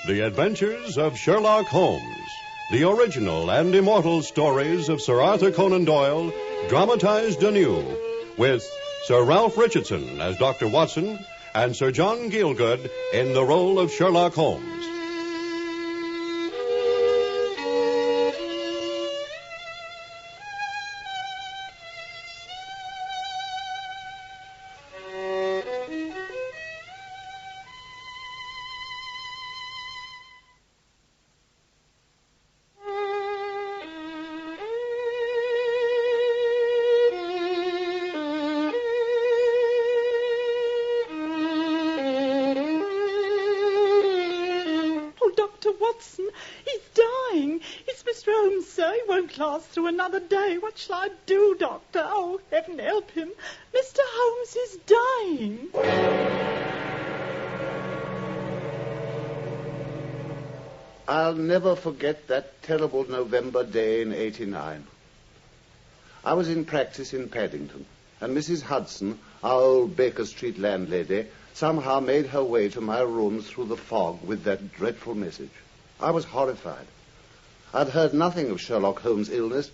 The Adventures of Sherlock Holmes. The original and immortal stories of Sir Arthur Conan Doyle, dramatized anew, with Sir Ralph Richardson as Dr. Watson and Sir John Gielgud in the role of Sherlock Holmes. Watson, he's dying. It's Mr. Holmes, sir. He won't last through another day. What shall I do, Doctor? Oh, heaven help him. Mr. Holmes is dying. I'll never forget that terrible November day in '89. I was in practice in Paddington, and Mrs. Hudson, our old Baker Street landlady, somehow made her way to my rooms through the fog with that dreadful message. I was horrified. I'd heard nothing of Sherlock Holmes' illness.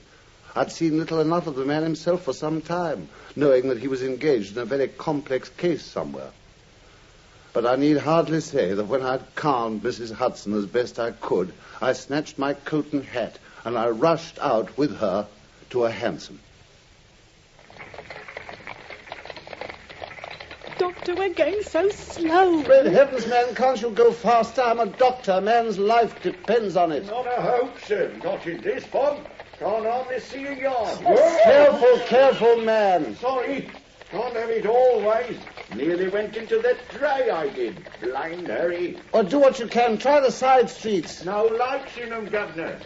I'd seen little enough of the man himself for some time, knowing that he was engaged in a very complex case somewhere. But I need hardly say that when I'd calmed Mrs. Hudson as best I could, I snatched my coat and hat, and I rushed out with her to a hansom. Doctor, we're going so slow. Great heavens, man, can't you go faster? I'm a doctor. A man's life depends on it. Not a hope, sir. Not in this fog. Can't hardly see a yard. Careful, man. Sorry. Can't have it always. Nearly went into that tray, I did. Blind Harry. Or do what you can. Try the side streets. No lights in them, Governor.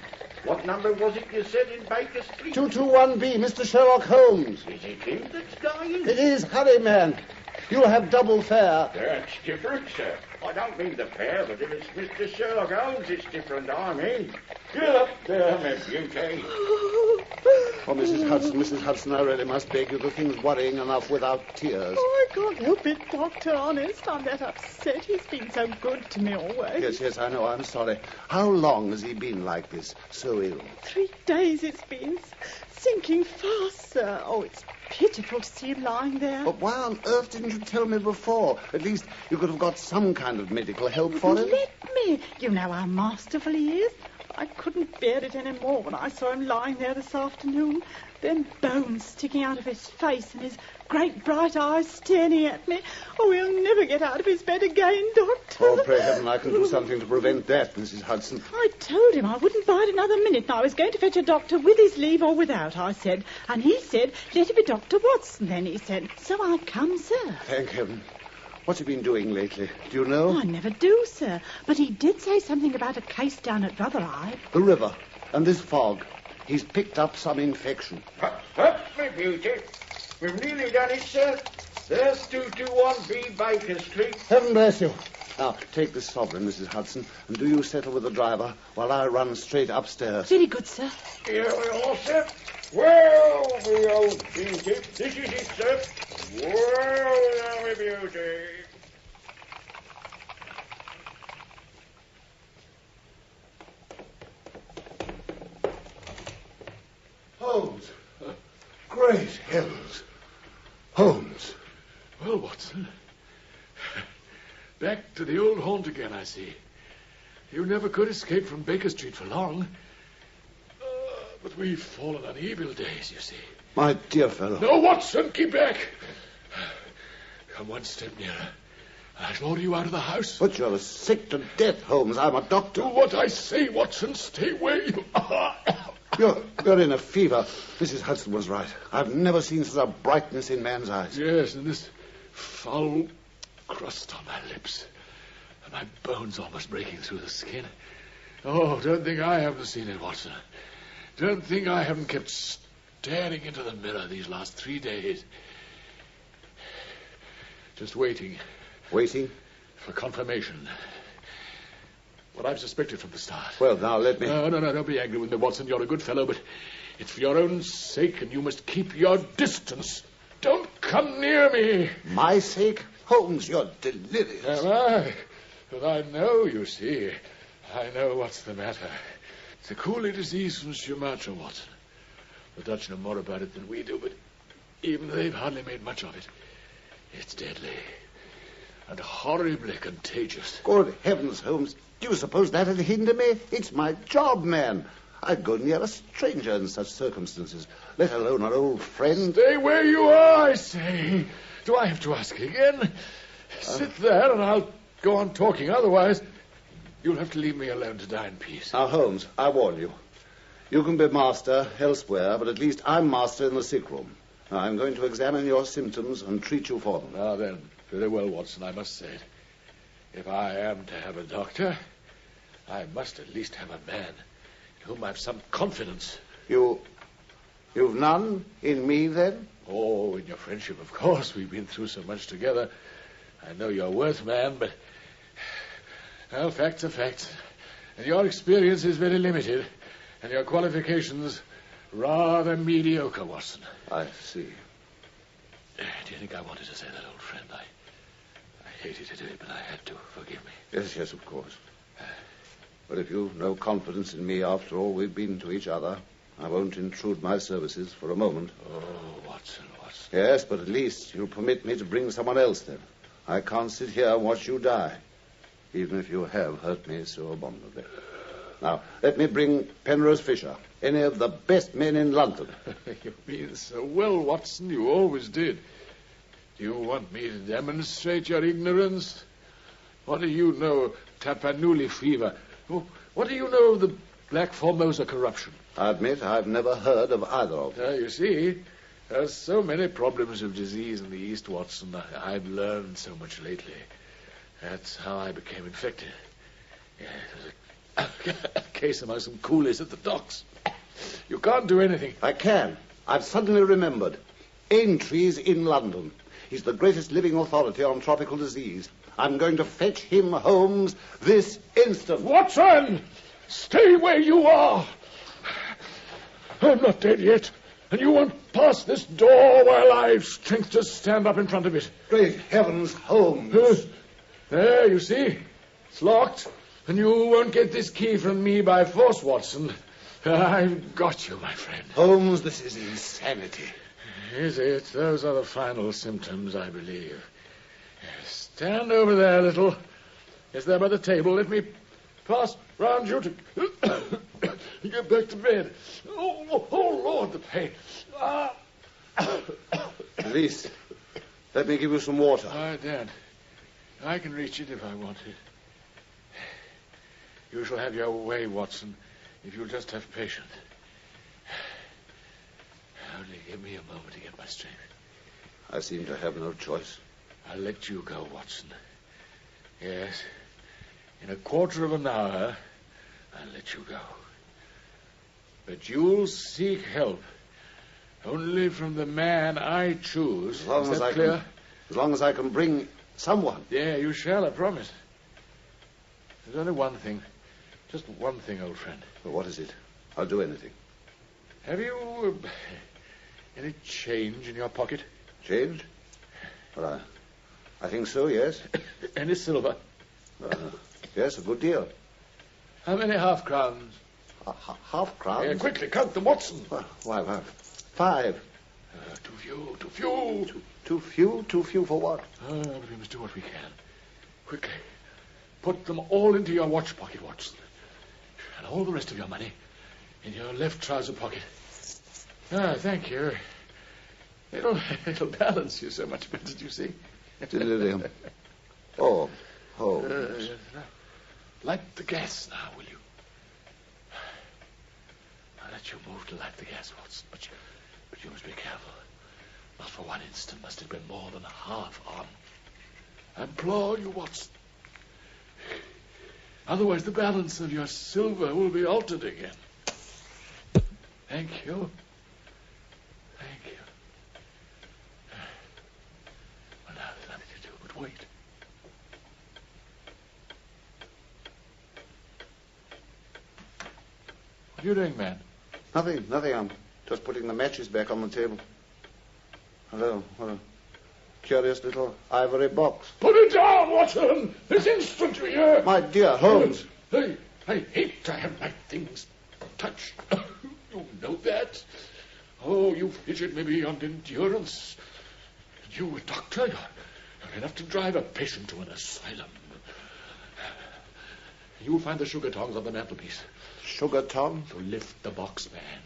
What number was it you said in Baker Street? 221B, Mr. Sherlock Holmes. Is it him that's dying? It is. Hurry, man. You'll have double fare. That's different, sir. I don't mean the fare, but if it's Mr. Sherlock Holmes, it's different, I mean. Get up there, my beauty. Oh, Mrs. Hudson, I really must beg you. The thing's worrying enough without tears. Oh, I can't help it, Doctor, honest. I'm that upset. He's been so good to me always. Yes, I know. I'm sorry. How long has he been like this, so ill? 3 days it's been. Sinking fast, sir. Oh, it's pitiful to see him lying there. But why on earth didn't you tell me before? At least you could have got some kind of medical help for him. Let me. You know how masterful he is. I couldn't bear it any more when I saw him lying there this afternoon. Them bones sticking out of his face and his great bright eyes staring at me. Oh, he'll never get out of his bed again, Doctor. Oh, pray heaven I can do something to prevent that, Mrs. Hudson. I told him I wouldn't bide another minute, and I was going to fetch a doctor with his leave or without, I said. And he said, let it be Dr. Watson, then, he said. So I come, sir. Thank heaven. What's he been doing lately? Do you know? I never do, sir. But he did say something about a case down at Robbery. The river and this fog. He's picked up some infection. Up, my beauty. We've nearly done it, sir. There's 221B Baker Street. Heaven bless you. Now, take this sovereign, Mrs. Hudson, and do you settle with the driver while I run straight upstairs. Very good, sir. Here we are, sir. Well, my old beauty. This is it, sir. Well, my beauty. Holmes. Great heavens. Holmes. Well, Watson. Back to the old haunt again, I see. You never could escape from Baker Street for long. But we've fallen on evil days, you see. My dear fellow. No, Watson, keep back. Come one step nearer. I shall order you out of the house. But you're sick to death, Holmes. I'm a doctor. Do what I say, Watson. Stay where you are. You're in a fever. Mrs. Hudson was right. I've never seen such a brightness in man's eyes. Yes, and this foul crust on my lips. And my bones almost breaking through the skin. Oh, don't think I haven't seen it, Watson. Don't think I haven't kept staring into the mirror these last 3 days. Just waiting. Waiting? For confirmation. What I've suspected from the start. Well, now, let me... No, don't be angry with me, Watson. You're a good fellow, but it's for your own sake, and you must keep your distance. Don't come near me. My sake? Holmes, you're delirious. Am I? But I know, you see. I know what's the matter. It's a coolie disease from Sumatra, Watson. The Dutch know more about it than we do, but even they've hardly made much of it. It's deadly and horribly contagious. Good heavens, Holmes. Do you suppose that'd hinder me? It's my job, man. I'd go near a stranger in such circumstances, let alone an old friend. Stay where you are, I say. Do I have to ask again? Sit there and I'll go on talking. Otherwise, you'll have to leave me alone to die in peace. Now, Holmes, I warn you. You can be master elsewhere, but at least I'm master in the sick room. Now, I'm going to examine your symptoms and treat you for them. Now then, very well, Watson, I must say it. If I am to have a doctor, I must at least have a man in whom I've some confidence. You've none in me, then? Oh, in your friendship, of course. We've been through so much together. I know your worth, man, but... Well, facts are facts. And your experience is very limited. And your qualifications rather mediocre, Watson. I see. Do you think I wanted to say that, old friend? I hated to do it, but I had to. Forgive me. Yes, of course. But if you've no confidence in me after all we've been to each other, I won't intrude my services for a moment. Oh, Watson. Yes, but at least you'll permit me to bring someone else, then. I can't sit here and watch you die, even if you have hurt me so abominably. Now, let me bring Penrose Fisher, any of the best men in London. You mean so well, Watson. You always did. Do you want me to demonstrate your ignorance? What do you know of Tapanuli fever? What do you know of the Black Formosa corruption? I admit I've never heard of either of them. You see, there's so many problems of disease in the East, Watson. I've learned so much lately. That's how I became infected. Yeah, there's a case among some coolies at the docks. You can't do anything. I can. I've suddenly remembered. Aintree's in London. He's the greatest living authority on tropical disease. I'm going to fetch him, Holmes, this instant. Watson! Stay where you are. I'm not dead yet, and you won't pass this door while I've strength to stand up in front of it. Great heavens, Holmes. There, you see. It's locked, and you won't get this key from me by force, Watson. I've got you, my friend. Holmes, this is insanity. Is it? Those are the final symptoms, I believe. Stand over there a little. Yes, there by the table. Let me pass round you to get back to bed. Oh, Lord, the pain. At least, let me give you some water. I daren't. I can reach it if I want it. You shall have your way, Watson, if you'll just have patience. Only give me a moment to get my strength. I seem to have no choice. I'll let you go, Watson. Yes. In a quarter of an hour, I'll let you go. But you'll seek help only from the man I choose. Is that clear? As long as I can bring someone. Yeah, you shall, I promise. There's only one thing. Just one thing, old friend. Well, what is it? I'll do anything. Have you any change in your pocket? Change? Well, I think so, yes. Any silver? Yes, a good deal. How many half-crowns? Half-crowns? Yeah, quickly, count them, Watson. Why, 5. Too few, too few. Too few? Too few for what? But we must do what we can. Quickly. Put them all into your watch pocket, Watson. And all the rest of your money in your left trouser pocket. Thank you. It'll balance you so much better, do you see? Delirium. Oh. Light the gas now, will you? I'll let you move to light the gas, Watson, but you must be careful. Not for one instant must it be more than half on. I implore you, Watson. Otherwise the balance of your silver will be altered again. Thank you. Thank you. Well, now there's nothing to do but wait. What are you doing, man? Nothing. I'm just putting the matches back on the table. Hello. What a curious little ivory box. Put it down, Watson! This instant, you hear? My dear Holmes. Hey, I hate to have my things touched. You know that? Oh, you fidget me beyond endurance. You, a doctor, you're enough to drive a patient to an asylum. You'll find the sugar tongs on the mantelpiece. Sugar tongs? To lift the box, man.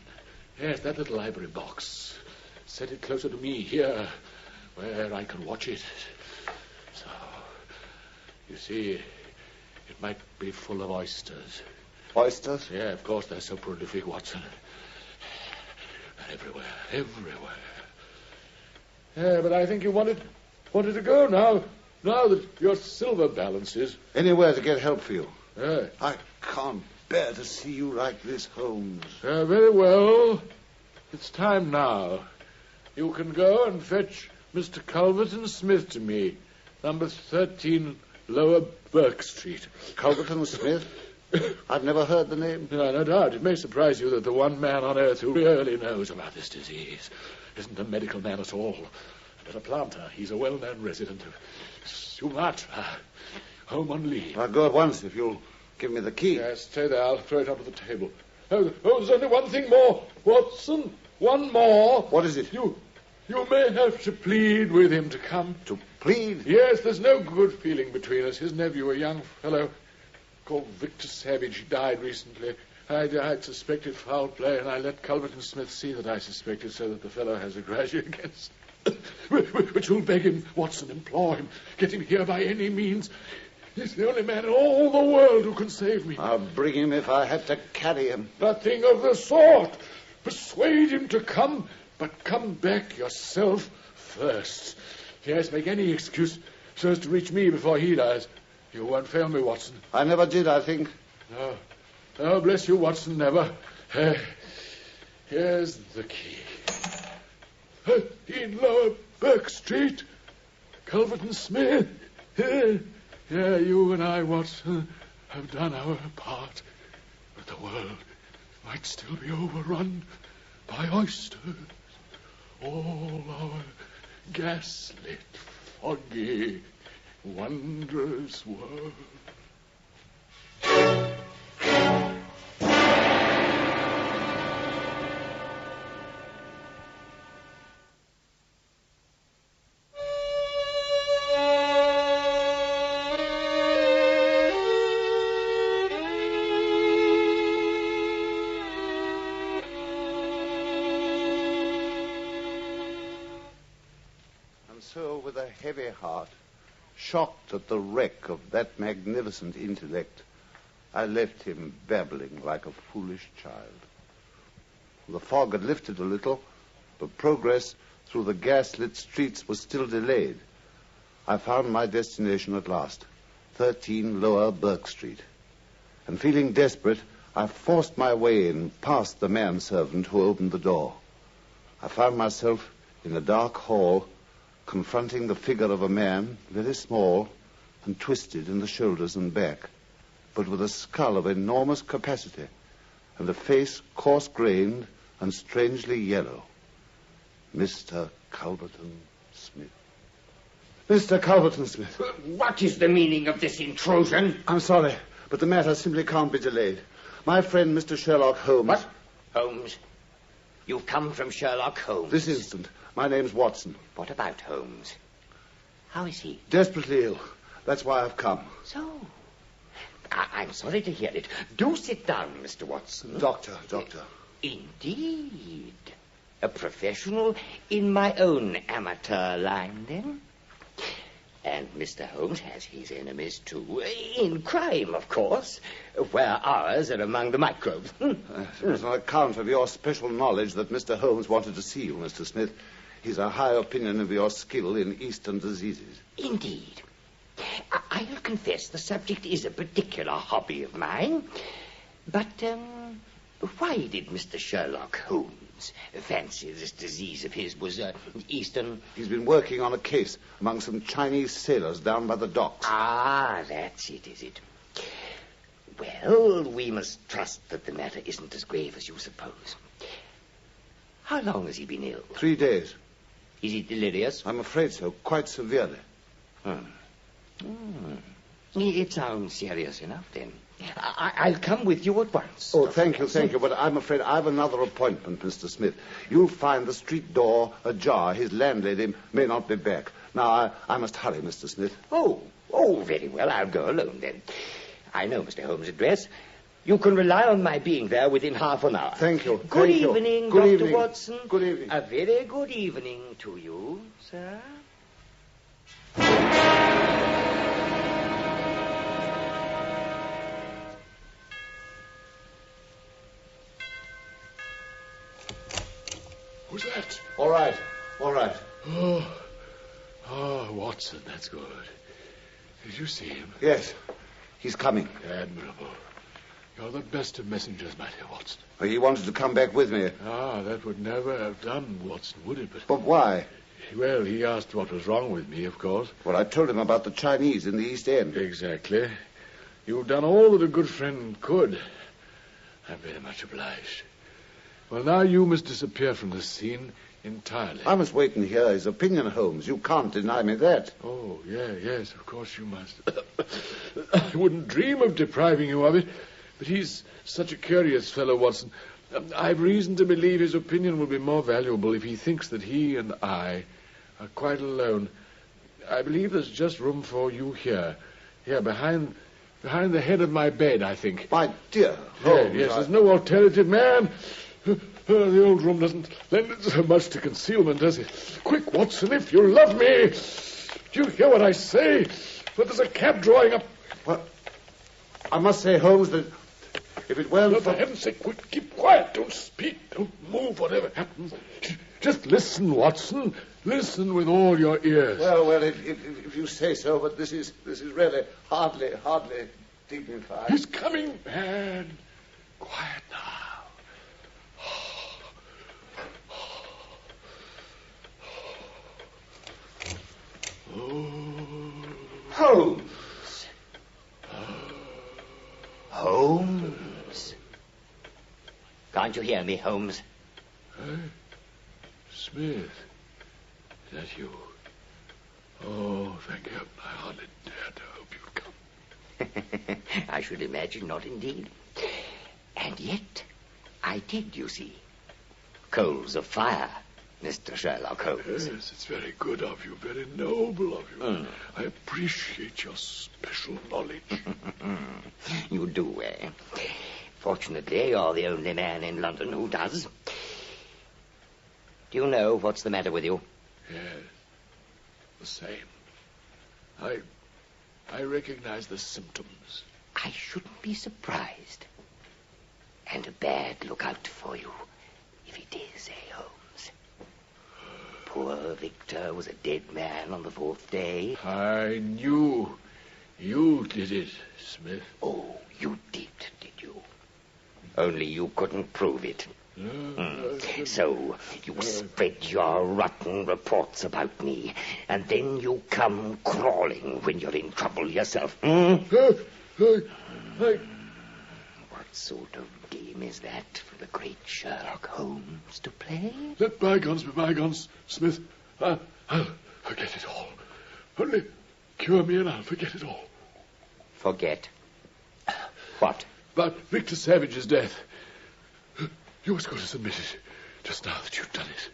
Yes, that little library box. Set it closer to me here, where I can watch it. So, you see, it might be full of oysters. Oysters? Yeah, of course, they're so prolific, Watson. Everywhere. Yeah, but I think you wanted to go now that your silver balance is... Anywhere to get help for you. Yeah. I can't bear to see you like this, Holmes. Very well. It's time now. You can go and fetch Mr. Culverton Smith to me. Number 13, Lower Burke Street. Culverton Smith? I've never heard the name. No doubt. It may surprise you that the one man on earth who really knows about this disease isn't a medical man at all, but a planter. He's a well-known resident of Sumatra, home on leave. I'll go at once if you'll give me the key. Yes, stay there. I'll throw it onto the table. Oh, there's only one thing more, Watson. One more. What is it? You may have to plead with him to come. To plead? Yes, there's no good feeling between us. His nephew, a young fellow called Victor Savage, died recently. I'd suspected foul play, and I let Culverton Smith see that I suspected, so that the fellow has a grudge against... But you'll beg him, Watson, implore him. Get him here by any means. He's the only man in all the world who can save me. I'll bring him if I have to carry him. Nothing of the sort. Persuade him to come, but come back yourself first. Yes, make any excuse so as to reach me before he does. You won't fail me, Watson. I never did, I think. No. Oh, bless you, Watson, never. Here's the key. 13 Lower Burke Street. Culverton Smith. Yeah, you and I, Watson, have done our part. But the world might still be overrun by oysters. All our gaslit, foggy, wondrous world. So, with a heavy heart, shocked at the wreck of that magnificent intellect, I left him babbling like a foolish child. The fog had lifted a little, but progress through the gas-lit streets was still delayed. I found my destination at last, 13 Lower Burke Street. And feeling desperate, I forced my way in past the manservant who opened the door. I found myself in a dark hall, confronting the figure of a man, very small and twisted in the shoulders and back, but with a skull of enormous capacity and a face coarse-grained and strangely yellow. Mr. Culverton Smith. Mr. Culverton Smith. What is the meaning of this intrusion? I'm sorry, but the matter simply can't be delayed. My friend, Mr. Sherlock Holmes... What? Holmes? You've come from Sherlock Holmes? This instant. My name's Watson. What about Holmes? How is he? Desperately ill. That's why I've come. So? I'm sorry to hear it. Do sit down, Mr. Watson. Doctor. Indeed. A professional in my own amateur line, then? And Mr. Holmes has his enemies, too. In crime, of course, where ours are among the microbes. It was on account of your special knowledge that Mr. Holmes wanted to see you, Mr. Smith. He's a high opinion of your skill in Eastern diseases. Indeed. I'll confess the subject is a particular hobby of mine. But, why did Mr. Sherlock Holmes fancy this disease of his was Eastern? He's been working on a case among some Chinese sailors down by the docks. Ah, that's it, is it? Well, we must trust that the matter isn't as grave as you suppose. How long has he been ill? 3 days. Is he delirious? I'm afraid so, quite severely. It sounds serious enough, then. I'll come with you at once. Oh, thank you, but I'm afraid I have another appointment, Mr. Smith. You'll find the street door ajar. His landlady may not be back. Now, I must hurry, Mr. Smith. Oh, very well. I'll go alone then. I know Mr. Holmes' address. You can rely on my being there within half an hour. Thank you. Good evening, Dr. Watson. Good evening. A very good evening to you, sir. Who's that? All right. Oh, Watson, that's good. Did you see him? Yes, he's coming. Admirable. You're the best of messengers, my dear Watson. He wanted to come back with me. That would never have done, Watson, would it? But why? Well, he asked what was wrong with me, of course. Well, I told him about the Chinese in the East End. Exactly. You've done all that a good friend could. I'm very much obliged. Well, now you must disappear from the scene entirely. I must wait and hear his opinion, Holmes. You can't deny me that. Oh, yes, of course you must. I wouldn't dream of depriving you of it. But he's such a curious fellow, Watson. I've reason to believe his opinion will be more valuable if he thinks that he and I are quite alone. I believe there's just room for you here. Here, behind the head of my bed, I think. My dear Holmes. Yes, there's no alternative, man. The old room doesn't lend it so much to concealment, does it? Quick, Watson, if you love me. Do you hear what I say? But there's a cab drawing up. What? I must say, Holmes, that if it weren't for heaven's sake, quick, keep quiet. Don't speak. Don't move, whatever happens. Just listen, Watson. Listen with all your ears. Well, if you say so, but this is really hardly dignified. He's coming, man. Quiet now. Holmes. Can't you hear me, Holmes? Smith. Is that you? Oh, thank heaven. I hardly dared to hope you'd come. I should imagine not, indeed. And yet, I did, you see. Coals of fire, Mr. Sherlock Holmes. Yes, it's very good of you, very noble of you. I appreciate your special knowledge. You do, eh? Fortunately, you're the only man in London who does. Do you know what's the matter with you? Yes, the same. I recognize the symptoms. I shouldn't be surprised. And a bad lookout for you, if it is, eh, Holmes? Poor Victor was a dead man on the 4th day. I knew you did it, Smith. Oh, you did you? Only you couldn't prove it. So you spread your rotten reports about me, and then you come crawling when you're in trouble yourself. What sort of game is that for the great Sherlock Holmes to play? Let bygones be bygones, Smith. I'll forget it all. Only cure me and I'll forget it all. Forget? What? About Victor Savage's death. You was going to submit it just now that you've done it.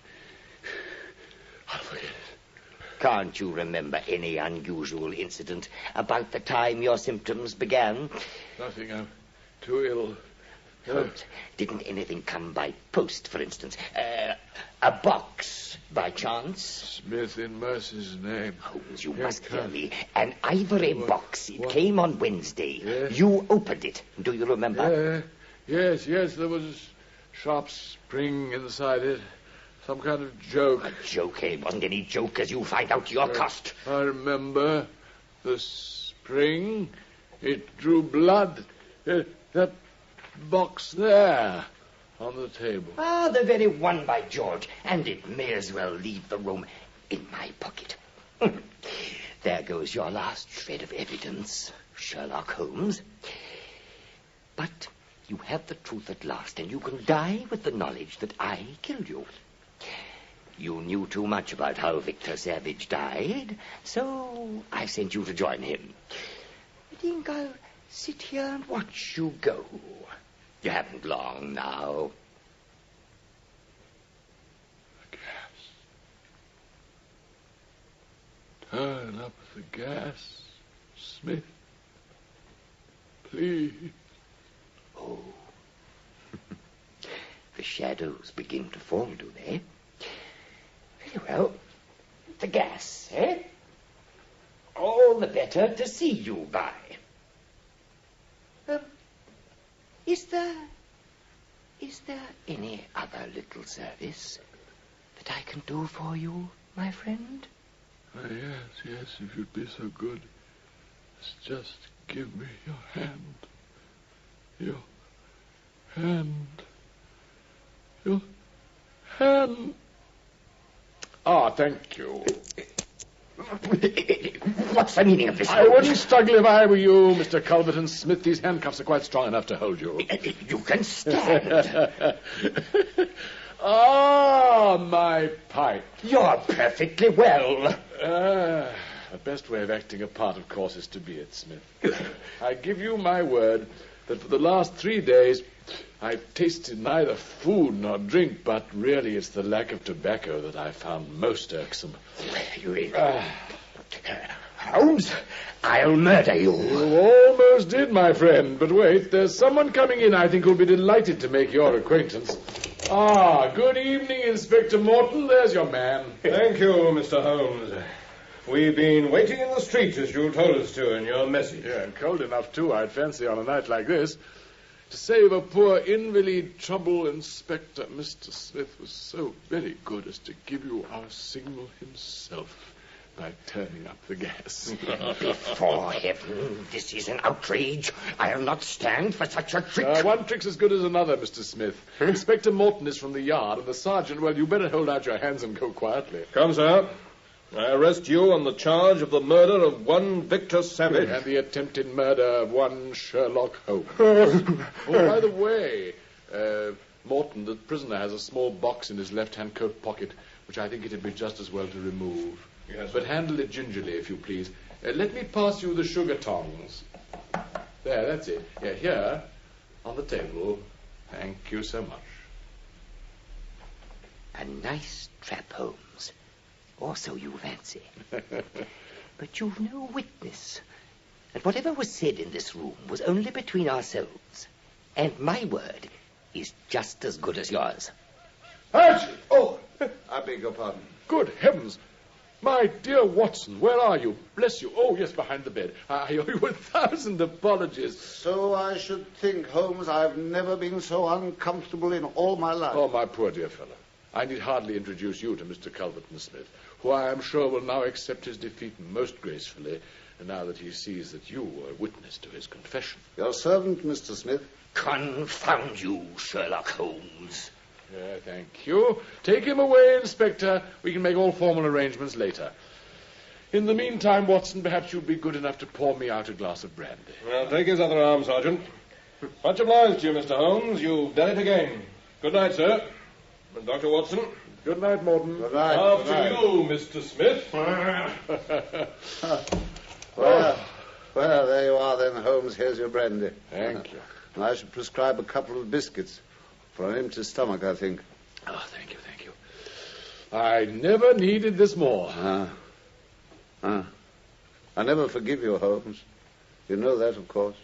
I'll forget it. Can't you remember any unusual incident about the time your symptoms began? Nothing. I'm too ill. Didn't anything come by post, for instance? A box, by chance? Smith, in mercy's name. Holmes, you must hear me. An ivory box. It came on Wednesday. Yes. You opened it. Do you remember? Yes. There was a sharp spring inside it. Some kind of joke. A joke, eh? Wasn't any joke, as you find out to your cost. I remember the spring. It drew blood. That box there on the table. Ah, the very one, by George. And it may as well leave the room in my pocket. There goes your last shred of evidence, Sherlock Holmes. But you have the truth at last, and you can die with the knowledge that I killed you. You knew too much about how Victor Savage died, so I sent you to join him. I think I'll sit here and watch you go. You haven't long now. The gas. Turn up the gas, Smith. Please. Oh. The shadows begin to form, do they? Very well. The gas, eh? All the better to see you by. Is there any other little service that I can do for you, my friend? Yes, if you'd be so good. Just give me your hand. Your hand. Your hand. Ah, thank you. What's the meaning of this? I wouldn't struggle if I were you, Mr. Culverton Smith. These handcuffs are quite strong enough to hold you. You can stand. Ah, my pipe. You're perfectly well. The best way of acting a part, of course, is to be it, Smith. I give you my word that for the last 3 days I've tasted neither food nor drink, but really it's the lack of tobacco that I found most irksome. Holmes, I'll murder you. You almost did, my friend. But wait, there's someone coming in I think who'll be delighted to make your acquaintance. Ah, good evening, Inspector Morton. There's your man. Thank you, Mr. Holmes. We've been waiting in the street as you told us to in your message. Yeah, and cold enough, too, I'd fancy, on a night like this. To save a poor invalid trouble, Inspector, Mr. Smith was so very good as to give you our signal himself by turning up the gas. Before heaven, this is an outrage. I'll not stand for such a trick. One trick's as good as another, Mr. Smith. Inspector Morton is from the yard, and the sergeant, well, you better hold out your hands and go quietly. Come, sir. I arrest you on the charge of the murder of one Victor Savage. And the attempted murder of one Sherlock Holmes. Oh, by the way, Morton, the prisoner, has a small box in his left-hand coat pocket, which I think it'd be just as well to remove. Yes, but handle it gingerly, if you please. Let me pass you the sugar tongs. There, that's it. Yeah, here, on the table. Thank you so much. A nice trap, Holmes. Or so you fancy. But you've no witness. And whatever was said in this room was only between ourselves. And my word is just as good as yours. Archie! Oh, I beg your pardon. Good heavens! My dear Watson, where are you? Bless you. Oh, yes, behind the bed. I owe you 1,000 apologies. So I should think, Holmes, I've never been so uncomfortable in all my life. Oh, my poor dear fellow. I need hardly introduce you to Mr. Culverton Smith, who I am sure will now accept his defeat most gracefully, now that he sees that you were witness to his confession. Your servant, Mr. Smith. Confound you, Sherlock Holmes. Yeah, thank you. Take him away, Inspector. We can make all formal arrangements later. In the meantime, Watson, perhaps you'd be good enough to pour me out a glass of brandy. Well, take his other arm, Sergeant. Much obliged to you, Mr. Holmes. You've done it again. Good night, sir. And Dr. Watson. Good night, Morton. Good night. After you, Mr. Smith. Well, there you are then, Holmes. Here's your brandy. Thank you. And I should prescribe a couple of biscuits for an empty stomach, I think. Oh, thank you. I never needed this more. I never forgive you, Holmes. You know that, of course.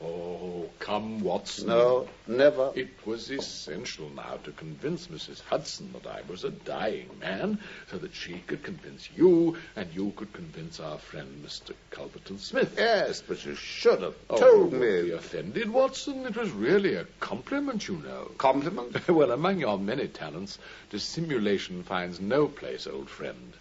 Oh, come, Watson. No, never. It was essential now to convince Mrs. Hudson that I was a dying man, so that she could convince you, and you could convince our friend, Mr. Culverton Smith. Yes, but you should have told me. Don't be offended, Watson. It was really a compliment, you know. Compliment? Well, among your many talents, dissimulation finds no place, old friend.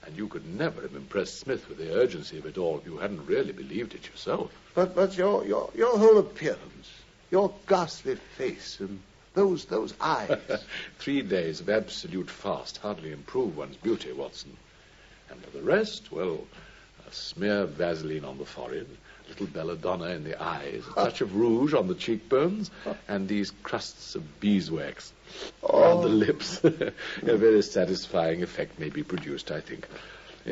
And you could never have impressed Smith with the urgency of it all if you hadn't really believed it yourself. But your whole appearance, your ghastly face, and those eyes. 3 days of absolute fast hardly improve one's beauty, Watson. And for the rest, well, a smear of Vaseline on the forehead, a little belladonna in the eyes, a touch of rouge on the cheekbones, and these crusts of beeswax on the lips. A very satisfying effect may be produced, I think.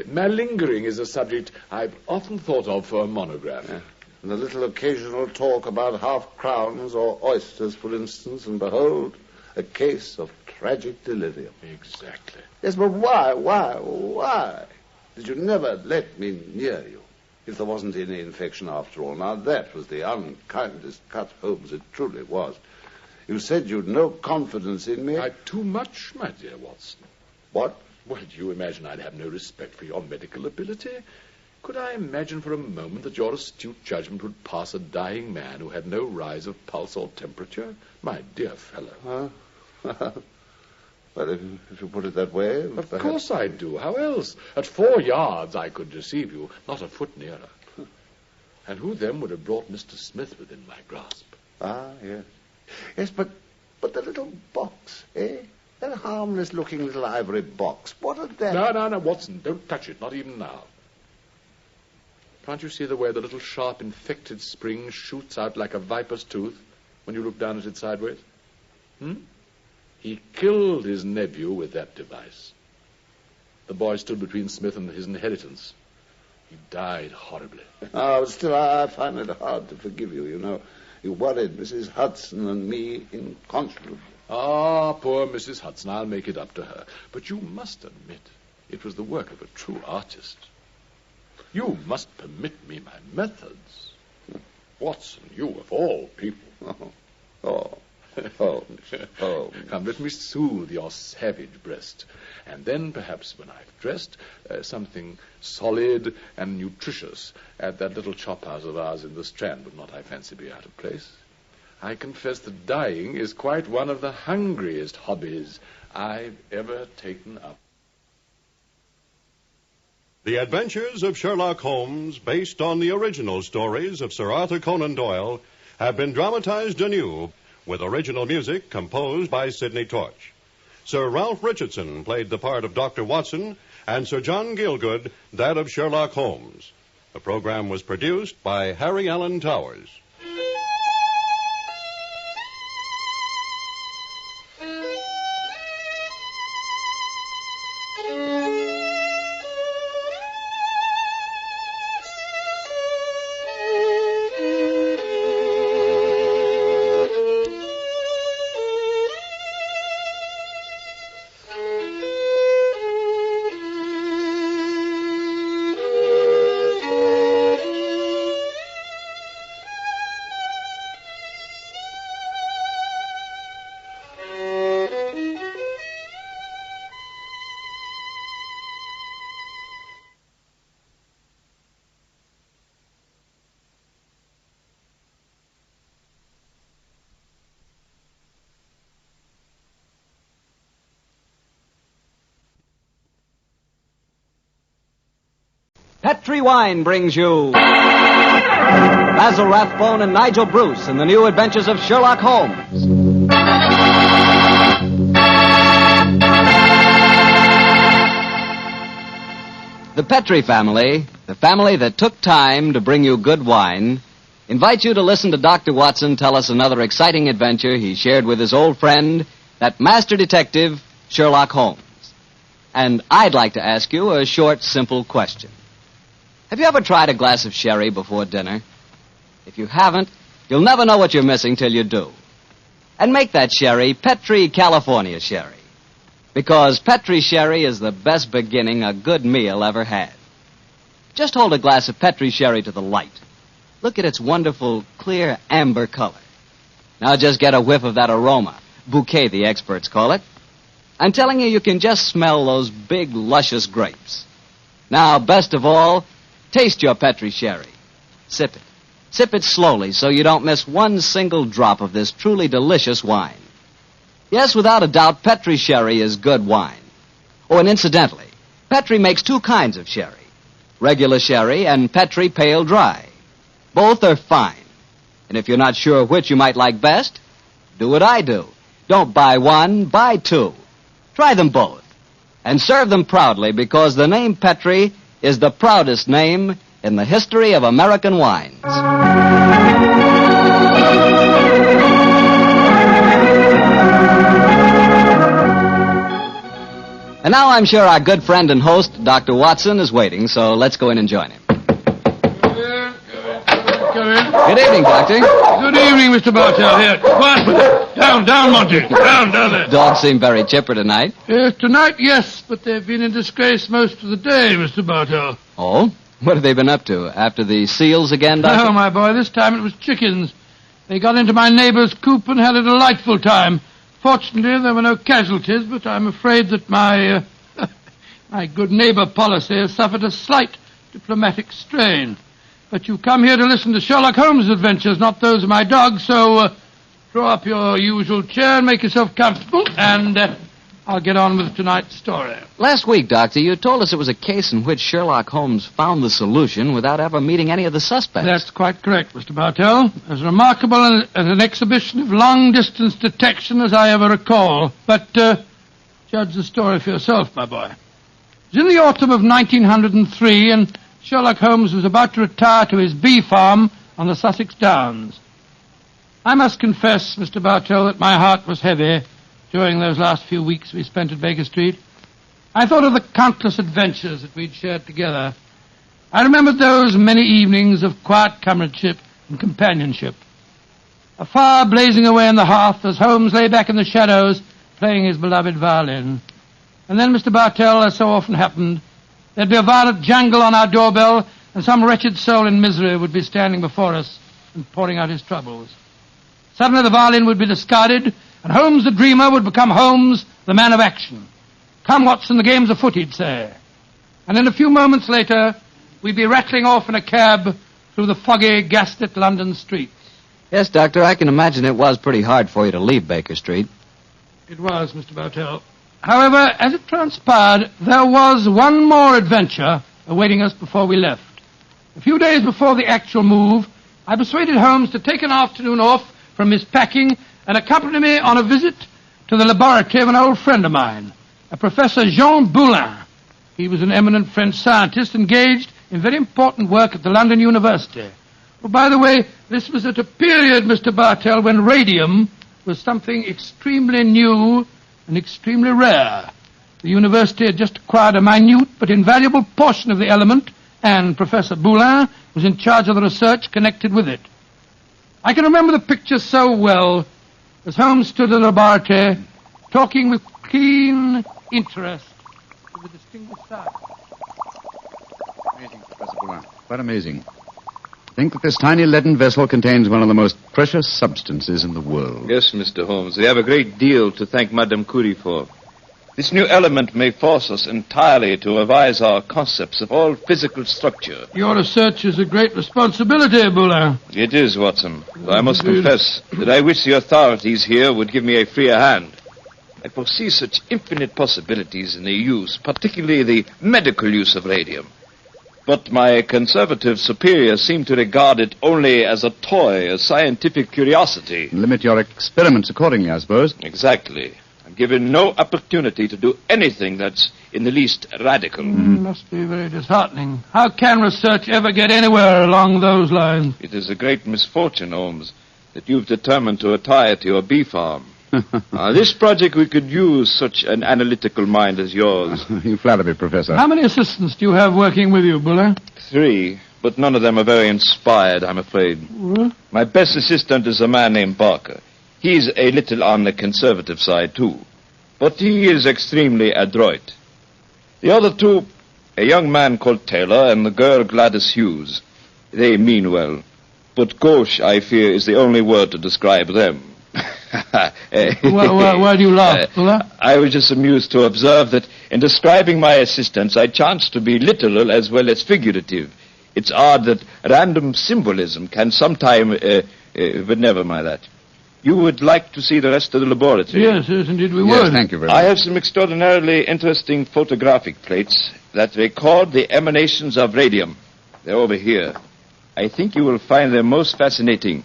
Malingering is a subject I've often thought of for a monogram. and a little occasional talk about half-crowns or oysters, for instance, and behold, a case of tragic delirium. Exactly. Yes, but why? Did you never let me near you? If there wasn't any infection after all. Now, that was the unkindest cut, Holmes. It truly was. You said you'd no confidence in me. Too much, my dear Watson. What? Well, do you imagine I'd have no respect for your medical ability? Could I imagine for a moment that your astute judgment would pass a dying man who had no rise of pulse or temperature? My dear fellow. Well, if you put it that way... Of course I do. How else? At 4 yards I could deceive you, not a foot nearer. And who then would have brought Mr. Smith within my grasp? Yes. Yes, but the little box, eh? That harmless-looking little ivory box. What are that? No, Watson, don't touch it, not even now. Can't you see the way the little sharp infected spring shoots out like a viper's tooth when you look down at it sideways? He killed his nephew with that device. The boy stood between Smith and his inheritance. He died horribly. Still, I find it hard to forgive you, you know. You worried Mrs. Hudson and me inconscionably. Poor Mrs. Hudson. I'll make it up to her. But you must admit it was the work of a true artist. You must permit me my methods. Watson, you of all people. Come, let me soothe your savage breast. And then, perhaps when I've dressed, something solid and nutritious at that little chop house of ours in the Strand would not, I fancy, be out of place. I confess that dying is quite one of the hungriest hobbies I've ever taken up. The Adventures of Sherlock Holmes, based on the original stories of Sir Arthur Conan Doyle, have been dramatized anew with original music composed by Sidney Torch. Sir Ralph Richardson played the part of Dr. Watson, and Sir John Gielgud that of Sherlock Holmes. The program was produced by Harry Allen Towers. Petri Wine brings you Basil Rathbone and Nigel Bruce in the new adventures of Sherlock Holmes. The Petri family, the family that took time to bring you good wine, invites you to listen to Dr. Watson tell us another exciting adventure he shared with his old friend, that master detective, Sherlock Holmes. And I'd like to ask you a short, simple question. Have you ever tried a glass of sherry before dinner? If you haven't, you'll never know what you're missing till you do. And make that sherry Petri California Sherry. Because Petri Sherry is the best beginning a good meal ever had. Just hold a glass of Petri Sherry to the light. Look at its wonderful, clear amber color. Now just get a whiff of that aroma. Bouquet, the experts call it. I'm telling you can just smell those big, luscious grapes. Now, best of all, taste your Petri Sherry. Sip it. Sip it slowly so you don't miss one single drop of this truly delicious wine. Yes, without a doubt, Petri Sherry is good wine. Oh, and incidentally, Petri makes two kinds of sherry. Regular sherry and Petri Pale Dry. Both are fine. And if you're not sure which you might like best, do what I do. Don't buy one, buy two. Try them both. And serve them proudly because the name Petri is the proudest name in the history of American wines. And now I'm sure our good friend and host, Dr. Watson, is waiting, so let's go in and join him. come in. Good evening, Doctor. Good evening, Mr. Bartell. Here, quiet with it. Down, Monty. Down there. Dogs seem very chipper tonight. Tonight, yes, but they've been in disgrace most of the day, Mr. Bartell. Oh? What have they been up to? After the seals again, Doctor? No, my boy, this time it was chickens. They got into my neighbor's coop and had a delightful time. Fortunately, there were no casualties, but I'm afraid that my good neighbor policy has suffered a slight diplomatic strain. But you come here to listen to Sherlock Holmes' adventures, not those of my dog, so draw up your usual chair and make yourself comfortable, and I'll get on with tonight's story. Last week, Doctor, you told us it was a case in which Sherlock Holmes found the solution without ever meeting any of the suspects. That's quite correct, Mr. Bartell. As remarkable as an exhibition of long-distance detection as I ever recall. But judge the story for yourself, my boy. It was in the autumn of 1903, and Sherlock Holmes was about to retire to his bee farm on the Sussex Downs. I must confess, Mr. Bartell, that my heart was heavy during those last few weeks we spent at Baker Street. I thought of the countless adventures that we'd shared together. I remembered those many evenings of quiet comradeship and companionship. A fire blazing away on the hearth as Holmes lay back in the shadows playing his beloved violin. And then, Mr. Bartell, as so often happened, there'd be a violent jangle on our doorbell, and some wretched soul in misery would be standing before us and pouring out his troubles. Suddenly the violin would be discarded, and Holmes the dreamer would become Holmes the man of action. Come, Watson, the game's afoot, he'd say. And in a few moments later, we'd be rattling off in a cab through the foggy, gaslit London streets. Yes, Doctor, I can imagine it was pretty hard for you to leave Baker Street. It was, Mr. Bartell. However, as it transpired, there was one more adventure awaiting us before we left. A few days before the actual move, I persuaded Holmes to take an afternoon off from his packing and accompany me on a visit to the laboratory of an old friend of mine, a Professor Jean Boulin. He was an eminent French scientist engaged in very important work at the London University. Well, by the way, this was at a period, Mr. Bartell, when radium was something extremely new and extremely rare. The university had just acquired a minute but invaluable portion of the element, and Professor Boulin was in charge of the research connected with it. I can remember the picture so well as Holmes stood in the laboratory talking with keen interest to the distinguished scientist. Amazing, Professor Boulin. Quite amazing. Think that this tiny leaden vessel contains one of the most precious substances in the world. Yes, Mr. Holmes. We have a great deal to thank Madame Curie for. This new element may force us entirely to revise our concepts of all physical structure. Your research is a great responsibility, Boulin. It is, Watson. Though I must confess that I wish the authorities here would give me a freer hand. I foresee such infinite possibilities in the use, particularly the medical use of radium. But my conservative superiors seem to regard it only as a toy, a scientific curiosity. Limit your experiments accordingly, I suppose. Exactly. I'm given no opportunity to do anything that's in the least radical. Must be very disheartening. How can research ever get anywhere along those lines? It is a great misfortune, Holmes, that you've determined to retire to your bee farm. This project we could use such an analytical mind as yours. You flatter me, Professor. How many assistants do you have working with you, Boulin? 3, but none of them are very inspired, I'm afraid. What? My best assistant is a man named Barker. He's a little on the conservative side, too. But he is extremely adroit. The other 2, a young man called Taylor and the girl Gladys Hughes. They mean well. But gauche, I fear, is the only word to describe them. Why do you laugh, Boulin? I was just amused to observe that in describing my assistants, I chanced to be literal as well as figurative. It's odd that random symbolism can sometime... but never mind that. You would like to see the rest of the laboratory? Yes, indeed we Yes, would. thank you very much. I have some extraordinarily interesting photographic plates that record the emanations of radium. They're over here. I think you will find them most fascinating.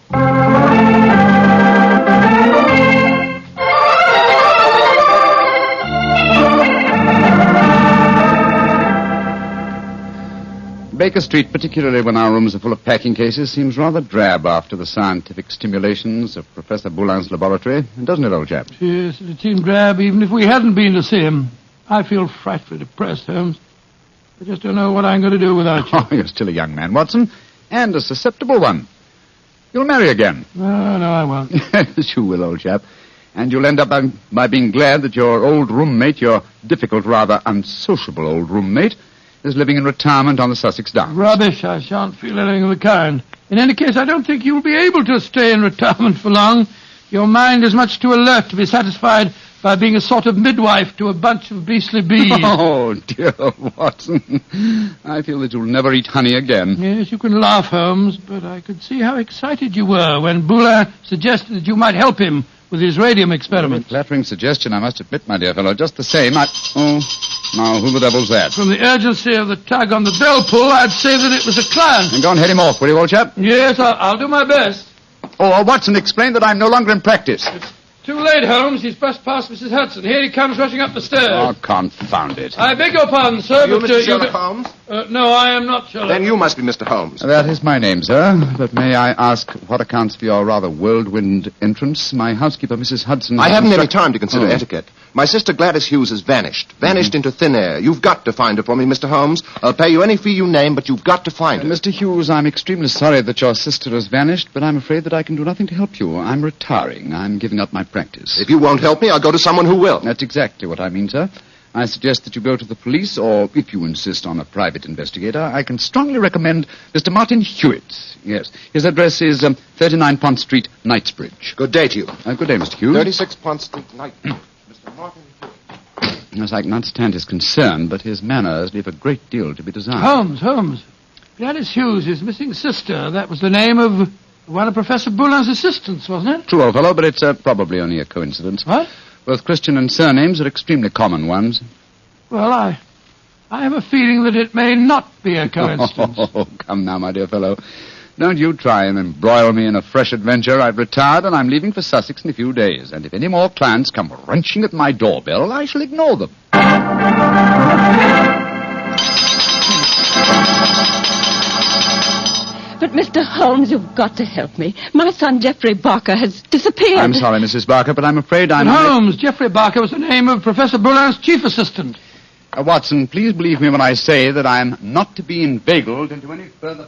Baker Street, particularly when our rooms are full of packing cases, seems rather drab after the scientific stimulations of Professor Boulin's laboratory, doesn't it, old chap? Yes, it seemed drab even if we hadn't been to see him. I feel frightfully depressed, Holmes. I just don't know what I'm going to do without you. Oh, you're still a young man, Watson, and a susceptible one. You'll marry again. No, I won't. Yes, you will, old chap. And you'll end up by being glad that your old roommate, your difficult, rather unsociable old roommate, is living in retirement on the Sussex Downs. Rubbish. I shan't feel anything of the kind. In any case, I don't think you'll be able to stay in retirement for long. Your mind is much too alert to be satisfied by being a sort of midwife to a bunch of beastly bees. Oh, dear Watson. I feel that you'll never eat honey again. Yes, you can laugh, Holmes, but I could see how excited you were when Boulin suggested that you might help him with his radium experiment. Flattering suggestion, I must admit, my dear fellow. Just the same, Oh, now, who the devil's that? From the urgency of the tug on the bell pull, I'd say that it was a client. And go and head him off, will you, old chap? Yes, I'll do my best. Oh, Watson, explain that I'm no longer in practice. Too late, Holmes. He's brushed past Mrs. Hudson. Here he comes rushing up the stairs. Oh, confound it. I beg your pardon, sir, You but... Mr. Sherlock Holmes? No, I am not Sherlock. Then you must be Mr. Holmes. That is my name, sir. But may I ask what accounts for your rather whirlwind entrance? My housekeeper, Mrs. Hudson... I haven't any time to consider etiquette. My sister Gladys Hughes has vanished. Vanished into thin air. You've got to find her for me, Mr. Holmes. I'll pay you any fee you name, but you've got to find her. Mr. Hughes, I'm extremely sorry that your sister has vanished, but I'm afraid that I can do nothing to help you. I'm retiring. I'm giving up my practice. If you won't help me, I'll go to someone who will. That's exactly what I mean, sir. I suggest that you go to the police, or if you insist on a private investigator, I can strongly recommend Mr. Martin Hewitt. Yes, his address is 39 Pont Street, Knightsbridge. Good day to you. Good day, Mr. Hughes. 36 Pont Street, Knightsbridge. Mr. Martin Hewitt. Yes, I can understand his concern, but his manners leave a great deal to be desired. Holmes. Gladys Hughes, his missing sister. That was the name of one of Professor Boulin's assistants, wasn't it? True, old fellow, but it's probably only a coincidence. What? Both Christian and surnames are extremely common ones. Well, I have a feeling that it may not be a coincidence. Oh, come now, my dear fellow. Don't you try and embroil me in a fresh adventure. I've retired and I'm leaving for Sussex in a few days. And if any more clients come wrenching at my doorbell, I shall ignore them. But, Mr. Holmes, you've got to help me. My son, Geoffrey Barker, has disappeared. I'm sorry, Mrs. Barker, but I'm afraid I'm... Holmes, Geoffrey Barker was the name of Professor Boulin's chief assistant. Watson, please believe me when I say that I am not to be inveigled into any further...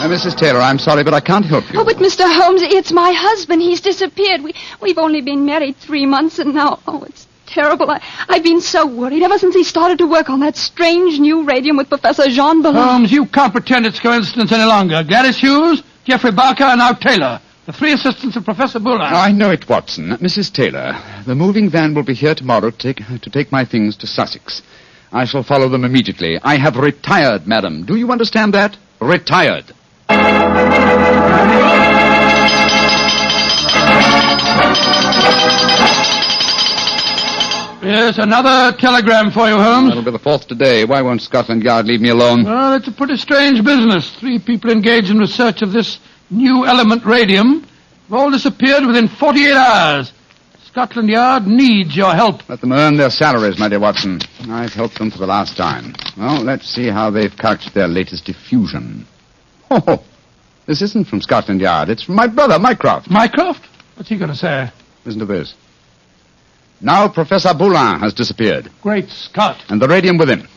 Mrs. Taylor, I'm sorry, but I can't help you. Oh, but Mr. Holmes, it's my husband. He's disappeared. We've only been married 3 months, and now... Oh, it's terrible. I've been so worried ever since he started to work on that strange new radium with Professor Jean Ballon. Holmes, you can't pretend it's coincidence any longer. Gladys Hughes, Geoffrey Barker, and now Taylor. The 3 assistants of Professor Boulin. I know it, Watson. Mrs. Taylor, the moving van will be here tomorrow to take my things to Sussex. I shall follow them immediately. I have retired, madam. Do you understand that? Retired. Yes, another telegram for you, Holmes. That'll be the 4th today. Why won't Scotland Yard leave me alone? Well, it's a pretty strange business. 3 people engaged in research of this new element radium have all disappeared within 48 hours. Scotland Yard needs your help. Let them earn their salaries, my dear Watson. I've helped them for the last time. Well, let's see how they've couched their latest diffusion. Oh, this isn't from Scotland Yard. It's from my brother, Mycroft. Mycroft? What's he going to say? Listen to this. Now Professor Boulin has disappeared. Great Scott. And the radium with him.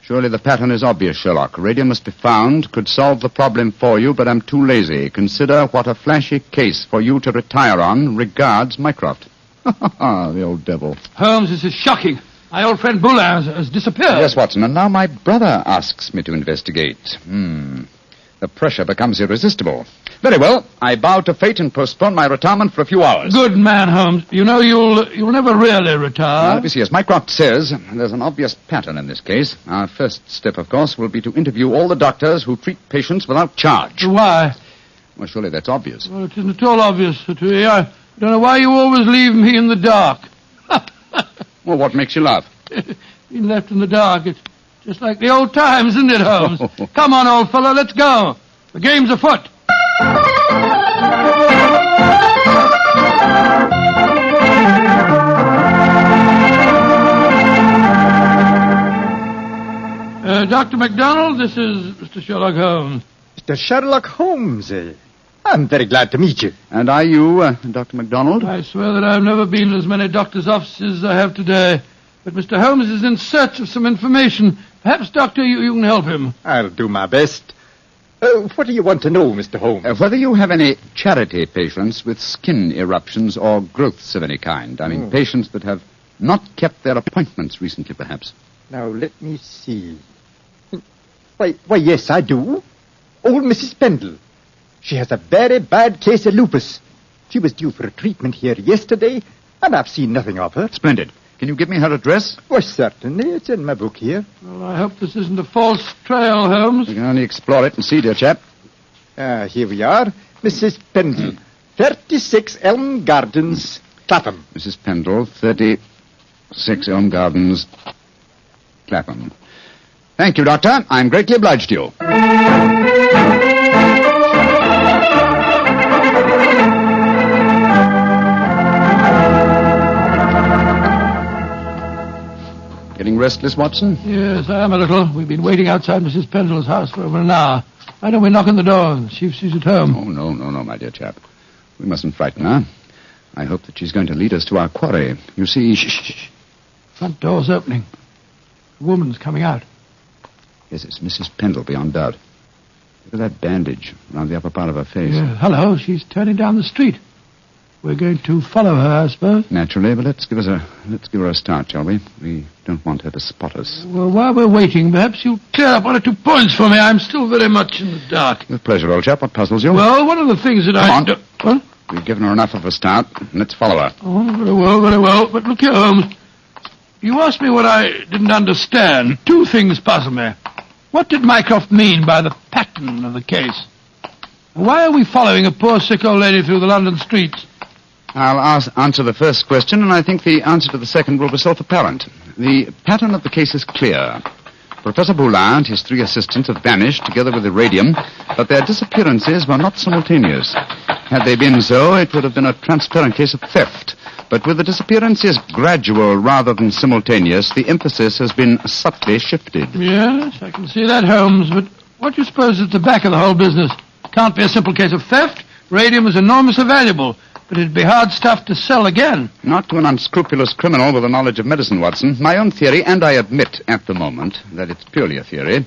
Surely the pattern is obvious, Sherlock. Radium must be found, could solve the problem for you, but I'm too lazy. Consider what a flashy case for you to retire on. Regards, Mycroft. The old devil. Holmes, this is shocking. My old friend Boulin has disappeared. Yes, Watson, and now my brother asks me to investigate. The pressure becomes irresistible. Very well, I bow to fate and postpone my retirement for a few hours. Good man, Holmes. You know, you'll never really retire. You see, as Mycroft says, there's an obvious pattern in this case. Our first step, of course, will be to interview all the doctors who treat patients without charge. Why? Well, surely that's obvious. Well, it isn't at all obvious to me. I don't know why you always leave me in the dark. Well, what makes you laugh? Being left in the dark, it's just like the old times, isn't it, Holmes? Come on, old fellow, let's go. The game's afoot. Dr. MacDonald, this is Mr. Sherlock Holmes. Mr. Sherlock Holmes. I'm very glad to meet you. And are you, Dr. MacDonald? I swear that I've never been to as many doctors' offices as I have today. But Mr. Holmes is in search of some information. Perhaps, Doctor, you can help him. I'll do my best. What do you want to know, Mr. Holmes? Whether you have any charity patients with skin eruptions or growths of any kind. I mean, patients that have not kept their appointments recently, perhaps. Now, let me see. Why, yes, I do. Old Mrs. Pendle. She has a very bad case of lupus. She was due for a treatment here yesterday, and I've seen nothing of her. Splendid. Can you give me her address? Why, certainly. It's in my book here. Well, I hope this isn't a false trail, Holmes. We can only explore it and see, dear chap. Here we are. Mrs. Pendle, 36 Elm Gardens, Clapham. Mrs. Pendle, 36 Elm Gardens, Clapham. Thank you, Doctor. I'm greatly obliged to you. Getting restless, Watson? Yes, I am a little. We've been waiting outside Mrs. Pendle's house for over an hour. Why don't we knock on the door and see if she's at home? Oh, no, my dear chap. We mustn't frighten her. I hope that she's going to lead us to our quarry. You see... Shh. Front door's opening. A woman's coming out. Yes, it's Mrs. Pendle, beyond doubt. Look at that bandage around the upper part of her face. Yeah, hello, she's turning down the street. We're going to follow her, I suppose. Naturally, but let's give her a start, shall we? We don't want her to spot us. Well, while we're waiting, perhaps you'll clear up 1 or 2 points for me. I'm still very much in the dark. With pleasure, old chap. What puzzles you? Well, one of the things that Come on. What? We've given her enough of a start. Let's follow her. Oh, very well. But look here, Holmes. You asked me what I didn't understand. 2 things puzzle me. What did Mycroft mean by the pattern of the case? Why are we following a poor sick old lady through the London streets? I'll answer the first question, and I think the answer to the second will be self-apparent. The pattern of the case is clear. Professor Boulin and his 3 assistants have vanished together with Irradium, but their disappearances were not simultaneous. Had they been so, it would have been a transparent case of theft. But with the disappearances gradual rather than simultaneous, the emphasis has been subtly shifted. Yes, I can see that, Holmes, but what do you suppose is at the back of the whole business? Can't be a simple case of theft. Radium is enormously valuable. But it'd be hard stuff to sell again. Not to an unscrupulous criminal with a knowledge of medicine, Watson. My own theory, and I admit at the moment that it's purely a theory,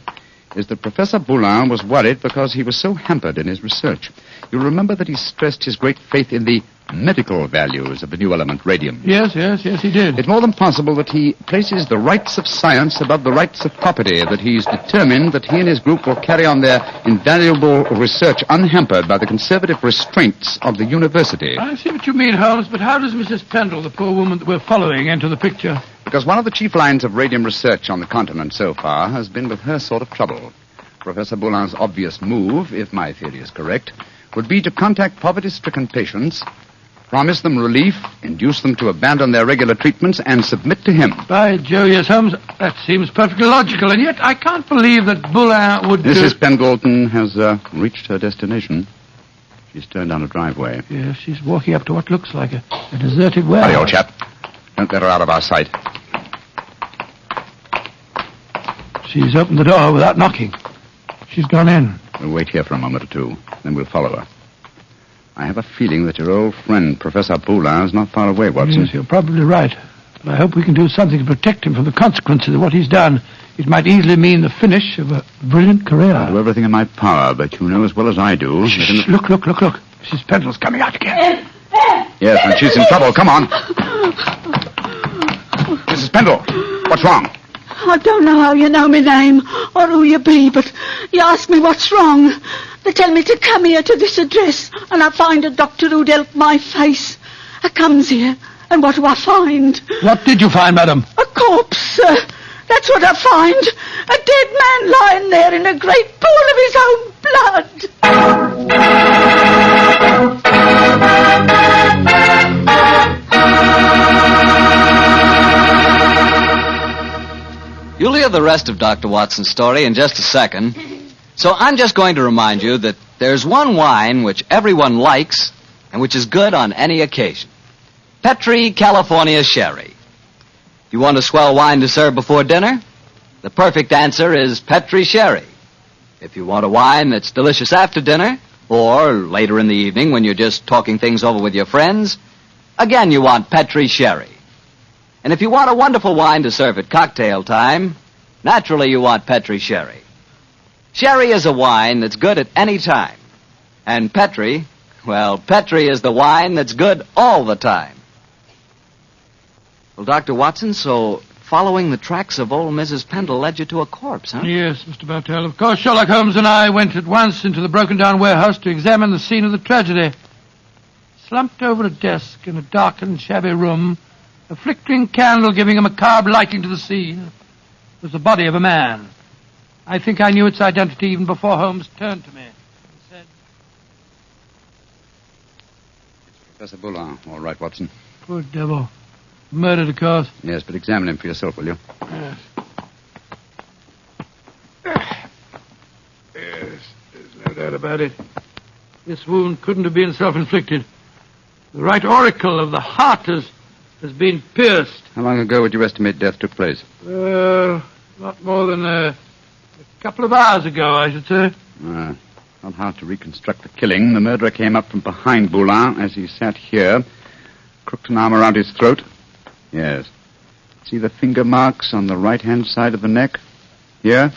is that Professor Boulin was worried because he was so hampered in his research. You'll remember that he stressed his great faith in the medical values of the new element, radium. Yes, he did. It's more than possible that he places the rights of science above the rights of property, that he's determined that he and his group will carry on their invaluable research unhampered by the conservative restraints of the university. I see what you mean, Holmes, but how does Mrs. Pendle, the poor woman that we're following, enter the picture? Because one of the chief lines of radium research on the continent so far has been with her sort of trouble. Professor Boulin's obvious move, if my theory is correct, would be to contact poverty-stricken patients, promise them relief, induce them to abandon their regular treatments, and submit to him. By Jove, yes, Holmes, that seems perfectly logical, and yet I can't believe that Boulin would... Mrs. Pendleton has reached her destination. She's turned down a driveway. Yes, she's walking up to what looks like a deserted warehouse. Hurry, old chap. Don't let her out of our sight. She's opened the door without knocking. She's gone in. We'll wait here for a moment or 2, then we'll follow her. I have a feeling that your old friend, Professor Boulin, is not far away, Watson. Yes, you're probably right. But I hope we can do something to protect him from the consequences of what he's done. It might easily mean the finish of a brilliant career. I'll do everything in my power, but you know as well as I do... Shh, look. Mrs. Pendle's coming out again. Yes, and she's in trouble. Come on. Mrs. Pendle, what's wrong? I don't know how you know my name or who you be, but you ask me what's wrong. They tell me to come here to this address, and I find a doctor who'd help my face. I comes here, and what do I find? What did you find, madam? A corpse, sir. That's what I find. A dead man lying there in a great pool of his own blood. You'll hear the rest of Dr. Watson's story in just a second. So I'm just going to remind you that there's one wine which everyone likes and which is good on any occasion. Petri California Sherry. You want a swell wine to serve before dinner? The perfect answer is Petri Sherry. If you want a wine that's delicious after dinner, or later in the evening when you're just talking things over with your friends, again you want Petri Sherry. And if you want a wonderful wine to serve at cocktail time, naturally you want Petri Sherry. Sherry is a wine that's good at any time. And Petri, well, Petri is the wine that's good all the time. Well, Dr. Watson, so following the tracks of old Mrs. Pendle led you to a corpse, huh? Yes, Mr. Bartell. Of course, Sherlock Holmes and I went at once into the broken-down warehouse to examine the scene of the tragedy. Slumped over a desk in a darkened, shabby room, a flickering candle giving a macabre lighting to the scene, was the body of a man. I think I knew its identity even before Holmes turned to me and said... Professor Boulin. All right, Watson. Poor devil. Murdered, of course. Yes, but examine him for yourself, will you? Yes. Yes, there's no doubt about it. This wound couldn't have been self-inflicted. The right auricle of the heart has been pierced. How long ago would you estimate death took place? Not more than a couple of hours ago, I should say. Not hard to reconstruct the killing. The murderer came up from behind Boulin as he sat here, crooked an arm around his throat. Yes. See the finger marks on the right-hand side of the neck? Here?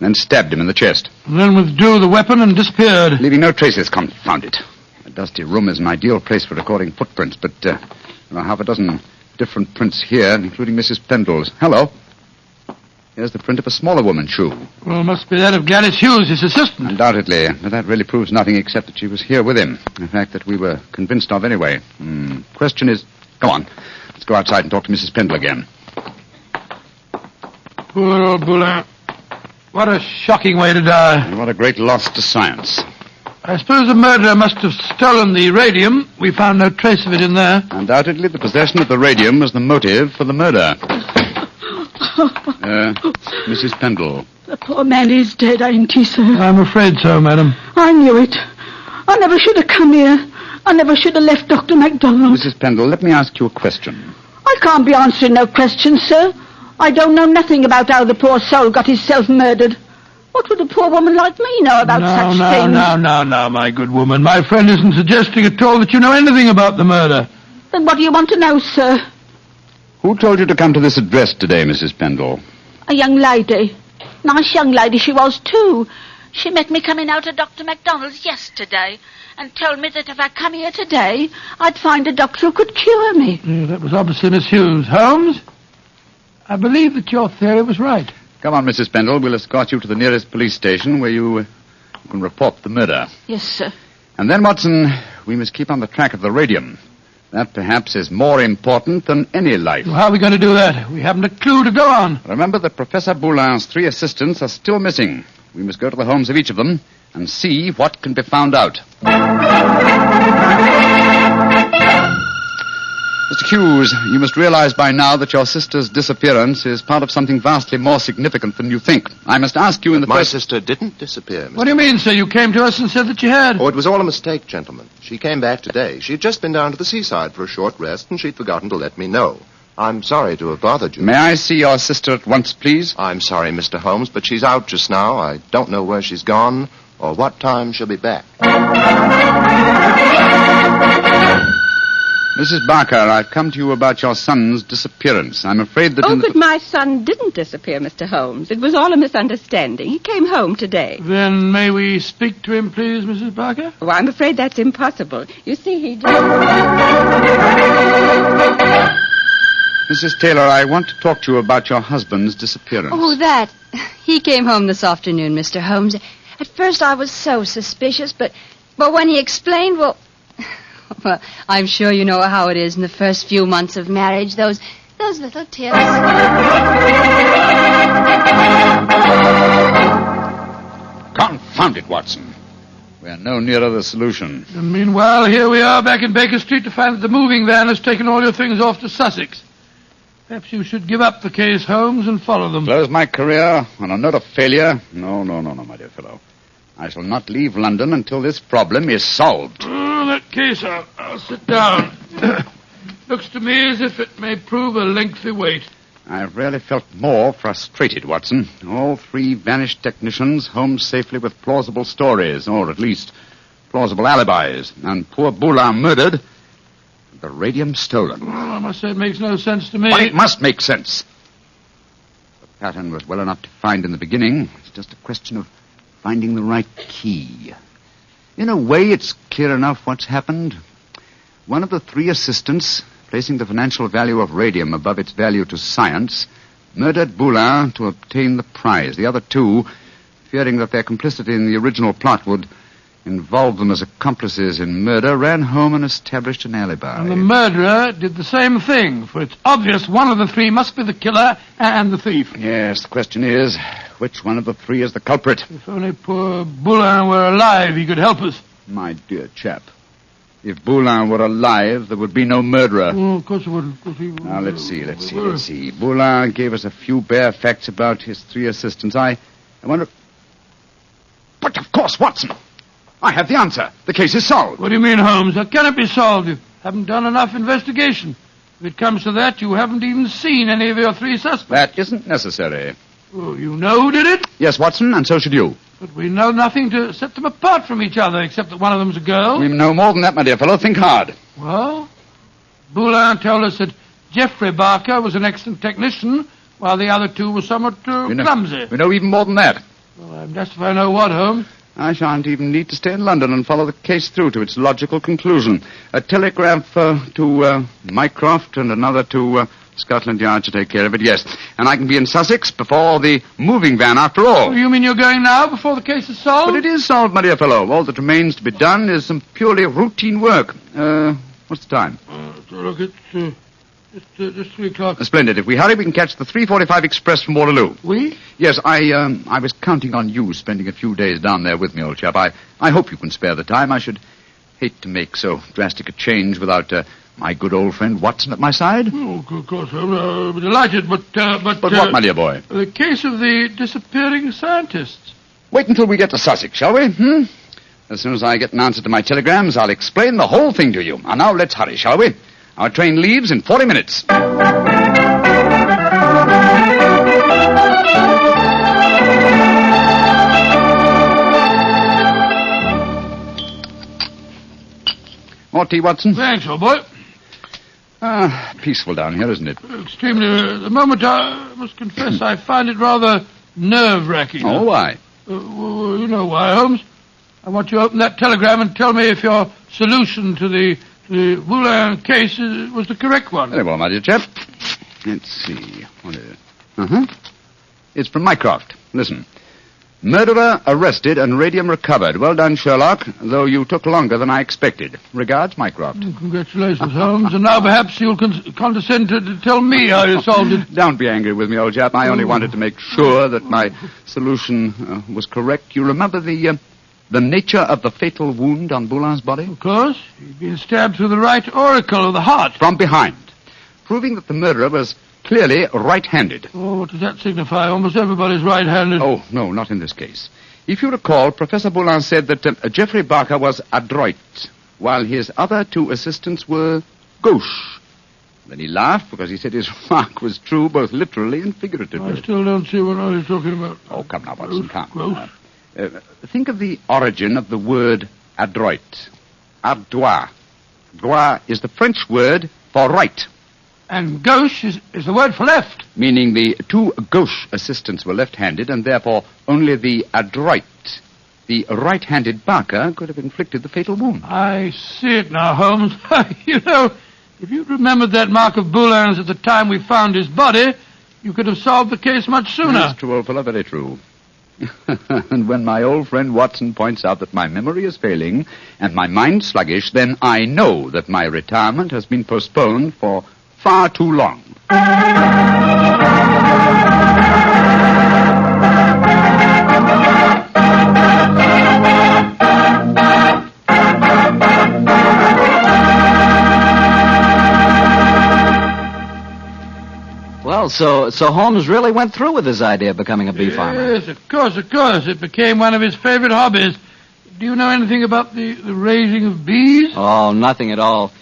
Then stabbed him in the chest. And then withdrew the weapon and disappeared. Leaving no traces, confound it. A dusty room is an ideal place for recording footprints, but there are half a dozen different prints here, including Mrs. Pendle's. Hello. Here's the print of a smaller woman's shoe. Well, must be that of Gladys Hughes, his assistant. Undoubtedly, but that really proves nothing except that she was here with him. In fact, that we were convinced of anyway. Question is... Go on. Let's go outside and talk to Mrs. Pendle again. Poor old Boulin. What a shocking way to die. And what a great loss to science. I suppose the murderer must have stolen the radium. We found no trace of it in there. Undoubtedly, the possession of the radium was the motive for the murder. Mrs. Pendle. The poor man is dead, ain't he, sir? I'm afraid so, madam. I knew it. I never should have come here. I never should have left Dr. MacDonald. Mrs. Pendle, let me ask you a question. I can't be answering no questions, sir. I don't know nothing about how the poor soul got himself murdered. What would a poor woman like me know about such things? No, my good woman. My friend isn't suggesting at all that you know anything about the murder. Then what do you want to know, sir? Who told you to come to this address today, Mrs. Pendle? A young lady. Nice young lady she was, too. She met me coming out of Dr. MacDonald's yesterday and told me that if I come here today, I'd find a doctor who could cure me. Yeah, that was obviously Miss Hughes. Holmes, I believe that your theory was right. Come on, Mrs. Pendle. We'll escort you to the nearest police station where you can report the murder. Yes, sir. And then, Watson, we must keep on the track of the radium. That, perhaps, is more important than any life. Well, how are we going to do that? We haven't a clue to go on. Remember that Professor Boulin's 3 assistants are still missing. We must go to the homes of each of them and see what can be found out. Mr. Hughes, you must realize by now that your sister's disappearance is part of something vastly more significant than you think. I must ask you in the My first... sister didn't disappear, Mr. What do you mean, sir? You came to us and said that she had. Oh, it was all a mistake, gentlemen. She came back today. She'd just been down to the seaside for a short rest, and she'd forgotten to let me know. I'm sorry to have bothered you. May I see your sister at once, please? I'm sorry, Mr. Holmes, but she's out just now. I don't know where she's gone or what time she'll be back. Mrs. Barker, I've come to you about your son's disappearance. I'm afraid that... but my son didn't disappear, Mr. Holmes. It was all a misunderstanding. He came home today. Then may we speak to him, please, Mrs. Barker? Oh, I'm afraid that's impossible. You see, he did... Mrs. Taylor, I want to talk to you about your husband's disappearance. Oh, that. He came home this afternoon, Mr. Holmes. At first I was so suspicious, but when he explained, well, I'm sure you know how it is in the first few months of marriage, those little tears. Confound it, Watson. We're no nearer the solution. And meanwhile, here we are back in Baker Street to find that the moving van has taken all your things off to Sussex. Perhaps you should give up the case, Holmes, and follow them. Close my career on a note of failure? No, my dear fellow. I shall not leave London until this problem is solved. In that case, I'll sit down. Looks to me as if it may prove a lengthy wait. I've rarely felt more frustrated, Watson. All 3 vanished technicians home safely with plausible stories, or at least plausible alibis. And poor Boulin murdered. The radium stolen. Well, I must say it makes no sense to me. But it must make sense. The pattern was well enough to find in the beginning. It's just a question of finding the right key. In a way, it's clear enough what's happened. One of the 3 assistants, placing the financial value of radium above its value to science, murdered Boulin to obtain the prize. The other 2, fearing that their complicity in the original plot would involve them as accomplices in murder, ran home and established an alibi. And the murderer did the same thing, for it's obvious one of the 3 must be the killer and the thief. Yes, the question is, which one of the 3 is the culprit? If only poor Boulin were alive, he could help us. My dear chap, if Boulin were alive, there would be no murderer. Oh, of course it wouldn't. Now, let's see. Boulin gave us a few bare facts about his 3 assistants. I wonder... But of course, Watson! I have the answer. The case is solved. What do you mean, Holmes? How can it be solved? You haven't done enough investigation. If it comes to that, you haven't even seen any of your 3 suspects. That isn't necessary. Oh, you know who did it? Yes, Watson, and so should you. But we know nothing to set them apart from each other, except that one of them's a girl. We know more than that, my dear fellow. Think hard. Well, Boulin told us that Geoffrey Barker was an excellent technician, while the other 2 were somewhat clumsy. We know even more than that. Well, I'm just if I know what, Holmes. I shan't even need to stay in London and follow the case through to its logical conclusion. A telegraph to Mycroft and another to Scotland Yard to take care of it, yes. And I can be in Sussex before the moving van, after all. Oh, you mean you're going now before the case is solved? But it is solved, my dear fellow. All that remains to be done is some purely routine work. What's the time? Look, it's just 3 o'clock. Splendid. If we hurry, we can catch the 3:45 express from Waterloo. We? Yes, I was counting on you spending a few days down there with me, old chap. I hope you can spare the time. I should hate to make so drastic a change without my good old friend Watson at my side. Oh, of course, I'm delighted, but what, my dear boy? The case of the disappearing scientists. Wait until we get to Sussex, shall we? As soon as I get an answer to my telegrams, I'll explain the whole thing to you. And now let's hurry, shall we? Our train leaves in 40 minutes. More tea, Watson? Thanks, old boy. Peaceful down here, isn't it? Extremely. At the moment, I must confess, I find it rather nerve-wracking. Oh, why? Well, you know why, Holmes. I want you to open that telegram and tell me if your solution to the Boulin case was the correct one. Very well, my dear chap. Let's see. What is it? It's from Mycroft. Listen. Murderer arrested and radium recovered. Well done, Sherlock, though you took longer than I expected. Regards, Mycroft. Congratulations, Holmes. And now perhaps you'll condescend to tell me how you solved it. Don't be angry with me, old chap. I only wanted to make sure that my solution was correct. You remember the nature of the fatal wound on Boulin's body? Of course. He'd been stabbed through the right auricle of the heart. From behind. Proving that the murderer was clearly right-handed. Oh, what does that signify? Almost everybody's right-handed. Oh, no, not in this case. If you recall, Professor Boulin said that Geoffrey Barker was adroit, while his other 2 assistants were gauche. Then he laughed because he said his remark was true both literally and figuratively. I still don't see what you're talking about. Oh, come now, Watson, come. Gauche? Think of the origin of the word adroit. Adroit. Droit is the French word for right. And gauche is the word for left. Meaning the 2 gauche assistants were left-handed, and therefore only the adroit, the right-handed Barker, could have inflicted the fatal wound. I see it now, Holmes. You know, if you'd remembered that mark of Boulin's at the time we found his body, you could have solved the case much sooner. That's true, old fellow, very true. And when my old friend Watson points out that my memory is failing and my mind sluggish, then I know that my retirement has been postponed for far too long. Well, so Holmes really went through with his idea of becoming a bee farmer. Yes, of course. It became one of his favorite hobbies. Do you know anything about the raising of bees? Oh, nothing at all.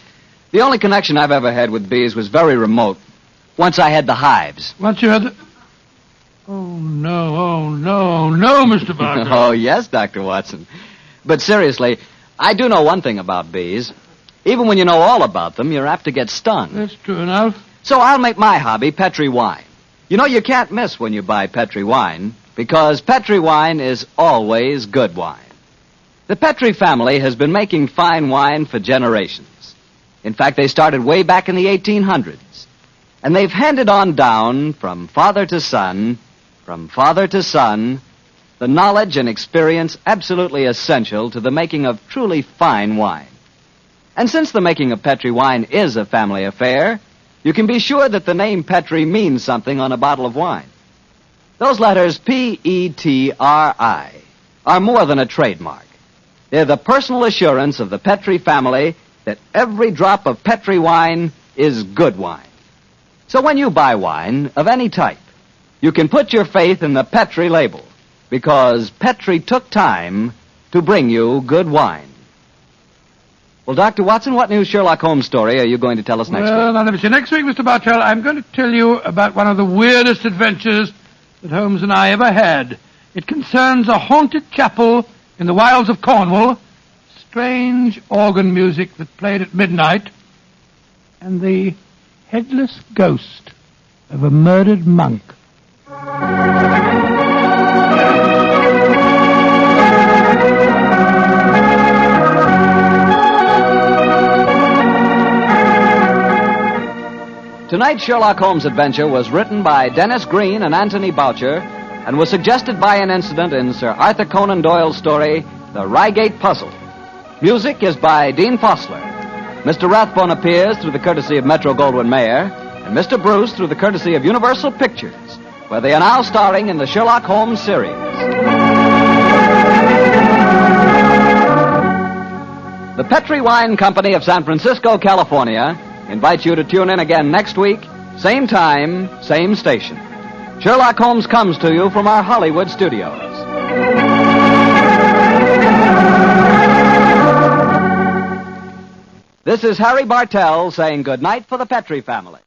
The only connection I've ever had with bees was very remote. Once I had the hives. Once you had the... Oh, no, Mr. Barker. Oh, yes, Dr. Watson. But seriously, I do know one thing about bees. Even when you know all about them, you're apt to get stung. That's true enough. So I'll make my hobby Petri wine. You know, you can't miss when you buy Petri wine, because Petri wine is always good wine. The Petri family has been making fine wine for generations. In fact, they started way back in the 1800s. And they've handed on down from father to son, the knowledge and experience absolutely essential to the making of truly fine wine. And since the making of Petri wine is a family affair, you can be sure that the name Petri means something on a bottle of wine. Those letters Petri are more than a trademark. They're the personal assurance of the Petri family that every drop of Petri wine is good wine. So when you buy wine of any type, you can put your faith in the Petri label, because Petri took time to bring you good wine. Well, Dr. Watson, what new Sherlock Holmes story are you going to tell us next week? Well, now, let me see. Next week, Mr. Bartell, I'm going to tell you about one of the weirdest adventures that Holmes and I ever had. It concerns a haunted chapel in the wilds of Cornwall, strange organ music that played at midnight, and the headless ghost of a murdered monk. Tonight's Sherlock Holmes adventure was written by Dennis Green and Anthony Boucher and was suggested by an incident in Sir Arthur Conan Doyle's story, The Reigate Puzzle. Music is by Dean Fossler. Mr. Rathbone appears through the courtesy of Metro-Goldwyn-Mayer, and Mr. Bruce through the courtesy of Universal Pictures, where they are now starring in the Sherlock Holmes series. The Petri Wine Company of San Francisco, California, invites you to tune in again next week, same time, same station. Sherlock Holmes comes to you from our Hollywood studios. This is Harry Bartell saying good night for the Petri family.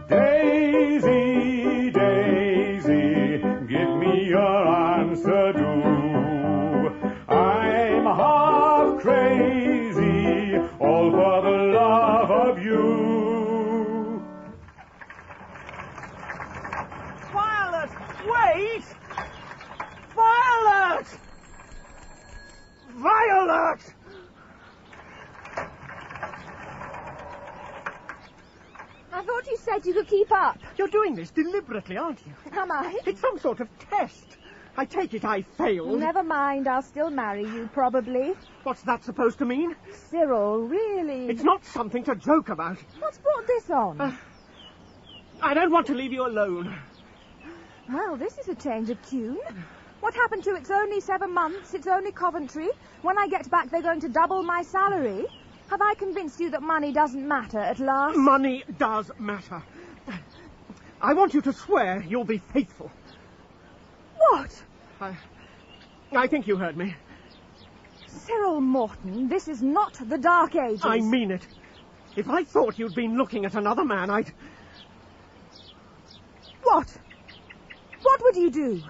Daisy, Daisy, give me your answer, do. I'm half crazy, all for the love of you. Violet, wait! Violet! Violet! I thought you said you could keep up. You're doing this deliberately, aren't you? Am I? It's some sort of test. I take it I failed. Never mind, I'll still marry you, probably. What's that supposed to mean? Cyril, really? It's not something to joke about. What's brought this on? I don't want to leave you alone. Well, this is a change of tune. What happened to it's only 7 months, it's only Coventry? When I get back, they're going to double my salary? Have I convinced you that money doesn't matter at last? Money does matter. I want you to swear you'll be faithful. What? I think you heard me. Cyril Morton, this is not the Dark Ages. I mean it. If I thought you'd been looking at another man, I'd... What? What would you do?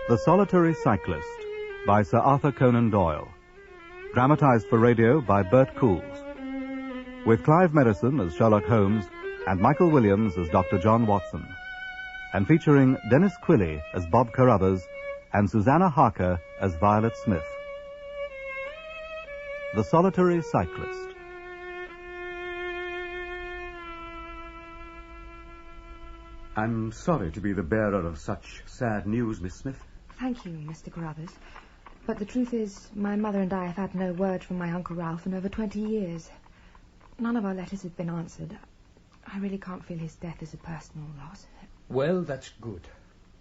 The Solitary Cyclist by Sir Arthur Conan Doyle. Dramatized for radio by Bert Coules. With Clive Medicine as Sherlock Holmes and Michael Williams as Dr. John Watson. And featuring Dennis Quilley as Bob Carruthers and Susanna Harker as Violet Smith. The Solitary Cyclist. I'm sorry to be the bearer of such sad news, Miss Smith. Thank you, Mr. Carruthers. But the truth is, my mother and I have had no word from my Uncle Ralph in over 20 years. None of our letters have been answered. I really can't feel his death as a personal loss. Well, that's good.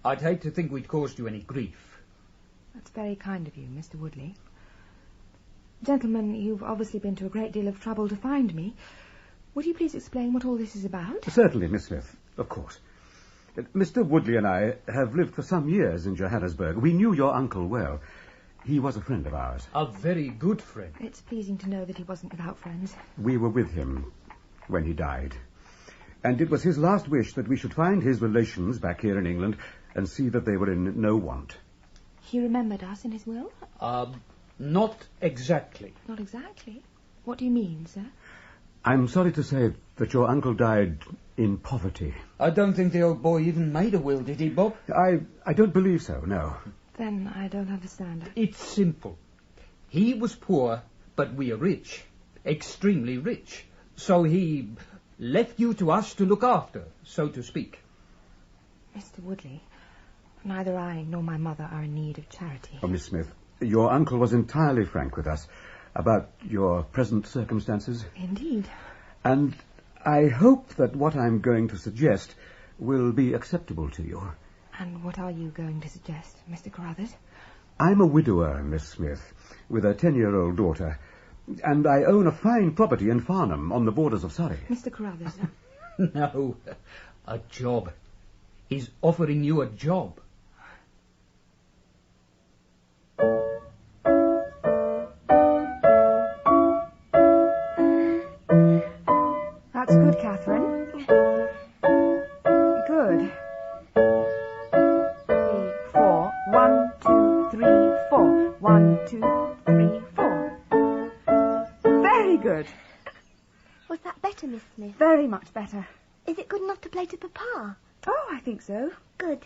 I'd hate to think we'd caused you any grief. That's very kind of you, Mr. Woodley. Gentlemen, you've obviously been to a great deal of trouble to find me. Would you please explain what all this is about? Certainly, Miss Smith, of course. Mr. Woodley and I have lived for some years in Johannesburg. We knew your uncle well. He was a friend of ours. A very good friend. It's pleasing to know that he wasn't without friends. We were with him when he died. And it was his last wish that we should find his relations back here in England and see that they were in no want. He remembered us in his will? Not exactly. Not exactly? What do you mean, sir? I'm sorry to say that your uncle died in poverty. I don't think the old boy even made a will, did he, Bob? I don't believe so, no. Then I don't understand. It's simple. He was poor, but we are rich. Extremely rich. So he left you to us to look after, so to speak. Mr. Woodley, neither I nor my mother are in need of charity. Oh, Miss Smith, your uncle was entirely frank with us about your present circumstances. Indeed. And I hope that what I'm going to suggest will be acceptable to you. And what are you going to suggest, Mr. Carruthers? I'm a widower, Miss Smith, with a 10-year-old daughter, and I own a fine property in Farnham on the borders of Surrey. Mr. Carruthers? No, a job. He's offering you a job. That's good, Catherine. Good. 3, 4. 1, 2, 3, 4. 1, 2, 3, 4. Very good. Was that better, Miss Smith? Very much better. Is it good enough to play to Papa? Oh, I think so. Good.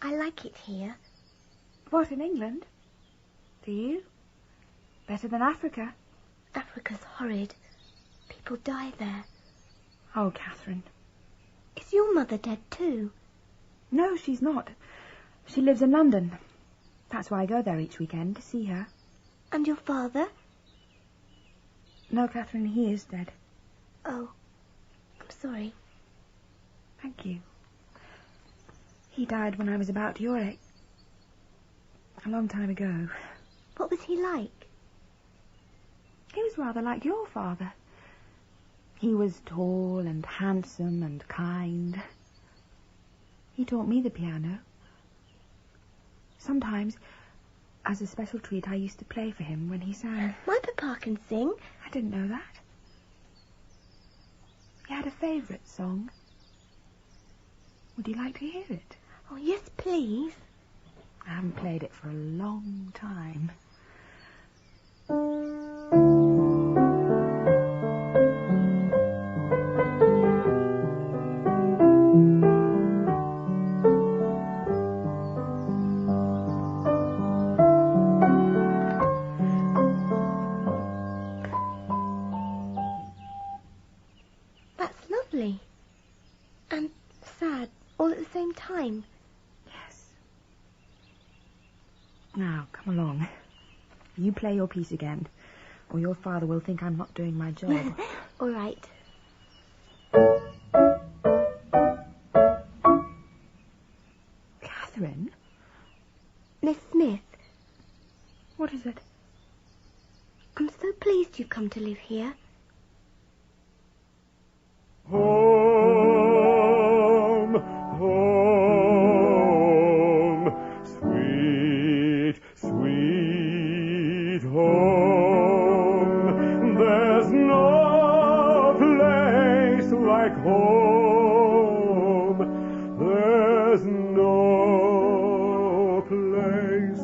I like it here. What, in England? Do you? Better than Africa? Africa's horrid. People die there. Oh, Catherine. Is your mother dead too? No, she's not. She lives in London. That's why I go there each weekend, to see her. And your father? No, Catherine, he is dead. Oh, I'm sorry. Thank you. He died when I was about your age. A long time ago. What was he like? He was rather like your father. He was tall and handsome and kind. He taught me the piano. Sometimes, as a special treat, I used to play for him when he sang. My papa can sing. I didn't know that. He had a favourite song. Would you like to hear it? Oh, yes, please. I haven't played it for a long time. That's lovely. And sad, all at the same time. Yes. Now, come along. You play your piece again, or your father will think I'm not doing my job. All right. Catherine? Miss Smith. What is it? I'm so pleased you've come to live here. Home, home, sweet, sweet home. There's no place like home. There's no place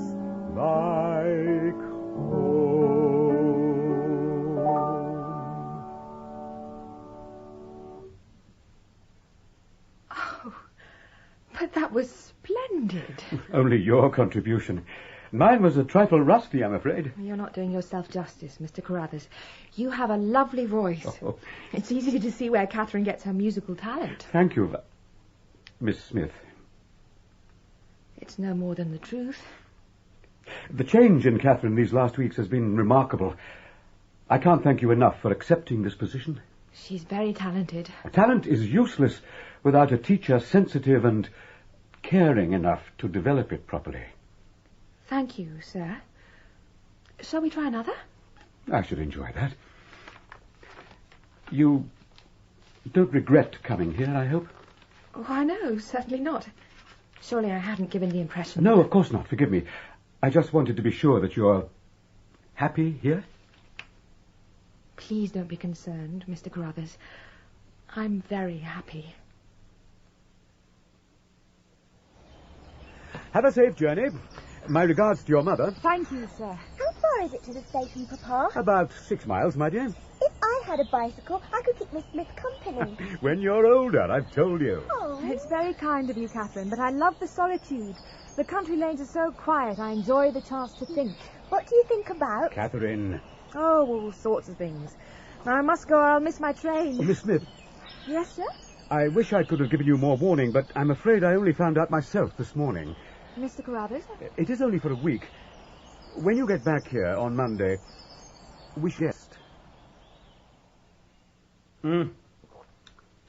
like But that was splendid. Only your contribution. Mine was a trifle rusty, I'm afraid. You're not doing yourself justice, Mr. Carruthers. You have a lovely voice. Oh. It's easy to see where Catherine gets her musical talent. Thank you, Miss Smith. It's no more than the truth. The change in Catherine these last weeks has been remarkable. I can't thank you enough for accepting this position. She's very talented. Talent is useless without a teacher sensitive and caring enough to develop it properly. Thank you, sir. Shall we try another? I should enjoy that. You don't regret coming here, I hope? Why, no, certainly not. Surely I hadn't given the impression... No, of course not. Forgive me. I just wanted to be sure that you're happy here. Please don't be concerned, Mr. Carruthers. I'm very happy. Have a safe journey. My regards to your mother. Thank you, sir. How far is it to the station, Papa? About 6 miles, my dear. If I had a bicycle, I could keep Miss Smith company. When you're older, I've told you. Oh. It's very kind of you, Catherine, but I love the solitude. The country lanes are so quiet, I enjoy the chance to think. What do you think about? Catherine. Oh, all sorts of things. Now I must go, or I'll miss my train. Oh, Miss Smith. Yes, sir? I wish I could have given you more warning, but I'm afraid I only found out myself this morning. Mr. Carruthers? It is only for a week. When you get back here on Monday, we shall rest.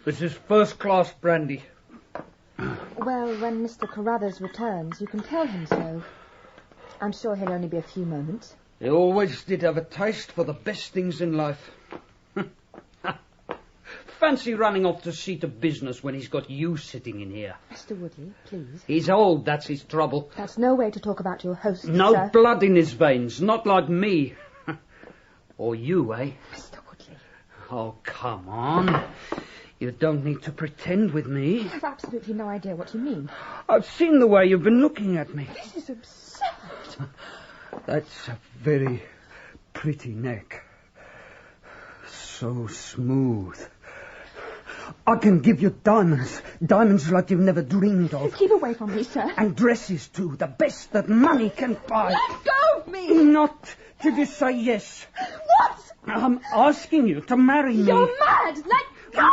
This is first-class brandy. Well, when Mr. Carruthers returns, you can tell him so. I'm sure he'll only be a few moments. He always did have a taste for the best things in life. Fancy running off to see to business when he's got you sitting in here. Mr. Woodley, please. He's old, that's his trouble. That's no way to talk about your host, No sir. blood in his veins, not like me. Or you, eh? Mr. Woodley. Oh, come on. You don't need to pretend with me. I have absolutely no idea what you mean. I've seen the way you've been looking at me. This is absurd. That's a very pretty neck. So smooth. I can give you diamonds. Diamonds like you've never dreamed of. Keep away from me, sir. And dresses, too. The best that money can buy. Let go of me! Not till you say yes. What? I'm asking you to marry me. You're mad! Let go!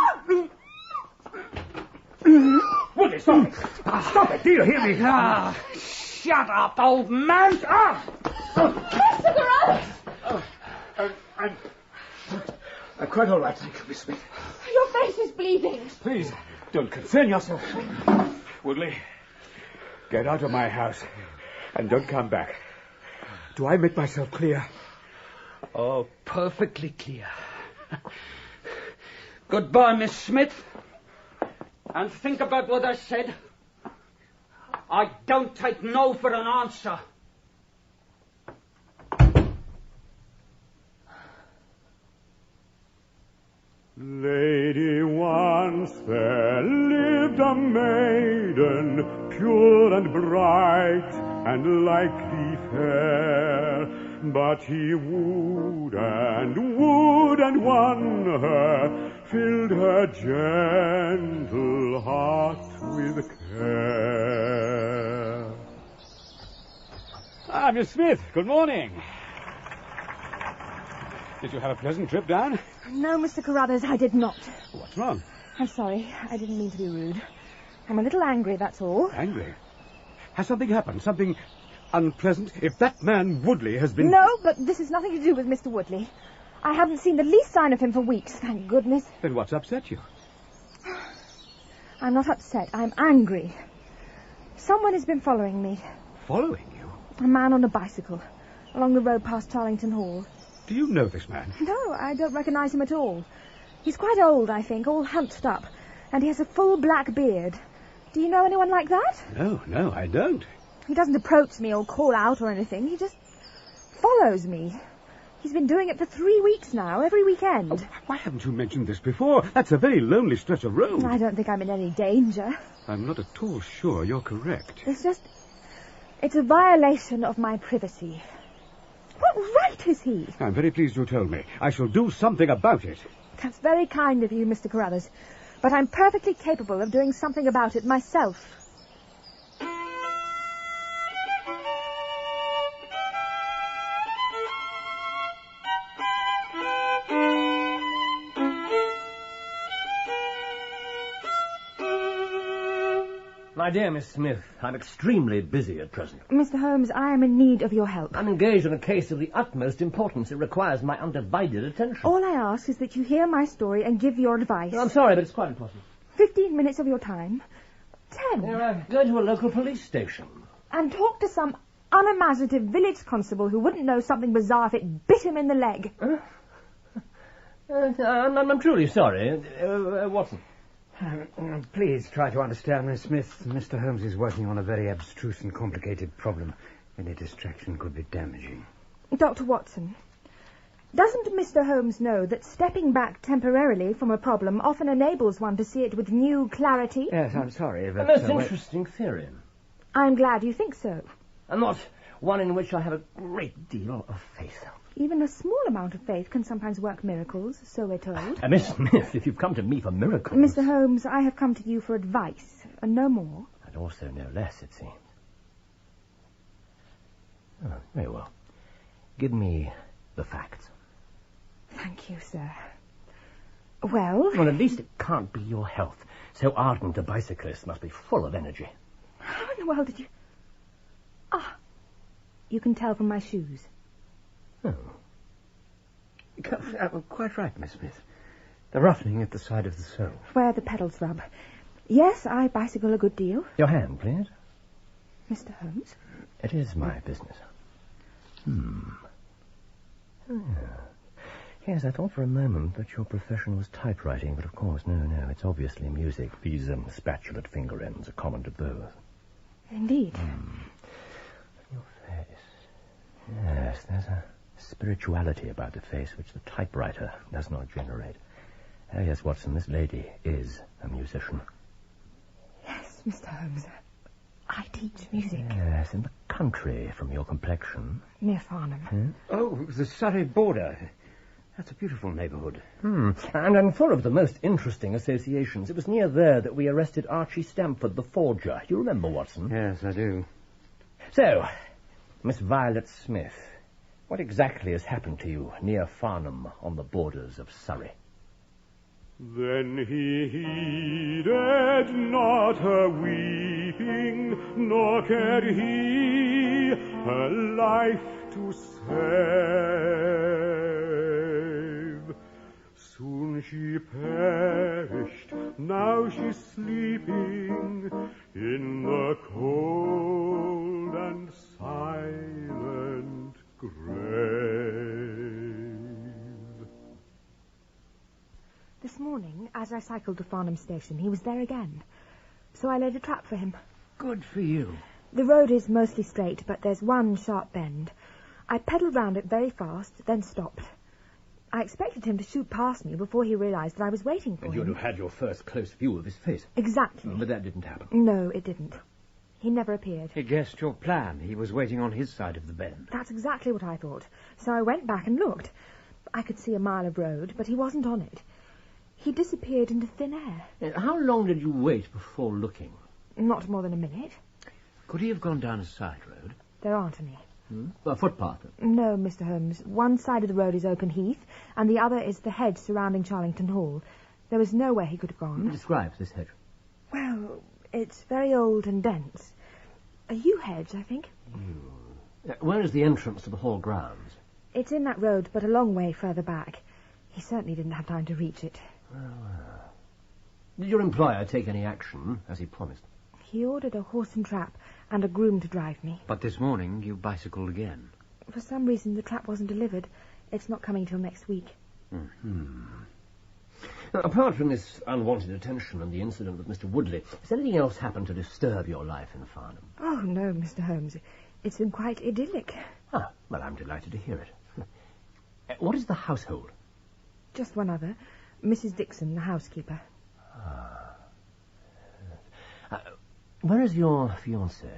Woodley, stop it! Stop it! Do you hear me? Shut up, old man! Mr. Carruthers! I'm quite all right, thank you, Miss Smith. Your face is bleeding. Please, don't concern yourself. Woodley, get out of my house and don't come back. Do I make myself clear? Oh, perfectly clear. Goodbye, Miss Smith. And think about what I said. I don't take no for an answer. Lady, once there lived a maiden, pure and bright, and likely fair. But he wooed and won her, filled her gentle heart with care. Miss Smith, good morning. Did you have a pleasant trip down? No, Mr. Carruthers, I did not. What's wrong? I'm sorry. I didn't mean to be rude. I'm a little angry, that's all. Angry? Has something happened? Something unpleasant? If that man Woodley has been... No, but this has nothing to do with Mr. Woodley. I haven't seen the least sign of him for weeks, thank goodness. Then what's upset you? I'm not upset. I'm angry. Someone has been following me. Following you? A man on a bicycle, along the road past Charlington Hall. Do you know this man? No, I don't recognize him at all. He's quite old, I think, all hunched up, and he has a full black beard. Do you know anyone like that? No, I don't. He doesn't approach me or call out or anything. He just follows me. He's been doing it for 3 weeks now, every weekend. Oh, why haven't you mentioned this before? That's a very lonely stretch of road. I don't think I'm in any danger. I'm not at all sure you're correct. It's a violation of my privacy. What right is he? I'm very pleased you told me. I shall do something about it. That's very kind of you, Mr. Carruthers. But I'm perfectly capable of doing something about it myself. My dear Miss Smith, I'm extremely busy at present. Mr. Holmes, I am in need of your help. I'm engaged in a case of the utmost importance. It requires my undivided attention. All I ask is that you hear my story and give your advice. I'm sorry, but it's quite impossible. 15 minutes of your time. 10. Go to a local police station. And talk to some unimaginative village constable who wouldn't know something bizarre if it bit him in the leg. I'm truly sorry. Watson. Please try to understand, Miss Smith. Mr. Holmes is working on a very abstruse and complicated problem. Any distraction could be damaging. Dr. Watson, doesn't Mr. Holmes know that stepping back temporarily from a problem often enables one to see it with new clarity? Yes, I'm sorry, but... A most interesting theory. I'm glad you think so. And not one in which I have a great deal of faith. Even a small amount of faith can sometimes work miracles, so we're told. Miss Smith, if you've come to me for miracles... Mr. Holmes, I have come to you for advice, and no more. And also no less, it seems. Oh, very well. Give me the facts. Thank you, sir. Well, at least it can't be your health. So ardent a bicyclist must be full of energy. How in the world did you... Ah, you can tell from my shoes. Oh. Quite right, Miss Smith. The roughening at the side of the sole. Where the pedals rub. Yes, I bicycle a good deal. Your hand, please. Mr. Holmes? It is my business. Yes, I thought for a moment that your profession was typewriting, but of course, no, it's obviously music. These spatulate finger ends are common to both. Indeed. Your face. Yes, there's a spirituality about the face which the typewriter does not generate. Yes, Watson, this lady is a musician. Yes, Mr. Holmes. I teach music. Yes, in the country, from your complexion. Near Farnham. Oh, the Surrey border. That's a beautiful neighbourhood. And full of the most interesting associations. It was near there that we arrested Archie Stamford, the forger. You remember, Watson? Yes, I do. So, Miss Violet Smith, what exactly has happened to you near Farnham on the borders of Surrey? Then he heeded not her weeping, nor cared he her life to save. Soon she perished, now she's sleeping in the cold and silent grave. This morning, as I cycled to Farnham Station, he was there again. So I laid a trap for him. Good for you. The road is mostly straight, but there's one sharp bend. I pedalled round it very fast, then stopped. I expected him to shoot past me before he realised that I was waiting for him. And you'd have had your first close view of his face. Exactly. But that didn't happen. No, it didn't. He never appeared. He guessed your plan. He was waiting on his side of the bend. That's exactly what I thought. So I went back and looked. I could see a mile of road, but he wasn't on it. He disappeared into thin air. How long did you wait before looking? Not more than a minute. Could he have gone down a side road? There aren't any. A footpath? No, Mr. Holmes. One side of the road is open heath, and the other is the hedge surrounding Charlington Hall. There was nowhere he could have gone. Describe this hedge. Well, it's very old and dense. A yew hedge, I think. Where is the entrance to the hall grounds? It's in that road, but a long way further back. He certainly didn't have time to reach it. Did your employer take any action, as he promised? He ordered a horse and trap and a groom to drive me. But this morning you bicycled again. For some reason, the trap wasn't delivered. It's not coming till next week. Now, apart from this unwanted attention and the incident with Mr. Woodley, has anything else happened to disturb your life in Farnham? Oh, no, Mr. Holmes. It's been quite idyllic. Well, I'm delighted to hear it. What is the household? Just one other. Mrs. Dixon, the housekeeper. Where is your fiancé?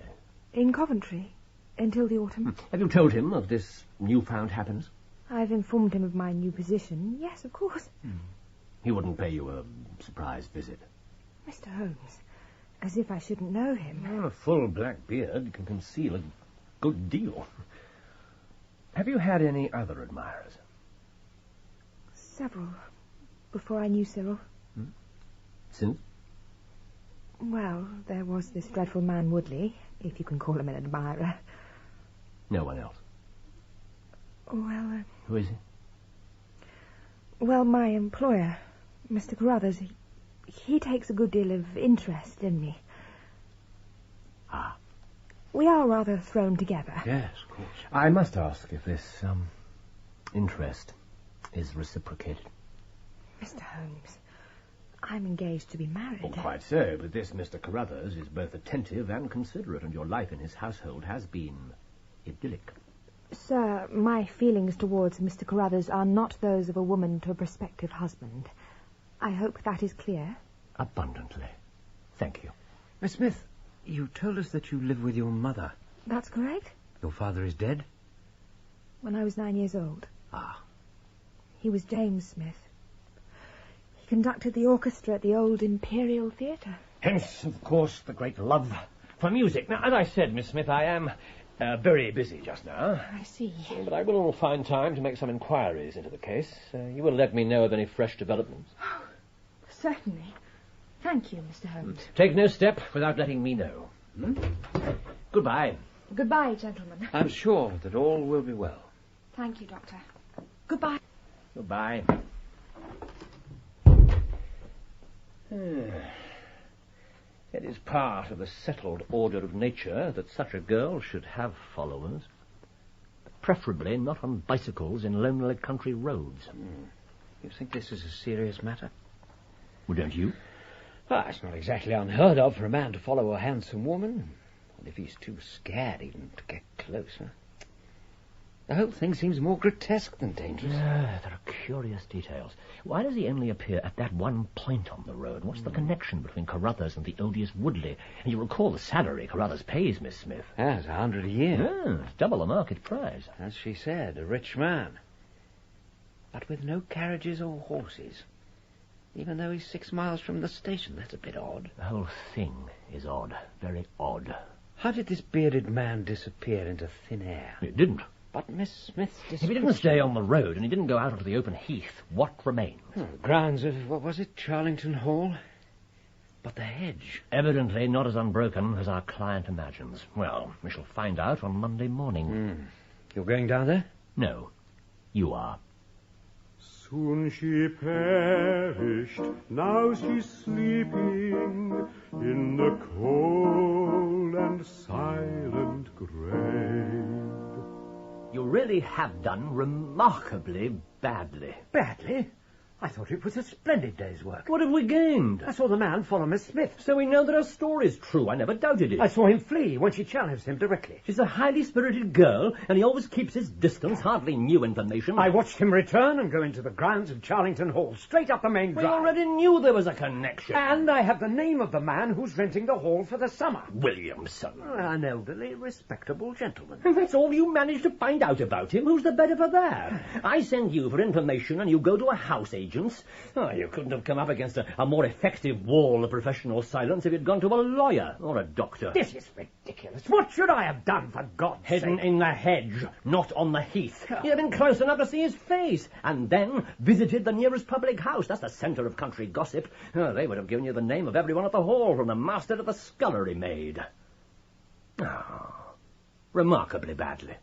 In Coventry, until the autumn. Have you told him of this newfound happiness? I've informed him of my new position. Yes, of course. He wouldn't pay you a surprise visit. Mr. Holmes, as if I shouldn't know him. Well, a full black beard can conceal a good deal. Have you had any other admirers? Several. Before I knew Cyril. Since? Well, there was this dreadful man Woodley, if you can call him an admirer. No one else? Well, Who is he? Well, my employer, Mr. Carruthers, he takes a good deal of interest in me. We are rather thrown together. Yes, of course. I must ask if this, interest is reciprocated. Mr. Holmes, I'm engaged to be married. Oh, quite so, but this Mr. Carruthers is both attentive and considerate, and your life in his household has been idyllic. Sir, my feelings towards Mr. Carruthers are not those of a woman to a prospective husband. I hope that is clear. Abundantly. Thank you. Miss Smith, you told us that you live with your mother. That's correct. Your father is dead? When I was 9 years old. Ah. He was James Smith. He conducted the orchestra at the old Imperial Theatre. Hence, of course, the great love for music. Now, as I said, Miss Smith, I am very busy just now. I see. But I will find time to make some inquiries into the case. You will let me know of any fresh developments. Oh, certainly. Thank you, Mr. Holmes. Take no step without letting me know. Goodbye. Goodbye, gentlemen. I'm sure that all will be well. Thank you, Doctor. Goodbye. Goodbye. It is part of the settled order of nature that such a girl should have followers. Preferably not on bicycles in lonely country roads. You think this is a serious matter? Well, don't you? It's not exactly unheard of for a man to follow a handsome woman. And if he's too scared even to get closer. The whole thing seems more grotesque than dangerous. Yeah, there are curious details. Why does he only appear at that one point on the road? What's the connection between Carruthers and the odious Woodley? And you recall the salary Carruthers pays Miss Smith. Yes, $100 a year. Yeah, it's double the market price. As she said, a rich man. But with no carriages or horses. Even though he's 6 miles from the station, that's a bit odd. The whole thing is odd. Very odd. How did this bearded man disappear into thin air? It didn't. But Miss Smith's If he didn't stay on the road and he didn't go out onto the open heath, what remains? Grounds of, what was it, Charlington Hall? But the hedge? Evidently not as unbroken as our client imagines. Well, we shall find out on Monday morning. You're going down there? No, you are. Soon she perished, now she's sleeping in the cold and silent grave. You really have done remarkably badly. Badly? I thought it was a splendid day's work. What have we gained? I saw the man follow Miss Smith. So we know that her story is true. I never doubted it. I saw him flee when she challenged him directly. She's a highly spirited girl, and he always keeps his distance. Hardly new information. I watched him return and go into the grounds of Charlington Hall, straight up the main drive. We already knew there was a connection. And I have the name of the man who's renting the hall for the summer. Williamson. An elderly, respectable gentleman. That's all you managed to find out about him. Who's the better for that? I send you for information, and you go to a house agent's. You couldn't have come up against a more effective wall of professional silence if you'd gone to a lawyer or a doctor. This is ridiculous. What should I have done, for God's sake? Hidden in the hedge, not on the heath. You'd have been close enough to see his face, and then visited the nearest public house. That's the centre of country gossip. They would have given you the name of everyone at the hall, from the master to the scullery maid. Remarkably badly.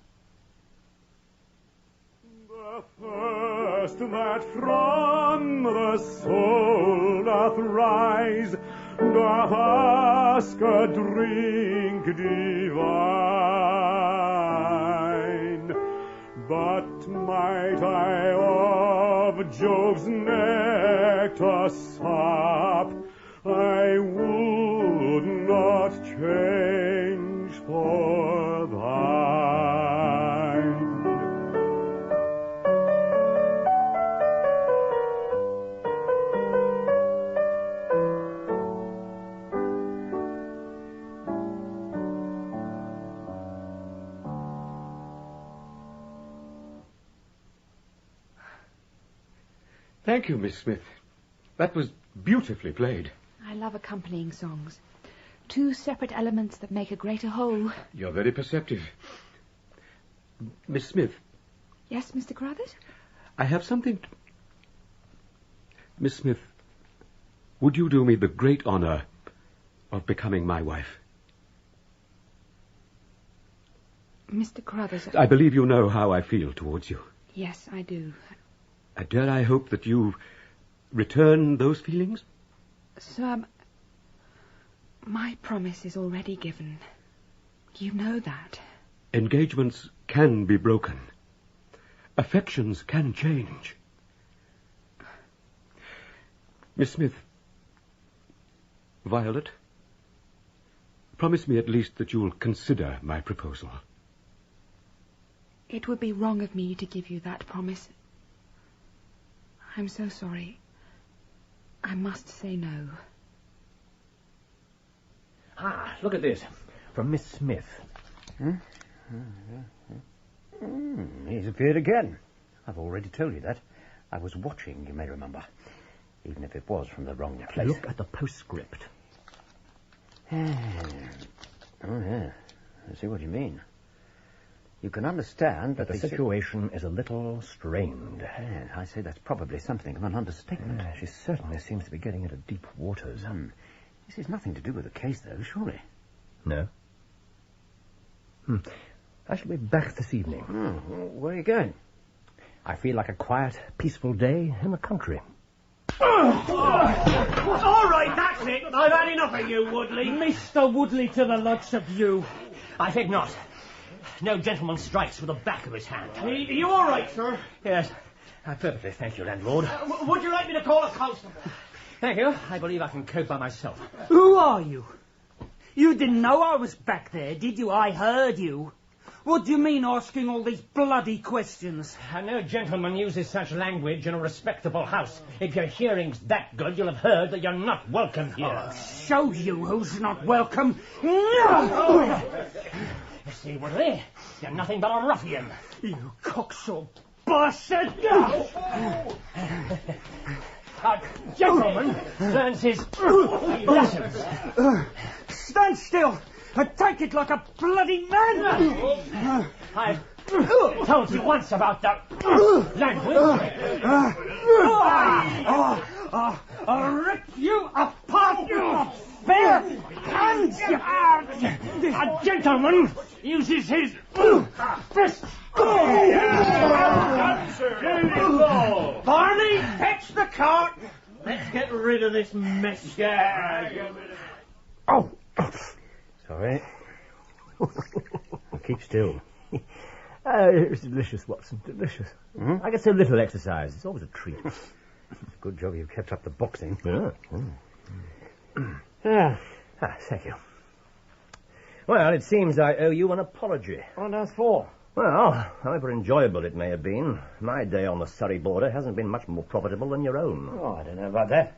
The first that from the soul doth rise, doth ask a drink divine. But might I of Jove's nectar sup, I would not change for thine. Thank you, Miss Smith. That was beautifully played. I love accompanying songs. Two separate elements that make a greater whole. You're very perceptive. Miss Smith. Yes, Mr. Carruthers? I have something to... Miss Smith, would you do me the great honor of becoming my wife? Mr. Carruthers... I believe you know how I feel towards you. Yes, I do. Dare I hope that you return those feelings? Sir, my promise is already given. You know that. Engagements can be broken. Affections can change. Miss Smith, Violet, promise me at least that you'll consider my proposal. It would be wrong of me to give you that promise. I'm so sorry. I must say no. Ah, look at this. From Miss Smith. He's appeared again. I've already told you that. I was watching, you may remember. Even if it was from the wrong place. Look at the postscript. Oh, yeah. I see what you mean. You can understand that The situation is a little strained. Yeah, I say that's probably something of an understatement. She certainly seems to be getting into deep waters. This has nothing to do with the case, though, surely. No. I shall be back this evening. Where are you going? I feel like a quiet, peaceful day in the country. All right, that's it. I've had enough of you, Woodley. Mr. Woodley, to the likes of you. I think not. No gentleman strikes with the back of his hand. Are you all right, sir? Yes. I perfectly thank you, landlord. Would you like me to call a constable? Thank you. I believe I can cope by myself. Who are you? You didn't know I was back there, did you? I heard you. What do you mean asking all these bloody questions? No gentleman uses such language in a respectable house. If your hearing's that good, you'll have heard that you're not welcome here. I'll show you who's not welcome. You see, Woodley, you're nothing but a ruffian. You cocksure bastard! A gentleman learns his lessons. Stand still and take it like a bloody man! I told you once about the language. I'll rip you apart, you bare hands! A gentleman uses his fists. Barney, fetch the cart. Let's get rid of this mess. Oh! Sorry. Keep still. It's delicious, Watson, delicious. I get so little exercise. It's always a treat. Good job you kept up the boxing. Thank you. Well, it seems I owe you an apology. What else for? Well, however enjoyable it may have been, my day on the Surrey border hasn't been much more profitable than your own. Oh, I don't know about that.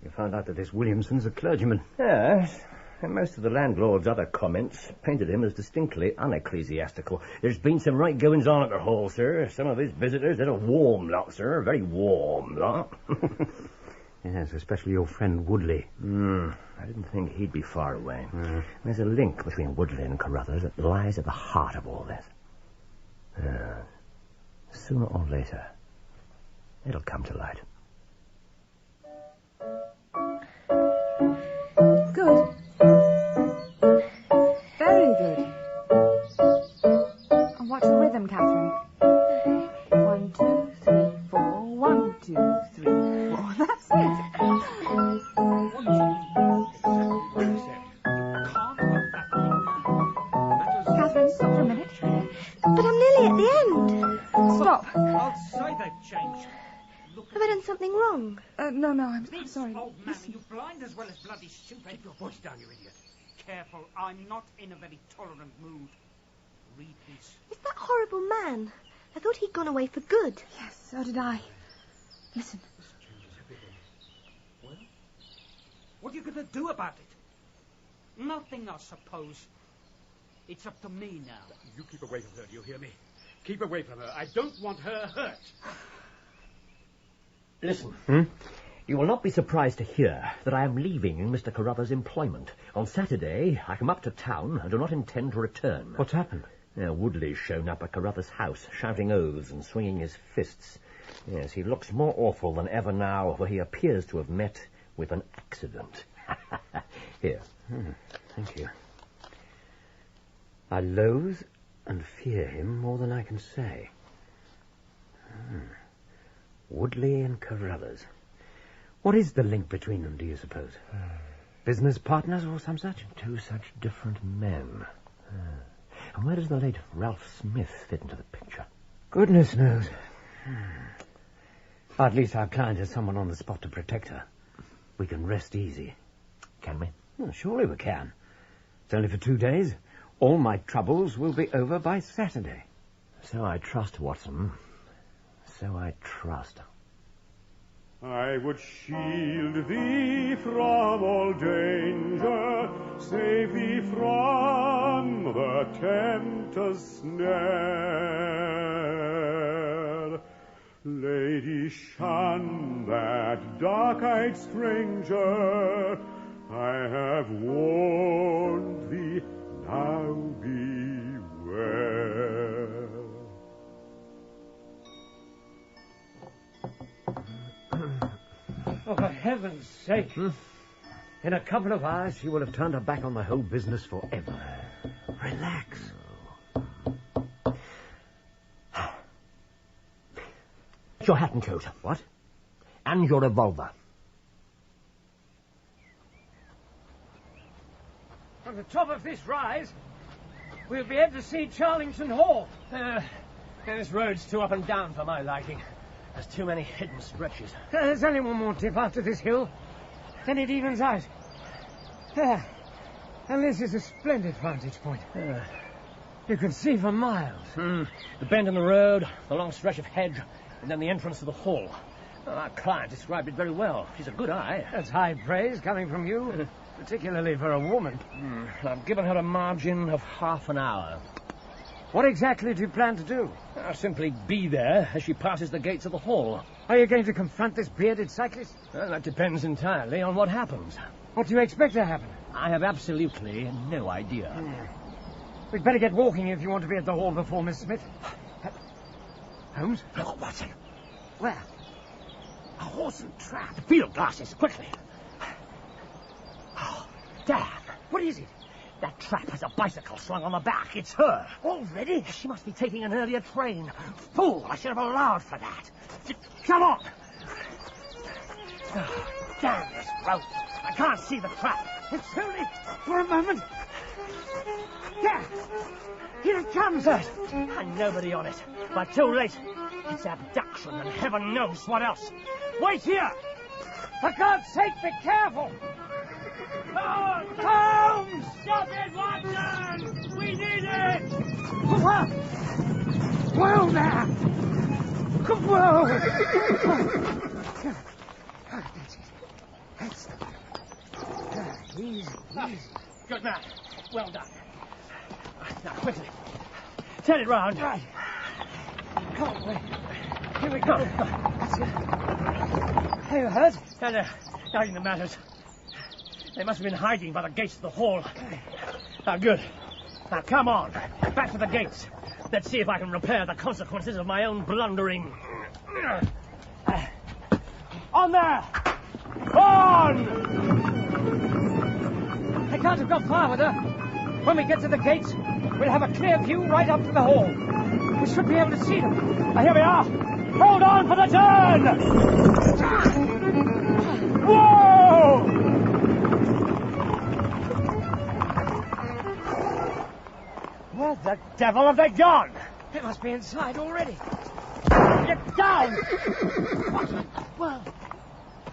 You found out that this Williamson's a clergyman. Yes, and most of the landlord's other comments painted him as distinctly unecclesiastical. There's been some right goings-on at the Hall, sir. Some of his visitors, they're a warm lot, sir. A very warm lot. Yes, especially your friend Woodley. I didn't think he'd be far away. There's a link between Woodley and Carruthers that lies at the heart of all this. Sooner or later, it'll come to light. Good. Very good. And what's the rhythm, Catherine? 1, 2, 3, 4. 1, 2, 3, 4. That's it. Catherine, stop for a minute. But I'm nearly at the end. Stop. I'll say they've changed. Have I done something wrong? No, I'm sorry. Old man, are you blind as well as bloody stupid? Keep your voice down, you idiot. Careful, I'm not in a very tolerant mood. Read this. It's that horrible man. I thought he'd gone away for good. Yes, so did I. Listen. Well, what are you going to do about it? Nothing, I suppose. It's up to me now. You keep away from her, do you hear me? Keep away from her. I don't want her hurt. Listen. You will not be surprised to hear that I am leaving Mr. Carruthers' employment. On Saturday, I come up to town and do not intend to return. What's happened? Woodley's shown up at Carruthers' house, shouting oaths and swinging his fists. Yes, he looks more awful than ever now, for he appears to have met with an accident. Here. Thank you. I loathe and fear him more than I can say. Woodley and Carruthers. What is the link between them, do you suppose? Business partners or some such? Two such different men. And where does the late Ralph Smith fit into the picture? Goodness knows. At least our client has someone on the spot to protect her. We can rest easy. Can we? Well, surely we can. It's only for 2 days. All my troubles will be over by Saturday. So I trust, Watson. So I trust. I would shield thee from all danger, save thee from the tempter's snare. Lady, shun that dark-eyed stranger. I have warned thee, now beware. Oh, for heaven's sake. In a couple of hours, she will have turned her back on the whole business forever. Relax. Your hat and coat. What? And your revolver. From the top of this rise, we'll be able to see Charlington Hall. This road's too up and down for my liking. There's too many hidden stretches. There's only one more dip after this hill. Then it evens out. And this is a splendid vantage point. You can see for miles. The bend in the road, the long stretch of hedge, and then the entrance to the hall. Our client described it very well. She's a good eye. That's high praise coming from you, particularly for a woman. I've given her a margin of half an hour. What exactly do you plan to do? I'll simply be there as she passes the gates of the hall. Are you going to confront this bearded cyclist? Well, that depends entirely on what happens. What do you expect to happen? I have absolutely no idea. We'd better get walking if you want to be at the hall before Miss Smith. Holmes? Look, Watson. Where? A horse and trap. Field glasses, quickly. Oh, Dad. What is it? That trap has a bicycle slung on the back. It's her. Already? She must be taking an earlier train. Fool, I should have allowed for that. Come on. Oh, damn this road. I can't see the trap. It's only for a moment. There. Here it comes. And nobody on it. But too late. It's abduction and heaven knows what else. Wait here. For God's sake, be careful. Holmes! Stop it, Watson! We need it! Whoa there! Whoa! That's it. Easy. Good man. Well done. Now, quickly. Turn it round. Right. Come on, wait. Here we go. That's it. Are you hurt? No, nothing that matters. They must have been hiding by the gates of the hall. Good. Now, come on. Back to the gates. Let's see if I can repair the consequences of my own blundering. On there! On! I can't have got far with her. When we get to the gates, we'll have a clear view right up to the hall. We should be able to see them. Here we are. Hold on for the turn! Whoa! Where the devil have they gone? They must be inside already. Get down! What? Well,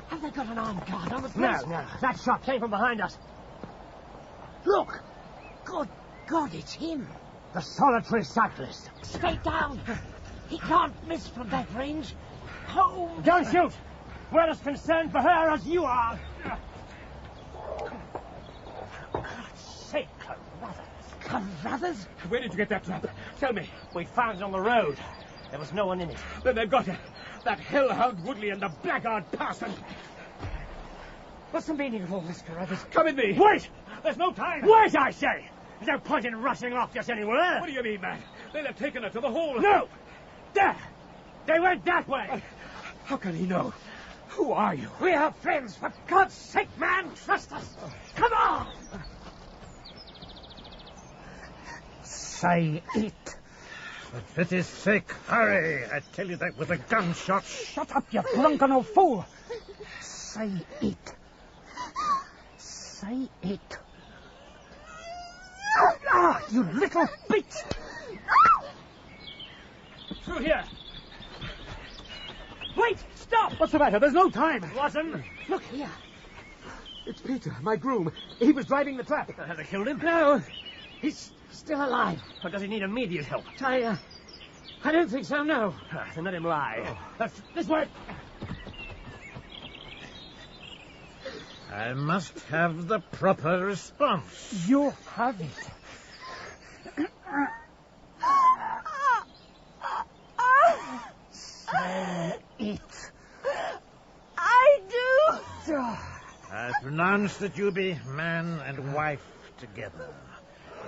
have they got an armed guard on the place? No. That shot came from behind us. Look! Good God, it's him. The solitary cyclist. Straight down. He can't miss from that range. Holmes! Don't shoot! We're as concerned for her as you are. For God's sake, Carruthers? Where did you get that trap? Tell me. We found it on the road. There was no one in it. Then they've got her. That hellhound Woodley and the blackguard parson. What's the meaning of all this, Carruthers? Come with me. Wait! There's no time. Wait, I say! There's no point in rushing off just anywhere. What do you mean, man? They'll have taken her to the hall. No! There! They went that way. How can he know? Who are you? We are friends. For God's sake, man, trust us. Come on! Say it. For pity's sake, hurry. I tell you that with a gunshot. Shut up, you drunken old fool. Say it. Say it. Ah, you little bitch. Through here. Wait, stop. What's the matter? There's no time. Watson. Look here. It's Peter, my groom. He was driving the trap. Have they killed him? No. He's still alive. Or does he need immediate help? I don't think so, no. Then let him lie. This way. I must have the proper response. You have it. Say it. I do. I pronounce that you be man and wife together.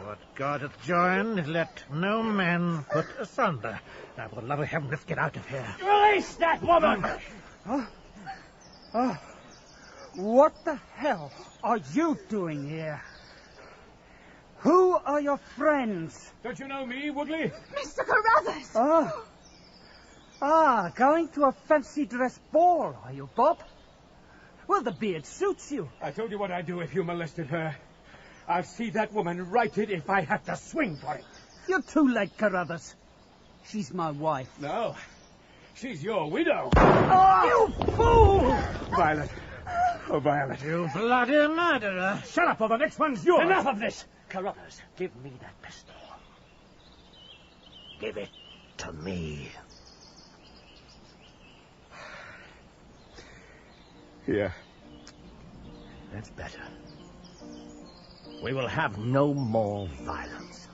What God hath joined, let no man put asunder. Now, for the love of heaven, let's get out of here. Release that woman! What the hell are you doing here? Who are your friends? Don't you know me, Woodley? Mr. Carruthers! Going to a fancy dress ball, are you, Bob? Well, the beard suits you. I told you what I'd do if you molested her. I'll see that woman righted if I have to swing for it. You're too late, Carruthers. She's my wife. No, she's your widow. You fool! Violet. Oh, Violet. You bloody murderer. Shut up, or the next one's yours. Enough of this. Carruthers, give me that pistol. Give it to me. Here. That's better. We will have no more violence.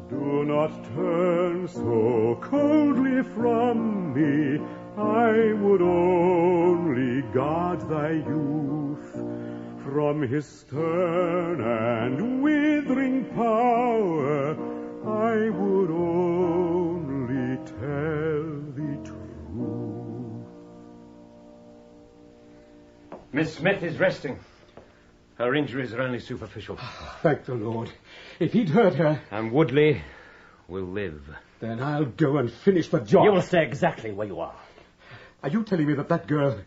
Do not turn so coldly from me. I would only guard thy youth from his stern and withering power. I would only tell the truth. Miss Smith is resting. Her injuries are only superficial. Thank the Lord. If he'd hurt her... And Woodley will live. Then I'll go and finish the job. You will stay exactly where you are. Are you telling me that girl,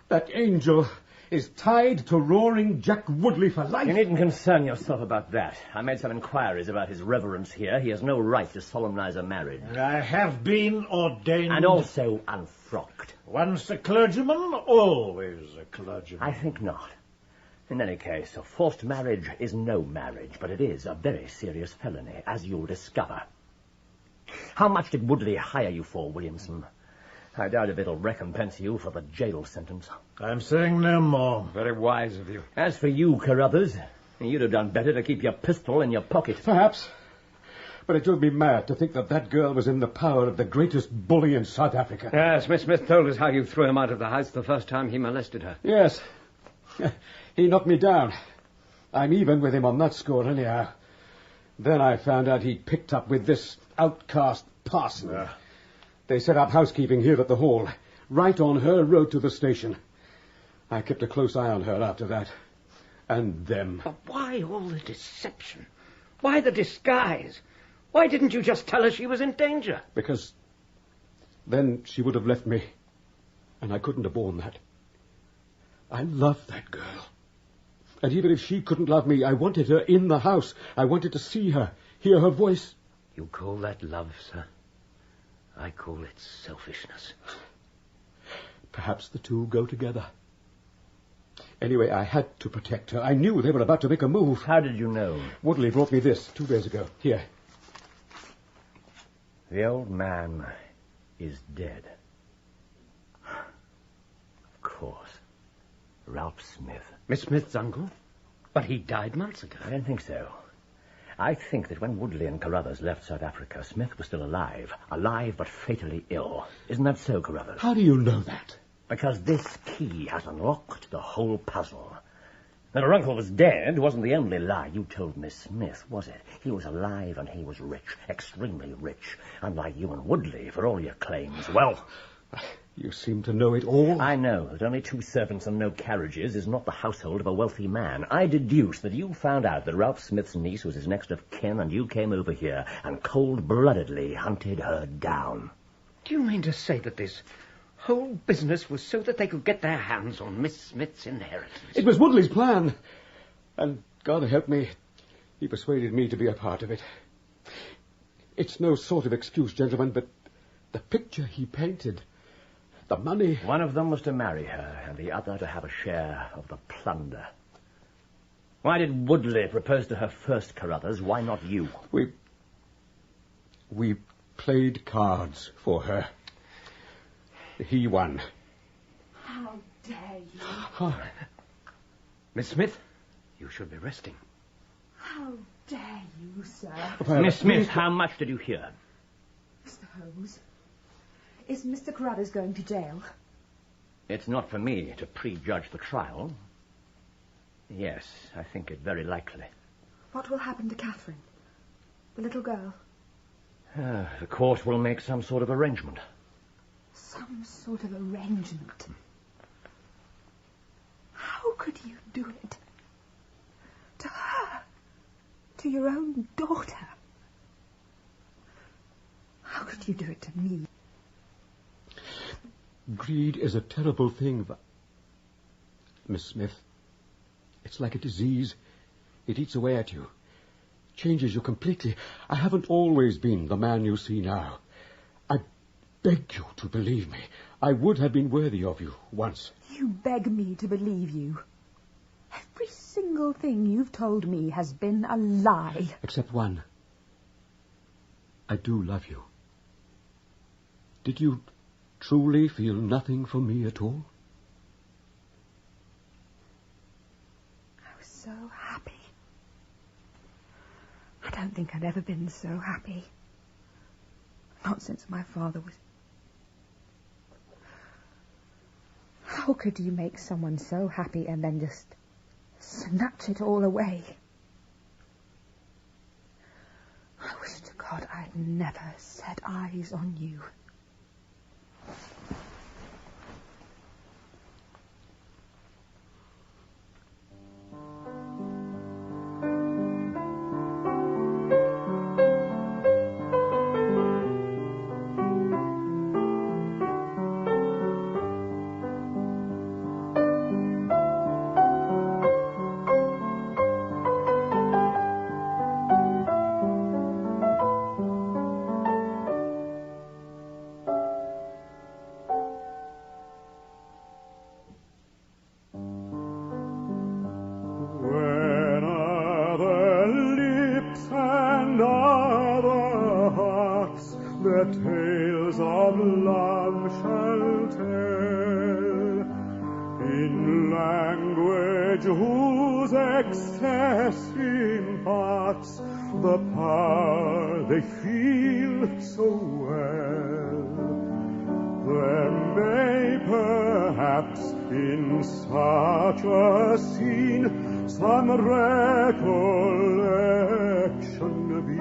that angel, is tied to roaring Jack Woodley for life? You needn't concern yourself about that. I made some inquiries about his reverence here. He has no right to solemnize a marriage. I have been ordained... And also unfrocked. Once a clergyman, always a clergyman. I think not. In any case, a forced marriage is no marriage, but it is a very serious felony, as you'll discover. How much did Woodley hire you for, Williamson? I doubt if it'll recompense you for the jail sentence. I'm saying no more. Very wise of you. As for you, Carruthers, you'd have done better to keep your pistol in your pocket. Perhaps. But it drove me mad to think that girl was in the power of the greatest bully in South Africa. Yes, Miss Smith told us how you threw him out of the house the first time he molested her. Yes. He knocked me down. I'm even with him on that score anyhow. Then I found out he'd picked up with this outcast parson. They set up housekeeping here at the Hall, right on her road to the station. I kept a close eye on her after that. And them. But why all the deception? Why the disguise? Why didn't you just tell her she was in danger? Because then she would have left me, and I couldn't have borne that. I loved that girl. And even if she couldn't love me, I wanted her in the house. I wanted to see her, hear her voice. You call that love, sir? I call it selfishness. Perhaps the two go together. Anyway, I had to protect her. I knew they were about to make a move. How did you know? Woodley brought me this 2 days ago. Here. The old man is dead. Of course. Ralph Smith. Miss Smith's uncle? But he died months ago. I don't think so. I think that when Woodley and Carruthers left South Africa, Smith was still alive. Alive but fatally ill. Isn't that so, Carruthers? How do you know that? Because this key has unlocked the whole puzzle. That her uncle was dead wasn't the only lie you told Miss Smith, was it? He was alive and he was rich, extremely rich. Unlike you and Woodley, for all your claims. Well... You seem to know it all. I know that only 2 servants and no carriages is not the household of a wealthy man. I deduce that you found out that Ralph Smith's niece was his next of kin, and you came over here and cold-bloodedly hunted her down. Do you mean to say that this whole business was so that they could get their hands on Miss Smith's inheritance? It was Woodley's plan. And God help me, he persuaded me to be a part of it. It's no sort of excuse, gentlemen, but the picture he painted... The money... One of them was to marry her, and the other to have a share of the plunder. Why did Woodley propose to her first, Carruthers? Why not you? We played cards for her. He won. How dare you? Oh. Miss Smith, you should be resting. How dare you, sir? Miss Smith, how much did you hear? Mr. Holmes, is Mr. Carruthers going to jail? It's not for me to prejudge the trial. Yes, I think it very likely. What will happen to Catherine? The little girl? The court will make some sort of arrangement. Some sort of arrangement? How could you do it? To her? To your own daughter? How could you do it to me? Greed is a terrible thing, Miss Smith. It's like a disease. It eats away at you. Changes you completely. I haven't always been the man you see now. I beg you to believe me. I would have been worthy of you once. You beg me to believe you. Every single thing you've told me has been a lie. Except one. I do love you. Did you truly feel nothing for me at all? I was so happy. I don't think I'd ever been so happy. Not since my father was... How could you make someone so happy and then just snatch it all away? I wish to God I'd never set eyes on you. Tales of love shall tell, in language whose excess imparts the power they feel so well. There may perhaps in such a scene some recollection be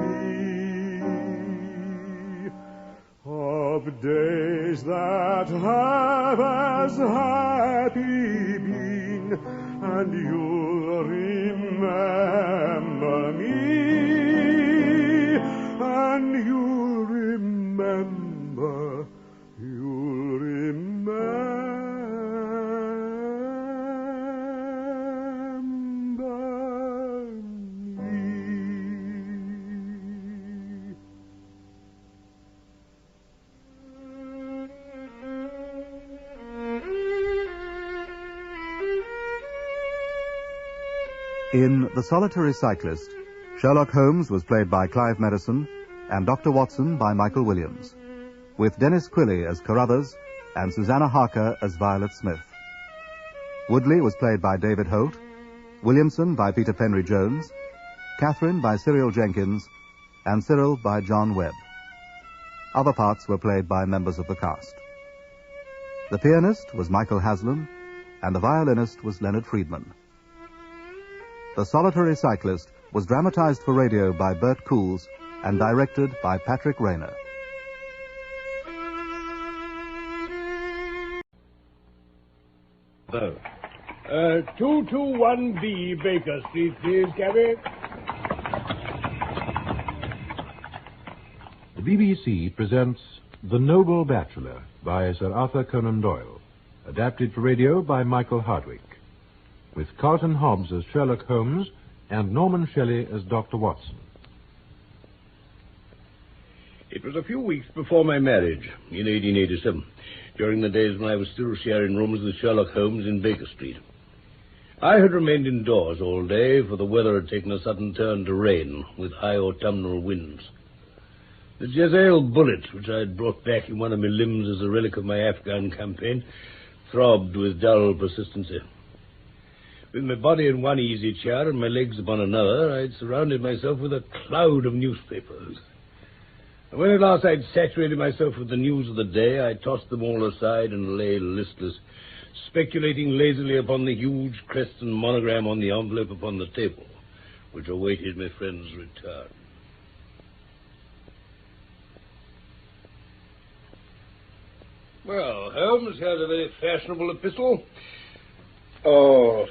of days that have as happy been, and you'll remember me, and you'll remember In The Solitary Cyclist, Sherlock Holmes was played by Clive Merrison and Dr. Watson by Michael Williams, with Dennis Quilley as Carruthers and Susanna Harker as Violet Smith. Woodley was played by David Holt, Williamson by Peter Penry Jones, Catherine by Cyril Jenkins, and Cyril by John Webb. Other parts were played by members of the cast. The pianist was Michael Haslam, and the violinist was Leonard Friedman. The Solitary Cyclist was dramatized for radio by Bert Coules and directed by Patrick Rayner. Oh. 221B Baker Street, please, cabby. The BBC presents The Noble Bachelor by Sir Arthur Conan Doyle, adapted for radio by Michael Hardwick, with Carlton Hobbs as Sherlock Holmes and Norman Shelley as Dr. Watson. It was a few weeks before my marriage, in 1887, during the days when I was still sharing rooms with Sherlock Holmes in Baker Street. I had remained indoors all day, for the weather had taken a sudden turn to rain, with high autumnal winds. The Jezeel bullet, which I had brought back in one of my limbs as a relic of my Afghan campaign, throbbed with dull persistency. With my body in one easy chair and my legs upon another, I had surrounded myself with a cloud of newspapers. And when at last I had saturated myself with the news of the day, I tossed them all aside and lay listless, speculating lazily upon the huge crest and monogram on the envelope upon the table, which awaited my friend's return. Well, Holmes, here's a very fashionable epistle. Oh,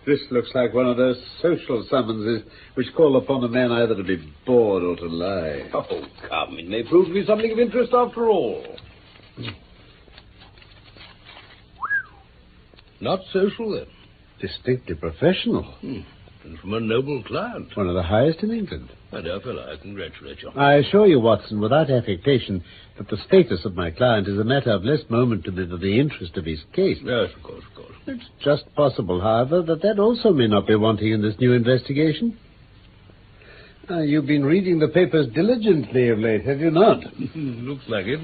this looks like one of those social summonses which call upon a man either to be bored or to lie. Oh, come, it may prove to be something of interest after all. Not social, then? Distinctly professional. And from a noble client. One of the highest in England. My dear fellow, I congratulate you. I assure you, Watson, without affectation, that the status of my client is a matter of less moment to me than the interest of his case. Yes, of course. It's just possible, however, that also may not be wanting in this new investigation. You've been reading the papers diligently of late, have you not? Looks like it.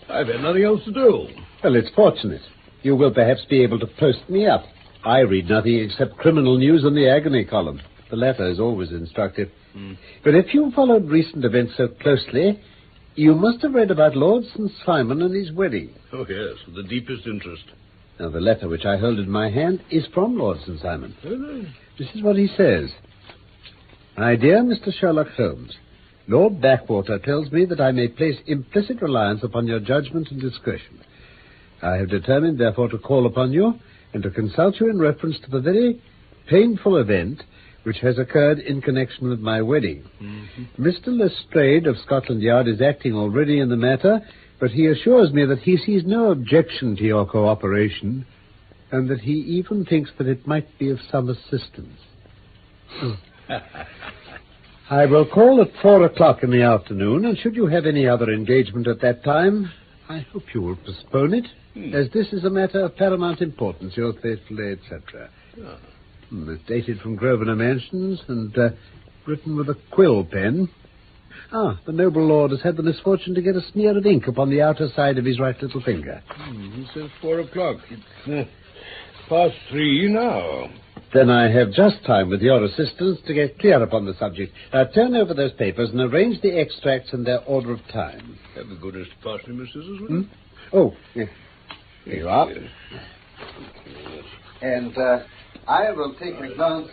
I've had nothing else to do. Well, it's fortunate. You will perhaps be able to post me up. I read nothing except criminal news in the agony column. The latter is always instructive. But if you followed recent events so closely, you must have read about Lord St. Simon and his wedding. Oh, yes, with the deepest interest. Now, the letter which I hold in my hand is from Lord St. Simon. Oh, this is what he says. My dear Mr. Sherlock Holmes, Lord Backwater tells me that I may place implicit reliance upon your judgment and discretion. I have determined, therefore, to call upon you and to consult you in reference to the very painful event which has occurred in connection with my wedding. Mr. Lestrade of Scotland Yard is acting already in the matter, but he assures me that he sees no objection to your cooperation, and that he even thinks that it might be of some assistance. I will call at 4 o'clock in the afternoon, and should you have any other engagement at that time, I hope you will postpone it, as this is a matter of paramount importance. Yours faithfully, etc. It's dated from Grosvenor Mansions and written with a quill pen. The noble lord has had the misfortune to get a smear of ink upon the outer side of his right little finger. He says 4 o'clock. It's past 3 now. Then I have just time, with your assistance, to get clear upon the subject. Now, turn over those papers and arrange the extracts in their order of time. Have the goodness to pass me, Miss Scissors, will you? Oh, yes. Here you are. And I will take a glance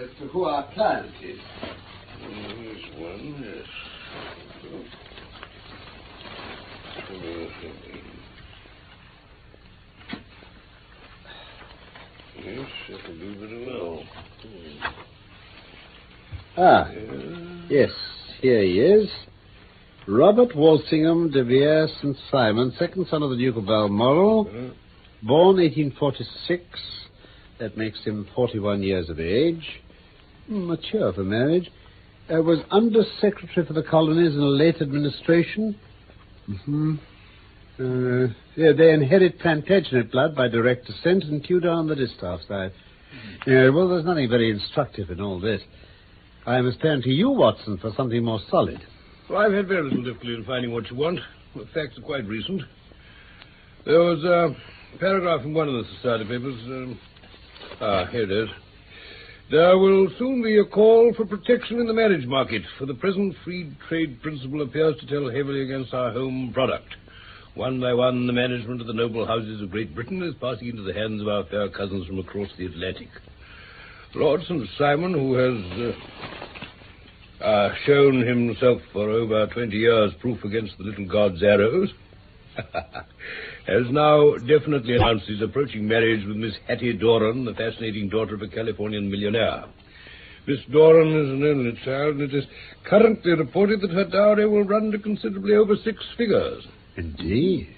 as to who our client is. Here's one, yes. Yes, that'll do very well. Yes, here he is. Robert Walsingham de Vere St. Simon, second son of the Duke of Balmoral, born 1846. That makes him 41 years of age. Mature for marriage. Was Under-Secretary for the Colonies in a late administration. They inherit Plantagenet blood by direct descent and Tudor on the distaff side. Well, there's nothing very instructive in all this. I must turn to you, Watson, for something more solid. Well, I've had very little difficulty in finding what you want. The facts are quite recent. There was a paragraph in one of the society papers. Here it is. There will soon be a call for protection in the marriage market, for the present free trade principle appears to tell heavily against our home product. One by one, the management of the noble houses of Great Britain is passing into the hands of our fair cousins from across the Atlantic. Lord St. Simon, who has shown himself for over 20 years proof against the little god's arrows, has now definitely announced his approaching marriage with Miss Hattie Doran, the fascinating daughter of a Californian millionaire. Miss Doran is an only child, and it is currently reported that her dowry will run to considerably over 6 figures. Indeed.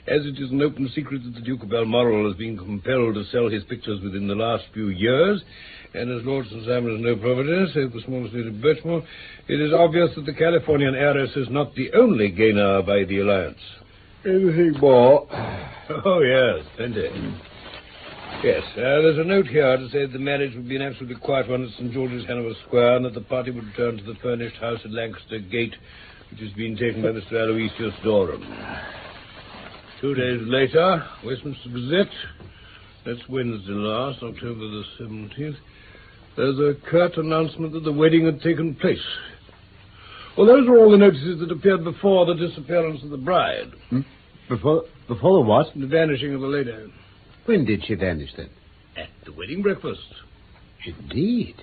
As it is an open secret that the Duke of Balmoral has been compelled to sell his pictures within the last few years, and as Lord St. Simon has no property, save the small estate of Birchmore, it is obvious that the Californian heiress is not the only gainer by the alliance. Anything more? Oh, yes, plenty. Yes, there's a note here to say that the marriage would be an absolutely quiet one at St. George's, Hanover Square, and that the party would return to the furnished house at Lancaster Gate, which has been taken by Mr. Aloysius Doran. 2 days later, Westminster Gazette. That's Wednesday last, October the 17th. There's a curt announcement that the wedding had taken place. Well, those were all the notices that appeared before the disappearance of the bride. Before the what? The vanishing of the lady. When did she vanish, then? At the wedding breakfast. Indeed.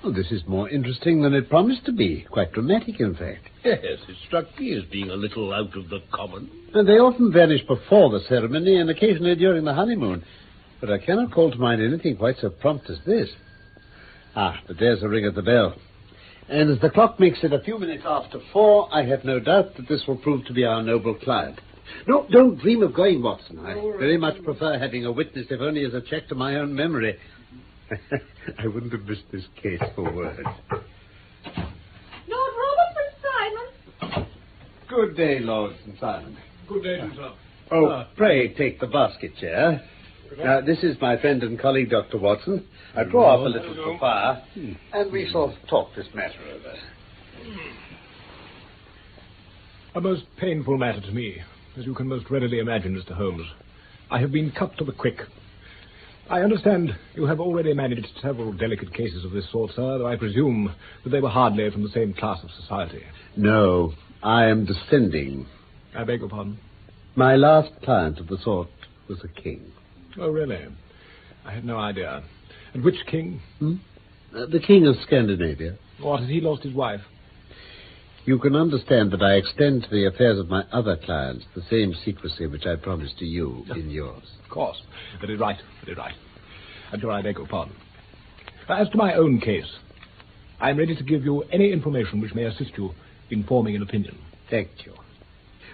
Oh, this is more interesting than it promised to be. Quite dramatic, in fact. Yes, it struck me as being a little out of the common. And they often vanish before the ceremony and occasionally during the honeymoon. But I cannot call to mind anything quite so prompt as this. But there's a ring at the bell. And as the clock makes it a few minutes after 4, I have no doubt that this will prove to be our noble client. No, don't dream of going, Watson. I very much prefer having a witness, if only as a check to my own memory. I wouldn't have missed this case for words. Lord Robert and Simon. Good day, Lord St. Simon. Good day, sir. Oh, pray take the basket chair. Now, this is my friend and colleague, Dr. Watson. I draw up a little to the fire, and we shall talk this matter over. A most painful matter to me, as you can most readily imagine, Mr. Holmes. I have been cut to the quick. I understand you have already managed several delicate cases of this sort, sir, though I presume that they were hardly from the same class of society. No, I am descending. I beg your pardon? My last client of the sort was a king. Oh, really? I had no idea. And which king? The king of Scandinavia. What, has he lost his wife? You can understand that I extend to the affairs of my other clients the same secrecy which I promised to you in yours. Of course. Very right, very right. I'm sure I beg your pardon. As to my own case, I am ready to give you any information which may assist you in forming an opinion. Thank you.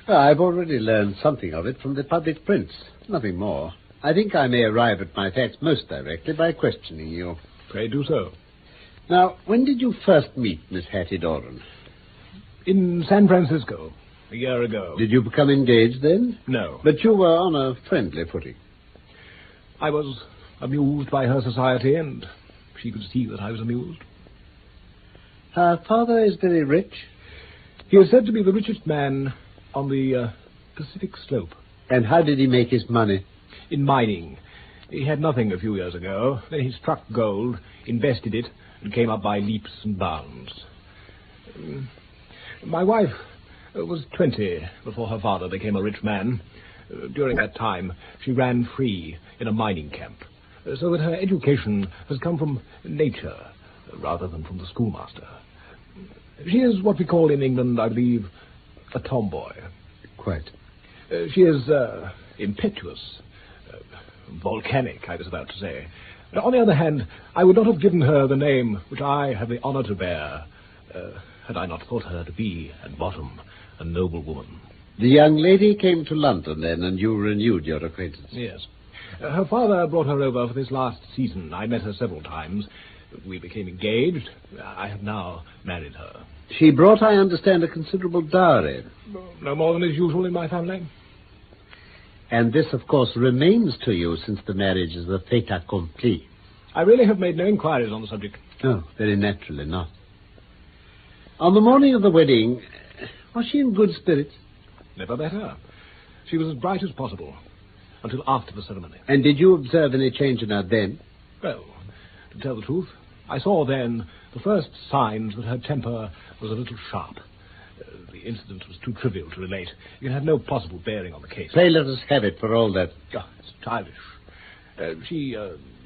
Well, I've already learned something of it from the public prints. Nothing more. I think I may arrive at my facts most directly by questioning you. Pray do so. Now, when did you first meet Miss Hattie Doran? In San Francisco, a year ago. Did you become engaged then? No. But you were on a friendly footing. I was amused by her society, and she could see that I was amused. Her father is very rich? He is said to be the richest man on the Pacific slope. And how did he make his money? In mining. He had nothing a few years ago. Then he struck gold, invested it, and came up by leaps and bounds. My wife was 20 before her father became a rich man. During that time, she ran free in a mining camp, so that her education has come from nature rather than from the schoolmaster. She is what we call in England, I believe, a tomboy. Quite. She is impetuous, volcanic, I was about to say. On the other hand, I would not have given her the name which I have the honor to bear, had I not thought her to be, at bottom, a noble woman. The young lady came to London then, and you renewed your acquaintance? Yes. Her father brought her over for this last season. I met her several times. We became engaged. I have now married her. She brought, I understand, a considerable dowry. No more than is usual in my family. And this, of course, remains to you since the marriage is a fait accompli. I really have made no inquiries on the subject. Oh, very naturally not. On the morning of the wedding, was she in good spirits? Never better. She was as bright as possible, until after the ceremony. And did you observe any change in her then? Well, to tell the truth, I saw then the first signs that her temper was a little sharp. The incident was too trivial to relate. It had no possible bearing on the case. Pray let us have it for all that. Oh, it's childish. She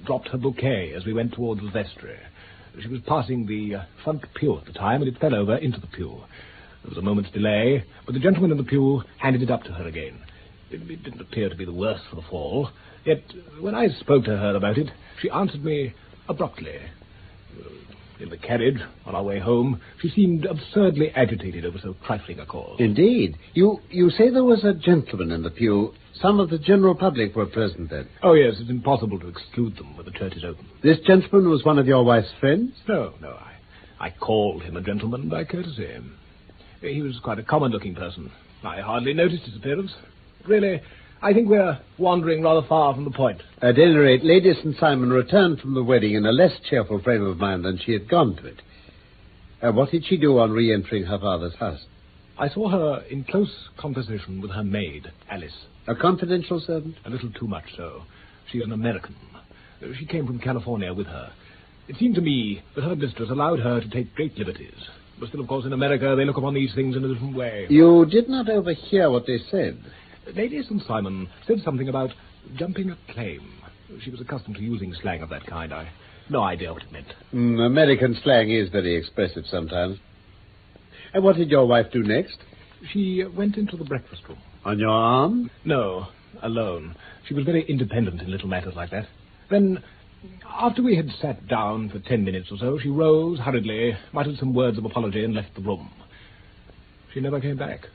dropped her bouquet as we went towards the vestry. She was passing the front pew at the time, and it fell over into the pew. There was a moment's delay, but the gentleman in the pew handed it up to her again. It didn't appear to be the worse for the fall, yet when I spoke to her about it, she answered me abruptly. In the carriage, on our way home, she seemed absurdly agitated over so trifling a cause. Indeed. You say there was a gentleman in the pew. Some of the general public were present then. Oh, yes, it's impossible to exclude them when the church is open. This gentleman was one of your wife's friends? No, I called him a gentleman by courtesy. He was quite a common-looking person. I hardly noticed his appearance. Really, I think we're wandering rather far from the point. At any rate, Lady St. Simon returned from the wedding in a less cheerful frame of mind than she had gone to it. What did she do on re-entering her father's house? I saw her in close conversation with her maid, Alice. A confidential servant? A little too much so. She is an American. She came from California with her. It seemed to me that her mistress allowed her to take great liberties. But still, of course, in America, they look upon these things in a different way. You did not overhear what they said. Lady St. Simon said something about jumping a claim. She was accustomed to using slang of that kind. I had no idea what it meant. American slang is very expressive sometimes. And what did your wife do next? She went into the breakfast room. On your arm? No, alone. She was very independent in little matters like that. Then, after we had sat down for 10 minutes or so, she rose hurriedly, muttered some words of apology, and left the room. She never came back.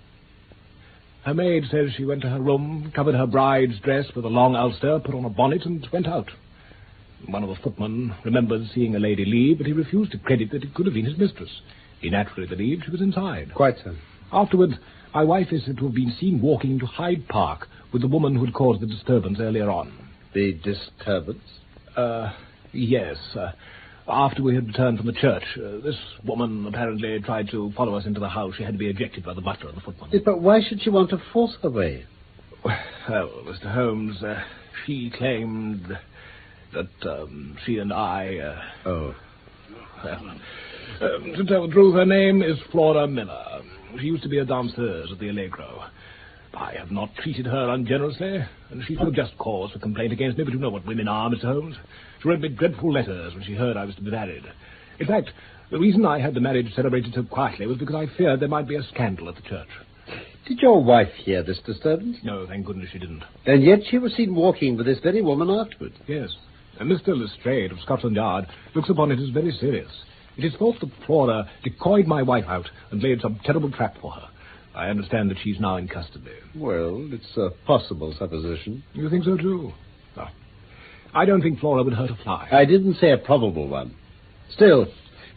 Her maid says she went to her room, covered her bride's dress with a long ulster, put on a bonnet, and went out. One of the footmen remembered seeing a lady leave, but he refused to credit that it could have been his mistress. He naturally believed she was inside. Quite so. Afterwards, my wife is said to have been seen walking into Hyde Park with the woman who had caused the disturbance earlier on. The disturbance? Yes. After we had returned from the church, this woman apparently tried to follow us into the house. She had to be ejected by the butler and the footman. Yes, but why should she want to force her way? Well, Mr. Holmes, she claimed that she and I... Oh. Well, to tell the truth, her name is Flora Miller. She used to be a danseuse at the Allegro. I have not treated her ungenerously, and she had just cause for complaint against me, but you know what women are, Mr. Holmes. She wrote me dreadful letters when she heard I was to be married. In fact, the reason I had the marriage celebrated so quietly was because I feared there might be a scandal at the church. Did your wife hear this disturbance? No, thank goodness she didn't. And yet she was seen walking with this very woman afterwards. Yes, and Mr. Lestrade of Scotland Yard looks upon it as very serious. It is thought that Flora decoyed my wife out and laid some terrible trap for her. I understand that she's now in custody. Well, it's a possible supposition. You think so, too? No. I don't think Flora would hurt a fly. I didn't say a probable one. Still,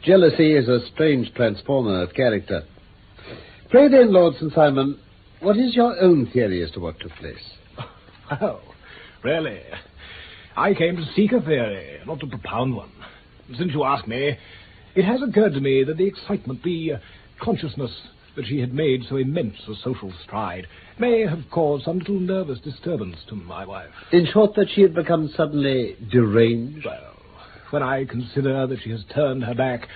jealousy is a strange transformer of character. Pray then, Lord St. Simon, what is your own theory as to what took place? Oh, really? I came to seek a theory, not to propound one. Since you ask me, it has occurred to me that the excitement, the consciousness that she had made so immense a social stride may have caused some little nervous disturbance to my wife. In short, that she had become suddenly deranged? Well, when I consider that she has turned her back,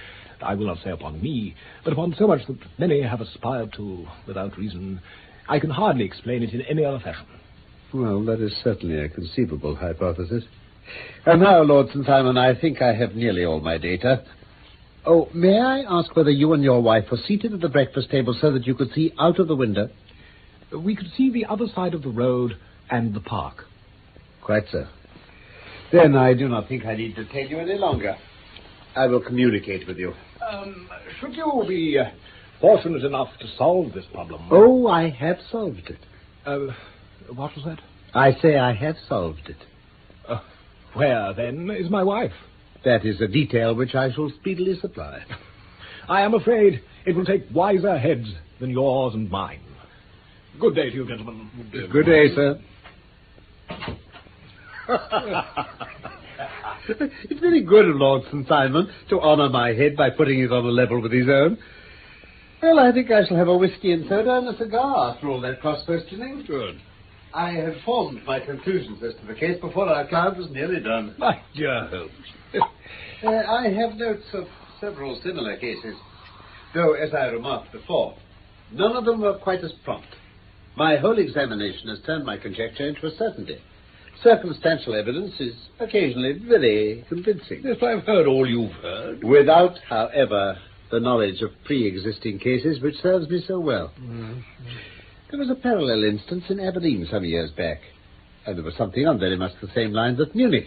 I will not say upon me, but upon so much that many have aspired to without reason, I can hardly explain it in any other fashion. Well, that is certainly a conceivable hypothesis. And now, Lord St. Simon, I think I have nearly all my data. Oh, may I ask whether you and your wife were seated at the breakfast table so that you could see out of the window? We could see the other side of the road and the park. Quite so. Then I do not think I need to detain you any longer. I will communicate with you. Should you be fortunate enough to solve this problem... Oh, I have solved it. What was that? I say I have solved it. Where, then, is my wife? That is a detail which I shall speedily supply. I am afraid it will take wiser heads than yours and mine. Good day to you, gentlemen. Good day, sir. It's very good of Lord St. Simon to honour my head by putting it on a level with his own. Well, I think I shall have a whiskey and soda and a cigar after all that cross-questioning. Good. I had formed my conclusions as to the case before our cloud was nearly done. My dear Holmes. I have notes of several similar cases, though, as I remarked before, none of them were quite as prompt. My whole examination has turned my conjecture into a certainty. Circumstantial evidence is occasionally very convincing. Yes, I've heard all you've heard. Without, however, the knowledge of pre-existing cases which serves me so well. Mm-hmm. There was a parallel instance in Aberdeen some years back, and there was something on very much the same lines at Munich,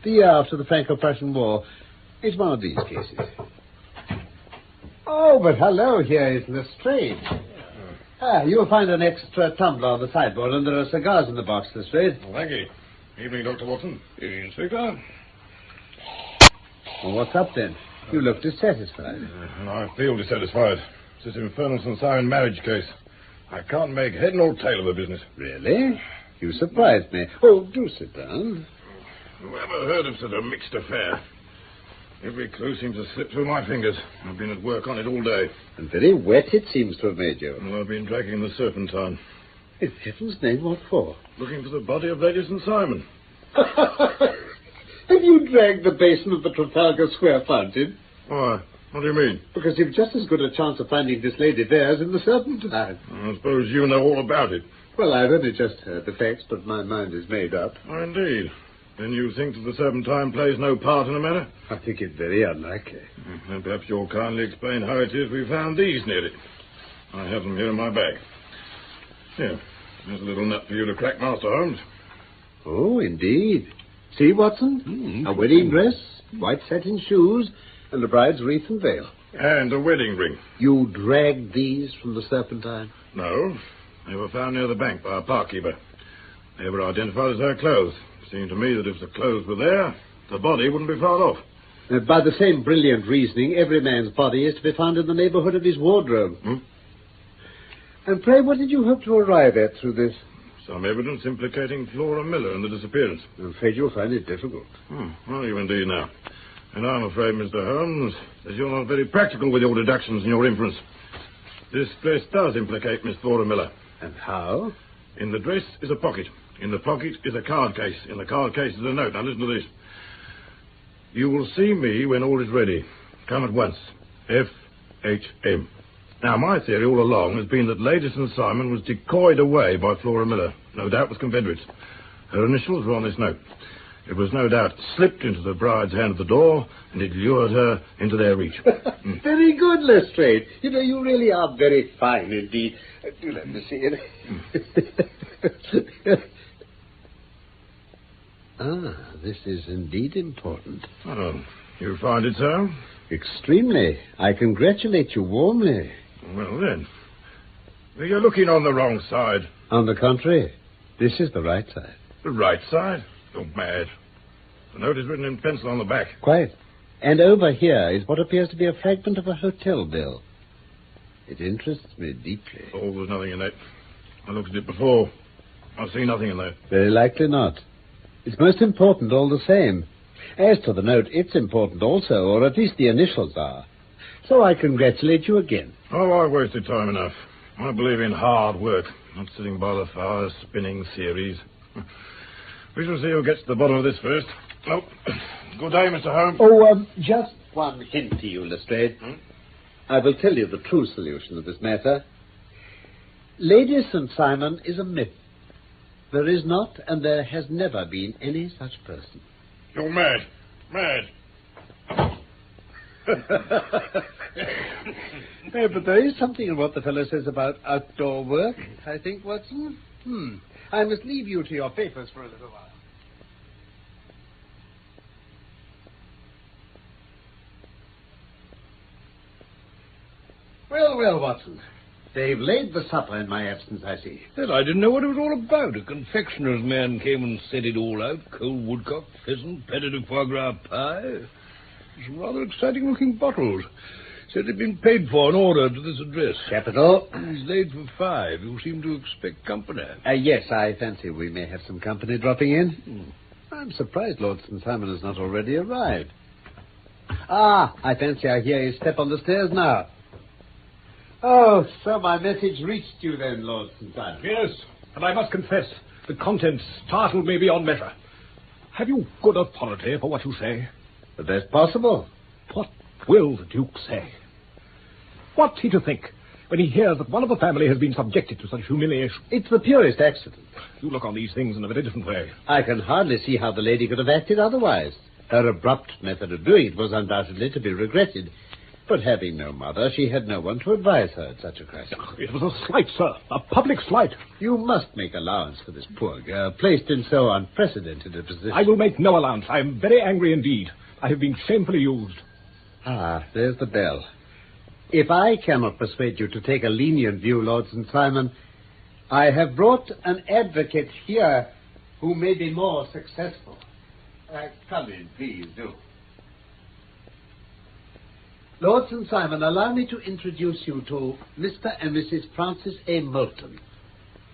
the year after the Franco-Prussian War. It's one of these cases. Oh, but hello, here is Lestrade. You'll find an extra tumbler on the sideboard, and there are cigars in the box, Lestrade. Well, thank you. Evening, Dr. Watson. Evening, Inspector. Well, what's up, then? You look dissatisfied. I feel dissatisfied. It's this infernal St. Simon marriage case. I can't make head nor tail of the business. Really? You surprised me. Oh, do sit down. Whoever heard of such a mixed affair? Every clue seems to slip through my fingers. I've been at work on it all day. And very wet it seems to have made you. Well, I've been dragging the Serpentine. In heaven's name, what for? Looking for the body of Lady St. Simon. Have you dragged the basin of the Trafalgar Square fountain? Why? What do you mean? Because you've just as good a chance of finding this lady there as in the Serpentine. I suppose you know all about it. Well, I've only just heard the facts, but my mind is made up. Oh, indeed. Then you think that the Serpentine plays no part in the matter? I think it very unlikely. Then perhaps you'll kindly explain how it is we found these near it. I have them here in my bag. Here, there's a little nut for you to crack, Master Holmes. Oh, indeed. See, Watson? A wedding dress, white satin shoes, and a bride's wreath and veil. And a wedding ring. You dragged these from the Serpentine? No. They were found near the bank by a parkkeeper. They were identified as her clothes. It seemed to me that if the clothes were there, the body wouldn't be far off. By the same brilliant reasoning, every man's body is to be found in the neighborhood of his wardrobe. And pray, what did you hope to arrive at through this? Some evidence implicating Flora Miller in the disappearance. I'm afraid you'll find it difficult. Are you indeed now? And I'm afraid, Mr. Holmes, that you're not very practical with your deductions and your inference. This dress does implicate Miss Flora Miller. And how? In the dress is a pocket. In the pocket is a card case. In the card case is a note. Now listen to this. You will see me when all is ready. Come at once. F.H.M. Now, my theory all along has been that Lady St. Simon was decoyed away by Flora Miller, no doubt with Confederates. Her initials were on this note. It was no doubt slipped into the bride's hand at the door, and it lured her into their reach. Very good, Lestrade. You know, you really are very fine indeed. Do let me see it. This is indeed important. Oh, you find it so? Extremely. I congratulate you warmly. Well, then, you're looking on the wrong side. On the contrary, this is the right side. The right side? You're mad. The note is written in pencil on the back. Quite. And over here is what appears to be a fragment of a hotel bill. It interests me deeply. Oh, there's nothing in that. I looked at it before. I see nothing in there. Very likely not. It's most important all the same. As to the note, it's important also, or at least the initials are. So I congratulate you again. Oh, I wasted time enough. I believe in hard work, not sitting by the fire spinning theories. We shall see who gets to the bottom of this first. Oh, good day, Mr. Holmes. Oh, just one hint to you, Lestrade. I will tell you the true solution of this matter. Lady St. Simon is a myth. There is not, and there has never been any such person. You're mad. Mad. Yeah, but there is something in what the fellow says about outdoor work, I think, Watson. I must leave you to your papers for a little while. Well, Watson. They've laid the supper in my absence, I see. Well, I didn't know what it was all about. A confectioner's man came and set it all out. Cold woodcock, pheasant, petit de foie gras pie. Some rather exciting-looking bottles. Said they'd been paid for and ordered to this address. Capital. He's laid for 5. You seem to expect company. Yes, I fancy we may have some company dropping in. I'm surprised Lord St. Simon has not already arrived. I fancy I hear his step on the stairs now. Oh, so my message reached you then, Lord St. Simon. Yes, and I must confess, the contents startled me beyond measure. Have you good authority for what you say? The best possible. What will the Duke say? What's he to think when he hears that one of the family has been subjected to such humiliation? It's the purest accident. You look on these things in a very different way. I can hardly see how the lady could have acted otherwise. Her abrupt method of doing it was undoubtedly to be regretted. But having no mother, she had no one to advise her at such a crisis. It was a slight, sir. A public slight. You must make allowance for this poor girl, placed in so unprecedented a position. I will make no allowance. I am very angry indeed. I have been shamefully used. There's the bell. If I cannot persuade you to take a lenient view, Lord St. Simon, I have brought an advocate here who may be more successful. Come in, please, do. Lord St. Simon, allow me to introduce you to Mr. and Mrs. Francis A. Moulton.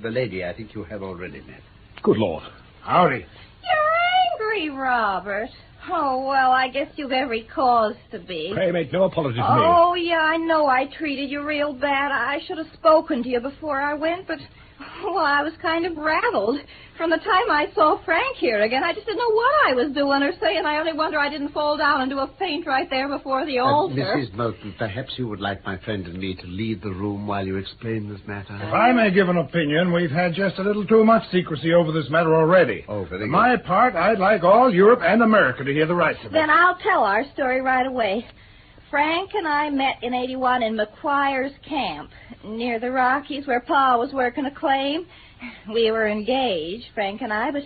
The lady I think you have already met. Good Lord. Howdy. You're angry, Robert. Oh, well, I guess you've every cause to be. Pray make no apology to me. Oh, yeah, I know I treated you real bad. I should have spoken to you before I went, but, well, I was kind of rattled. From the time I saw Frank here again, I just didn't know what I was doing or saying. I only wonder I didn't fall down and do a faint right there before the altar. Mrs. Moulton, perhaps you would like my friend and me to leave the room while you explain this matter. If I may give an opinion, we've had just a little too much secrecy over this matter already. Oh, very For good. my part, I'd like all Europe and America to hear the rights of it. Then I'll tell our story right away. Frank and I met in 81 in McQuire's camp, near the Rockies where Pa was working a claim. We were engaged, Frank and I, but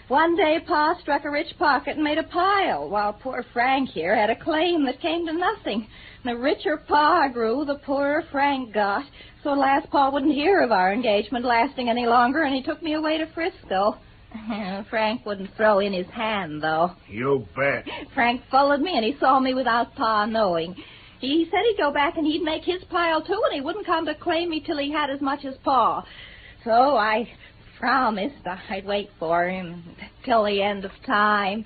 one day Pa struck a rich pocket and made a pile, while poor Frank here had a claim that came to nothing. The richer Pa grew, the poorer Frank got. So at last Pa wouldn't hear of our engagement lasting any longer, and he took me away to Frisco. Frank wouldn't throw in his hand, though. You bet. Frank followed me, and he saw me without Pa knowing. He said he'd go back and he'd make his pile, too, and he wouldn't come to claim me till he had as much as Pa. So I promised I'd wait for him till the end of time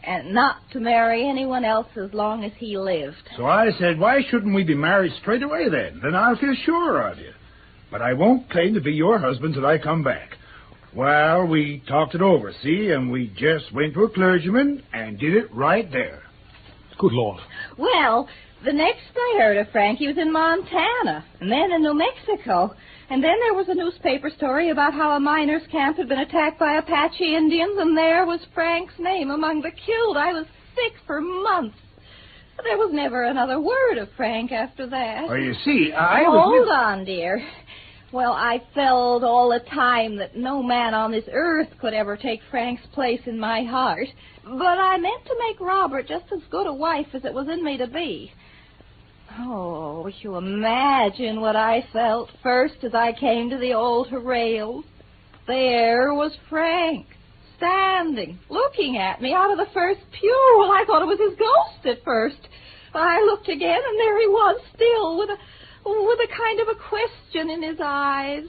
and not to marry anyone else as long as he lived. So I said, why shouldn't we be married straight away then? Then I'll feel sure of you. But I won't claim to be your husband till I come back. Well, we talked it over, see, and we just went to a clergyman and did it right there. Good Lord. Well, the next I heard of Frank, he was in Montana, and then in New Mexico. And then there was a newspaper story about how a miners' camp had been attacked by Apache Indians, and there was Frank's name among the killed. I was sick for months. There was never another word of Frank after that. Well, you see, Hold on, dear. Well, I felt all the time that no man on this earth could ever take Frank's place in my heart. But I meant to make Robert just as good a wife as it was in me to be. Oh, you imagine what I felt first as I came to the altar rails. There was Frank, standing, looking at me out of the first pew. Well, I thought it was his ghost at first. I looked again, and there he was still, with a kind of a question in his eyes.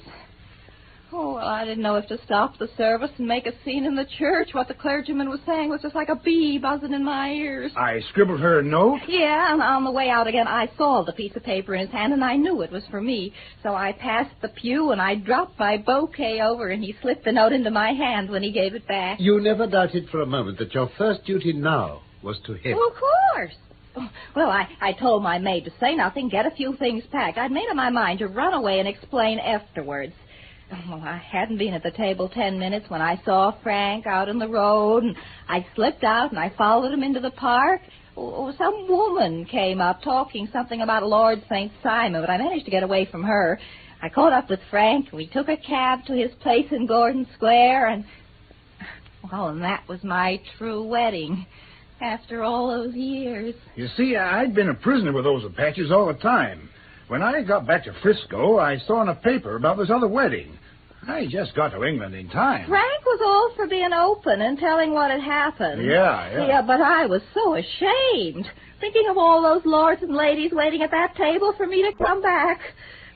Oh, well, I didn't know if to stop the service and make a scene in the church. What the clergyman was saying was just like a bee buzzing in my ears. I scribbled her a note? Yeah, and on the way out again, I saw the piece of paper in his hand, and I knew it was for me. So I passed the pew, and I dropped my bouquet over, and he slipped the note into my hand when he gave it back. You never doubted for a moment that your first duty now was to him. Well, of course. Well, I told my maid to say nothing, get a few things packed. I'd made up my mind to run away and explain afterwards. Well, I hadn't been at the table 10 minutes when I saw Frank out in the road, and I slipped out and I followed him into the park. Oh, some woman came up talking something about Lord St. Simon, but I managed to get away from her. I caught up with Frank, and we took a cab to his place in Gordon Square, and that was my true wedding. After all those years. You see, I'd been a prisoner with those Apaches all the time. When I got back to Frisco, I saw in a paper about this other wedding. I just got to England in time. Frank was all for being open and telling what had happened. Yeah, but I was so ashamed, thinking of all those lords and ladies waiting at that table for me to come back.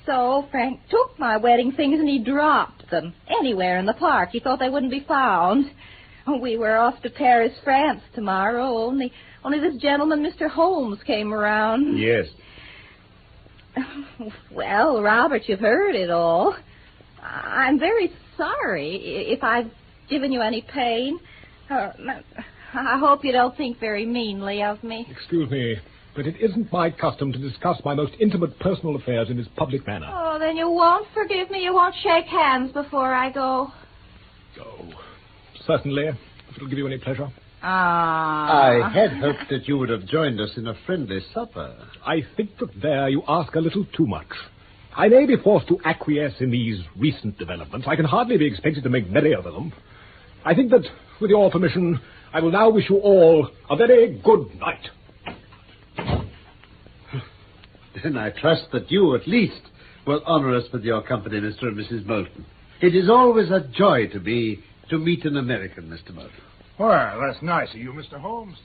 So Frank took my wedding things and he dropped them anywhere in the park. He thought they wouldn't be found. We were off to Paris, France tomorrow, only this gentleman, Mr. Holmes, came around. Yes. Well, Robert, you've heard it all. I'm very sorry if I've given you any pain. I hope you don't think very meanly of me. Excuse me, but it isn't my custom to discuss my most intimate personal affairs in this public manner. Oh, then you won't forgive me. You won't shake hands before I go. Oh, certainly, if it'll give you any pleasure. I had hoped that you would have joined us in a friendly supper. I think that there you ask a little too much. I may be forced to acquiesce in these recent developments. I can hardly be expected to make merry over them. I think that, with your permission, I will now wish you all a very good night. Then I trust that you, at least, will honor us with your company, Mr. and Mrs. Moulton. It is always a joy to meet an American, Mr. Moulton. Well, that's nice of you, Mr. Holmes.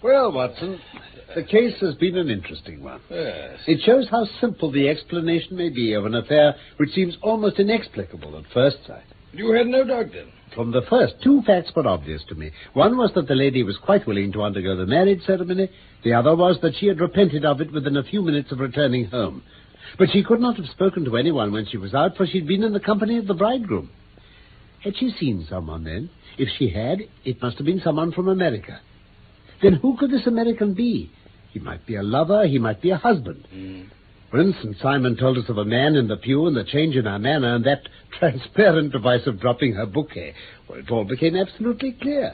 Well, Watson, the case has been an interesting one. Yes. It shows how simple the explanation may be of an affair which seems almost inexplicable at first sight. You had no doubt, then? From the first, two facts were obvious to me. One was that the lady was quite willing to undergo the marriage ceremony. The other was that she had repented of it within a few minutes of returning home. But she could not have spoken to anyone when she was out, for she'd been in the company of the bridegroom. Had she seen someone then? If she had, it must have been someone from America. Then who could this American be? He might be a lover, he might be a husband. For instance, Simon told us of a man in the pew and the change in her manner and that transparent device of dropping her bouquet. Well, it all became absolutely clear,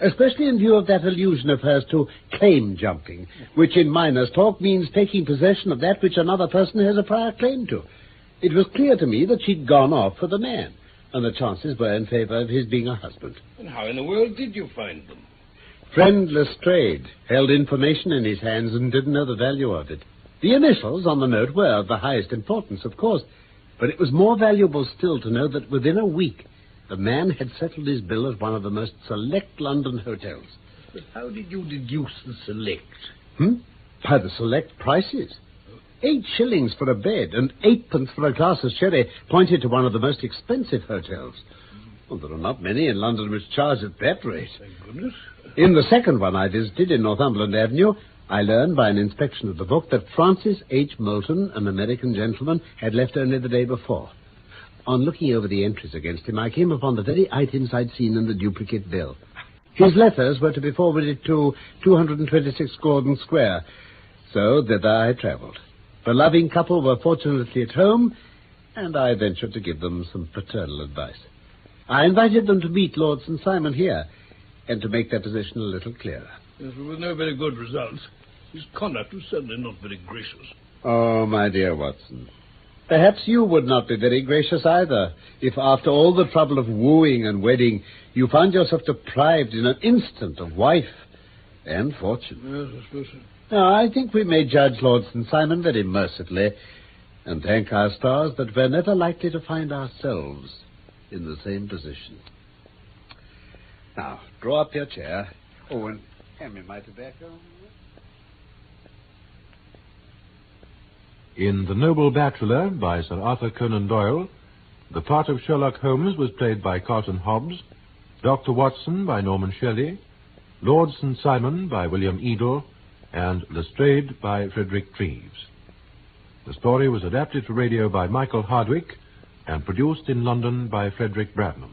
especially in view of that allusion of hers to claim jumping, which in miners' talk means taking possession of that which another person has a prior claim to. It was clear to me that she'd gone off for the man, and the chances were in favor of his being a husband. And how in the world did you find them? Friend Lestrade held information in his hands and didn't know the value of it. The initials on the note were of the highest importance, of course, but it was more valuable still to know that within a week the man had settled his bill at one of the most select London hotels. But how did you deduce the select? By the select prices. 8 shillings for a bed and 8 pence for a glass of sherry pointed to one of the most expensive hotels. Well, there are not many in London which charge at that rate. Thank goodness. In the second one I visited in Northumberland Avenue, I learned by an inspection of the book that Francis H. Moulton, an American gentleman, had left only the day before. On looking over the entries against him, I came upon the very items I'd seen in the duplicate bill. His letters were to be forwarded to 226 Gordon Square, so thither I travelled. The loving couple were fortunately at home, and I ventured to give them some paternal advice. I invited them to meet Lord St. Simon here, and to make their position a little clearer. Yes, but with no very good results. His conduct was certainly not very gracious. Oh, my dear Watson, perhaps you would not be very gracious either, if after all the trouble of wooing and wedding, you found yourself deprived in an instant of wife and fortune. Yes, I suppose so. Now, I think we may judge Lord St. Simon very mercifully, and thank our stars that we're never likely to find ourselves in the same position. Now, draw up your chair. Oh, and hand me my tobacco. In The Noble Bachelor by Sir Arthur Conan Doyle, the part of Sherlock Holmes was played by Carlton Hobbs, Dr. Watson by Norman Shelley, Lord St. Simon by William Edel, and Lestrade by Frederick Treves. The story was adapted for radio by Michael Hardwick and produced in London by Frederick Bradnam.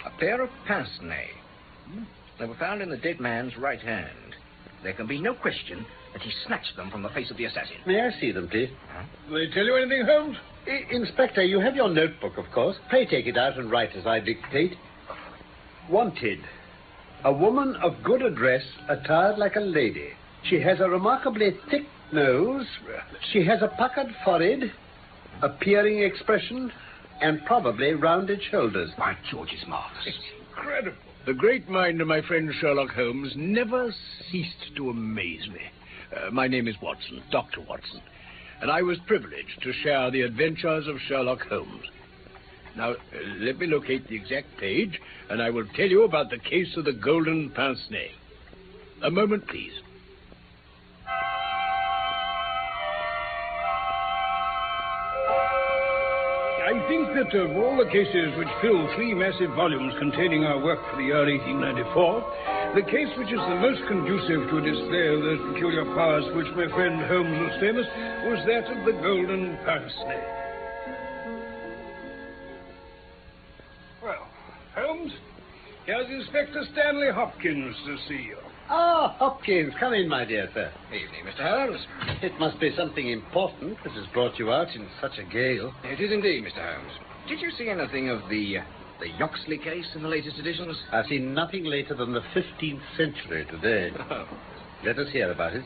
A pair of pince-nez. They were found in the dead man's right hand. There can be no question that he snatched them from the face of the assassin. May I see them, please? Do they tell you anything, Holmes? Inspector, you have your notebook, of course. Pray take it out and write as I dictate. Wanted. A woman of good address, attired like a lady. She has a remarkably thick nose. She has a puckered forehead, a peering expression, and probably rounded shoulders. By George, it's marvelous. It's incredible. The great mind of my friend Sherlock Holmes never ceased to amaze me. My name is Watson, Dr. Watson, and I was privileged to share the adventures of Sherlock Holmes. Now, let me locate the exact page, and I will tell you about the case of the golden pince-nez. A moment, please. I think that of all the cases which fill 3 massive volumes containing our work for the year 1894, the case which is the most conducive to a display of those peculiar powers for which my friend Holmes was famous was that of the golden pince-nez. Well, Holmes, here's Inspector Stanley Hopkins to see you. Ah, Hopkins, come in, my dear sir. Evening, Mr. Holmes. It must be something important that has brought you out in such a gale. It is indeed, Mr. Holmes. Did you see anything of the Yoxley case in the latest editions? I've seen nothing later than the 15th century today. Oh. Let us hear about it.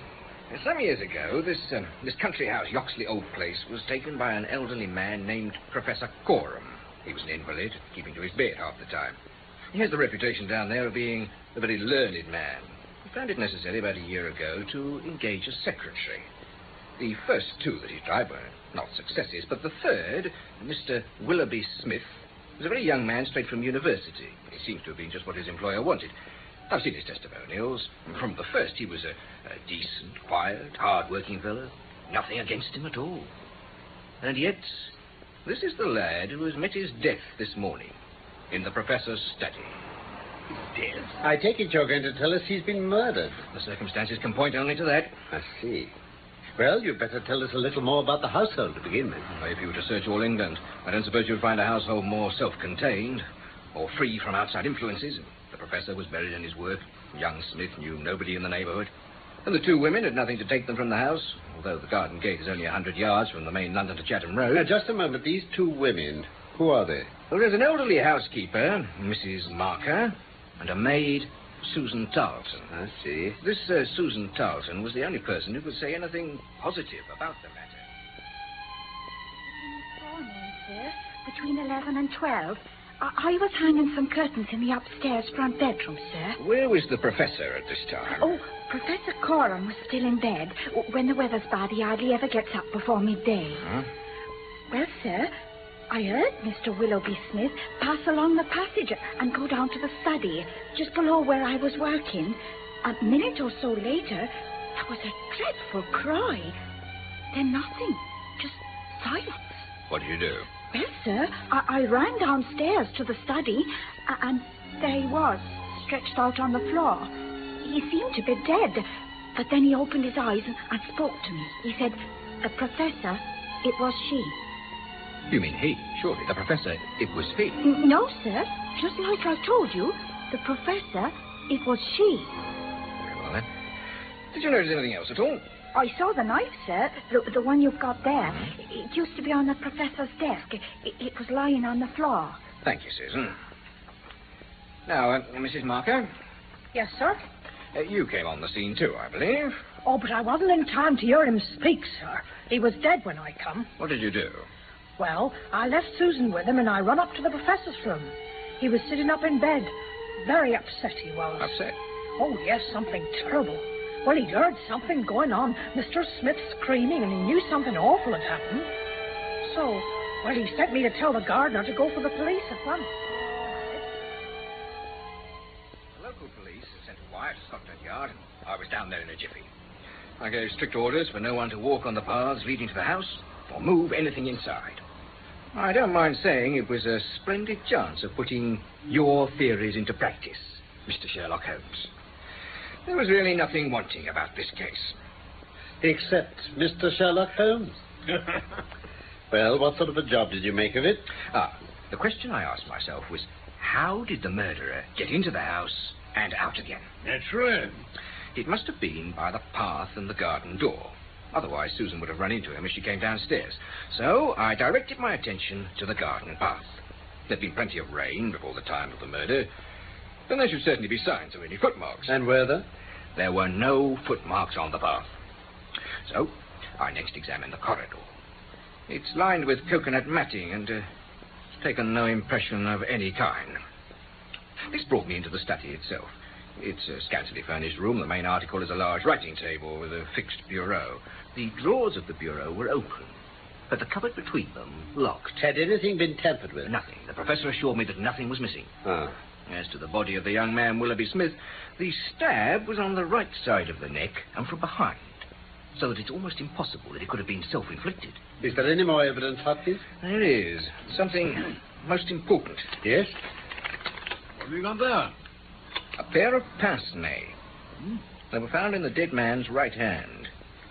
Some years ago, this country house, Yoxley Old Place, was taken by an elderly man named Professor Coram. He was an invalid, keeping to his bed half the time. He has the reputation down there of being a very learned man. He found it necessary about a year ago to engage a secretary. The first two that he tried were not successes, but the third, Mr. Willoughby Smith, was a very young man straight from university. He seems to have been just what his employer wanted. I've seen his testimonials. From the first, he was a decent, quiet, hard-working fellow. Nothing against him at all. And yet, this is the lad who has met his death this morning in the professor's study. Death? I take it you're going to tell us he's been murdered. The circumstances can point only to that. I see. Well, you'd better tell us a little more about the household to begin with. If you were to search all England, I don't suppose you'd find a household more self-contained or free from outside influences. The professor was buried in his work. Young Smith knew nobody in the neighbourhood. And the two women had nothing to take them from the house, although the garden gate is only 100 yards from the main London to Chatham Road. Now, just a moment. These two women, who are they? Well, there's an elderly housekeeper, Mrs. Marker, and a maid, Susan Tarleton. I see. This Susan Tarleton was the only person who could say anything positive about the matter. Morning, sir. Between 11 and 12. I was hanging some curtains in the upstairs front bedroom, sir. Where was the professor at this time? Oh, Professor Coram was still in bed. When the weather's bad, he hardly ever gets up before midday. Huh? Well, sir, I heard Mr. Willoughby Smith pass along the passage and go down to the study, just below where I was working. A minute or so later, there was a dreadful cry. Then nothing, just silence. What did you do? Well, sir, I ran downstairs to the study, and there he was, stretched out on the floor. He seemed to be dead, but then he opened his eyes and spoke to me. He said, "The professor, it was she." You mean he? Surely, the professor, it was he. No, sir, just like I told you, the professor, it was she. Very well, then. Did you notice anything else at all? I saw the knife, sir, the one you've got there. It used to be on the professor's desk. It was lying on the floor. Thank you, Susan. Now, Mrs. Marker, Yes, sir? you came on the scene too, I believe. Oh, but I wasn't in time to hear him speak, sir. He was dead when I come. What did you do? Well, I left Susan with him and I run up to the professor's room. He was sitting up in bed. Very upset he was. Upset? Oh, yes, something terrible. Well, he'd heard something going on, Mr. Smith screaming, and he knew something awful had happened. So, well, he sent me to tell the gardener to go for the police at once. The local police sent a wire to Scotland Yard, and I was down there in a jiffy. I gave strict orders for no one to walk on the paths leading to the house or move anything inside. I don't mind saying it was a splendid chance of putting your theories into practice, Mr. Sherlock Holmes. There was really nothing wanting about this case. Except Mr. Sherlock Holmes. Well, what sort of a job did you make of it? The question I asked myself was, how did the murderer get into the house and out again? Naturally. It must have been by the path and the garden door. Otherwise, Susan would have run into him as she came downstairs. So I directed my attention to the garden path. There'd been plenty of rain before the time of the murder. Then there should certainly be signs of any footmarks. And were there? There were no footmarks on the path. So I next examined the corridor. It's lined with coconut matting and it's taken no impression of any kind. This brought me into the study itself. It's a scantily furnished room. The main article is a large writing table with a fixed bureau. The drawers of the bureau were open, but the cupboard between them locked. Had anything been tampered with? Nothing. The professor assured me that nothing was missing. Ah. As to the body of the young man, Willoughby Smith, the stab was on the right side of the neck and from behind, so that it's almost impossible that it could have been self-inflicted. Is there any more evidence, Hopkins? There is. Something most important. Yes? What have you got there? A pair of pince-nez. They were found in the dead man's right hand.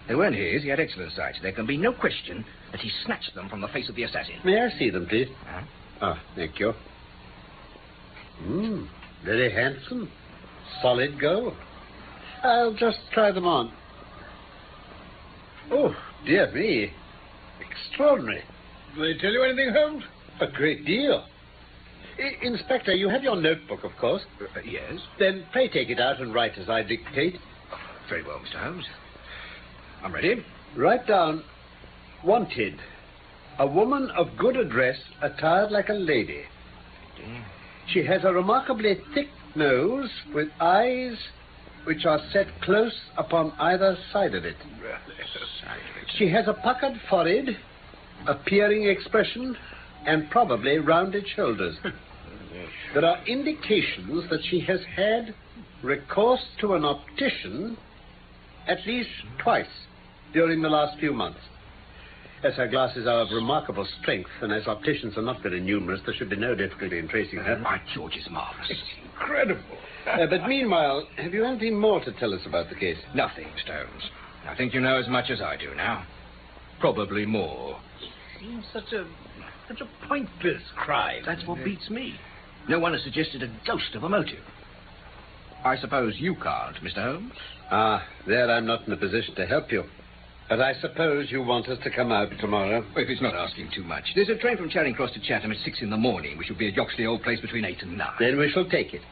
They weren't his. He had excellent sight. There can be no question that he snatched them from the face of the assassin. May I see them, please? Thank you. Very handsome. Solid gold. I'll just try them on. Oh, dear me. Extraordinary. Do they tell you anything, Holmes? A great deal. Inspector, you have your notebook, of course. Yes. Then pray take it out and write as I dictate. Very well, Mr. Holmes. I'm ready. Write down, wanted, a woman of good address, attired like a lady. She has a remarkably thick nose with eyes which are set close upon either side of it. She has a puckered forehead, a peering expression, and probably rounded shoulders. There are indications that she has had recourse to an optician at least twice during the last few months. As her glasses are of remarkable strength, and as opticians are not very numerous, there should be no difficulty in tracing her. By George, it's marvellous. It's incredible. But meanwhile, have you anything more to tell us about the case? Nothing, Mr. Holmes. I think you know as much as I do now. Probably more. It seems such a pointless crime. That's what beats me. No one has suggested a ghost of a motive. I suppose you can't, Mr. Holmes? There I'm not in a position to help you. But I suppose you want us to come out tomorrow? Well, if it's not asking too much. There's a train from Charing Cross to Chatham at 6 in the morning. We shall be at Yoxley Old Place between 8 and 9. Then we shall take it.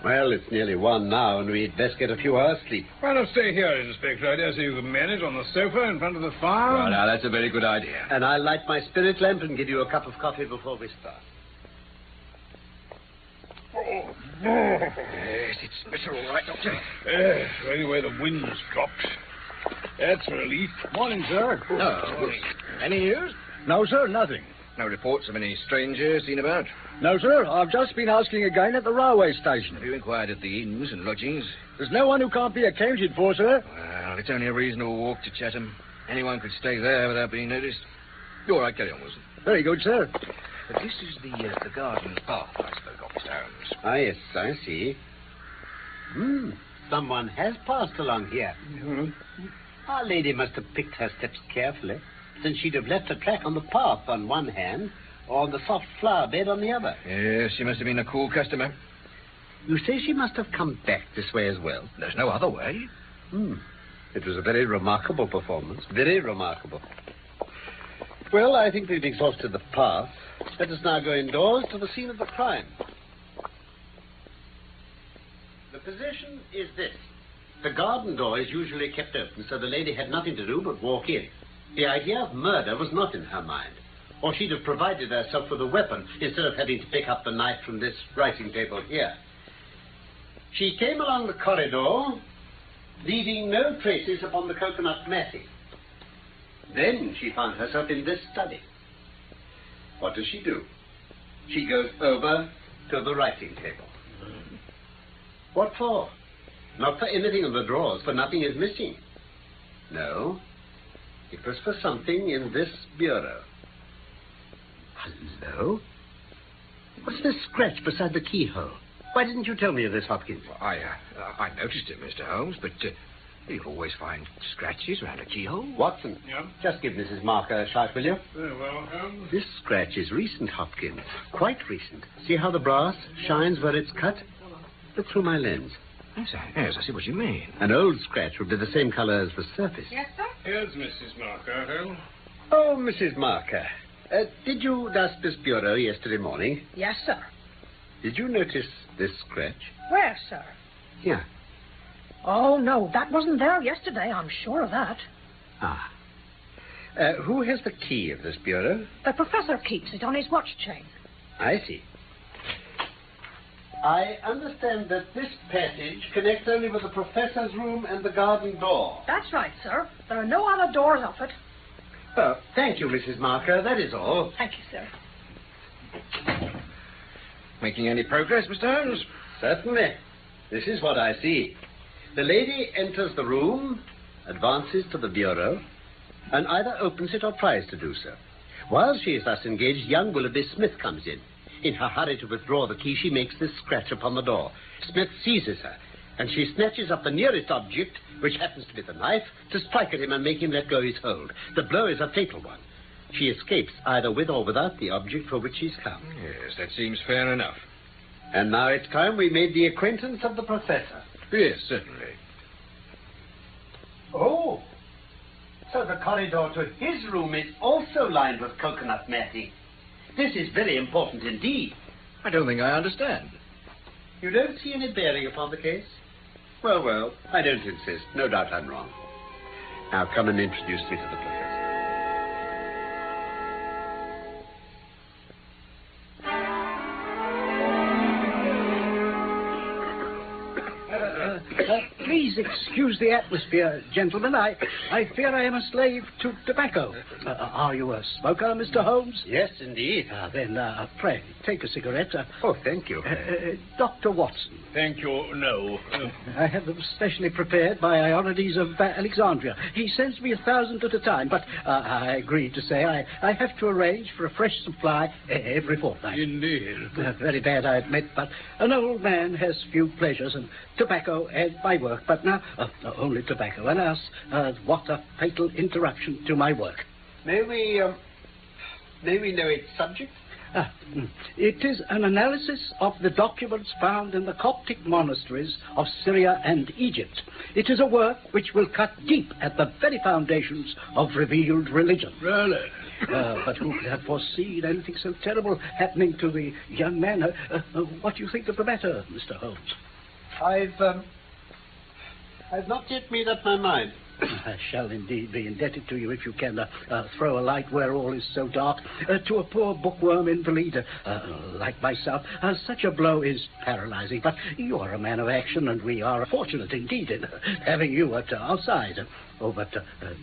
Well, it's nearly 1 now, and we'd best get a few hours' sleep. Why not stay here, Inspector? I dare say you can manage on the sofa in front of the fire. Well, now, that's a very good idea. And I'll light my spirit lamp and give you a cup of coffee before we start. Yes, it's better all right, Doctor. Yes, anyway, the wind's dropped. That's a relief. Morning, sir. No. Any news? No, sir, nothing. No reports of any strangers seen about? No, sir. I've just been asking again at the railway station. Have you inquired at the inns and lodgings? There's no one who can't be accounted for, sir. Well, it's only a reasonable walk to Chatham. Anyone could stay there without being noticed. You're all right, carry on, Wilson. Very good, sir. But this is the garden path I spoke of, Mr. Holmes. Ah, yes, I see. Someone has passed along here. Our lady must have picked her steps carefully, since she'd have left a track on the path on one hand, or on the soft flower bed on the other. Yes, she must have been a cool customer. You say she must have come back this way as well? There's no other way. It was a very remarkable performance. Very remarkable. Well, I think we've exhausted the path. Let us now go indoors to the scene of the crime. The position is this. The garden door is usually kept open, so the lady had nothing to do but walk in. The idea of murder was not in her mind, or she'd have provided herself with a weapon instead of having to pick up the knife from this writing table here. She came along the corridor, leaving no traces upon the coconut matting. Then she found herself in this study. What does she do? She goes over to the writing table. What for? Not for anything in the drawers, for nothing is missing. No, it was for something in this bureau. Hello? What's this scratch beside the keyhole? Why didn't you tell me of this, Hopkins? Well, I noticed it, Mr. Holmes, but you always find scratches around a keyhole. Watson, just give Mrs. Marker a shot, will you? Very well, Holmes. This scratch is recent, Hopkins. Quite recent. See how the brass shines where it's cut? Look through my lens. Yes, I see what you mean. An old scratch would be the same color as the surface. Yes, sir? Here's Mrs. Marker, Holmes. Oh, Mrs. Marker. Did you dust this bureau yesterday morning? Yes, sir. Did you notice this scratch? Where, sir? Here. Oh, no, that wasn't there yesterday. I'm sure of that. Ah. Who has the key of this bureau? The professor keeps it on his watch chain. I see. I understand that this passage connects only with the professor's room and the garden door. That's right, sir. There are no other doors off it. Well, thank you, Mrs. Marker. That is all. Thank you, sir. Making any progress, Mr. Holmes? Certainly. This is what I see. The lady enters the room, advances to the bureau, and either opens it or tries to do so. While she is thus engaged, young Willoughby Smith comes in. In her hurry to withdraw the key, she makes this scratch upon the door. Smith seizes her, and she snatches up the nearest object, which happens to be the knife, to strike at him and make him let go his hold. The blow is a fatal one. She escapes either with or without the object for which she's come. Yes, that seems fair enough. And now it's time we made the acquaintance of the professor. Yes, certainly. So the corridor to his room is also lined with coconut matting. This is very important indeed. I don't think I understand. You don't see any bearing upon the case? Well, well, I don't insist. No doubt I'm wrong. Now come and introduce me to the professor. Please excuse the atmosphere, gentlemen. I fear I am a slave to tobacco. Are you a smoker, Mr. Holmes? Yes, indeed. Then, pray, take a cigarette. Oh, thank you. Dr. Watson. Thank you, no. I have them specially prepared by Ionides of Alexandria. He sends me 1,000 at a time, but I agreed to say I have to arrange for a fresh supply every fortnight. Indeed. Very bad, I admit, but an old man has few pleasures, and tobacco and my work. But now, only tobacco. And else, what a fatal interruption to my work. May we know its subject? It is an analysis of the documents found in the Coptic monasteries of Syria and Egypt. It is a work which will cut deep at the very foundations of revealed religion. Really? But who could have foreseen anything so terrible happening to the young man? What do you think of the matter, Mr. Holmes? I've not yet made up my mind. I shall indeed be indebted to you if you can throw a light where all is so dark. To a poor bookworm invalid like myself, such a blow is paralyzing. But you are a man of action, and we are fortunate indeed in having you at our side. Oh, but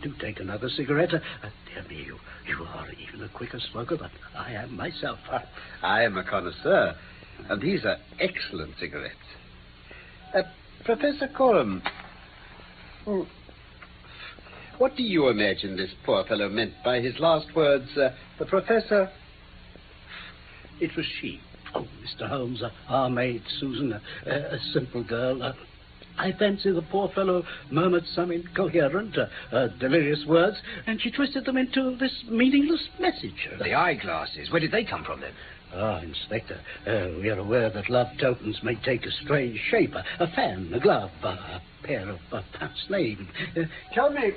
do take another cigarette. Dear me, you are even a quicker smoker than I am myself. I am a connoisseur, and these are excellent cigarettes. Professor Coram, what do you imagine this poor fellow meant by his last words? The professor... It was she. Oh, Mr. Holmes, our maid, Susan, a simple girl. I fancy the poor fellow murmured some incoherent, delirious words, and she twisted them into this meaningless message. The eyeglasses, where did they come from, then? Inspector, we are aware that love tokens may take a strange shape. A fan, a glove, a pair of pince-nez. Tell me,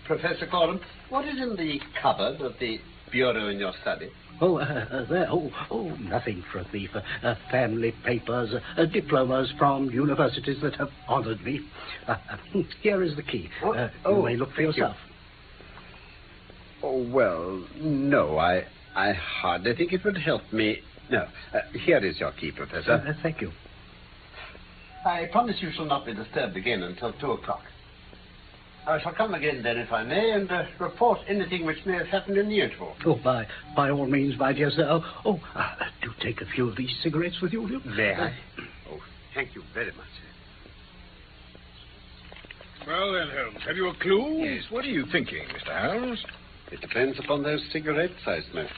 Professor Coram, what is in the cupboard of the bureau in your study? There. Nothing for a thief. Family papers, diplomas from universities that have honored me. Here is the key. You may look for yourself. Oh, well, no, I hardly think it would help me. No, here is your key, Professor. Thank you. I promise you shall not be disturbed again until 2 o'clock. I shall come again then, if I may, and report anything which may have happened in the interval. Oh, by all means, my dear sir. Do take a few of these cigarettes with you, will you? May I? Oh, thank you very much. Well, then, Holmes, have you a clue? Yes, what are you thinking, Mr. Holmes? It depends upon those cigarettes I smoke.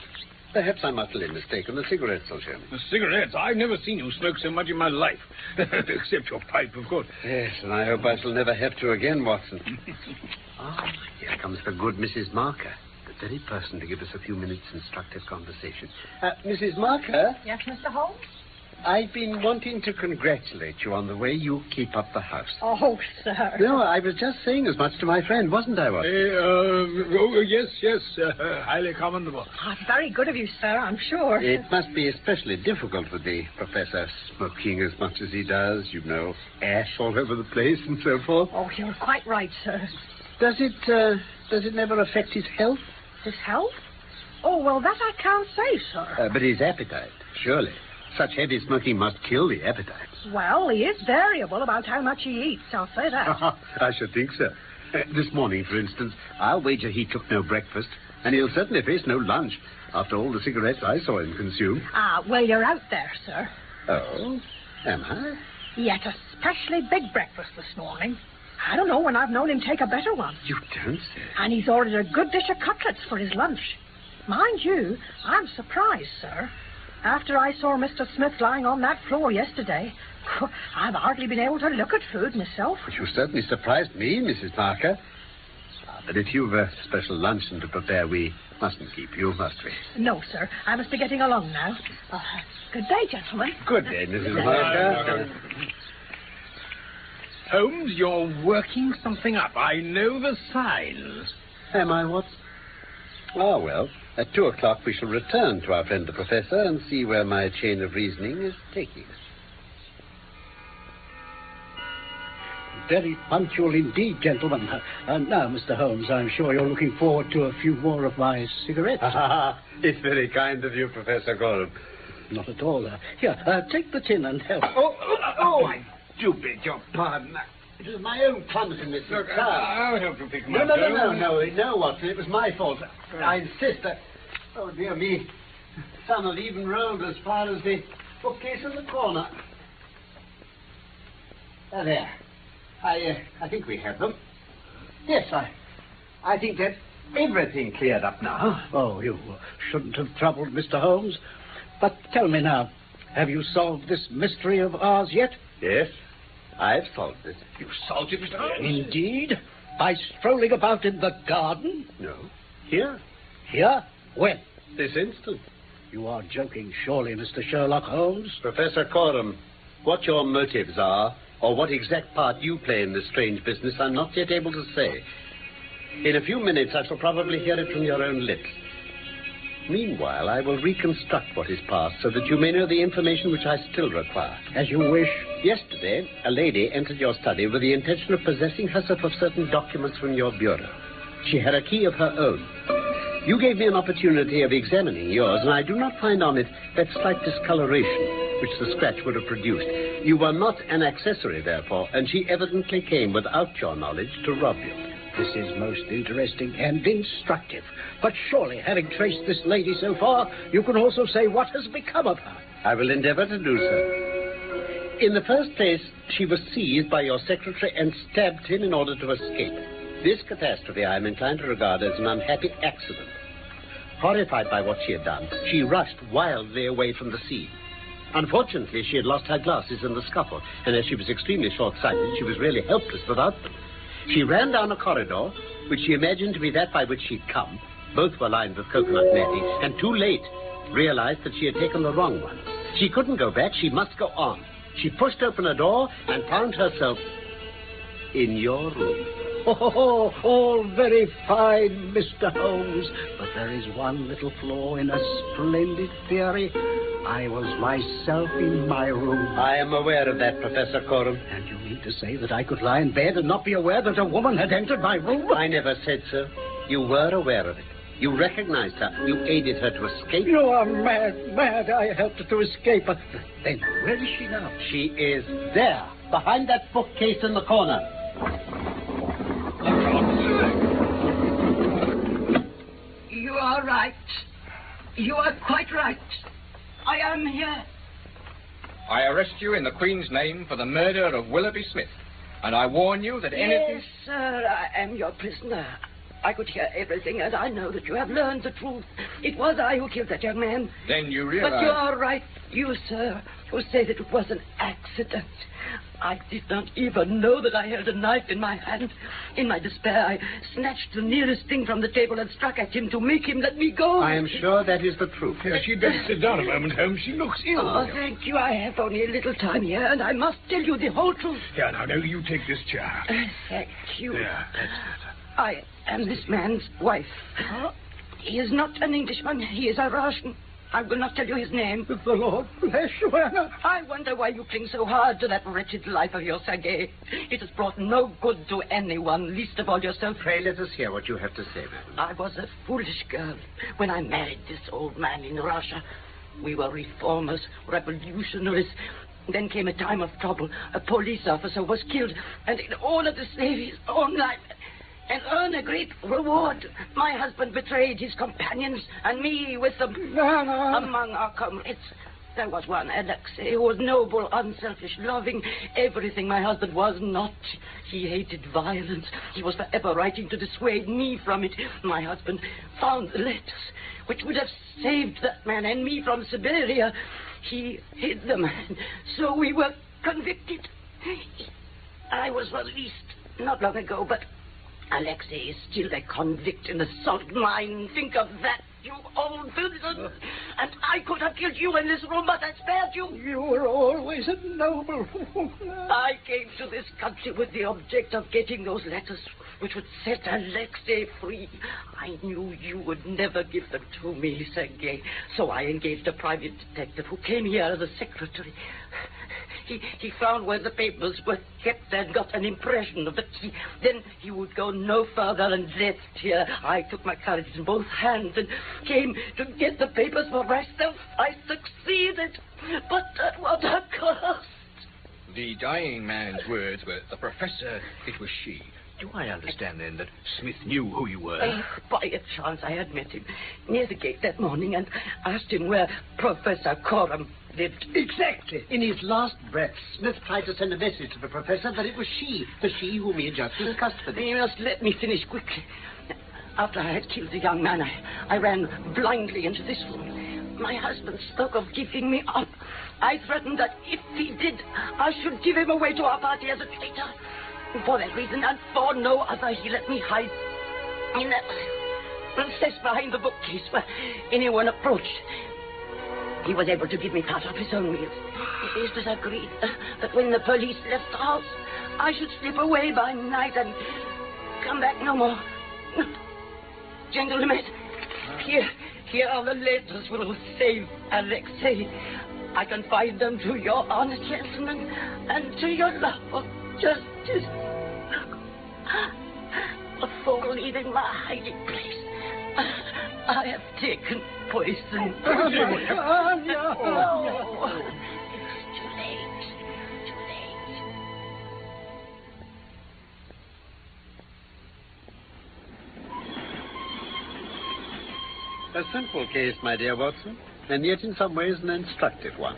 Perhaps I'm utterly mistaken. The cigarettes will show me. The cigarettes? I've never seen you smoke so much in my life. Except your pipe, of course. Yes, and I hope I shall never have to again, Watson. Here comes the good Mrs. Marker. The very person to give us a few minutes' instructive conversation. Mrs. Marker? Yes, Mr. Holmes? I've been wanting to congratulate you on the way you keep up the house. Oh, sir. No, I was just saying as much to my friend, wasn't I, Watson? Yes. Highly commendable. Oh, it's very good of you, sir, I'm sure. It must be especially difficult with the professor smoking as much as he does, you know, ash all over the place and so forth. Oh, you're quite right, sir. Does it never affect his health? His health? Oh, well, that I can't say, sir. But his appetite, surely. Such heavy smoking must kill the appetite. Well, he is variable about how much he eats, I'll say that. I should think so. This morning, for instance, I'll wager he took no breakfast, and he'll certainly face no lunch after all the cigarettes I saw him consume. Well, you're out there, sir. Oh, am I? He ate a specially big breakfast this morning. I don't know when I've known him take a better one. You don't say. And he's ordered a good dish of cutlets for his lunch. Mind you, I'm surprised, sir. After I saw Mr. Smith lying on that floor yesterday, I've hardly been able to look at food myself. You certainly surprised me, Mrs. Parker. But if you've a special luncheon to prepare, we mustn't keep you, must we? No, sir. I must be getting along now. Good day, gentlemen. Good day, Mrs. Parker. Holmes, you're working something up. I know the signs. Am I, Watson? Ah, well, at 2 o'clock we shall return to our friend the Professor and see where my chain of reasoning is taking us. Very punctual indeed, gentlemen. Now, Mr. Holmes, I'm sure you're looking forward to a few more of my cigarettes. It's very kind of you, Professor Conan. Not at all. Here, take the tin and help. I do beg your pardon. It was my own clumsiness. Look, I'll help you pick them up. No, Watson, it was my fault. I insist. Oh, dear me. Some have even rolled as far as the bookcase in the corner. There. I think we have them. Yes, I think that's everything cleared up now. Oh, you shouldn't have troubled Mr. Holmes. But tell me now, have you solved this mystery of ours yet? Yes, I've solved it. You've solved it, Mr. Holmes? Indeed? By strolling about in the garden? No. Here. Here? When? This instant. You are joking, surely, Mr. Sherlock Holmes. Professor Coram, what your motives are, or what exact part you play in this strange business, I'm not yet able to say. In a few minutes, I shall probably hear it from your own lips. Meanwhile, I will reconstruct what is past so that you may know the information which I still require. As you wish. Yesterday, a lady entered your study with the intention of possessing herself of certain documents from your bureau. She had a key of her own. You gave me an opportunity of examining yours, and I do not find on it that slight discoloration which the scratch would have produced. You were not an accessory, therefore, and she evidently came without your knowledge to rob you. This is most interesting and instructive. But surely, having traced this lady so far, you can also say what has become of her. I will endeavor to do so. In the first place, she was seized by your secretary and stabbed him in order to escape. This catastrophe I am inclined to regard as an unhappy accident. Horrified by what she had done, she rushed wildly away from the scene. Unfortunately, she had lost her glasses in the scuffle, and as she was extremely short-sighted, she was really helpless without them. She ran down a corridor, which she imagined to be that by which she'd come. Both were lined with coconut netting, and too late realized that she had taken the wrong one. She couldn't go back, she must go on. She pushed open a door and found herself in your room. Oh, all very fine, Mr. Holmes, but there is one little flaw in a splendid theory. I was myself in my room. I am aware of that, Professor Coram. And you mean to say that I could lie in bed and not be aware that a woman had entered my room? I never said so. You were aware of it. You recognized her. You aided her to escape. You are mad. I helped her to escape. But then, where is she now? She is there, behind that bookcase in the corner. You are right. You are quite right. I am here. I arrest you in the Queen's name for the murder of Willoughby Smith. And I warn you that anything... Yes, sir, I am your prisoner. I could hear everything, and I know that you have learned the truth. It was I who killed that young man. Then you realize... But you are right, you, sir, who say that it was an accident. I did not even know that I held a knife in my hand. In my despair, I snatched the nearest thing from the table and struck at him to make him let me go. I am sure that is the truth. Yes, she'd better sit down a moment, Holmes. She looks ill. Oh, thank you. I have only a little time here, and I must tell you the whole truth. Here, now, you take this chair. Thank you. Yeah, that's better. I am this man's wife. He is not an Englishman. He is a Russian. I will not tell you his name. The Lord bless you, Anna. I wonder why you cling so hard to that wretched life of yours, Sergei. It has brought no good to anyone, least of all yourself. Pray let us hear what you have to say, madam. I was a foolish girl when I married this old man in Russia. We were reformers, revolutionaries. Then came a time of trouble. A police officer was killed, and in order to save his own life and earn a great reward, my husband betrayed his companions and me with them. Among our comrades, there was one, Alexei, who was noble, unselfish, loving, everything my husband was not. He hated violence. He was forever writing to dissuade me from it. My husband found the letters which would have saved that man and me from Siberia. He hid them, so we were convicted. I was released not long ago, but Alexei is still a convict in the salt mine. Think of that. you old villain. And I could have killed you in this room, but I spared you. You were always a noble woman. I came to this country with the object of getting those letters which would set Alexei free. I knew you would never give them to me, Sergei. So I engaged a private detective who came here as a secretary. He found where the papers were kept and got an impression of the key. Then he would go no further and left here. I took my courage in both hands and came to get the papers for myself. I succeeded, but at what a cost. The dying man's words were, the professor, it was she. Do I understand, then, that Smith knew who you were? By a chance, I had met him near the gate that morning and asked him where Professor Coram lived. Exactly. In his last breath, Smith tried to send a message to the professor, but it was the she whom he had just discussed with him. You must let me finish quickly. After I had killed the young man, I ran blindly into this room. My husband spoke of giving me up. I threatened that if he did, I should give him away to our party as a traitor. For that reason and for no other, he let me hide in that recess behind the bookcase where anyone approached. He was able to give me part of his own meals. It was agreed that when the police left the house, I should slip away by night and come back no more. Gentlemen, here are the letters which will save Alexei. I confide them to your honest gentlemen and to your love of justice. Before leaving my hiding place, I have taken poison. No. It's too late. Too late. A simple case, my dear Watson, and yet in some ways an instructive one.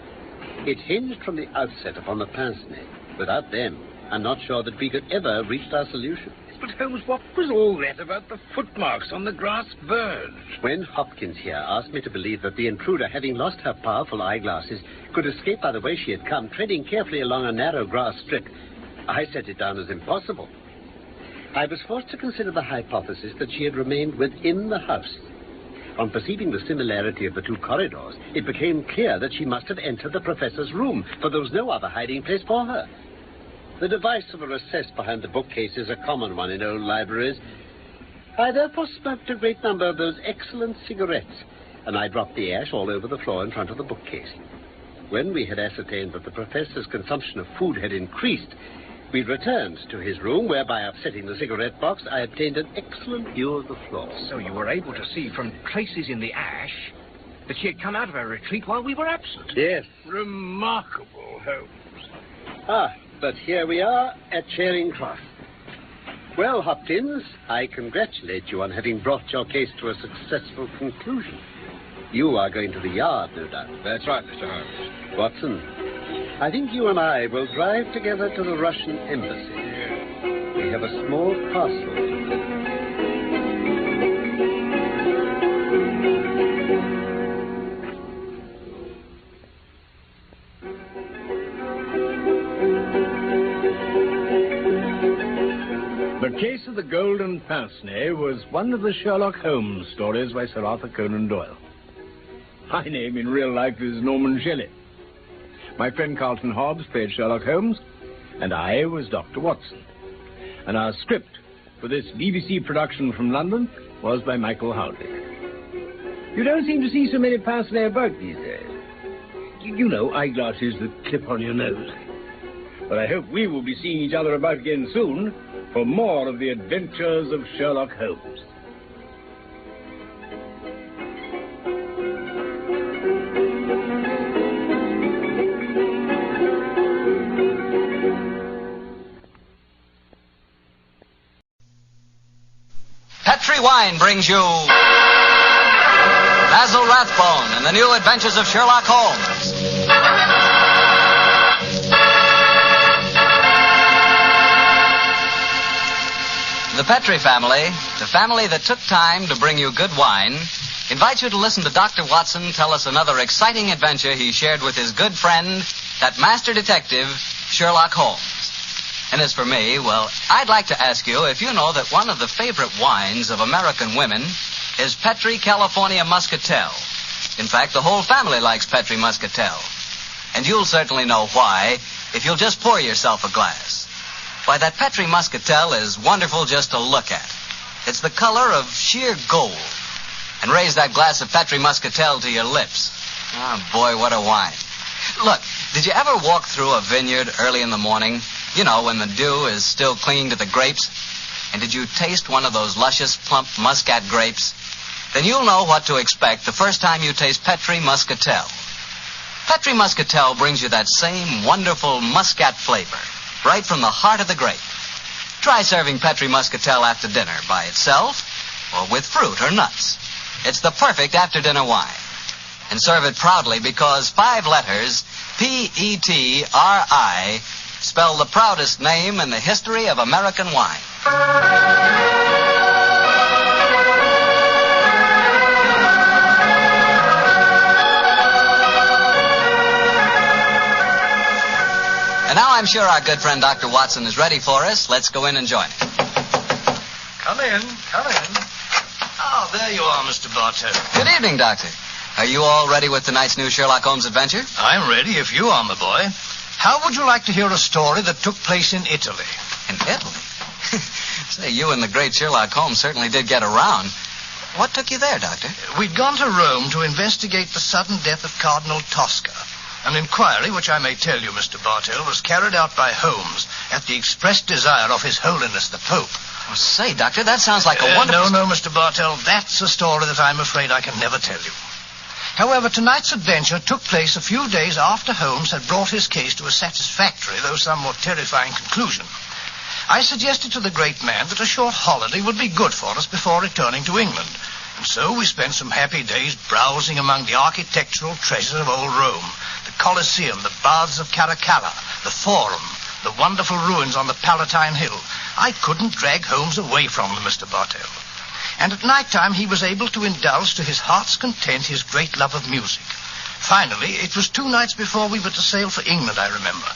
It hinged from the outset upon the Pince-Nez. Without them, I'm not sure that we could ever have reached our solution. But Holmes, what was all that about the footmarks on the grass verge? When Hopkins here asked me to believe that the intruder, having lost her powerful eyeglasses, could escape by the way she had come, treading carefully along a narrow grass strip, I set it down as impossible. I was forced to consider the hypothesis that she had remained within the house. On perceiving the similarity of the two corridors, it became clear that she must have entered the professor's room, for there was no other hiding place for her. The device of a recess behind the bookcase is a common one in old libraries. I therefore smoked a great number of those excellent cigarettes, and I dropped the ash all over the floor in front of the bookcase. When we had ascertained that the professor's consumption of food had increased, we returned to his room, where by upsetting the cigarette box, I obtained an excellent view of the floor. So you were able to see from traces in the ash that she had come out of her retreat while we were absent? Yes. Remarkable, Holmes. But here we are at Charing Cross. Well, Hopkins, I congratulate you on having brought your case to a successful conclusion. You are going to the Yard, no doubt. That's right, Mr. Holmes. Watson, I think you and I will drive together to the Russian embassy. We have a small parcel to deliver. The Case of the Golden Pince-Nez was one of the Sherlock Holmes stories by Sir Arthur Conan Doyle. My name in real life is Norman Shelley. My friend Carlton Hobbs played Sherlock Holmes, and I was Dr. Watson. And our script for this BBC production from London was by Michael Hardwick. You don't seem to see so many Pince-Nez about these days. You know, eyeglasses that clip on your nose. But I hope we will be seeing each other about again soon for more of the adventures of Sherlock Holmes. Petri Wine brings you Basil Rathbone and the New Adventures of Sherlock Holmes. The Petri family, the family that took time to bring you good wine, invites you to listen to Dr. Watson tell us another exciting adventure he shared with his good friend, that master detective, Sherlock Holmes. And as for me, well, I'd like to ask you if you know that one of the favorite wines of American women is Petri California Muscatel. In fact, the whole family likes Petri Muscatel. And you'll certainly know why if you'll just pour yourself a glass. Why, that Petri Muscatel is wonderful just to look at. It's the color of sheer gold. And raise that glass of Petri Muscatel to your lips. Oh, boy, what a wine. Look, did you ever walk through a vineyard early in the morning? You know, when the dew is still clinging to the grapes? And did you taste one of those luscious, plump muscat grapes? Then you'll know what to expect the first time you taste Petri Muscatel. Petri Muscatel brings you that same wonderful muscat flavor, right from the heart of the grape. Try serving Petri Muscatel after dinner by itself or with fruit or nuts. It's the perfect after-dinner wine. And serve it proudly because 5 letters, P-E-T-R-I, spell the proudest name in the history of American wine. And now I'm sure our good friend Dr. Watson is ready for us. Let's go in and join him. Come in. Oh, there you are, Mr. Bartell. Good evening, Doctor. Are you all ready with tonight's new Sherlock Holmes adventure? I'm ready if you are, my boy. How would you like to hear a story that took place in Italy? In Italy? Say, you and the great Sherlock Holmes certainly did get around. What took you there, Doctor? We'd gone to Rome to investigate the sudden death of Cardinal Tosca. An inquiry, which I may tell you, Mr. Bartell, was carried out by Holmes at the express desire of His Holiness the Pope. Oh, say, Doctor, that sounds like a wonderful... No, Mr. Bartell, that's a story that I'm afraid I can never tell you. However, tonight's adventure took place a few days after Holmes had brought his case to a satisfactory, though somewhat terrifying conclusion. I suggested to the great man that a short holiday would be good for us before returning to England. And so we spent some happy days browsing among the architectural treasures of old Rome. The Colosseum, the Baths of Caracalla, the Forum, the wonderful ruins on the Palatine Hill. I couldn't drag Holmes away from them, Mr. Bartell. And at night time he was able to indulge to his heart's content his great love of music. Finally, it was 2 nights before we were to sail for England, I remember.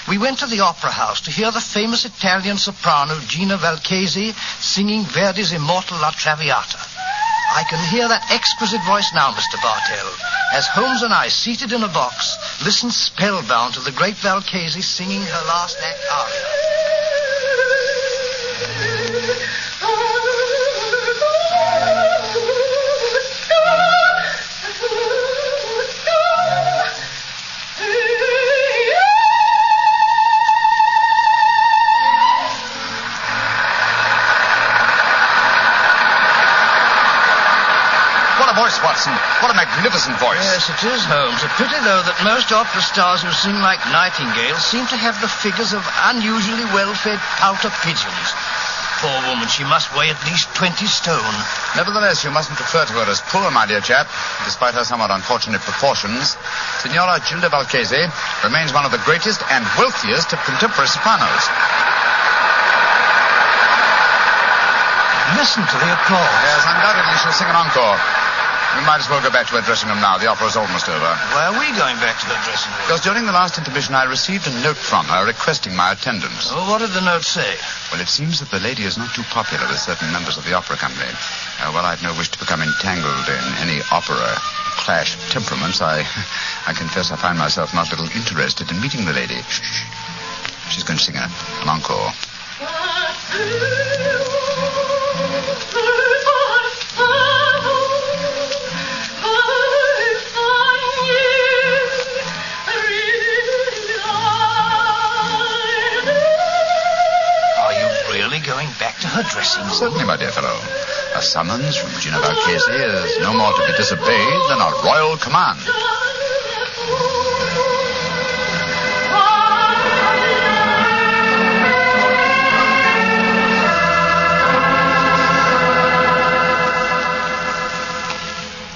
We went to the opera house to hear the famous Italian soprano Gina Valchesi singing Verdi's immortal La Traviata. I can hear that exquisite voice now, Mr. Bartell, as Holmes and I, seated in a box, listened spellbound to the great Valchesi singing her last act aria. Watson. What a magnificent voice. Yes, it is, Holmes. A pity, though, that most opera stars who sing like nightingales seem to have the figures of unusually well-fed pouter pigeons. Poor woman, she must weigh at least 20 stone. Nevertheless, you mustn't refer to her as poor, my dear chap. Despite her somewhat unfortunate proportions, Signora Gilda Valchesi remains one of the greatest and wealthiest of contemporary sopranos. Listen to the applause. Yes, undoubtedly she'll sing an encore. We might as well go back to her dressing room now. The opera's almost over. Why are we going back to her dressing room? Because during the last intermission I received a note from her requesting my attendance. Oh, what did the note say? Well, it seems that the lady is not too popular with certain members of the opera company. Well, I've no wish to become entangled in any opera clash of temperaments. I confess I find myself not a little interested in meeting the lady. Shh. She's going to sing an encore. Going back to her dressing room? Certainly, my dear fellow. A summons from Gina Valchesi is no more to be disobeyed than a royal command.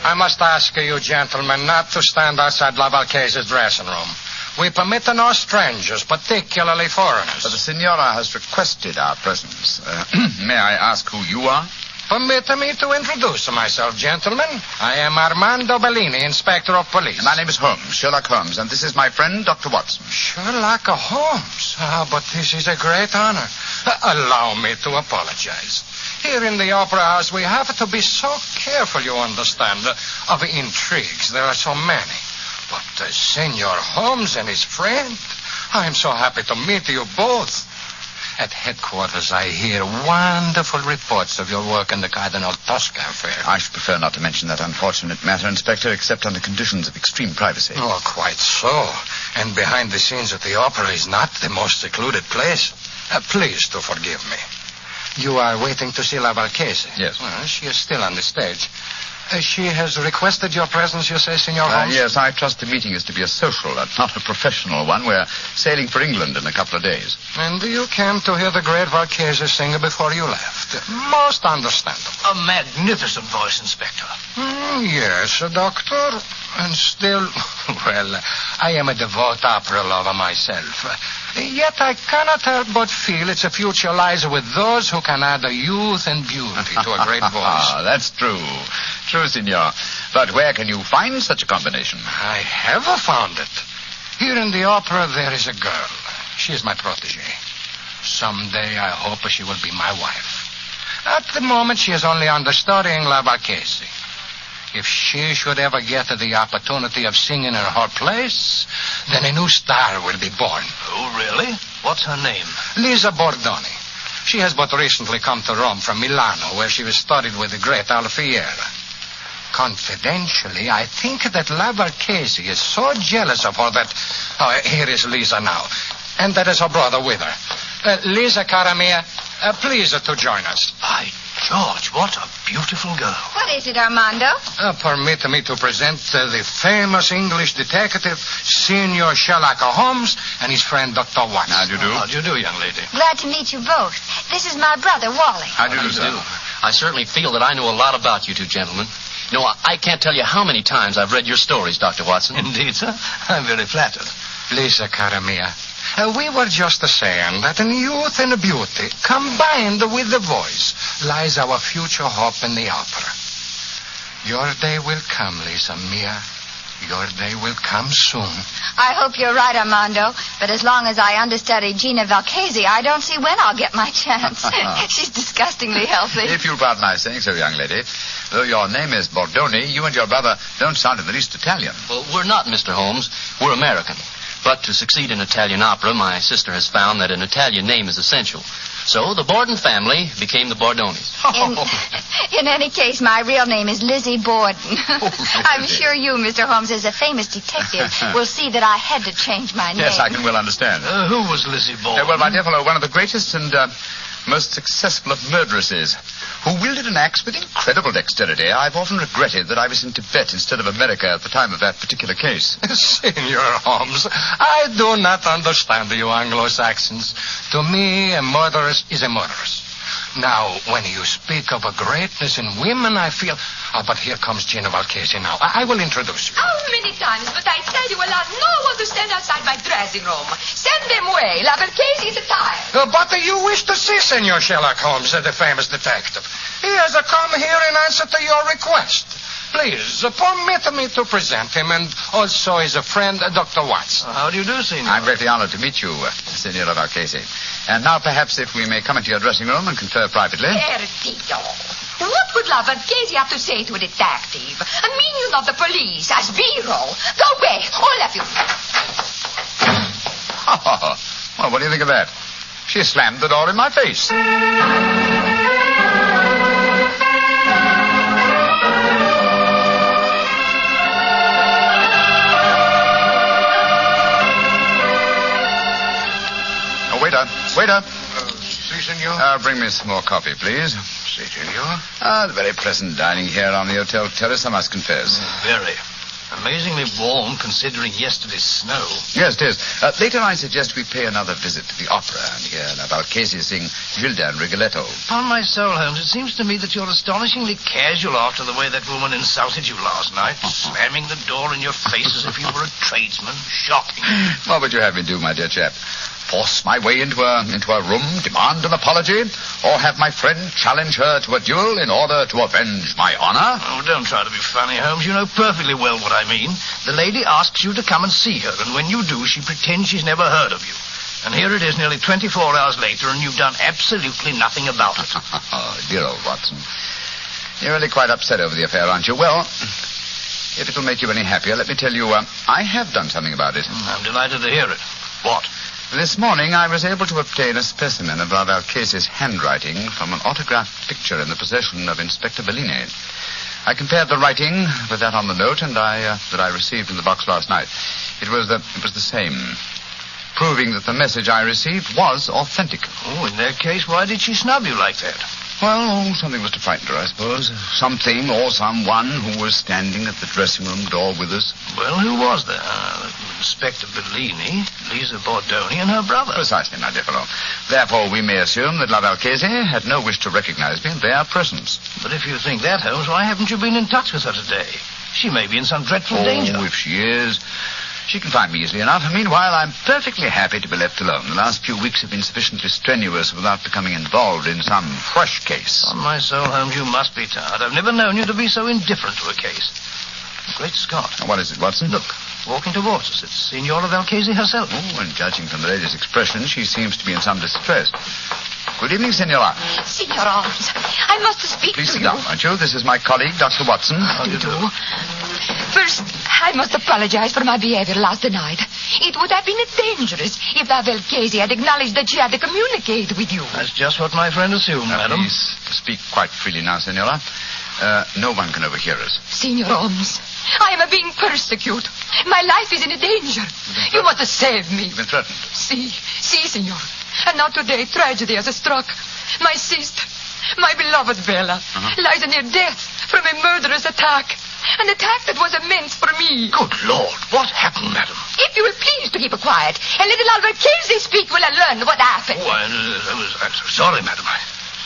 I must ask you, gentlemen, not to stand outside La Valchesi's dressing room. We permit no strangers, particularly foreigners. But the Signora has requested our presence. May I ask who you are? Permit me to introduce myself, gentlemen. I am Armando Bellini, Inspector of Police. My name is Holmes, Sherlock Holmes, and this is my friend, Dr. Watson. Sherlock Holmes? Ah, but this is a great honor. Allow me to apologize. Here in the Opera House, we have to be so careful, you understand, of intrigues. There are so many. But Senor Holmes and his friend, I am so happy to meet you both. At headquarters, I hear wonderful reports of your work in the Cardinal Tosca affair. I should prefer not to mention that unfortunate matter, Inspector, except under conditions of extreme privacy. Oh, quite so. And behind the scenes at the opera is not the most secluded place. Please to forgive me. You are waiting to see La Valchese? Yes. Well, she is still on the stage. She has requested your presence, you say, Senor Holmes? Yes, I trust the meeting is to be a social and not a professional one. We're sailing for England in a couple of days. And you came to hear the great Valchese sing before you left. Most understandable. A magnificent voice, Inspector. Yes, Doctor. And still, well, I am a devout opera lover myself. Yet I cannot help but feel its future lies with those who can add a youth and beauty to a great voice. That's true. True, Signor. But where can you find such a combination? I have found it. Here in the opera, there is a girl. She is my protege. Someday, I hope she will be my wife. At the moment, she is only understudying La Valchese. If she should ever get the opportunity of singing in her place, then a new star will be born. Oh, really? What's her name? Lisa Bordoni. She has but recently come to Rome from Milano, where she was studied with the great Alfieri. Confidentially, I think that La Valchese is so jealous of her that... Oh, here is Lisa now. And that is her brother with her. Lisa, cara mia, please to join us. By George, what a beautiful girl. What is it, Armando? Permit me to present the famous English detective, Senor Sherlock Holmes, and his friend, Dr. Watson. How do you do? How do you do, young lady? Glad to meet you both. This is my brother, Wally. How do you do, sir? I certainly feel that I know a lot about you two gentlemen. You know, I can't tell you how many times I've read your stories, Dr. Watson. Indeed, sir. I'm very flattered. Lisa, cara mia, we were just saying that in youth and beauty, combined with the voice, lies our future hope in the opera. Your day will come, Lisa mia. Your day will come soon. I hope you're right, Armando. But as long as I understudy Gina Valchese, I don't see when I'll get my chance. She's disgustingly healthy. If you'll pardon my saying so, young lady, though your name is Bordoni, you and your brother don't sound in the least Italian. Well, we're not, Mr. Holmes. We're American. But to succeed in Italian opera, my sister has found that an Italian name is essential. So the Borden family became the Bordonis. In any case, my real name is Lizzie Borden. I'm sure you, Mr. Holmes, as a famous detective, will see that I had to change my name. Yes, I can well understand. Who was Lizzie Borden? Well, my dear fellow, one of the greatest and most successful of murderesses, who wielded an axe with incredible dexterity. I've often regretted that I was in Tibet instead of America at the time of that particular case. Senor Holmes, I do not understand you Anglo-Saxons. To me, a murderess is a murderess. Now, when you speak of a greatness in women, I feel... Oh, but here comes Gina Valchese now. I will introduce you. How many times must I tell you allow no one to stand outside my dressing room? Send them away. La Valchese is tired. But you wish to see Senor Sherlock Holmes, the famous detective. He has come here in answer to your request. Please, permit me to present him, and also his friend, Dr. Watson. How do you do, Senor? I'm greatly honored to meet you, Senora Valchese. And now, perhaps, if we may come into your dressing room and confer privately. Perdido. What would La Valchese have to say to a detective? A minion of the police, as Biro. Go away, all of you. Well, what do you think of that? She slammed the door in my face. Waiter. Si, senor. Bring me some more coffee, please. Si, senor. The very pleasant dining here on the hotel terrace, I must confess. Very. Amazingly warm, considering yesterday's snow. Yes, it is. Later, I suggest we pay another visit to the opera and hear La Valchese sing Gilda and Rigoletto. Upon my soul, Holmes, it seems to me that you're astonishingly casual after the way that woman insulted you last night, slamming the door in your face as if you were a tradesman. Shocking. What would you have me do, my dear chap? Force my way into a room, demand an apology, or have my friend challenge her to a duel in order to avenge my honor? Oh, don't try to be funny, Holmes. You know perfectly well what I mean. The lady asks you to come and see her, and when you do, she pretends she's never heard of you. And here it is nearly 24 hours later, and you've done absolutely nothing about it. Oh, dear old Watson. You're really quite upset over the affair, aren't you? Well, if it'll make you any happier, let me tell you, I have done something about it. I'm delighted to hear it. What? This morning I was able to obtain a specimen of La Valchese's handwriting from an autographed picture in the possession of Inspector Bellini. I compared the writing with that on the note that I received in the box last night. It was the same, proving that the message I received was authentic. Oh, in that case, why did she snub you like that? Well, something must have frightened her, I suppose. Something or someone who was standing at the dressing room door with us. Well, who was there? Inspector Bellini, Lisa Bordoni, and her brother. Precisely, my dear fellow. Therefore, we may assume that La Valchese had no wish to recognize me in their presence. But if you think that, Holmes, why haven't you been in touch with her today? She may be in some dreadful danger. Oh, if she is, she can find me easily enough. Meanwhile, I'm perfectly happy to be left alone. The last few weeks have been sufficiently strenuous without becoming involved in some fresh case. On my soul, Holmes, you must be tired. I've never known you to be so indifferent to a case. Great Scott. What is it, Watson? Look, walking towards us. It's Signora Valchese herself. Oh, and judging from the lady's expression, she seems to be in some distress. Good evening, Signora. Signor Holmes, I must speak Please to sit you. down, won't you? This is my colleague, Dr. Watson. How do you do? First, I must apologize for my behavior last night. It would have been dangerous if La Valchese had acknowledged that she had to communicate with you. That's just what my friend assumed, madam. Please speak quite freely now, Signora. No one can overhear us. Signor Holmes, I am being persecuted. My life is in danger. You must save me. You've been threatened. See, Signor. And now today, tragedy has struck. My sister, my beloved Bella, lies near death from a murderous attack. An attack that was meant for me. Good Lord, what happened, madam? If you will please to keep quiet and let La Valchese speak, will I learn what happened. Oh, I'm so sorry, madam.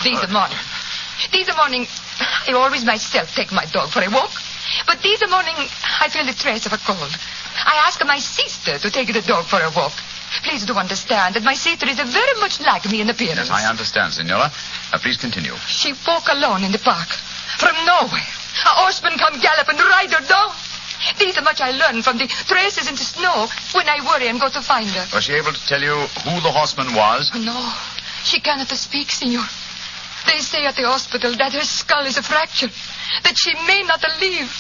This morning, I always myself take my dog for a walk. But this morning, I feel the trace of a cold. I ask my sister to take the dog for a walk. Please do understand that my sister is very much like me in appearance. Yes, I understand, Signora. Please continue. She walk alone in the park. From nowhere, a horseman come gallop and ride her down. This much I learned from the traces in the snow when I worry and go to find her. Was she able to tell you who the horseman was? No, she cannot speak, Signor. They say at the hospital that her skull is fractured, that she may not live.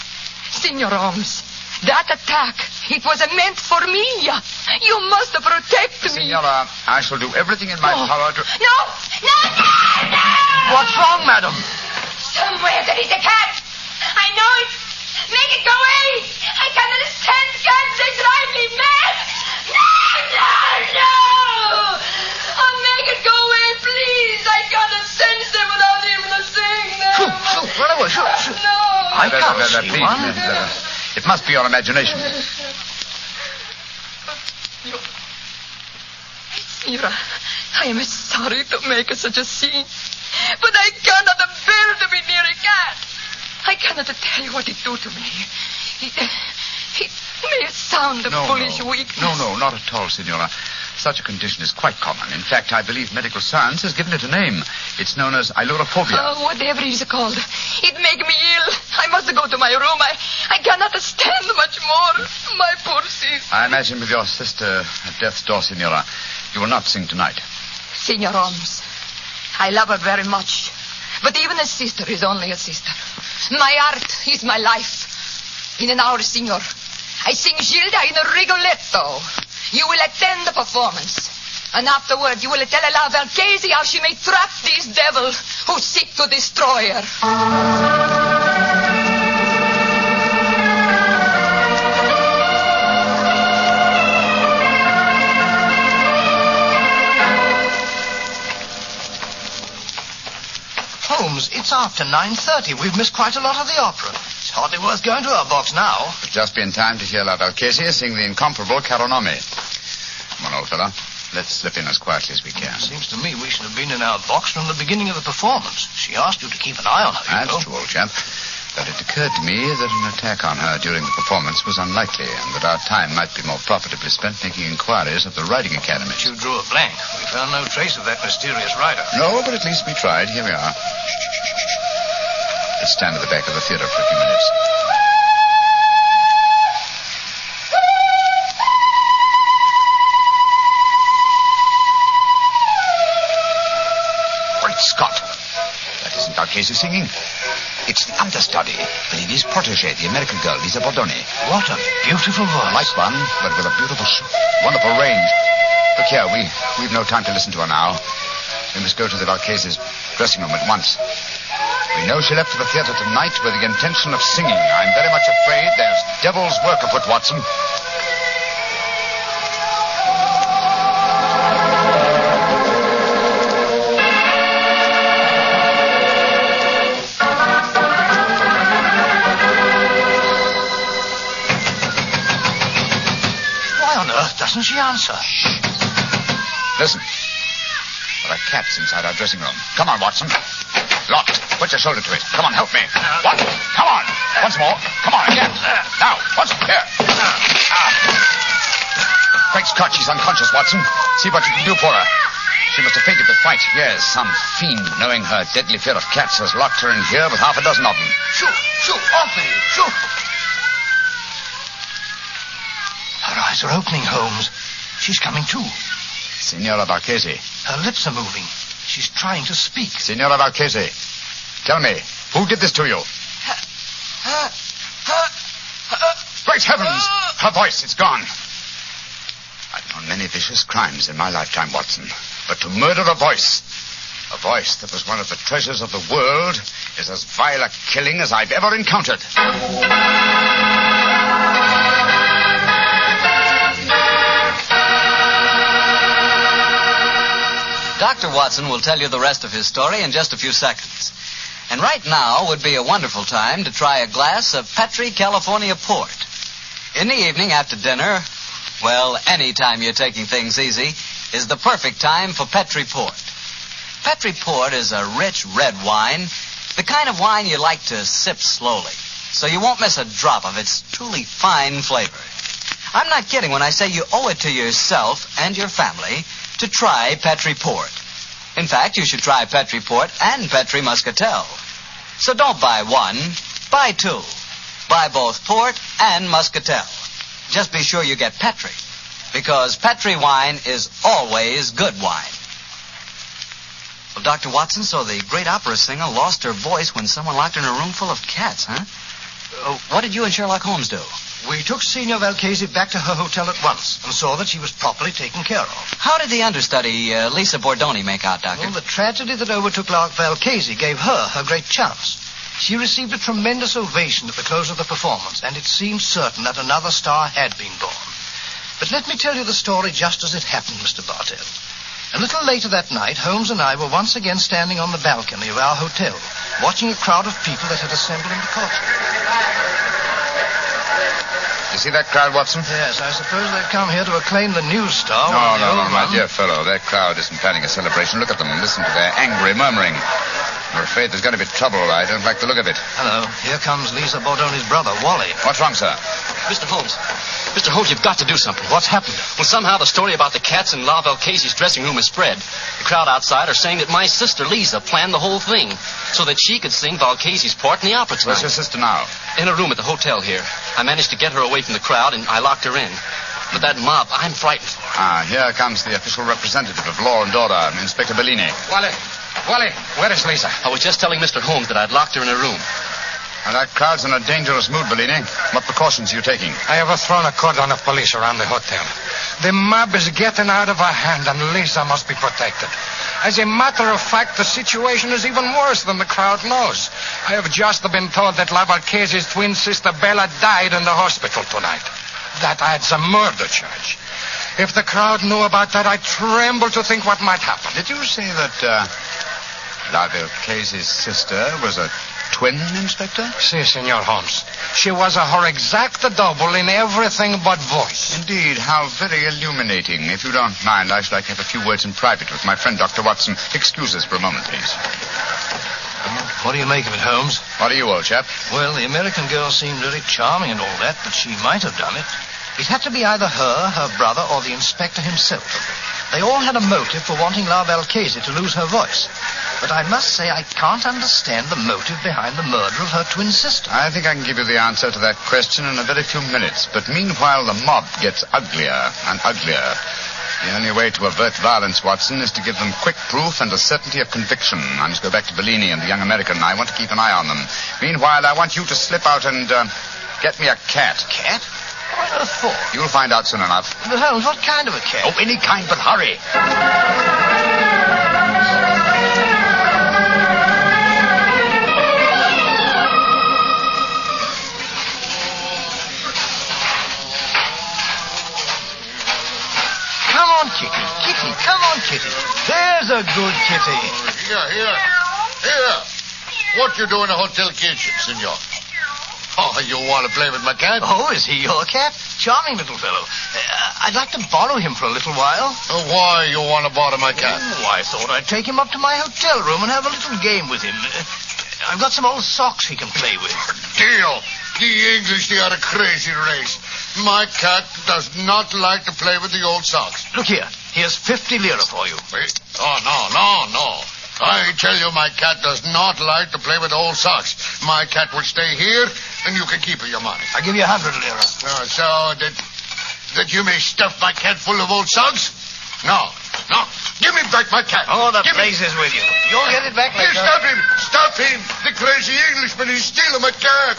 Signor Holmes, that attack, it was meant for me. You must protect me. Signora, I shall do everything in my power to... No! What's wrong, madam? Somewhere there is a cat. I know it. Make it go away. I cannot stand cats. They drive me mad. No! Oh, make it go away, please. I cannot sense them without even seeing them. Shoot, run away, shoot. No. I can't see please, one. It must be your imagination. Signora, I am sorry to make such a scene, but I cannot bear to be near a cat. I cannot tell you what it do to me. It may sound a foolish weakness. No, not at all, Signora. Such a condition is quite common. In fact, I believe medical science has given it a name. It's known as ailurophobia. Oh, whatever it is called. It make me ill. I must go to my room. I cannot stand much more. My poor sister. I imagine with your sister at death's door, Signora, you will not sing tonight. Signor Holmes, I love her very much. But even a sister is only a sister. My art is my life. In an hour, Signor, I sing Gilda in a Rigoletto. You will attend the performance. And afterward, you will tell La Valchese how she may trap this devil who seek to destroy her. Holmes, it's after 9:30. We've missed quite a lot of the opera. It's hardly worth going to our box now. We'll just be in time to hear La Valchese sing the incomparable Caro Nome. Come on, old fellow. Let's slip in as quietly as we can. Seems to me we should have been in our box from the beginning of the performance. She asked you to keep an eye on her, That's true, old chap. But it occurred to me that an attack on her during the performance was unlikely, and that our time might be more profitably spent making inquiries at the riding academy. You drew a blank. We found no trace of that mysterious rider. No, but at least we tried. Here we are. Let's stand at the back of the theater for a few minutes. Valchese singing? It's the understudy, Bellini's protege, the American girl, Lisa Bordoni. What a beautiful voice. Like one, but with a beautiful, wonderful range. Look here, we've no time to listen to her now. We must go to the Valchese's dressing room at once. We know she left for the theater tonight with the intention of singing. I'm very much afraid there's devil's work afoot, Watson. Doesn't she answer? Listen. There are cats inside our dressing room. Come on, Watson. Locked. Put your shoulder to it. Come on, help me. What? Come on. Once more. Come on, again. Now, once more. Here. Great Scott, she's unconscious, Watson. See what you can do for her. She must have fainted the fight. Yes, some fiend, knowing her deadly fear of cats, has locked her in here with half a dozen of them. Shoot, off me, shoot. Her eyes are opening, Holmes. She's coming to. Signora Valchese. Her lips are moving. She's trying to speak. Signora Valchese, tell me, who did this to you? Great heavens! Her voice, it's gone. I've known many vicious crimes in my lifetime, Watson. But to murder a voice that was one of the treasures of the world, is as vile a killing as I've ever encountered. Dr. Watson will tell you the rest of his story in just a few seconds. And right now would be a wonderful time to try a glass of Petri California port. In the evening after dinner, well, any time you're taking things easy, is the perfect time for Petri port. Petri port is a rich red wine, the kind of wine you like to sip slowly, so you won't miss a drop of its truly fine flavor. I'm not kidding when I say you owe it to yourself and your family to try Petri Port. In fact, you should try Petri Port and Petri Muscatel. So don't buy one, buy two. Buy both Port and Muscatel. Just be sure you get Petri, because Petri wine is always good wine. Well, Dr. Watson, so the great opera singer lost her voice when someone locked her in a room full of cats, huh? What did you and Sherlock Holmes do? We took Signor Valchese back to her hotel at once and saw that she was properly taken care of. How did the understudy, Lisa Bordoni, make out, Doctor? Well, the tragedy that overtook La Valchese gave her great chance. She received a tremendous ovation at the close of the performance, and it seemed certain that another star had been born. But let me tell you the story just as it happened, Mr. Bartell. A little later that night, Holmes and I were once again standing on the balcony of our hotel, watching a crowd of people that had assembled in the courtyard. You see that crowd, Watson? Yes, I suppose they've come here to acclaim the news star. No, my dear fellow. That crowd isn't planning a celebration. Look at them. Listen to their angry murmuring. I'm afraid there's going to be trouble. I don't like the look of it. Hello. Here comes Lisa Bordoni's brother, Wally. What's wrong, sir? Mr. Holmes, you've got to do something. What's happened? Well, somehow the story about the cats in La Valchese's dressing room has spread. The crowd outside are saying that my sister, Lisa, planned the whole thing so that she could sing Valchese's part in the opera tonight. Where's your sister now? In a room at the hotel here. I managed to get her away from the crowd, and I locked her in. But that mob, I'm frightened for her. Here comes the official representative of law and order, Inspector Bellini. Wally, where is Lisa? I was just telling Mr. Holmes that I'd locked her in a room. And that crowd's in a dangerous mood, Bellini. What precautions are you taking? I have thrown a cordon of police around the hotel. The mob is getting out of our hand, and Lisa must be protected. As a matter of fact, the situation is even worse than the crowd knows. I have just been told that La Valchese's twin sister Bella died in the hospital tonight. That adds a murder charge. If the crowd knew about that, I tremble to think what might happen. Did you say that La Valchese's sister was a twin, Inspector? Si, Senor Holmes. She was her exact double in everything but voice. Indeed, how very illuminating. If you don't mind, I should like to have a few words in private with my friend, Dr. Watson. Excuse us for a moment, please. What do you make of it, Holmes? What do you, old chap? Well, the American girl seemed very charming and all that, but she might have done it. It had to be either her brother, or the inspector himself. They all had a motive for wanting La Valchese to lose her voice. But I must say I can't understand the motive behind the murder of her twin sister. I think I can give you the answer to that question in a very few minutes. But meanwhile, the mob gets uglier and uglier. The only way to avert violence, Watson, is to give them quick proof and a certainty of conviction. I must go back to Bellini and the young American. I want to keep an eye on them. Meanwhile, I want you to slip out and get me a cat. Cat? What on earth for? You'll find out soon enough. But Holmes, what kind of a cat? Oh, any kind, but hurry. Come on, Kitty. Kitty, come on, Kitty. There's a good kitty. Here. What you do in a hotel kitchen, senor? Oh, you want to play with my cat? Oh, is he your cat? Charming little fellow. I'd like to borrow him for a little while. Why you want to borrow my cat? Oh, I thought I'd take him up to my hotel room and have a little game with him. I've got some old socks he can play with. Deal. The English, they are a crazy race. My cat does not like to play with the old socks. Look here. Here's 50 lira for you. Wait. Oh, no. I tell you, my cat does not like to play with old socks. My cat will stay here, and you can keep your money. I'll give you 100 lira. So that you may stuff my cat full of old socks? No. Give me back my cat. Oh, the place is with you. You'll get it back later. Stop him. The crazy Englishman is stealing my cat.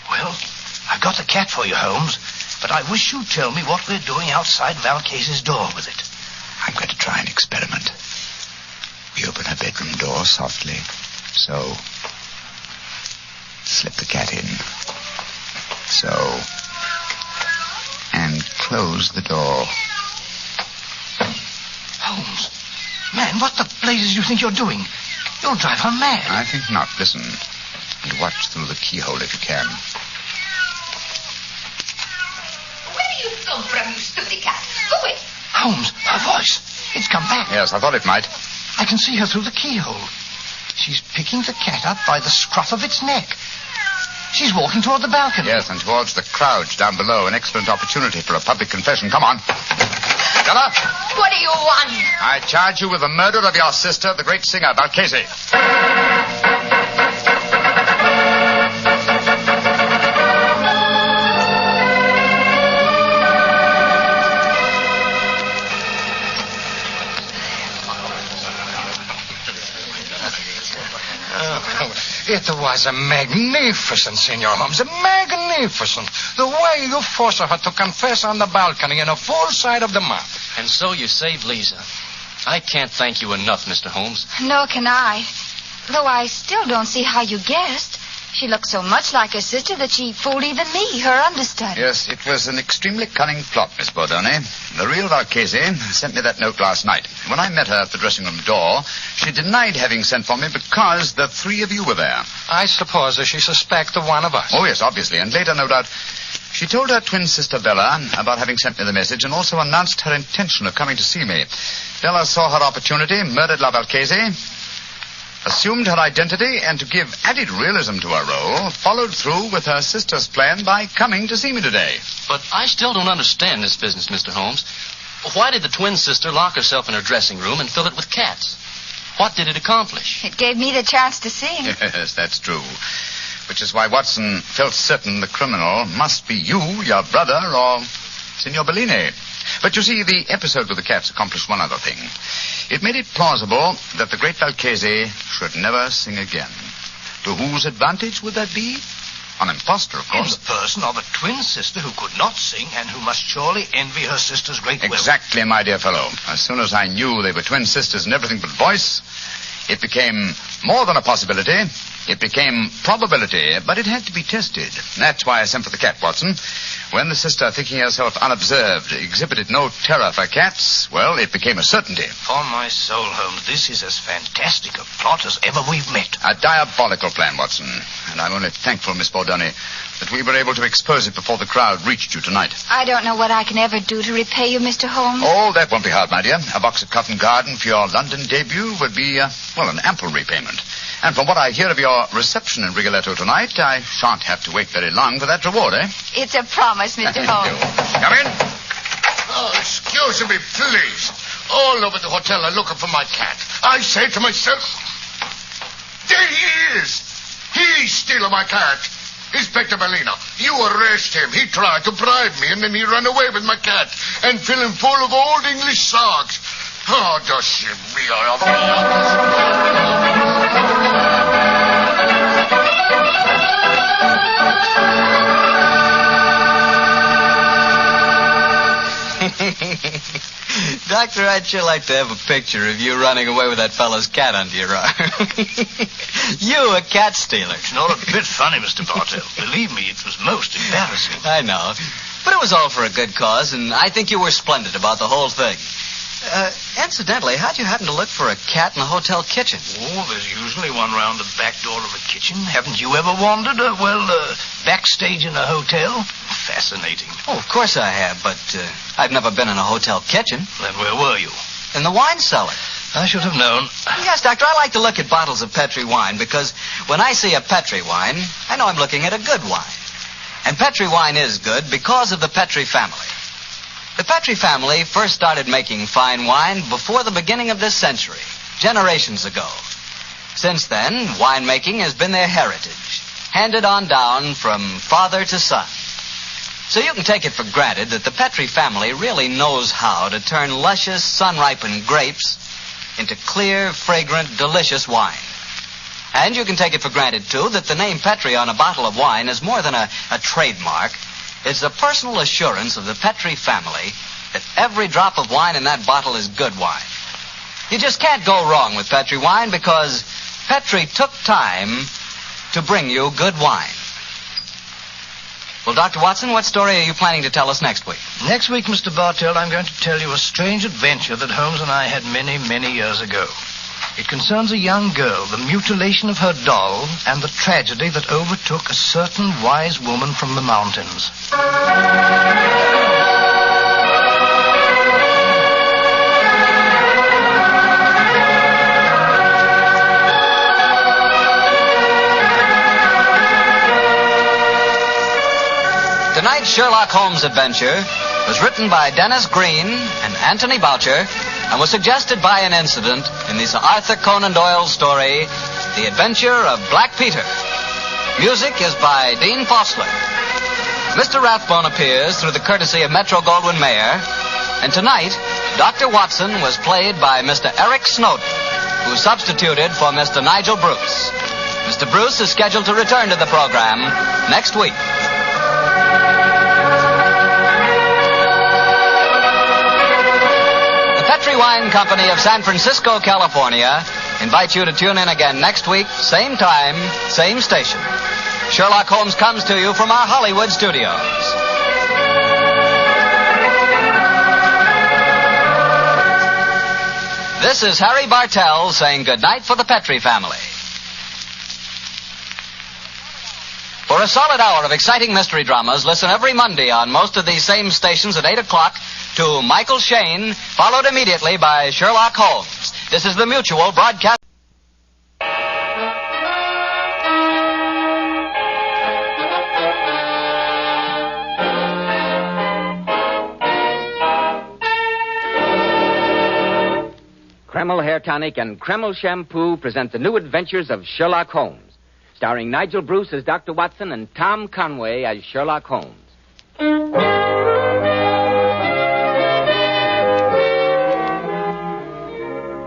Well, I've got the cat for you, Holmes, but I wish you'd tell me what we're doing outside Valcase's door with it. I'm going to try an experiment. We open her bedroom door softly. So. Slip the cat in. So. And close the door. Holmes, man, what the blazes you think you're doing? You'll drive her mad. I think not. Listen. And watch through the keyhole if you can. Where do you come from, you stupid cat? Go away. Holmes, her voice. It's come back. Yes, I thought it might. I can see her through the keyhole. She's picking the cat up by the scruff of its neck. She's walking toward the balcony. Yes, and towards the crowd down below. An excellent opportunity for a public confession. Come on. Stella? What do you want? I charge you with the murder of your sister, the great singer, Valcase. It was magnificent, Senor Holmes. Magnificent. The way you forced her to confess on the balcony in a full sight of the mob. And so you saved Lisa. I can't thank you enough, Mr. Holmes. Nor can I. Though I still don't see how you guessed. She looked so much like her sister that she fooled even me, her understudy. Yes, it was an extremely cunning plot, Miss Bordone. The real Valcase sent me that note last night. When I met her at the dressing room door, she denied having sent for me because the three of you were there. I suppose that she suspected one of us. Oh, yes, obviously. And later, no doubt, she told her twin sister Bella about having sent me the message and also announced her intention of coming to see me. Bella saw her opportunity, murdered La Valcase, assumed her identity, and to give added realism to her role, followed through with her sister's plan by coming to see me today. But I still don't understand this business, Mr. Holmes. Why did the twin sister lock herself in her dressing room and fill it with cats? What did it accomplish? It gave me the chance to sing. Yes, that's true. Which is why Watson felt certain the criminal must be you, your brother, or Signor Bellini. But you see, the episode with the cats accomplished one other thing. It made it plausible that the great Valcase should never sing again. To whose advantage would that be? An impostor, of course. In the person of a twin sister who could not sing and who must surely envy her sister's great will. Exactly, my dear fellow. As soon as I knew they were twin sisters and everything but voice, it became more than a possibility. It became probability, but it had to be tested. That's why I sent for the cat, Watson. When the sister, thinking herself unobserved, exhibited no terror for cats, well, it became a certainty. On my soul, Holmes, this is as fantastic a plot as ever we've met. A diabolical plan, Watson. And I'm only thankful, Miss Bordone, that we were able to expose it before the crowd reached you tonight. I don't know what I can ever do to repay you, Mr. Holmes. Oh, that won't be hard, my dear. A box of Covent Garden for your London debut would be, an ample repayment. And from what I hear of your reception in Rigoletto tonight, I shan't have to wait very long for that reward, eh? It's a promise, Mr. Holmes. Come in. Oh, excuse me, please. All over the hotel are looking for my cat. I say to myself, there he is. He's stealing my cat. Inspector Molina, you arrest him. He tried to bribe me, and then he ran away with my cat and fill him full of old English songs. Oh, does me. Doctor, I'd sure like to have a picture of you running away with that fellow's cat under your arm. You, a cat stealer. It's not a bit funny, Mr. Bartell. Believe me, it was most embarrassing. I know. But it was all for a good cause, and I think you were splendid about the whole thing. Incidentally, how'd you happen to look for a cat in the hotel kitchen? Oh, there's usually one round the back door of a kitchen. Haven't you ever wandered, backstage in a hotel? Fascinating. Oh, of course I have, but I've never been in a hotel kitchen. Then where were you? In the wine cellar. I should have known. Yes, Doctor, I like to look at bottles of Petri wine because when I see a Petri wine, I know I'm looking at a good wine. And Petri wine is good because of the Petri family. The Petri family first started making fine wine before the beginning of this century, generations ago. Since then, winemaking has been their heritage, handed on down from father to son. So you can take it for granted that the Petri family really knows how to turn luscious, sun-ripened grapes into clear, fragrant, delicious wine. And you can take it for granted, too, that the name Petri on a bottle of wine is more than a trademark. It's a personal assurance of the Petri family that every drop of wine in that bottle is good wine. You just can't go wrong with Petri wine because Petri took time to bring you good wine. Well, Dr. Watson, what story are you planning to tell us next week? Next week, Mr. Bartell, I'm going to tell you a strange adventure that Holmes and I had many, many years ago. It concerns a young girl, the mutilation of her doll, and the tragedy that overtook a certain wise woman from the mountains. Tonight's Sherlock Holmes adventure was written by Dennis Green and Anthony Boucher and was suggested by an incident in the Sir Arthur Conan Doyle story, The Adventure of Black Peter. Music is by Dean Fossler. Mr. Rathbone appears through the courtesy of Metro-Goldwyn-Mayer, and tonight, Dr. Watson was played by Mr. Eric Snowden, who substituted for Mr. Nigel Bruce. Mr. Bruce is scheduled to return to the program next week. Petri Wine Company of San Francisco, California, invites you to tune in again next week, same time, same station. Sherlock Holmes comes to you from our Hollywood studios. This is Harry Bartell saying goodnight for the Petri family. For a solid hour of exciting mystery dramas, listen every Monday on most of these same stations at 8 o'clock to Michael Shayne, followed immediately by Sherlock Holmes. This is the Mutual Broadcast. Kreml Hair Tonic and Kreml Shampoo present the new adventures of Sherlock Holmes, starring Nigel Bruce as Dr. Watson and Tom Conway as Sherlock Holmes.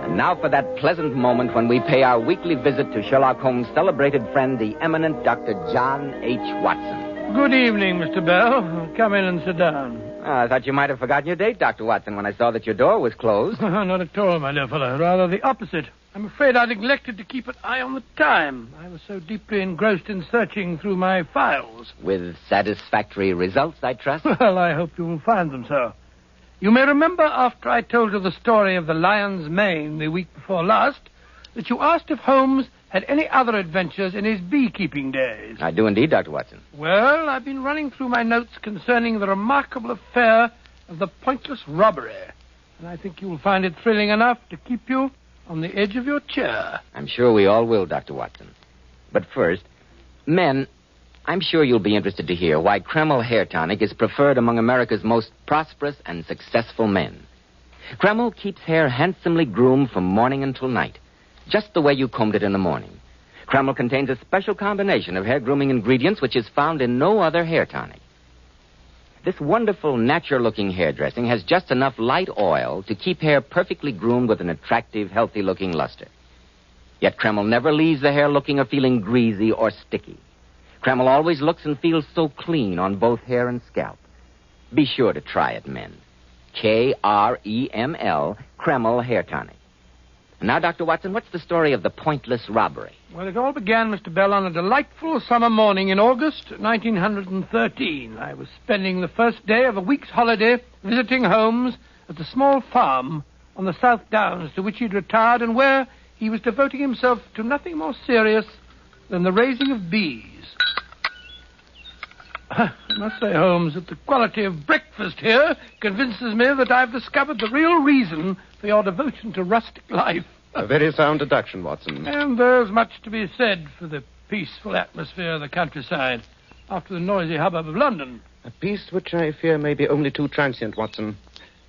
And now for that pleasant moment when we pay our weekly visit to Sherlock Holmes' celebrated friend, the eminent Dr. John H. Watson. Good evening, Mr. Bell. Come in and sit down. I thought you might have forgotten your date, Dr. Watson, when I saw that your door was closed. Not at all, my dear fellow. Rather the opposite. I'm afraid I neglected to keep an eye on the time. I was so deeply engrossed in searching through my files. With satisfactory results, I trust? Well, I hope you will find them so. You may remember after I told you the story of the lion's mane the week before last, that you asked if Holmes had any other adventures in his beekeeping days. I do indeed, Dr. Watson. Well, I've been running through my notes concerning the remarkable affair of the pointless robbery, and I think you'll find it thrilling enough to keep you on the edge of your chair. I'm sure we all will, Dr. Watson. But first, men, I'm sure you'll be interested to hear why Kreml Hair Tonic is preferred among America's most prosperous and successful men. Kreml keeps hair handsomely groomed from morning until night, just the way you combed it in the morning. Kreml contains a special combination of hair grooming ingredients which is found in no other hair tonic. This wonderful, natural-looking hairdressing has just enough light oil to keep hair perfectly groomed with an attractive, healthy-looking luster. Yet Kreml never leaves the hair looking or feeling greasy or sticky. Kreml always looks and feels so clean on both hair and scalp. Be sure to try it, men. Kreml, Kreml Hair Tonic. Now, Dr. Watson, what's the story of the pointless robbery? Well, it all began, Mr. Bell, on a delightful summer morning in August 1913. I was spending the first day of a week's holiday visiting Holmes at the small farm on the South Downs to which he'd retired and where he was devoting himself to nothing more serious than the raising of bees. I must say, Holmes, that the quality of breakfast here convinces me that I've discovered the real reason for your devotion to rustic life. A very sound deduction, Watson. And there's much to be said for the peaceful atmosphere of the countryside after the noisy hubbub of London. A peace which I fear may be only too transient, Watson.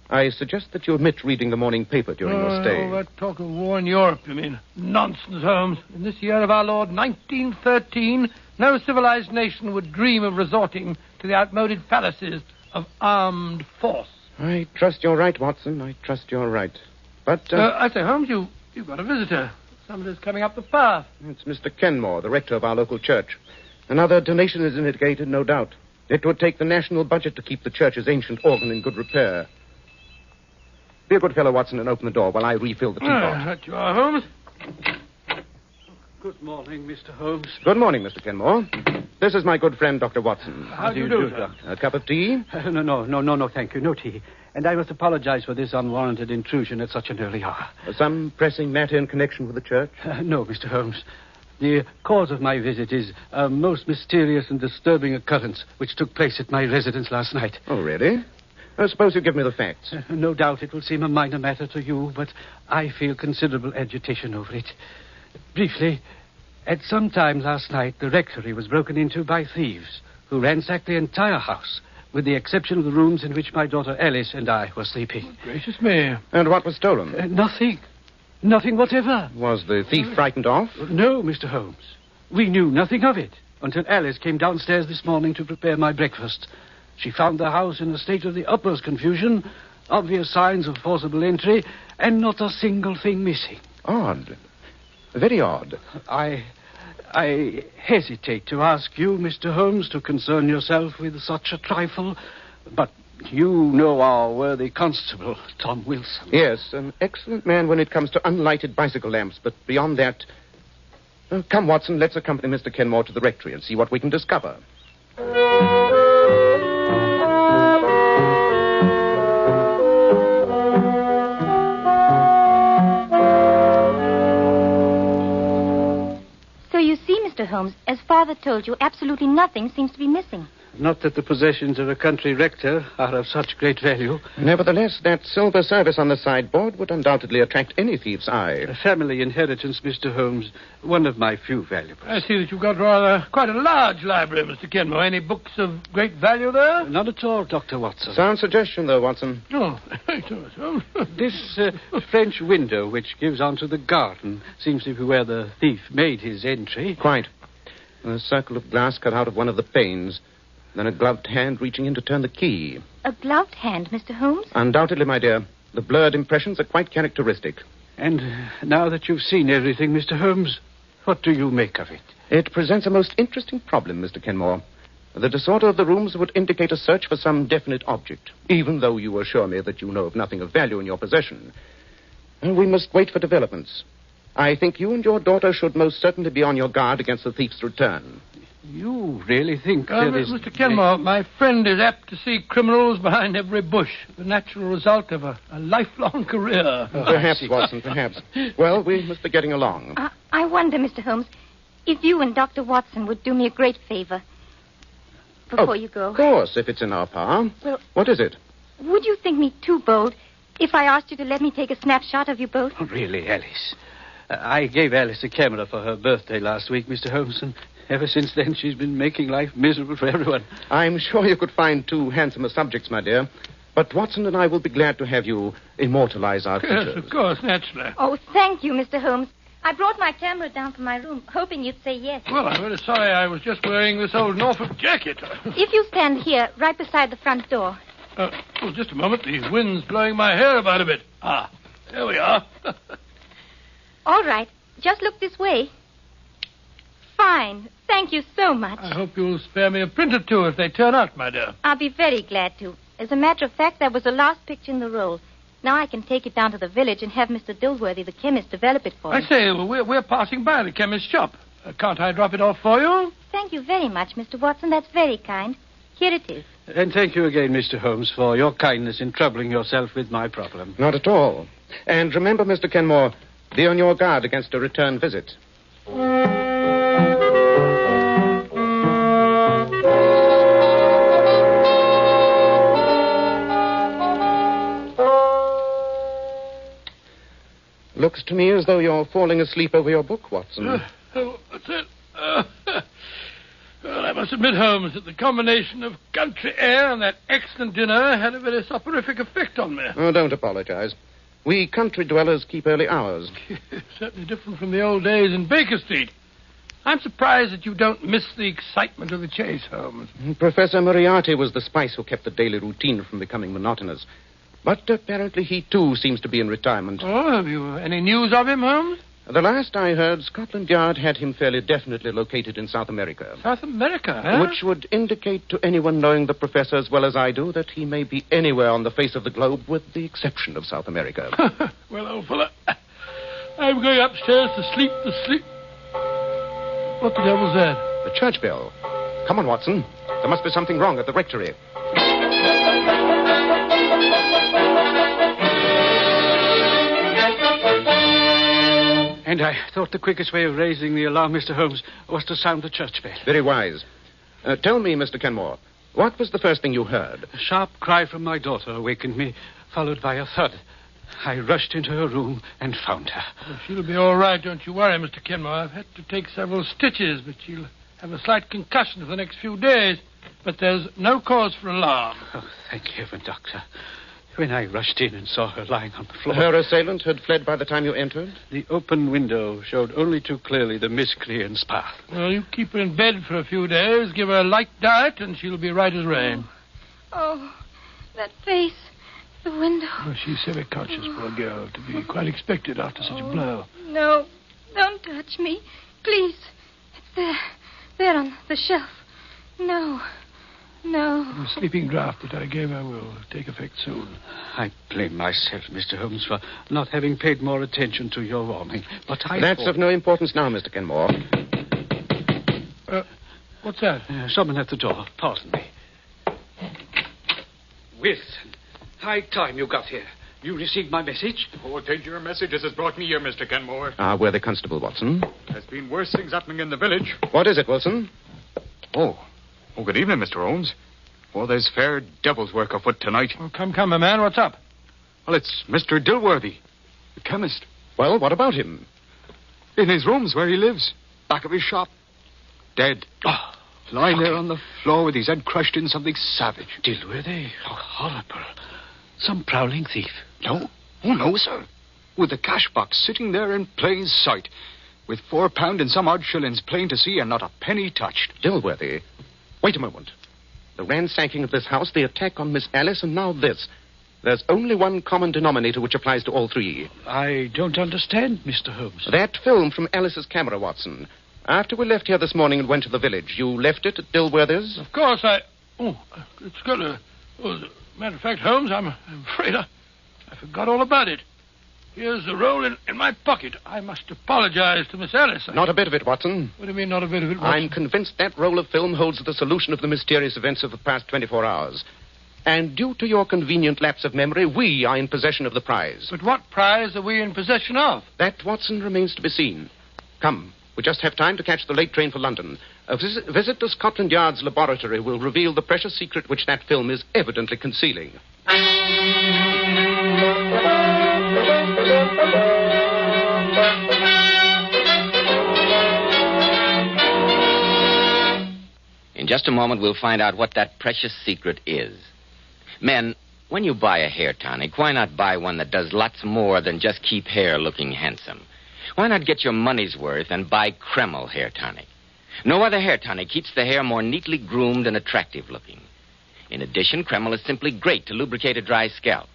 I suggest that you omit reading the morning paper during your stay. All that talk of war in Europe, you mean? Nonsense, Holmes. In this year of our Lord, 1913, no civilized nation would dream of resorting to the outmoded fallacies of armed force. I trust you're right, Watson. I trust you're right. But, I say, Holmes, you've got a visitor. Somebody's coming up the path. It's Mr. Kenmore, the rector of our local church. Another donation is indicated, no doubt. It would take the national budget to keep the church's ancient organ in good repair. Be a good fellow, Watson, and open the door while I refill the teapot. That you are, Holmes. Good morning, Mr. Holmes. Good morning, Mr. Kenmore. This is my good friend, Dr. Watson. How do you do, Doctor? A cup of tea? No, thank you. No tea. And I must apologize for this unwarranted intrusion at such an early hour. Some pressing matter in connection with the church? No, Mr. Holmes. The cause of my visit is a most mysterious and disturbing occurrence which took place at my residence last night. Oh, really? Suppose you give me the facts. No doubt it will seem a minor matter to you, but I feel considerable agitation over it. Briefly, at some time last night, the rectory was broken into by thieves who ransacked the entire house, with the exception of the rooms in which my daughter Alice and I were sleeping. Gracious me. And what was stolen? Nothing. Nothing whatever. Was the thief frightened off? No, Mr. Holmes. We knew nothing of it until Alice came downstairs this morning to prepare my breakfast. She found the house in a state of the utmost confusion, obvious signs of forcible entry, and not a single thing missing. Odd. Very odd. I hesitate to ask you, Mr. Holmes, to concern yourself with such a trifle, but you know our worthy constable, Tom Wilson. Yes, an excellent man when it comes to unlighted bicycle lamps, but beyond that... come, Watson, let's accompany Mr. Kenmore to the rectory and see what we can discover. Mr. Holmes, as Father told you, absolutely nothing seems to be missing. Not that the possessions of a country rector are of such great value. Nevertheless, that silver service on the sideboard would undoubtedly attract any thief's eye. A family inheritance, Mr. Holmes. One of my few valuables. I see that you've got quite a large library, Mr. Kenmore. Any books of great value there? None at all, Dr. Watson. Sound suggestion, though, Watson. Oh, this French window, which gives onto the garden, seems to be where the thief made his entry. Quite. A circle of glass cut out of one of the panes. Then a gloved hand reaching in to turn the key. A gloved hand, Mr. Holmes? Undoubtedly, my dear. The blurred impressions are quite characteristic. And now that you've seen everything, Mr. Holmes, what do you make of it? It presents a most interesting problem, Mr. Kenmore. The disorder of the rooms would indicate a search for some definite object, even though you assure me that you know of nothing of value in your possession. We must wait for developments. I think you and your daughter should most certainly be on your guard against the thief's return. You really think there is... Mr. Kenmore, my friend is apt to see criminals behind every bush, the natural result of a lifelong career. Perhaps, Watson, perhaps. Well, we must be getting along. I wonder, Mr. Holmes, if you and Dr. Watson would do me a great favor before you go. Of course, if it's in our power. Well, what is it? Would you think me too bold if I asked you to let me take a snapshot of you both? Oh, really, Alice? I gave Alice a camera for her birthday last week, Mr. Holmes, and ever since then she's been making life miserable for everyone. I'm sure you could find two handsomer subjects, my dear. But Watson and I will be glad to have you immortalize our features. Yes, of course, naturally. Oh, thank you, Mr. Holmes. I brought my camera down from my room, hoping you'd say yes. Well, I'm very sorry. I was just wearing this old Norfolk jacket. If you stand here, right beside the front door. Just a moment. The wind's blowing my hair about a bit. Ah, there we are. All right. Just look this way. Fine. Thank you so much. I hope you'll spare me a print or two if they turn out, my dear. I'll be very glad to. As a matter of fact, that was the last picture in the roll. Now I can take it down to the village and have Mr. Dilworthy, the chemist, develop it for me. I say, we're passing by the chemist's shop. Can't I drop it off for you? Thank you very much, Mr. Watson. That's very kind. Here it is. And thank you again, Mr. Holmes, for your kindness in troubling yourself with my problem. Not at all. And remember, Mr. Kenmore, be on your guard against a return visit. Looks to me as though you're falling asleep over your book, Watson. That's it. Well, I must admit, Holmes, that the combination of country air and that excellent dinner had a very soporific effect on me. Oh, don't apologize. We country dwellers keep early hours. Certainly different from the old days in Baker Street. I'm surprised that you don't miss the excitement of the chase, Holmes. Professor Moriarty was the spice who kept the daily routine from becoming monotonous. But apparently he, too, seems to be in retirement. Oh, have you any news of him, Holmes? The last I heard, Scotland Yard had him fairly definitely located in South America. South America, huh? Which would indicate to anyone knowing the professor as well as I do that he may be anywhere on the face of the globe with the exception of South America. Well, old fella, I'm going upstairs to sleep. What the devil's that? The church bell. Come on, Watson. There must be something wrong at the rectory. And I thought the quickest way of raising the alarm, Mr. Holmes, was to sound the church bell. Very wise. Tell me, Mr. Kenmore, what was the first thing you heard? A sharp cry from my daughter awakened me, followed by a thud. I rushed into her room and found her. Well, she'll be all right, don't you worry, Mr. Kenmore. I've had to take several stitches, but she'll have a slight concussion for the next few days. But there's no cause for alarm. Oh, thank heaven, Doctor. When I rushed in and saw her lying on the floor... Her assailant had fled by the time you entered? The open window showed only too clearly the miscreant's path. Well, you keep her in bed for a few days, give her a light diet, and she'll be right as rain. Oh, that face, the window. Well, she's semi-conscious, poor girl, to be quite expected after such a blow. No, don't touch me. Please. It's there on the shelf. No. The sleeping draught that I gave her will take effect soon. I blame myself, Mr. Holmes, for not having paid more attention to your warning. But That's of no importance now, Mr. Kenmore. What's that? Someone at the door. Pardon me. Wilson, high time you got here. You received my message? Oh, take your message as has brought me here, Mr. Kenmore. We're the constable, Watson. There's been worse things happening in the village. What is it, Wilson? Oh, good evening, Mr. Holmes. Oh, there's fair devil's work afoot tonight. Oh, come, my man. What's up? Well, it's Mr. Dilworthy, the chemist. Well, what about him? In his rooms where he lives, back of his shop. Dead. Lying there on the floor with his head crushed in something savage. Dilworthy? How horrible. Some prowling thief. No. Oh, no, sir. With the cash box sitting there in plain sight. With £4 and some odd shillings plain to see and not a penny touched. Dilworthy? Wait a moment. The ransacking of this house, the attack on Miss Alice, and now this. There's only one common denominator which applies to all three. I don't understand, Mr. Holmes. That film from Alice's camera, Watson. After we left here this morning and went to the village, you left it at Dilworthy's? Of course, it's got a... as a matter of fact, Holmes, I'm afraid I forgot all about it. Here's the roll in my pocket. I must apologize to Miss Alice. Not a bit of it, Watson. What do you mean, not a bit of it, Watson? I'm convinced that roll of film holds the solution of the mysterious events of the past 24 hours. And due to your convenient lapse of memory, we are in possession of the prize. But what prize are we in possession of? That, Watson, remains to be seen. Come, we just have time to catch the late train for London. A visit to Scotland Yard's laboratory will reveal the precious secret which that film is evidently concealing. In just a moment, we'll find out what that precious secret is. Men, when you buy a hair tonic, why not buy one that does lots more than just keep hair looking handsome? Why not get your money's worth and buy Kreml hair tonic? No other hair tonic keeps the hair more neatly groomed and attractive looking. In addition, Kreml is simply great to lubricate a dry scalp.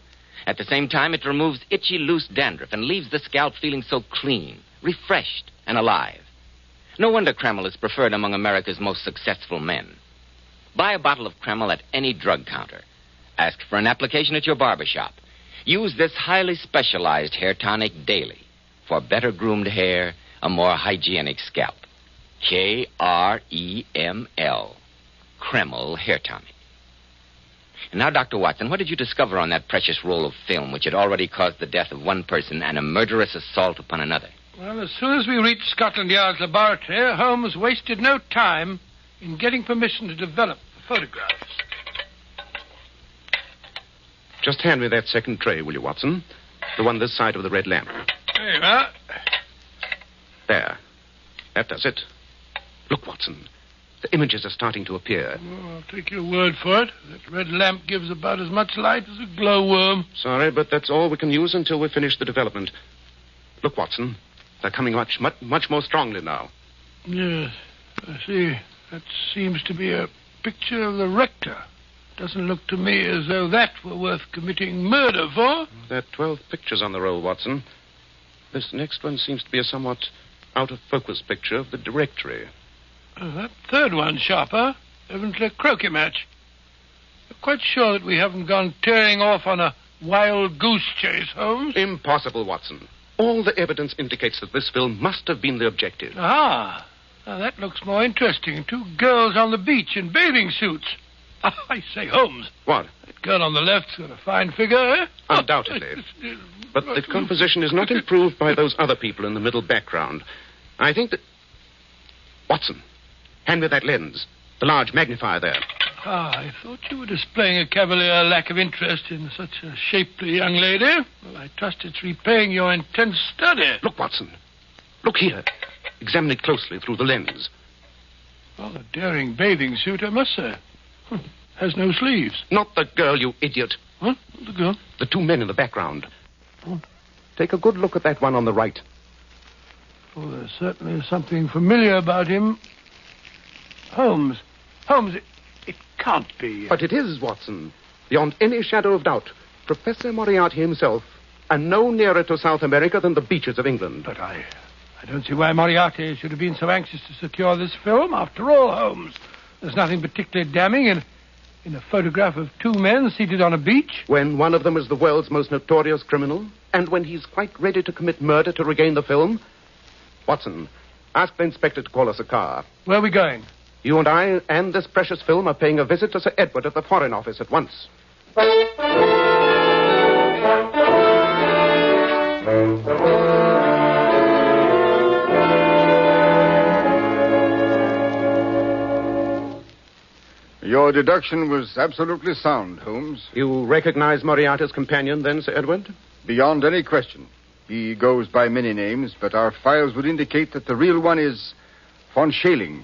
At the same time, it removes itchy, loose dandruff and leaves the scalp feeling so clean, refreshed, and alive. No wonder Kreml is preferred among America's most successful men. Buy a bottle of Kreml at any drug counter. Ask for an application at your barbershop. Use this highly specialized hair tonic daily for better groomed hair, a more hygienic scalp. Kreml. Kreml hair tonic. And now, Dr. Watson, what did you discover on that precious roll of film which had already caused the death of one person and a murderous assault upon another? Well, as soon as we reached Scotland Yard's laboratory, Holmes wasted no time in getting permission to develop the photographs. Just hand me that second tray, will you, Watson? The one this side of the red lamp. There you are. There. That does it. Look, Watson. The images are starting to appear. Oh, I'll take your word for it. That red lamp gives about as much light as a glowworm. Sorry, but that's all we can use until we finish the development. Look, Watson. They're coming much more strongly now. Yes, I see. That seems to be a picture of the rector. Doesn't look to me as though that were worth committing murder for. There are 12 pictures on the roll, Watson. This next one seems to be a somewhat out-of-focus picture of the directory. That third one, sharper. Evidently a croquet match. I'm quite sure that we haven't gone tearing off on a wild goose chase, Holmes. Impossible, Watson. All the evidence indicates that this film must have been the objective. Ah, now that looks more interesting. 2 girls on the beach in bathing suits. I say, Holmes. What? That girl on the left's got a fine figure, eh? Undoubtedly. But the composition is not improved by those other people in the middle background. I think that... Watson, hand me that lens. The large magnifier there. I thought you were displaying a cavalier lack of interest in such a shapely young lady. Well, I trust it's repaying your intense study. Look, Watson. Look here. Examine it closely through the lens. Well, a daring bathing suit, I must say. Has no sleeves. Not the girl, you idiot. What? The girl? The 2 men in the background. Oh. Take a good look at that one on the right. Oh, there's certainly something familiar about him. Holmes, it can't be. But it is, Watson. Beyond any shadow of doubt. Professor Moriarty himself, and no nearer to South America than the beaches of England. But I don't see why Moriarty should have been so anxious to secure this film. After all, Holmes, there's nothing particularly damning in a photograph of 2 men seated on a beach. When one of them is the world's most notorious criminal, and when he's quite ready to commit murder to regain the film. Watson, ask the inspector to call us a car. Where are we going? You and I and this precious film are paying a visit to Sir Edward at the Foreign Office at once. Your deduction was absolutely sound, Holmes. You recognize Moriarty's companion, then, Sir Edward? Beyond any question. He goes by many names, but our files would indicate that the real one is von Schäling,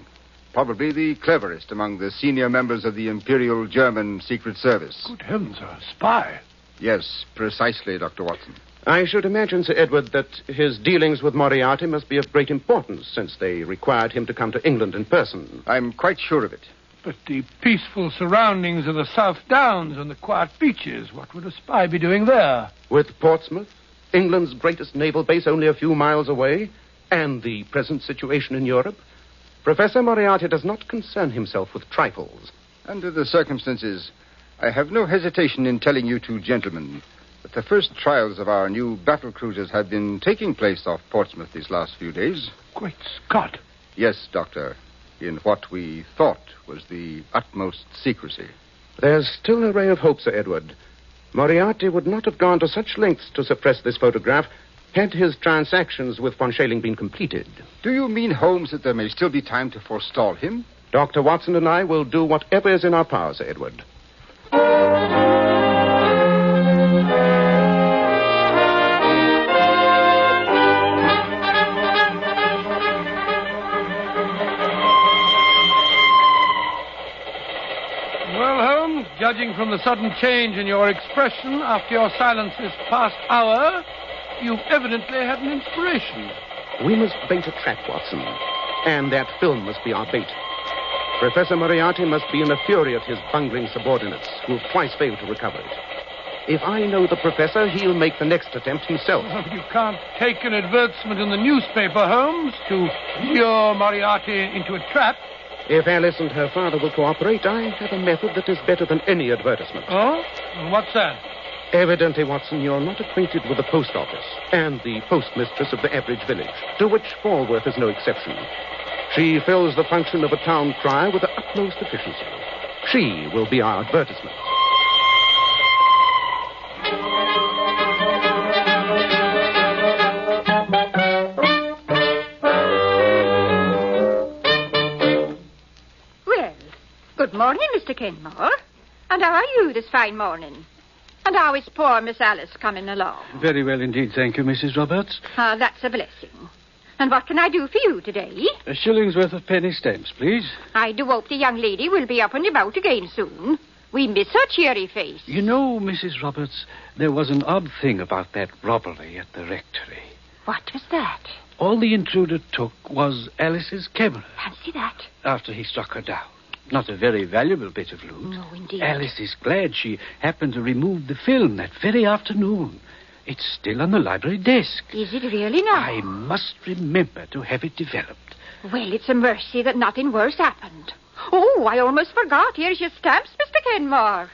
probably the cleverest among the senior members of the Imperial German Secret Service. Good heavens, a spy. Yes, precisely, Dr. Watson. I should imagine, Sir Edward, that his dealings with Moriarty must be of great importance, since they required him to come to England in person. I'm quite sure of it. But the peaceful surroundings of the South Downs and the quiet beaches, what would a spy be doing there? With Portsmouth, England's greatest naval base only a few miles away, and the present situation in Europe, Professor Moriarty does not concern himself with trifles. Under the circumstances, I have no hesitation in telling you 2 gentlemen that the first trials of our new battle cruisers have been taking place off Portsmouth these last few days. Great Scott. Yes, Doctor. In what we thought was the utmost secrecy. There's still a ray of hope, Sir Edward. Moriarty would not have gone to such lengths to suppress this photograph had his transactions with von Schäling been completed. Do you mean, Holmes, that there may still be time to forestall him? Dr. Watson and I will do whatever is in our power, Sir Edward. Judging from the sudden change in your expression after your silence this past hour, you've evidently had an inspiration. We must bait a trap, Watson. And that film must be our bait. Professor Moriarty must be in a fury at his bungling subordinates, who've twice failed to recover it. If I know the professor, he'll make the next attempt himself. You can't take an advertisement in the newspaper, Holmes, to lure Moriarty into a trap. If Alice and her father will cooperate, I have a method that is better than any advertisement. Oh? What's that? Evidently, Watson, you're not acquainted with the post office and the postmistress of the average village, to which Falworth is no exception. She fills the function of a town crier with the utmost efficiency. She will be our advertisement. Well, good morning, Mr. Kenmore. And how are you this fine morning? And how is poor Miss Alice coming along? Very well indeed, thank you, Mrs. Roberts. Ah, that's a blessing. And what can I do for you today? A shilling's worth of penny stamps, please. I do hope the young lady will be up and about again soon. We miss her cheery face. You know, Mrs. Roberts, there was an odd thing about that robbery at the rectory. What was that? All the intruder took was Alice's camera. Fancy that. After he struck her down. Not a very valuable bit of loot. No, indeed. Alice is glad she happened to remove the film that very afternoon. It's still on the library desk. Is it really now? I must remember to have it developed. Well, it's a mercy that nothing worse happened. Oh, I almost forgot. Here's your stamps, Mr. Kenmore.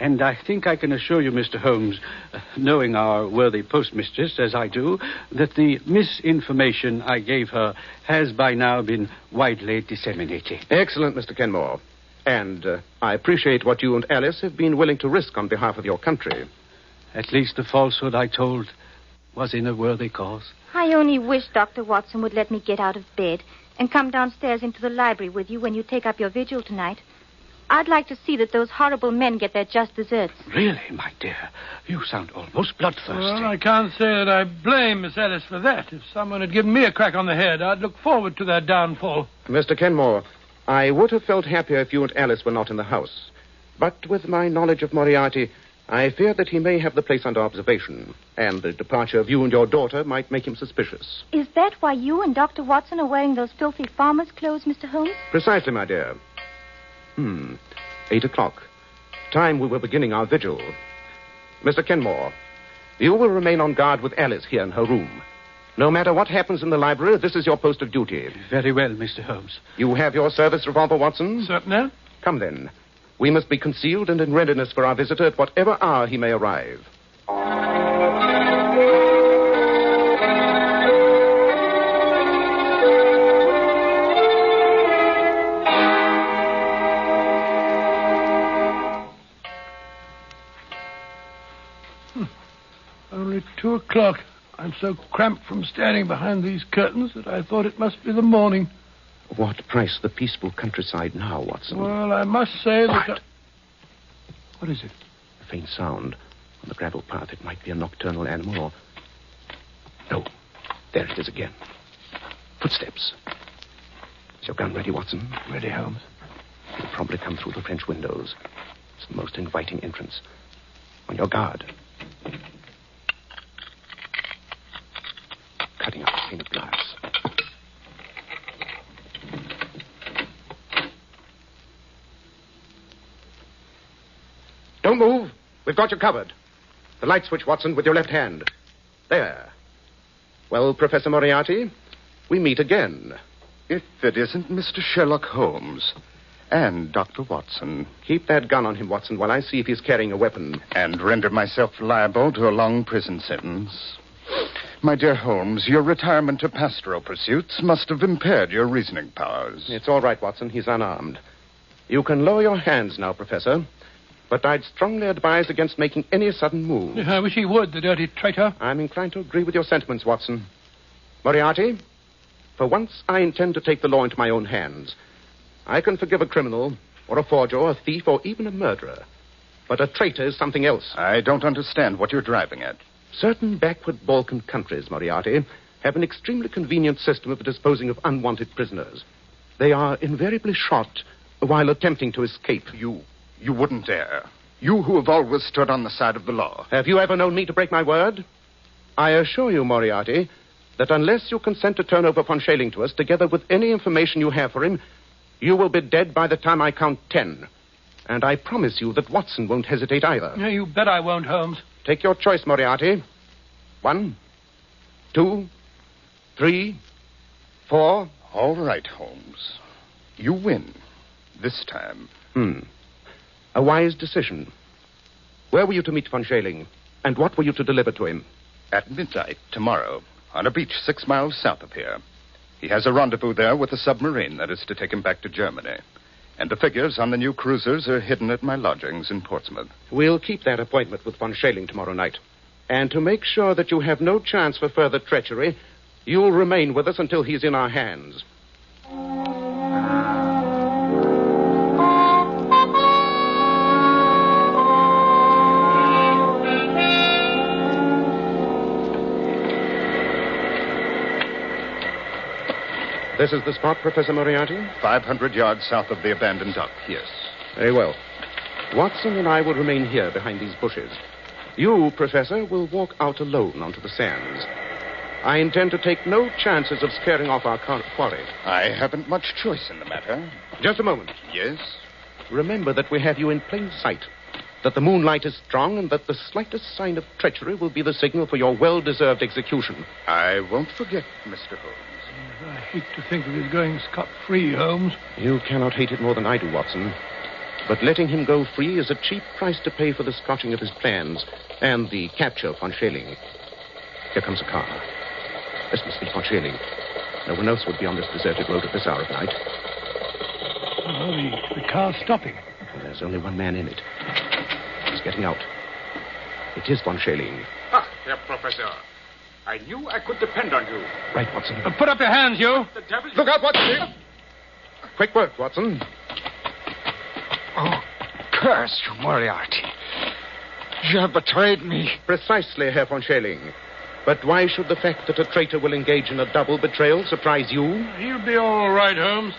And I think I can assure you, Mr. Holmes, knowing our worthy postmistress as I do, that the misinformation I gave her has by now been widely disseminated. Excellent, Mr. Kenmore. And I appreciate what you and Alice have been willing to risk on behalf of your country. At least the falsehood I told was in a worthy cause. I only wish Dr. Watson would let me get out of bed and come downstairs into the library with you when you take up your vigil tonight. I'd like to see that those horrible men get their just deserts. Really, my dear, you sound almost bloodthirsty. Well, I can't say that I blame Miss Alice for that. If someone had given me a crack on the head, I'd look forward to their downfall. Mr. Kenmore, I would have felt happier if you and Alice were not in the house. But with my knowledge of Moriarty, I fear that he may have the place under observation, and the departure of you and your daughter might make him suspicious. Is that why you and Dr. Watson are wearing those filthy farmer's clothes, Mr. Holmes? Precisely, my dear. 8 o'clock. Time we were beginning our vigil. Mr. Kenmore, you will remain on guard with Alice here in her room. No matter what happens in the library, this is your post of duty. Very well, Mr. Holmes. You have your service revolver, Watson? Certainly. Come then. We must be concealed and in readiness for our visitor at whatever hour he may arrive. Only 2 o'clock. I'm so cramped from standing behind these curtains that I thought it must be the morning. What price the peaceful countryside now, Watson? Well, I must say that... What is it? A faint sound on the gravel path. It might be a nocturnal animal or... No. There it is again. Footsteps. Is your gun ready, Watson? Ready, Holmes. It'll probably come through the French windows. It's the most inviting entrance. On your guard. Cutting up a pane of glass. Don't move. We've got you covered. The light switch, Watson, with your left hand. There. Well, Professor Moriarty, we meet again. If it isn't Mr. Sherlock Holmes and Dr. Watson. Keep that gun on him, Watson, while I see if he's carrying a weapon. And render myself liable to a long prison sentence. My dear Holmes, your retirement to pastoral pursuits must have impaired your reasoning powers. It's all right, Watson. He's unarmed. You can lower your hands now, Professor. But I'd strongly advise against making any sudden move. I wish he would, the dirty traitor. I'm inclined to agree with your sentiments, Watson. Moriarty, for once I intend to take the law into my own hands. I can forgive a criminal, or a forger, or a thief, or even a murderer. But a traitor is something else. I don't understand what you're driving at. Certain backward Balkan countries, Moriarty, have an extremely convenient system of disposing of unwanted prisoners. They are invariably shot while attempting to escape. You wouldn't dare. You who have always stood on the side of the law. Have you ever known me to break my word? I assure you, Moriarty, that unless you consent to turn over von Schailing to us, together with any information you have for him, you will be dead by the time I count 10. And I promise you that Watson won't hesitate either. Yeah, you bet I won't, Holmes. Take your choice, Moriarty. 1, 2, 3, 4. All right, Holmes. You win. This time. A wise decision. Where were you to meet von Schailing? And what were you to deliver to him? At midnight tomorrow, on a beach 6 miles south of here. He has a rendezvous there with a submarine that is to take him back to Germany. And the figures on the new cruisers are hidden at my lodgings in Portsmouth. We'll keep that appointment with von Schailing tomorrow night. And to make sure that you have no chance for further treachery, you'll remain with us until he's in our hands. This is the spot, Professor Moriarty? 500 yards south of the abandoned dock, yes. Very well. Watson and I will remain here behind these bushes. You, Professor, will walk out alone onto the sands. I intend to take no chances of scaring off our quarry. I haven't much choice in the matter. Just a moment. Yes? Remember that we have you in plain sight, that the moonlight is strong, and that the slightest sign of treachery will be the signal for your well-deserved execution. I won't forget, Mr. Holmes. I hate to think of his going scot-free, Holmes. You cannot hate it more than I do, Watson. But letting him go free is a cheap price to pay for the scotching of his plans and the capture of von Schailing. Here comes a car. This must be von Schailing. No one else would be on this deserted road at this hour of night. Oh, the car's stopping. There's only one man in it. He's getting out. It is von Schailing. Ah, Herr Professor. I knew I could depend on you. Right, Watson. Put up your hands, you. The devil... Look out, Watson! Quick work, Watson. Oh, curse you, Moriarty. You have betrayed me. Precisely, Herr von Schailing. But why should the fact that a traitor will engage in a double betrayal surprise you? He'll be all right, Holmes.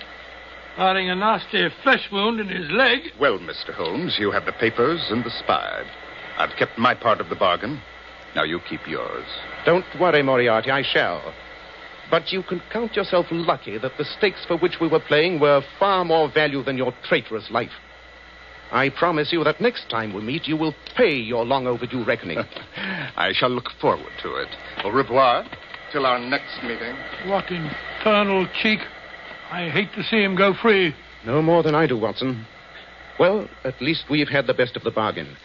Barring a nasty flesh wound in his leg. Well, Mr. Holmes, you have the papers and the spy. I've kept my part of the bargain. Now you keep yours. Don't worry, Moriarty, I shall. But you can count yourself lucky that the stakes for which we were playing were far more value than your traitorous life. I promise you that next time we meet, you will pay your long-overdue reckoning. I shall look forward to it. Au revoir. Till our next meeting. What infernal cheek. I hate to see him go free. No more than I do, Watson. Well, at least we've had the best of the bargain.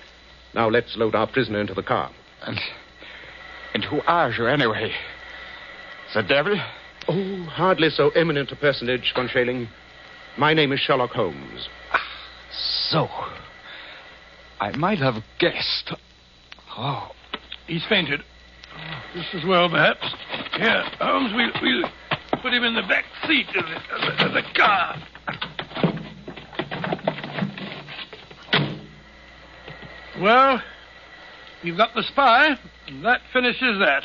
Now let's load our prisoner into the car. And who are you, anyway? The devil? Oh, hardly so eminent a personage, von Schailing. My name is Sherlock Holmes. So, I might have guessed. Oh. He's fainted. Oh, just as well, perhaps. Here, Holmes, we'll put him in the back seat of the car. Well, you've got the spy, and that finishes that.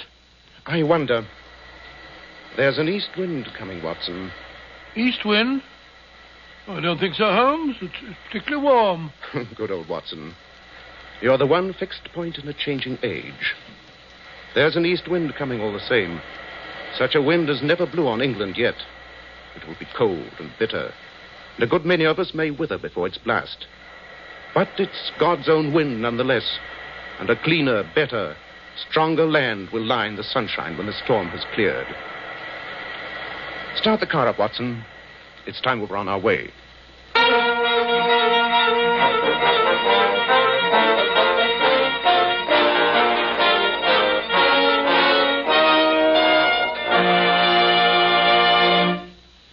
I wonder. There's an east wind coming, Watson. East wind? Oh, I don't think so, Holmes. It's particularly warm. Good old Watson. You're the one fixed point in a changing age. There's an east wind coming all the same. Such a wind as never blew on England yet. It will be cold and bitter, and a good many of us may wither before its blast. But it's God's own wind nonetheless, and a cleaner, better, stronger land will lie in the sunshine when the storm has cleared. Start the car up, Watson. It's time we were on our way.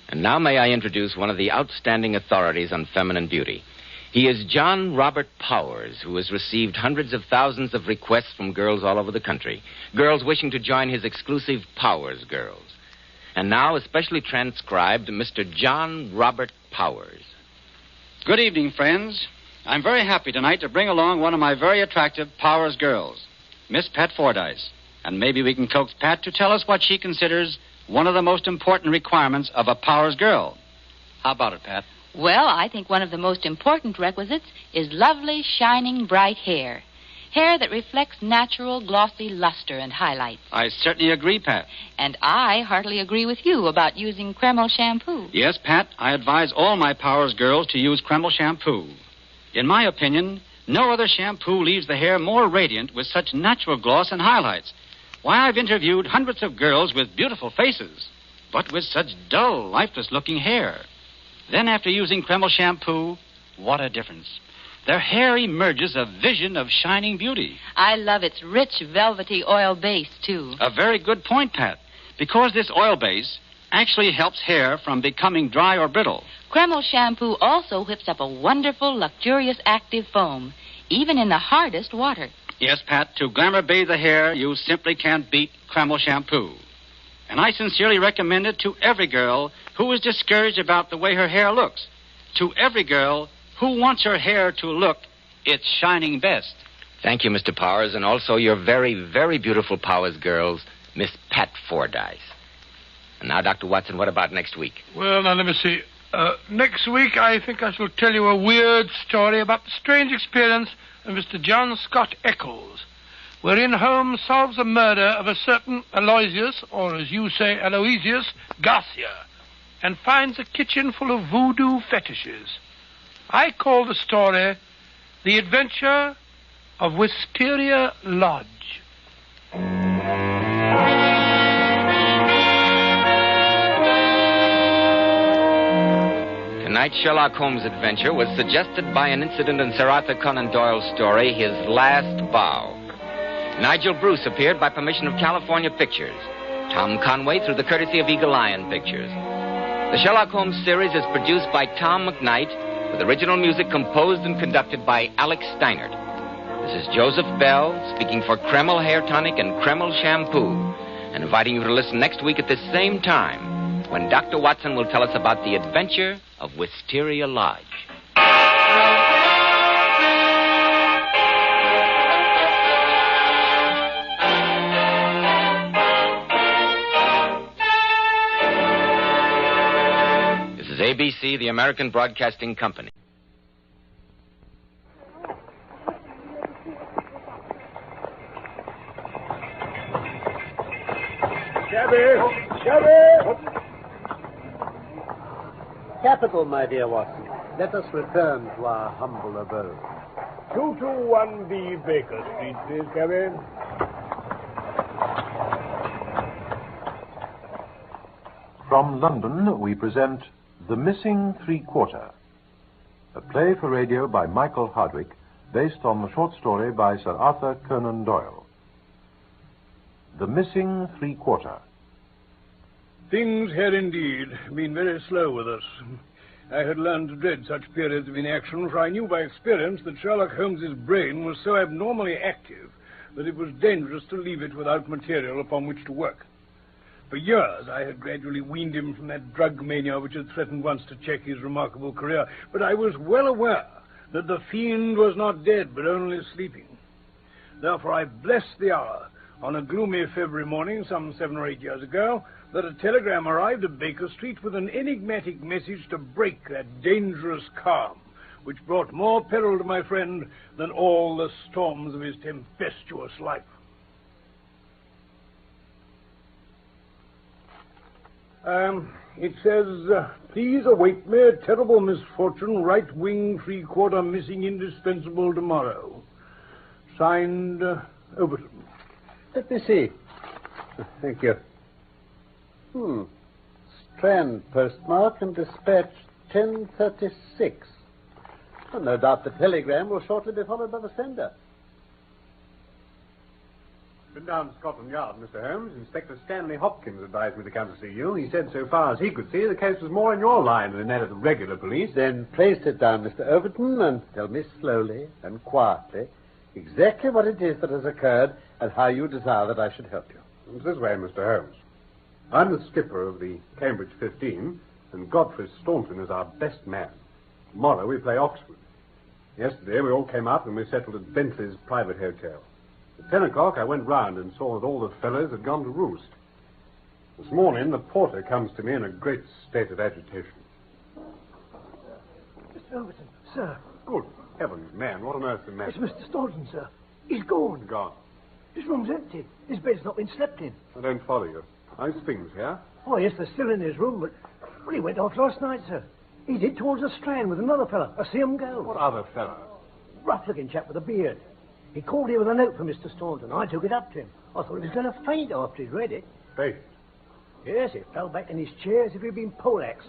And now may I introduce one of the outstanding authorities on feminine beauty. He is John Robert Powers, who has received hundreds of thousands of requests from girls all over the country. Girls wishing to join his exclusive Powers Girls. And now, especially transcribed, Mr. John Robert Powers. Good evening, friends. I'm very happy tonight to bring along one of my very attractive Powers girls, Miss Pat Fordyce. And maybe we can coax Pat to tell us what she considers one of the most important requirements of a Powers girl. How about it, Pat? Well, I think one of the most important requisites is lovely, shining, bright hair. Hair that reflects natural, glossy luster and highlights. I certainly agree, Pat. And I heartily agree with you about using Kreml shampoo. Yes, Pat, I advise all my Powers girls to use Kreml shampoo. In my opinion, no other shampoo leaves the hair more radiant with such natural gloss and highlights. Why, I've interviewed hundreds of girls with beautiful faces, but with such dull, lifeless-looking hair. Then after using Kreml shampoo, what a difference. Their hair emerges a vision of shining beauty. I love its rich, velvety oil base, too. A very good point, Pat, because this oil base actually helps hair from becoming dry or brittle. Kreml shampoo also whips up a wonderful, luxurious, active foam, even in the hardest water. Yes, Pat, to glamour bathe the hair, you simply can't beat Kreml shampoo. And I sincerely recommend it to every girl who is discouraged about the way her hair looks. To every girl who wants her hair to look its shining best. Thank you, Mr. Powers, and also your very, very beautiful Powers girls, Miss Pat Fordyce. And now, Dr. Watson, what about next week? Well, now, let me see. Next week, I think I shall tell you a weird story about the strange experience of Mr. John Scott Eccles, wherein Holmes solves the murder of a certain Aloysius, or as you say, Aloysius, Garcia, and finds a kitchen full of voodoo fetishes. I call the story The Adventure of Wisteria Lodge. Tonight's Sherlock Holmes adventure was suggested by an incident in Sir Arthur Conan Doyle's story, His Last Bow. Nigel Bruce appeared by permission of California Pictures. Tom Conway through the courtesy of Eagle Lion Pictures. The Sherlock Holmes series is produced by Tom McKnight, with original music composed and conducted by Alex Steinert. This is Joseph Bell, speaking for Kreml Hair Tonic and Kreml Shampoo, and inviting you to listen next week at this same time, when Dr. Watson will tell us about the adventure of Wisteria Lodge. ABC, the American Broadcasting Company. Shabby! Capital, my dear Watson. Let us return to our humble abode. 221B Baker Street, please, Cabby. From London, we present The Missing Three-Quarter, a play for radio by Michael Hardwick, based on the short story by Sir Arthur Conan Doyle. The Missing Three-Quarter. Things had indeed been very slow with us. I had learned to dread such periods of inaction, for I knew by experience that Sherlock Holmes's brain was so abnormally active that it was dangerous to leave it without material upon which to work. For years, I had gradually weaned him from that drug mania which had threatened once to check his remarkable career, but I was well aware that the fiend was not dead, but only sleeping. Therefore, I blessed the hour on a gloomy February morning some 7 or 8 years ago that a telegram arrived at Baker Street with an enigmatic message to break that dangerous calm, which brought more peril to my friend than all the storms of his tempestuous life. It says, please await me, a terrible misfortune, right wing, 3/4 missing, indispensable tomorrow. Signed, Overton. Let me see. Thank you. Strand postmark and dispatched 10:36. Well, no doubt the telegram will shortly be followed by the sender. Been down to Scotland Yard, Mr. Holmes. Inspector Stanley Hopkins advised me to come to see you. He said so far as he could see, the case was more in your line than that of the regular police. Then pray sit down, Mr. Overton, and tell me slowly and quietly exactly what it is that has occurred and how you desire that I should help you. It's this way, Mr. Holmes. I'm the skipper of the Cambridge 15, and Godfrey Staunton is our best man. Tomorrow we play Oxford. Yesterday we all came up and we settled at Bentley's private hotel. At 10 o'clock I went round and saw that all the fellows had gone to roost. This morning the porter comes to me in a great state of agitation. Mr. Overton, sir. Good heavens, man, what on earth's the matter? It's Mr. Staunton, sir. He's gone. Gone. His room's empty. His bed's not been slept in. I don't follow you. How's things here? Oh, yes, they're still in his room, but he went off last night, sir. He did towards the Strand with another fella. I see him go. What other fella? Rough-looking chap with a beard. He called here with a note from Mr. Staunton. I took it up to him. I thought he was going to faint after he'd read it. Faint? Yes, he fell back in his chair as if he'd been poleaxed.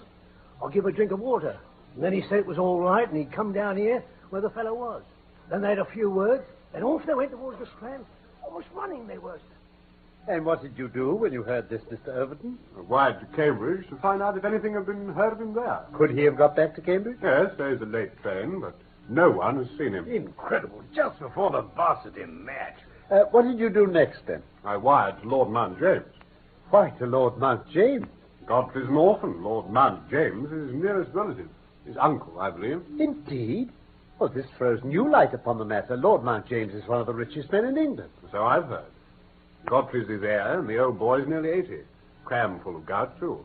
I gave him a drink of water. And then he said it was all right and he'd come down here where the fellow was. Then they had a few words. Then off they went towards the Strand. Almost running they were, sir. And what did you do when you heard this, Mr. Overton? I wired to Cambridge to find out if anything had been heard of him there. Could he have got back to Cambridge? Yes, there's a late train, but no one has seen him. Incredible. Just before the varsity match. What did you do next, then? I wired to Lord Mount James. Why, to Lord Mount James? Godfrey's an orphan. Lord Mount James is his nearest relative. His uncle, I believe. Indeed? Well, this throws new light upon the matter. Lord Mount James is one of the richest men in England. So I've heard. Godfrey's his heir, and the old boy's nearly 80. Cram full of gout, too.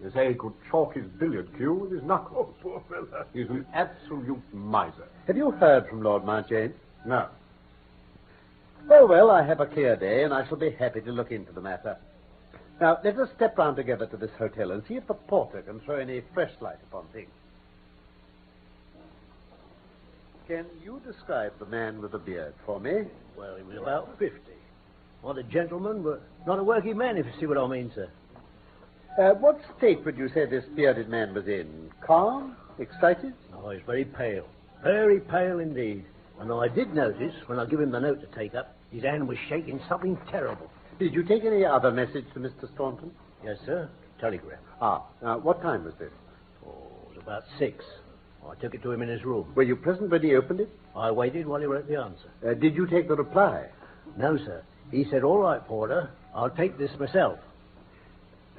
They say he could chalk his billiard cue with his knuckles. Oh, poor fellow. He's an absolute miser. Have you heard from Lord Mount James? No. Well, I have a clear day, and I shall be happy to look into the matter. Now, let us step round together to this hotel and see if the porter can throw any fresh light upon things. Can you describe the man with the beard for me? Well, he was about 50. Not a gentleman, but not a working man, if you see what I mean, sir. What state would you say this bearded man was in? Calm? Excited? Oh, he's very pale. Very pale indeed. And I did notice, when I give him the note to take up, his hand was shaking something terrible. Did you take any other message to Mr. Staunton? Yes, sir. Telegram. What time was this? Oh, it was about 6. I took it to him in his room. Were you present when he opened it? I waited while he wrote the answer. Did you take the reply? No, sir. He said, all right, porter, I'll take this myself.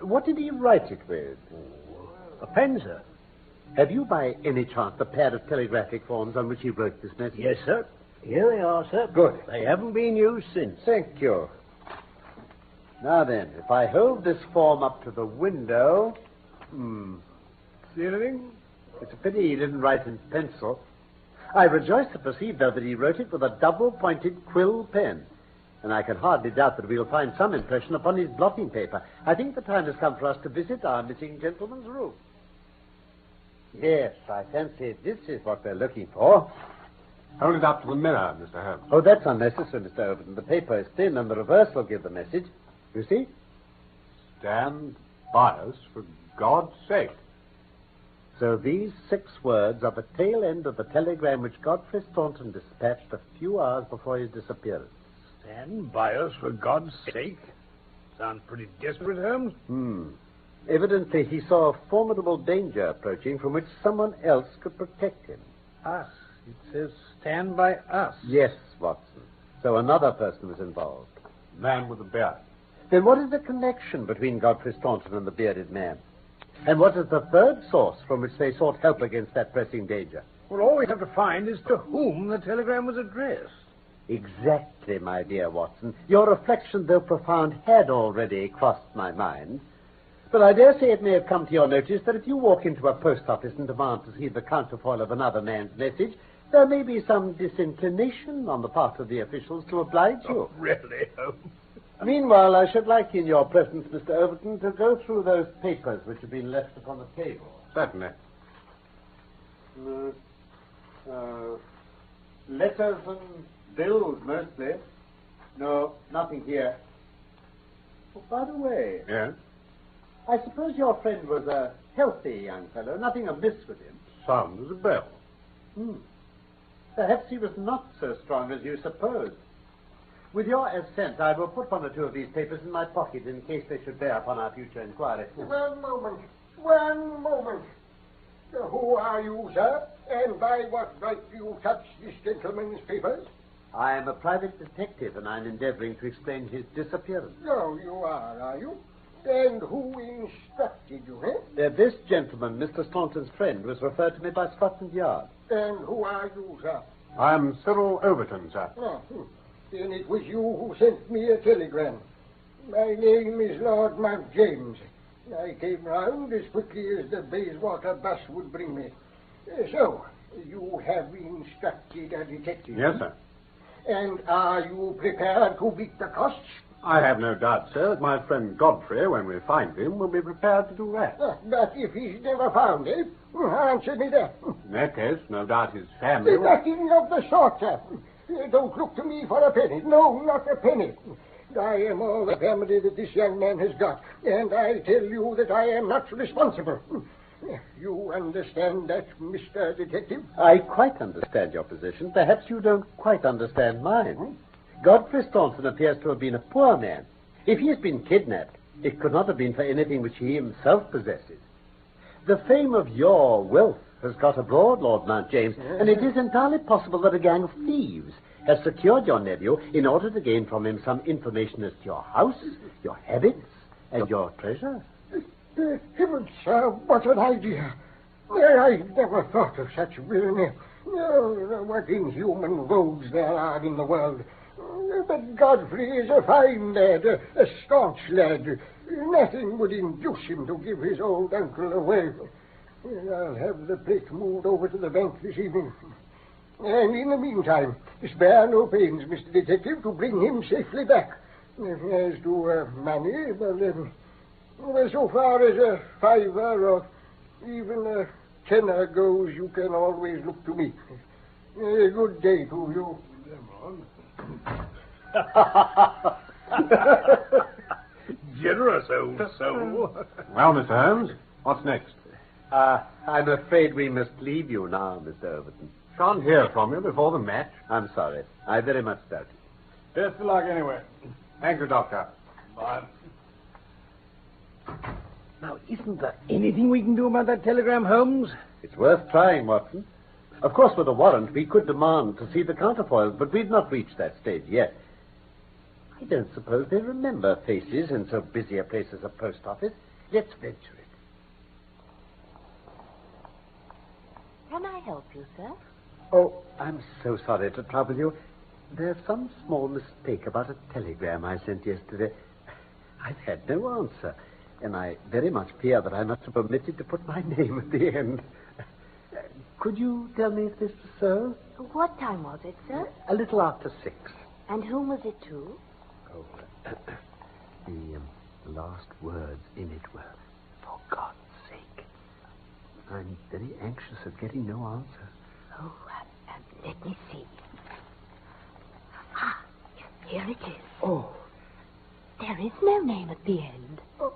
What did he write it with? A pen, sir. Have you by any chance the pair of telegraphic forms on which he wrote this message? Yes, sir. Here they are, sir. Good. They haven't been used since. Thank you. Now then, if I hold this form up to the window... See anything? It's a pity he didn't write in pencil. I rejoice to perceive, though, that he wrote it with a double-pointed quill pen. And I can hardly doubt that we'll find some impression upon his blotting paper. I think the time has come for us to visit our missing gentleman's room. Yes, I fancy this is what we're looking for. Hold it up to the mirror, Mr. Holmes. Oh, that's unnecessary, Mr. Overton. The paper is thin, and the reverse will give the message. You see? Stand by us, for God's sake. So these 6 words are the tail end of the telegram which Godfrey Staunton dispatched a few hours before his disappearance. Stand by us, for God's sake. Sounds pretty desperate, Holmes. Evidently, he saw a formidable danger approaching from which someone else could protect him. Us. It says stand by us. Yes, Watson. So another person was involved. Man with a beard. Then what is the connection between Godfrey Staunton and the bearded man? And what is the third source from which they sought help against that pressing danger? Well, all we have to find is to whom the telegram was addressed. Exactly, my dear Watson. Your reflection, though profound, had already crossed my mind. But I dare say it may have come to your notice that if you walk into a post office and demand to see the counterfoil of another man's message, there may be some disinclination on the part of the officials to oblige you. Oh, really, Holmes? Meanwhile, I should like, in your presence, Mr. Overton, to go through those papers which have been left upon the table. Certainly. Letters and bills, mostly. No, nothing here. Oh, by the way... Yes? I suppose your friend was a healthy young fellow. Nothing amiss with him. Sound as a bell. Perhaps he was not so strong as you supposed. With your assent, I will put 1 or 2 of these papers in my pocket in case they should bear upon our future inquiry. One moment. Who are you, sir? And by what right do you touch this gentleman's papers? I am a private detective, and I'm endeavoring to explain his disappearance. No, you are you? And who instructed you, This gentleman, Mr. Staunton's friend, was referred to me by Scotland Yard. And who are you, sir? I'm Cyril Overton, sir. Then it was you who sent me a telegram. My name is Lord Mount James. I came round as quickly as the Bayswater bus would bring me. So, you have instructed a detective? Yes, sir. And are you prepared to beat the costs? I have no doubt, sir, that my friend Godfrey, when we find him, will be prepared to do that. But if he's never found, answer me that. In that case, no doubt his family... Nothing of the sort, sir. Don't look to me for a penny. No, not a penny. I am all the family that this young man has got, and I tell you that I am not responsible. You understand that, Mr. Detective? I quite understand your position. Perhaps you don't quite understand mine. Godfrey Staunton appears to have been a poor man. If he has been kidnapped, it could not have been for anything which he himself possesses. The fame of your wealth has got abroad, Lord Mount James, and it is entirely possible that a gang of thieves has secured your nephew in order to gain from him some information as to your house, your habits, and your treasure. Heavens, sir, what an idea. I never thought of such villainy. What inhuman rogues there are in the world. But Godfrey is a fine lad, a staunch lad. Nothing would induce him to give his old uncle away. I'll have the plate moved over to the bank this evening. And in the meantime, spare no pains, Mr. Detective, to bring him safely back. As to money, well, so far as a fiver or even a tenner goes, you can always look to me. Good day to you. Generous old soul. Well, Mr. Holmes, what's next? I'm afraid we must leave you now, Mr. Overton. Can't hear from you before the match. I'm sorry. I very much doubt it. Best of luck anyway. Thank you, Doctor. Bye. Now, isn't there anything we can do about that telegram, Holmes? It's worth trying, Watson. Of course, with a warrant, we could demand to see the counterfoils, but we've not reached that stage yet. I don't suppose they remember faces in so busy a place as a post office. Let's venture it. Can I help you, sir? Oh, I'm so sorry to trouble you. There's some small mistake about a telegram I sent yesterday. I've had no answer, and I very much fear that I must have omitted to put my name at the end. Could you tell me if this was so? What time was it, sir? A little after 6. And whom was it to? Oh, the last words in it were, "For God's sake." I'm very anxious at getting no answer. Oh, let me see. Ah, here it is. Oh. There is no name at the end. Oh,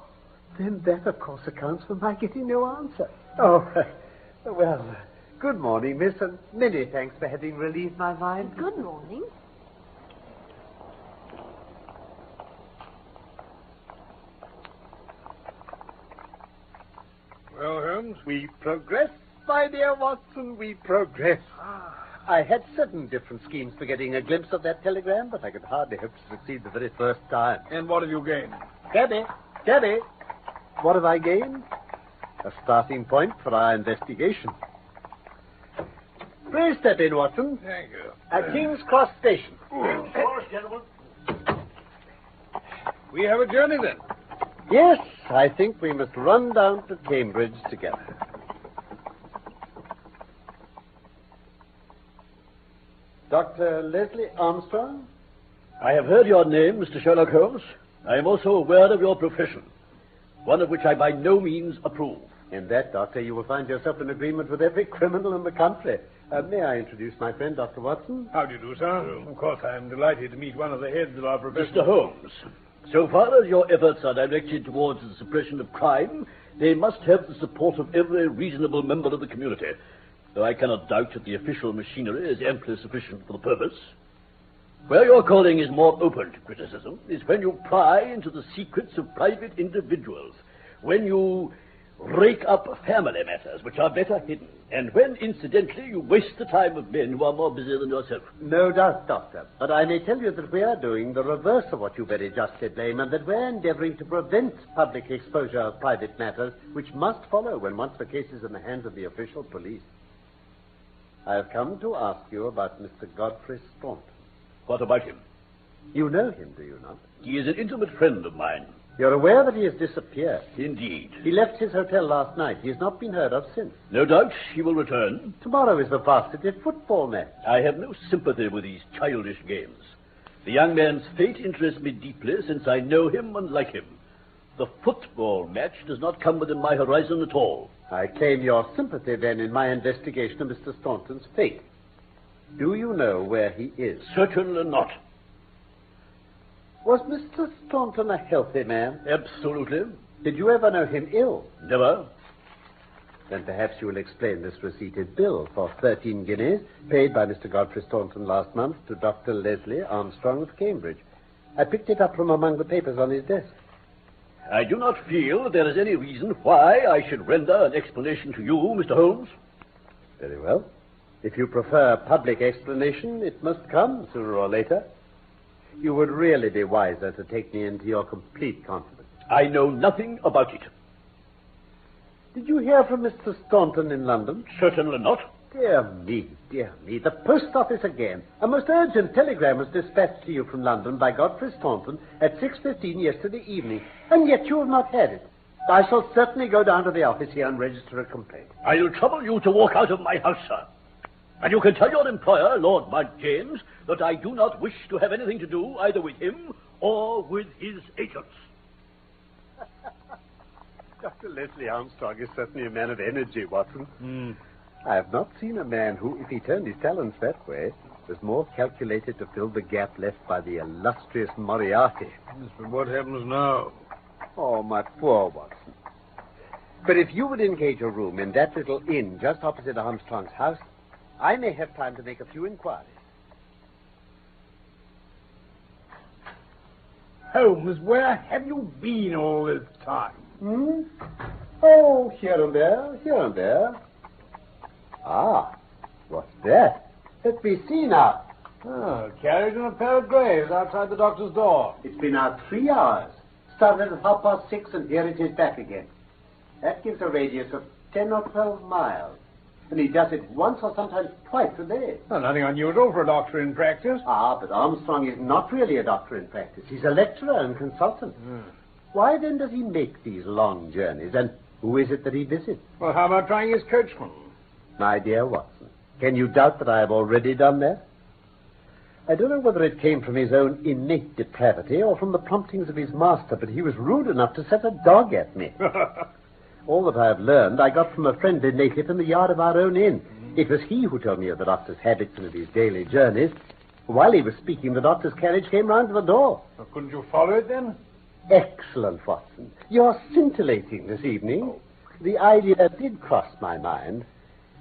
then that, of course, accounts for my getting no answer. Oh, well, good morning, miss, and many thanks for having relieved my mind. Good morning. Well, Holmes, we progress, my dear Watson, we progress. I had certain different schemes for getting a glimpse of that telegram, but I could hardly hope to succeed the very first time. And what have you gained? Cabby, what have I gained? A starting point for our investigation. Please step in, Watson. Thank you. At King's Cross Station. Of course, gentlemen. We have a journey, then. Yes, I think we must run down to Cambridge together. Dr. Leslie Armstrong? I have heard your name, Mr. Sherlock Holmes. I am also aware of your profession, one of which I by no means approve. In that, Doctor, you will find yourself in agreement with every criminal in the country. May I introduce my friend, Dr. Watson? How do you do, sir? Of course, I am delighted to meet one of the heads of our profession. Mr. Holmes, so far as your efforts are directed towards the suppression of crime, they must have the support of every reasonable member of the community, though I cannot doubt that the official machinery is amply sufficient for the purpose. Where your calling is more open to criticism is when you pry into the secrets of private individuals, when you rake up family matters which are better hidden, and when, incidentally, you waste the time of men who are more busy than yourself. No doubt, Doctor. But I may tell you that we are doing the reverse of what you very justly blame, and that we're endeavoring to prevent public exposure of private matters, which must follow when once the case is in the hands of the official police. I have come to ask you about Mr. Godfrey Staunton. What about him? You know him, do you not? He is an intimate friend of mine. You're aware that he has disappeared? Indeed. He left his hotel last night. He has not been heard of since. No doubt he will return. Tomorrow is the varsity football match. I have no sympathy with these childish games. The young man's fate interests me deeply since I know him and like him. The football match does not come within my horizon at all. I claim your sympathy, then, in my investigation of Mr. Staunton's fate. Do you know where he is? Certainly not. Was Mr. Staunton a healthy man? Absolutely. Did you ever know him ill? Never. Then perhaps you will explain this receipted bill for 13 guineas paid by Mr. Godfrey Staunton last month to Dr. Leslie Armstrong of Cambridge. I picked it up from among the papers on his desk. I do not feel there is any reason why I should render an explanation to you, Mr. Holmes. Very well. If you prefer public explanation, it must come sooner or later. You would really be wiser to take me into your complete confidence. I know nothing about it. Did you hear from Mr. Staunton in London? Certainly not. Dear me, the post office again. A most urgent telegram was dispatched to you from London by Godfrey Staunton at 6:15 yesterday evening, and yet you have not had it. I shall certainly go down to the office here and register a complaint. I'll trouble you to walk out of my house, sir. And you can tell your employer, Lord Mount James, that I do not wish to have anything to do either with him or with his agents. Dr. Leslie Armstrong is certainly a man of energy, Watson. I have not seen a man who, if he turned his talents that way, was more calculated to fill the gap left by the illustrious Moriarty. Yes, but what happens now? Oh, my poor Watson. But if you would engage a room in that little inn just opposite Armstrong's house, I may have time to make a few inquiries. Holmes, where have you been all this time? Oh, here and there. Ah, what's that? Let me see now. A carriage and a pair of greys outside the doctor's door. It's been out 3 hours. Started at 6:30, and here it is back again. That gives a radius of 10 or 12 miles. And he does it once or sometimes twice a day. Well, nothing unusual for a doctor in practice. But Armstrong is not really a doctor in practice. He's a lecturer and consultant. Why then does he make these long journeys, and who is it that he visits? Well, how about trying his coachman? My dear Watson, can you doubt that I have already done that? I don't know whether it came from his own innate depravity or from the promptings of his master, but he was rude enough to set a dog at me. All that I have learned I got from a friendly native in the yard of our own inn. It was he who told me of the doctor's habits and of his daily journeys. While he was speaking, the doctor's carriage came round to the door. Well, couldn't you follow it then? Excellent, Watson. You're scintillating this evening. The idea did cross my mind.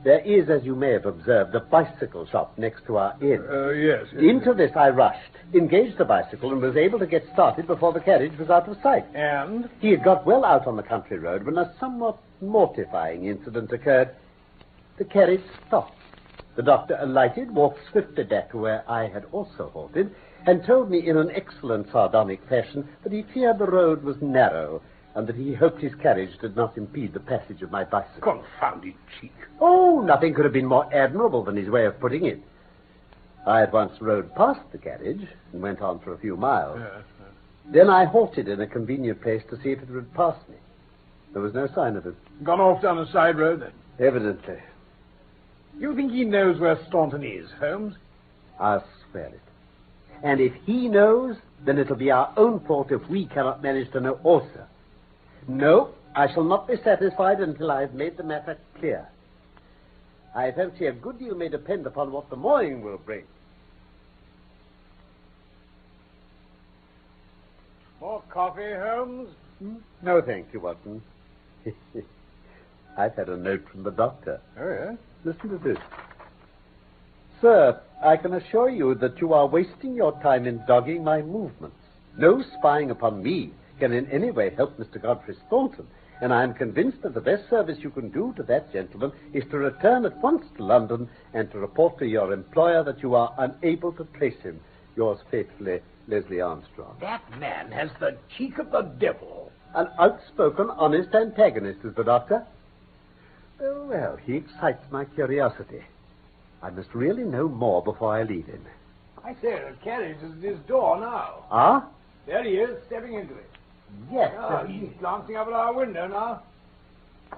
There is, as you may have observed, a bicycle shop next to our inn. Yes. Into this I rushed, engaged the bicycle, and was able to get started before the carriage was out of sight. And? He had got well out on the country road when a somewhat mortifying incident occurred. The carriage stopped. The doctor alighted, walked swiftly back to where I had also halted, and told me in an excellent sardonic fashion that he feared the road was narrow, and that he hoped his carriage did not impede the passage of my bicycle. Confounded cheek. Oh, nothing could have been more admirable than his way of putting it. I at once rode past the carriage and went on for a few miles. Then I halted in a convenient place to see if it would pass me. There was no sign of it. Gone off down a side road, then? Evidently. You think he knows where Staunton is, Holmes? I'll swear it. And if he knows, then it'll be our own fault if we cannot manage to know also. No, I shall not be satisfied until I have made the matter clear. I fancy a good deal may depend upon what the morning will bring. More coffee, Holmes? No, thank you, Watson. I've had a note from the doctor. Oh, yeah? Listen to this. Sir, I can assure you that you are wasting your time in dogging my movements. No spying upon me can in any way help Mr. Godfrey Staunton, and I am convinced that the best service you can do to that gentleman is to return at once to London and to report to your employer that you are unable to trace him. Yours faithfully, Leslie Armstrong. That man has the cheek of the devil. An outspoken, honest antagonist is the doctor. Oh, well, he excites my curiosity. I must really know more before I leave him. I say, the carriage is at his door now. Ah? There he is, stepping into it. Yes. He's glancing up at our window now.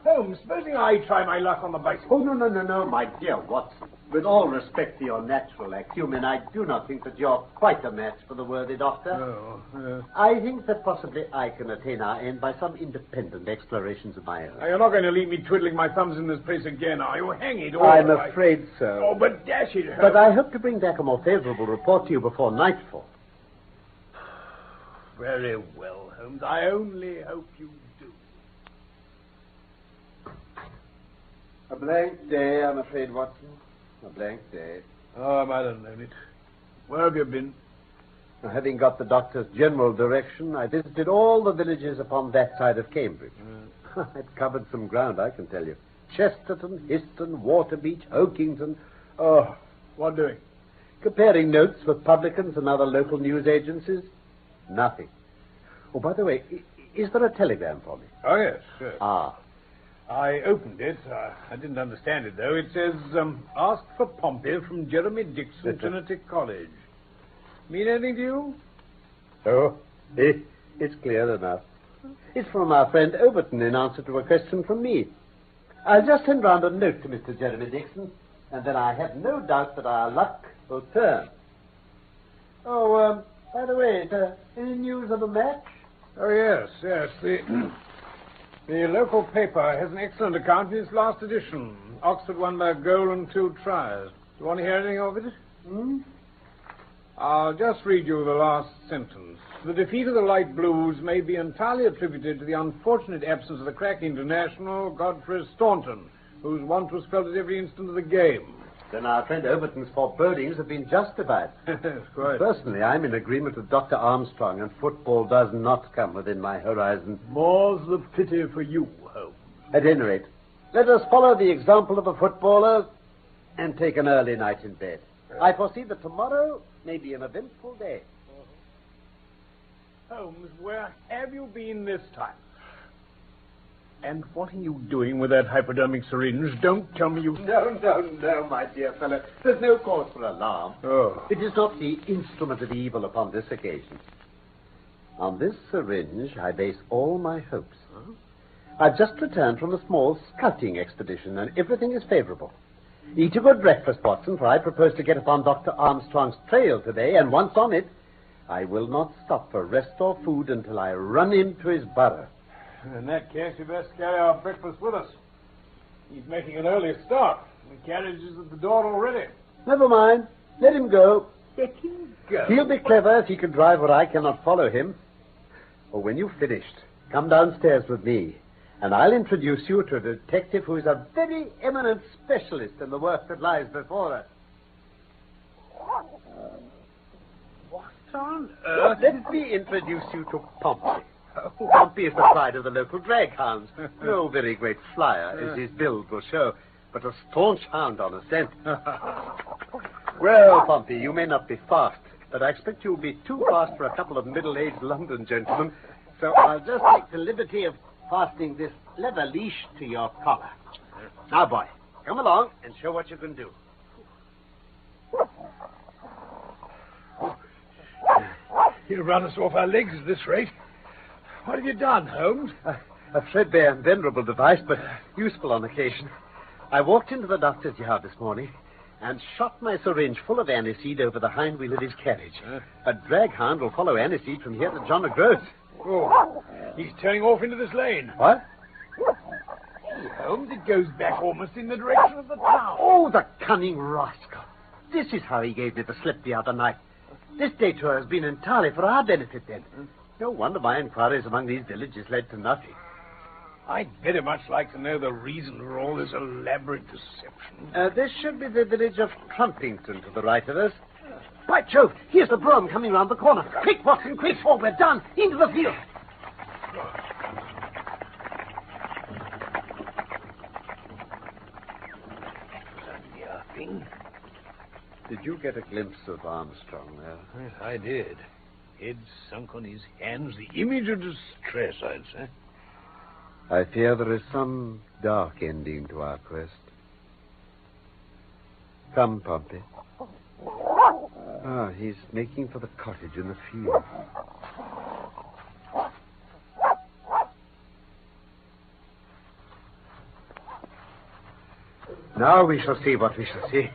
Holmes, supposing I try my luck on the bicycle. Oh, no, my dear Watson. With all respect to your natural acumen, I do not think that you're quite a match for the worthy doctor. Oh, I think that possibly I can attain our end by some independent explorations of my own. You're not going to leave me twiddling my thumbs in this place again, are you? Hang it all. I'm afraid so. Oh, but dash it, Holmes. But I hope to bring back a more favorable report to you before nightfall. Very well, Holmes. I only hope you do. A blank day, I'm afraid, Watson. A blank day. Oh, I might have known it. Where have you been? Having got the doctor's general direction, I visited all the villages upon that side of Cambridge. I've covered some ground, I can tell you. Chesterton, Histon, Waterbeach, Oakington. Oh, what doing? Comparing notes with publicans and other local news agencies. Nothing. Oh, by the way, is there a telegram for me? Oh, yes, sure. Ah. I opened it. I didn't understand it, though. It says, ask for Pompey from Jeremy Dixon, Trinity College. Mean anything to you? Oh, it's clear enough. It's from our friend Overton in answer to a question from me. I'll just send round a note to Mr. Jeremy Dixon, and then I have no doubt that our luck will turn. Oh, by the way, any news of the match? Oh, yes. The local paper has an excellent account in its last edition. Oxford won by a goal and 2 tries. Do you want to hear anything of it? I'll just read you the last sentence. The defeat of the Light Blues may be entirely attributed to the unfortunate absence of the crack international, Godfrey Staunton, whose want was felt at every instant of the game. Then our friend Overton's forebodings have been justified. Yes, quite. Personally, I'm in agreement with Dr. Armstrong, and football does not come within my horizon. More's the pity for you, Holmes. At any rate, let us follow the example of a footballer and take an early night in bed. I foresee that tomorrow may be an eventful day. Holmes, where have you been this time? And what are you doing with that hypodermic syringe? Don't tell me you... No, my dear fellow. There's no cause for alarm. Oh. It is not the instrument of evil upon this occasion. On this syringe, I base all my hopes. I've just returned from a small scouting expedition, and everything is favorable. Eat a good breakfast, Watson, for I propose to get upon Dr. Armstrong's trail today, and once on it, I will not stop for rest or food until I run into his burrow. In that case, you best carry our breakfast with us. He's making an early start. The carriage is at the door already. Never mind. Let him go. Let him go? He'll be clever if he can drive where I cannot follow him. Oh, when you've finished, come downstairs with me, and I'll introduce you to a detective who is a very eminent specialist in the work that lies before us. What on earth? Let me introduce you to Pompey. Pompey is the pride of the local drag hounds. No very great flyer, as his build will show, but a staunch hound on a scent. Well, Pompey, you may not be fast, but I expect you'll be too fast for a couple of middle-aged London gentlemen, so I'll just take the liberty of fastening this leather leash to your collar. Now, boy, come along and show what you can do. He'll run us off our legs at this rate. What have you done, Holmes? A threadbare and venerable device, but useful on occasion. I walked into the doctor's yard this morning and shot my syringe full of aniseed over the hind wheel of his carriage. A drag hound will follow aniseed from here to John O'Groats. Oh, he's turning off into this lane. What? Holmes, it goes back almost in the direction of the town. Oh, the cunning rascal. This is how he gave me the slip the other night. This detour has been entirely for our benefit, then. No wonder my inquiries among these villages led to nothing. I'd very much like to know the reason for all this elaborate deception. This should be the village of Trumpington to the right of us. By Jove, here's the brougham coming round the corner. Quick, Watson, quick. Oh, we're done. Into the field. Did you get a glimpse of Armstrong there? Yes, I did. Head sunk on his hands, the image of distress, I'd say. I fear there is some dark ending to our quest. Come, Pompey. Ah, he's making for the cottage in the field. Now we shall see what we shall see.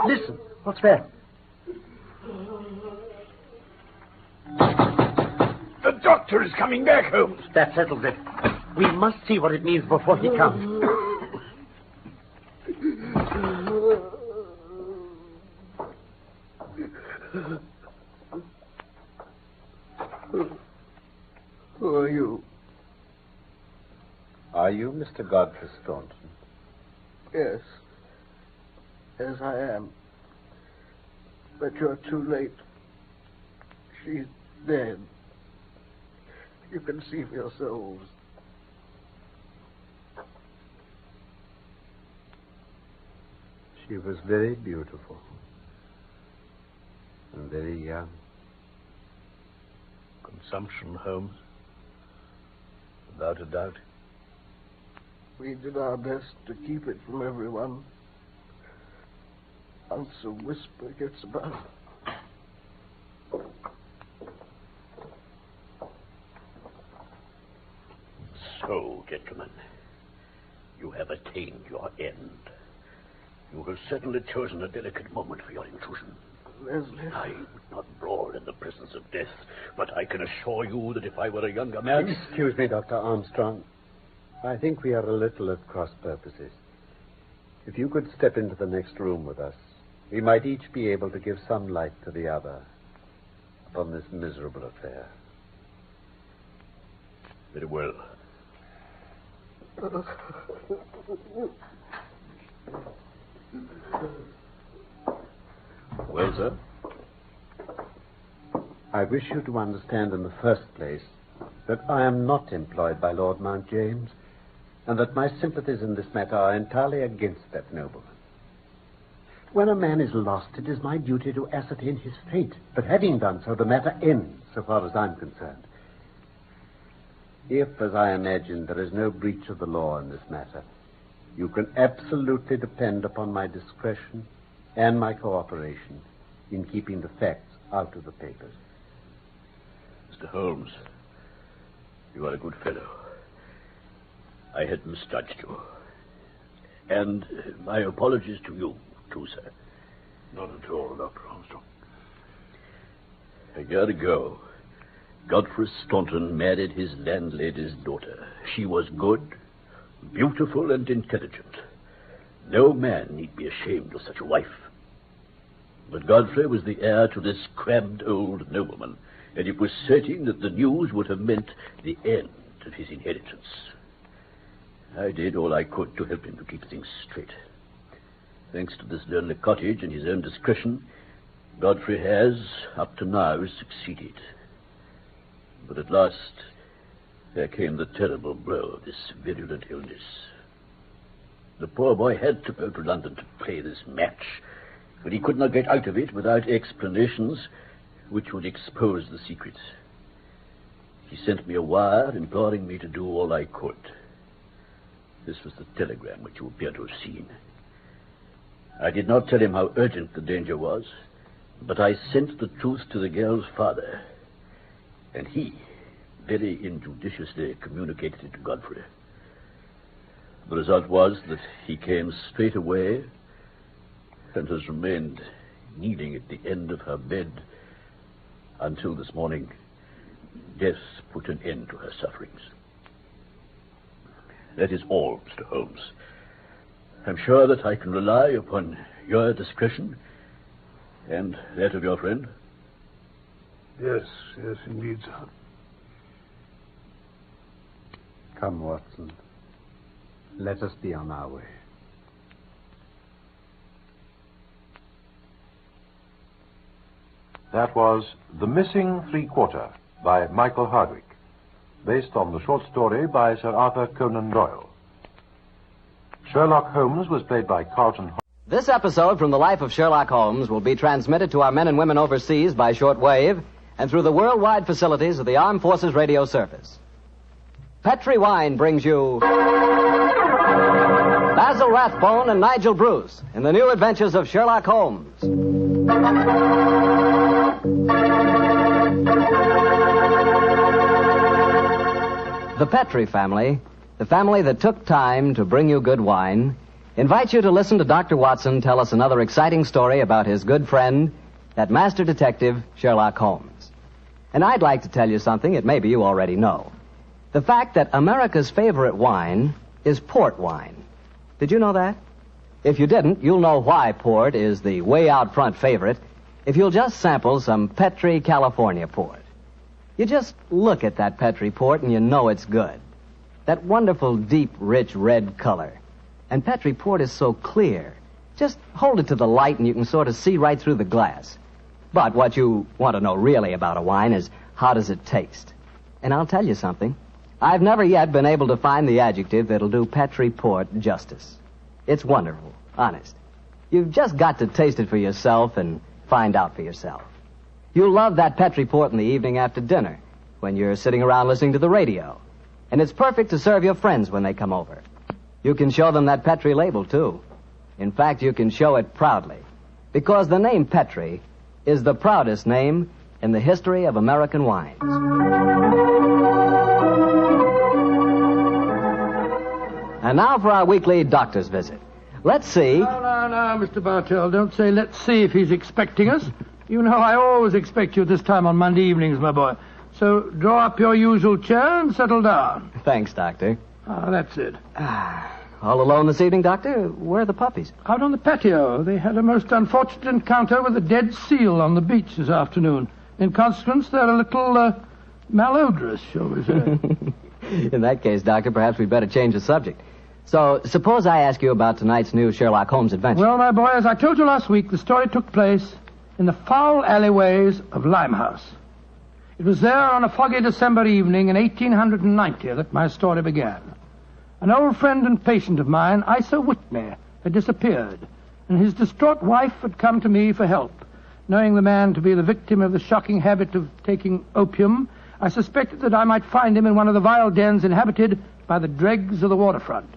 Listen, what's that? The doctor is coming back, Holmes. That settles it. We must see what it means before he comes. Who are you? Are you Mr. Godfrey Staunton? Yes. Yes, I am. But you're too late. She's dead. You can see for yourselves. She was very beautiful. And very young. Consumption, Holmes. Without a doubt. We did our best to keep it from everyone. Once a whisper gets about. So, gentlemen, you have attained your end. You have certainly chosen a delicate moment for your intrusion. Leslie. I would not brawl in the presence of death, but I can assure you that if I were a younger man... Excuse me, Dr. Armstrong. I think we are a little at cross purposes. If you could step into the next room with us, we might each be able to give some light to the other upon this miserable affair. Very well. Well, sir? I wish you to understand in the first place that I am not employed by Lord Mount James, and that my sympathies in this matter are entirely against that nobleman. When a man is lost, it is my duty to ascertain his fate. But having done so, the matter ends, so far as I'm concerned. If, as I imagine, there is no breach of the law in this matter, you can absolutely depend upon my discretion and my cooperation in keeping the facts out of the papers. Mr. Holmes, you are a good fellow. I had misjudged you. And my apologies to you, too, sir. Not at all, Dr. Armstrong. A year ago, Godfrey Staunton married his landlady's daughter. She was good, beautiful, and intelligent. No man need be ashamed of such a wife. But Godfrey was the heir to this crabbed old nobleman, and it was certain that the news would have meant the end of his inheritance. I did all I could to help him to keep things straight. Thanks to this lonely cottage and his own discretion, Godfrey has, up to now, succeeded. But at last, there came the terrible blow of this virulent illness. The poor boy had to go to London to play this match, but he could not get out of it without explanations which would expose the secret. He sent me a wire imploring me to do all I could. This was the telegram which you appear to have seen. I did not tell him how urgent the danger was, but I sent the truth to the girl's father, and he very injudiciously communicated it to Godfrey. The result was that he came straight away and has remained kneeling at the end of her bed until this morning death put an end to her sufferings. That is all, Mr. Holmes. I'm sure that I can rely upon your discretion and that of your friend. Yes, indeed, sir. Come, Watson. Let us be on our way. That was The Missing Three-Quarter by Michael Hardwick, based on the short story by Sir Arthur Conan Doyle. Sherlock Holmes was played by Carlton. This episode from the life of Sherlock Holmes will be transmitted to our men and women overseas by shortwave and through the worldwide facilities of the Armed Forces Radio Service. Petri Wine brings you Basil Rathbone and Nigel Bruce in the new adventures of Sherlock Holmes. The Petrie family, the family that took time to bring you good wine, invites you to listen to Dr. Watson tell us another exciting story about his good friend, that master detective, Sherlock Holmes. And I'd like to tell you something that maybe you already know. The fact that America's favorite wine is port wine. Did you know that? If you didn't, you'll know why port is the way out front favorite if you'll just sample some Petrie California port. You just look at that Petrie port and you know it's good. That wonderful, deep, rich red color. And Petrie port is so clear. Just hold it to the light and you can sort of see right through the glass. But what you want to know really about a wine is how does it taste? And I'll tell you something. I've never yet been able to find the adjective that'll do Petrie port justice. It's wonderful, honest. You've just got to taste it for yourself and find out for yourself. You'll love that Petrie port in the evening after dinner when you're sitting around listening to the radio. And it's perfect to serve your friends when they come over. You can show them that Petrie label, too. In fact, you can show it proudly. Because the name Petrie is the proudest name in the history of American wines. And now for our weekly doctor's visit. Let's see. No, Mr. Bartell. Don't say let's see if he's expecting us. You know I always expect you at this time on Monday evenings, my boy. So draw up your usual chair and settle down. Thanks, Doctor. That's it. All alone this evening, Doctor? Where are the puppies? Out on the patio. They had a most unfortunate encounter with a dead seal on the beach this afternoon. In consequence, they're a little malodorous, shall we say. In that case, Doctor, perhaps we'd better change the subject. So, suppose I ask you about tonight's new Sherlock Holmes adventure. Well, my boy, as I told you last week, the story took place in the foul alleyways of Limehouse. It was there on a foggy December evening in 1890 that my story began. An old friend and patient of mine, Isa Whitney, had disappeared, and his distraught wife had come to me for help. Knowing the man to be the victim of the shocking habit of taking opium, I suspected that I might find him in one of the vile dens inhabited by the dregs of the waterfront.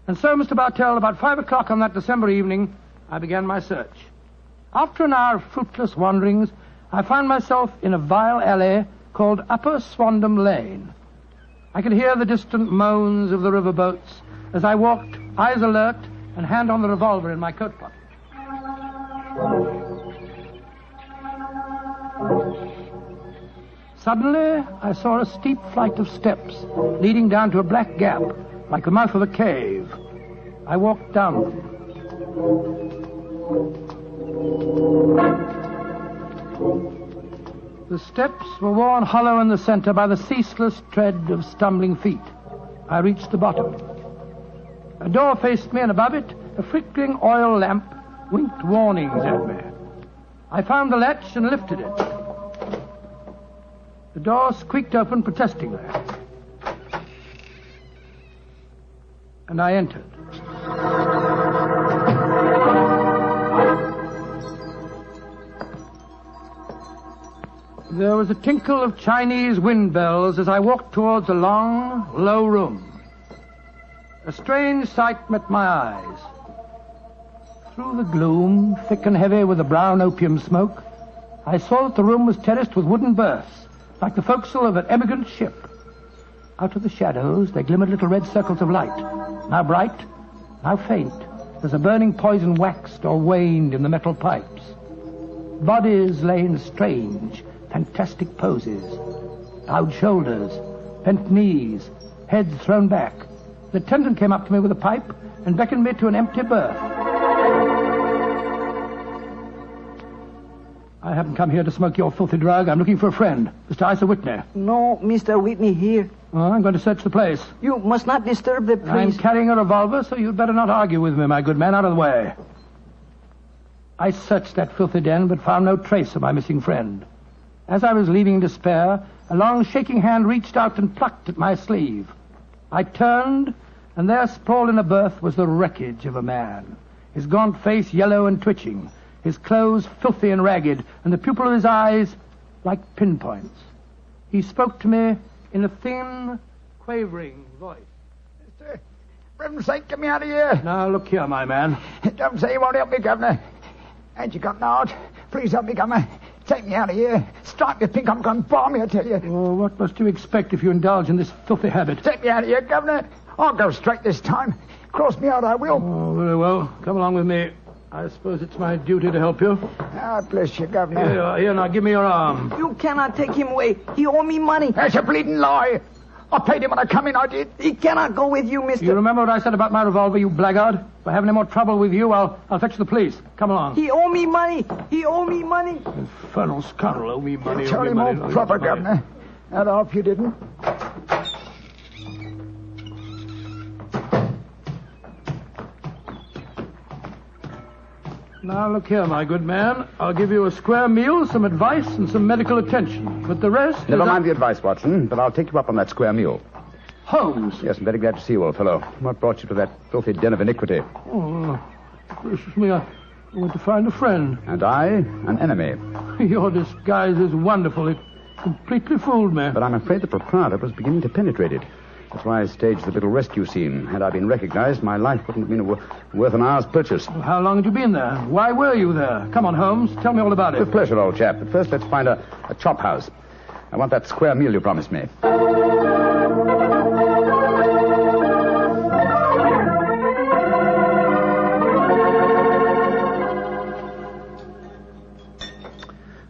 And so, Mr. Bartell, about 5 o'clock on that December evening, I began my search. After an hour of fruitless wanderings, I found myself in a vile alley called Upper Swandam Lane. I could hear the distant moans of the riverboats as I walked, eyes alert, and hand on the revolver in my coat pocket. Suddenly, I saw a steep flight of steps leading down to a black gap, like the mouth of a cave. I walked down them. The steps were worn hollow in the center by the ceaseless tread of stumbling feet. I reached the bottom. A door faced me, and above it, a flickering oil lamp winked warnings at me. I found the latch and lifted it. The door squeaked open protestingly. And I entered. There was a tinkle of Chinese wind bells as I walked towards a long, low room. A strange sight met my eyes. Through the gloom, thick and heavy with the brown opium smoke, I saw that the room was terraced with wooden berths, like the forecastle of an emigrant ship. Out of the shadows, there glimmered little red circles of light, now bright, now faint, as the burning poison waxed or waned in the metal pipes. Bodies lay in strange, fantastic poses. Bowed shoulders, bent knees, heads thrown back. The attendant came up to me with a pipe and beckoned me to an empty berth. I haven't come here to smoke your filthy drug. I'm looking for a friend, Mr. Isa Whitney. No, Mr. Whitney here. Well, I'm going to search the place. You must not disturb the I'm priest. carrying a revolver, so you'd better not argue with me, my good man. Out of the way. I searched that filthy den, but found no trace of my missing friend. As I was leaving in despair, a long shaking hand reached out and plucked at my sleeve. I turned, and there sprawled in a berth was the wreckage of a man, his gaunt face yellow and twitching, his clothes filthy and ragged, and the pupil of his eyes like pinpoints. He spoke to me in a thin, quavering voice. For heaven's sake, get me out of here. Now, look here, my man. Don't say you won't help me, Governor. Ain't you got an heart? Please help me, Governor. Take me out of here. Strike me pink, I'm going balmy, I tell you. Oh, what must you expect if you indulge in this filthy habit? Take me out of here, Governor. I'll go straight this time. Cross me out, I will. Oh, very well. Come along with me. I suppose it's my duty to help you. Ah, bless you, Governor. Here you are. Here, now, give me your arm. You cannot take him away. He owe me money. That's a bleeding lie. I paid him when I come in, I did. He cannot go with you, mister. You remember what I said about my revolver, you blackguard? If I have any more trouble with you, I'll fetch the police. Come along. He owe me money. He owe me money. Infernal scoundrel, owe me money. Tell him all proper, Governor. I'd hope you didn't. Now, look here, my good man. I'll give you a square meal, some advice, and some medical attention. But the rest... Never mind the advice, Watson, but I'll take you up on that square meal. Holmes? Yes, I'm very glad to see you, old fellow. What brought you to that filthy den of iniquity? Oh, gracious me, I went to find a friend. And I, an enemy. Your disguise is wonderful. It completely fooled me. But I'm afraid the proprietor was beginning to penetrate it. That's why I staged the little rescue scene. Had I been recognized, my life wouldn't have been worth an hour's purchase. Well, how long had you been there? Why were you there? Come on, Holmes. Tell me all about it. With pleasure, old chap. But first, let's find a chop house. I want that square meal you promised me.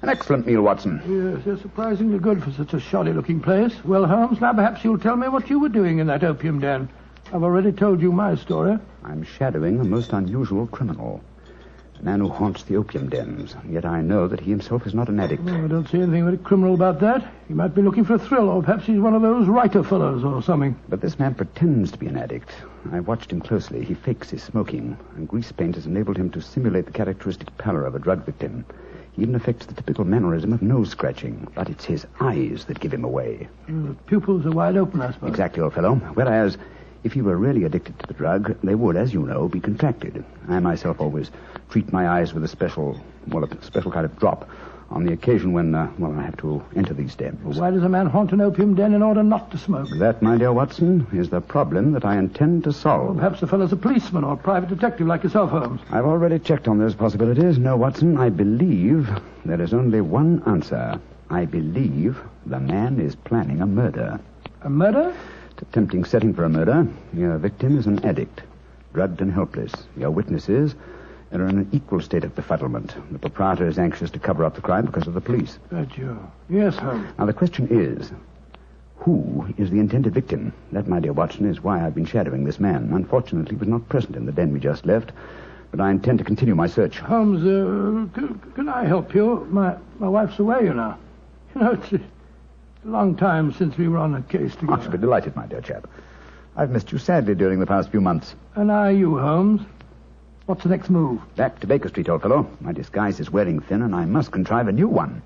An excellent meal, Watson. Yes, they're surprisingly good for such a shoddy-looking place. Well, Holmes, now perhaps you'll tell me what you were doing in that opium den. I've already told you my story. I'm shadowing a most unusual criminal. A man who haunts the opium dens. Yet I know that he himself is not an addict. Oh, I don't see anything very criminal about that. He might be looking for a thrill, or perhaps he's one of those writer fellows or something. But this man pretends to be an addict. I watched him closely. He fakes his smoking, and grease paint has enabled him to simulate the characteristic pallor of a drug victim. He even affects the typical mannerism of nose scratching, but it's his eyes that give him away. The pupils are wide open, I suppose. Exactly, old fellow. Whereas, if he were really addicted to the drug, they would, as you know, be contracted. I myself always treat my eyes with a special kind of drop on the occasion when, I have to enter these dens. Well, why does a man haunt an opium den in order not to smoke? That, my dear Watson, is the problem that I intend to solve. Well, perhaps the fellow's a policeman or a private detective like yourself, Holmes. I've already checked on those possibilities. No, Watson, I believe there is only one answer. I believe the man is planning a murder. A murder? It's a tempting setting for a murder. Your victim is an addict, drugged and helpless. Your witnesses are in an equal state of befuddlement. The proprietor is anxious to cover up the crime because of the police. That you. Yes, Holmes. Now, the question is, who is the intended victim? That, my dear Watson, is why I've been shadowing this man. Unfortunately, he was not present in the den we just left, but I intend to continue my search. Holmes, can I help you? My wife's away, you know. You know, it's a long time since we were on a case together. I should be delighted, my dear chap. I've missed you sadly during the past few months. And are you, Holmes? What's the next move? Back to Baker Street, old fellow. My disguise is wearing thin, and I must contrive a new one.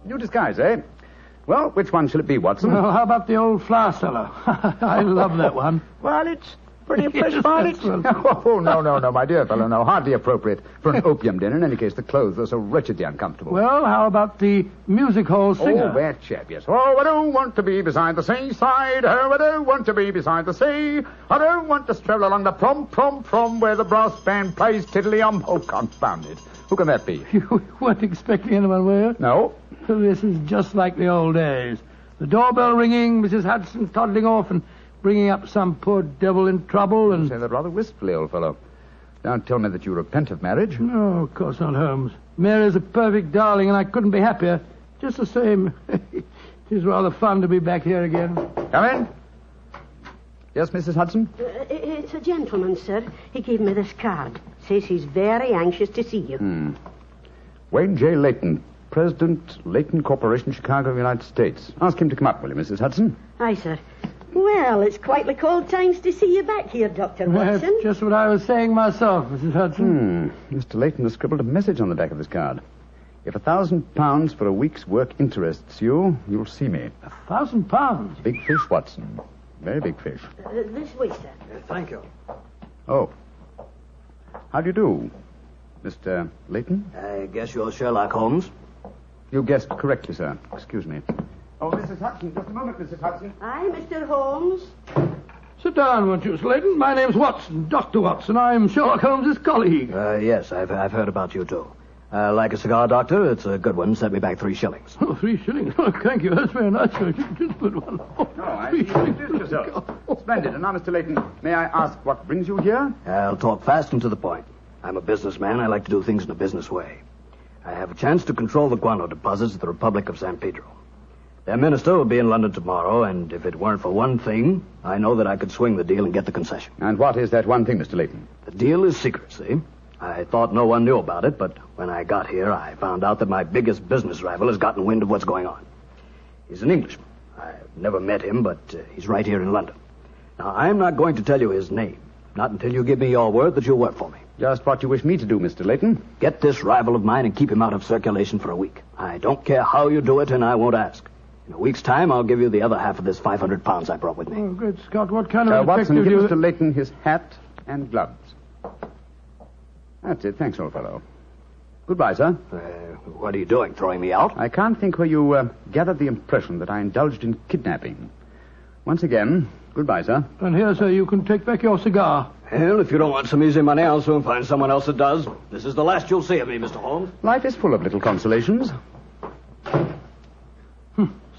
New disguise, eh? Well, which one shall it be, Watson? Well, how about the old flower seller? I love that one. Well, it's pretty impressive, aren't it? Oh, no, my dear fellow, no. Hardly appropriate for an opium den. In any case, the clothes are so wretchedly uncomfortable. Well, how about the music hall singer? Oh, that chap, yes. Oh, I don't want to be beside the seaside. Oh, I don't want to be beside the sea. I don't want to stroll along the prom, where the brass band plays tiddly-um. Oh, confound it. Who can that be? You weren't expecting anyone, were you? No. This is just like the old days. The doorbell ringing, Mrs. Hudson toddling off and bringing up some poor devil in trouble and... You say that rather wistfully, old fellow. Don't tell me that you repent of marriage. No, of course not, Holmes. Mary's a perfect darling, and I couldn't be happier. Just the same, it is rather fun to be back here again. Come in. Yes, Mrs. Hudson? It's a gentleman, sir. He gave me this card. Says he's very anxious to see you. Wayne J. Leyton, President, Leyton Corporation, Chicago, United States. Ask him to come up, will you, Mrs. Hudson? Aye, sir. Well, it's quite like old times to see you back here, Dr. Watson. That's just what I was saying myself, Mrs. Hudson. Mr. Leyton has scribbled a message on the back of this card. If £1,000 for a week's work interests you, you'll see me. £1,000? Big fish, Watson. Very big fish. This way, sir. Thank you. Oh. How do you do, Mr. Leyton? I guess you're Sherlock Holmes. You guessed correctly, sir. Excuse me. Oh, Mrs. Hudson, just a moment, Mrs. Hudson. Aye, Mr. Holmes. Sit down, won't you, Leyton? My name's Watson, Dr. Watson. I'm Sherlock Holmes' colleague. Yes, I've heard about you, too. Like a cigar, Doctor? It's a good one. Set me back 3 shillings. Oh, 3 shillings? Oh, thank you. That's very nice, sir. Just put one. Oh, no, I see you introduced yourself. Splendid. And now, Mr. Leyton, may I ask what brings you here? I'll talk fast and to the point. I'm a businessman. I like to do things in a business way. I have a chance to control the guano deposits of the Republic of San Pedro. Their minister will be in London tomorrow, and if it weren't for one thing, I know that I could swing the deal and get the concession. And what is that one thing, Mr. Leyton? The deal is secrecy. I thought no one knew about it, but when I got here, I found out that my biggest business rival has gotten wind of what's going on. He's an Englishman. I've never met him, but he's right here in London. Now, I'm not going to tell you his name, not until you give me your word that you'll work for me. Just what you wish me to do, Mr. Leyton. Get this rival of mine and keep him out of circulation for a week. I don't care how you do it, and I won't ask. In a week's time, I'll give you the other half of this 500 pounds I brought with me. Oh, great Scott, what kind of Watson, detective give Mr. Leyton his hat and gloves. That's it. Thanks, old fellow. Goodbye, sir. What are you doing, throwing me out? I can't think where you gathered the impression that I indulged in kidnapping. Once again, goodbye, sir. And here, sir, you can take back your cigar. Well, if you don't want some easy money, I'll soon find someone else that does. This is the last you'll see of me, Mr. Holmes. Life is full of little consolations.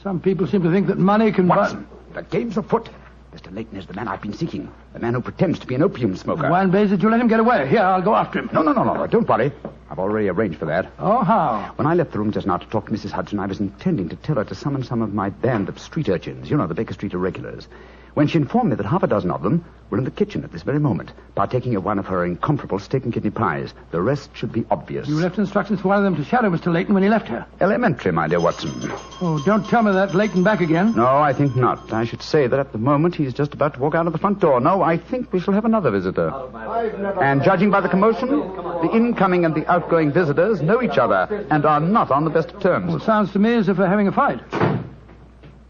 Some people seem to think that money can Watson, the game's afoot. Mr. Leyton is the man I've been seeking. The man who pretends to be an opium smoker. Why in blazes did you let him get away? Here, I'll go after him. No. Don't worry. I've already arranged for that. Oh, how? When I left the room just now to talk to Mrs. Hudson, I was intending to tell her to summon some of my band of street urchins. You know, the Baker Street irregulars. When she informed me that half a dozen of them were in the kitchen at this very moment, partaking of one of her incomparable steak and kidney pies. The rest should be obvious. You left instructions for one of them to shadow Mr. Leyton when he left here. Elementary, my dear Watson. Oh, don't tell me that Leyton back again. No, I think not. I should say that at the moment he's just about to walk out of the front door. No, I think we shall have another visitor. And judging by the commotion, the incoming and the outgoing visitors know each other and are not on the best of terms. Well, it sounds to me as if they're having a fight.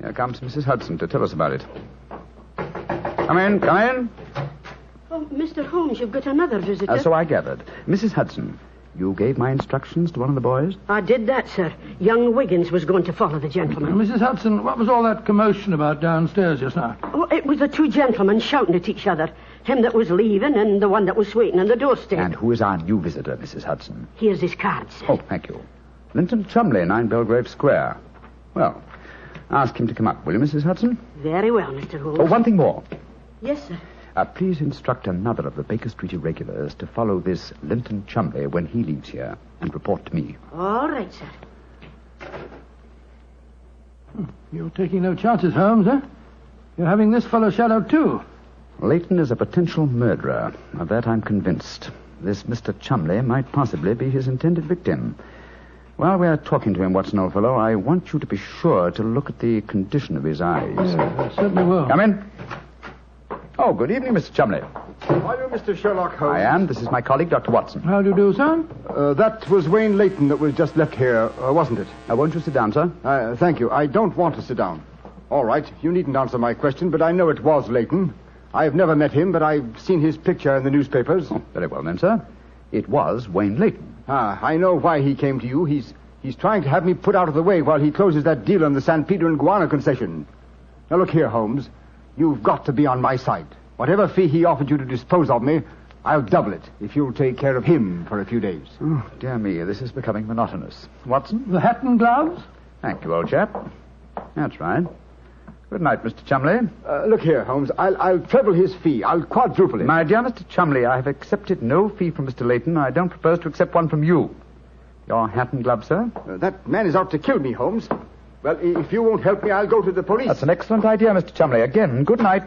Here comes Mrs. Hudson to tell us about it. Come in. Oh, Mr. Holmes, you've got another visitor. So I gathered. Mrs. Hudson, you gave my instructions to one of the boys? I did that, sir. Young Wiggins was going to follow the gentleman. Mrs. Hudson, what was all that commotion about downstairs just now? Oh, it was the 2 gentlemen shouting at each other. Him that was leaving and the one that was waiting on the doorstep. And who is our new visitor, Mrs. Hudson? Here's his card, sir. Oh, thank you. Linton Chumley, 9 Belgrave Square. Well, ask him to come up, will you, Mrs. Hudson? Very well, Mr. Holmes. Oh, one thing more. Yes, sir. Please instruct another of the Baker Street irregulars to follow this Linton Chumley when he leaves here and report to me. All right, sir. You're taking no chances, Holmes, eh? You're having this fellow shadowed, too. Leyton is a potential murderer. Of that I'm convinced. This Mr. Chumley might possibly be his intended victim. While we're talking to him, Watson, old fellow, I want you to be sure to look at the condition of his eyes. I certainly will. Come in. Oh, good evening, Mr. Chumley. Are you Mr. Sherlock Holmes? I am. This is my colleague, Dr. Watson. How do you do, sir? That was Wayne Leyton that was just left here, wasn't it? Won't you sit down, sir? Thank you. I don't want to sit down. All right. You needn't answer my question, but I know it was Leyton. I've never met him, but I've seen his picture in the newspapers. Oh, very well, then, sir. It was Wayne Leyton. I know why he came to you. He's trying to have me put out of the way while he closes that deal on the San Pedro and Guana concession. Now, look here, Holmes. You've got to be on my side. Whatever fee he offered you to dispose of me, I'll double it if you'll take care of him for a few days. Oh, dear me, this is becoming monotonous. Watson? The hat and gloves? Thank you, old chap. That's right. Good night, Mr. Chumley. Look here, Holmes. I'll treble his fee. I'll quadruple it. My dear Mr. Chumley, I have accepted no fee from Mr. Leyton. I don't propose to accept one from you. Your hat and gloves, sir? That man is out to kill me, Holmes. Well, if you won't help me, I'll go to the police. That's an excellent idea, Mr. Chumley. Again, good night.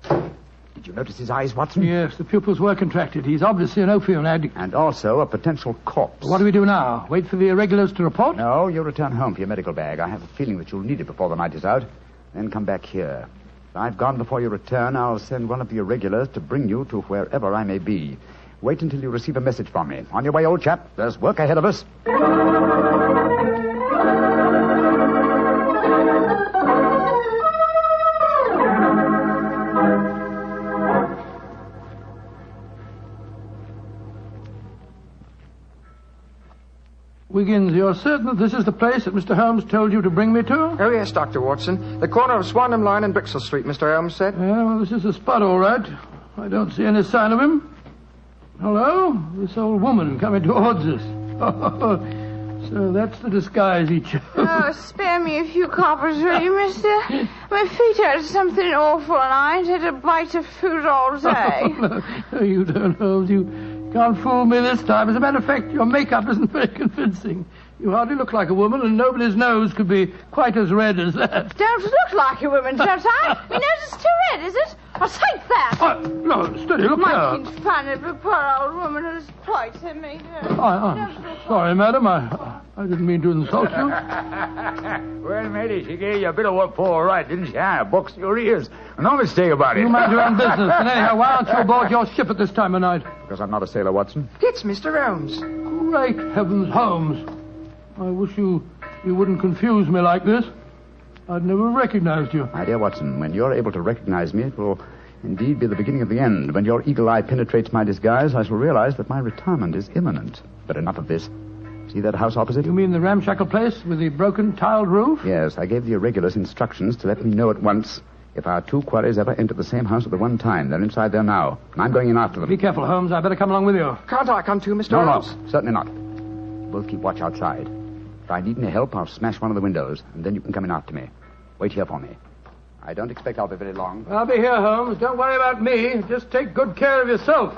Did you notice his eyes, Watson? Yes, the pupils were contracted. He's obviously an opium addict. And also a potential corpse. What do we do now? Wait for the irregulars to report? No, you return home for your medical bag. I have a feeling that you'll need it before the night is out. Then come back here. If I've gone before you return, I'll send one of the irregulars to bring you to wherever I may be. Wait until you receive a message from me. On your way, old chap. There's work ahead of us. We Wiggins, you're certain that this is the place that Mr. Holmes told you to bring me to? Oh, yes, Dr. Watson. The corner of Swanham Line and Brixton Street, Mr. Holmes said. Yeah, well, this is the spot, all right. I don't see any sign of him. Hello? This old woman coming towards us. So that's the disguise he chose. Oh, spare me a few coppers, will you, mister? My feet hurt something awful, and I ain't had a bite of food all day. No, you don't, Holmes. You can't fool me this time. As a matter of fact, your makeup isn't very convincing. You hardly look like a woman, and nobody's nose could be quite as red as that. Don't look like a woman, don't I? My nose is too red, is it? I'll take that. No, steady, look here. Making fun of a poor old woman whose plight I made her. I'm sorry, madam. I didn't mean to insult you. Well, matey, she gave you a bit of what for all right, didn't she? Boxed your ears. No mistake about it. You mind your own business. And anyhow, why aren't you aboard your ship at this time of night? Because I'm not a sailor, Watson. It's Mr. Holmes. Great heavens, Holmes. I wish you wouldn't confuse me like this. I'd never recognized you. My dear Watson, when you're able to recognize me, it will indeed be the beginning of the end. When your eagle eye penetrates my disguise, I shall realize that my retirement is imminent. But enough of this. See that house opposite? You mean the ramshackle place with the broken tiled roof? Yes, I gave the irregulars instructions to let me know at once if our two quarries ever enter the same house at the one time. They're inside there now, and I'm going in after them. Be careful, Holmes. I better come along with you. Can't I come too, Mr. No, Holmes? no, certainly not. We'll keep watch outside. If I need any help, I'll smash one of the windows, and then you can come in after me. Wait here for me. I don't expect I'll be very long. I'll be here, Holmes. Don't worry about me. Just take good care of yourself.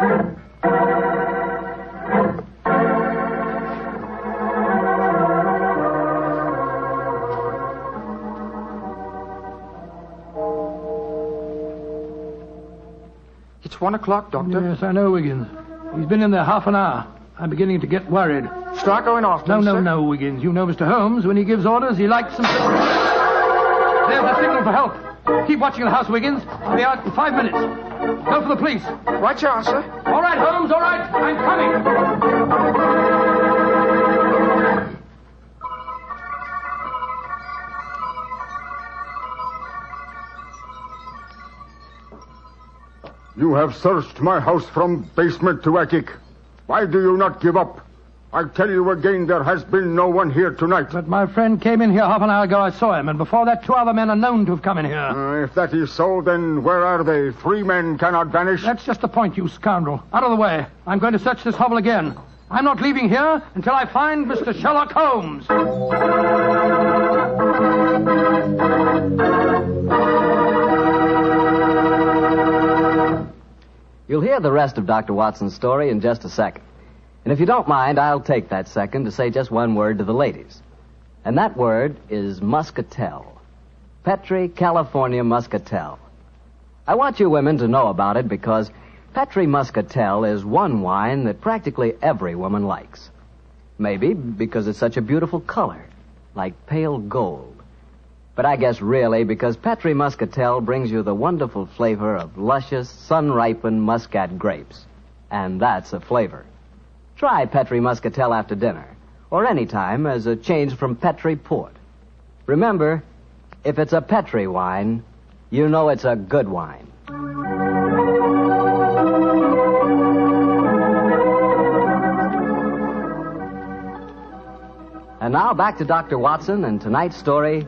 It's 1 o'clock, Doctor. Yes, I know, Wiggins. He's been in there half an hour. I'm beginning to get worried. Start going off, No, Wiggins. You know Mr. Holmes. When he gives orders, he likes them. There's the signal for help. Keep watching the house, Wiggins. I'll be out in 5 minutes. Go for the police. Right, you are, sir. All right, Holmes, all right. I'm coming. You have searched my house from basement to attic. Why do you not give up? I tell you again, there has been no one here tonight. But my friend came in here half an hour ago. I saw him, and before that, 2 other men are known to have come in here. If that is so, then where are they? 3 men cannot vanish. That's just the point, you scoundrel. Out of the way. I'm going to search this hovel again. I'm not leaving here until I find Mr. Sherlock Holmes. You'll hear the rest of Dr. Watson's story in just a second. And if you don't mind, I'll take that second to say just one word to the ladies. And that word is muscatel. Petri California Muscatel. I want you women to know about it because Petri Muscatel is one wine that practically every woman likes. Maybe because it's such a beautiful color, like pale gold. But I guess really because Petri Muscatel brings you the wonderful flavor of luscious, sun-ripened Muscat grapes. And that's a flavor. Try Petri Muscatel after dinner, or any time as a change from Petri Port. Remember, if it's a Petri wine, you know it's a good wine. And now back to Dr. Watson and tonight's story,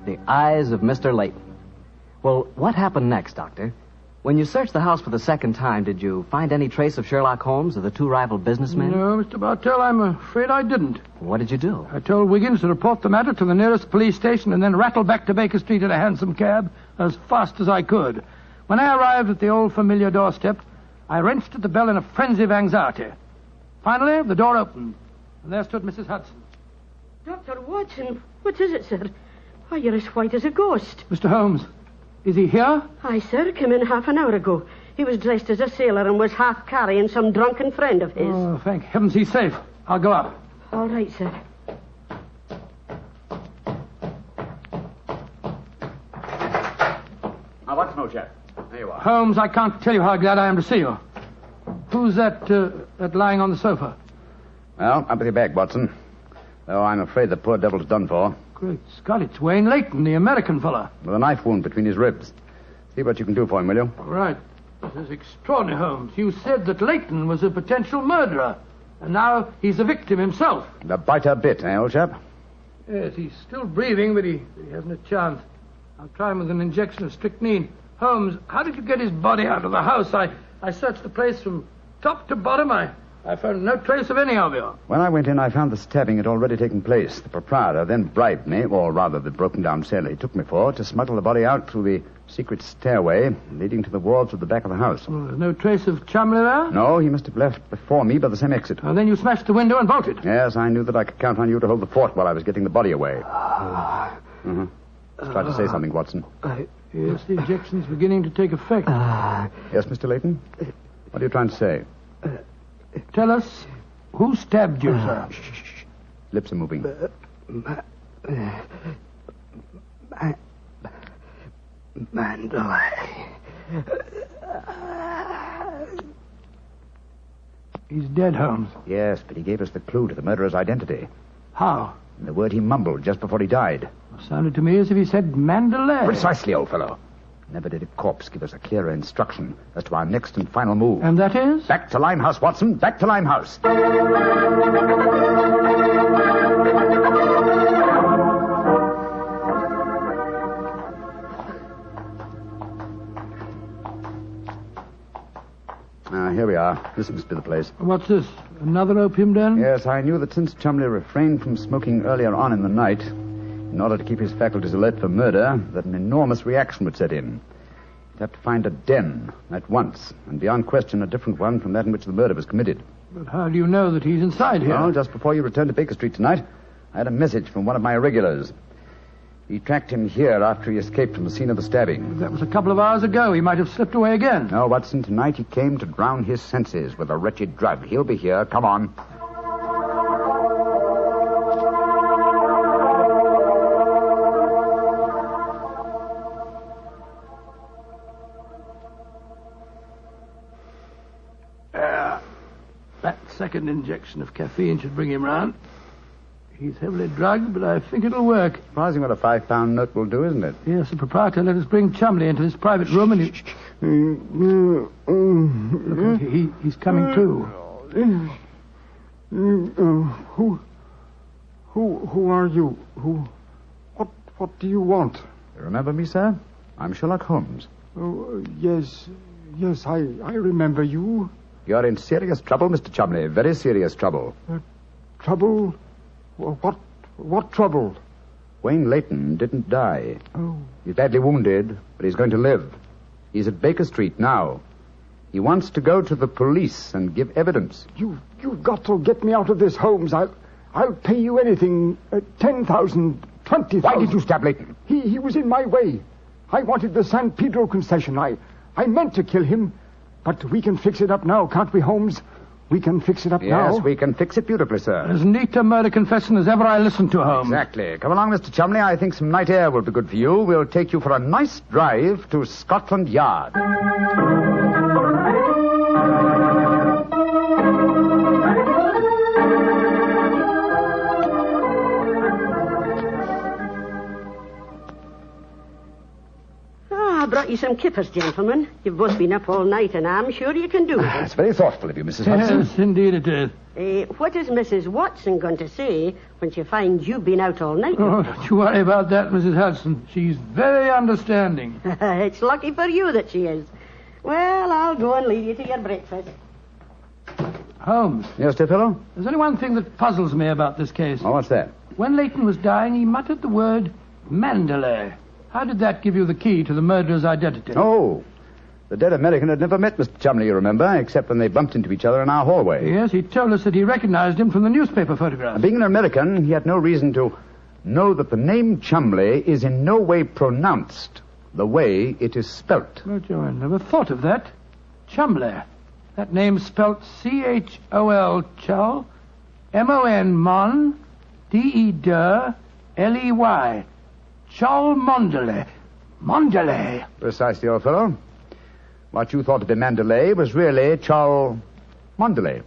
The Eyes of Mr. Leyton. Well, what happened next, Doctor? When you searched the house for the second time, did you find any trace of Sherlock Holmes or the 2 rival businessmen? No, Mr. Bartell, I'm afraid I didn't. What did you do? I told Wiggins to report the matter to the nearest police station and then rattle back to Baker Street in a hansom cab as fast as I could. When I arrived at the old familiar doorstep, I wrenched at the bell in a frenzy of anxiety. Finally, the door opened, and there stood Mrs. Hudson. Dr. Watson, what is it, sir? Why, you're as white as a ghost. Mr. Holmes, is he here? Aye, sir, came in half an hour ago. He was dressed as a sailor and was half carrying some drunken friend of his. Oh, thank heavens he's safe. I'll go up. All right, sir. Now, Watson, old chap. There you are. Holmes, I can't tell you how glad I am to see you. Who's that lying on the sofa? Well, up with your bag, Watson. Though I'm afraid the poor devil's done for. Great Scott, it's Wayne Leyton, the American fella. With a knife wound between his ribs. See what you can do for him, will you? All right. This is extraordinary, Holmes. You said that Leyton was a potential murderer. And now he's the victim himself. The biter bit, eh, old chap? Yes, he's still breathing, but he hasn't a chance. I'll try him with an injection of strychnine. Holmes, how did you get his body out of the house? I searched the place from top to bottom. I found no trace of any of you. When I went in, I found the stabbing had already taken place. The proprietor then bribed me, or rather the broken-down sailor he took me for, to smuggle the body out through the secret stairway leading to the wards at the back of the house. Well, there's no trace of Chumley there? No, he must have left before me by the same exit. Well, then you smashed the window and bolted. Yes, I knew that I could count on you to hold the fort while I was getting the body away. Mm-hmm. Just try to say something, Watson. Yes, the injection's beginning to take effect. Yes, Mr. Leyton? What are you trying to say? Tell us, who stabbed you, sir? Shh. Lips are moving. Mandalay. He's dead, Holmes. Yes, but he gave us the clue to the murderer's identity. How? The word he mumbled just before he died. Sounded to me as if he said Mandalay. Precisely, old fellow. Never did a corpse give us a clearer instruction as to our next and final move. And that is? Back to Limehouse, Watson. Back to Limehouse. Here we are. This must be the place. What's this? Another opium den? Yes, I knew that since Chumley refrained from smoking earlier on in the night, in order to keep his faculties alert for murder, that an enormous reaction would set in. He'd have to find a den at once, and beyond question a different one from that in which the murder was committed. But how do you know that he's inside here? Well, just before you returned to Baker Street tonight, I had a message from one of my irregulars. He tracked him here after he escaped from the scene of the stabbing. That was a couple of hours ago. He might have slipped away again. No, Watson, tonight he came to drown his senses with a wretched drug. He'll be here. Come on. That second injection of caffeine should bring him round. He's heavily drugged, but I think it'll work. Surprising what a £5 note will do, isn't it? Yes, the proprietor let us bring Chumley into this private room, and he's coming to. Who are you? What do you want? You remember me, sir? I'm Sherlock Holmes. Oh, yes, I remember you. You're in serious trouble, Mr. Chumley. Very serious trouble. Trouble? What trouble? Wayne Leyton didn't die. Oh. He's badly wounded, but he's going to live. He's at Baker Street now. He wants to go to the police and give evidence. You've got to get me out of this, Holmes. I'll pay you anything. 10,000, 20,000. Why did you stab Leyton? He was in my way. I wanted the San Pedro concession. I meant to kill him. But we can fix it up now, can't we, Holmes? We can fix it up now. Yes, we can fix it beautifully, sir. As neat a murder confession as ever I listened to, Holmes. Exactly. Come along, Mr. Chumley. I think some night air will be good for you. We'll take you for a nice drive to Scotland Yard. I brought you some kippers, gentlemen. You've both been up all night, and I'm sure you can do it. It's very thoughtful of you, Mrs. Hudson. Yes, indeed it is. What is Mrs. Watson going to say when she finds you've been out all night? Oh, don't you worry about that, Mrs. Hudson. She's very understanding. It's lucky for you that she is. Well, I'll go and leave you to your breakfast. Holmes. Yes, dear fellow? There's only one thing that puzzles me about this case. Oh, what's that? When Leyton was dying, he muttered the word Mandalay. How did that give you the key to the murderer's identity? Oh, the dead American had never met Mr. Chumley, you remember, except when they bumped into each other in our hallway. Yes, he told us that he recognized him from the newspaper photograph. Being an American, he had no reason to know that the name Chumley is in no way pronounced the way it is spelt. Oh, Joe, I never thought of that. Chumley. That name's spelt C-H-O-L, Chul, M-O-N, Mon, D-E-D-L-E-Y. Cholmondeley. Mondeley. Precisely, old fellow. What you thought to be Mandalay was really Cholmondeley,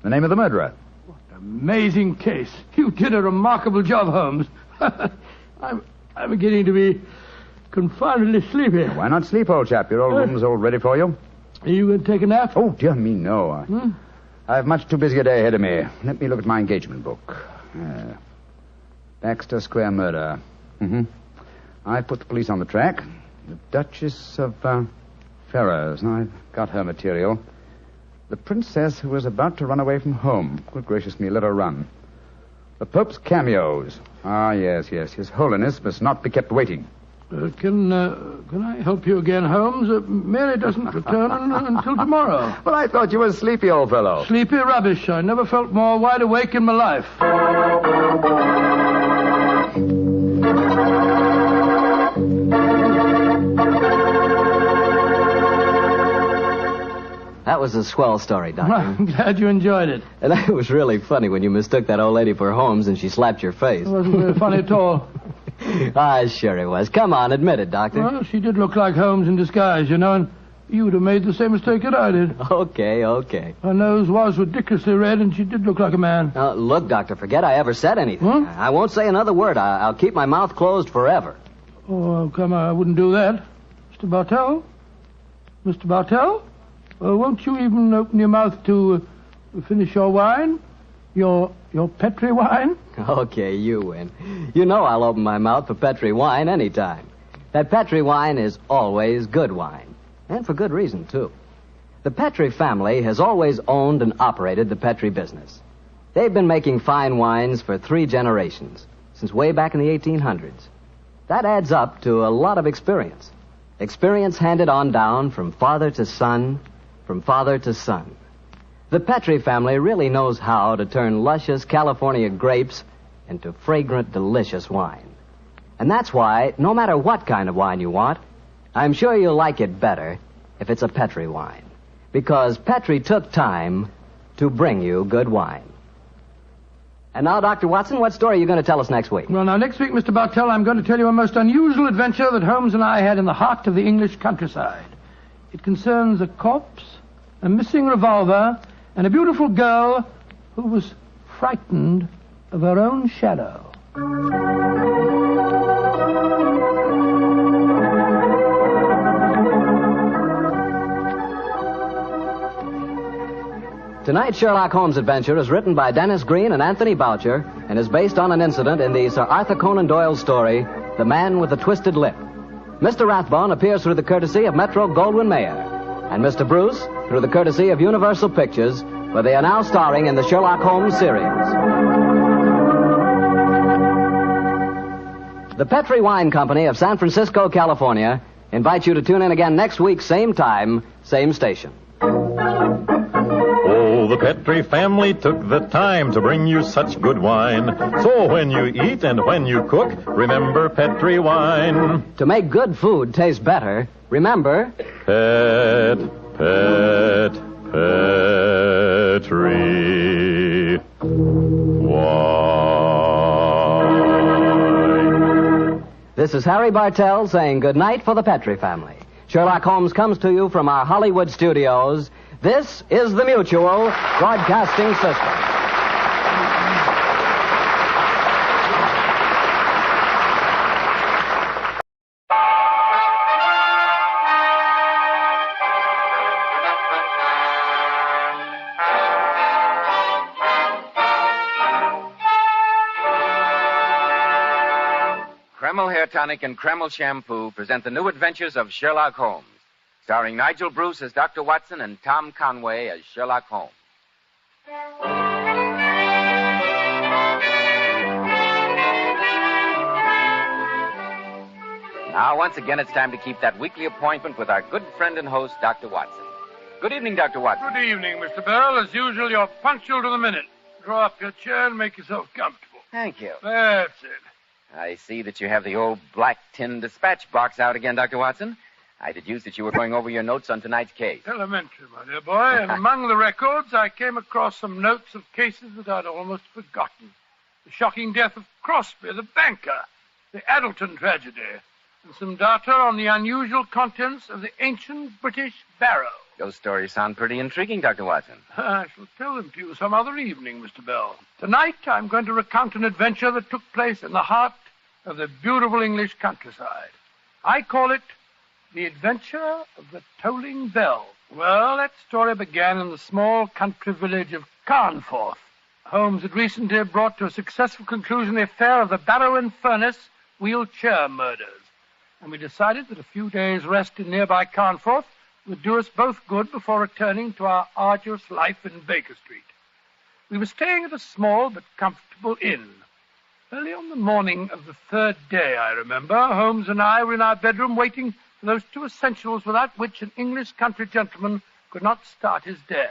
the name of the murderer. What an amazing case. You did a remarkable job, Holmes. I'm beginning to be confoundedly sleepy. Why not sleep, old chap? Your old room's all ready for you. Are you going to take a nap? Oh, dear me, no. I've much too busy a day ahead of me. Let me look at my engagement book. Baxter Square murder. I put the police on the track. The Duchess of Ferrers. Now, I've got her material. The princess who was about to run away from home. Good gracious me, let her run. The Pope's cameos. Ah, yes. His Holiness must not be kept waiting. Can I help you again, Holmes? Mary doesn't return until tomorrow. Well, I thought you were sleepy, old fellow. Sleepy rubbish. I never felt more wide awake in my life. That was a swell story, Doctor. I'm glad you enjoyed it. And it was really funny when you mistook that old lady for Holmes and she slapped your face. It wasn't very funny at all. Sure it was. Come on, admit it, Doctor. Well, she did look like Holmes in disguise, you know, and you would have made the same mistake that I did. Okay. Her nose was ridiculously red, and she did look like a man. Look, Doctor, forget I ever said anything. I won't say another word. I'll keep my mouth closed forever. Oh, come on, I wouldn't do that. Mr. Bartell? Mr. Bartell? Won't you even open your mouth to finish your wine? Your Petri wine? Okay, you win. You know I'll open my mouth for Petri wine anytime. That Petri wine is always good wine. And for good reason, too. The Petri family has always owned and operated the Petri business. They've been making fine wines for 3 generations, since way back in the 1800s. That adds up to a lot of experience. Experience handed on down from father to son, from father to son. The Petri family really knows how to turn luscious California grapes into fragrant, delicious wine. And that's why, no matter what kind of wine you want, I'm sure you'll like it better if it's a Petri wine. Because Petri took time to bring you good wine. And now, Dr. Watson, what story are you going to tell us next week? Well, now, next week, Mr. Bartell, I'm going to tell you a most unusual adventure that Holmes and I had in the heart of the English countryside. It concerns a corpse, a missing revolver, and a beautiful girl who was frightened of her own shadow. Tonight's Sherlock Holmes adventure is written by Dennis Green and Anthony Boucher and is based on an incident in the Sir Arthur Conan Doyle story, The Man with the Twisted Lip. Mr. Rathbone appears through the courtesy of Metro-Goldwyn-Mayer, and Mr. Bruce through the courtesy of Universal Pictures, where they are now starring in the Sherlock Holmes series. The Petri Wine Company of San Francisco, California, invites you to tune in again next week, same time, same station. Oh, the Petri family took the time to bring you such good wine. So when you eat and when you cook, remember Petri wine. To make good food taste better, remember... Petri wine. This is Harry Bartell saying good night for the Petri family. Sherlock Holmes comes to you from our Hollywood studios. This is the Mutual Broadcasting System. Kreml Hair Tonic and Kreml Shampoo present the new adventures of Sherlock Holmes, starring Nigel Bruce as Dr. Watson and Tom Conway as Sherlock Holmes. Now, once again, it's time to keep that weekly appointment with our good friend and host, Dr. Watson. Good evening, Dr. Watson. Good evening, Mr. Bell. As usual, you're punctual to the minute. Draw up your chair and make yourself comfortable. Thank you. That's it. I see that you have the old black tin dispatch box out again, Dr. Watson. I deduced that you were going over your notes on tonight's case. Elementary, my dear boy. And among the records, I came across some notes of cases that I'd almost forgotten. The shocking death of Crosby, the banker, the Addleton tragedy, and some data on the unusual contents of the ancient British barrow. Those stories sound pretty intriguing, Dr. Watson. I shall tell them to you some other evening, Mr. Bell. Tonight, I'm going to recount an adventure that took place in the heart of the beautiful English countryside. I call it The Adventure of the Tolling Bell. Well, that story began in the small country village of Carnforth. Holmes had recently brought to a successful conclusion the affair of the Barrow and Furnace wheelchair murders, and we decided that a few days' rest in nearby Carnforth would do us both good before returning to our arduous life in Baker Street. We were staying at a small but comfortable inn. Early on the morning of the third day, I remember, Holmes and I were in our bedroom waiting for those two essentials without which an English country gentleman could not start his day: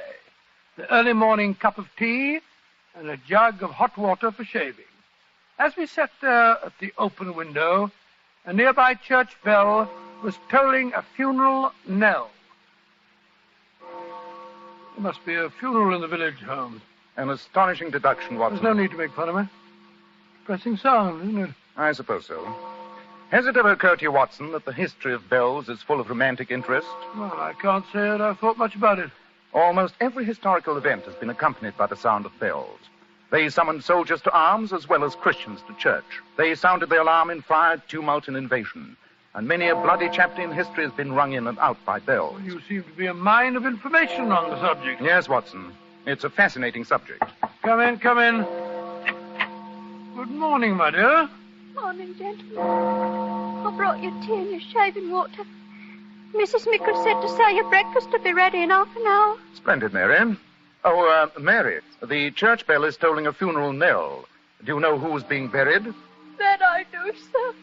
the early morning cup of tea and a jug of hot water for shaving. As we sat there at the open window, a nearby church bell was tolling a funeral knell. There must be a funeral in the village, Holmes. An astonishing deduction, Watson. There's no need to make fun of me. Depressing sound, isn't it? I suppose so. Has it ever occurred to you, Watson, that the history of bells is full of romantic interest? Well, I can't say that I've thought much about it. Almost every historical event has been accompanied by the sound of bells. They summoned soldiers to arms as well as Christians to church. They sounded the alarm in fire, tumult, and invasion. And many a bloody chapter in history has been rung in and out by bells. Well, you seem to be a mine of information on the subject. Yes, Watson. It's a fascinating subject. Come in, come in. Good morning, my dear. Morning, gentlemen. I brought you tea and your shaving water. Mrs. Mickle said to say your breakfast will be ready in half an hour. Splendid, Mary. Oh, Mary, the church bell is tolling a funeral knell. Do you know who's being buried? That I do, sir.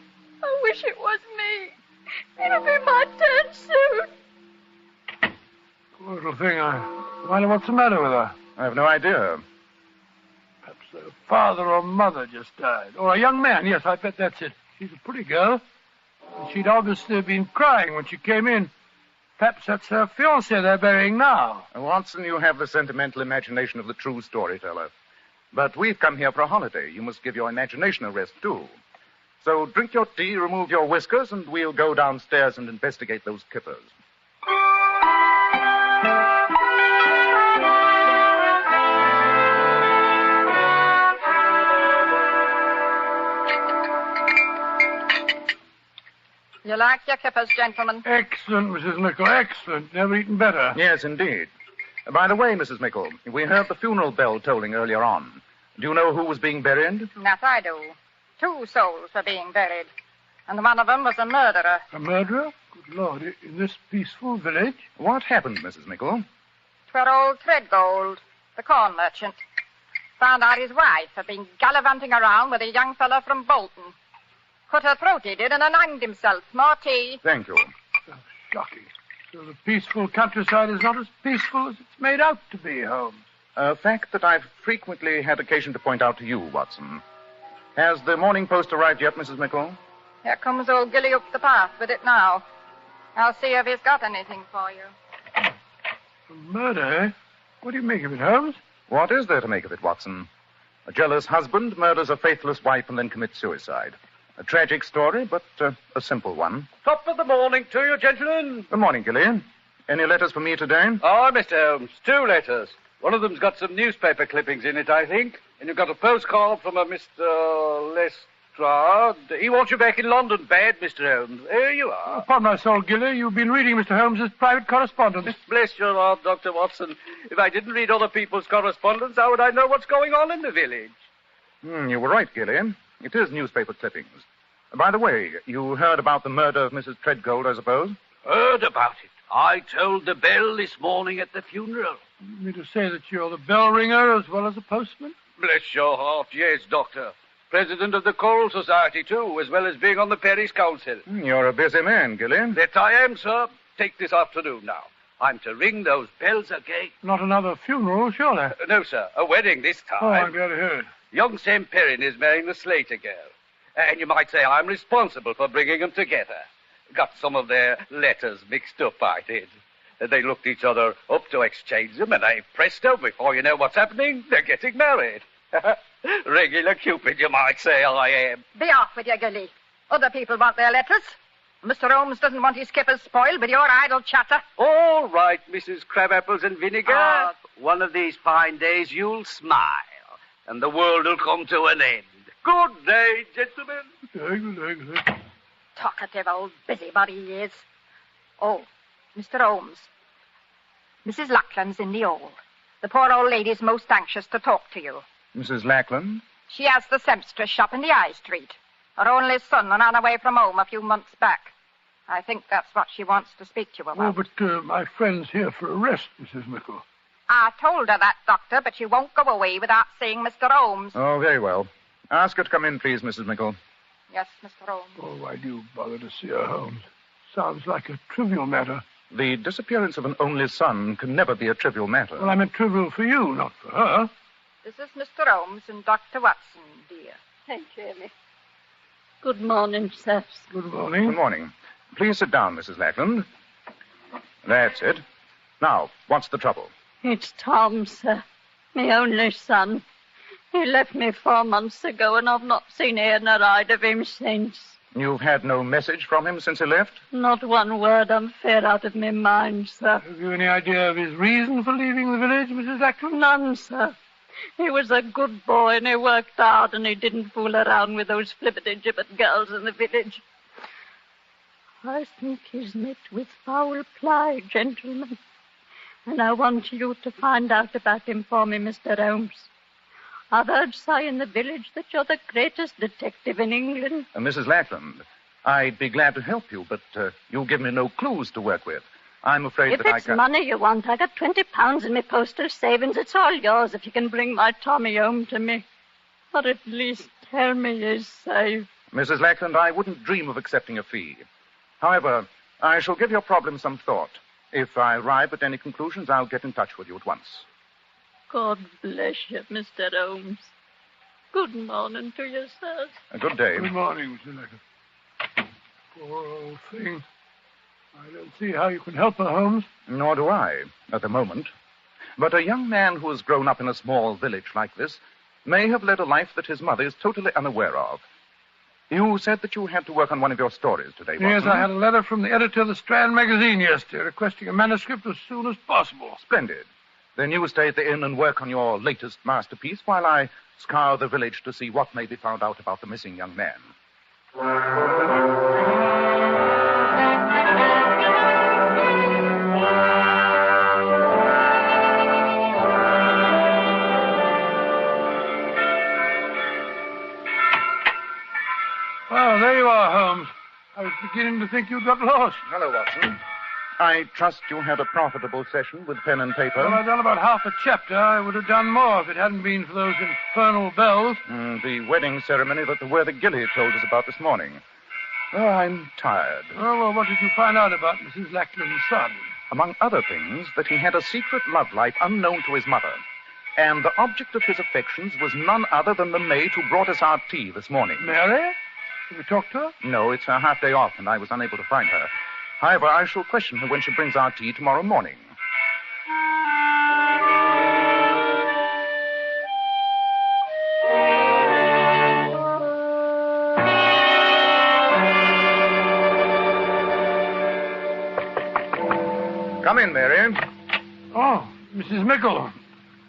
I wish it was me. It'll be my turn soon. Poor little thing. I wonder what's the matter with her. I have no idea. Perhaps her father or mother just died. Or a young man. Yes, I bet that's it. She's a pretty girl. And she'd obviously been crying when she came in. Perhaps that's her fiancé they're burying now. Watson, you have the sentimental imagination of the true storyteller. But we've come here for a holiday. You must give your imagination a rest, too. So drink your tea, remove your whiskers, and we'll go downstairs and investigate those kippers. You like your kippers, gentlemen? Excellent, Mrs. Mickle, excellent. Never eaten better. Yes, indeed. By the way, Mrs. Mickle, we heard the funeral bell tolling earlier on. Do you know who was being buried? That I do. 2 souls were being buried, and one of them was a murderer. A murderer? Good Lord, in this peaceful village? What happened, Mrs. Mickle? 'Twere old Threadgold, the corn merchant. Found out his wife had been gallivanting around with a young fellow from Bolton. Cut her throat, he did, and then hanged himself. More tea. Thank you. Oh, shocking. So the peaceful countryside is not as peaceful as it's made out to be, Holmes. A fact that I've frequently had occasion to point out to you, Watson. Has the Morning Post arrived yet, Mrs. Mickle? Here comes old Gilly up the path with it now. I'll see if he's got anything for you. A murder, eh? What do you make of it, Holmes? What is there to make of it, Watson? A jealous husband murders a faithless wife and then commits suicide. A tragic story, but a simple one. Top of the morning to you, gentlemen. Good morning, Gilly. Any letters for me today? Oh, Mr. Holmes, 2 letters. One of them's got some newspaper clippings in it, I think. And you've got a postcard from a Mr. Lestrade. He wants you back in London bad, Mr. Holmes. Here you are. Upon my soul, Gilly, you've been reading Mr. Holmes's private correspondence. Bless your heart, Dr. Watson. If I didn't read other people's correspondence, how would I know what's going on in the village? You were right, Gilly. It is newspaper clippings. By the way, you heard about the murder of Mrs. Threadgold, I suppose? Heard about it. I told the bell this morning at the funeral. You mean to say that you're the bell ringer as well as a postman? Bless your heart, yes, Doctor. President of the Choral Society, too, as well as being on the parish council. You're a busy man, Gilly. That I am, sir. Take this afternoon now. I'm to ring those bells again. Not another funeral, surely? No, sir. A wedding this time. Oh, I'm glad to hear it. Young Sam Perrin is marrying the Slater girl. And you might say I'm responsible for bringing them together. Got some of their letters mixed up, I did. They looked each other up to exchange them, and presto, before you know what's happening, they're getting married. Regular Cupid, you might say I am. Be off with you, Gilly. Other people want their letters. Mr. Holmes doesn't want his kippers spoiled with your idle chatter. All right, Mrs. Crabapples and Vinegar. One of these fine days you'll smile, and the world will come to an end. Good day, gentlemen. Talkative old busybody he is. Oh, Mr. Holmes. Mrs. Lackland's in the hall. The poor old lady's most anxious to talk to you. Mrs. Lackland? She has the seamstress shop in the High Street. Her only son ran away from home a few months back. I think that's what she wants to speak to you about. Oh, but my friend's here for a rest, Mrs. Mickle. I told her that, Doctor, but she won't go away without seeing Mr. Holmes. Oh, very well. Ask her to come in, please, Mrs. Mickle. Yes, Mr. Holmes. Oh, why do you bother to see her, Holmes? Sounds like a trivial matter. The disappearance of an only son can never be a trivial matter. Well, I meant trivial for you, not for her. This is Mr. Holmes and Dr. Watson, dear. Thank you, Emmy. Good morning, sirs. Good morning. Good morning. Please sit down, Mrs. Lackland. That's it. Now, what's the trouble? It's Tom, sir. My only son. He left me 4 months ago, and I've not seen ear nor eyed of him since. You've had no message from him since he left? Not one word. I'm fair out of my mind, sir. Have you any idea of his reason for leaving the village, Mrs. Lackland? None, sir. He was a good boy, and he worked hard, and he didn't fool around with those flippity-gibbet girls in the village. I think he's met with foul play, gentlemen. And I want you to find out about him for me, Mr. Holmes. I've heard say in the village that you're the greatest detective in England. Mrs. Lackland, I'd be glad to help you, but you give me no clues to work with. I'm afraid If that I it's can't... money you want, I got £20 in my postal savings. It's all yours if you can bring my Tommy home to me. Or at least tell me he's safe. Mrs. Lackland, I wouldn't dream of accepting a fee. However, I shall give your problem some thought. If I arrive at any conclusions, I'll get in touch with you at once. God bless you, Mr. Holmes. Good morning to you, sir. A good day. Good morning, Mr. Lackland. Poor old thing. I don't see how you can help her, Holmes. Nor do I, at the moment. But a young man who has grown up in a small village like this may have led a life that his mother is totally unaware of. You said that you had to work on one of your stories today, Watson. Yes, I had a letter from the editor of the Strand magazine yesterday requesting a manuscript as soon as possible. Splendid. Then you stay at the inn and work on your latest masterpiece while I scour the village to see what may be found out about the missing young man. Oh, there you are, Holmes. I was beginning to think you'd got lost. Hello, Watson. I trust you had a profitable session with pen and paper. Well, I've done about half a chapter. I would have done more if it hadn't been for those infernal bells. The wedding ceremony that the worthy Gilly told us about this morning. Oh, I'm tired. Oh, well, what did you find out about Mrs. Lackland's son? Among other things, that he had a secret love life unknown to his mother. And the object of his affections was none other than the maid who brought us our tea this morning. Mary? Have you talked to her? No, it's her half-day off, and I was unable to find her. However, I shall question her when she brings our tea tomorrow morning. Come in, Mary. Oh, Mrs. Mickle.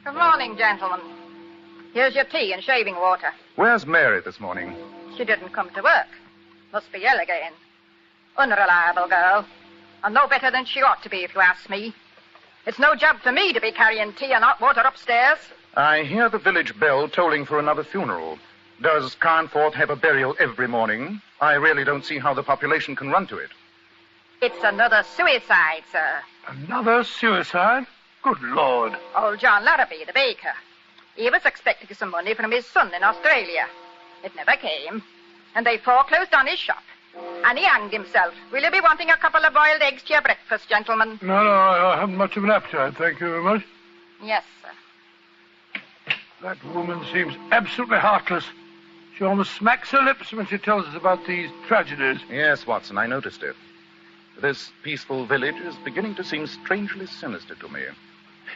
Good morning, gentlemen. Here's your tea and shaving water. Where's Mary this morning? She didn't come to work. Must be ill again. Unreliable girl. And no better than she ought to be, if you ask me. It's no job for me to be carrying tea and hot water upstairs. I hear the village bell tolling for another funeral. Does Carnforth have a burial every morning? I really don't see how the population can run to it. It's another suicide, sir. Another suicide? Good Lord. Old John Larrabee, the baker. He was expecting some money from his son in Australia. It never came. And they foreclosed on his shop. And he hanged himself. Will you be wanting a couple of boiled eggs to your breakfast, gentlemen? No, I haven't much of an appetite, thank you very much. Yes, sir. That woman seems absolutely heartless. She almost smacks her lips when she tells us about these tragedies. Yes, Watson, I noticed it. This peaceful village is beginning to seem strangely sinister to me.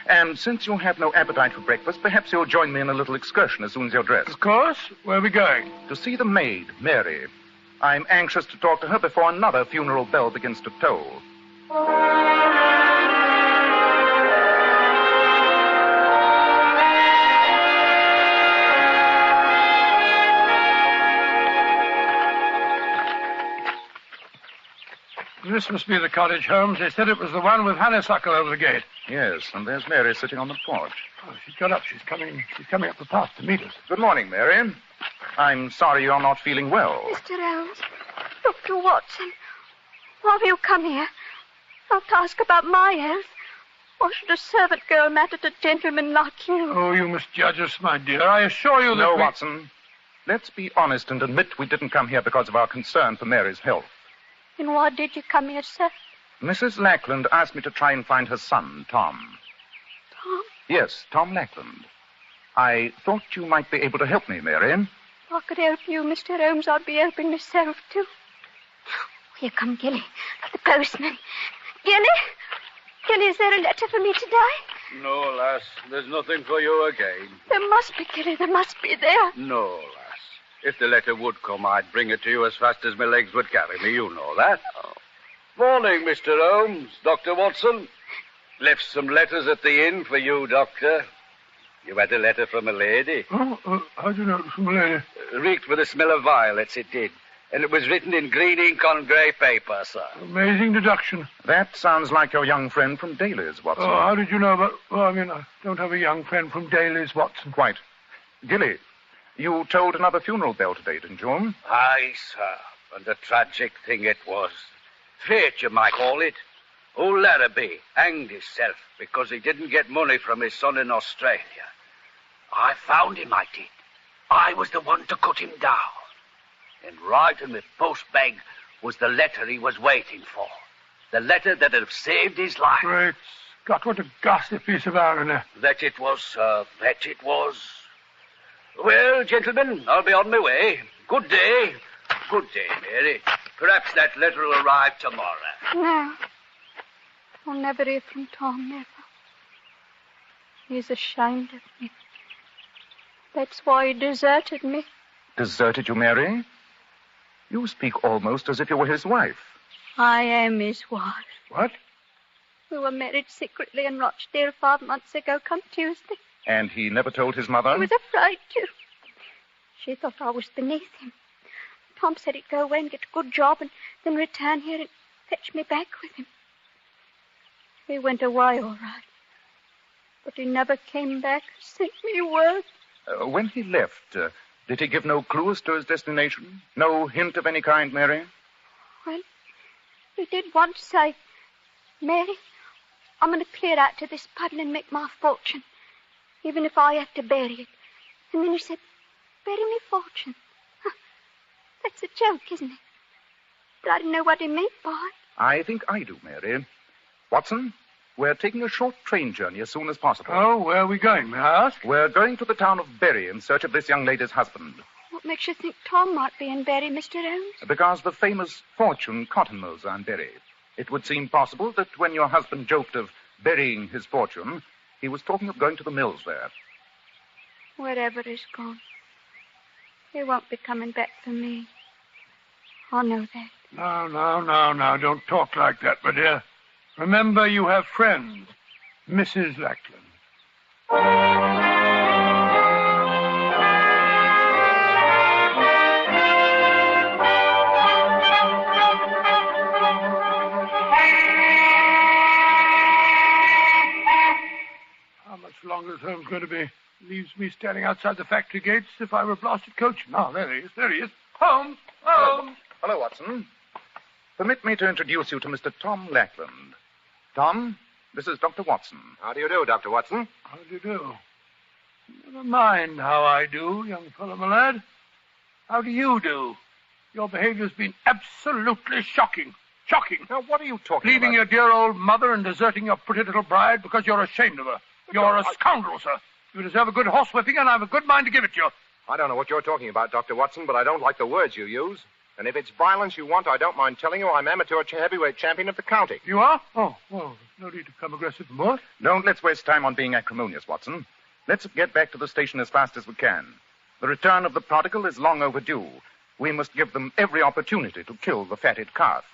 And since you have no appetite for breakfast, perhaps you'll join me in a little excursion as soon as you're dressed. Of course. Where are we going? To see the maid, Mary. I'm anxious to talk to her before another funeral bell begins to toll. Is This must be the cottage, Holmes. They said it was the one with honeysuckle over the gate. Yes, and there's Mary sitting on the porch. Oh, she's got up. She's coming up the path to meet us. Good morning, Mary. I'm sorry you're not feeling well. Mr. Holmes, Dr. Watson, why have you come here? Not to ask about my health. Why should a servant girl matter to gentlemen like you? Oh, you misjudge us, my dear. I assure you that No, Watson. Let's be honest and admit we didn't come here because of our concern for Mary's health. Then why did you come here, sir? Mrs. Lackland asked me to try and find her son, Tom. Tom? Yes, Tom Lackland. I thought you might be able to help me, Mary. If I could help you, Mr. Holmes, I'd be helping myself, too. Here come Gilly, the postman. Gilly? Gilly, is there a letter for me today? No, lass. There's nothing for you again. There must be, Gilly. There must be there. No, lass. If the letter would come, I'd bring it to you as fast as my legs would carry me. You know that. Morning, Mr. Holmes. Dr. Watson. Left some letters at the inn for you, Doctor. You had a letter from a lady. Oh, how do you know it was from a lady? Reeked with the smell of violets, it did. And it was written in green ink on grey paper, sir. Amazing deduction. That sounds like your young friend from Daly's, Watson. Oh, how did you know about... Well, I don't have a young friend from Daly's, Watson. Quite. Gilly, you tolled another funeral bell today, didn't you? Aye, sir. And a tragic thing it was. Fate, you might call it. Old Larrabee hanged himself because he didn't get money from his son in Australia. I found him, I did. I was the one to cut him down. And right in the post bag was the letter he was waiting for. The letter that would have saved his life. Great Scott, what a ghastly piece of irony. That it was, sir. That it was. Well, gentlemen, I'll be on my way. Good day. Good day, Mary. Perhaps that letter will arrive tomorrow. No. I'll never hear from Tom, never. He's ashamed of me. That's why he deserted me. Deserted you, Mary? You speak almost as if you were his wife. I am his wife. What? We were married secretly in Rochdale 5 months ago, come Tuesday. And he never told his mother? He was afraid to. She thought I was beneath him. Tom said he'd go away and get a good job and then return here and fetch me back with him. He went away all right. But he never came back or sent me word. When he left, did he give no clues to his destination? No hint of any kind, Mary? Well, he did once say, Mary, I'm going to clear out to this puddle and make my fortune, even if I have to bury it. And then he said, bury me fortune. That's a joke, isn't it? But I didn't know what he meant by it. I think I do, Mary. Watson, we're taking a short train journey as soon as possible. Oh, where are we going, may I ask? We're going to the town of Bury in search of this young lady's husband. What makes you think Tom might be in Bury, Mr. Holmes? Because the famous fortune cotton mills are in Bury. It would seem possible that when your husband joked of burying his fortune, he was talking of going to the mills there. Wherever he's gone, he won't be coming back for me. I know that. No, don't talk like that, my dear. Remember, you have friends, Mrs. Lackland. How much longer is Holmes going to be? Leaves me standing outside the factory gates if I were blasted coach. No, there he is. Holmes! Hello, Watson. Permit me to introduce you to Mr. Tom Lackland. Tom, this is Dr. Watson. How do you do, Dr. Watson? How do you do? Never mind how I do, young fellow, my lad. How do you do? Your behavior's been absolutely shocking. Shocking. Now, what are you talking Leaving about? your dear old mother and deserting your pretty little bride because you're ashamed of her. You're a scoundrel, sir. You deserve a good horsewhipping, and I've a good mind to give it to you. I don't know what you're talking about, Dr. Watson, but I don't like the words you use. And if it's violence you want, I don't mind telling you I'm amateur heavyweight champion of the county. You are? Oh, well, no need to become aggressive more. Let's waste time on being acrimonious, Watson. Let's get back to the station as fast as we can. The return of the prodigal is long overdue. We must give them every opportunity to kill the fatted calf.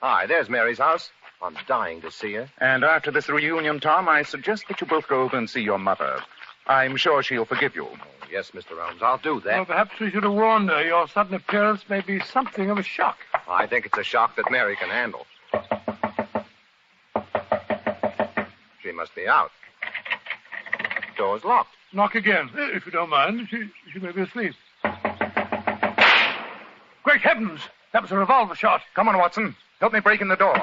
Hi, there's Mary's house. I'm dying to see her. And after this reunion, Tom, I suggest that you both go over and see your mother. I'm sure she'll forgive you. Yes, Mr. Holmes, I'll do that. Well, perhaps we should have warned her. Your sudden appearance may be something of a shock. I think it's a shock that Mary can handle. She must be out. Door's locked. Knock again, if you don't mind. She may be asleep. Great heavens! That was a revolver shot. Come on, Watson. Help me break in the door.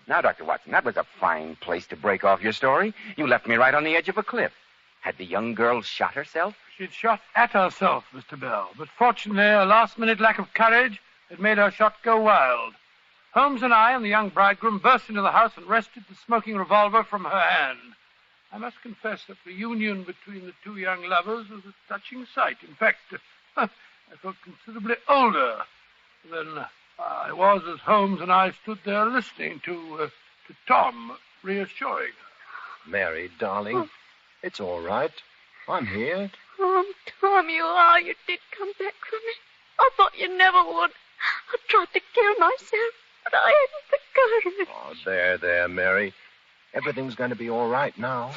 Now, Dr. Watson, that was a fine place to break off your story. You left me right on the edge of a cliff. Had the young girl shot herself? She'd shot at herself, Mr. Bell. But fortunately, a last-minute lack of courage had made her shot go wild. Holmes and I and the young bridegroom burst into the house and wrested the smoking revolver from her hand. I must confess that the union between the two young lovers was a touching sight. In fact, I felt considerably older than I was as Holmes and I stood there listening to Tom, reassuring her. Mary, darling, it's all right. I'm here. Oh, Tom, you are. You did come back for me. I thought you never would. I tried to kill myself, but I hadn't the courage. Oh, there, Mary. Everything's going to be all right now.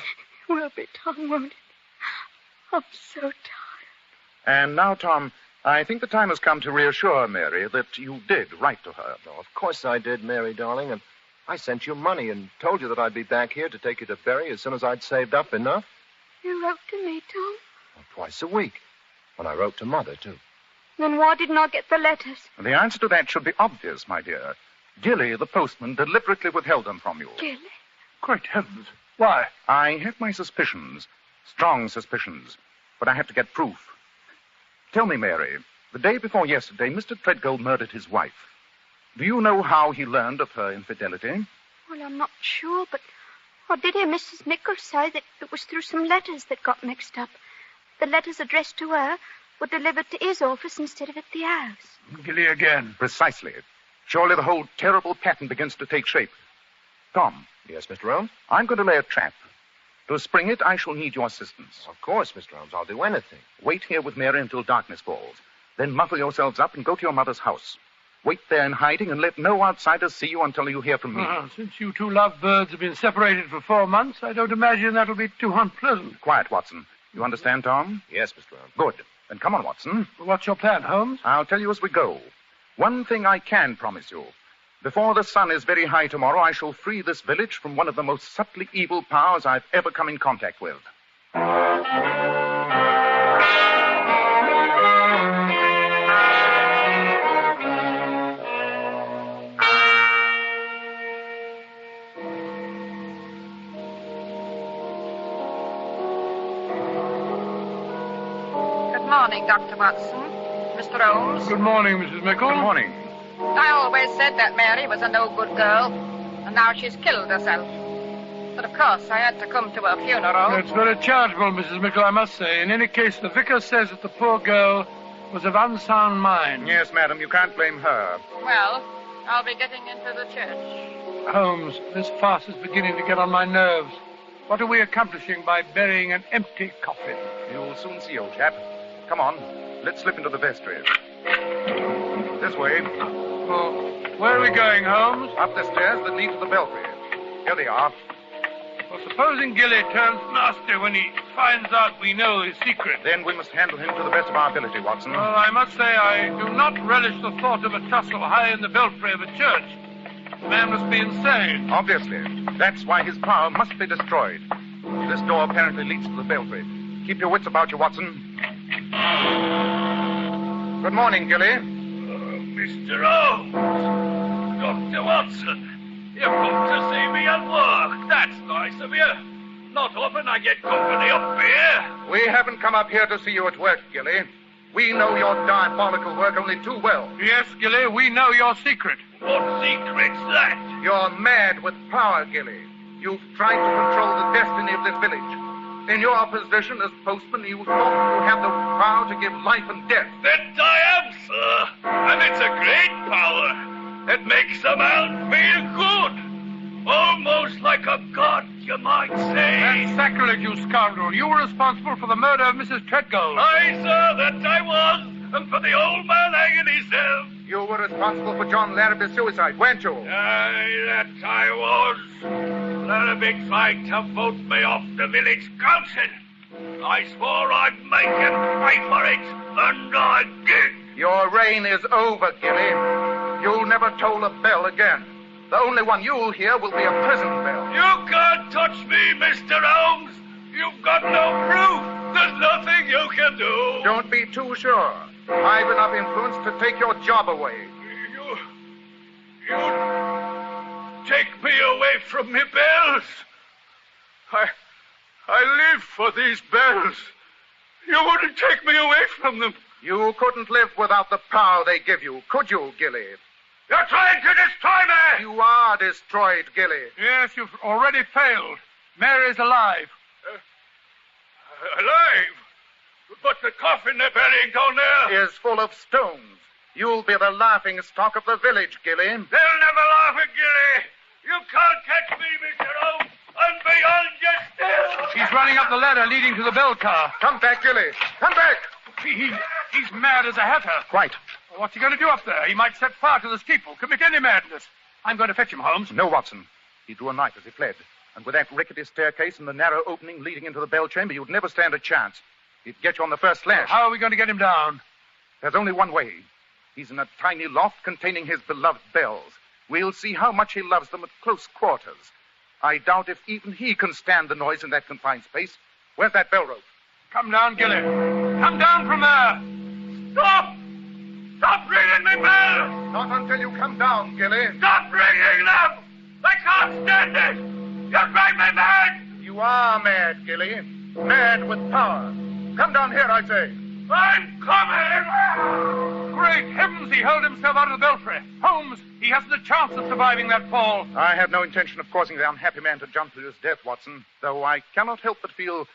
It will be, Tom, won't it? I'm so tired. And now, Tom, I think the time has come to reassure Mary that you did write to her. Oh, of course I did, Mary, darling, and I sent you money and told you that I'd be back here to take you to Bury as soon as I'd saved up enough. You wrote to me, Tom? Twice a week. And I wrote to Mother, too. Then why didn't I get the letters? The answer to that should be obvious, my dear. Gilly, the postman, deliberately withheld them from you. Gilly? Great heavens. Why? I have my suspicions. Strong suspicions. But I have to get proof. Tell me, Mary, the day before yesterday, Mr. Treadgold murdered his wife. Do you know how he learned of her infidelity? Well, I'm not sure, but I did hear Mrs. Mickle say that it was through some letters that got mixed up. The letters addressed to her were delivered to his office instead of at the house. Gilly again. Precisely. Surely the whole terrible pattern begins to take shape. Tom. Yes, Mr. Holmes? I'm going to lay a trap. To spring it, I shall need your assistance. Of course, Mr. Holmes. I'll do anything. Wait here with Mary until darkness falls. Then muffle yourselves up and go to your mother's house. Wait there in hiding and let no outsiders see you until you hear from me. Since you two lovebirds have been separated for 4 months, I don't imagine that'll be too unpleasant. Quiet, Watson. You understand, Tom? Yes, Mr. Holmes. Good. Then come on, Watson. What's your plan, Holmes? I'll tell you as we go. One thing I can promise you. Before the sun is very high tomorrow, I shall free this village from one of the most subtly evil powers I've ever come in contact with. Good morning, Dr. Watson. Mr. Holmes. Good morning, Mrs. Mickle. Good morning. I always said that Mary was a no-good girl, and now she's killed herself. But of course, I had to come to her funeral. It's very charitable, Mrs. Mickle, I must say. In any case, the vicar says that the poor girl was of unsound mind. Yes, madam, you can't blame her. Well, I'll be getting into the church. Holmes, this farce is beginning to get on my nerves. What are we accomplishing by burying an empty coffin? You'll soon see, old chap. Come on, let's slip into the vestry. This way. Oh, where are we going, Holmes? Up the stairs that lead to the belfry. Here they are. Well, supposing Gilly turns nasty when he finds out we know his secret. Then we must handle him to the best of our ability, Watson. Well, I must say I do not relish the thought of a tussle high in the belfry of a church. The man must be insane. Obviously. That's why his power must be destroyed. This door apparently leads to the belfry. Keep your wits about you, Watson. Good morning, Gilly. Mr. Holmes! Dr. Watson! You've come to see me at work. That's nice of you. Not often I get company up here. We haven't come up here to see you at work, Gilly. We know your diabolical work only too well. Yes, Gilly, we know your secret. What secret's that? You're mad with power, Gilly. You've tried to control the destiny of this village. In your position as postman, you thought you had the power to give life and death. That I am, sir. And it's a great power. It makes a man feel good. Almost like a god, you might I'd say. That's sacrilege, you scoundrel. You were responsible for the murder of Mrs. Treadgold. Aye, sir, that I was. And for the old man hanging himself. You were responsible for John Larrabee's suicide, weren't you? Aye, that I was. Larrabee tried to vote me off the village council. I swore I'd make him pay for it, and I did. Your reign is over, Gilly. You'll never toll a bell again. The only one you'll hear will be a prison bell. You can't touch me, Mr. Holmes. You've got no proof. There's nothing you can do. Don't be too sure. I've enough influence to take your job away. You take me away from me bells. I live for these bells. You wouldn't take me away from them. You couldn't live without the power they give you, could you, Gilly? You're trying to destroy me! You are destroyed, Gilly. Yes, you've already failed. Mary's alive. Alive? But the coffin they're burying down there is full of stones. You'll be the laughing stock of the village, Gilly. They'll never laugh at Gilly. You can't catch me, Mr. Holmes. I'm beyond you still. She's running up the ladder leading to the bell car. Come back, Gilly. Come back. He's mad as a hatter. Quite. What's he going to do up there? He might set fire to the steeple, commit any madness. I'm going to fetch him, Holmes. No, Watson. He drew a knife as he fled. And with that rickety staircase and the narrow opening leading into the bell chamber, you'd never stand a chance. He'd get you on the first slash. How are we going to get him down? There's only one way. He's in a tiny loft containing his beloved bells. We'll see how much he loves them at close quarters. I doubt if even he can stand the noise in that confined space. Where's that bell rope? Come down, Gilly. Come down from there. Stop! Stop ringing me bells! Not until you come down, Gilly. Stop ringing them! I can't stand it! You drive me mad! You are mad, Gilly. Mad with power. Come down here, I say. I'm coming! Great heavens, he hurled himself out of the belfry. Holmes, he hasn't a chance of surviving that fall. I have no intention of causing the unhappy man to jump to his death, Watson, though I cannot help but feel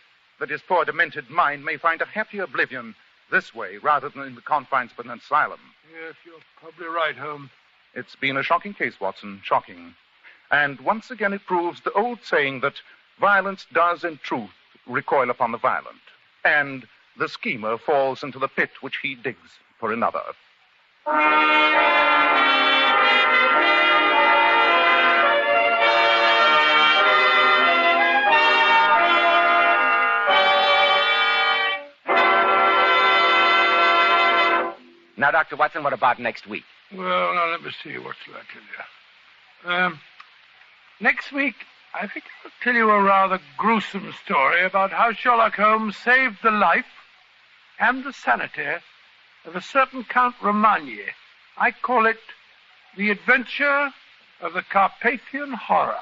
that his poor demented mind may find a happy oblivion this way rather than in the confines of an asylum. Yes, you're probably right, Holmes. It's been a shocking case, Watson, shocking. And once again it proves the old saying that violence does in truth recoil upon the violent, and the schemer falls into the pit which he digs for another. Now, Dr. Watson, what about next week? Well, now, let me see. What shall I tell you? Next week, I think I'll tell you a rather gruesome story about how Sherlock Holmes saved the life and the sanity of a certain Count Romagny. I call it The Adventure of the Carpathian Horror.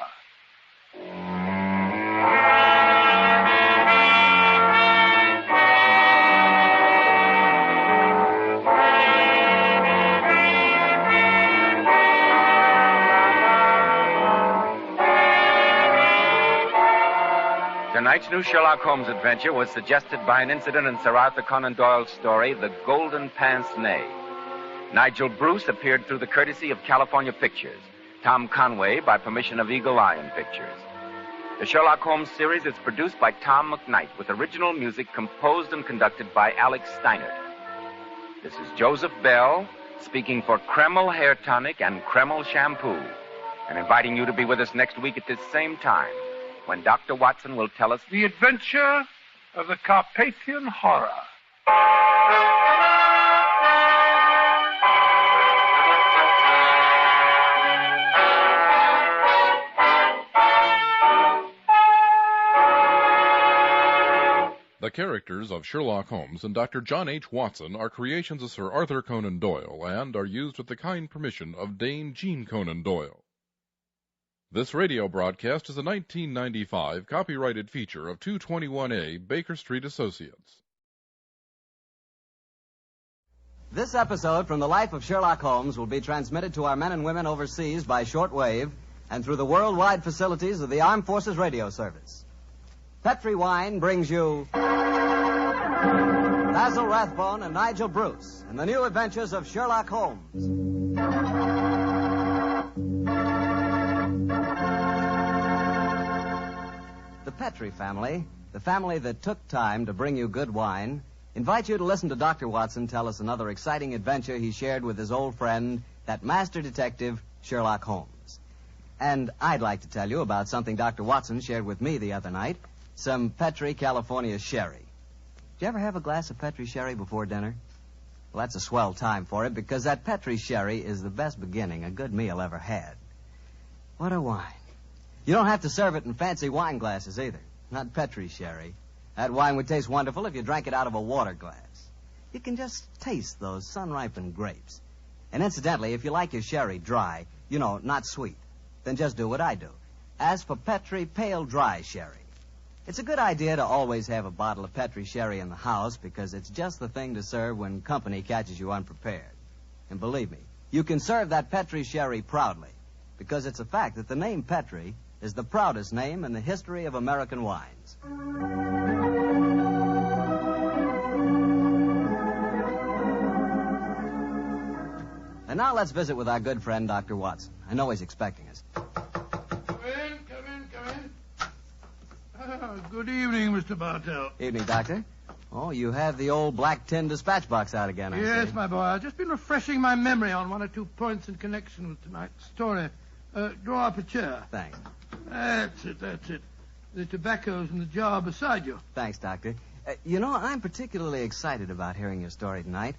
Tonight's new Sherlock Holmes adventure was suggested by an incident in Sir Arthur Conan Doyle's story, The Golden Pince-Nez. Nigel Bruce appeared through the courtesy of California Pictures. Tom Conway by permission of Eagle Lion Pictures. The Sherlock Holmes series is produced by Tom McKnight with original music composed and conducted by Alex Steinert. This is Joseph Bell speaking for Kreml Hair Tonic and Kreml Shampoo and inviting you to be with us next week at this same time when Dr. Watson will tell us The Adventure of the Carpathian Horror. The characters of Sherlock Holmes and Dr. John H. Watson are creations of Sir Arthur Conan Doyle and are used with the kind permission of Dame Jean Conan Doyle. This radio broadcast is a 1995 copyrighted feature of 221A Baker Street Associates. This episode from the life of Sherlock Holmes will be transmitted to our men and women overseas by shortwave and through the worldwide facilities of the Armed Forces Radio Service. Petri Wine brings you Basil Rathbone and Nigel Bruce in the new adventures of Sherlock Holmes. Petrie family, the family that took time to bring you good wine, invite you to listen to Dr. Watson tell us another exciting adventure he shared with his old friend, that master detective, Sherlock Holmes. And I'd like to tell you about something Dr. Watson shared with me the other night, some Petrie California sherry. Did you ever have a glass of Petrie sherry before dinner? Well, that's a swell time for it, because that Petrie sherry is the best beginning a good meal ever had. What a wine. You don't have to serve it in fancy wine glasses either. Not Petrie sherry. That wine would taste wonderful if you drank it out of a water glass. You can just taste those sun-ripened grapes. And incidentally, if you like your sherry dry, not sweet, then just do what I do. Ask for Petrie Pale Dry Sherry. It's a good idea to always have a bottle of Petrie sherry in the house, because it's just the thing to serve when company catches you unprepared. And believe me, you can serve that Petrie sherry proudly, because it's a fact that the name Petrie is the proudest name in the history of American wines. And now let's visit with our good friend, Dr. Watson. I know he's expecting us. Come in. Good evening, Mr. Bartell. Evening, Doctor. Oh, you have the old black tin dispatch box out again, I see. Yes, my boy. I've just been refreshing my memory on one or two points in connection with tonight's story. Draw up a chair. Thanks. That's it. The tobacco's in the jar beside you. Thanks, Doctor. I'm particularly excited about hearing your story tonight.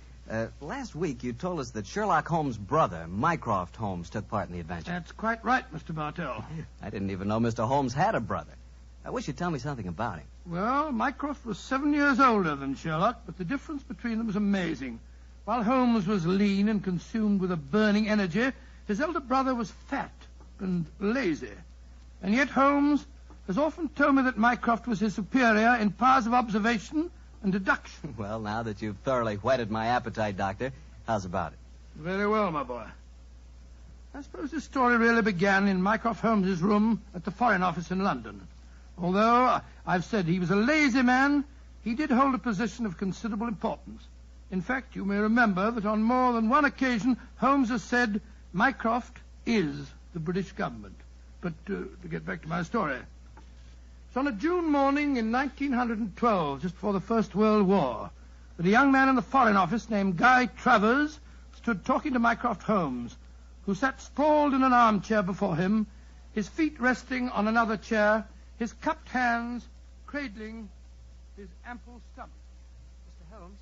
Last week you told us that Sherlock Holmes' brother, Mycroft Holmes, took part in the adventure. That's quite right, Mr. Bartell. I didn't even know Mr. Holmes had a brother. I wish you'd tell me something about him. Well, Mycroft was 7 years older than Sherlock, but the difference between them was amazing. While Holmes was lean and consumed with a burning energy, his elder brother was fat and lazy. And yet Holmes has often told me that Mycroft was his superior in powers of observation and deduction. Well, now that you've thoroughly whetted my appetite, Doctor, how's about it? Very well, my boy. I suppose this story really began in Mycroft Holmes's room at the Foreign Office in London. Although I've said he was a lazy man, he did hold a position of considerable importance. In fact, you may remember that on more than one occasion, Holmes has said, Mycroft is the British government. But to get back to my story. It's on a June morning in 1912, just before the First World War, that a young man in the Foreign Office named Guy Travers stood talking to Mycroft Holmes, who sat sprawled in an armchair before him, his feet resting on another chair, his cupped hands cradling his ample stomach. Mr. Holmes?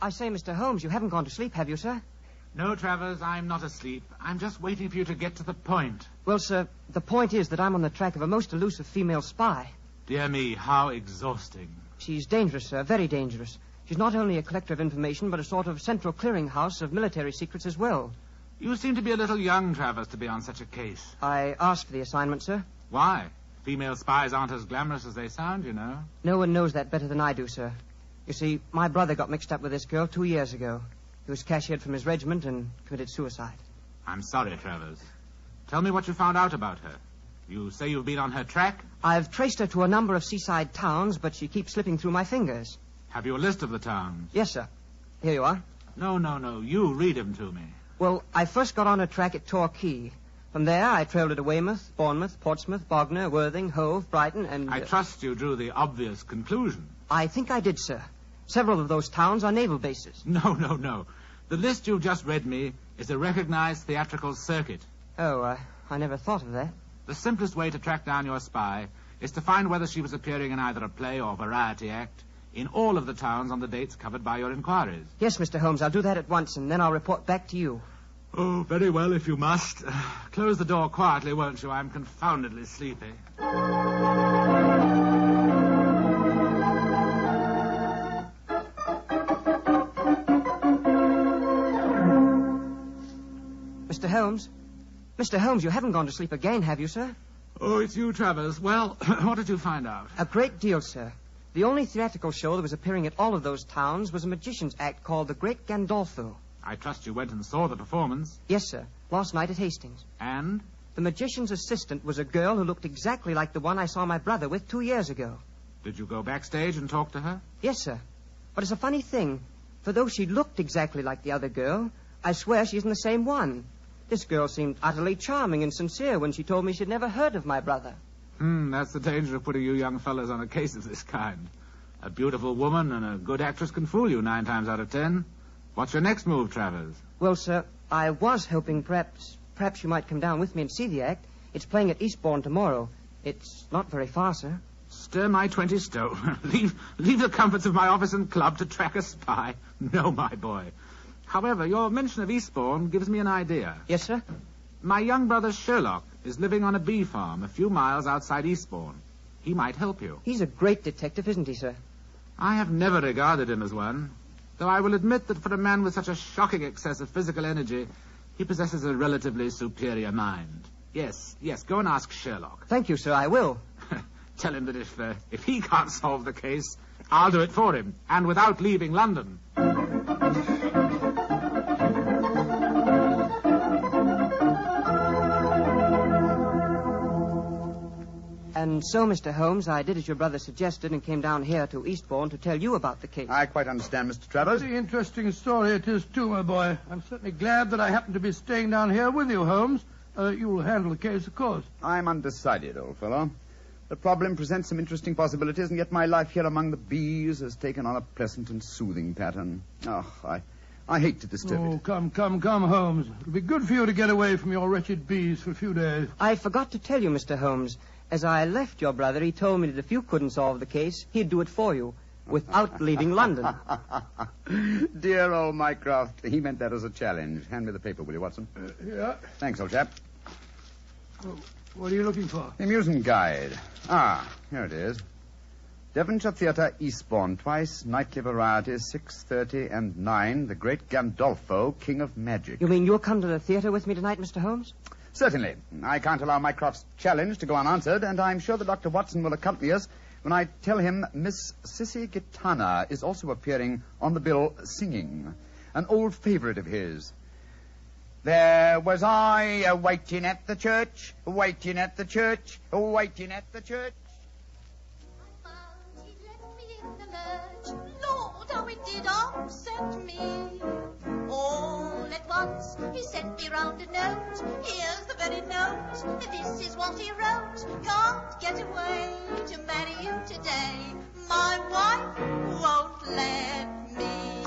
I say, Mr. Holmes, you haven't gone to sleep, have you, sir? No, Travers, I'm not asleep. I'm just waiting for you to get to the point. Well, sir, the point is that I'm on the track of a most elusive female spy. Dear me, how exhausting. She's dangerous, sir, very dangerous. She's not only a collector of information, but a sort of central clearinghouse of military secrets as well. You seem to be a little young, Travers, to be on such a case. I asked for the assignment, sir. Why? Female spies aren't as glamorous as they sound, you know. No one knows that better than I do, sir. You see, my brother got mixed up with this girl 2 years ago. He was cashiered from his regiment and committed suicide. I'm sorry, Travers. Tell me what you found out about her. You say you've been on her track? I've traced her to a number of seaside towns, but she keeps slipping through my fingers. Have you a list of the towns? Yes, sir. Here you are. No. You read them to me. Well, I first got on her track at Torquay. From there, I trailed her to Weymouth, Bournemouth, Portsmouth, Bognor, Worthing, Hove, Brighton, and... I trust you drew the obvious conclusion. I think I did, sir. Several of those towns are naval bases. No. The list you've just read me is a recognized theatrical circuit. Oh, I never thought of that. The simplest way to track down your spy is to find whether she was appearing in either a play or variety act in all of the towns on the dates covered by your inquiries. Yes, Mr. Holmes, I'll do that at once, and then I'll report back to you. Oh, very well, if you must. Close the door quietly, won't you? I'm confoundedly sleepy. Mr. Holmes? Mr. Holmes, you haven't gone to sleep again, have you, sir? Oh, it's you, Travers. Well, what did you find out? A great deal, sir. The only theatrical show that was appearing at all of those towns was a magician's act called The Great Gandolfo. I trust you went and saw the performance. Yes, sir. Last night at Hastings. And? The magician's assistant was a girl who looked exactly like the one I saw my brother with 2 years ago. Did you go backstage and talk to her? Yes, sir. But it's a funny thing. For though she looked exactly like the other girl, I swear she isn't the same one. This girl seemed utterly charming and sincere when she told me she'd never heard of my brother. That's the danger of putting you young fellas on a case of this kind. A beautiful woman and a good actress can fool you 9 times out of 10. What's your next move, Travers? Well, sir, I was hoping perhaps you might come down with me and see the act. It's playing at Eastbourne tomorrow. It's not very far, sir. Stir my 20 stone. leave the comforts of my office and club to track a spy. No, my boy. However, your mention of Eastbourne gives me an idea. Yes, sir? My young brother Sherlock is living on a bee farm a few miles outside Eastbourne. He might help you. He's a great detective, isn't he, sir? I have never regarded him as one, though I will admit that for a man with such a shocking excess of physical energy, he possesses a relatively superior mind. Yes, go and ask Sherlock. Thank you, sir, I will. Tell him that if he can't solve the case, I'll do it for him, and without leaving London. And so, Mr. Holmes, I did as your brother suggested and came down here to Eastbourne to tell you about the case. I quite understand, Mr. Travers. Very interesting story it is, too, my boy. I'm certainly glad that I happen to be staying down here with you, Holmes. You'll handle the case, of course. I'm undecided, old fellow. The problem presents some interesting possibilities, and yet my life here among the bees has taken on a pleasant and soothing pattern. Oh, I hate to disturb it. Oh, come, Holmes. It'll be good for you to get away from your wretched bees for a few days. I forgot to tell you, Mr. Holmes. As I left your brother, he told me that if you couldn't solve the case, he'd do it for you, without leaving London. Dear old Mycroft, he meant that as a challenge. Hand me the paper, will you, Watson? Yeah. Thanks, old chap. Oh, what are you looking for? The amusement guide. Here it is. Devonshire Theatre, Eastbourne, twice, nightly varieties, 6:30 and 9, the great Gandolfo, King of Magic. You mean you'll come to the theatre with me tonight, Mr. Holmes? Certainly. I can't allow Mycroft's challenge to go unanswered, and I'm sure that Dr. Watson will accompany us when I tell him Miss Sissy Gitana is also appearing on the bill singing, an old favorite of his. There was I waiting at the church, waiting at the church, waiting at the church. Lord, how it did upset me. All at once he sent me round a note. Here's the very note. This is what he wrote. Can't get away to marry you today. My wife won't let me.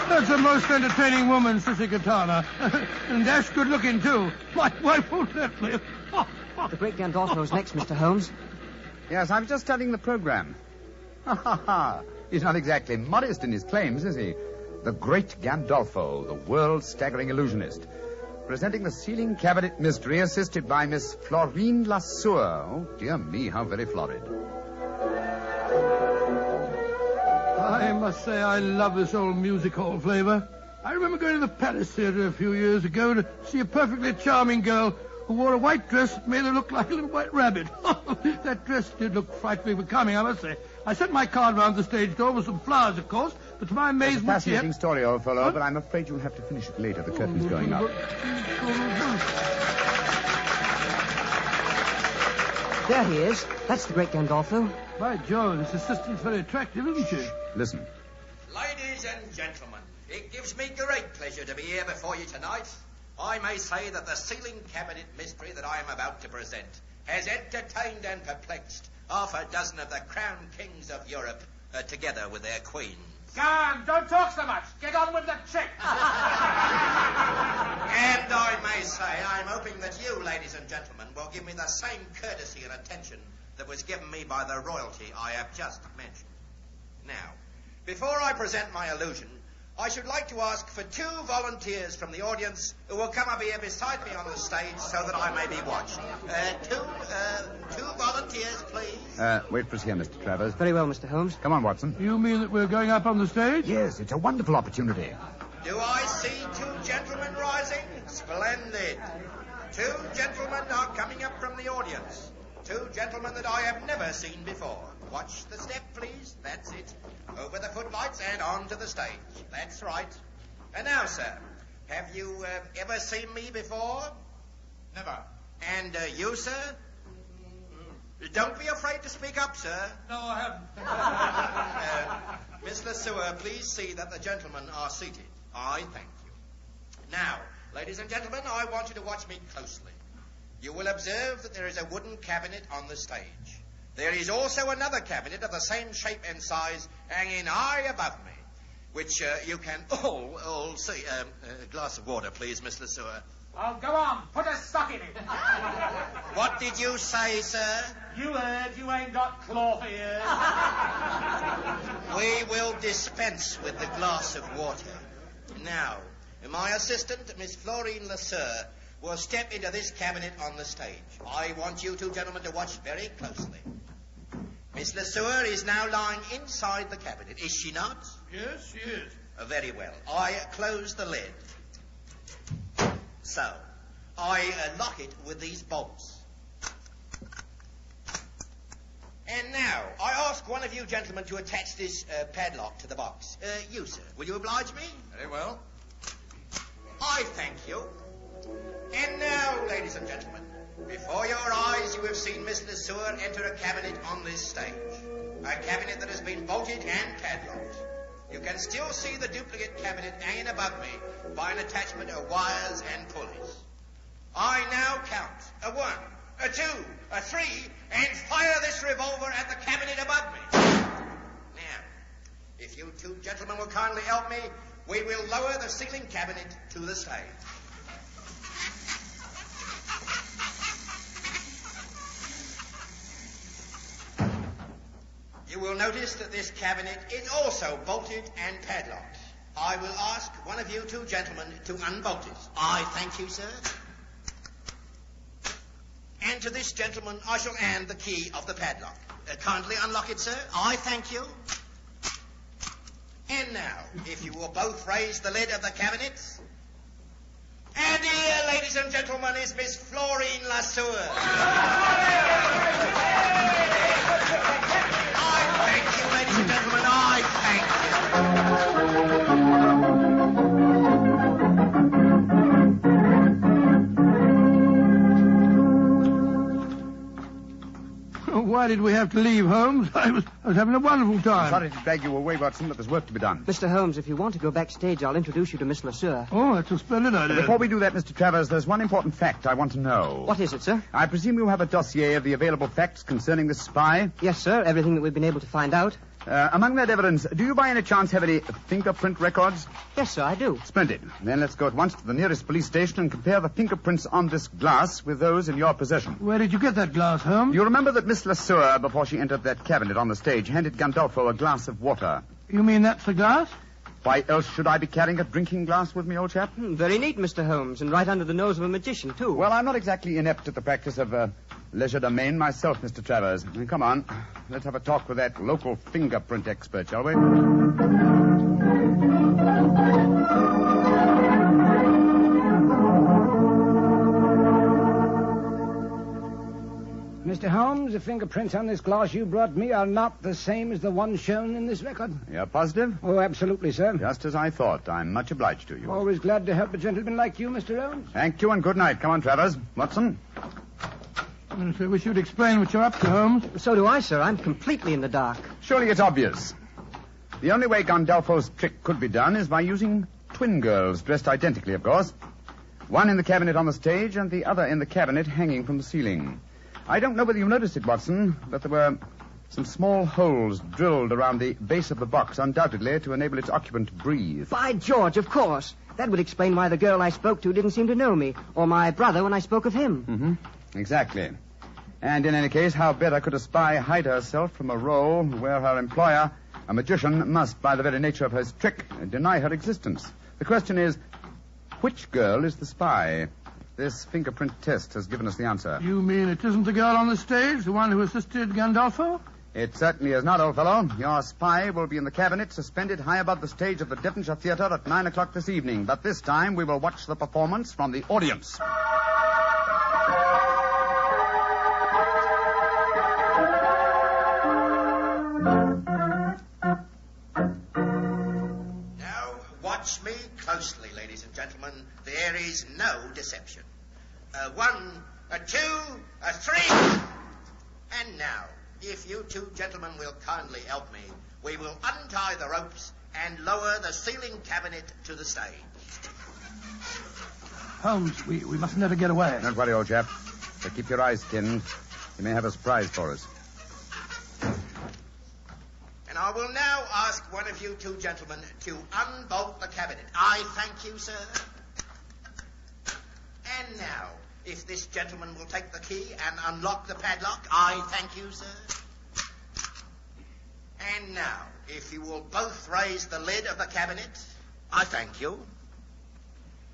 That's a most entertaining woman, Sissy Katana. And dash good looking, too. My wife won't let me. The great Gandolfo's next, Mr. Holmes. Yes, I was just studying the program. He's not exactly modest in his claims, is he? The great Gandolfo, the world-staggering illusionist. Presenting the ceiling cabinet mystery, assisted by Miss Florine Lasseur. Oh, dear me, how very florid. I must say I love this old music hall flavor. I remember going to the Palace Theatre a few years ago to see a perfectly charming girl who wore a white dress that made her look like a little white rabbit. That dress did look frightfully becoming, I must say. I sent my card round the stage door with some flowers, of course, but to my amazement... It's a fascinating story, old fellow, but I'm afraid you'll have to finish it later. The curtain's going up. There he is. That's the great Gandolfo. By Jove, this assistant's very attractive, isn't she? Listen. Ladies and gentlemen, it gives me great pleasure to be here before you tonight. I may say that the ceiling cabinet mystery that I am about to present has entertained and perplexed half a dozen of the crown kings of Europe, together with their queens. Go on, don't talk so much. Get on with the trick. And I may say I'm hoping that you, ladies and gentlemen, will give me the same courtesy and attention that was given me by the royalty I have just mentioned. Now, before I present my illusion, I should like to ask for 2 volunteers from the audience who will come up here beside me on the stage so that I may be watched. Two volunteers, please. Wait for us here, Mr. Travers. Very well, Mr. Holmes. Come on, Watson. You mean that we're going up on the stage? Yes, it's a wonderful opportunity. Do I see 2 gentlemen rising? Splendid. 2 gentlemen are coming up from the audience. 2 gentlemen that I have never seen before. Watch the step, please. That's it. Over the footlights and onto the stage. That's right. And now, sir, have you ever seen me before? Never. And you, sir? Don't be afraid to speak up, sir. No, I haven't. Miss Lasseur, please see that the gentlemen are seated. I thank you. Now, ladies and gentlemen, I want you to watch me closely. You will observe that there is a wooden cabinet on the stage. There is also another cabinet of the same shape and size hanging high above me, which you can all see. A glass of water, please, Miss Lesueur. Oh, go on. Put a sock in it. What did you say, sir? You heard. You ain't got cloth ears. We will dispense with the glass of water. Now, my assistant, Miss Florine Lesueur, will step into this cabinet on the stage. I want you two gentlemen to watch very closely. Miss Lesueur is now lying inside the cabinet, is she not? Yes, she is. Very well. I close the lid. So, I lock it with these bolts. And now, I ask one of you gentlemen to attach this padlock to the box. You, sir, will you oblige me? Very well. I thank you. And now, ladies and gentlemen, before your eyes you have seen Miss Lesueur enter a cabinet on this stage. A cabinet that has been bolted and padlocked. You can still see the duplicate cabinet hanging above me by an attachment of wires and pulleys. I now count a 1, a 2, a 3, and fire this revolver at the cabinet above me. Now, if you two gentlemen will kindly help me, we will lower the ceiling cabinet to the stage. You will notice that this cabinet is also bolted and padlocked. I will ask one of you two gentlemen to unbolt it. I thank you, sir. And to this gentleman, I shall hand the key of the padlock. Kindly unlock it, sir. I thank you. And now, if you will both raise the lid of the cabinet. And here, ladies and gentlemen, is Miss Florine Lesueur. Thank you, ladies and gentlemen. I thank you. Why did we have to leave, Holmes? I was having a wonderful time. Sorry to drag you away, Watson, but there's work to be done. Mr. Holmes, if you want to go backstage, I'll introduce you to Miss Lesueur. Oh, that's a splendid idea. Before we do that, Mr. Travers, there's one important fact I want to know. What is it, sir? I presume you have a dossier of the available facts concerning this spy? Yes, sir. Everything that we've been able to find out. Among that evidence, do you by any chance have any fingerprint records? Yes, sir, I do. Splendid. Then let's go at once to the nearest police station and compare the fingerprints on this glass with those in your possession. Where did you get that glass, Holmes? You remember that Miss Lesueur, before she entered that cabinet on the stage, handed Gandolfo a glass of water. You mean that's the glass? Why else should I be carrying a drinking glass with me, old chap? Very neat, Mr. Holmes, and right under the nose of a magician, too. Well, I'm not exactly inept at the practice of legerdemain myself, Mr. Travers. Come on, let's have a talk with that local fingerprint expert, shall we? Mr. Holmes, the fingerprints on this glass you brought me are not the same as the ones shown in this record. You're positive? Oh, absolutely, sir. Just as I thought. I'm much obliged to you. Always glad to help a gentleman like you, Mr. Holmes. Thank you and good night. Come on, Travers. Watson? I wish you'd explain what you're up to, Holmes. So do I, sir. I'm completely in the dark. Surely it's obvious. The only way Gandolfo's trick could be done is by using twin girls, dressed identically, of course. One in the cabinet on the stage and the other in the cabinet hanging from the ceiling. I don't know whether you noticed it, Watson, but there were some small holes drilled around the base of the box, undoubtedly to enable its occupant to breathe. By George, of course. That would explain why the girl I spoke to didn't seem to know me, or my brother when I spoke of him. Mm-hmm. Exactly. And in any case, how better could a spy hide herself from a role where her employer, a magician, must, by the very nature of his trick, deny her existence? The question is, which girl is the spy? This fingerprint test has given us the answer. You mean it isn't the girl on the stage, the one who assisted Gandolfo? It certainly is not, old fellow. Your spy will be in the cabinet suspended high above the stage of the Devonshire Theatre at 9 o'clock this evening. But this time we will watch the performance from the audience. Now, watch me closely, ladies and gentlemen. There is no deception. 1, a 2, a 3. And now, if you two gentlemen will kindly help me, we will untie the ropes and lower the ceiling cabinet to the stage. Holmes, we mustn't let her get away. Don't worry, old chap. But keep your eyes skinned. You may have a surprise for us. And I will now ask one of you two gentlemen to unbolt the cabinet. I thank you, sir. And now, if this gentleman will take the key and unlock the padlock, I thank you, sir. And now, if you will both raise the lid of the cabinet, I thank you.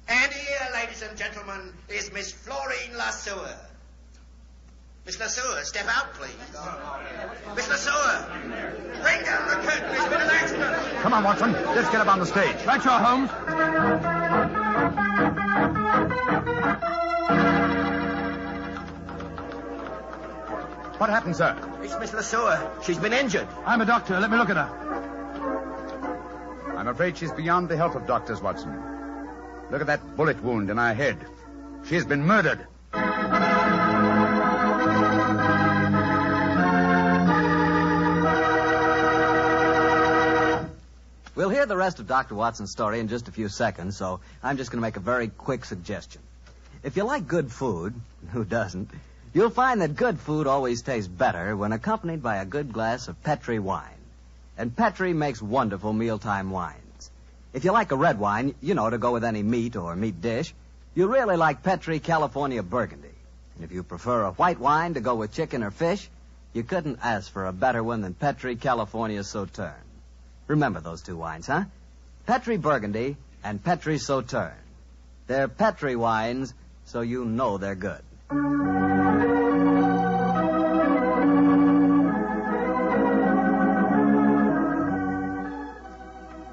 And here, ladies and gentlemen, is Miss Florine Lesueur. Miss Lesueur, step out, please. Miss Lesueur, bring down the curtain. There's been an accident. Come on, Watson. Let's get up on the stage. Right, you are, Holmes. What happened, sir? It's Miss Lesueur. She's been injured. I'm a doctor. Let me look at her. I'm afraid she's beyond the help of doctors, Watson. Look at that bullet wound in her head. She's been murdered. We'll hear the rest of Dr. Watson's story in just a few seconds, so I'm just going to make a very quick suggestion. If you like good food, who doesn't, you'll find that good food always tastes better when accompanied by a good glass of Petri wine. And Petri makes wonderful mealtime wines. If you like a red wine, to go with any meat or meat dish, you'll really like Petri California Burgundy. And if you prefer a white wine to go with chicken or fish, you couldn't ask for a better one than Petri California Sauterne. Remember those two wines, huh? Petri Burgundy and Petri Sauterne. They're Petri wines, so you know they're good.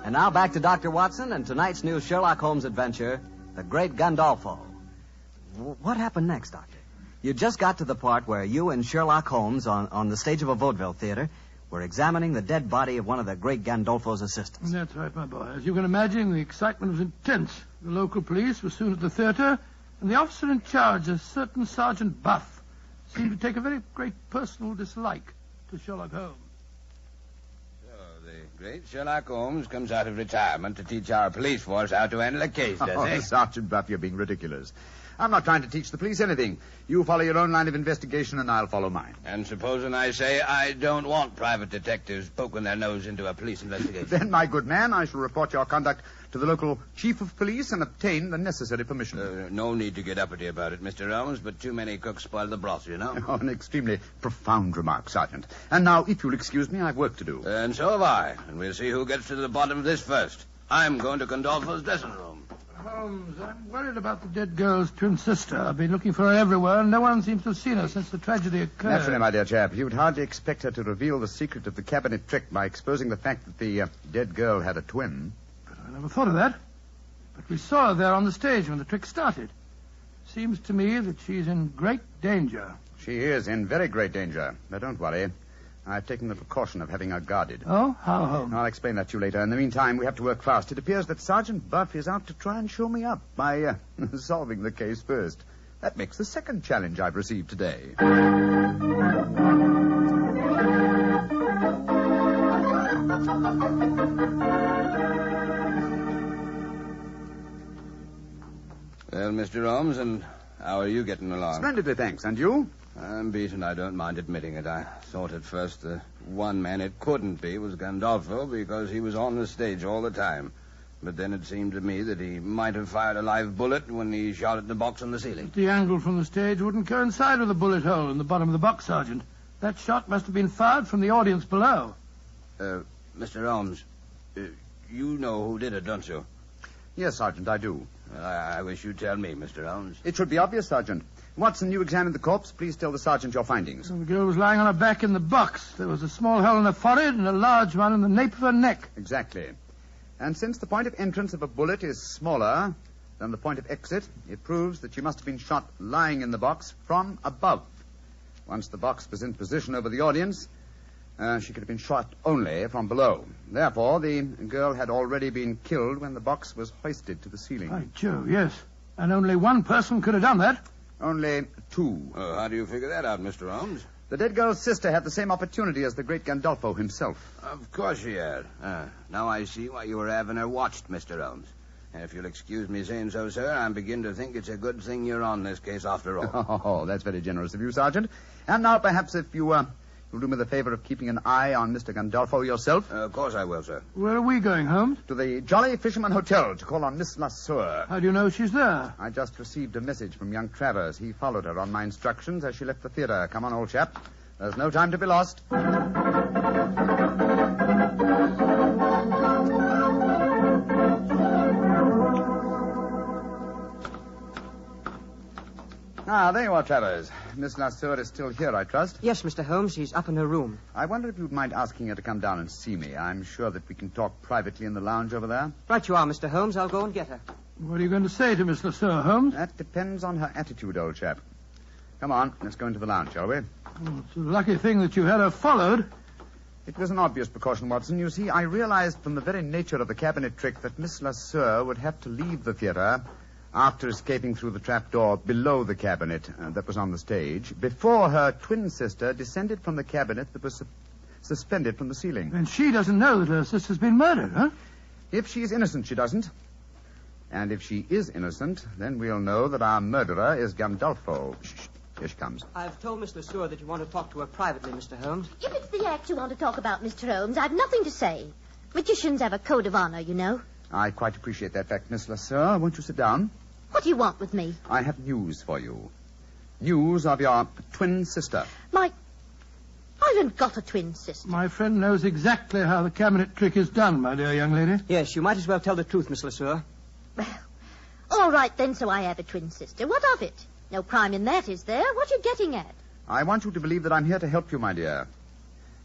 And now back to Dr. Watson and tonight's new Sherlock Holmes adventure, The Great Gandolfo. What happened next, Doctor? You just got to the part where you and Sherlock Holmes on the stage of a vaudeville theater were examining the dead body of one of the great Gandolfo's assistants. That's right, my boy. As you can imagine, the excitement was intense. The local police were soon at the theater, and the officer in charge, a certain Sergeant Buff, seemed to take a very great personal dislike to Sherlock Holmes. So, the great Sherlock Holmes comes out of retirement to teach our police force how to handle a case, does he? Sergeant Buff, you're being ridiculous. I'm not trying to teach the police anything. You follow your own line of investigation, and I'll follow mine. And supposing I say I don't want private detectives poking their nose into a police investigation? Then, my good man, I shall report your conduct to the local chief of police and obtain the necessary permission. No need to get uppity about it, Mr. Holmes, but too many cooks spoil the broth, you know. Oh, an extremely profound remark, Sergeant. And now, if you'll excuse me, I've work to do. And so have I. And we'll see who gets to the bottom of this first. I'm going to Gandolfo's dressing room. Holmes, I'm worried about the dead girl's twin sister. I've been looking for her everywhere, and no one seems to have seen her since the tragedy occurred. Naturally, my dear chap, you would hardly expect her to reveal the secret of the cabinet trick by exposing the fact that the dead girl had a twin. But I never thought of that. But we saw her there on the stage when the trick started. Seems to me that she's in great danger. She is in very great danger. But don't worry. I've taken the precaution of having her guarded. Oh? How, Holmes? I'll explain that to you later. In the meantime, we have to work fast. It appears that Sergeant Buff is out to try and show me up by solving the case first. That makes the second challenge I've received today. Well, Mr. Holmes, and how are you getting along? Splendidly, thanks. And you? I'm beaten. I don't mind admitting it. I thought at first the one man it couldn't be was Gandolfo because he was on the stage all the time. But then it seemed to me that he might have fired a live bullet when he shot at the box on the ceiling. But the angle from the stage wouldn't coincide with the bullet hole in the bottom of the box, Sergeant. That shot must have been fired from the audience below. Mr. Holmes, you know who did it, don't you? Yes, Sergeant, I do. Well, I wish you'd tell me, Mr. Holmes. It should be obvious, Sergeant. Watson, you examined the corpse. Please tell the sergeant your findings. The girl was lying on her back in the box. There was a small hole in her forehead and a large one in the nape of her neck. Exactly. And since the point of entrance of a bullet is smaller than the point of exit, it proves that she must have been shot lying in the box from above. Once the box was in position over the audience, she could have been shot only from below. Therefore, the girl had already been killed when the box was hoisted to the ceiling. By Jove, yes. And only one person could have done that. Only two. How do you figure that out, Mr. Holmes? The dead girl's sister had the same opportunity as the great Gandolfo himself. Of course she had. Now I see why you were having her watched, Mr. Holmes. If you'll excuse me saying so, sir, I'm beginning to think it's a good thing you're on this case after all. Oh, that's very generous of you, Sergeant. And now, perhaps, if you'll do me the favor of keeping an eye on Mr. Gandolfo yourself. Of course I will, sir. Where are we going, Holmes? To the Jolly Fisherman Hotel to call on Miss Lesueur. How do you know she's there? I just received a message from young Travers. He followed her on my instructions as she left the theater. Come on, old chap. There's no time to be lost. Ah, there you are, Travers. Miss Lesueur is still here, I trust. Yes, Mr. Holmes. She's up in her room. I wonder if you'd mind asking her to come down and see me. I'm sure that we can talk privately in the lounge over there. Right you are, Mr. Holmes. I'll go and get her. What are you going to say to Miss Lesueur, Holmes? That depends on her attitude, old chap. Come on, let's go into the lounge, shall we? Oh, it's a lucky thing that you had her followed. It was an obvious precaution, Watson. You see, I realized from the very nature of the cabinet trick that Miss Lesueur would have to leave the theater after escaping through the trapdoor below the cabinet that was on the stage, before her twin sister descended from the cabinet that was suspended from the ceiling. And she doesn't know that her sister's been murdered, huh? If she's innocent, she doesn't. And if she is innocent, then we'll know that our murderer is Gandolfo. Shh, here she comes. I've told Miss Lesueur that you want to talk to her privately, Mr. Holmes. If it's the act you want to talk about, Mr. Holmes, I've nothing to say. Magicians have a code of honor, you know. I quite appreciate that fact, Miss Lesueur. Won't you sit down? What do you want with me? I have news for you. News of your twin sister. I haven't got a twin sister. My friend knows exactly how the cabinet trick is done, my dear young lady. Yes, you might as well tell the truth, Miss Lesueur. Well, all right then, so I have a twin sister. What of it? No crime in that, is there? What are you getting at? I want you to believe that I'm here to help you, my dear.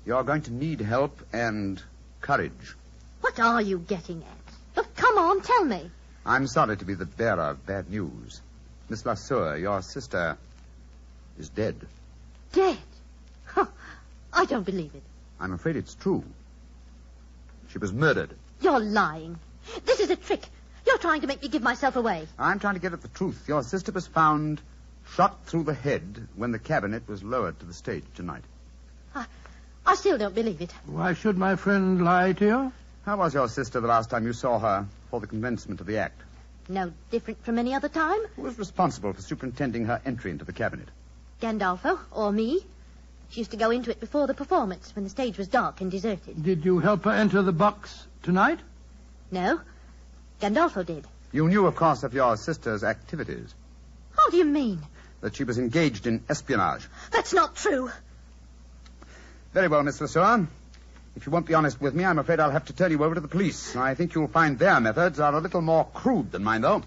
You're going to need help and courage. What are you getting at? But come on, tell me. I'm sorry to be the bearer of bad news. Miss Lesueur, your sister is dead. Dead? Huh. I don't believe it. I'm afraid it's true. She was murdered. You're lying. This is a trick. You're trying to make me give myself away. I'm trying to get at the truth. Your sister was found shot through the head when the cabinet was lowered to the stage tonight. I still don't believe it. Why should my friend lie to you? How was your sister the last time you saw her for the commencement of the act? No different from any other time. Who was responsible for superintending her entry into the cabinet? Gandolfo, or me. She used to go into it before the performance, when the stage was dark and deserted. Did you help her enter the box tonight? No. Gandolfo did. You knew, of course, of your sister's activities. How do you mean? That she was engaged in espionage. That's not true. Very well, Miss Lesueur. If you won't be honest with me, I'm afraid I'll have to turn you over to the police. I think you'll find their methods are a little more crude than mine, though.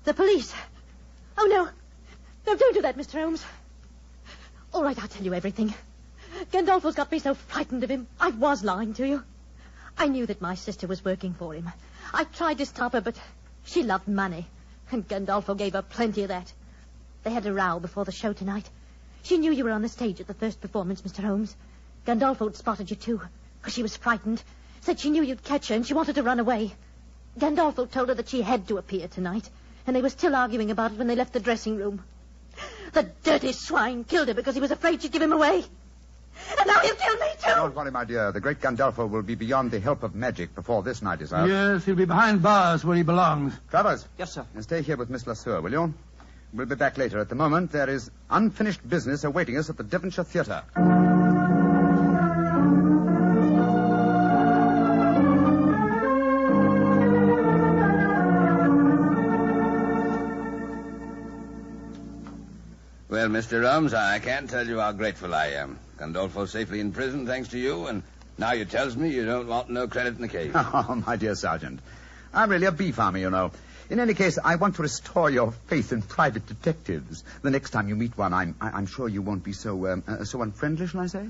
The police? Oh, no. No, don't do that, Mr. Holmes. All right, I'll tell you everything. Gandolfo's got me so frightened of him. I was lying to you. I knew that my sister was working for him. I tried to stop her, but she loved money. And Gandolfo gave her plenty of that. They had a row before the show tonight. She knew you were on the stage at the first performance, Mr. Holmes. Gandolfo had spotted you, too, because she was frightened. Said she knew you'd catch her, and she wanted to run away. Gandolfo told her that she had to appear tonight, and they were still arguing about it when they left the dressing room. The dirty swine killed her because he was afraid she'd give him away. And now he'll kill me, too! Don't worry, my dear. The great Gandolfo will be beyond the help of magic before this night is out. Yes, he'll be behind bars where he belongs. Travers. Yes, sir. And stay here with Miss Lesueur, will you? We'll be back later. At the moment, there is unfinished business awaiting us at the Devonshire Theatre. Well, Mr. Holmes, I can't tell you how grateful I am. Gandolfo's safely in prison, thanks to you, and now you tells me you don't want no credit in the case. Oh, my dear Sergeant. I'm really a bee farmer, you know. In any case, I want to restore your faith in private detectives. The next time you meet one, I'm sure you won't be so unfriendly, shall I say?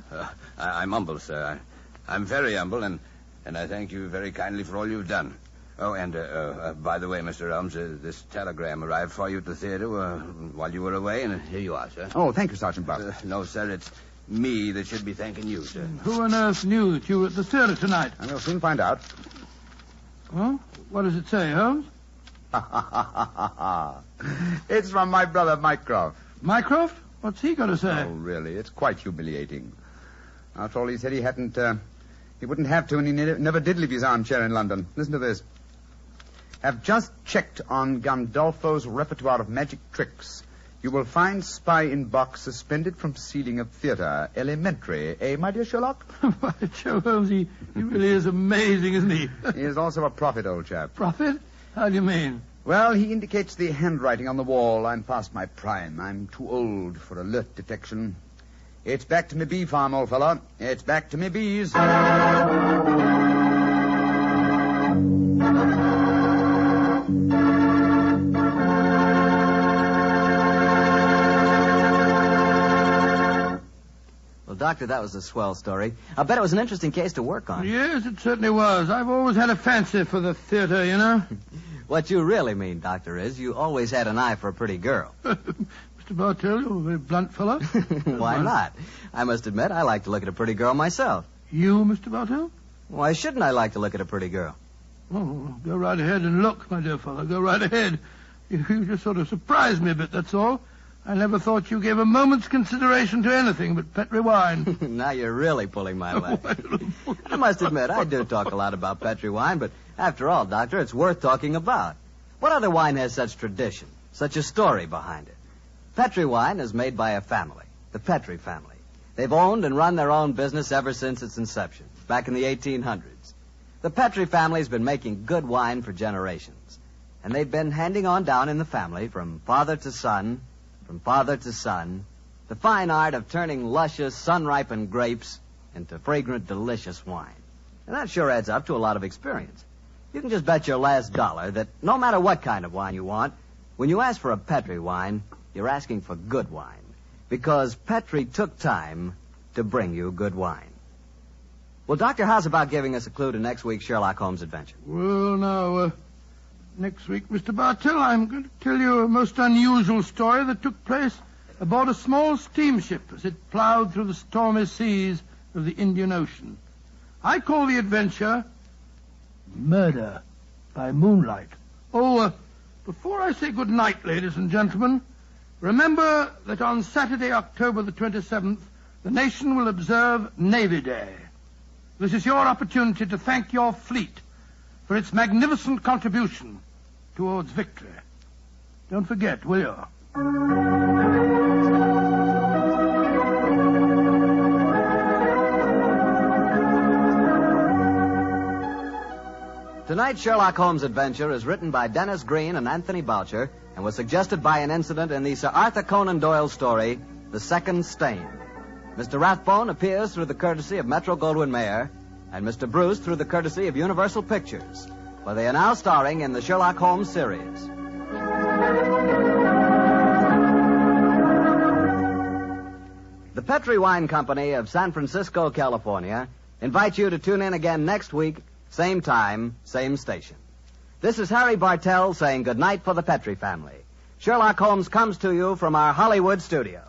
I'm humble, sir. I'm very humble, and I thank you very kindly for all you've done. Oh, and by the way, Mr. Holmes, this telegram arrived for you at the theater while you were away, and here you are, sir. Oh, thank you, Sergeant Bluff. No, sir, it's me that should be thanking you, sir. Who on earth knew that you were at the theater tonight? And we'll soon find out. Well, what does it say, Holmes? It's from my brother, Mycroft. Mycroft? What's he got to say? Oh, really? It's quite humiliating. After all, he said he wouldn't have to, and he never did leave his armchair in London. Listen to this. Have just checked on Gandolfo's repertoire of magic tricks. You will find spy in box suspended from ceiling of theater. Elementary, eh, my dear Sherlock? Why, Sherlock Holmes, he really is amazing, isn't he? He is also a prophet, old chap. Prophet? How do you mean? Well, he indicates the handwriting on the wall. I'm past my prime. I'm too old for alert detection. It's back to me bee farm, old fella. It's back to me bees. Well, Doctor, that was a swell story. I'll bet it was an interesting case to work on. Yes, it certainly was. I've always had a fancy for the theater, you know. What you really mean, Doctor, is you always had an eye for a pretty girl. Mr. Bartell, you're a very blunt fellow. Why not? I must admit, I like to look at a pretty girl myself. You, Mr. Bartell? Why shouldn't I like to look at a pretty girl? Oh, go right ahead and look, my dear fellow. Go right ahead. You just sort of surprised me a bit, that's all. I never thought you gave a moment's consideration to anything but Petri wine. Now you're really pulling my leg. I must admit, I do talk a lot about Petri wine, but after all, Doctor, it's worth talking about. What other wine has such tradition, such a story behind it? Petri wine is made by a family, the Petri family. They've owned and run their own business ever since its inception, back in the 1800s. The Petri family's been making good wine for generations, and they've been handing on down in the family from father to son, the fine art of turning luscious, sun-ripened grapes into fragrant, delicious wine. And that sure adds up to a lot of experience. You can just bet your last dollar that no matter what kind of wine you want, when you ask for a Petri wine, you're asking for good wine. Because Petri took time to bring you good wine. Well, Doctor, how's about giving us a clue to next week's Sherlock Holmes adventure? Well, now, next week, Mr. Bartell, I'm going to tell you a most unusual story that took place aboard a small steamship as it plowed through the stormy seas of the Indian Ocean. I call the adventure Murder by Moonlight. Before I say good night, ladies and gentlemen, remember that on Saturday, October the 27th, the nation will observe Navy Day. This is your opportunity to thank your fleet for its magnificent contribution towards victory. Don't forget, will you? Tonight's Sherlock Holmes adventure is written by Dennis Green and Anthony Boucher and was suggested by an incident in the Sir Arthur Conan Doyle story, The Second Stain. Mr. Rathbone appears through the courtesy of Metro-Goldwyn-Mayer and Mr. Bruce through the courtesy of Universal Pictures, where they are now starring in the Sherlock Holmes series. The Petri Wine Company of San Francisco, California, invites you to tune in again next week, same time, same station. This is Harry Bartell saying goodnight for the Petri family. Sherlock Holmes comes to you from our Hollywood studios.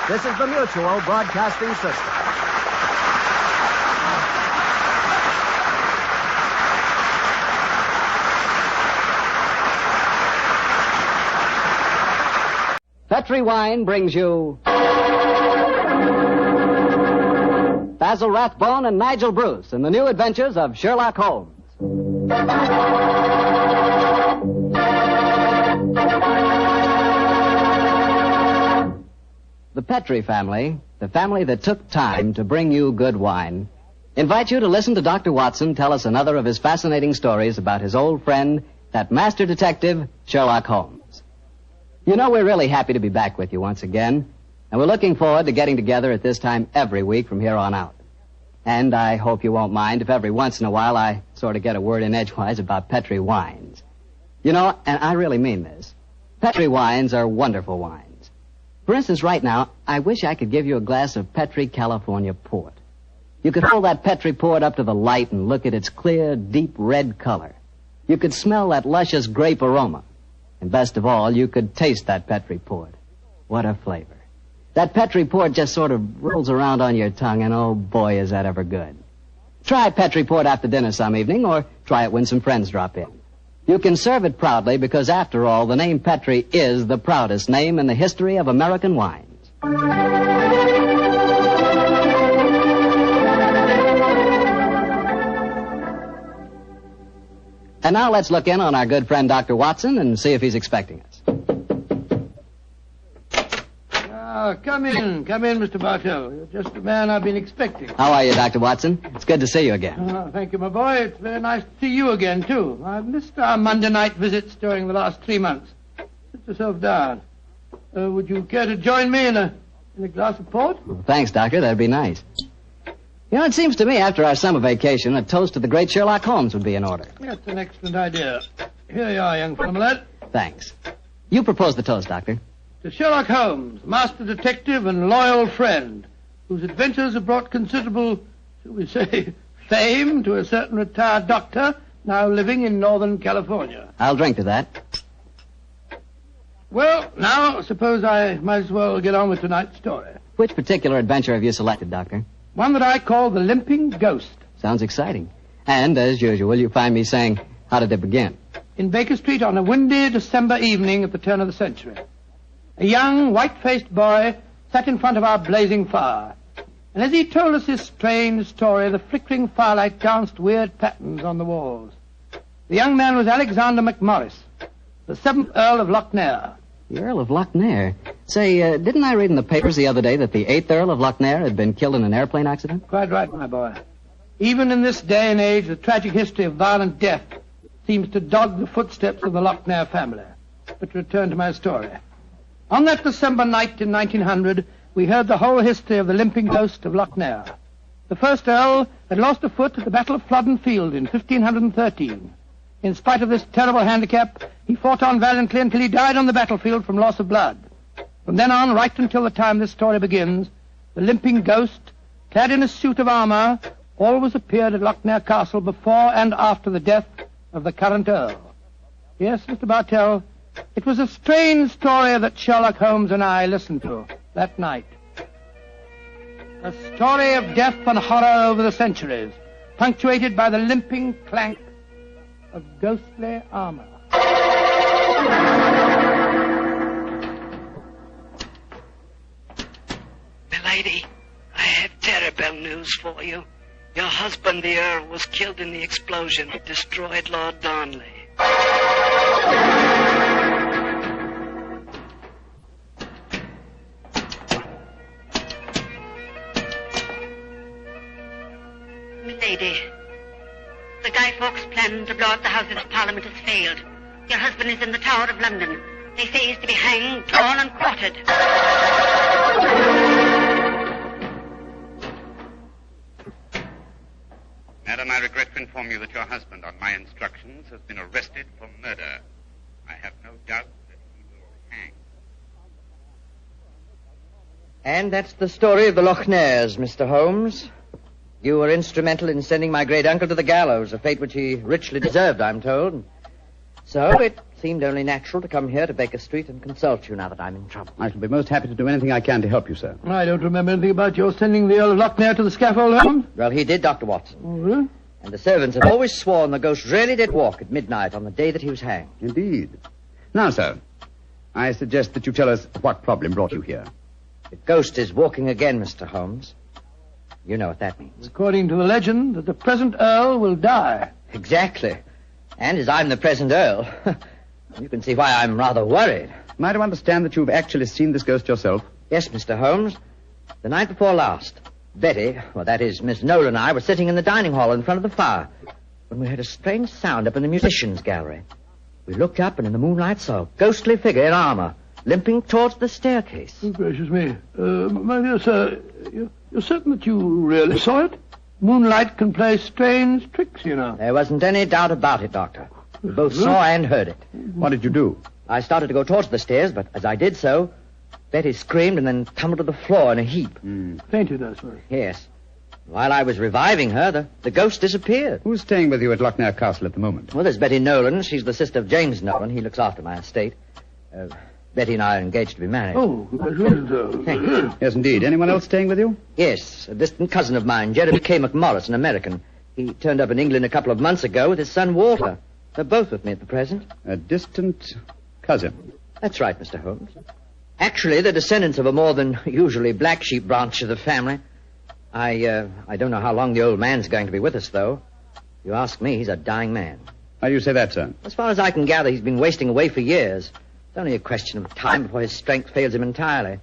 This is the Mutual Broadcasting System. Petri Wine brings you Basil Rathbone and Nigel Bruce in the new adventures of Sherlock Holmes. The Petri family, the family that took time to bring you good wine, invite you to listen to Dr. Watson tell us another of his fascinating stories about his old friend, that master detective, Sherlock Holmes. You know, we're really happy to be back with you once again, and we're looking forward to getting together at this time every week from here on out. And I hope you won't mind if every once in a while I sort of get a word in edgewise about Petri wines. You know, and I really mean this, Petri wines are wonderful wines. For instance, right now, I wish I could give you a glass of Petri California port. You could hold that Petri port up to the light and look at its clear, deep red color. You could smell that luscious grape aroma. And best of all, you could taste that Petri port. What a flavor. That Petri port just sort of rolls around on your tongue, and oh boy, is that ever good. Try Petri port after dinner some evening, or try it when some friends drop in. You can serve it proudly because, after all, the name Petri is the proudest name in the history of American wines. And now let's look in on our good friend Dr. Watson and see if he's expecting us. Come in, Mr. Bartell. You're just the man I've been expecting. How are you, Dr. Watson? It's good to see you again. Thank you, my boy. It's very nice to see you again, too. I've missed our Monday night visits during the last 3 months. Sit yourself down. Would you care to join me in a glass of port? Well, thanks, Doctor. That'd be nice. You know, it seems to me after our summer vacation, a toast to the great Sherlock Holmes would be in order. That's an excellent idea. Here you are, young Flamelette. Thanks. You propose the toast, Doctor. To Sherlock Holmes, master detective and loyal friend, whose adventures have brought considerable, shall we say, fame to a certain retired doctor now living in Northern California. I'll drink to that. Well, now, suppose I might as well get on with tonight's story. Which particular adventure have you selected, Doctor? One that I call the Limping Ghost. Sounds exciting. And, as usual, you find me saying, how did it begin? In Baker Street on a windy December evening at the turn of the century. A young, white-faced boy sat in front of our blazing fire. And as he told us his strange story, the flickering firelight danced weird patterns on the walls. The young man was Alexander McMorris, the 7th Earl of Lochnair. The Earl of Lochnair? Say, didn't I read in the papers the other day that the 8th Earl of Lochnair had been killed in an airplane accident? Quite right, my boy. Even in this day and age, the tragic history of violent death seems to dog the footsteps of the Lochnair family. But to return to my story. On that December night in 1900, we heard the whole history of the Limping Ghost of Lochnair. The first Earl had lost a foot at the Battle of Flodden Field in 1513. In spite of this terrible handicap, he fought on valiantly until he died on the battlefield from loss of blood. From then on, right until the time this story begins, the Limping Ghost, clad in a suit of armor, always appeared at Lochnair Castle before and after the death of the current Earl. Yes, Mr. Bartell, it was a strange story that Sherlock Holmes and I listened to that night. A story of death and horror over the centuries, punctuated by the limping clank of ghostly armor. Milady, I have terrible news for you. Your husband, the Earl, was killed in the explosion that destroyed Lord Darnley. Milady, the Guy Fawkes plan to blow up the Houses of Parliament has failed. Your husband is in the Tower of London. They say he's to be hanged, drawn, and quartered. Madam, I regret to inform you that your husband, on my instructions, has been arrested for murder. I have no doubt that he will hang. And that's the story of the Lochnairs, Mr. Holmes. You were instrumental in sending my great-uncle to the gallows, a fate which he richly deserved, I'm told. So it seemed only natural to come here to Baker Street and consult you now that I'm in trouble. I shall be most happy to do anything I can to help you, sir. I don't remember anything about your sending the Earl of Lochnair to the scaffold, Holmes. Well, he did, Dr. Watson. Oh, really? And the servants have always sworn the ghost really did walk at midnight on the day that he was hanged. Indeed. Now, sir, I suggest that you tell us what problem brought you here. The ghost is walking again, Mr. Holmes. You know what that means. According to the legend, that the present Earl will die. Exactly. And as I'm the present Earl, you can see why I'm rather worried. Am I to understand that you've actually seen this ghost yourself? Yes, Mr. Holmes. The night before last, Betty, well, that is, Miss Nolan and I were sitting in the dining hall in front of the fire when we heard a strange sound up in the musicians' gallery. We looked up and in the moonlight saw a ghostly figure in armor limping towards the staircase. Oh, gracious me. My dear sir, you're certain that you really saw it? Moonlight can play strange tricks, you know. There wasn't any doubt about it, Doctor. We both saw and heard it. What did you do? I started to go towards the stairs, but as I did so, Betty screamed and then tumbled to the floor in a heap. Fainted, I suppose. Yes. While I was reviving her, the ghost disappeared. Who's staying with you at Lochnair Castle at the moment? Well, there's Betty Nolan. She's the sister of James Nolan. He looks after my estate. Betty and I are engaged to be married. Oh, congratulations. Thank you. Yes, indeed. Anyone else staying with you? Yes, a distant cousin of mine, Jeremy K. McMorris, an American. He turned up in England a couple of months ago with his son Walter. They're both with me at the present. A distant cousin? That's right, Mr. Holmes. Actually, they're descendants of a more than usually black sheep branch of the family. I don't know how long the old man's going to be with us, though. If you ask me, he's a dying man. Why do you say that, sir? As far as I can gather, he's been wasting away for years. It's only a question of time before his strength fails him entirely.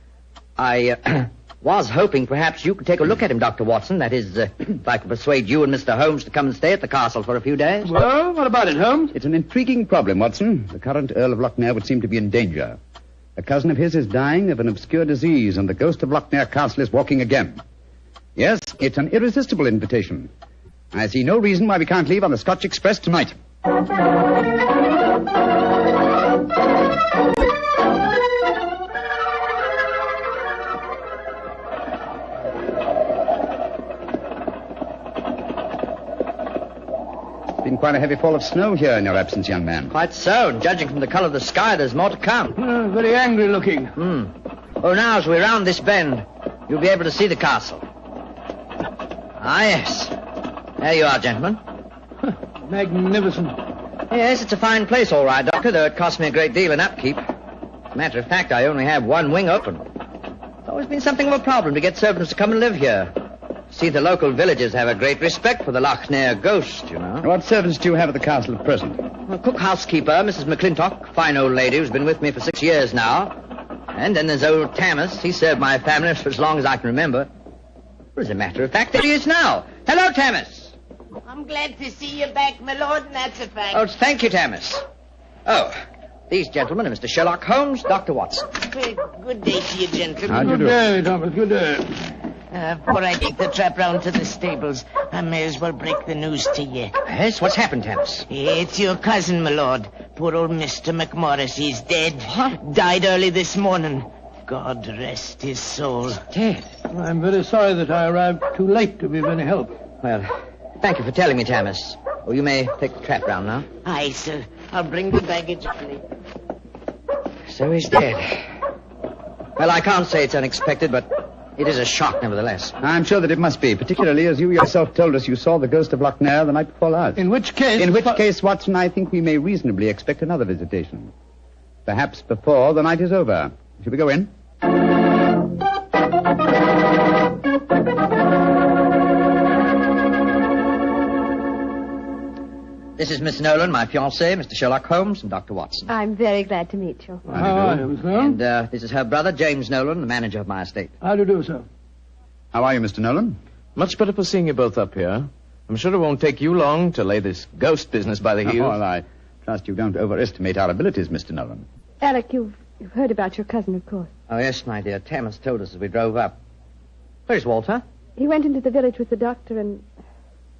I was hoping perhaps you could take a look at him, Dr. Watson. That is, if I could persuade you and Mr. Holmes to come and stay at the castle for a few days. Well, what about it, Holmes? It's an intriguing problem, Watson. The current Earl of Lochnair would seem to be in danger. A cousin of his is dying of an obscure disease, and the ghost of Lochnair Castle is walking again. Yes, it's an irresistible invitation. I see no reason why we can't leave on the Scotch Express tonight. It's been quite a heavy fall of snow here in your absence, young man. Quite so, and judging from the colour of the sky, there's more to come. Very angry looking. Oh, now, as we round this bend, you'll be able to see the castle. Ah, yes. There you are, gentlemen. Magnificent. Yes, it's a fine place, all right, Doctor, though it cost me a great deal in upkeep. As a matter of fact, I only have one wing open. It's always been something of a problem to get servants to come and live here. See, the local villagers have a great respect for the Lochnair ghost, you know. What servants do you have at the castle at present? A cook housekeeper, Mrs. McClintock, fine old lady who's been with me for 6 years now. And then there's old Tammas. He served my family for as long as I can remember. Well, as a matter of fact, there he is now. Hello, Tammas. I'm glad to see you back, my lord, and that's a fact. Oh, thank you, Tammas. Oh, these gentlemen are Mr. Sherlock Holmes, Dr. Watson. Good day to you, gentlemen. How do you do? Good day, Thomas. Good day. Before I take the trap round to the stables, I may as well break the news to you. Yes? What's happened, Tammas? It's your cousin, my lord. Poor old Mr. McMorris. He's dead. What? Died early this morning. God rest his soul. Dead? I'm very sorry that I arrived too late to be of any help. Well, thank you for telling me, Tammas. Oh, you may take the trap round now. Aye, sir. I'll bring the baggage early. So he's dead. Well, I can't say it's unexpected, but it is a shock nevertheless. I'm sure that it must be, particularly as you yourself told us you saw the ghost of Lochnair the night before last. In which case... In which case, Watson, I think we may reasonably expect another visitation. Perhaps before the night is over. Shall we go in? This is Miss Nolan, my fiancé, Mr. Sherlock Holmes, and Dr. Watson. I'm very glad to meet you. How are you, Miss Nolan? And this is her brother, James Nolan, the manager of my estate. How do you do, sir? How are you, Mr. Nolan? Much better for seeing you both up here. I'm sure it won't take you long to lay this ghost business by the heels. Oh, well, I trust you don't overestimate our abilities, Mr. Nolan. Alec, you've heard about your cousin, of course. Oh, yes, my dear. Tammas told us as we drove up. Where's Walter? He went into the village with the doctor and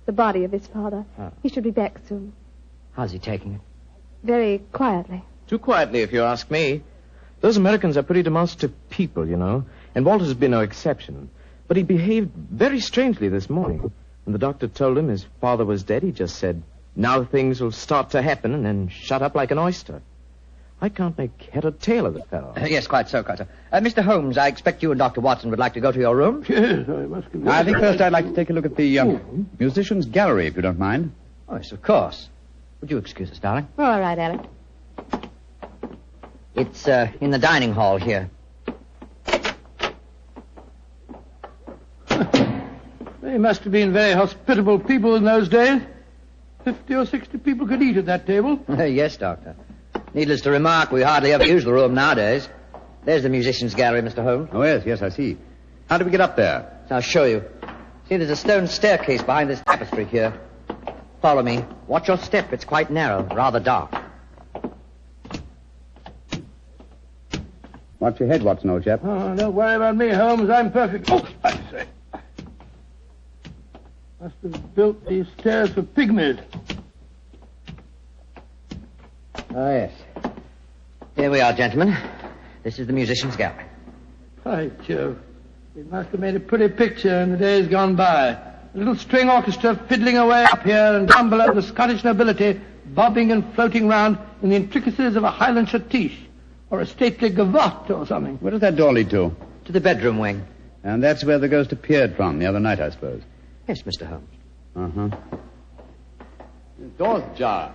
the body of his father. Ah. Oh. He should be back soon. How's he taking it? Very quietly. Too quietly, if you ask me. Those Americans are pretty demonstrative people, you know, and Walter's been no exception. But he behaved very strangely this morning. When the doctor told him his father was dead, he just said, now things will start to happen, and then shut up like an oyster. I can't make head or tail of the fellow. Yes, quite so, Carter. Mr. Holmes, I expect you and Dr. Watson would like to go to your room. Yes, I must confess. I think first I'd like to take a look at the musicians' gallery, if you don't mind. Oh, yes, of course. Would you excuse us, darling? All right, Alec. It's in the dining hall here. They must have been very hospitable people in those days. 50 or 60 people could eat at that table. Yes, Doctor. Needless to remark, we hardly ever use the room nowadays. There's the musicians' gallery, Mr. Holmes. Oh, yes, I see. How do we get up there? I'll show you. See, there's a stone staircase behind this tapestry here. Follow me. Watch your step. It's quite narrow, rather dark. Watch your head, Watson, old chap. Oh, don't worry about me, Holmes. I'm perfect. Oh, I say. Must have built these stairs for pygmies. Oh, yes. Here we are, gentlemen. This is the musicians' gallery. By Jove. It must have made a pretty picture in the days gone by. A little string orchestra fiddling away up here, and down below the Scottish nobility bobbing and floating round in the intricacies of a Highland schottische, or a stately gavotte or something. Where does that door lead to? To the bedroom wing. And that's where the ghost appeared from the other night, I suppose. Yes, Mr. Holmes. Uh-huh. The door's ajar.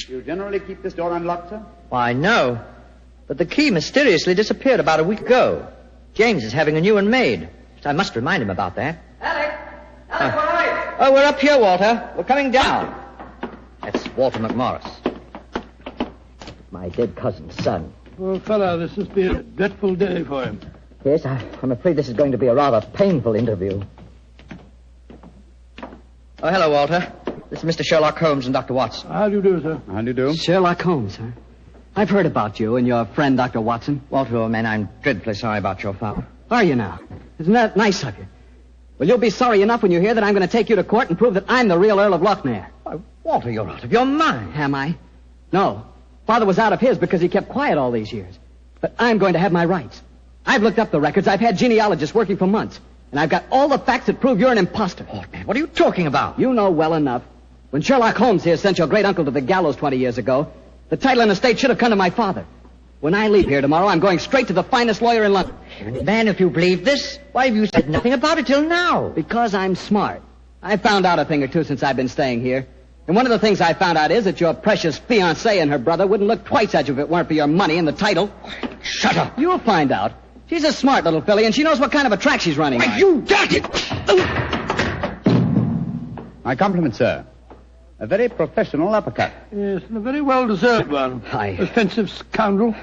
You generally keep this door unlocked, sir? Why, no. But the key mysteriously disappeared about a week ago. James is having a new one made. I must remind him about that. Alec! Alec, where are you? Oh, we're up here, Walter. We're coming down. That's Walter McMorris. My dead cousin's son. Poor fellow, this must be a dreadful day for him. Yes, I'm afraid this is going to be a rather painful interview. Oh, hello, Walter. This is Mr. Sherlock Holmes and Dr. Watson. How do you do, sir? How do you do? Sherlock Holmes, sir. I've heard about you and your friend, Dr. Watson. Walter, old man, I'm dreadfully sorry about your father. Are you now? Isn't that nice of you? Well, you'll be sorry enough when you hear that I'm going to take you to court and prove that I'm the real Earl of Lochnair. Why, Walter, you're out of your mind. Am I? No. Father was out of his because he kept quiet all these years. But I'm going to have my rights. I've looked up the records. I've had genealogists working for months. And I've got all the facts that prove you're an imposter. Oh, man, what are you talking about? You know well enough. When Sherlock Holmes here sent your great-uncle to the gallows 20 years ago, the title and estate should have come to my father. When I leave here tomorrow, I'm going straight to the finest lawyer in London. Man, if you believe this, why have you said nothing about it till now? Because I'm smart. I found out a thing or two since I've been staying here. And one of the things I found out is that your precious fiancée and her brother wouldn't look twice at you if it weren't for your money and the title. Shut up. You'll find out. She's a smart little filly, and she knows what kind of a track she's running on. You got it! My compliments, sir. A very professional uppercut. Yes, and a very well-deserved one. Offensive scoundrel.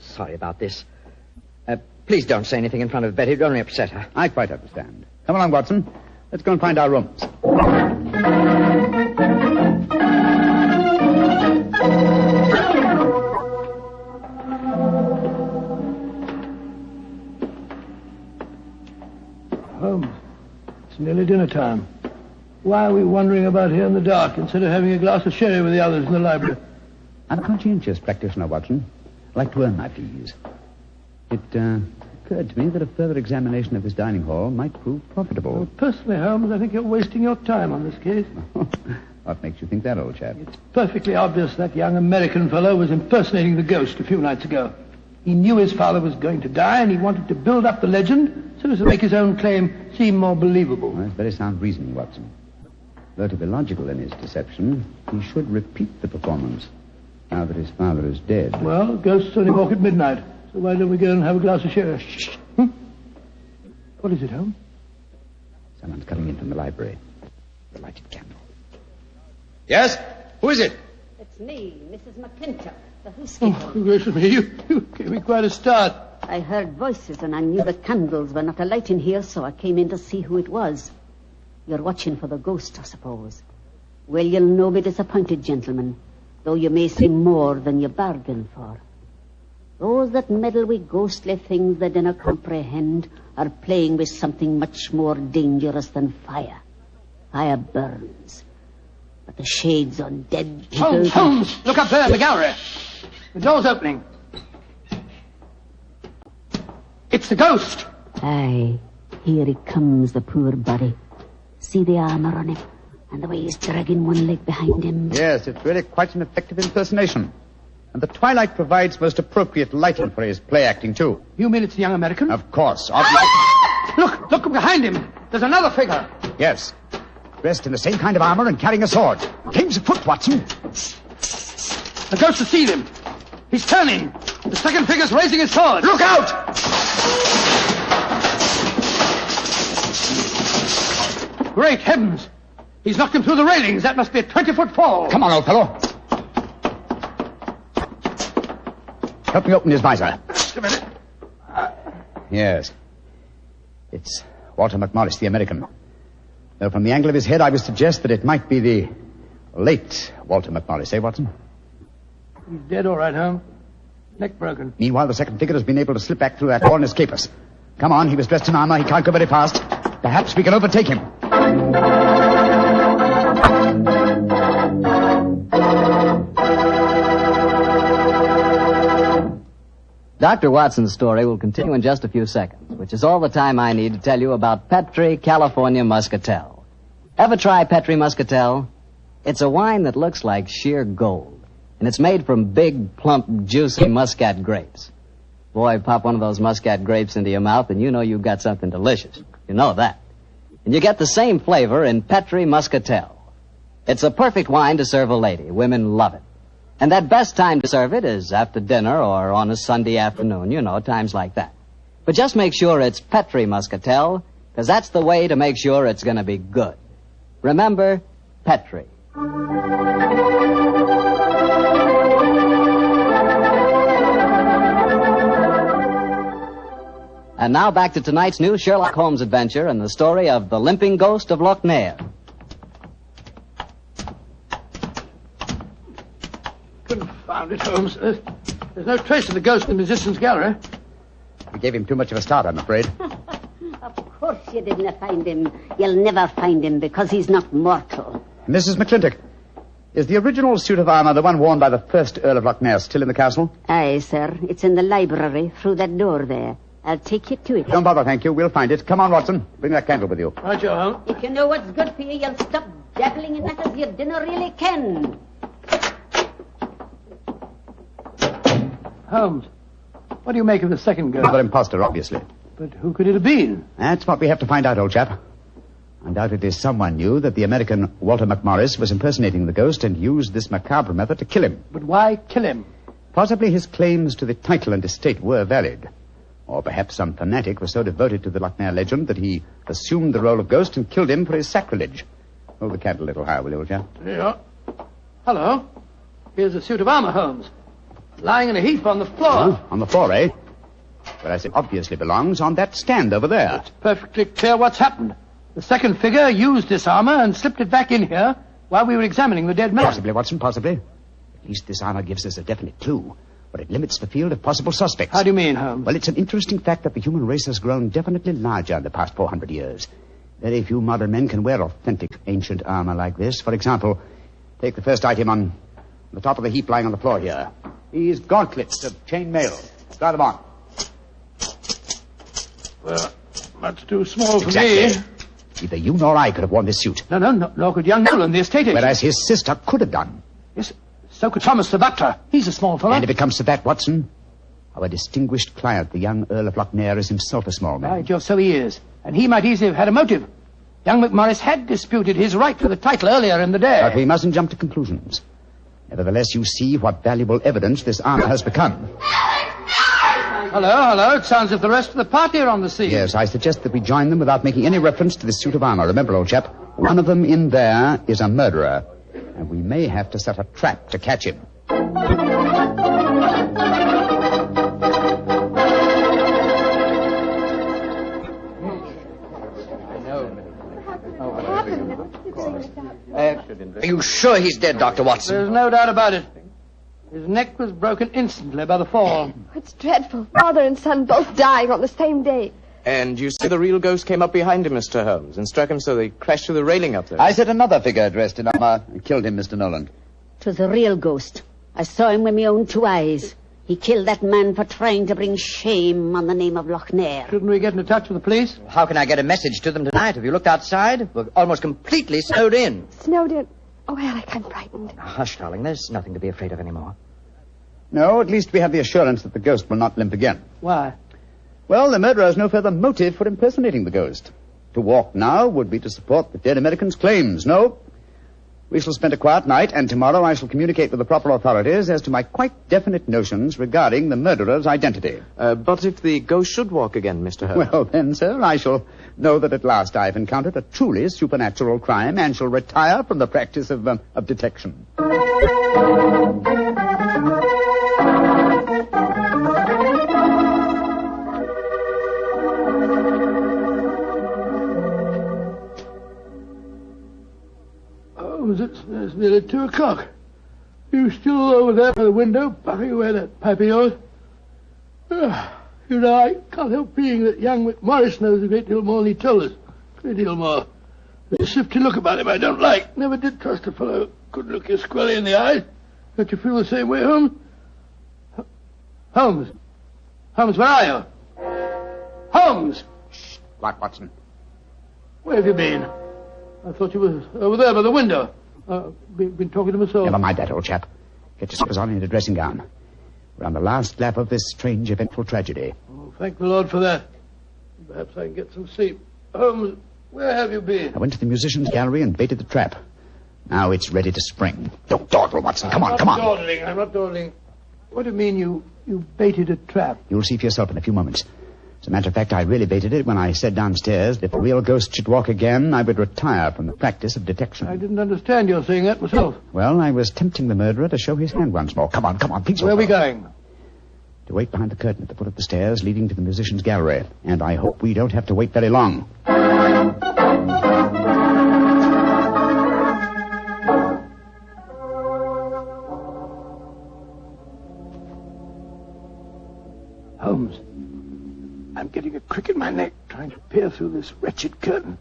Sorry about this. Please don't say anything in front of Betty. It'll only upset her. I quite understand. Come along, Watson. Let's go and find our rooms. Holmes, it's nearly dinner time. Why are we wandering about here in the dark instead of having a glass of sherry with the others in the library? I'm a conscientious practitioner, Watson. I like to earn my fees. It occurred to me that a further examination of this dining hall might prove profitable. Well, personally, Holmes, I think you're wasting your time on this case. What makes you think that, old chap? It's perfectly obvious that young American fellow was impersonating the ghost a few nights ago. He knew his father was going to die, and he wanted to build up the legend so as to make his own claim seem more believable. Well, that's very sound reasoning, Watson. Though to be logical in his deception, he should repeat the performance now that his father is dead. Well, ghosts only walk at midnight, so why don't we go and have a glass of sherry? Shh. What is it, Holmes? Someone's coming in from the library. The lighted candle. Yes? Who is it? It's me, Mrs. McClintock, the housekeeper. Oh, gracious me, you gave me quite a start. I heard voices and I knew the candles were not alight in here, so I came in to see who it was. You're watching for the ghost, I suppose. Well, you'll no be disappointed, gentlemen, though you may see more than you bargained for. Those that meddle with ghostly things they dinna comprehend are playing with something much more dangerous than fire. Fire burns. But the shades on dead people... Holmes! Look up there in the gallery. The door's opening. It's the ghost! Aye, here he comes, the poor body. See the armor on him, and the way he's dragging one leg behind him. Yes, it's really quite an effective impersonation. And the twilight provides most appropriate lighting for his play acting, too. You mean it's the young American? Of course. Look behind him. There's another figure. Yes. Dressed in the same kind of armor and carrying a sword. Game's afoot, Watson. The ghost has seen him. He's turning. The second figure's raising his sword. Look out! Great heavens. He's knocked him through the railings. That must be a 20-foot fall. Come on, old fellow. Help me open his visor. Just a minute. Yes. It's Walter McMorris, the American. Though from the angle of his head, I would suggest that it might be the late Walter McMorris, eh, Watson? He's dead, all right, Holmes. Neck broken. Meanwhile, the second figure has been able to slip back through that wall and escape us. Come on, he was dressed in armor. He can't go very fast. Perhaps we can overtake him. Dr. Watson's story will continue in just a few seconds, which is all the time I need to tell you about Petri California Muscatel. Ever try Petri Muscatel? It's a wine that looks like sheer gold, and it's made from big, plump, juicy muscat grapes. Boy, pop one of those muscat grapes into your mouth, and you know you've got something delicious. You know that. And you get the same flavor in Petri Muscatel. It's a perfect wine to serve a lady. Women love it. And that best time to serve it is after dinner or on a Sunday afternoon, you know, times like that. But just make sure it's Petri Muscatel, because that's the way to make sure it's going to be good. Remember, Petri. And now back to tonight's new Sherlock Holmes adventure and the story of the Limping Ghost of Limping. Confound it, Holmes. There's no trace of the ghost in the musician's gallery. We gave him too much of a start, I'm afraid. Of course you didn't find him. You'll never find him because he's not mortal. Mrs. McClintock, is the original suit of armor the one worn by the first Earl of Limping still in the castle? Aye, sir. It's in the library through that door there. I'll take you to it. Don't bother, thank you. We'll find it. Come on, Watson. Bring that candle with you. Right, your Holmes. If you know what's good for you, you'll stop dabbling in matters you dinner really can. Holmes, what do you make of the second ghost? Another imposter, obviously. But who could it have been? That's what we have to find out, old chap. Undoubtedly someone knew that the American Walter McMorris was impersonating the ghost and used this macabre method to kill him. But why kill him? Possibly his claims to the title and estate were valid. Or perhaps some fanatic was so devoted to the Limping legend that he assumed the role of ghost and killed him for his sacrilege. Hold the candle a little higher, will you, old chap? Yeah. Hello. Here's a suit of armor, Holmes. Lying in a heap on the floor. On the floor, eh? Whereas it obviously belongs on that stand over there. It's perfectly clear what's happened. The second figure used this armor and slipped it back in here while we were examining the dead man. Possibly, Watson, possibly. At least this armor gives us a definite clue, but it limits the field of possible suspects. How do you mean, Holmes? Well, it's an interesting fact that the human race has grown definitely larger in the past 400 years. Very few modern men can wear authentic ancient armor like this. For example, take the first item on the top of the heap lying on the floor here. These gauntlets of chain mail. Try them on. Well, much too small for Exactly. me. Neither you nor I could have worn this suit. No, nor could young Nolan, the estate agent. Whereas his sister could have done. Yes, so could Thomas the butler. He's a small fellow. And if it comes to that, Watson, our distinguished client, the young Earl of Limping, is himself a small man. By Jove, so he is. And he might easily have had a motive. Young McMorris had disputed his right to the title earlier in the day. But we mustn't jump to conclusions. Nevertheless, you see what valuable evidence this armor has become. Hello. It sounds as if the rest of the party are on the scene. Yes, I suggest that we join them without making any reference to this suit of armor. Remember, old chap, one of them in there is a murderer, and we may have to set a trap to catch him. Are you sure he's dead, Dr. Watson? There's no doubt about it. His neck was broken instantly by the fall. It's dreadful. Father and son both dying on the same day. And you say the real ghost came up behind him, Mr. Holmes, and struck him so they crashed through the railing up there. I said another figure dressed in armor and killed him, Mr. Nolan. 'Twas a real ghost. I saw him with my own two eyes. He killed that man for trying to bring shame on the name of Limping. Shouldn't we get into touch with the police? How can I get a message to them tonight? Have you looked outside? We're almost completely snowed in. Snowed in. Oh, Alec, I'm frightened. Hush, darling. There's nothing to be afraid of anymore. No, at least we have the assurance that the ghost will not limp again. Why? Well, the murderer has no further motive for impersonating the ghost. To walk now would be to support the dead American's claims. No. We shall spend a quiet night, and tomorrow I shall communicate with the proper authorities as to my quite definite notions regarding the murderer's identity. But if the ghost should walk again, Mr. Holmes? Well, then, sir, I shall know that at last I've encountered a truly supernatural crime and shall retire from the practice of detection. It's nearly 2 o'clock. You still over there by the window, puffing away that pipe of yours? You know, I can't help feeling that young McMorris knows a great deal more than he told us. A great deal more. There's a shifty look about him I don't like. Never did trust a fellow who could look you squarely in the eye. Don't you feel the same way, Holmes? Holmes, where are you? Holmes! Shh, Clark Watson. Where have you been? I thought you were over there by the window. Been talking to myself. Never mind that, old chap. Get your slippers on in a dressing gown. We're on the last lap of this strange, eventful tragedy. Oh, thank the Lord for that. Perhaps I can get some sleep. Holmes, where have you been? I went to the musician's gallery and baited the trap. Now it's ready to spring. Don't dawdle, Watson. Come on. I'm not dawdling. What do you mean you baited a trap? You'll see for yourself in a few moments. As a matter of fact, I really baited it when I said downstairs that if the real ghost should walk again, I would retire from the practice of detection. I didn't understand your saying that myself. Well, I was tempting the murderer to show his hand once more. Come on, please. Where are we going? To wait behind the curtain at the foot of the stairs leading to the musician's gallery. And I hope we don't have to wait very long. Holmes, I'm getting a crick in my neck trying to peer through this wretched curtain.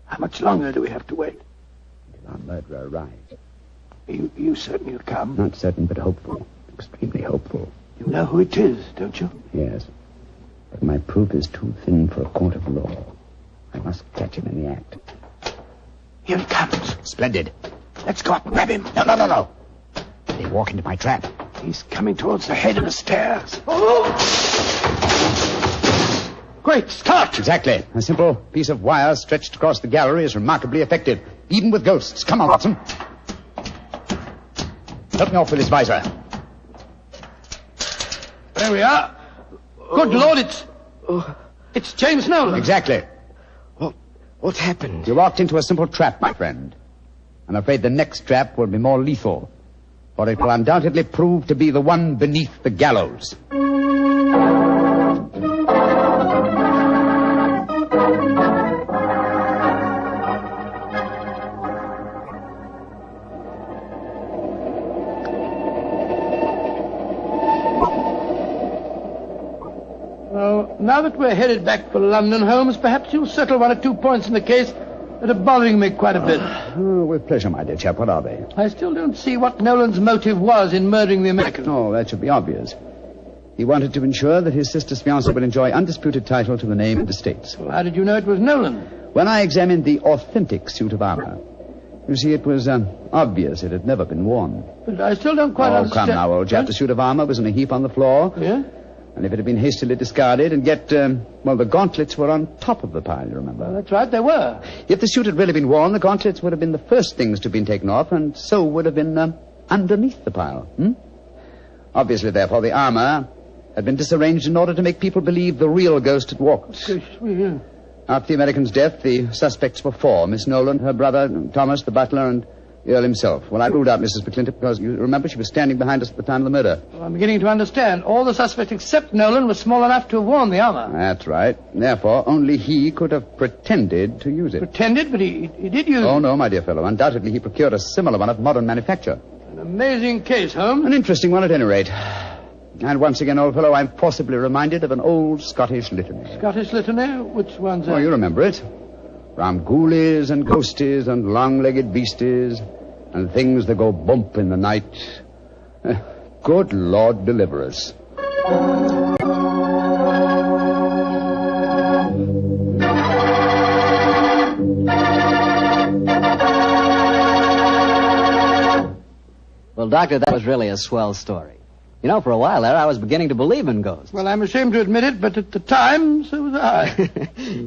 How much longer do we have to wait? Until our murderer arrives. You certain he'll come? Not certain, but hopeful. Extremely hopeful. You know who it is, don't you? Yes. But my proof is too thin for a court of law. I must catch him in the act. Here he comes. Splendid. Let's go up and grab him. No. Did he walk into my trap? He's coming towards the head of the stairs. Oh! Great Scott! Exactly. A simple piece of wire stretched across the gallery is remarkably effective, even with ghosts. Come on, Watson. Help me off with this visor. There we are. Good Lord, it's James Nolan. Exactly. What happened? You walked into a simple trap, my friend. I'm afraid the next trap will be more lethal, for it will undoubtedly prove to be the one beneath the gallows. Well, now that we're headed back for London, Holmes, perhaps you'll settle one or two points in the case that are bothering me quite a bit. With pleasure, my dear chap. What are they? I still don't see what Nolan's motive was in murdering the American. Oh, that should be obvious. He wanted to ensure that his sister's fiancé would enjoy undisputed title to the name and estates. Well, how did you know it was Nolan? When I examined the authentic suit of armor, you see, it was obvious it had never been worn. But I still don't quite understand. Oh, come now, old chap. The suit of armor was in a heap on the floor. Yeah? And if it had been hastily discarded, and yet, the gauntlets were on top of the pile, you remember? Well, that's right, they were. If the suit had really been worn, the gauntlets would have been the first things to have been taken off, and so would have been underneath the pile. Obviously, therefore, the armor had been disarranged in order to make people believe the real ghost had walked. Yeah. After the American's death, the suspects were four: Miss Nolan, her brother, Thomas, the butler, and the Earl himself. Well, I ruled out Mrs. McClintock because, you remember, she was standing behind us at the time of the murder. Well, I'm beginning to understand. All the suspects except Nolan were small enough to have worn the armor. That's right. Therefore, only he could have pretended to use it. Pretended? But he did use it. Oh, no, my dear fellow. Undoubtedly, he procured a similar one of modern manufacture. An amazing case, Holmes. An interesting one, at any rate. And once again, old fellow, I'm forcibly reminded of an old Scottish litany. Scottish litany? Which one's that? Oh, you remember it. Round ghoulies and ghosties and long-legged beasties and things that go bump in the night. Good Lord, deliver us. Well, Doctor, that was really a swell story. You know, for a while there, I was beginning to believe in ghosts. Well, I'm ashamed to admit it, but at the time, so was I.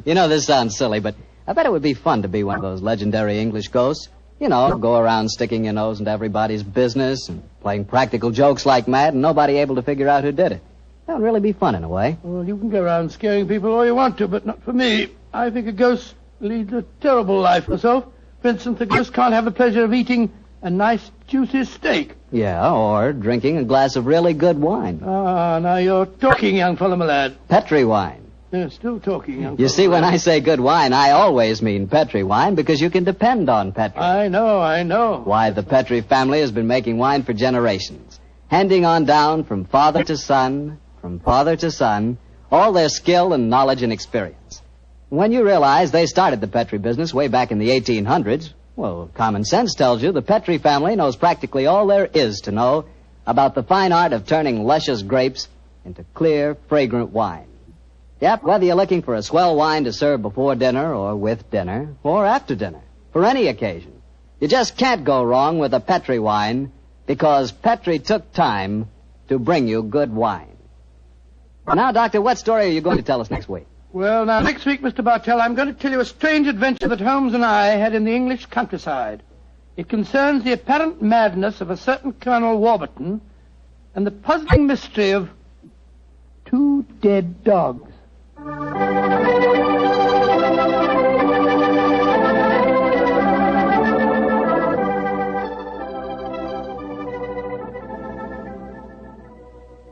You know, this sounds silly, but I bet it would be fun to be one of those legendary English ghosts. You know, go around sticking your nose into everybody's business and playing practical jokes like mad and nobody able to figure out who did it. That would really be fun in a way. Well, you can go around scaring people all you want to, but not for me. I think a ghost leads a terrible life herself. For instance, a ghost can't have the pleasure of eating a nice, juicy steak. Yeah, or drinking a glass of really good wine. Ah, now you're talking, young fellow, my lad. Petri wine. Yeah, still talking, young fellow. You see, when I say good wine, I always mean Petri wine because you can depend on Petri. I know. Why, the Petri family has been making wine for generations, handing on down from father to son, all their skill and knowledge and experience. When you realize they started the Petri business way back in the 1800s, well, common sense tells you the Petri family knows practically all there is to know about the fine art of turning luscious grapes into clear, fragrant wine. Yep, whether you're looking for a swell wine to serve before dinner or with dinner or after dinner, for any occasion, you just can't go wrong with a Petri wine because Petri took time to bring you good wine. Now, Doctor, what story are you going to tell us next week? Well, now, next week, Mr. Bartell, I'm going to tell you a strange adventure that Holmes and I had in the English countryside. It concerns the apparent madness of a certain Colonel Warburton and the puzzling mystery of two dead dogs.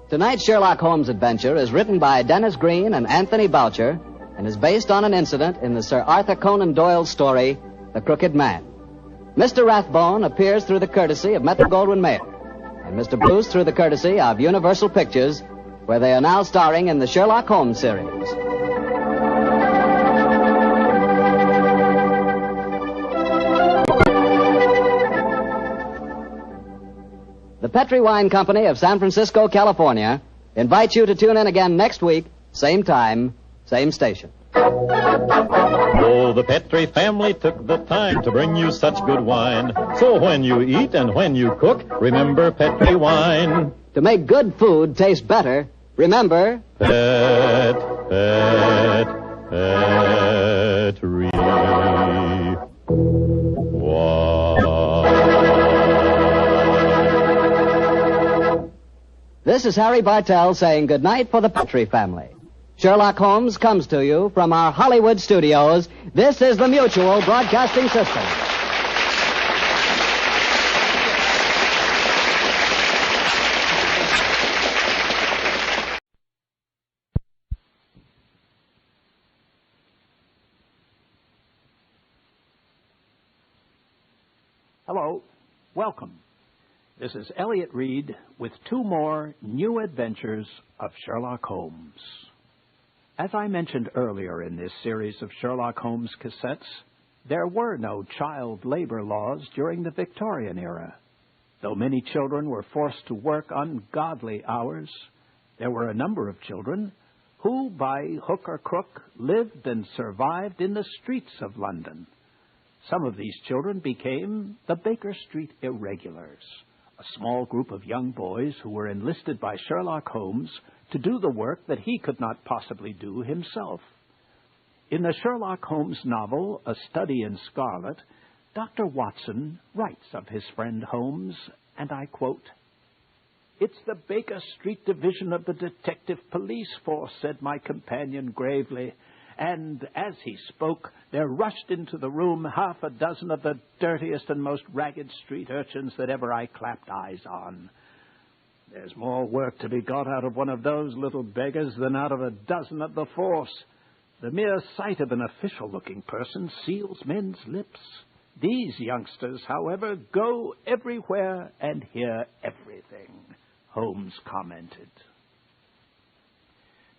Tonight's Sherlock Holmes adventure is written by Dennis Green and Anthony Boucher and is based on an incident in the Sir Arthur Conan Doyle story, The Crooked Man. Mr. Rathbone appears through the courtesy of Metro-Goldwyn-Mayer, and Mr. Bruce through the courtesy of Universal Pictures, where they are now starring in the Sherlock Holmes series. The Petri Wine Company of San Francisco, California, invites you to tune in again next week, same time, same station. Oh, the Petri family took the time to bring you such good wine. So when you eat and when you cook, remember Petri wine. To make good food taste better, remember... Petri wine. This is Harry Bartell saying goodnight for the Petri family. Sherlock Holmes comes to you from our Hollywood studios. This is the Mutual Broadcasting System. Hello. Welcome. This is Elliot Reed with two more new adventures of Sherlock Holmes. As I mentioned earlier in this series of Sherlock Holmes cassettes, there were no child labor laws during the Victorian era. Though many children were forced to work ungodly hours, there were a number of children who, by hook or crook, lived and survived in the streets of London. Some of these children became the Baker Street Irregulars, a small group of young boys who were enlisted by Sherlock Holmes to do the work that he could not possibly do himself. In the Sherlock Holmes novel, A Study in Scarlet, Dr. Watson writes of his friend Holmes, and I quote, "It's the Baker Street Division of the Detective Police Force," said my companion gravely, and as he spoke, there rushed into the room half a dozen of the dirtiest and most ragged street urchins that ever I clapped eyes on. There's more work to be got out of one of those little beggars than out of a dozen of the force. The mere sight of an official-looking person seals men's lips. These youngsters, however, go everywhere and hear everything, Holmes commented.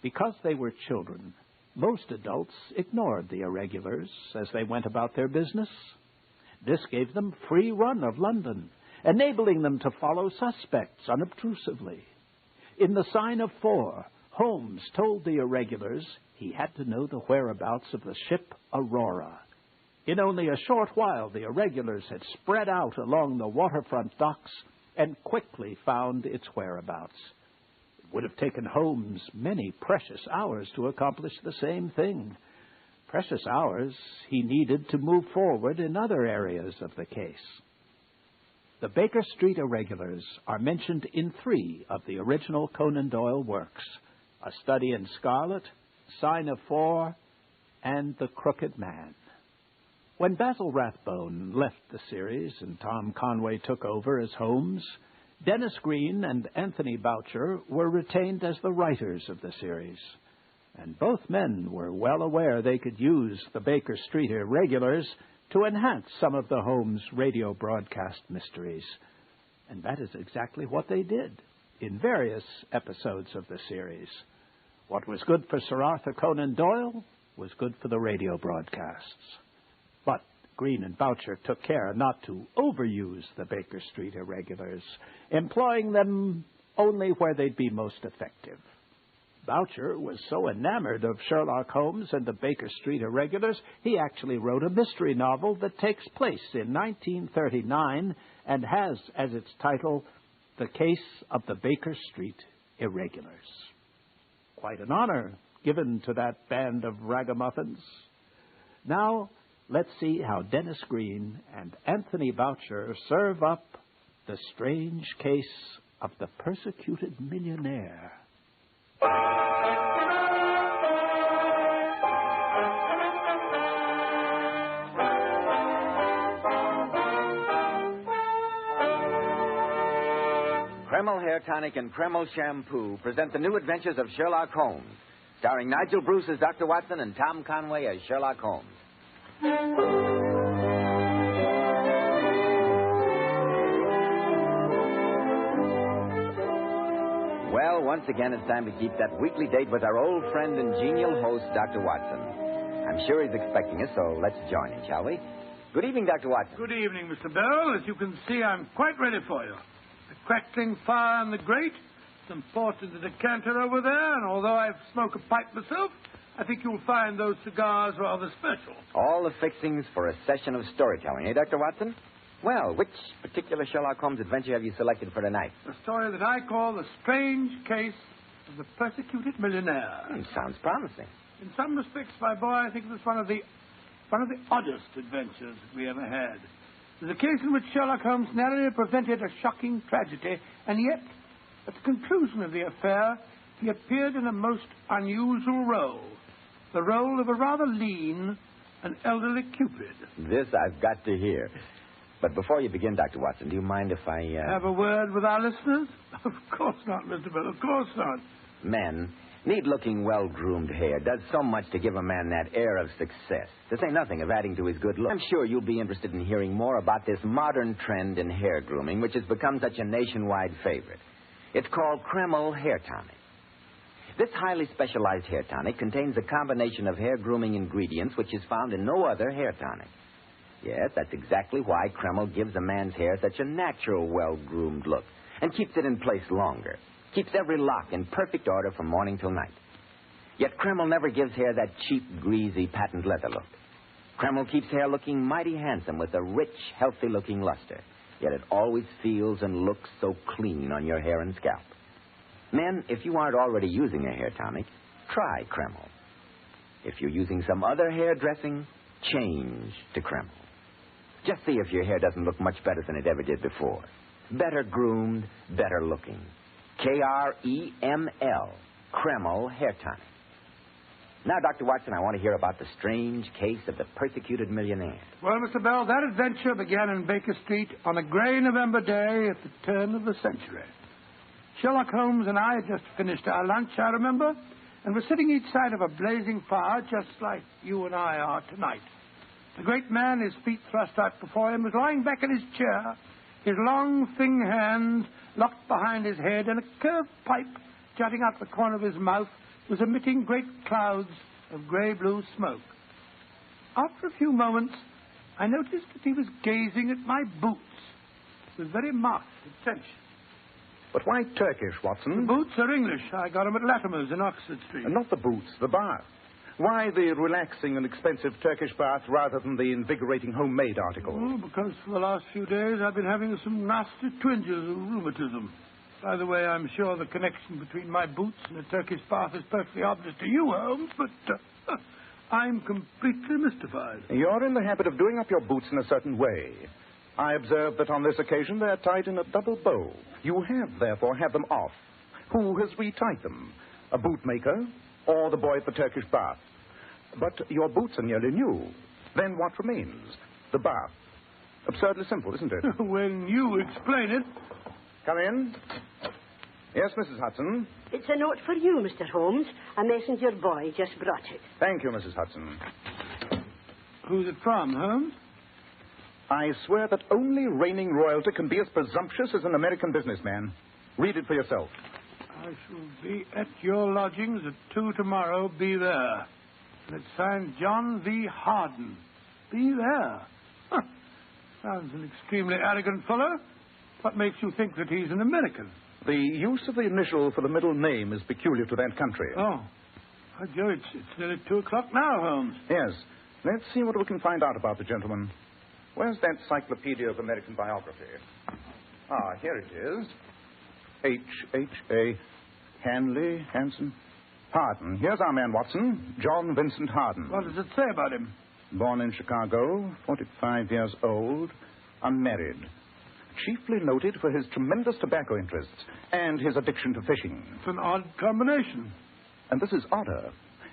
Because they were children, most adults ignored the irregulars as they went about their business. This gave them free run of London, enabling them to follow suspects unobtrusively. In The Sign of Four, Holmes told the irregulars he had to know the whereabouts of the ship Aurora. In only a short while, the irregulars had spread out along the waterfront docks and quickly found its whereabouts. It would have taken Holmes many precious hours to accomplish the same thing. Precious hours he needed to move forward in other areas of the case. The Baker Street Irregulars are mentioned in 3 of the original Conan Doyle works: A Study in Scarlet, Sign of Four, and The Crooked Man. When Basil Rathbone left the series and Tom Conway took over as Holmes, Dennis Green and Anthony Boucher were retained as the writers of the series. And both men were well aware they could use the Baker Street Irregulars to enhance some of the Holmes radio broadcast mysteries. And that is exactly what they did in various episodes of the series. What was good for Sir Arthur Conan Doyle was good for the radio broadcasts. But Green and Boucher took care not to overuse the Baker Street Irregulars, employing them only where they'd be most effective. Boucher was so enamored of Sherlock Holmes and the Baker Street Irregulars, he actually wrote a mystery novel that takes place in 1939 and has as its title, The Case of the Baker Street Irregulars. Quite an honor given to that band of ragamuffins. Now, let's see how Dennis Green and Anthony Boucher serve up the strange case of the persecuted millionaire. Kreml Hair Tonic and Kreml Shampoo present the new adventures of Sherlock Holmes, starring Nigel Bruce as Dr. Watson and Tom Conway as Sherlock Holmes. Well, once again, it's time to keep that weekly date with our old friend and genial host, Dr. Watson. I'm sure he's expecting us, so let's join him, shall we? Good evening, Dr. Watson. Good evening, Mr. Bell. As you can see, I'm quite ready for you. The crackling fire in the grate, some port in the decanter over there, and although I smoke a pipe myself, I think you'll find those cigars rather special. All the fixings for a session of storytelling, eh, Dr. Watson? Well, which particular Sherlock Holmes adventure have you selected for tonight? The story that I call The Strange Case of the Persecuted Millionaire. Sounds promising. In some respects, my boy, I think it's one of the oddest adventures we ever had. There's a case in which Sherlock Holmes narrowly prevented a shocking tragedy, and yet, at the conclusion of the affair, he appeared in a most unusual role. The role of a rather lean and elderly Cupid. This I've got to hear. But before you begin, Dr. Watson, do you mind if I... Have a word with our listeners? Of course not, Mr. Bell, of course not. Men, neat-looking, well-groomed hair does so much to give a man that air of success, to say nothing of adding to his good look. I'm sure you'll be interested in hearing more about this modern trend in hair grooming, which has become such a nationwide favorite. It's called Kreml Hair Tonic. This highly specialized hair tonic contains a combination of hair grooming ingredients which is found in no other hair tonic. Yes, that's exactly why Kreml gives a man's hair such a natural, well-groomed look and keeps it in place longer. Keeps every lock in perfect order from morning till night. Yet Kreml never gives hair that cheap, greasy, patent leather look. Kreml keeps hair looking mighty handsome with a rich, healthy-looking luster. Yet it always feels and looks so clean on your hair and scalp. Men, if you aren't already using a hair tonic, try Kreml. If you're using some other hair dressing, change to Kreml. Just see if your hair doesn't look much better than it ever did before. Better groomed, better looking. Kreml, Kreml Hair Tonic. Now, Dr. Watson, I want to hear about the strange case of the persecuted millionaire. Well, Mr. Bell, that adventure began in Baker Street on a grey November day at the turn of the century. Sherlock Holmes and I had just finished our lunch, I remember, and were sitting each side of a blazing fire, just like you and I are tonight. The great man, his feet thrust out before him, was lying back in his chair, his long, thin hands locked behind his head, and a curved pipe jutting out the corner of his mouth was emitting great clouds of grey-blue smoke. After a few moments, I noticed that he was gazing at my boots with very marked attention. But why Turkish, Watson? The boots are English. I got them at Latimer's in Oxford Street. And not the boots, the bath. Why the relaxing and expensive Turkish bath rather than the invigorating homemade article? Oh, because for the last few days I've been having some nasty twinges of rheumatism. By the way, I'm sure the connection between my boots and a Turkish bath is perfectly obvious to you, Holmes, but I'm completely mystified. You're in the habit of doing up your boots in a certain way. I observe that on this occasion they're tied in a double bow. You have, therefore, had them off. Who has retied them? A bootmaker or the boy at the Turkish bath? But your boots are nearly new. Then what remains? The bath. Absurdly simple, isn't it? When you explain it. Come in. Yes, Mrs. Hudson. It's a note for you, Mr. Holmes. A messenger boy just brought it. Thank you, Mrs. Hudson. Who's it from, Holmes? I swear that only reigning royalty can be as presumptuous as an American businessman. Read it for yourself. I shall be at your lodgings at 2 tomorrow. Be there. And it's signed John V. Harden. Be there. Huh. Sounds an extremely arrogant fellow. What makes you think that he's an American? The use of the initial for the middle name is peculiar to that country. Oh. By Joe, it's nearly 2 o'clock now, Holmes. Yes. Let's see what we can find out about the gentleman. Where's that Cyclopedia of American Biography? Ah, here it is. H.H.A. Hanley, Hanson, Harden. Here's our man, Watson. John Vincent Harden. What does it say about him? Born in Chicago, 45 years old, unmarried. Chiefly noted for his tremendous tobacco interests and his addiction to fishing. It's an odd combination. And this is odder.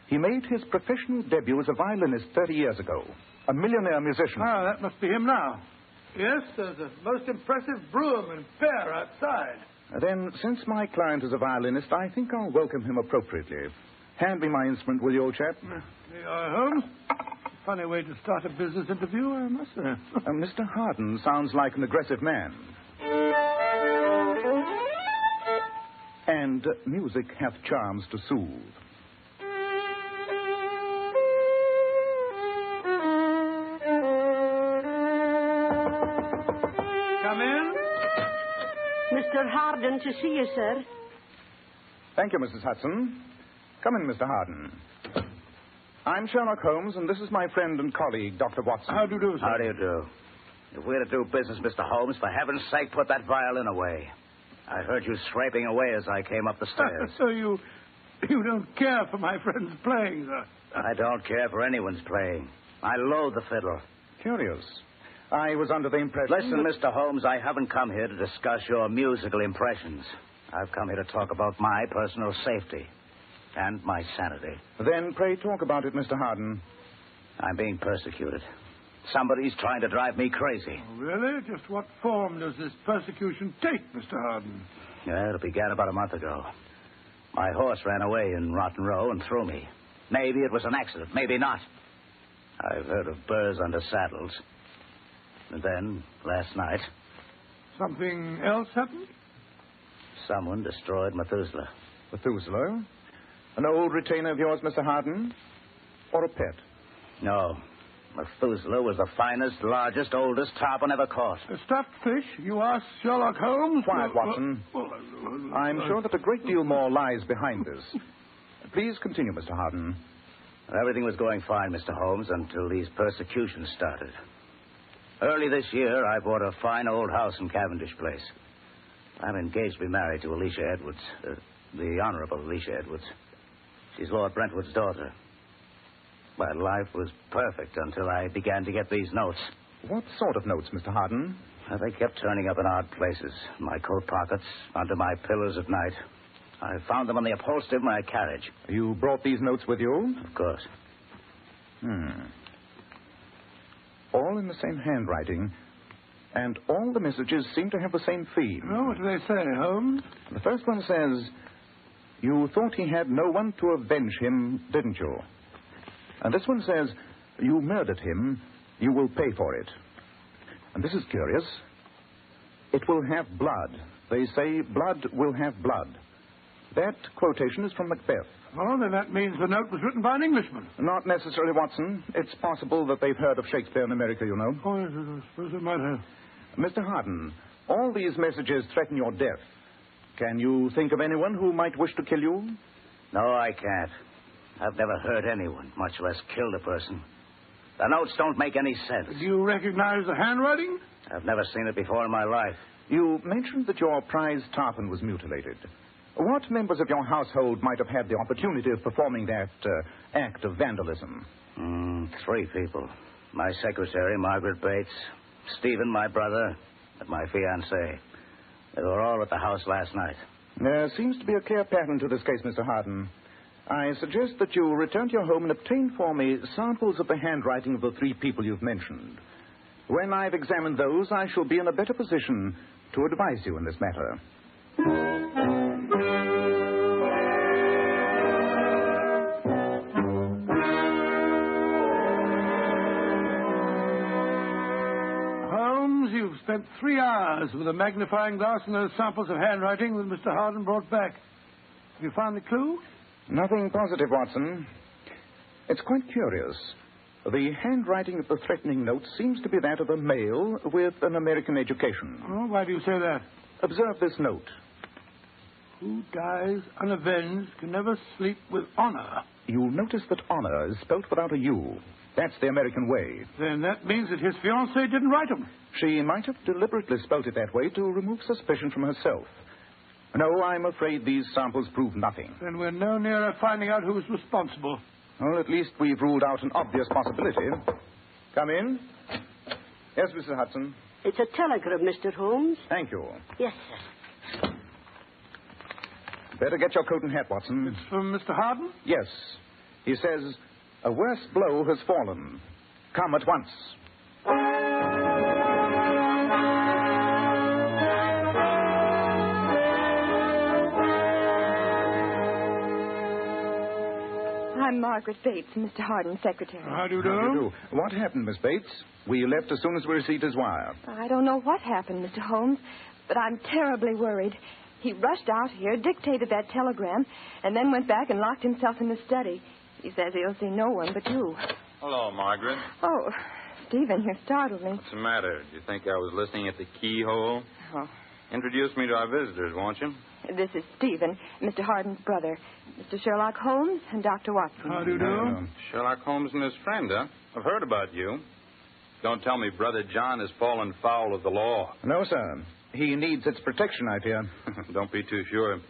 He made his professional debut as a violinist 30 years ago. A millionaire musician. Ah, that must be him now. Yes, there's a most impressive broom and pair outside. Then, since my client is a violinist, I think I'll welcome him appropriately. Hand me my instrument, will you, old chap? Here you are, Holmes. Funny way to start a business interview, I must say. Mr. Harden sounds like an aggressive man. And music hath charms to soothe. Come in. Mr. Harden to see you, sir. Thank you, Mrs. Hudson. Come in, Mr. Harden. I'm Sherlock Holmes, and this is my friend and colleague, Dr. Watson. How do you do, sir? How do you do? If we're to do business, Mr. Holmes, for heaven's sake, put that violin away. I heard you scraping away as I came up the stairs. So you don't care for my friend's playing, sir? I don't care for anyone's playing. I loathe the fiddle. Curious. I was under the impression... Listen, Mr. Holmes, I haven't come here to discuss your musical impressions. I've come here to talk about my personal safety and my sanity. Then pray talk about it, Mr. Harden. I'm being persecuted. Somebody's trying to drive me crazy. Oh, really? Just what form does this persecution take, Mr. Harden? Yeah, it began about a month ago. My horse ran away in Rotten Row and threw me. Maybe it was an accident, maybe not. I've heard of burrs under saddles. And then, last night... Something else happened? Someone destroyed Methuselah. Methuselah? An old retainer of yours, Mr. Harden? Or a pet? No. Methuselah was the finest, largest, oldest tarpon ever caught. A stuffed fish? You asked Sherlock Holmes? Quiet, Watson. I'm sure that a great deal more lies behind this. Please continue, Mr. Harden. Everything was going fine, Mr. Holmes, until these persecutions started. Early this year, I bought a fine old house in Cavendish Place. I'm engaged to be married to Alicia Edwards, the Honorable Alicia Edwards. She's Lord Brentwood's daughter. My life was perfect until I began to get these notes. What sort of notes, Mr. Harden? They kept turning up in odd places. My coat pockets, under my pillows at night. I found them on the upholstery of my carriage. You brought these notes with you? Of course. All in the same handwriting, and all the messages seem to have the same theme. Oh, what do they say, Holmes? The first one says, "You thought he had no one to avenge him, didn't you?" And this one says, "You murdered him, you will pay for it." And this is curious. "It will have blood. They say blood will have blood." That quotation is from Macbeth. Oh, then that means the note was written by an Englishman. Not necessarily, Watson. It's possible that they've heard of Shakespeare in America, you know. Oh, yes, I suppose they might have. Mr. Harden, all these messages threaten your death. Can you think of anyone who might wish to kill you? No, I can't. I've never hurt anyone, much less killed a person. The notes don't make any sense. Do you recognize the handwriting? I've never seen it before in my life. You mentioned that your prize tarpon was mutilated. What members of your household might have had the opportunity of performing that act of vandalism? 3 people. My secretary, Margaret Bates, Stephen, my brother, and my fiancée. They were all at the house last night. There seems to be a clear pattern to this case, Mr. Harden. I suggest that you return to your home and obtain for me samples of the handwriting of the 3 people you've mentioned. When I've examined those, I shall be in a better position to advise you in this matter. Holmes, you've spent 3 hours with a magnifying glass and those samples of handwriting that Mr. Harden brought back. Have you found the clue? Nothing positive, Watson. It's quite curious. The handwriting of the threatening note seems to be that of a male with an American education. Oh, why do you say that? Observe this note. Who dies unavenged can never sleep with honor. You'll notice that honor is spelt without a U. That's the American way. Then that means that his fiancée didn't write him. She might have deliberately spelt it that way to remove suspicion from herself. No, I'm afraid these samples prove nothing. Then we're no nearer finding out who's responsible. Well, at least we've ruled out an obvious possibility. Come in. Yes, Mrs. Hudson. It's a telegram, Mr. Holmes. Thank you. Yes, sir. Better get your coat and hat, Watson. It's from Mr. Harden? Yes. He says, "A worse blow has fallen. Come at once." Margaret Bates, Mr. Hardin's secretary. How do you do? What happened, Miss Bates? We left as soon as we received his wire. I don't know what happened, Mr. Holmes, but I'm terribly worried. He rushed out here, dictated that telegram, and then went back and locked himself in the study. He says he'll see no one but you. Hello, Margaret. Oh, Stephen, you startled me. What's the matter? Do you think I was listening at the keyhole? Oh. Introduce me to our visitors, won't you? This is Stephen, Mr. Hardin's brother, Mr. Sherlock Holmes, and Dr. Watson. How do you do? Sherlock Holmes and his friend, huh? I've heard about you. Don't tell me Brother John has fallen foul of the law. No, sir. He needs its protection, I fear. Don't be too sure.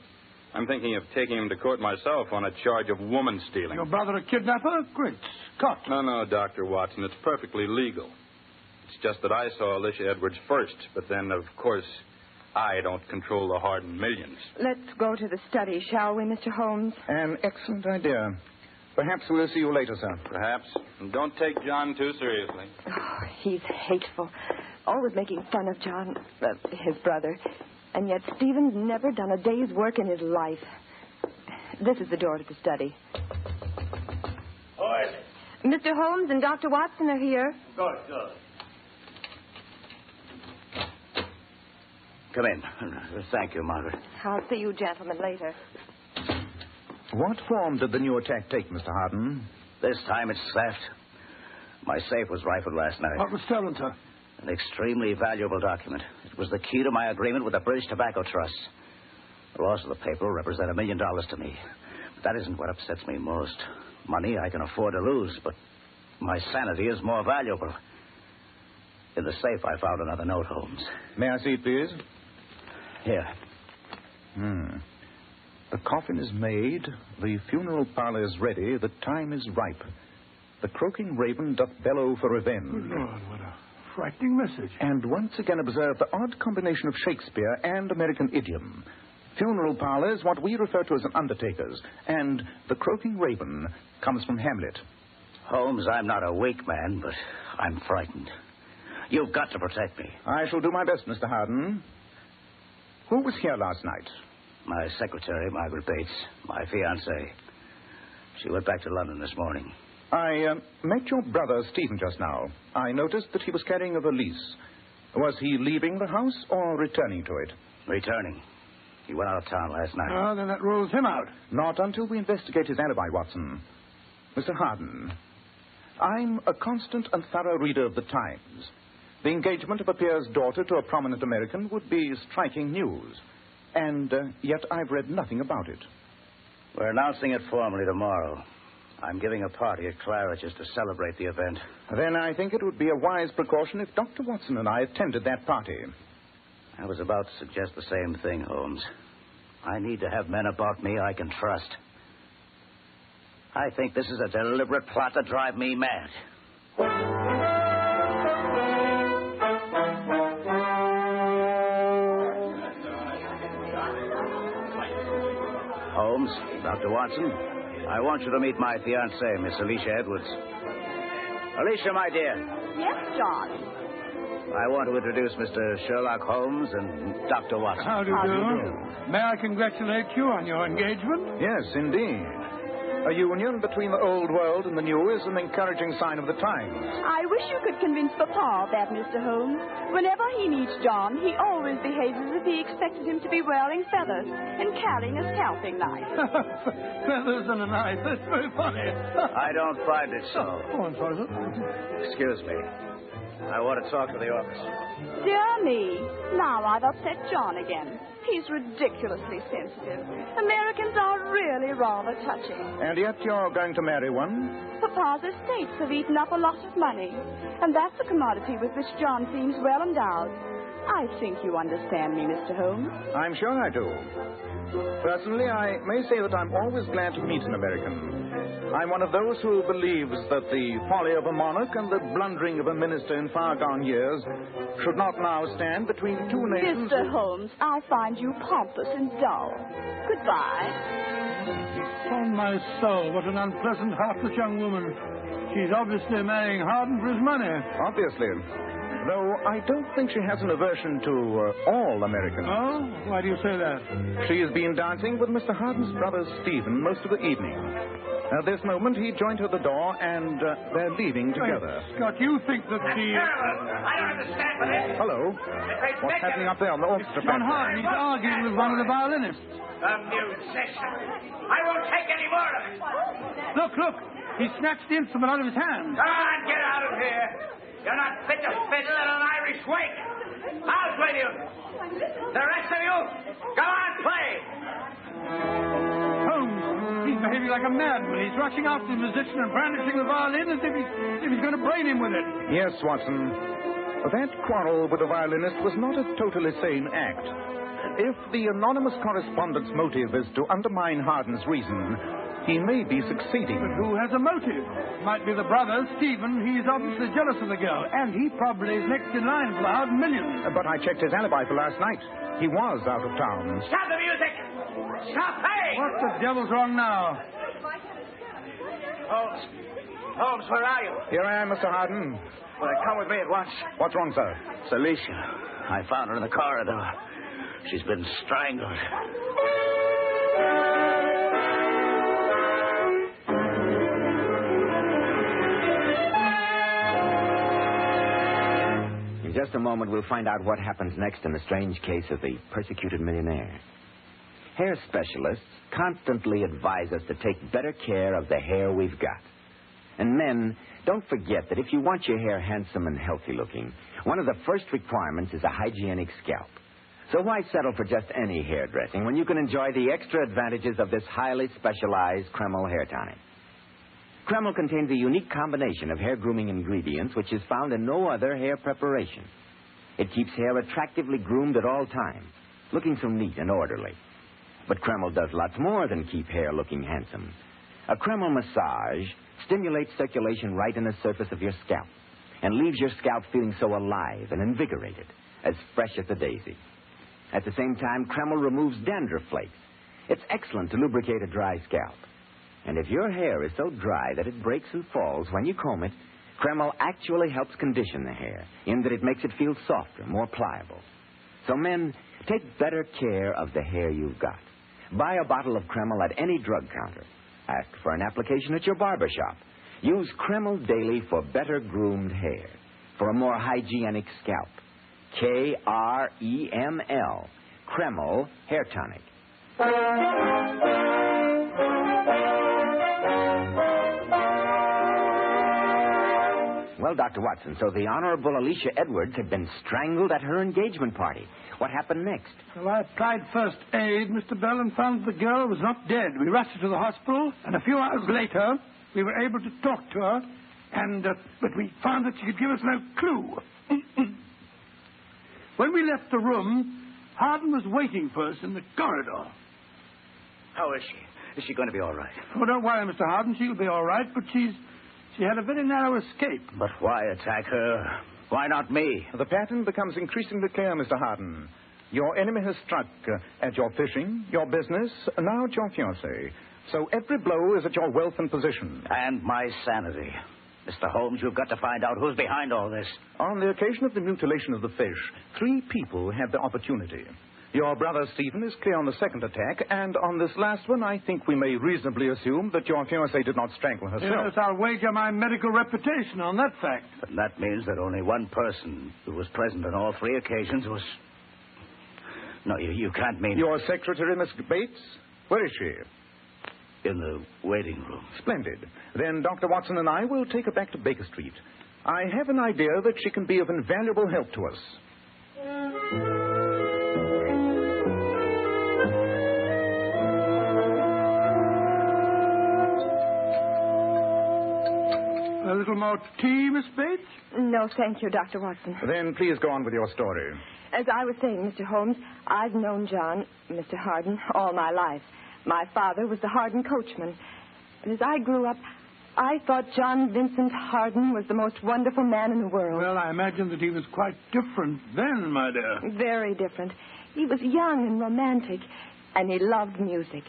I'm thinking of taking him to court myself on a charge of woman stealing. Your brother a kidnapper? Great Scott. No, Dr. Watson. It's perfectly legal. It's just that I saw Alicia Edwards first, but then, of course, I don't control the Hardin millions. Let's go to the study, shall we, Mr. Holmes? An excellent idea. Perhaps we'll see you later, sir. Perhaps. And don't take John too seriously. Oh, he's hateful. Always making fun of John, his brother. And yet Stephen's never done a day's work in his life. This is the door to the study. Boys. Mr. Holmes and Dr. Watson are here. Good. Come in. Thank you, Margaret. I'll see you gentlemen later. What form did the new attack take, Mr. Hardin? This time it's theft. My safe was rifled last night. What was stolen, sir? An extremely valuable document. It was the key to my agreement with the British Tobacco Trust. The loss of the paper will represent $1 million to me. But that isn't what upsets me most. Money I can afford to lose, but my sanity is more valuable. In the safe, I found another note, Holmes. May I see it, please? Here. The coffin is made, the funeral parlor is ready, the time is ripe. The croaking raven doth bellow for revenge. Good Lord, what a frightening message. And once again observe the odd combination of Shakespeare and American idiom. Funeral parlor is what we refer to as an undertaker's, and the croaking raven comes from Hamlet. Holmes, I'm not a weak man, but I'm frightened. You've got to protect me. I shall do my best, Mr. Hardin. Who was here last night? My secretary, Margaret Bates, my fiancée. She went back to London this morning. I met your brother, Stephen, just now. I noticed that he was carrying a valise. Was he leaving the house or returning to it? Returning. He went out of town last night. Oh, then that rules him out. Not until we investigate his alibi, Watson. Mr. Hardin, I'm a constant and thorough reader of the Times. The engagement of a peer's daughter to a prominent American would be striking news. And yet I've read nothing about it. We're announcing it formally tomorrow. I'm giving a party at Claridge's to celebrate the event. Then I think it would be a wise precaution if Dr. Watson and I attended that party. I was about to suggest the same thing, Holmes. I need to have men about me I can trust. I think this is a deliberate plot to drive me mad. Holmes, Dr. Watson, I want you to meet my fiancée, Miss Alicia Edwards. Alicia, my dear. Yes, John. I want to introduce Mr. Sherlock Holmes and Dr. Watson. How do you do? May I congratulate you on your engagement? Yes, indeed. A union between the old world and the new is an encouraging sign of the times. I wish you could convince Papa of that, Mr. Holmes. Whenever he meets John, he always behaves as if he expected him to be wearing feathers and carrying a scalping knife. Feathers and a knife. That's very funny. I don't find it so. Oh, I'm sorry, sir. Excuse me. I want to talk to the office. Dear me. Now I've upset John again. He's ridiculously sensitive. Americans are really rather touchy. And yet you're going to marry one? Papa's estates have eaten up a lot of money, and that's a commodity with which John seems well endowed. I think you understand me, Mr. Holmes. I'm sure I do. Personally, I may say that I'm always glad to meet an American. I'm one of those who believes that the folly of a monarch and the blundering of a minister in far-gone years should not now stand between two nations. Mr. Holmes, I find you pompous and dull. Goodbye. On my soul, what an unpleasant, heartless young woman. She's obviously marrying Hardin for his money. Obviously. Though I don't think she has an aversion to all Americans. Oh? Why do you say that? She has been dancing with Mr. Harden's brother, Stephen, most of the evening. At this moment, he joined her at the door, and they're leaving together. Wait, Scott, you think that the... I don't understand for this. Hello? What's happening up there on the orchestra? John Harden, he's arguing with one of the violinists. A musician. I won't take any more of it. Look. He snatched the instrument out of his hand. Come on, get out of here. You're not fit to fiddle at an Irish wake. I'll play you. The rest of you, go on, play. Holmes, he's behaving like a madman. He's rushing after the musician and brandishing the violin as if he's going to brain him with it. Yes, Watson. That quarrel with the violinist was not a totally sane act. If the anonymous correspondent's motive is to undermine Harden's reason, he may be succeeding. But who has a motive? Might be the brother, Stephen. He's obviously jealous of the girl, and he probably is next in line for the Harden millions. But I checked his alibi for last night. He was out of town. Stop the music! Stop playing! What the devil's wrong now? Holmes, where are you? Here I am, Mr. Harden. Well, come with me at once. What's wrong, sir? It's Alicia. I found her in the corridor. She's been strangled. In just a moment, we'll find out what happens next in the strange case of the persecuted millionaire. Hair specialists constantly advise us to take better care of the hair we've got. And men, don't forget that if you want your hair handsome and healthy looking, one of the first requirements is a hygienic scalp. So why settle for just any hairdressing when you can enjoy the extra advantages of this highly specialized Kreml hair tonic? Kreml contains a unique combination of hair grooming ingredients which is found in no other hair preparation. It keeps hair attractively groomed at all times, looking so neat and orderly. But Kreml does lots more than keep hair looking handsome. A Kreml massage stimulates circulation right in the surface of your scalp and leaves your scalp feeling so alive and invigorated, as fresh as a daisy. At the same time, Kreml removes dandruff flakes. It's excellent to lubricate a dry scalp. And if your hair is so dry that it breaks and falls when you comb it, Kreml actually helps condition the hair in that it makes it feel softer, more pliable. So men, take better care of the hair you've got. Buy a bottle of Kreml at any drug counter. Ask for an application at your barber shop. Use Kreml daily for better groomed hair, for a more hygienic scalp. Kreml, Kreml Hair Tonic. Well, Dr. Watson, so the Honorable Alicia Edwards had been strangled at her engagement party. What happened next? Well, I applied first aid, Mr. Bell, and found the girl was not dead. We rushed her to the hospital, and a few hours later, we were able to talk to her, but we found that she could give us no clue. When we left the room, Harden was waiting for us in the corridor. How is she? Is she going to be all right? Oh, don't worry, Mr. Harden. She'll be all right, but she had a very narrow escape. But why attack her? Why not me? The pattern becomes increasingly clear, Mr. Harden. Your enemy has struck at your fishing, your business, now at your fiancée. So every blow is at your wealth and position. And my sanity. Mr. Holmes, you've got to find out who's behind all this. On the occasion of the mutilation of the fish, 3 people had the opportunity. Your brother Stephen is clear on the second attack, and on this last one, I think we may reasonably assume that your fiancée did not strangle herself. Yes, I'll wager my medical reputation on that fact. But that means that only one person who was present on all 3 occasions was... No, you can't mean... Your secretary, Miss Bates? Where is she? In the waiting room. Splendid. Then Dr. Watson and I will take her back to Baker Street. I have an idea that she can be of invaluable help to us. A little more tea, Miss Bates? No, thank you, Dr. Watson. Then please go on with your story. As I was saying, Mr. Holmes, I've known John, Mr. Harden, all my life. My father was the Harden coachman. And as I grew up, I thought John Vincent Harden was the most wonderful man in the world. Well, I imagine that he was quite different then, my dear. Very different. He was young and romantic, and he loved music.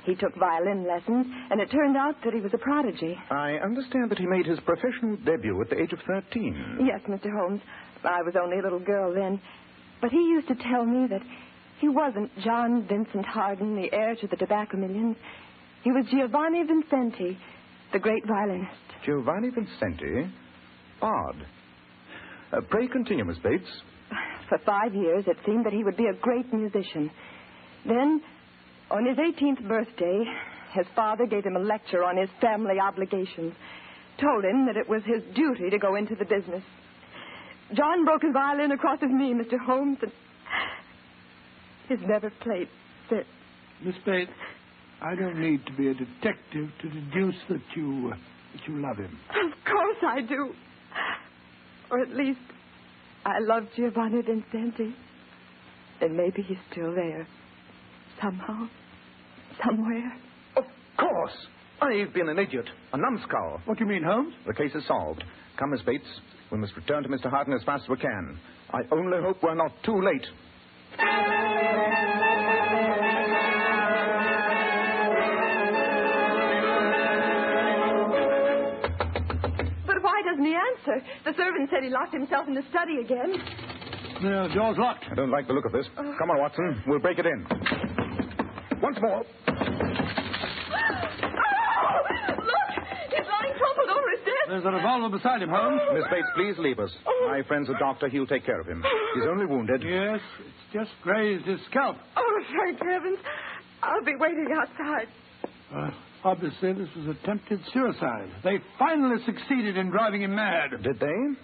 He took violin lessons, and it turned out that he was a prodigy. I understand that he made his professional debut at the age of 13. Yes, Mr. Holmes. I was only a little girl then. But he used to tell me that he wasn't John Vincent Harden, the heir to the tobacco millions. He was Giovanni Vincenti, the great violinist. Giovanni Vincenti? Odd. Pray continue, Miss Bates. For 5 years, it seemed that he would be a great musician. Then, on his 18th birthday, his father gave him a lecture on his family obligations. Told him that it was his duty to go into the business. John broke his violin across his knee, Mr. Holmes, and he's never played since. Miss Bates, I don't need to be a detective to deduce that you love him. Of course I do. Or at least, I love Giovanni Vincenti. And maybe he's still there. Somehow. Somewhere. Of course. I've been an idiot. A numbskull. What do you mean, Holmes? The case is solved. Come, Miss Bates. We must return to Mr. Harden as fast as we can. I only hope we're not too late. But why doesn't he answer? The servant said he locked himself in the study again. The door's locked. I don't like the look of this. Come on, Watson. We'll break it in. Once more. There's a revolver beside him, Holmes. Miss Bates, please leave us. My friend's a doctor. He'll take care of him. He's only wounded. Yes, it's just grazed his scalp. Oh, thank heavens. I'll be waiting outside. Obviously, this was attempted suicide. They finally succeeded in driving him mad. Did they?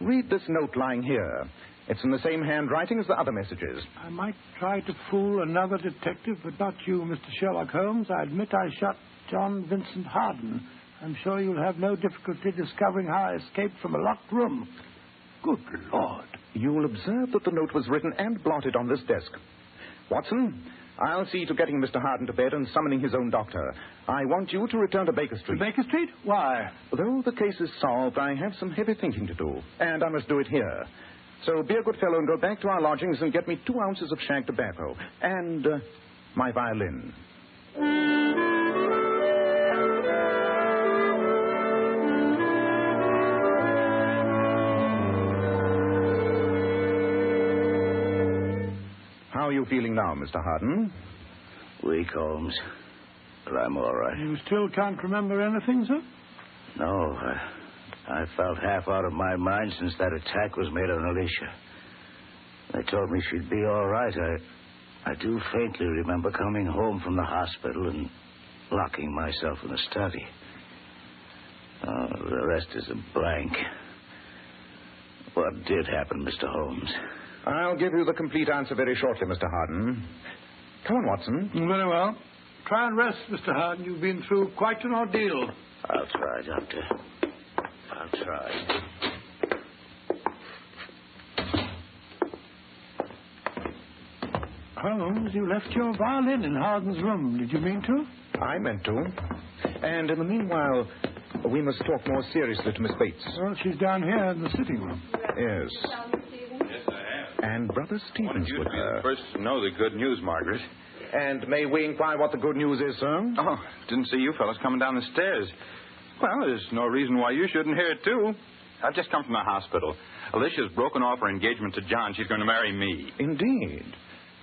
Read this note lying here. It's in the same handwriting as the other messages. I might try to fool another detective, but not you, Mr. Sherlock Holmes. I admit I shot John Vincent Harden. I'm sure you'll have no difficulty discovering how I escaped from a locked room. Good Lord. You'll observe that the note was written and blotted on this desk. Watson, I'll see to getting Mr. Harden to bed and summoning his own doctor. I want you to return to Baker Street. To Baker Street? Why? Though the case is solved, I have some heavy thinking to do, and I must do it here. So be a good fellow and go back to our lodgings and get me 2 ounces of shag tobacco and my violin. How are you feeling now, Mr. Harden? Weak, Holmes. But I'm all right. You still can't remember anything, sir? No, I felt half out of my mind since that attack was made on Alicia. They told me she'd be all right. I do faintly remember coming home from the hospital and locking myself in the study. The rest is a blank. What did happen, Mr. Holmes? I'll give you the complete answer very shortly, Mr. Harden. Come on, Watson. Very well. Try and rest, Mr. Harden. You've been through quite an ordeal. I'll try, Doctor. I'll try. Holmes, you left your violin in Harden's room. Did you mean to? I meant to. And in the meanwhile, we must talk more seriously to Miss Bates. Well, she's down here in the sitting room. Yes. Yes, I have. And Brother Stevens with her. First to know the good news, Margaret. And may we inquire what the good news is, sir? Oh, didn't see you fellas coming down the stairs. Well, there's no reason why you shouldn't hear it, too. I've just come from the hospital. Alicia's broken off her engagement to John. She's going to marry me. Indeed.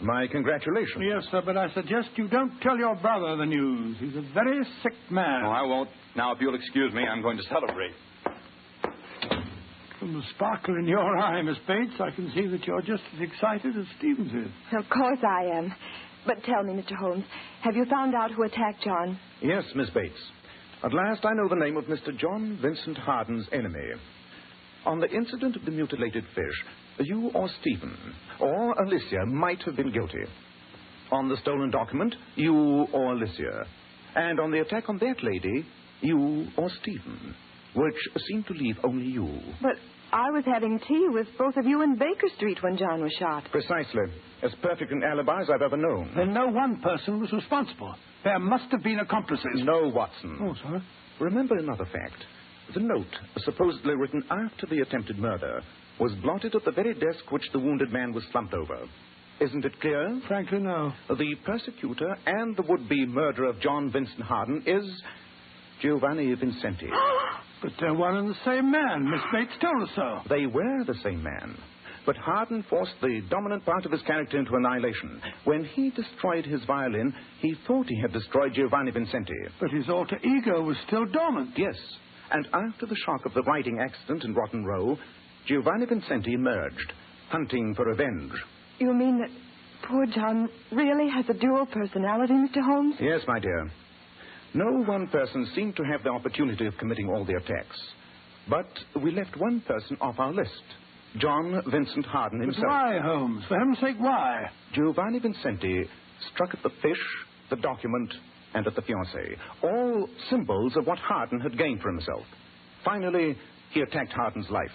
My congratulations. Yes, sir, but I suggest you don't tell your brother the news. He's a very sick man. Oh, I won't. Now, if you'll excuse me, I'm going to celebrate. From the sparkle in your eye, Miss Bates, I can see that you're just as excited as Stevens is. Of course I am. But tell me, Mr. Holmes, have you found out who attacked John? Yes, Miss Bates. At last I know the name of Mr. John Vincent Harden's enemy. On the incident of the mutilated fish, you or Stephen or Alicia might have been guilty. On the stolen document, you or Alicia. And on the attack on that lady, you or Stephen, which seemed to leave only you. But I was having tea with both of you in Baker Street when John was shot. Precisely. As perfect an alibi as I've ever known. Then no one person was responsible. There must have been accomplices. No, Watson. Oh, sir. Remember another fact. The note, supposedly written after the attempted murder, was blotted at the very desk which the wounded man was slumped over. Isn't it clear? Frankly, no. The persecutor and the would-be murderer of John Vincent Harden is Giovanni Vincenti. But they're one and the same man. Miss Bates told us so. They were the same man. But Harden forced the dominant part of his character into annihilation. When he destroyed his violin, he thought he had destroyed Giovanni Vincenti. But his alter ego was still dormant. Yes. And after the shock of the writing accident in Rotten Row, Giovanni Vincenti emerged, hunting for revenge. You mean that poor John really has a dual personality, Mr. Holmes? Yes, my dear. No one person seemed to have the opportunity of committing all the attacks. But we left one person off our list. John Vincent Harden himself. But why, Holmes? For heaven's sake, why? Giovanni Vincenti struck at the fish, the document, and at the fiancée. All symbols of what Harden had gained for himself. Finally, he attacked Harden's life.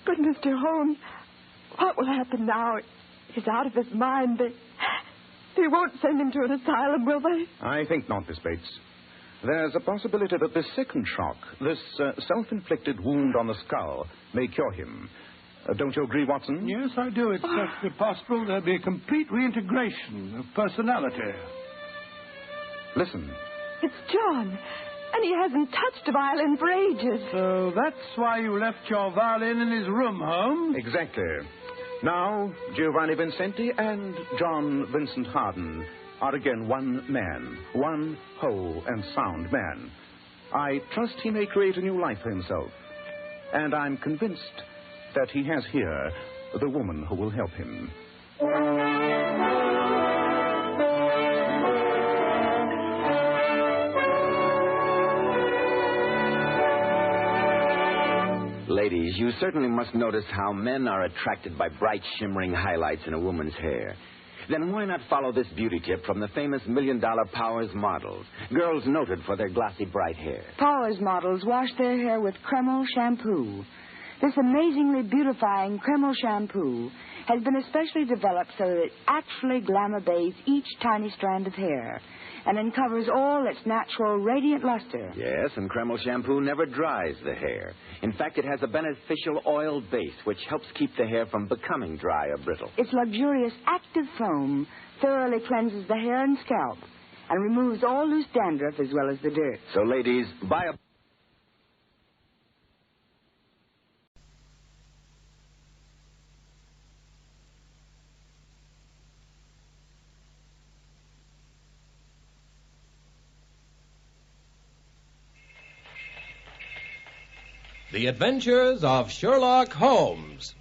But, Mr. Holmes, what will happen now? He's out of his mind. They won't send him to an asylum, will they? I think not, Miss Bates. There's a possibility that this second shock, this self-inflicted wound on the skull, may cure him. Don't you agree, Watson? Yes, I do. It's perfectly possible there'll be a complete reintegration of personality. Listen. It's John, and he hasn't touched a violin for ages. So that's why you left your violin in his room, Holmes? Exactly. Now, Giovanni Vincenti and John Vincent Harden are again one man, one whole and sound man. I trust he may create a new life for himself. And I'm convinced that he has here the woman who will help him. Ladies, you certainly must notice how men are attracted by bright, shimmering highlights in a woman's hair. Then why not follow this beauty tip from the famous $1 Million Powers models, girls noted for their glossy, bright hair? Powers models wash their hair with Kreml shampoo. This amazingly beautifying Kreml shampoo has been especially developed so that it actually glamour bathes each tiny strand of hair and uncovers all its natural radiant luster. Yes, and Kreml shampoo never dries the hair. In fact, it has a beneficial oil base which helps keep the hair from becoming dry or brittle. Its luxurious active foam thoroughly cleanses the hair and scalp and removes all loose dandruff as well as the dirt. So, ladies, buy a... The Adventures of Sherlock Holmes.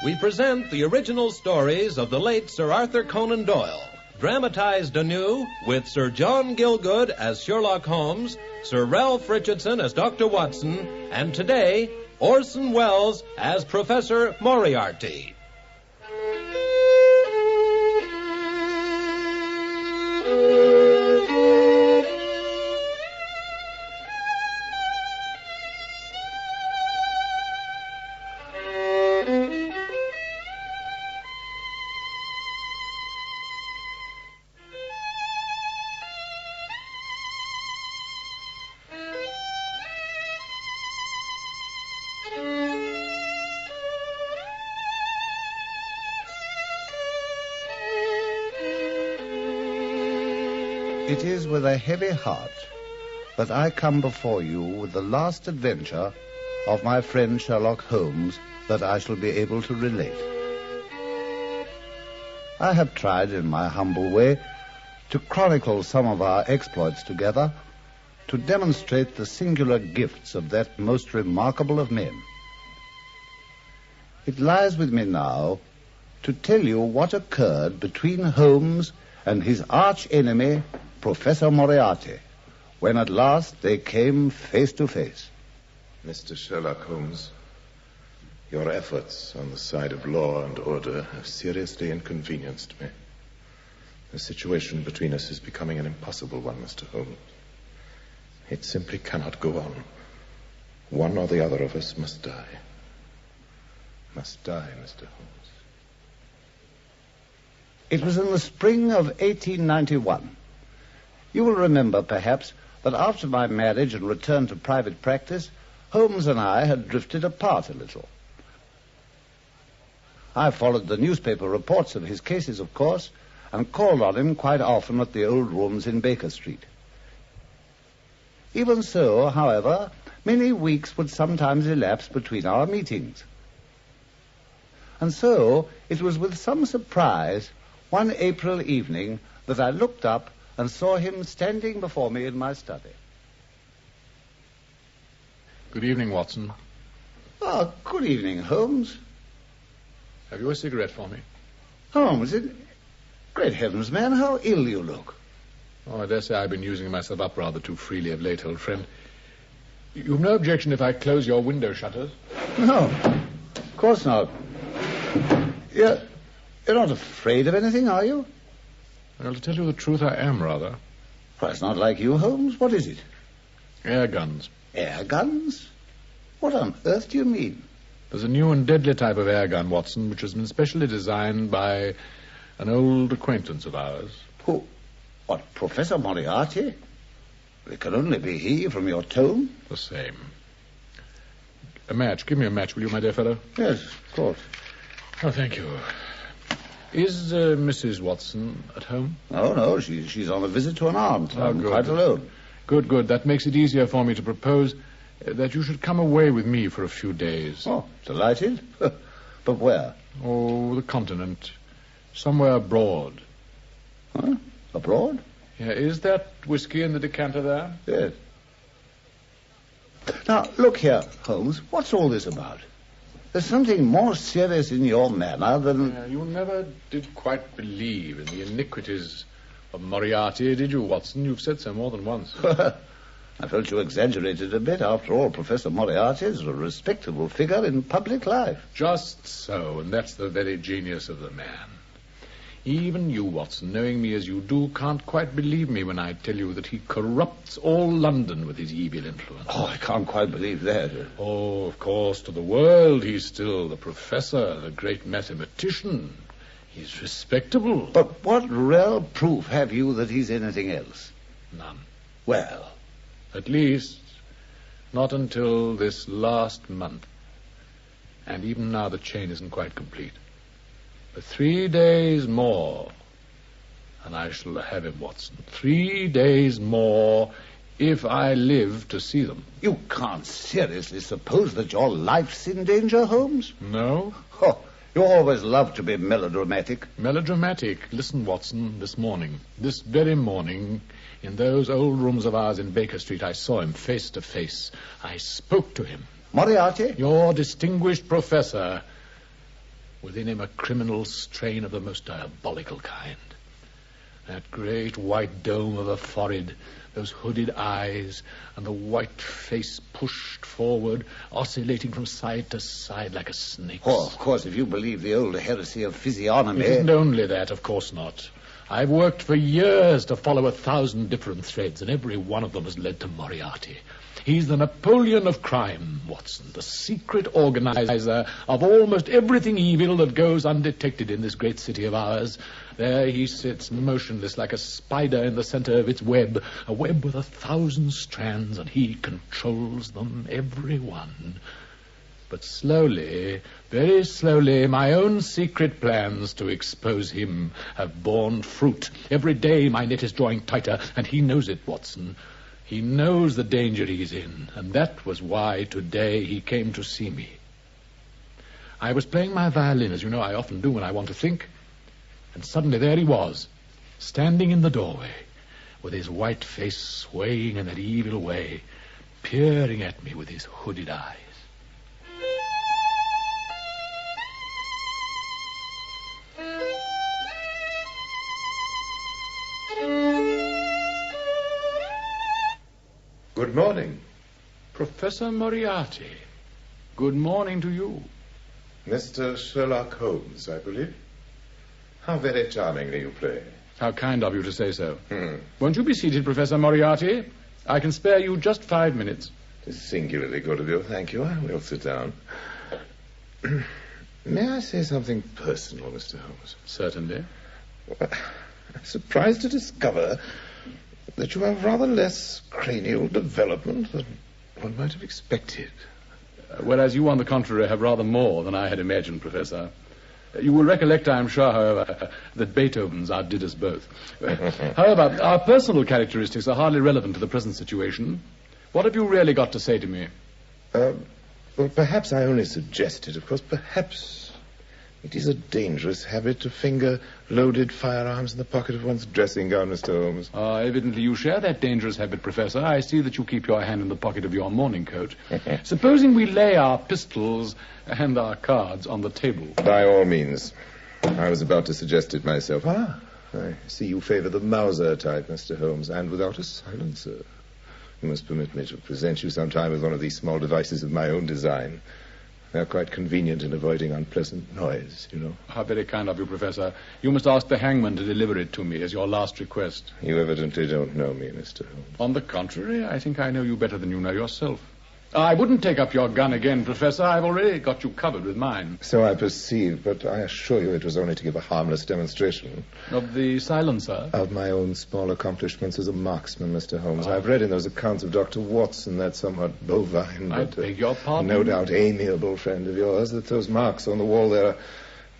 We present the original stories of the late Sir Arthur Conan Doyle, dramatized anew with Sir John Gielgud as Sherlock Holmes, Sir Ralph Richardson as Dr. Watson, and today, Orson Welles as Professor Moriarty. It is with a heavy heart that I come before you with the last adventure of my friend Sherlock Holmes that I shall be able to relate. I have tried in my humble way to chronicle some of our exploits together, to demonstrate the singular gifts of that most remarkable of men. It lies with me now to tell you what occurred between Holmes and his arch enemy, Professor Moriarty, when at last they came face to face. Mr. Sherlock Holmes, your efforts on the side of law and order have seriously inconvenienced me. The situation between us is becoming an impossible one, Mr. Holmes. It simply cannot go on. One or the other of us must die. Must die, Mr. Holmes. It was in the spring of 1891. You will remember, perhaps, that after my marriage and return to private practice, Holmes and I had drifted apart a little. I followed the newspaper reports of his cases, of course, and called on him quite often at the old rooms in Baker Street. Even so, however, many weeks would sometimes elapse between our meetings. And so it was with some surprise one April evening that I looked up and saw him standing before me in my study. Good evening, Watson. Oh, good evening, Holmes. Have you a cigarette for me? Holmes, great heavens, man, how ill you look. Oh, I dare say I've been using myself up rather too freely of late, old friend. You've no objection if I close your window shutters? No, of course not. You're not afraid of anything, are you? Well, to tell you the truth, I am rather. Well, it's not like you, Holmes. What is it? Air guns. Air guns? What on earth do you mean? There's a new and deadly type of air gun, Watson, which has been specially designed by an old acquaintance of ours. Who? What, Professor Moriarty? It can only be he from your tone. The same. A match. Give me a match, will you, my dear fellow? Yes, of course. Oh, thank you. Is Mrs. Watson at home? No, she's on a visit to an aunt. Oh, I'm good. quite alone. Good. That makes it easier for me to propose that you should come away with me for a few days. Oh, delighted. But where? Oh, the continent. Somewhere abroad. Huh? Abroad? Yeah, is that whiskey in the decanter there? Yes. Now, look here, Holmes. What's all this about? There's something more serious in your manner than... Yeah, you never did quite believe in the iniquities of Moriarty, did you, Watson? You've said so more than once. I felt you exaggerated a bit. After all, Professor Moriarty is a respectable figure in public life. Just so, and that's the very genius of the man. Even you, Watson, knowing me as you do, can't quite believe me when I tell you that he corrupts all London with his evil influence. Oh, I can't quite believe that. Oh, of course, to the world he's still the professor, the great mathematician. He's respectable. But what real proof have you that he's anything else? None. Well? At least, not until this last month. And even now the chain isn't quite complete. For 3 days more, and I shall have him, Watson. 3 days more, if I live to see them. You can't seriously suppose that your life's in danger, Holmes? No. Oh, you always love to be melodramatic. Melodramatic? Listen, Watson, this very morning, in those old rooms of ours in Baker Street, I saw him face to face. I spoke to him. Moriarty? Your distinguished professor. Within him a criminal strain of the most diabolical kind. That great white dome of a forehead, those hooded eyes, and the white face pushed forward, oscillating from side to side like a snake's. Oh, of course, if you believe the old heresy of physiognomy... It isn't only that, of course not. I've worked for years to follow 1,000 different threads, and every one of them has led to Moriarty. He's the Napoleon of crime, Watson, the secret organizer of almost everything evil that goes undetected in this great city of ours. There he sits, motionless like a spider in the center of its web, a web with 1,000 strands, and he controls them, every one. But slowly, very slowly, my own secret plans to expose him have borne fruit. Every day my net is drawing tighter, and he knows it, Watson. He knows the danger he's in, and that was why today he came to see me. I was playing my violin, as you know I often do when I want to think, and suddenly there he was, standing in the doorway, with his white face swaying in that evil way, peering at me with his hooded eyes. Good morning. Professor Moriarty. Good morning to you. Mr. Sherlock Holmes, I believe. How very charmingly you play. How kind of you to say so. Won't you be seated, Professor Moriarty? I can spare you just 5 minutes. It's singularly good of you, thank you. I will sit down. May I say something personal, Mr. Holmes? Certainly. Well, I'm surprised to discover that you have rather less cranial development than one might have expected. Whereas you, on the contrary, have rather more than I had imagined, Professor. You will recollect, I am sure, however, that Beethoven's outdid us both. However, our personal characteristics are hardly relevant to the present situation. What have you really got to say to me? Well, perhaps I only suggested, of course, perhaps it is a dangerous habit to finger loaded firearms in the pocket of one's dressing gown, Mr. Holmes. Evidently you share that dangerous habit, Professor. I see that you keep your hand in the pocket of your morning coat. Supposing we lay our pistols and our cards on the table. By all means. I was about to suggest it myself. I see you favor the Mauser type, Mr. Holmes, and without a silencer. You must permit me to present you sometime with one of these small devices of my own design. They're quite convenient in avoiding unpleasant noise, you know. How very kind of you, Professor. You must ask the hangman to deliver it to me as your last request. You evidently don't know me, Mr. Holmes. On the contrary, I think I know you better than you know yourself. I wouldn't take up your gun again, Professor. I've already got you covered with mine. So I perceive, but I assure you it was only to give a harmless demonstration. Of the silencer? Of my own small accomplishments as a marksman, Mr. Holmes. I've read in those accounts of Dr. Watson, that somewhat bovine, I beg your pardon? no doubt amiable friend of yours, that those marks on the wall there are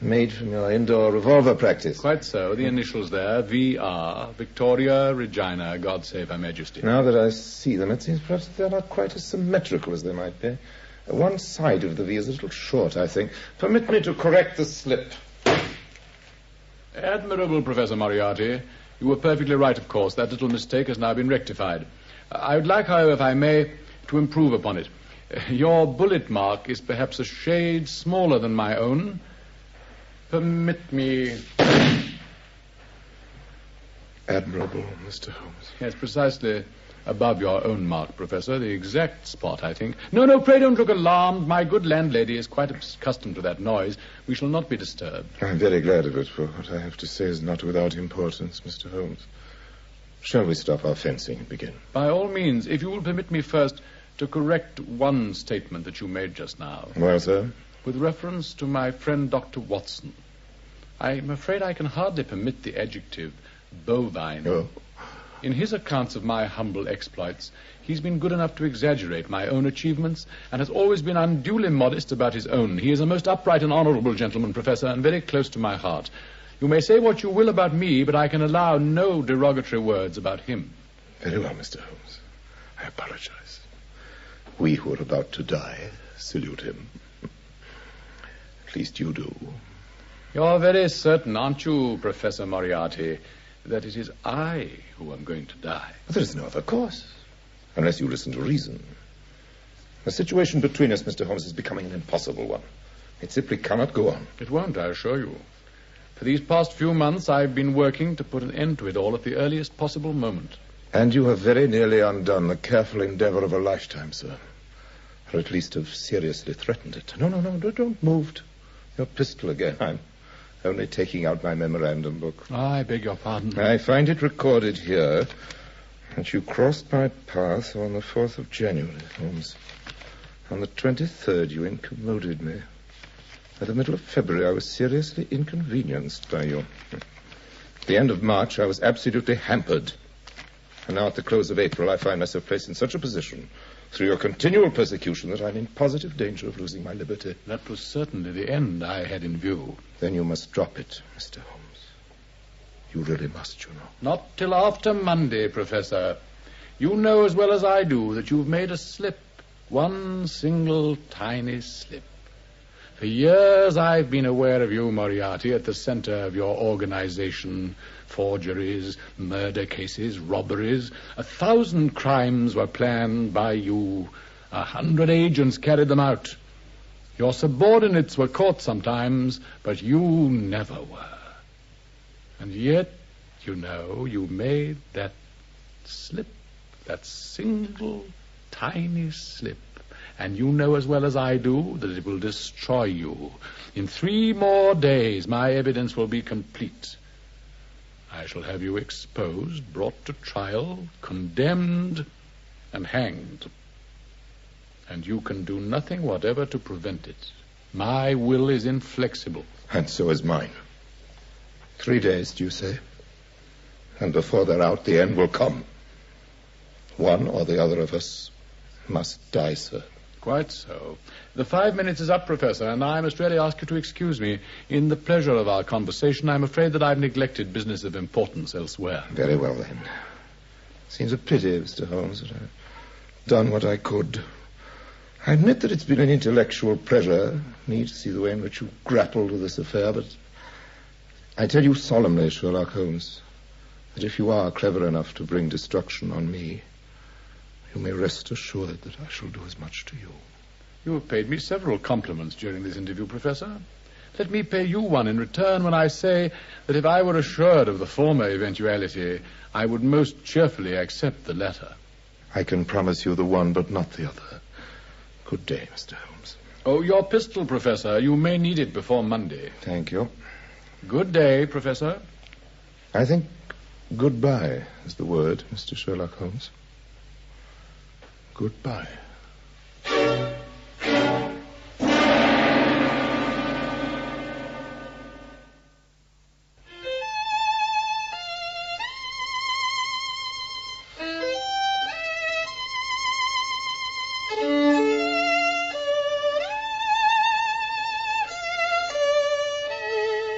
made from your indoor revolver practice. Quite so. The initials there, V.R., Victoria Regina, God save Her Majesty. Now that I see them, it seems perhaps that they're not quite as symmetrical as they might be. One side of the V is a little short, I think. Permit me to correct the slip. Admirable, Professor Moriarty. You were perfectly right, of course. That little mistake has now been rectified. I would like, however, if I may, to improve upon it. Your bullet mark is perhaps a shade smaller than my own. Permit me... Admirable, Mr. Holmes. Yes, precisely above your own mark, Professor. The exact spot, I think. No, pray don't look alarmed. My good landlady is quite accustomed to that noise. We shall not be disturbed. I'm very glad of it, for what I have to say is not without importance, Mr. Holmes. Shall we stop our fencing and begin? By all means, if you will permit me first to correct one statement that you made just now. Well, sir? With reference to my friend Dr. Watson. I'm afraid I can hardly permit the adjective bovine. Oh. In his accounts of my humble exploits, he's been good enough to exaggerate my own achievements and has always been unduly modest about his own. He is a most upright and honorable gentleman, Professor, and very close to my heart. You may say what you will about me, but I can allow no derogatory words about him. Very well, Mr. Holmes. I apologize. We who are about to die salute him. At least you do. You're very certain, aren't you, Professor Moriarty, that it is I who am going to die? But there is no other course, unless you listen to reason. The situation between us, Mr. Holmes, is becoming an impossible one. It simply cannot go on. It won't, I assure you. For these past few months, I've been working to put an end to it all at the earliest possible moment. And you have very nearly undone the careful endeavor of a lifetime, sir. Or at least have seriously threatened it. No, don't move your pistol again. I'm only taking out my memorandum book. I beg your pardon. I find it recorded here that you crossed my path on the 4th of January, Holmes. On the 23rd, you incommoded me. By the middle of February, I was seriously inconvenienced by you. At the end of March, I was absolutely hampered. And now at the close of April, I find myself placed in such a position through your continual persecution that I'm in positive danger of losing my liberty. That was certainly the end I had in view. Then you must drop it, Mr. Holmes. You really must, you know. Not till after Monday, Professor. You know as well as I do that you've made a slip. One single tiny slip. For years I've been aware of you, Moriarty, at the center of your organization. Forgeries, murder cases, robberies. 1,000 crimes were planned by you. 100 agents carried them out. Your subordinates were caught sometimes, but you never were. And yet, you know, you made that slip, that single tiny slip. And you know as well as I do that it will destroy you. In 3 more days, my evidence will be complete. I shall have you exposed, brought to trial, condemned, and hanged. And you can do nothing whatever to prevent it. My will is inflexible. And so is mine. 3 days, do you say? And before they're out, the end will come. One or the other of us must die, sir. Quite so. The 5 minutes is up, Professor, and I must really ask you to excuse me. In the pleasure of our conversation, I'm afraid that I've neglected business of importance elsewhere. Very well, then. Seems a pity, Mr. Holmes, that I've done what I could. I admit that it's been an intellectual pleasure, me to see the way in which you grappled with this affair, but I tell you solemnly, Sherlock Holmes, that if you are clever enough to bring destruction on me, you may rest assured that I shall do as much to you. You have paid me several compliments during this interview, Professor. Let me pay you one in return when I say that if I were assured of the former eventuality, I would most cheerfully accept the latter. I can promise you the one, but not the other. Good day, Mr. Holmes. Oh, your pistol, Professor. You may need it before Monday. Thank you. Good day, Professor. I think goodbye is the word, Mr. Sherlock Holmes. Goodbye.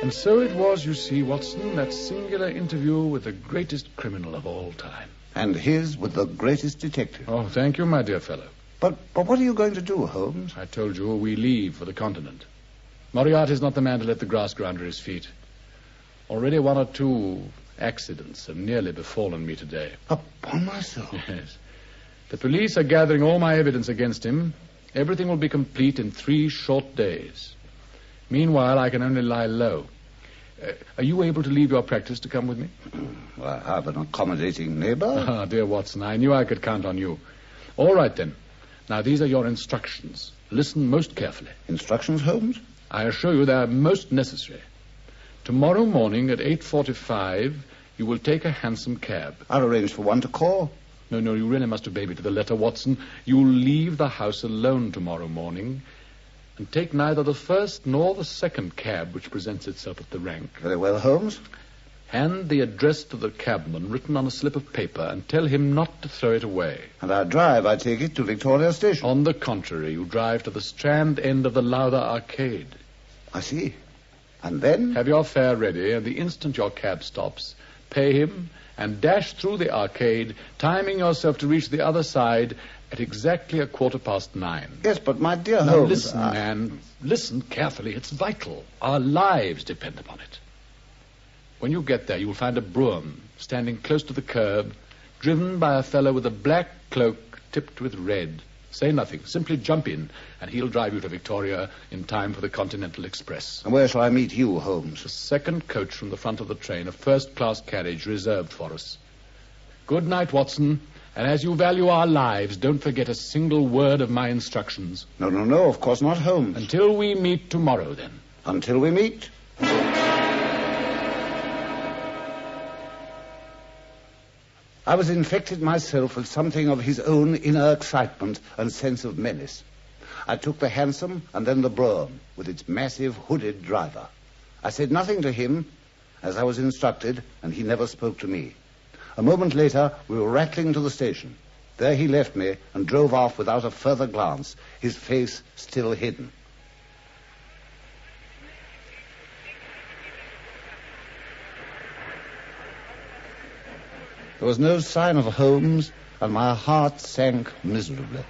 And so it was, you see, Watson, that singular interview with the greatest criminal of all time. And his with the greatest detective. Oh, thank you, my dear fellow. But what are you going to do, Holmes? I told you we leave for the continent. Moriarty's not the man to let the grass grow under his feet. Already 1 or 2 accidents have nearly befallen me today. Upon myself? Yes. The police are gathering all my evidence against him. Everything will be complete in 3 short days. Meanwhile, I can only lie low. Are you able to leave your practice to come with me? Well, I have an accommodating neighbor. Ah, dear Watson, I knew I could count on you. All right, then. Now, these are your instructions. Listen most carefully. Instructions, Holmes? I assure you they are most necessary. Tomorrow morning at 8:45, you will take a hansom cab. I'll arrange for one to call. No, you really must obey me to the letter, Watson. You'll leave the house alone tomorrow morning and take neither the first nor the second cab which presents itself at the rank. Very well, Holmes. Hand the address to the cabman written on a slip of paper and tell him not to throw it away. And I drive, I take it, to Victoria Station. On the contrary, you drive to the Strand end of the Lowther Arcade. I see. And then? Have your fare ready, and the instant your cab stops, pay him and dash through the arcade, timing yourself to reach the other side at exactly 9:15. Yes, but my dear Now, Holmes... listen, man. Listen carefully. It's vital. Our lives depend upon it. When you get there, you'll find a brougham standing close to the curb, driven by a fellow with a black cloak tipped with red. Say nothing. Simply jump in, and he'll drive you to Victoria in time for the Continental Express. And where shall I meet you, Holmes? The second coach from the front of the train, a first-class carriage reserved for us. Good night, Watson. And as you value our lives, don't forget a single word of my instructions. No, of course not, Holmes. Until we meet tomorrow, then. Until we meet. I was infected myself with something of his own inner excitement and sense of menace. I took the hansom and then the brougham with its massive hooded driver. I said nothing to him, as I was instructed, and he never spoke to me. A moment later, we were rattling to the station. There he left me and drove off without a further glance, his face still hidden. There was no sign of Holmes, and my heart sank miserably.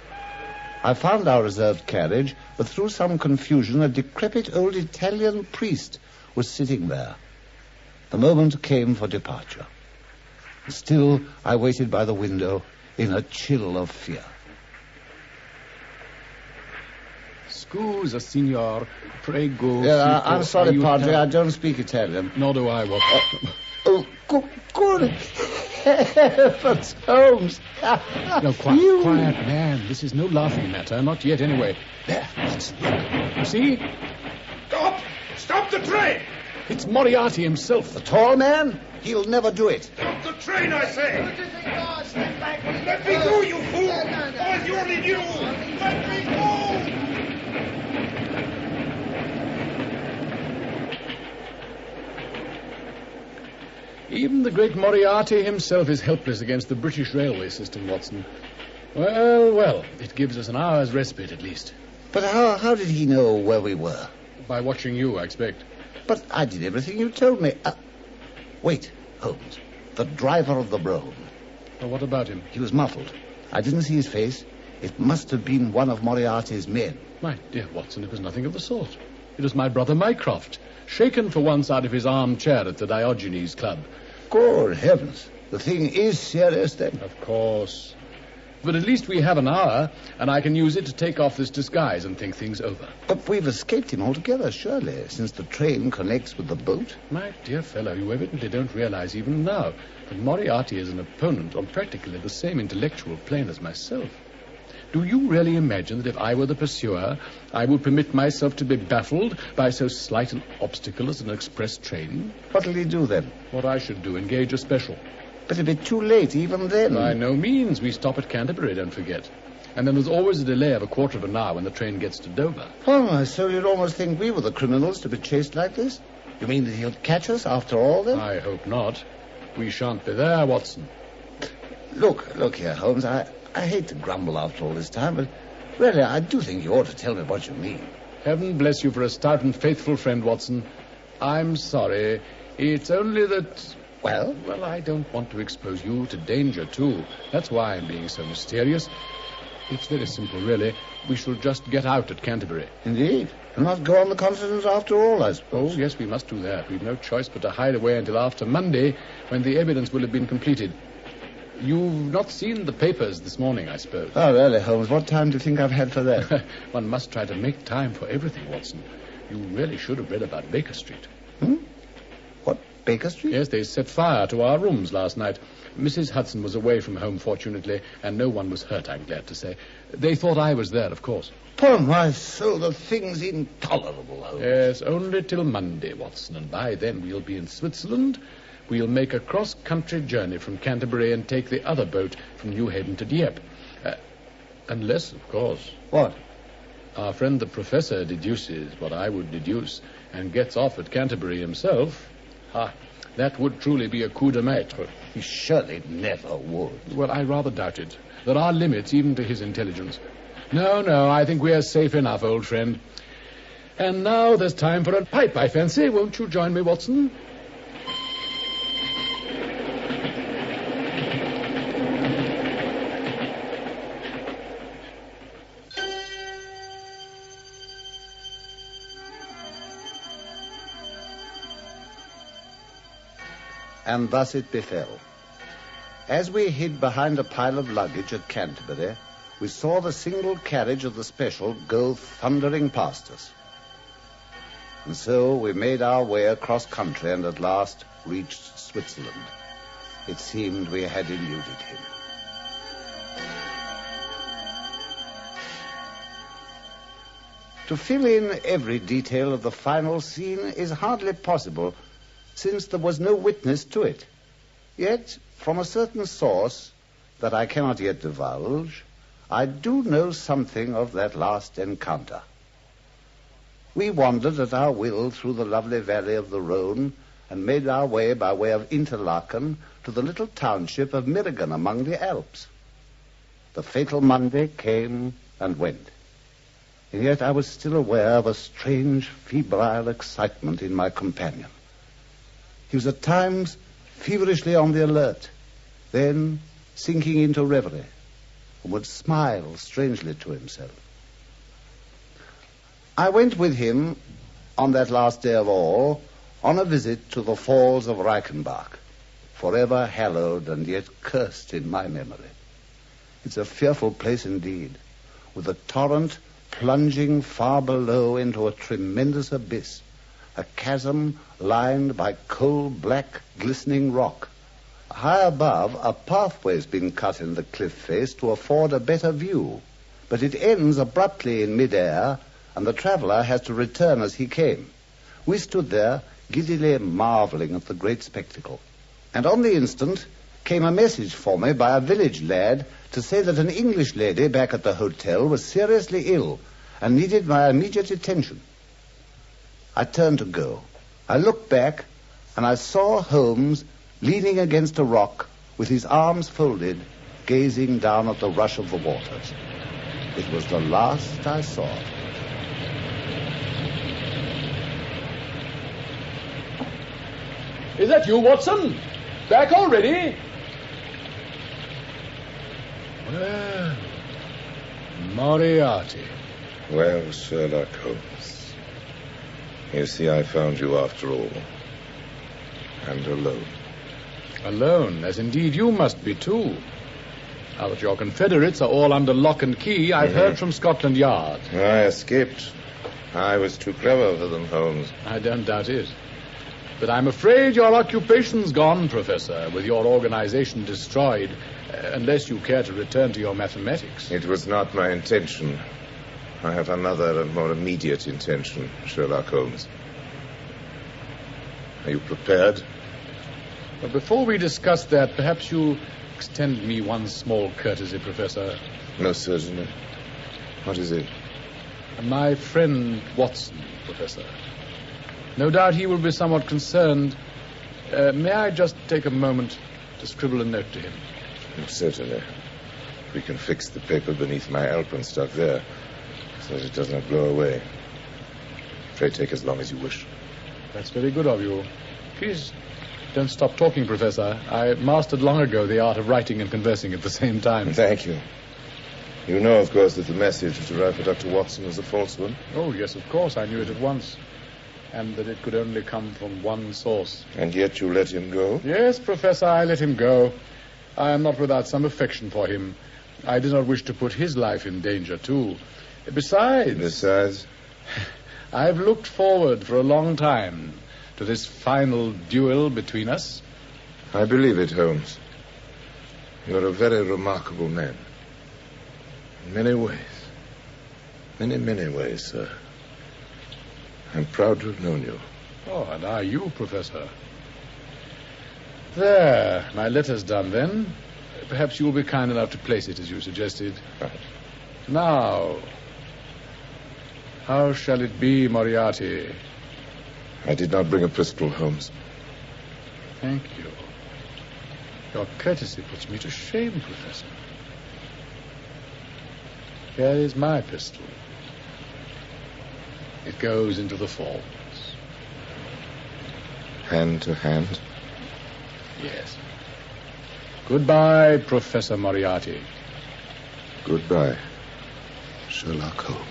I found our reserved carriage, but through some confusion, a decrepit old Italian priest was sitting there. The moment came for departure. Still, I waited by the window in a chill of fear. Scusa, signor. Prego. Yeah, I'm sorry, Padre. I don't speak Italian. Nor do I, Oh, good heavens, Holmes. No, quiet, man. This is no laughing matter. Not yet, anyway. There, look. You see? Stop the train! It's Moriarty himself. The tall man? He'll never do it. Stop the train, I say! Let me go, you fool! Why, you only knew! Let me go! Even the great Moriarty himself is helpless against the British railway system, Watson. Well, it gives us an hour's respite at least. But how did he know where we were? By watching you, I expect. But I did everything you told me. Wait, Holmes. The driver of the brougham. Well, what about him? He was muffled. I didn't see his face. It must have been one of Moriarty's men. My dear Watson, it was nothing of the sort. It was my brother Mycroft, shaken for once out of his armchair at the Diogenes Club. Good heavens. The thing is serious, then? Of course. But at least we have an hour, and I can use it to take off this disguise and think things over. But we've escaped him altogether, surely, since the train connects with the boat. My dear fellow, you evidently don't realize even now that Moriarty is an opponent on practically the same intellectual plane as myself. Do you really imagine that if I were the pursuer, I would permit myself to be baffled by so slight an obstacle as an express train? What'll he do, then? What I should do, engage a special. But it'll be too late even then. By no means. We stop at Canterbury, don't forget. And then there's always a delay of a quarter of an hour when the train gets to Dover. Oh, so you'd almost think we were the criminals to be chased like this? You mean that he'll catch us after all, then? I hope not. We shan't be there, Watson. Look here, Holmes. I hate to grumble after all this time, but really, I do think you ought to tell me what you mean. Heaven bless you for a stout and faithful friend, Watson. I'm sorry. It's only that... Well, I don't want to expose you to danger, too. That's why I'm being so mysterious. It's very simple, really. We shall just get out at Canterbury. Indeed. And not go on the continent after all, I suppose. Oh, yes, we must do that. We've no choice but to hide away until after Monday, when the evidence will have been completed. You've not seen the papers this morning, I suppose. Oh, really, Holmes? What time do you think I've had for that? One must try to make time for everything, Watson. You really should have read about Baker Street. What, Baker Street? Yes, they set fire to our rooms last night. Mrs. Hudson was away from home, fortunately, and no one was hurt, I'm glad to say. They thought I was there, of course. Upon my soul, the thing's intolerable, Holmes. Yes, only till Monday, Watson, and by then we'll be in Switzerland. We'll make a cross-country journey from Canterbury and take the other boat from New Haven to Dieppe. Unless, of course... What? Our friend the professor deduces what I would deduce and gets off at Canterbury himself. That would truly be a coup de maître. He surely never would. Well, I rather doubt it. There are limits even to his intelligence. No, I think we're safe enough, old friend. And now there's time for a pipe, I fancy. Won't you join me, Watson? And thus it befell. As we hid behind a pile of luggage at Canterbury, we saw the single carriage of the special go thundering past us. And so we made our way across country and at last reached Switzerland. It seemed we had eluded him. To fill in every detail of the final scene is hardly possible, since there was no witness to it. Yet, from a certain source that I cannot yet divulge, I do know something of that last encounter. We wandered at our will through the lovely valley of the Rhone and made our way by way of Interlaken to the little township of Mirigen among the Alps. The fatal Monday came and went. And yet I was still aware of a strange, febrile excitement in my companion. He was at times feverishly on the alert, then sinking into reverie, and would smile strangely to himself. I went with him on that last day of all on a visit to the falls of Reichenbach, forever hallowed and yet cursed in my memory. It's a fearful place indeed, with a torrent plunging far below into a tremendous abyss, a chasm lined by coal-black, glistening rock. High above, a pathway's been cut in the cliff face to afford a better view, but it ends abruptly in mid-air, and the traveler has to return as he came. We stood there, giddily marveling at the great spectacle. And on the instant came a message for me by a village lad to say that an English lady back at the hotel was seriously ill and needed my immediate attention. I turned to go. I looked back, and I saw Holmes leaning against a rock with his arms folded, gazing down at the rush of the waters. It was the last I saw. Is that you, Watson? Back already? Well, Moriarty. Well, Sherlock Holmes, you see, I found you after all. And alone. Alone, as indeed you must be, too. Now that your confederates are all under lock and key, I've heard from Scotland Yard. I escaped. I was too clever for them, Holmes. I don't doubt it. But I'm afraid your occupation's gone, Professor, with your organization destroyed, unless you care to return to your mathematics. It was not my intention. I have another and more immediate intention, Sherlock Holmes. Are you prepared? But before we discuss that, perhaps you'll extend me one small courtesy, Professor. Most certainly. What is it? My friend Watson, Professor. No doubt he will be somewhat concerned. May I just take a moment to scribble a note to him? Certainly. We can fix the paper beneath my alpenstock there, so that it does not blow away. Pray take as long as you wish. That's very good of you. Please don't stop talking, Professor. I mastered long ago the art of writing and conversing at the same time. Thank you. You know, of course, that the message which arrived for Dr. Watson was a false one? Oh, yes, of course. I knew it at once. And that it could only come from one source. And yet you let him go? Yes, Professor, I let him go. I am not without some affection for him. I did not wish to put his life in danger, too. Besides? I've looked forward for a long time to this final duel between us. I believe it, Holmes. You're a very remarkable man. In many ways. Many, many ways, sir. I'm proud to have known you. Oh, and are you, Professor? There, my letter's done then. Perhaps you'll be kind enough to place it as you suggested. Now, how shall it be, Moriarty? I did not bring a pistol, Holmes. Thank you. Your courtesy puts me to shame, Professor. Here is my pistol. It goes into the falls. Hand to hand? Yes. Goodbye, Professor Moriarty. Goodbye, Sherlock Holmes.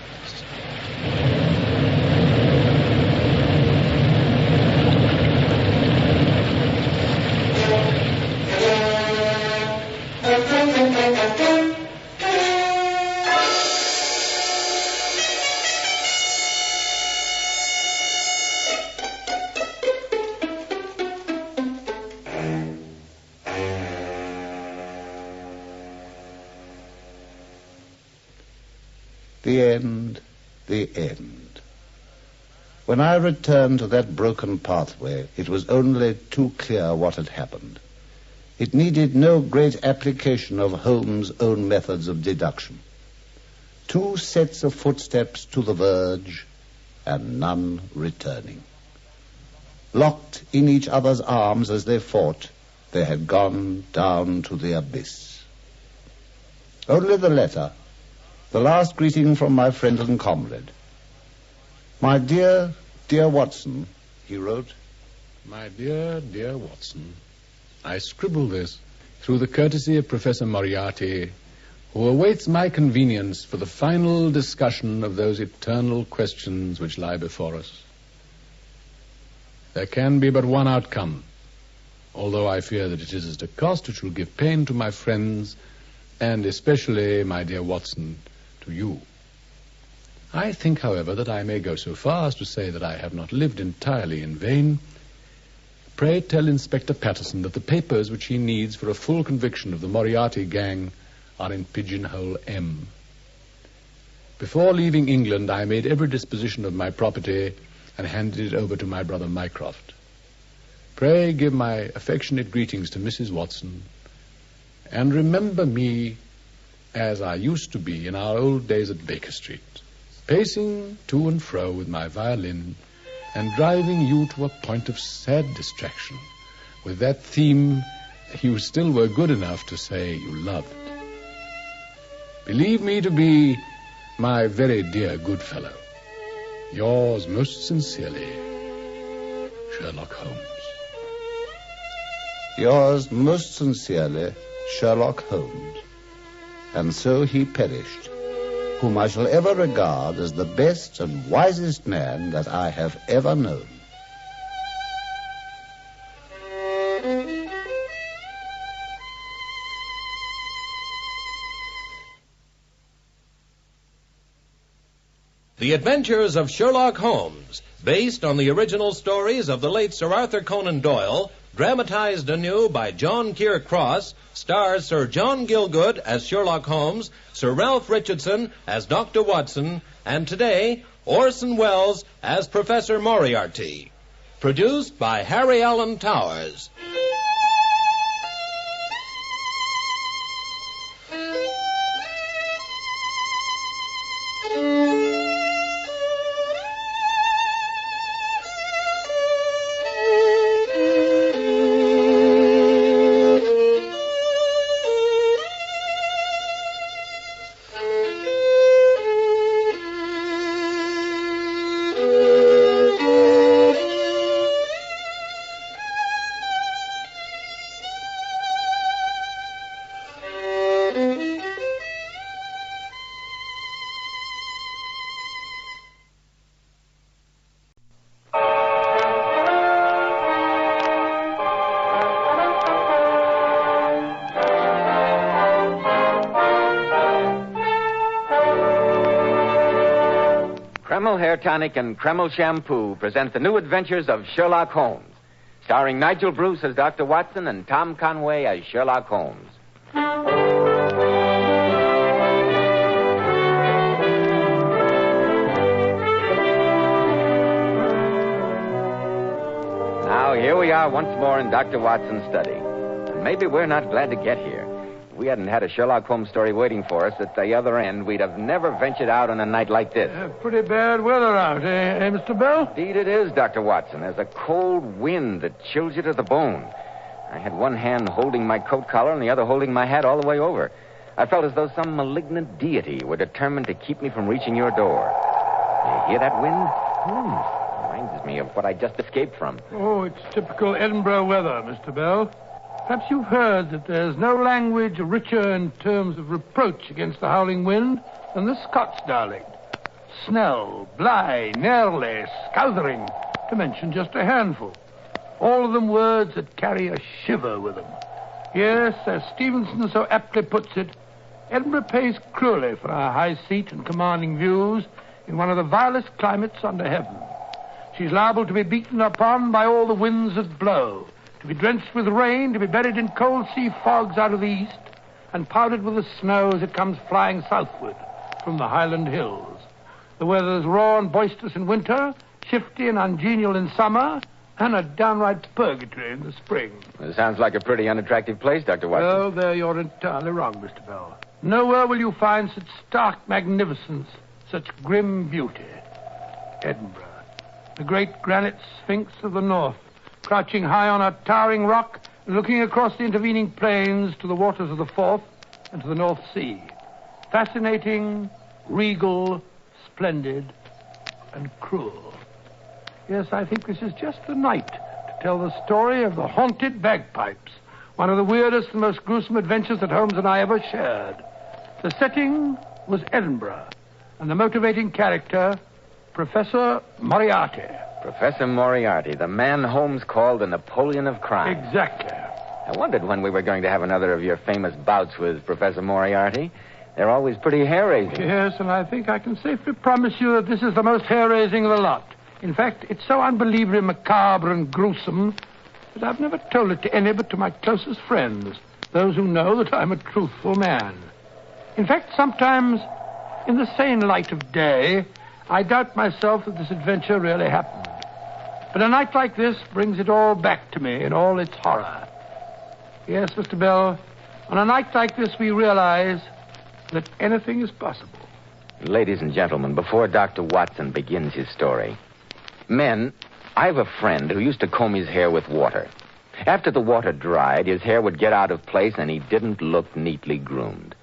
The end. When I returned to that broken pathway, it was only too clear what had happened. It needed no great application of Holmes' own methods of deduction. 2 sets of footsteps to the verge, and none returning. Locked in each other's arms as they fought, they had gone down to the abyss. Only the letter, the last greeting from my friend and comrade. My dear, dear Watson, he wrote. My dear, dear Watson, I scribble this through the courtesy of Professor Moriarty, who awaits my convenience for the final discussion of those eternal questions which lie before us. There can be but one outcome, although I fear that it is at a cost which will give pain to my friends, and especially, my dear Watson, to you. I think, however, that I may go so far as to say that I have not lived entirely in vain. Pray tell Inspector Patterson that the papers which he needs for a full conviction of the Moriarty gang are in Pigeonhole M. Before leaving England, I made every disposition of my property and handed it over to my brother Mycroft. Pray give my affectionate greetings to Mrs. Watson, and remember me as I used to be in our old days at Baker Street, pacing to and fro with my violin and driving you to a point of sad distraction with that theme, you still were good enough to say you loved. Believe me to be, my very dear good fellow, yours most sincerely, Sherlock Holmes. Yours most sincerely, Sherlock Holmes. And so he perished, whom I shall ever regard as the best and wisest man that I have ever known. The Adventures of Sherlock Holmes, based on the original stories of the late Sir Arthur Conan Doyle, dramatized anew by John Keir Cross, stars Sir John Gielgud as Sherlock Holmes, Sir Ralph Richardson as Dr. Watson, and today, Orson Welles as Professor Moriarty. Produced by Harry Allen Towers. Kreml Hair Tonic and Kreml Shampoo present the new adventures of Sherlock Holmes, starring Nigel Bruce as Dr. Watson and Tom Conway as Sherlock Holmes. Now, here we are once more in Dr. Watson's study. And maybe we're not glad to get here. If we hadn't had a Sherlock Holmes story waiting for us at the other end, we'd have never ventured out on a night like this. Pretty bad weather out, eh, Mr. Bell? Indeed it is, Dr. Watson. There's a cold wind that chills you to the bone. I had one hand holding my coat collar and the other holding my hat all the way over. I felt as though some malignant deity were determined to keep me from reaching your door. You hear that wind? Reminds me of what I just escaped from. Oh, it's typical Edinburgh weather, Mr. Bell. Perhaps you've heard that there's no language richer in terms of reproach against the howling wind than the Scots dialect. Snell, Bly, Nearly, Scouthering, to mention just a handful. All of them words that carry a shiver with them. Yes, as Stevenson so aptly puts it, Edinburgh pays cruelly for her high seat and commanding views in one of the vilest climates under heaven. She's liable to be beaten upon by all the winds that blow, to be drenched with rain, to be buried in cold sea fogs out of the east, and powdered with the snow as it comes flying southward from the Highland hills. The weather's raw and boisterous in winter, shifty and ungenial in summer, and a downright purgatory in the spring. It sounds like a pretty unattractive place, Dr. Watson. Well, there you're entirely wrong, Mr. Bell. Nowhere will you find such stark magnificence, such grim beauty. Edinburgh, the great granite sphinx of the north, crouching high on a towering rock and looking across the intervening plains to the waters of the Forth and to the North Sea. Fascinating, regal, splendid, and cruel. Yes, I think this is just the night to tell the story of the haunted Bagpipes, one of the weirdest and most gruesome adventures that Holmes and I ever shared. The setting was Edinburgh, and the motivating character, Professor Moriarty. Professor Moriarty, the man Holmes called the Napoleon of crime. Exactly. I wondered when we were going to have another of your famous bouts with Professor Moriarty. They're always pretty hair-raising. Yes, and I think I can safely promise you that this is the most hair-raising of the lot. In fact, it's so unbelievably macabre and gruesome that I've never told it to any but to my closest friends, those who know that I'm a truthful man. In fact, sometimes, in the sane light of day, I doubt myself that this adventure really happened. But a night like this brings it all back to me in all its horror. Yes, Mr. Bell, on a night like this we realize that anything is possible. Ladies and gentlemen, before Dr. Watson begins his story, men, I have a friend who used to comb his hair with water. After the water dried, his hair would get out of place and he didn't look neatly groomed.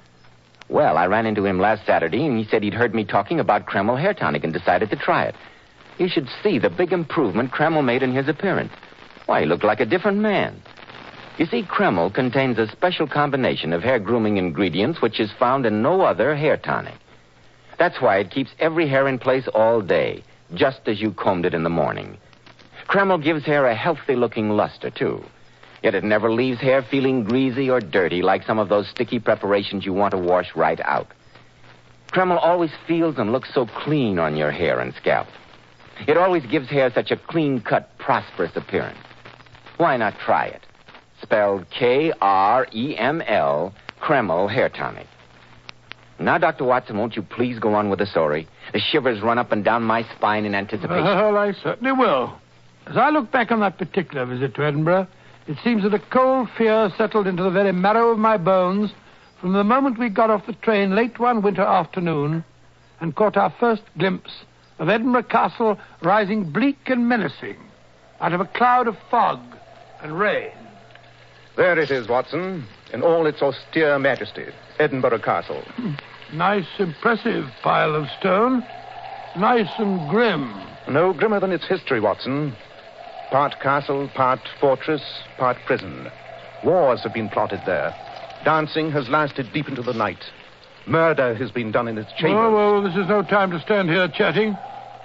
Well, I ran into him last Saturday and he said he'd heard me talking about Kreml hair tonic and decided to try it. You should see the big improvement Kreml made in his appearance. Why, he looked like a different man. You see, Kreml contains a special combination of hair grooming ingredients which is found in no other hair tonic. That's why it keeps every hair in place all day, just as you combed it in the morning. Kreml gives hair a healthy-looking luster, too. Yet it never leaves hair feeling greasy or dirty like some of those sticky preparations you want to wash right out. Kreml always feels and looks so clean on your hair and scalp. It always gives hair such a clean-cut, prosperous appearance. Why not try it? Spelled Kreml, Kreml Hair Tonic. Now, Dr. Watson, won't you please go on with the story? The shivers run up and down my spine in anticipation. Well, I certainly will. As I look back on that particular visit to Edinburgh, it seems that a cold fear settled into the very marrow of my bones from the moment we got off the train late one winter afternoon and caught our first glimpse of Edinburgh Castle rising bleak and menacing out of a cloud of fog and rain. There it is, Watson, in all its austere majesty, Edinburgh Castle. Nice, impressive pile of stone. Nice and grim. No grimmer than its history, Watson. Part castle, part fortress, part prison. Wars have been plotted there. Dancing has lasted deep into the night. Murder has been done in its chambers. Oh, well, this is no time to stand here chatting.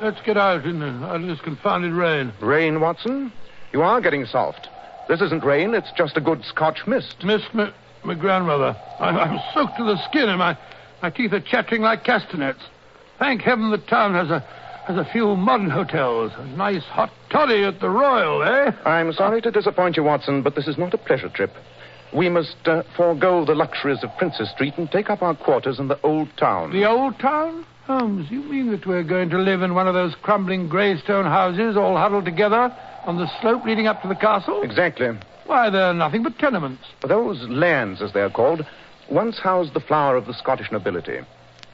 Let's get out of this confounded rain. Rain, Watson? You are getting soft. This isn't rain, it's just a good Scotch mist. Mist, my grandmother. I'm soaked to the skin and my teeth are chattering like castanets. Thank heaven the town has a few modern hotels. A nice hot toddy at the Royal, eh? I'm sorry to disappoint you, Watson, but this is not a pleasure trip. We must forego the luxuries of Princess Street and take up our quarters in the Old Town. The Old Town? Holmes, you mean that we're going to live in one of those crumbling grey stone houses all huddled together on the slope leading up to the castle? Exactly. Why, they're nothing but tenements. Those lands, as they're called, once housed the flower of the Scottish nobility.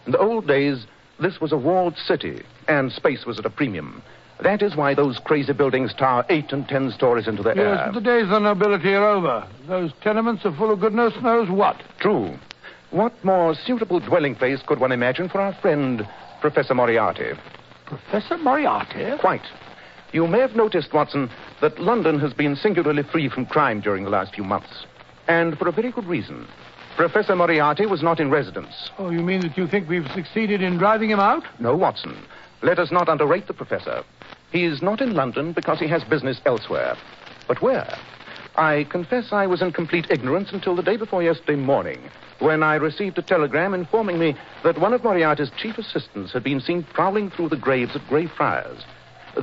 In the old days, this was a walled city, and space was at a premium. That is why those crazy buildings tower 8 and 10 stories into the air. Yes, but the days of the nobility are over. Those tenements are full of goodness knows what. True. What more suitable dwelling place could one imagine for our friend, Professor Moriarty? Professor Moriarty? Quite. You may have noticed, Watson, that London has been singularly free from crime during the last few months. And for a very good reason. Professor Moriarty was not in residence. Oh, you mean that you think we've succeeded in driving him out? No, Watson. Let us not underrate the professor. He is not in London because he has business elsewhere. But where? I confess I was in complete ignorance until the day before yesterday morning, when I received a telegram informing me that one of Moriarty's chief assistants had been seen prowling through the graves at Greyfriars.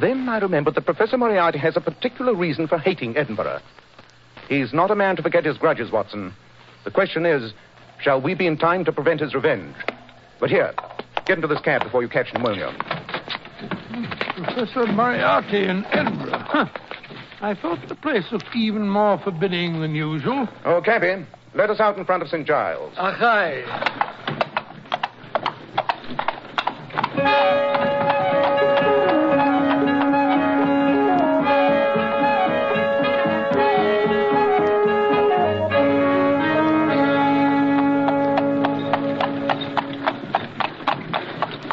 Then I remembered that Professor Moriarty has a particular reason for hating Edinburgh. He's not a man to forget his grudges, Watson. The question is, shall we be in time to prevent his revenge? But here, get into this cab before you catch pneumonia. Professor Moriarty in Edinburgh. Huh. I thought the place looked even more forbidding than usual. Oh, cabby, let us out in front of St. Giles. Aye.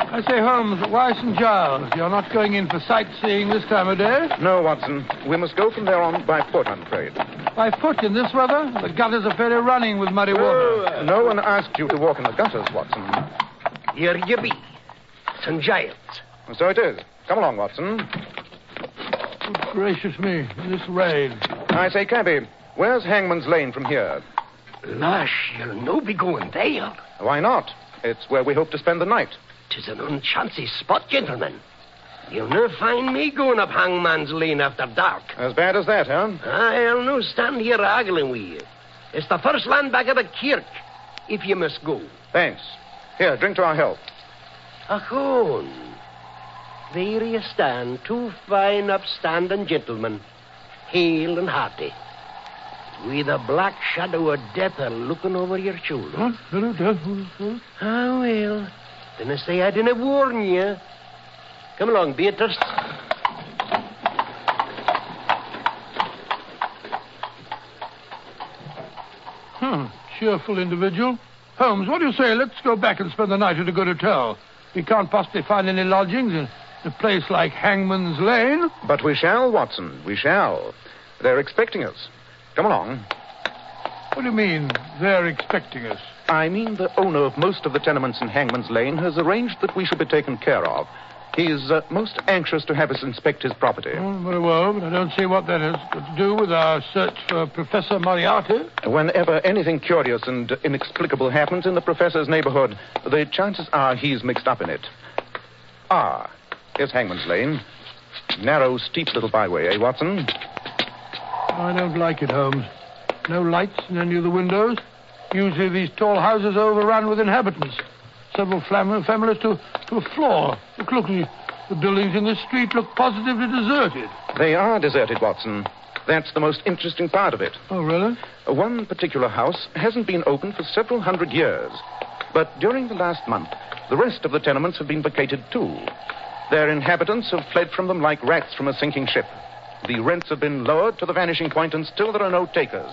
I say, Holmes, why St. Giles? You're not going in for sightseeing this time of day? No, Watson. We must go from there on by foot, I'm afraid. By foot in this weather? The gutters are fairly running with muddy water. No one asked you to walk in the gutters, Watson. Here you be. St. Giles. So it is. Come along, Watson. Good gracious me, this rain. I say, cabby, where's Hangman's Lane from here? Lush, you'll no be going there. Why not? It's where we hope to spend the night. 'Tis an unchancy spot, gentlemen. You'll no find me going up Hangman's Lane after dark. As bad as that, huh? I'll no stand here arguing with you. It's the first land back of the kirk, if you must go. Thanks. Here, drink to our health. Achone. There you stand, two fine, upstanding gentlemen, hale and hearty, with a black shadow of death looking over your shoulder. Ah, well, then I say I didn't warn you. Come along, Beatrice. cheerful individual. Holmes, what do you say? Let's go back and spend the night at a good hotel. We can't possibly find any lodgings in a place like Hangman's Lane. But we shall, Watson. We shall. They're expecting us. Come along. What do you mean, they're expecting us? I mean the owner of most of the tenements in Hangman's Lane has arranged that we should be taken care of. He's most anxious to have us inspect his property. Oh, very well, but I don't see what that has got to do with our search for Professor Moriarty. Whenever anything curious and inexplicable happens in the professor's neighborhood, the chances are he's mixed up in it. Ah, here's Hangman's Lane. Narrow, steep little byway, eh, Watson? I don't like it, Holmes. No lights in any of the windows. Usually these tall houses are overrun with inhabitants. Several families to a floor. Look, the buildings in this street look positively deserted. They are deserted, Watson. That's the most interesting part of it. Oh, really? One particular house hasn't been open for several hundred years. But during the last month, the rest of the tenements have been vacated, too. Their inhabitants have fled from them like rats from a sinking ship. The rents have been lowered to the vanishing point, and still there are no takers.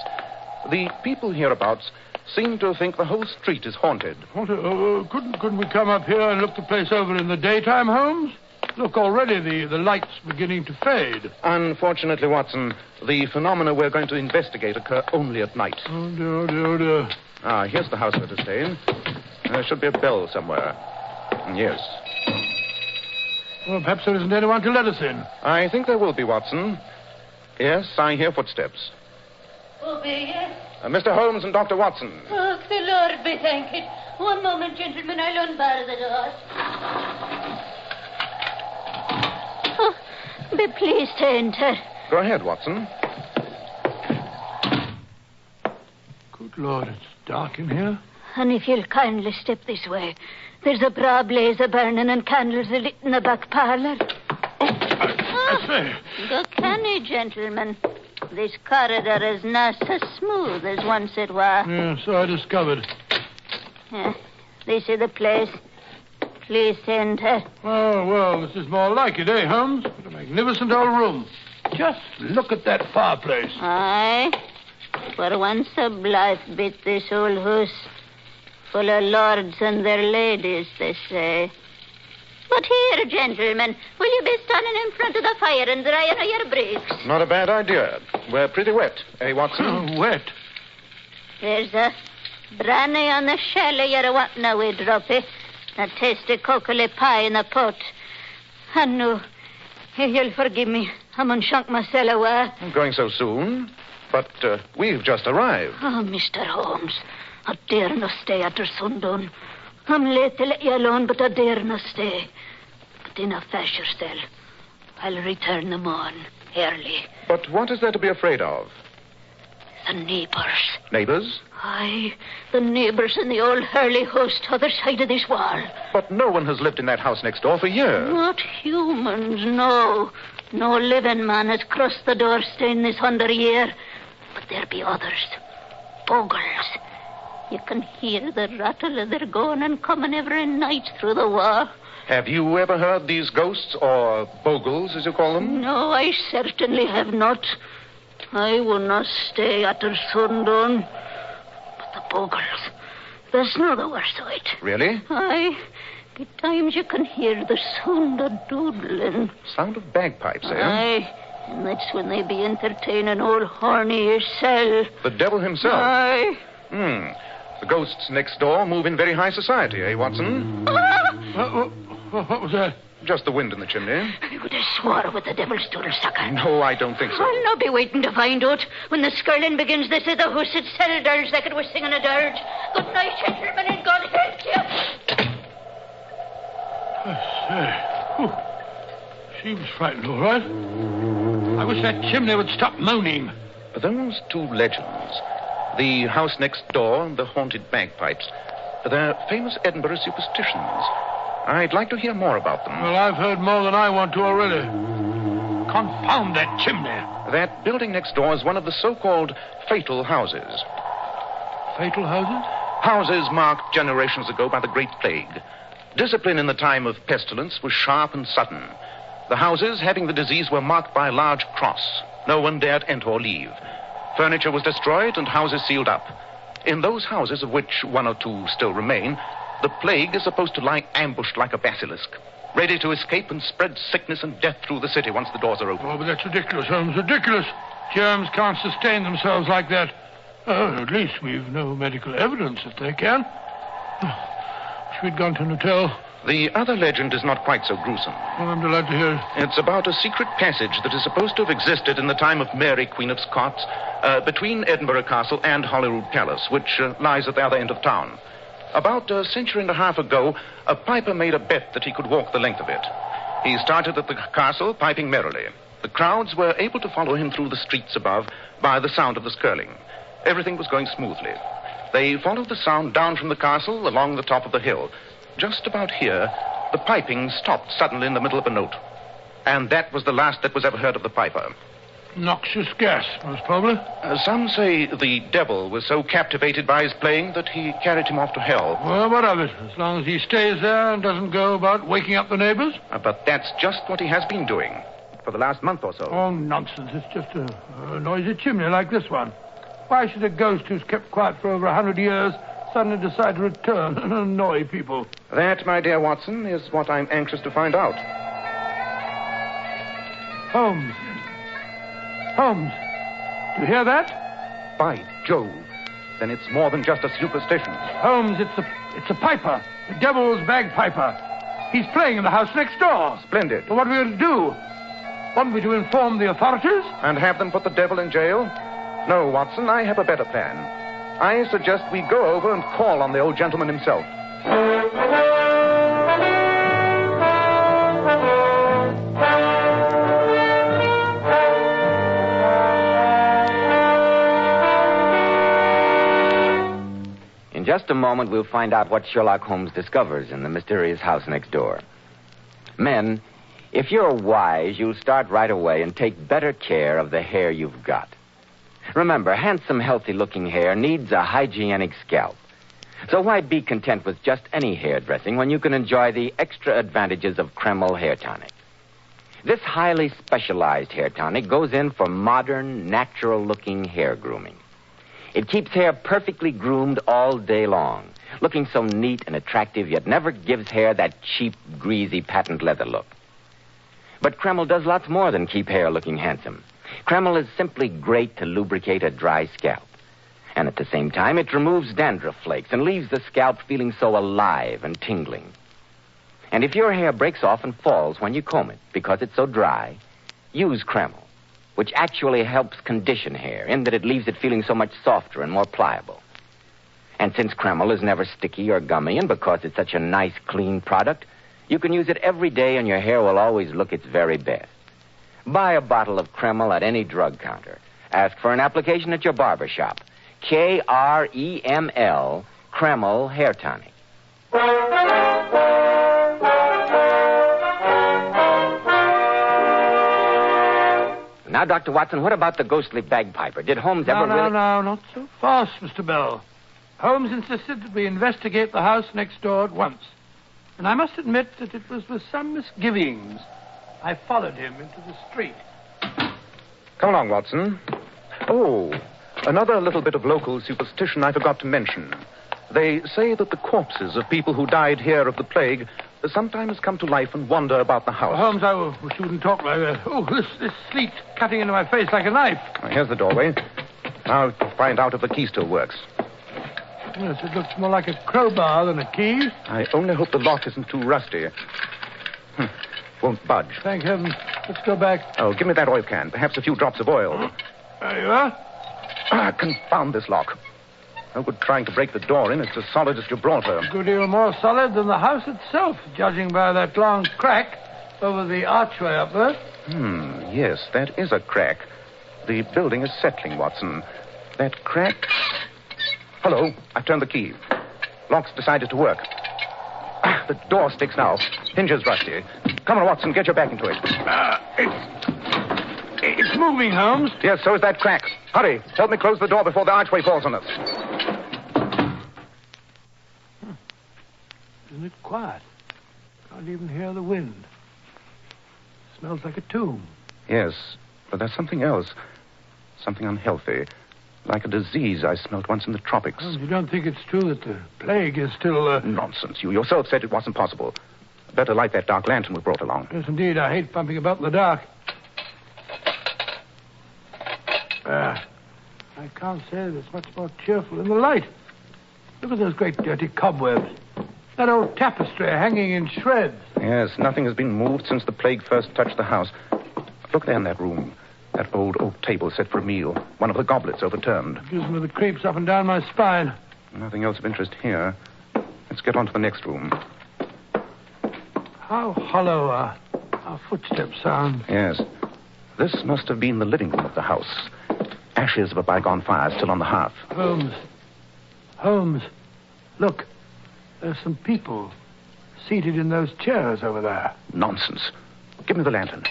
The people hereabouts seem to think the whole street is haunted. Couldn't we come up here and look the place over in the daytime, Holmes? Look, already the light's beginning to fade. Unfortunately, Watson, the phenomena we're going to investigate occur only at night. Oh, dear. Ah, here's the house we're to stay in. There should be a bell somewhere. Yes. Well, perhaps there isn't anyone to let us in. I think there will be, Watson. Yes, I hear footsteps. Obey it. Mr. Holmes and Dr. Watson. Oh, the Lord be thanked. One moment, gentlemen. I'll unbar the door. Oh, be pleased to enter. Go ahead, Watson. Good Lord, it's dark in here. And if you'll kindly step this way, there's a braw blaze a-burning and candles a-lit in the back parlour. I say. Go canny, gentlemen. This corridor is not so smooth as once it was. Yeah, so I discovered. This is the place. Please enter. Oh, well, this is more like it, eh, Holmes? What a magnificent old room. Just look at that fireplace. Aye. For once a blithe bit, this old house. Full of lords and their ladies, they say. But here, gentlemen, will you be standing in front of the fire and drying of your breeks? Not a bad idea. We're pretty wet, eh, Watson? Wet? There's a brandy on the shelly you're wanting away, Droppy. A tasty cockle pie in a pot. And no, you'll forgive me. I'm unshunk myself away. Going so soon? But we've just arrived. Oh, Mr. Holmes, I dare not stay after sundown. I'm late to let you alone, but I dare not stay. But in a fash yourself. I'll return the morn, early. But what is there to be afraid of? The neighbours. Neighbours? Aye, the neighbours in the old Hurley house t'other side of this wall. But no one has lived in that house next door for years. Not humans, no. No living man has crossed the doorstone this 100 year. But there be others. Bogles. You can hear the rattle of their going and coming every night through the wall. Have you ever heard these ghosts, or bogles, as you call them? No, I certainly have not. I will not stay after sundown. But the bogles, there's no the worst of it. Really? Aye. At times you can hear the sound of doodling. Sound of bagpipes, eh? Aye. And that's when they be entertaining old Horny yourself. The devil himself? Aye. The ghosts next door move in very high society, eh, Watson? What was that? Just the wind in the chimney. I would have swore with the devil's doodle sucker. No, I don't think so. I'll not be waiting to find out. When the skirling begins, this is the house itself, dirge like it was singing a dirge. Good night, gentlemen, and God help you. I say. She was frightened, all right. I wish that chimney would stop moaning. Those two legends, the house next door and the haunted bagpipes, they're famous Edinburgh superstitions. I'd like to hear more about them. Well, I've heard more than I want to already. Confound that chimney. That building next door is one of the so-called fatal houses. Fatal houses? Houses marked generations ago by the Great Plague. Discipline in the time of pestilence was sharp and sudden. The houses having the disease were marked by a large cross. No one dared enter or leave. Furniture was destroyed and houses sealed up. In those houses, of which one or two still remain, the plague is supposed to lie ambushed like a basilisk, ready to escape and spread sickness and death through the city once the doors are open. Oh, but that's ridiculous, Holmes, ridiculous. Germs can't sustain themselves like that. At least we've no medical evidence that they can. Wish we'd gone to an hotel. The other legend is not quite so gruesome. Oh, I'm delighted to hear it. It's about a secret passage that is supposed to have existed in the time of Mary, Queen of Scots, between Edinburgh Castle and Holyrood Palace, which lies at the other end of town. About a century and a half ago, a piper made a bet that he could walk the length of it. He started at the castle, piping merrily. The crowds were able to follow him through the streets above by the sound of the skirling. Everything was going smoothly. They followed the sound down from the castle along the top of the hill. Just about here, the piping stopped suddenly in the middle of a note. And that was the last that was ever heard of the piper. Noxious gas, most probably. Some say the devil was so captivated by his playing that he carried him off to hell. Well, what of it? As long as he stays there and doesn't go about waking up the neighbors. But that's just what he has been doing for the last month or so. Oh, nonsense. It's just a noisy chimney like this one. Why should a ghost who's kept quiet for over 100 years suddenly decide to return and annoy people? That, my dear Watson, is what I'm anxious to find out. Holmes. Holmes, do you hear that? By Jove. Then it's more than just a superstition. Holmes, it's a piper. The devil's bagpiper. He's playing in the house next door. Splendid. But what are we going to do? Want me to inform the authorities? And have them put the devil in jail? No, Watson, I have a better plan. I suggest we go over and call on the old gentleman himself. In just a moment, we'll find out what Sherlock Holmes discovers in the mysterious house next door. Men, if you're wise, you'll start right away and take better care of the hair you've got. Remember, handsome, healthy-looking hair needs a hygienic scalp. So why be content with just any hairdressing when you can enjoy the extra advantages of Kreml hair tonic? This highly specialized hair tonic goes in for modern, natural-looking hair grooming. It keeps hair perfectly groomed all day long, looking so neat and attractive, yet never gives hair that cheap, greasy, patent leather look. But Kreml does lots more than keep hair looking handsome. Kreml is simply great to lubricate a dry scalp. And at the same time, it removes dandruff flakes and leaves the scalp feeling so alive and tingling. And if your hair breaks off and falls when you comb it because it's so dry, use Kreml, which actually helps condition hair in that it leaves it feeling so much softer and more pliable. And since Kreml is never sticky or gummy, and because it's such a nice, clean product, you can use it every day and your hair will always look its very best. Buy a bottle of Kreml at any drug counter. Ask for an application at your barber shop. Kreml, Kreml Hair Tonic. Now, Dr. Watson, what about the ghostly bagpiper? Did Holmes ever really... No, not so fast, Mr. Bell. Holmes insisted that we investigate the house next door at once. And I must admit that it was with some misgivings I followed him into the street. Come along, Watson. Oh, another little bit of local superstition I forgot to mention. They say that the corpses of people who died here of the plague sometimes come to life and wander about the house. Holmes, I wish you wouldn't talk like that. Oh, this sleet cutting into my face like a knife. Here's the doorway. Now find out if the key still works. Yes, it looks more like a crowbar than a key. I only hope the lock isn't too rusty. Won't budge. Thank heaven. Let's go back. Oh, give me that oil can. Perhaps a few drops of oil. There you are. Confound this lock. No good trying to break the door in. It's as solid as Gibraltar. A good deal more solid than the house itself, judging by that long crack over the archway up there. Yes, that is a crack. The building is settling, Watson. That crack... Hello, I've turned the key. Lock's decided to work. The door sticks now. Hinges rusty. Come on, Watson, get your back into it. It's moving, Holmes. Yes, so is that crack. Hurry, help me close the door before the archway falls on us. Isn't it quiet? Can't even hear the wind. Smells like a tomb. Yes, but there's something else. Something unhealthy. Like a disease I smelt once in the tropics. Holmes, you don't think it's true that the plague is still... Nonsense. You yourself said it wasn't possible. Better light that dark lantern we brought along. Yes, indeed. I hate bumping about in the dark. I can't say that it's much more cheerful in the light. Look at those great dirty cobwebs. That old tapestry hanging in shreds. Yes, nothing has been moved since the plague first touched the house. Look there in that room. That old oak table set for a meal. One of the goblets overturned. Gives me the creeps up and down my spine. Nothing else of interest here. Let's get on to the next room. How hollow our footsteps sound. Yes. This must have been the living room of the house. Ashes of a bygone fire still on the hearth. Holmes. Look. There's some people seated in those chairs over there. Nonsense. Give me the lantern.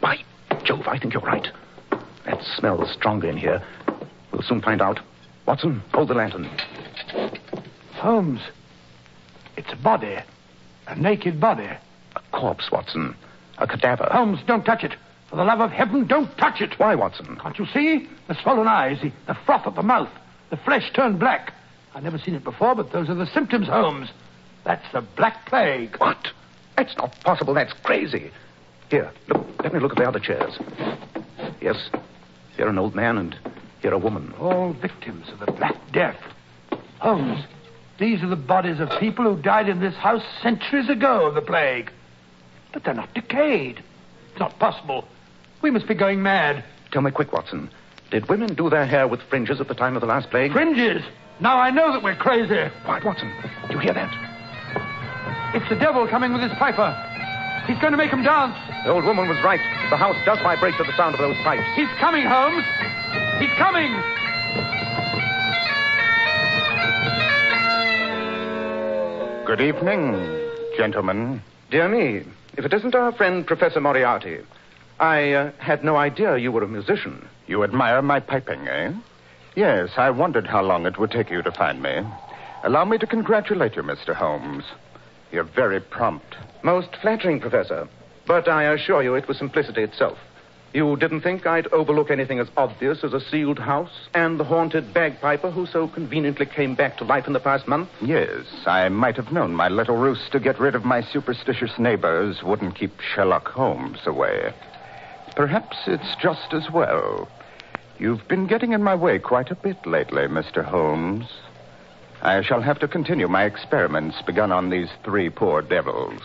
By Jove, I think you're right. That smells stronger in here. We'll soon find out. Watson, hold the lantern. Holmes. It's a body. A naked body. A corpse, Watson. A cadaver. Holmes, don't touch it. For the love of heaven, don't touch it. Why, Watson? Can't you see? The swollen eyes, the froth at the mouth, the flesh turned black. I've never seen it before, but those are the symptoms, Holmes. That's the Black Plague. What? That's not possible. That's crazy. Here, look. Let me look at the other chairs. Yes, here an old man and here a woman. All victims of the Black Death. Holmes, these are the bodies of people who died in this house centuries ago of the plague. But they're not decayed. It's not possible. We must be going mad. Tell me quick, Watson. Did women do their hair with fringes at the time of the last plague? Fringes? Now I know that we're crazy. Quiet, Watson. Do you hear that? It's the devil coming with his piper. He's going to make him dance. The old woman was right. The house does vibrate to the sound of those pipes. He's coming, Holmes. He's coming. Good evening, gentlemen. Dear me, if it isn't our friend Professor Moriarty. I had no idea you were a musician. You admire my piping, eh? Yes, I wondered how long it would take you to find me. Allow me to congratulate you, Mr. Holmes. You're very prompt. Most flattering, Professor. But I assure you it was simplicity itself. You didn't think I'd overlook anything as obvious as a sealed house and the haunted bagpiper who so conveniently came back to life in the past month? Yes, I might have known my little ruse to get rid of my superstitious neighbors wouldn't keep Sherlock Holmes away. Perhaps it's just as well. You've been getting in my way quite a bit lately, Mr. Holmes. I shall have to continue my experiments begun on these three poor devils.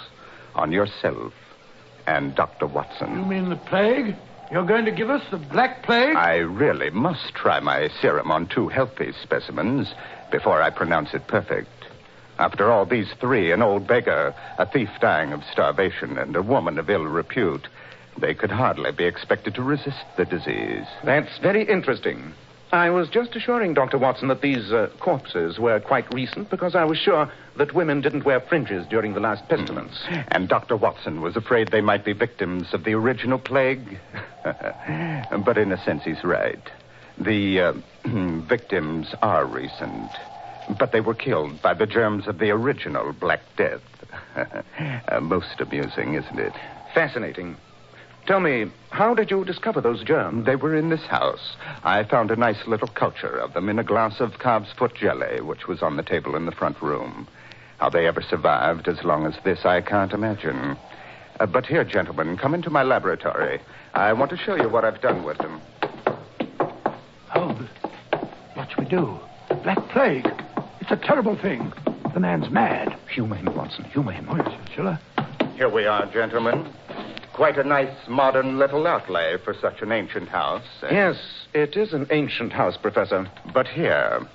On yourself and Dr. Watson. You mean the plague? You're going to give us the Black Plague? I really must try my serum on two healthy specimens before I pronounce it perfect. After all, these three, an old beggar, a thief dying of starvation, and a woman of ill repute, they could hardly be expected to resist the disease. That's very interesting. I was just assuring Dr. Watson that these corpses were quite recent because I was sure that women didn't wear fringes during the last pestilence. And Dr. Watson was afraid they might be victims of the original plague. But in a sense, he's right. The victims are recent, but they were killed by the germs of the original Black Death. Most amusing, isn't it? Fascinating. Tell me, how did you discover those germs? They were in this house. I found a nice little culture of them in a glass of calf's foot jelly, which was on the table in the front room. How they ever survived as long as this, I can't imagine. But here, gentlemen, come into my laboratory. I want to show you what I've done with them. Holmes, what shall we do? Black Plague. It's a terrible thing. The man's mad. Humor him, Watson. Humor him. Oh, yes, shall I? Here we are, gentlemen. Quite a nice modern little outlay for such an ancient house. Yes, it is an ancient house, Professor. But here,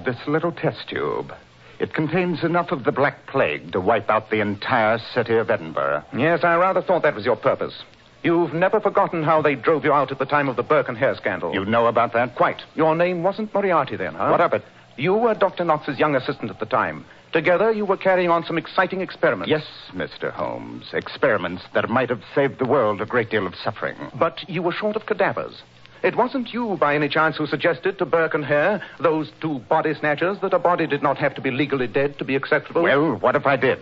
this little test tube, it contains enough of the Black Plague to wipe out the entire city of Edinburgh. Yes, I rather thought that was your purpose. You've never forgotten how they drove you out at the time of the Burke and Hare scandal. You know about that? Quite. Your name wasn't Moriarty then, huh? What of it? You were Dr. Knox's young assistant at the time. Together, you were carrying on some exciting experiments. Yes, Mr. Holmes. Experiments that might have saved the world a great deal of suffering. But you were short of cadavers. It wasn't you, by any chance, who suggested to Burke and Hare, those two body snatchers, that a body did not have to be legally dead to be acceptable? Well, what if I did?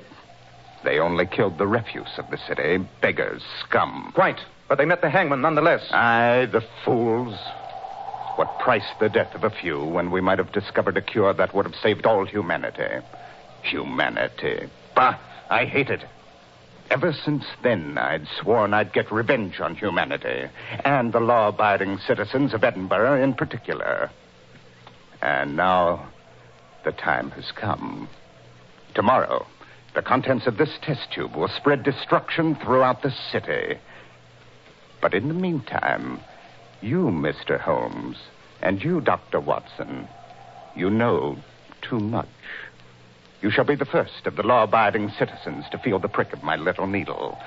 They only killed the refuse of the city. Beggars, scum. Quite. But they met the hangman nonetheless. Aye, the fools. What price the death of a few when we might have discovered a cure that would have saved all humanity? Humanity. Bah, I hate it. Ever since then, I'd sworn I'd get revenge on humanity, and the law-abiding citizens of Edinburgh in particular. And now, the time has come. Tomorrow, the contents of this test tube will spread destruction throughout the city. But in the meantime, you, Mr. Holmes, and you, Dr. Watson, you know too much. You shall be the first of the law-abiding citizens to feel the prick of my little needle.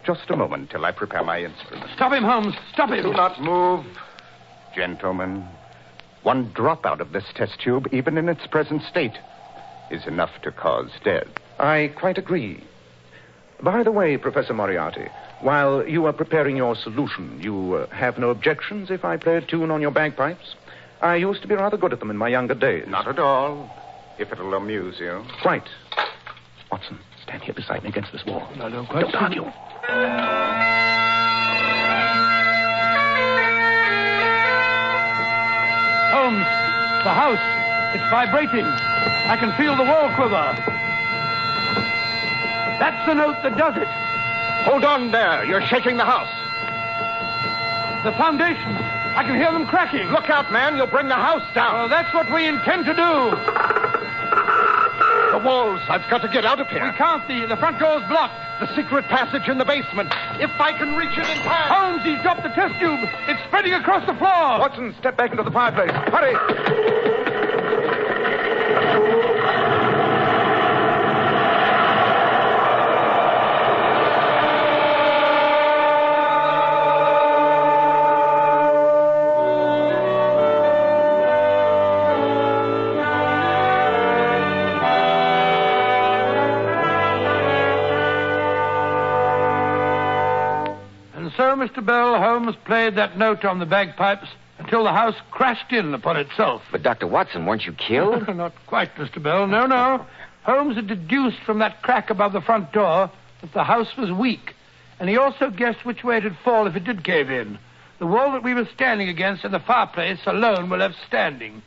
Just a moment till I prepare my instruments. Stop him, Holmes. Stop him. Do not move, gentlemen. One drop out of this test tube, even in its present state, is enough to cause death. I quite agree. By the way, Professor Moriarty, while you are preparing your solution, you have no objections if I play a tune on your bagpipes? I used to be rather good at them in my younger days. Not at all, if it'll amuse you. Quite. Watson, stand here beside me against this wall. I don't quite Don't argue. Holmes, the house. It's vibrating. I can feel the wall quiver. That's the note that does it. Hold on there. You're shaking the house. The foundations. I can hear them cracking. Look out, man. You'll bring the house down. Well, that's what we intend to do. The walls. I've got to get out of here. We can't. The front door's blocked. The secret passage in the basement. If I can reach it in time. Holmes, he's dropped the test tube. It's spreading across the floor. Watson, step back into the fireplace. Hurry. So, Mr. Bell, Holmes played that note on the bagpipes until the house crashed in upon itself. But, Dr. Watson, weren't you killed? Not quite, Mr. Bell. No. Holmes had deduced from that crack above the front door that the house was weak, and he also guessed which way it'd fall if it did cave in. The wall that we were standing against and the fireplace alone were left standing.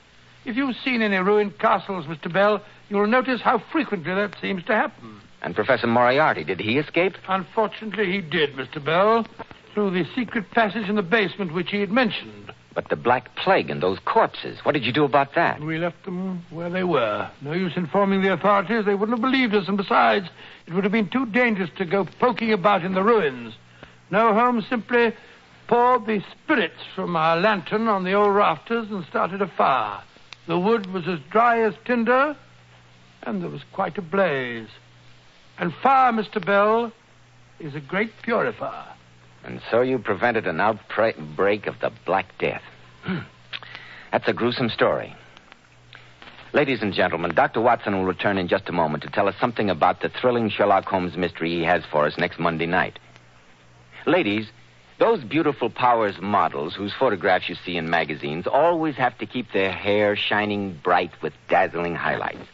If you've seen any ruined castles, Mr. Bell, you'll notice how frequently that seems to happen. And Professor Moriarty, did he escape? Unfortunately, he did, Mr. Bell, through the secret passage in the basement which he had mentioned. But the Black Plague and those corpses, what did you do about that? We left them where they were. No use informing the authorities. They wouldn't have believed us, and besides, it would have been too dangerous to go poking about in the ruins. No, Holmes simply poured the spirits from our lantern on the old rafters and started a fire. The wood was as dry as tinder, and there was quite a blaze. And fire, Mr. Bell, is a great purifier. And so you prevented an outbreak of the Black Death. That's a gruesome story. Ladies and gentlemen, Dr. Watson will return in just a moment to tell us something about the thrilling Sherlock Holmes mystery he has for us next Monday night. Ladies, those beautiful Powers models whose photographs you see in magazines always have to keep their hair shining bright with dazzling highlights.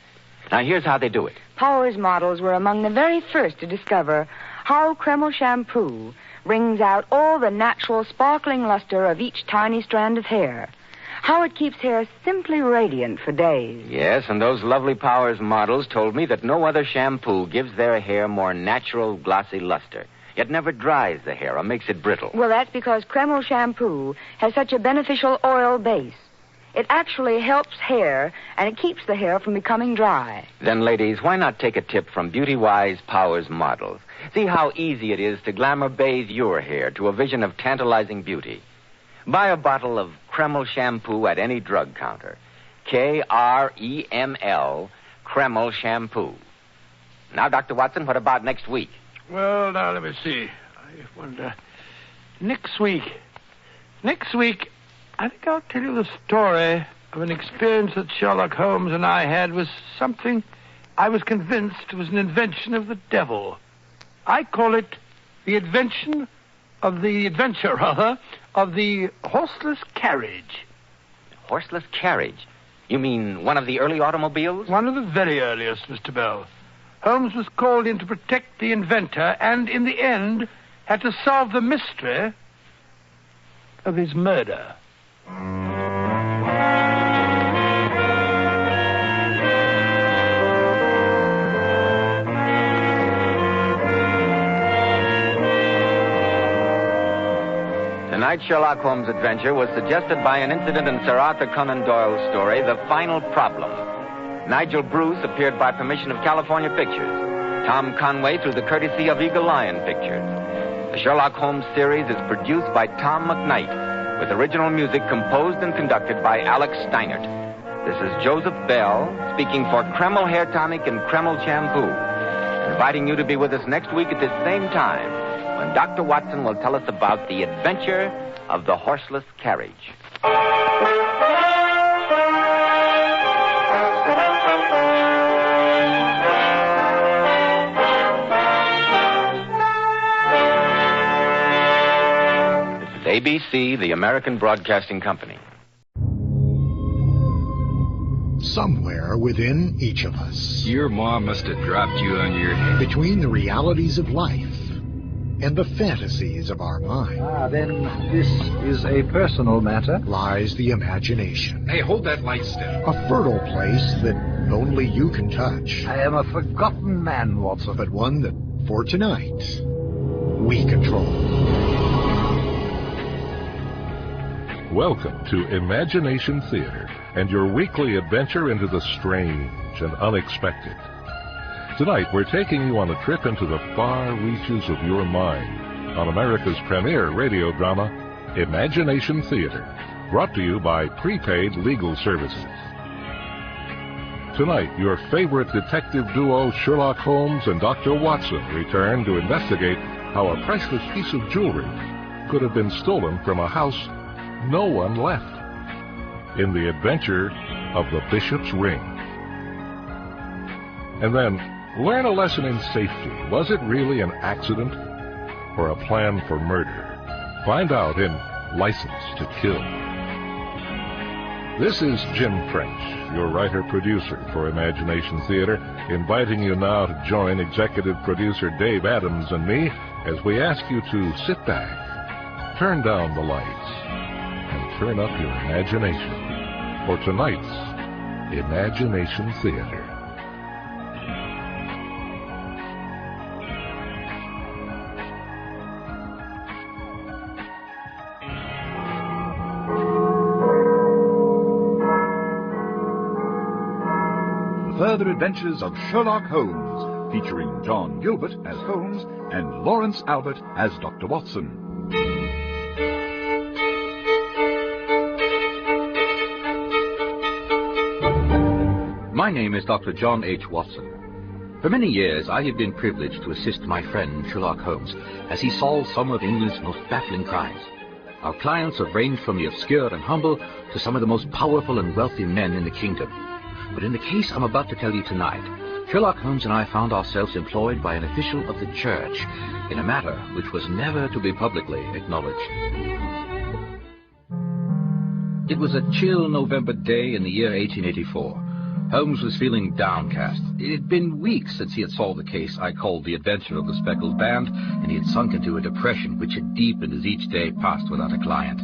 Now, here's how they do it. Powers models were among the very first to discover how Kreml shampoo brings out all the natural sparkling luster of each tiny strand of hair. How it keeps hair simply radiant for days. Yes, and those lovely Powers models told me that no other shampoo gives their hair more natural, glossy luster. It never dries the hair or makes it brittle. Well, that's because Kreml shampoo has such a beneficial oil base. It actually helps hair, and it keeps the hair from becoming dry. Then, ladies, why not take a tip from beauty-wise Powers models? See how easy it is to glamour bathe your hair to a vision of tantalizing beauty. Buy a bottle of Kreml shampoo at any drug counter. Kreml, Kreml shampoo. Now, Dr. Watson, what about next week? Well, now, let me see. I wonder. Next week, I think I'll tell you the story of an experience that Sherlock Holmes and I had with something I was convinced was an invention of the devil. I call it the adventure of the horseless carriage. Horseless carriage? You mean one of the early automobiles? One of the very earliest, Mr. Bell. Holmes was called in to protect the inventor and, in the end, had to solve the mystery of his murder. Tonight's Sherlock Holmes adventure was suggested by an incident in Sir Arthur Conan Doyle's story, The Final Problem. Nigel Bruce appeared by permission of California Pictures. Tom Conway through the courtesy of Eagle Lion Pictures. The Sherlock Holmes series is produced by Tom McKnight, with original music composed and conducted by Alex Steinert. This is Joseph Bell speaking for Kreml Hair Tonic and Kreml Shampoo, inviting you to be with us next week at this same time, when Dr. Watson will tell us about the adventure of the horseless carriage. This is ABC, the American Broadcasting Company. Somewhere within each of us. Your mom must have dropped you on your head. Between the realities of life and the fantasies of our mind. Then this is a personal matter? Lies the imagination. Hey, hold that light still. A fertile place that only you can touch. I am a forgotten man, Watson. But one that, for tonight, we control. Welcome to Imagination Theater and your weekly adventure into the strange and unexpected. Tonight, we're taking you on a trip into the far reaches of your mind on America's premier radio drama, Imagination Theater, brought to you by Prepaid Legal Services. Tonight, your favorite detective duo, Sherlock Holmes and Dr. Watson, return to investigate how a priceless piece of jewelry could have been stolen from a house no one left in the adventure of the Bishop's Ring. And then, learn a lesson in safety. Was it really an accident or a plan for murder? Find out in License to Kill. This is Jim French, your writer-producer for Imagination Theater, inviting you now to join executive producer Dave Adams and me as we ask you to sit back, turn down the lights, and turn up your imagination for tonight's Imagination Theater. Further Adventures of Sherlock Holmes, featuring John Gilbert as Holmes and Lawrence Albert as Dr. Watson. My name is Dr. John H. Watson. For many years, I have been privileged to assist my friend Sherlock Holmes as he solves some of England's most baffling crimes. Our clients have ranged from the obscure and humble to some of the most powerful and wealthy men in the kingdom. But in the case I'm about to tell you tonight, Sherlock Holmes and I found ourselves employed by an official of the church in a matter which was never to be publicly acknowledged. It was a chill November day in the year 1884. Holmes was feeling downcast. It had been weeks since he had solved the case I called The Adventure of the Speckled Band, and he had sunk into a depression which had deepened as each day passed without a client.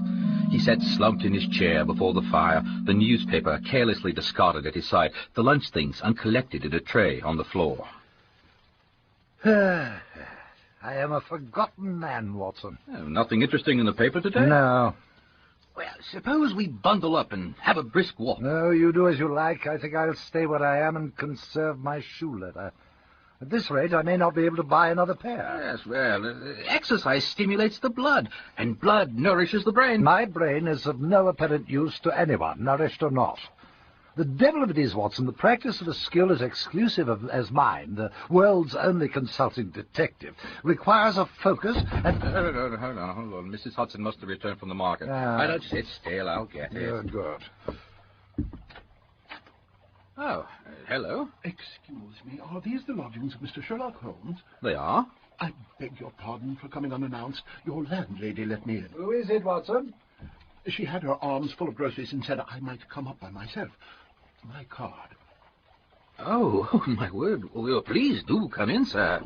He sat slumped in his chair before the fire, the newspaper carelessly discarded at his side, the lunch things uncollected in a tray on the floor. I am a forgotten man, Watson. Nothing interesting in the paper today? No. Well, suppose we bundle up and have a brisk walk. No, you do as you like. I think I'll stay where I am and conserve my shoe leather. At this rate, I may not be able to buy another pair. Yes, well, exercise stimulates the blood, and blood nourishes the brain. My brain is of no apparent use to anyone, nourished or not. The devil of it is, Watson, the practice of a skill as exclusive as mine, the world's only consulting detective, requires a focus and... Hold on. Mrs. Hudson must have returned from the market. I don't sit still. I'll get it. Good. Oh, hello. Excuse me, are these the lodgings of Mr. Sherlock Holmes? They are. I beg your pardon for coming unannounced. Your landlady let me in. Who is it, Watson? She had her arms full of groceries and said I might come up by myself. My card. Oh, my word. Well, please do come in, sir.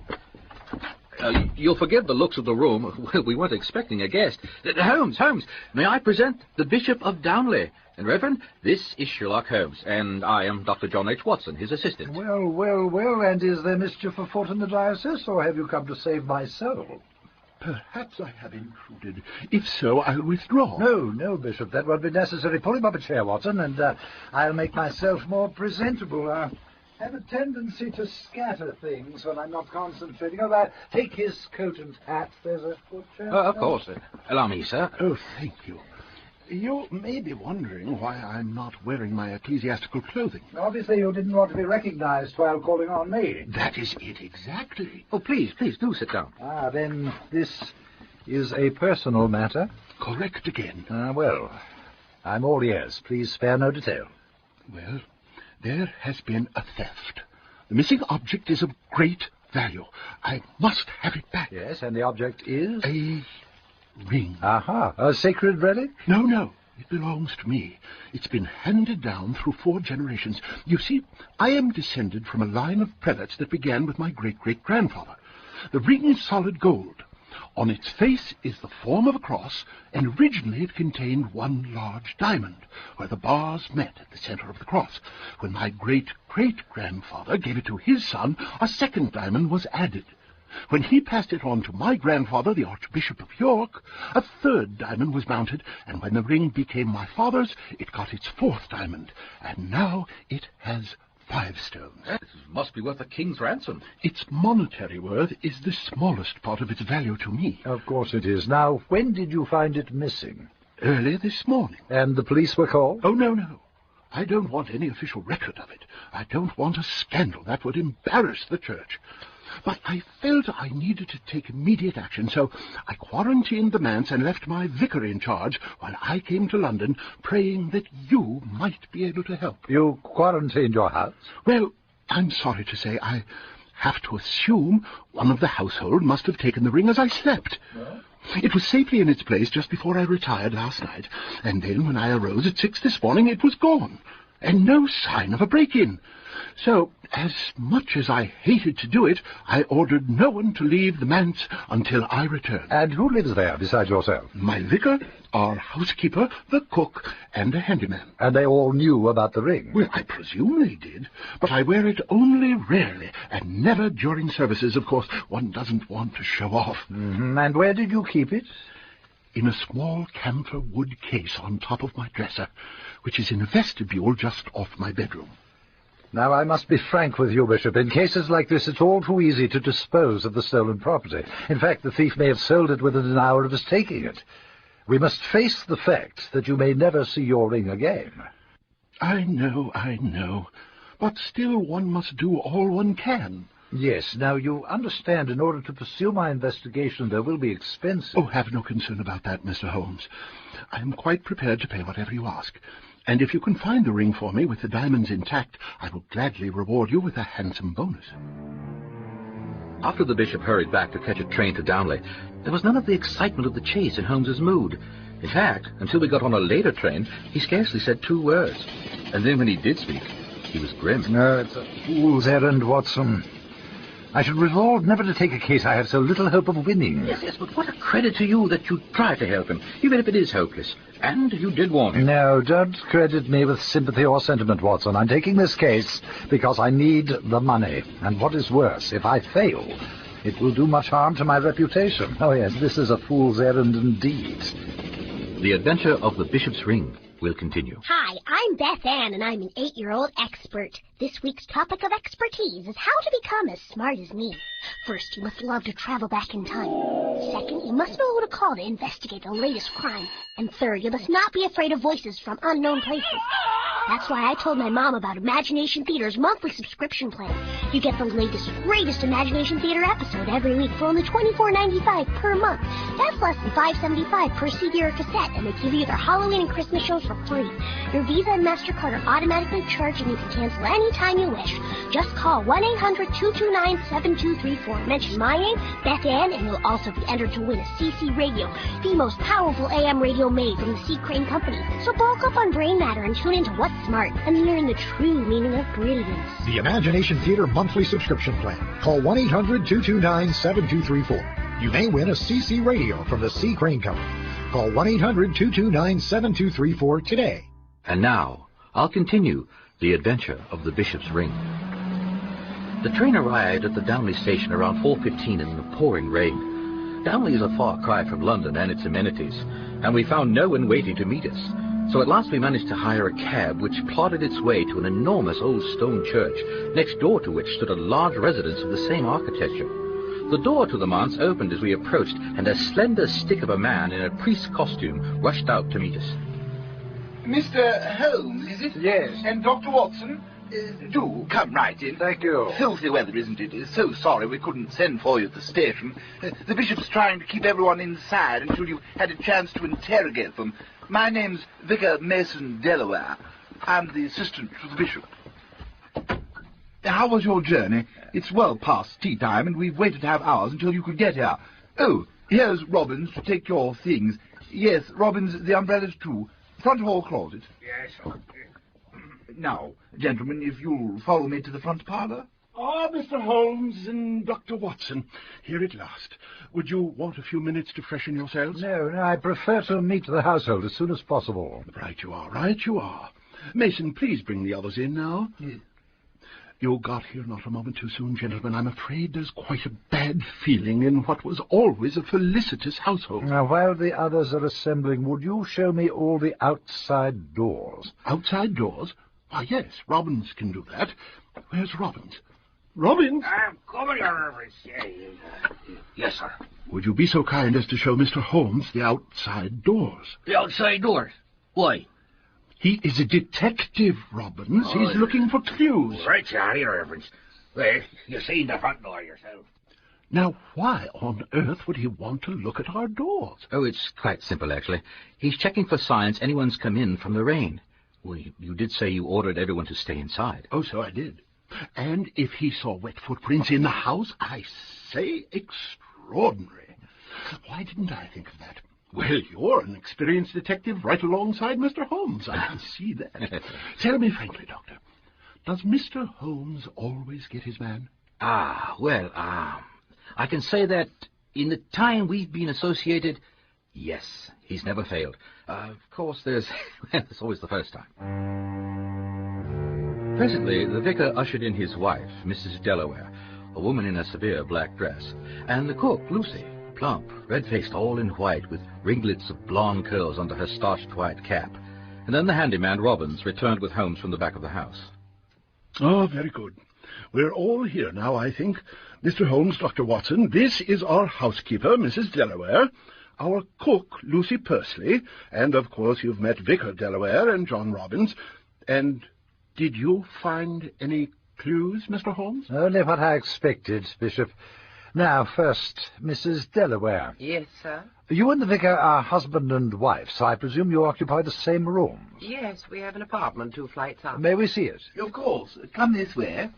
You'll forgive the looks of the room. We weren't expecting a guest. Holmes, may I present the Bishop of Downley? And, Reverend, this is Sherlock Holmes, and I am Dr. John H. Watson, his assistant. Well, and is there mischief afoot in the diocese, or have you come to save my soul? Perhaps I have intruded. If so, I'll withdraw. No, Bishop, that won't be necessary. Pull him up a chair, Watson, and I'll make myself more presentable. I have a tendency to scatter things when I'm not concentrating. Take his coat and hat. There's a good chair. Of course. Allow me, sir. Oh, thank you. You may be wondering why I'm not wearing my ecclesiastical clothing. Obviously, you didn't want to be recognized while calling on me. That is it exactly. Oh, please, do sit down. Then this is a personal matter? Correct again. Well, I'm all ears. Please spare no detail. Well, there has been a theft. The missing object is of great value. I must have it back. Yes, and the object is? A ring. Aha. A sacred relic? No. It belongs to me. It's been handed down through 4 generations. You see, I am descended from a line of prelates that began with my great-great-grandfather. The ring is solid gold. On its face is the form of a cross, and originally it contained 1 large diamond, where the bars met at the center of the cross. When my great-great-grandfather gave it to his son, a 2nd diamond was added. When he passed it on to my grandfather, the Archbishop of York, a 3rd diamond was mounted, and when the ring became my father's, it got its 4th diamond, and now it has 5 stones. That must be worth a king's ransom. Its monetary worth is the smallest part of its value to me. Of course it is. Now, when did you find it missing? Early this morning. And the police were called? Oh, no. I don't want any official record of it. I don't want a scandal. That would embarrass the church. But I felt I needed to take immediate action, so I quarantined the manse and left my vicar in charge while I came to London, praying that you might be able to help. You quarantined your house? Well, I'm sorry to say I have to assume one of the household must have taken the ring as I slept. Well? It was safely in its place just before I retired last night, and then when I arose at 6 this morning, it was gone, and no sign of a break-in. So, as much as I hated to do it, I ordered no one to leave the manse until I returned. And who lives there besides yourself? My vicar, our housekeeper, the cook, and a handyman. And they all knew about the ring? Well, I presume they did, but I wear it only rarely, and never during services. Of course, one doesn't want to show off. Mm-hmm. And where did you keep it? In a small camphor wood case on top of my dresser, which is in a vestibule just off my bedroom. Now, I must be frank with you, Bishop. In cases like this, it's all too easy to dispose of the stolen property. In fact, the thief may have sold it within an hour of his taking it. We must face the fact that you may never see your ring again. I know. But still, one must do all one can. Yes. Now, you understand, in order to pursue my investigation, there will be expenses. Oh, have no concern about that, Mr. Holmes. I am quite prepared to pay whatever you ask. And if you can find the ring for me with the diamonds intact, I will gladly reward you with a handsome bonus. After the bishop hurried back to catch a train to Downley, there was none of the excitement of the chase in Holmes's mood. In fact, until we got on a later train, he scarcely said 2 words. And then when he did speak, he was grim. No, it's a fool's errand, Watson. I should resolve never to take a case I have so little hope of winning. Yes, but what a credit to you that you tried to help him, even if it is hopeless. And you did warn him. No, don't credit me with sympathy or sentiment, Watson. I'm taking this case because I need the money. And what is worse, if I fail, it will do much harm to my reputation. Oh, yes, this is a fool's errand indeed. The Adventure of the Bishop's Ring will continue. Hi, I'm Beth Ann, and I'm an 8-year-old expert. This week's topic of expertise is how to become as smart as me. First, you must love to travel back in time. Second, you must know who to call to investigate the latest crime. And third, you must not be afraid of voices from unknown places. That's why I told my mom about Imagination Theater's monthly subscription plan. You get the latest, greatest Imagination Theater episode every week for only $24.95 per month. That's less than $5.75 per CD or cassette, and they give you their Halloween and Christmas shows for free. Your Visa and MasterCard are automatically charged, and you can cancel anytime you wish. Just call 1-800-229-7234. Mention my name, Beth Ann, and you'll also be entered to win a CC Radio, the most powerful AM radio made from the C. Crane Company. So bulk up on brain matter and tune into What's Smart and learn the true meaning of brilliance. The Imagination Theater monthly subscription plan. Call 1-800-229-7234. You may win a CC Radio from the C. Crane Company. Call 1-800-229-7234 today. And now, I'll continue the adventure of the Bishop's Ring. The train arrived at the Downley station around 4:15 in the pouring rain. Darnley is a far cry from London and its amenities, and we found no one waiting to meet us. So at last we managed to hire a cab which plodded its way to an enormous old stone church, next door to which stood a large residence of the same architecture. The door to the manse opened as we approached, and a slender stick of a man in a priest's costume rushed out to meet us. Mr. Holmes, is it? Yes. And Dr. Watson? Do come right in. Thank you. Filthy weather, isn't it? So sorry we couldn't send for you at the station. The bishop's trying to keep everyone inside until you've had a chance to interrogate them. My name's Vicar Mason Delaware. I'm the assistant to the bishop. How was your journey? It's well past tea time, and we've waited half hours until you could get here. Oh, here's Robbins to take your things. Yes, Robbins, the umbrellas too. Front hall closet. Yes. Now, gentlemen, if you'll follow me to the front parlour. Ah, Mr. Holmes and Dr. Watson, here at last. Would you want a few minutes to freshen yourselves? No, I prefer to meet the household as soon as possible. Right you are. Mason, please bring the others in now. Yes. You got here not a moment too soon, gentlemen. I'm afraid there's quite a bad feeling in what was always a felicitous household. Now, while the others are assembling, would you show me all the outside doors? Outside doors? Why, yes, Robbins can do that. Where's Robbins? Robbins? I'm coming, Your Reverence. Yes, sir. Would you be so kind as to show Mr. Holmes the outside doors? The outside doors? Why? He is a detective, Robbins. He's looking for clues. Right, sir, Your Reverence. Well, you've seen the front door yourself. Now, why on earth would he want to look at our doors? Oh, it's quite simple, actually. He's checking for signs anyone's come in from the rain. Well, you did say you ordered everyone to stay inside. Oh, so I did. And if he saw wet footprints in the house, I say extraordinary. Why didn't I think of that? Well, you're an experienced detective right alongside Mr. Holmes. I can see that. Tell me frankly, Doctor, does Mr. Holmes always get his man? I can say that in the time we've been associated, yes, he's never failed. Of course, there's always the first time. Presently, the vicar ushered in his wife, Mrs. Delaware, a woman in a severe black dress, and the cook, Lucy, plump, red-faced, all in white, with ringlets of blonde curls under her starched white cap. And then the handyman, Robbins, returned with Holmes from the back of the house. Oh, very good. We're all here now, I think. Mr. Holmes, Dr. Watson, this is our housekeeper, Mrs. Delaware, our cook, Lucy Pursley, and, of course, you've met Vicar Delaware and John Robbins. And did you find any clues, Mr. Holmes? Only what I expected, Bishop. Now, first, Mrs. Delaware. Yes, sir? You and the vicar are husband and wife, so I presume you occupy the same rooms. Yes, we have an apartment 2 flights up. May we see it? Of course. Come this way.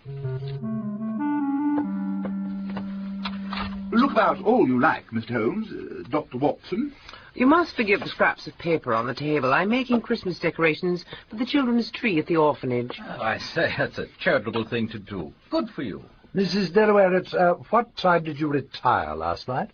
Look about all you like, Mr. Holmes. Dr. Watson. You must forgive the scraps of paper on the table. I'm making Christmas decorations for the children's tree at the orphanage. Oh, I say, that's a charitable thing to do. Good for you. Mrs. Delaware, at what time did you retire last night?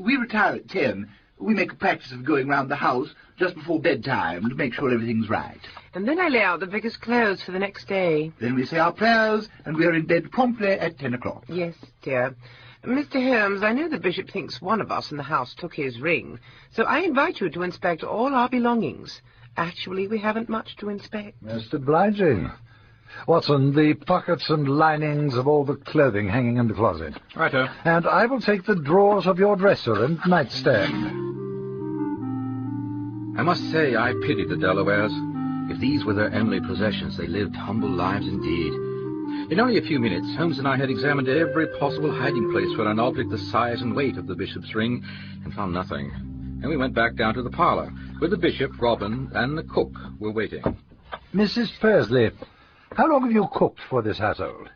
We retire at 10. We make a practice of going round the house just before bedtime to make sure everything's right. And then I lay out the vicar's clothes for the next day. Then we say our prayers, and we are in bed promptly at 10 o'clock. Yes, dear. Mr. Holmes, I know the bishop thinks one of us in the house took his ring, so I invite you to inspect all our belongings. Actually, we haven't much to inspect. Most obliging. Watson, the pockets and linings of all the clothing hanging in the closet. Righto. And I will take the drawers of your dresser and nightstand. I must say I pity the Delawares. If these were their only possessions, they lived humble lives indeed. In only a few minutes, Holmes and I had examined every possible hiding place for an object the size and weight of the bishop's ring, and found nothing. And we went back down to the parlour, where the bishop, Robin, and the cook were waiting. Mrs. Pursley, how long have you cooked for this household?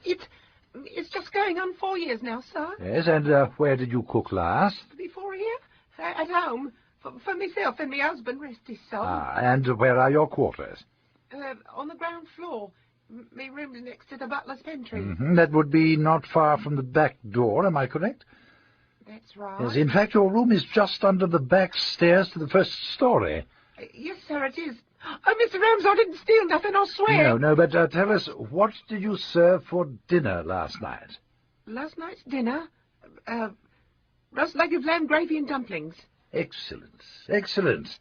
It's just going on 4 years now, sir. Yes, and where did you cook last? Before here? At home. For myself and my husband, rest his soul. And where are your quarters? On the ground floor. My room's next to the butler's pantry. Mm-hmm. That would be not far from the back door, am I correct? That's right. Yes, in fact, your room is just under the back stairs to the first story. Yes, sir, it is. Oh, Mr. Holmes, I didn't steal nothing, I swear. No, but tell us, what did you serve for dinner last night? Last night's dinner? Roast like of lamb gravy and dumplings. Excellent, excellent.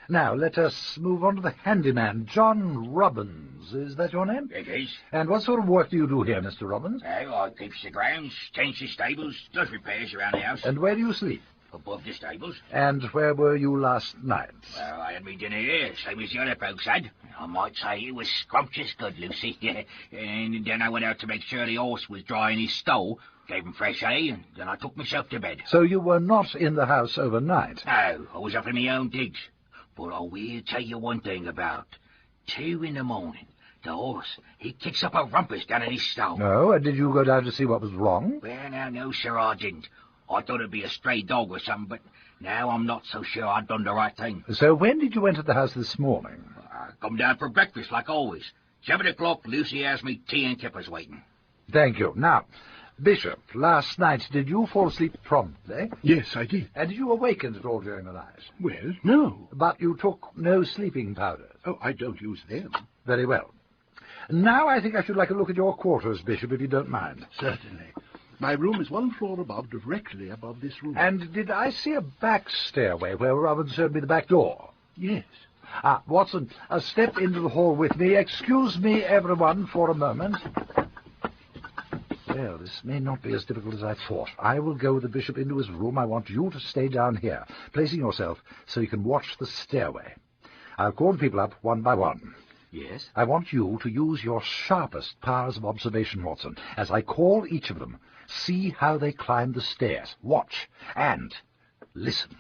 Now, let us move on to the handyman, John Robbins. Is that your name? It is. And what sort of work do you do here, Mr. Robbins? I keeps the grounds, tends the stables, does repairs around the house. And where do you sleep? Above the stables. And where were you last night? Well, I had me dinner here, same as the other folks had. I might say it was scrumptious good, Lucy. And then I went out to make sure the horse was dry in his stall, gave him fresh hay, and then I took myself to bed. So you were not in the house overnight? No, I was up in my own digs. But I will tell you one thing about 2 in the morning. The horse, he kicks up a rumpus down in his stall. No, and did you go down to see what was wrong? Well, now, no, sir, I didn't. I thought it'd be a stray dog or something, but now I'm not so sure I'd done the right thing. So when did you enter the house this morning? I come down for breakfast, like always. 7 o'clock, Lucy has me tea and kippers waiting. Thank you. Now, Bishop, last night, did you fall asleep promptly? Yes, I did. And did you awaken at all during the night? Well, no. But you took no sleeping powders? Oh, I don't use them. Very well. Now I think I should like a look at your quarters, Bishop, if you don't mind. Certainly. My room is 1 floor above, directly above this room. And did I see a back stairway where Robbins showed me the back door? Yes. Watson, step into the hall with me. Excuse me, everyone, for a moment. Well, this may not be as difficult as I thought. I will go with the bishop into his room. I want you to stay down here, placing yourself so you can watch the stairway. I'll call people up one by one. Yes? I want you to use your sharpest powers of observation, Watson. As I call each of them, see how they climb the stairs. Watch and listen.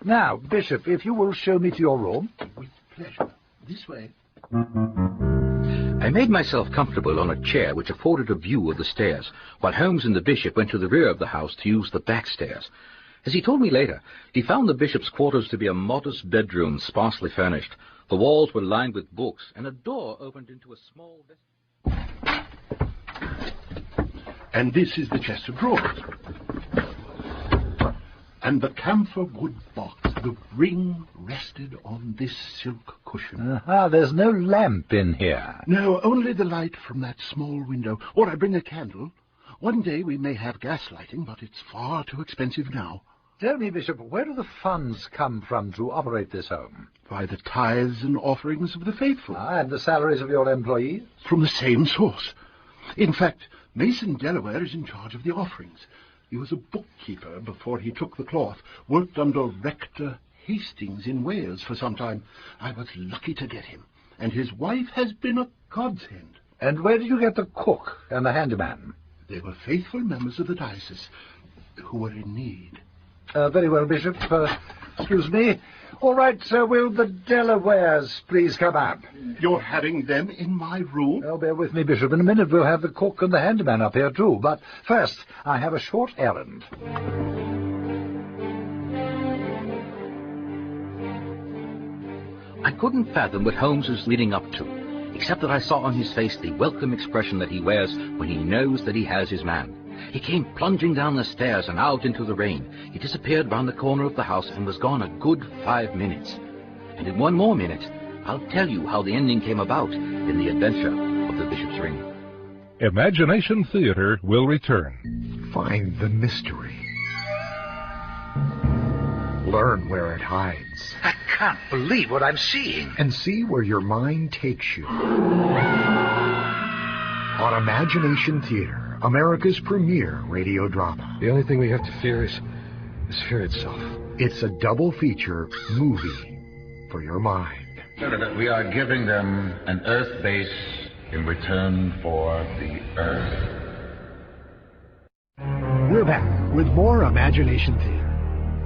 Now, Bishop, if you will show me to your room. With pleasure. This way. I made myself comfortable on a chair which afforded a view of the stairs, while Holmes and the bishop went to the rear of the house to use the back stairs. As he told me later, he found the bishop's quarters to be a modest bedroom, sparsely furnished. The walls were lined with books, and a door opened into a small... And this is the chest of drawers. And the camphor wood box. The ring rested on this silk cushion. There's no lamp in here. No, only the light from that small window. Or I bring a candle. One day we may have gas lighting, but it's far too expensive now. Tell me, Bishop, where do the funds come from to operate this home? By the tithes and offerings of the faithful. And the salaries of your employees? From the same source. In fact, Mason Delaware is in charge of the offerings. He was a bookkeeper before he took the cloth, worked under Rector Hastings in Wales for some time. I was lucky to get him, and his wife has been a godsend. And where did you get the cook and the handyman? They were faithful members of the diocese who were in need. Very well, Bishop. Excuse me. All right, sir, will the Delawares please come up? You're having them in my room? Oh, bear with me, Bishop. In a minute we'll have the cook and the handyman up here, too. But first, I have a short errand. I couldn't fathom what Holmes was leading up to, except that I saw on his face the welcome expression that he wears when he knows that he has his man. He came plunging down the stairs and out into the rain. He disappeared round the corner of the house and was gone a good 5 minutes. And in 1 more minute, I'll tell you how the ending came about in the adventure of the Bishop's Ring. Imagination Theater will return. Find the mystery. Learn where it hides. I can't believe what I'm seeing. And see where your mind takes you. On Imagination Theater, America's premier radio drama. The only thing we have to fear is fear itself. It's a double feature movie for your mind. We are giving them an Earth base in return for the Earth. We're back with more Imagination Theater.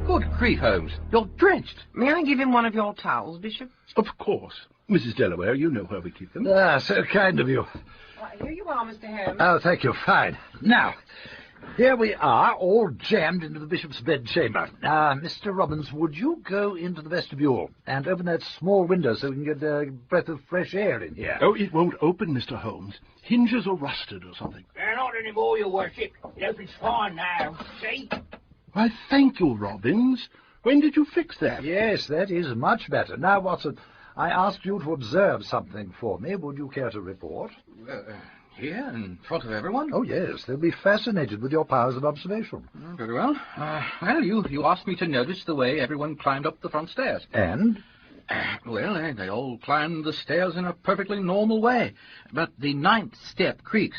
Good grief, Holmes. You're drenched. May I give him one of your towels, Bishop? Of course. Mrs. Delaware, you know where we keep them. So kind of you. Here you are, Mr. Holmes. Oh, thank you. Fine. Now, here we are, all jammed into the bishop's bedchamber. Mr. Robbins, would you go into the vestibule and open that small window so we can get a breath of fresh air in here? Oh, it won't open, Mr. Holmes. Hinges are rusted or something. Not anymore, your worship. It opens fine now. See? Why, thank you, Robbins. When did you fix that? Yes, that is much better. Now, Watson, I asked you to observe something for me. Would you care to report? Here, in front of everyone? Oh, yes. They'll be fascinated with your powers of observation. Very well. You asked me to notice the way everyone climbed up the front stairs. And? They all climbed the stairs in a perfectly normal way. But the 9th step creaks.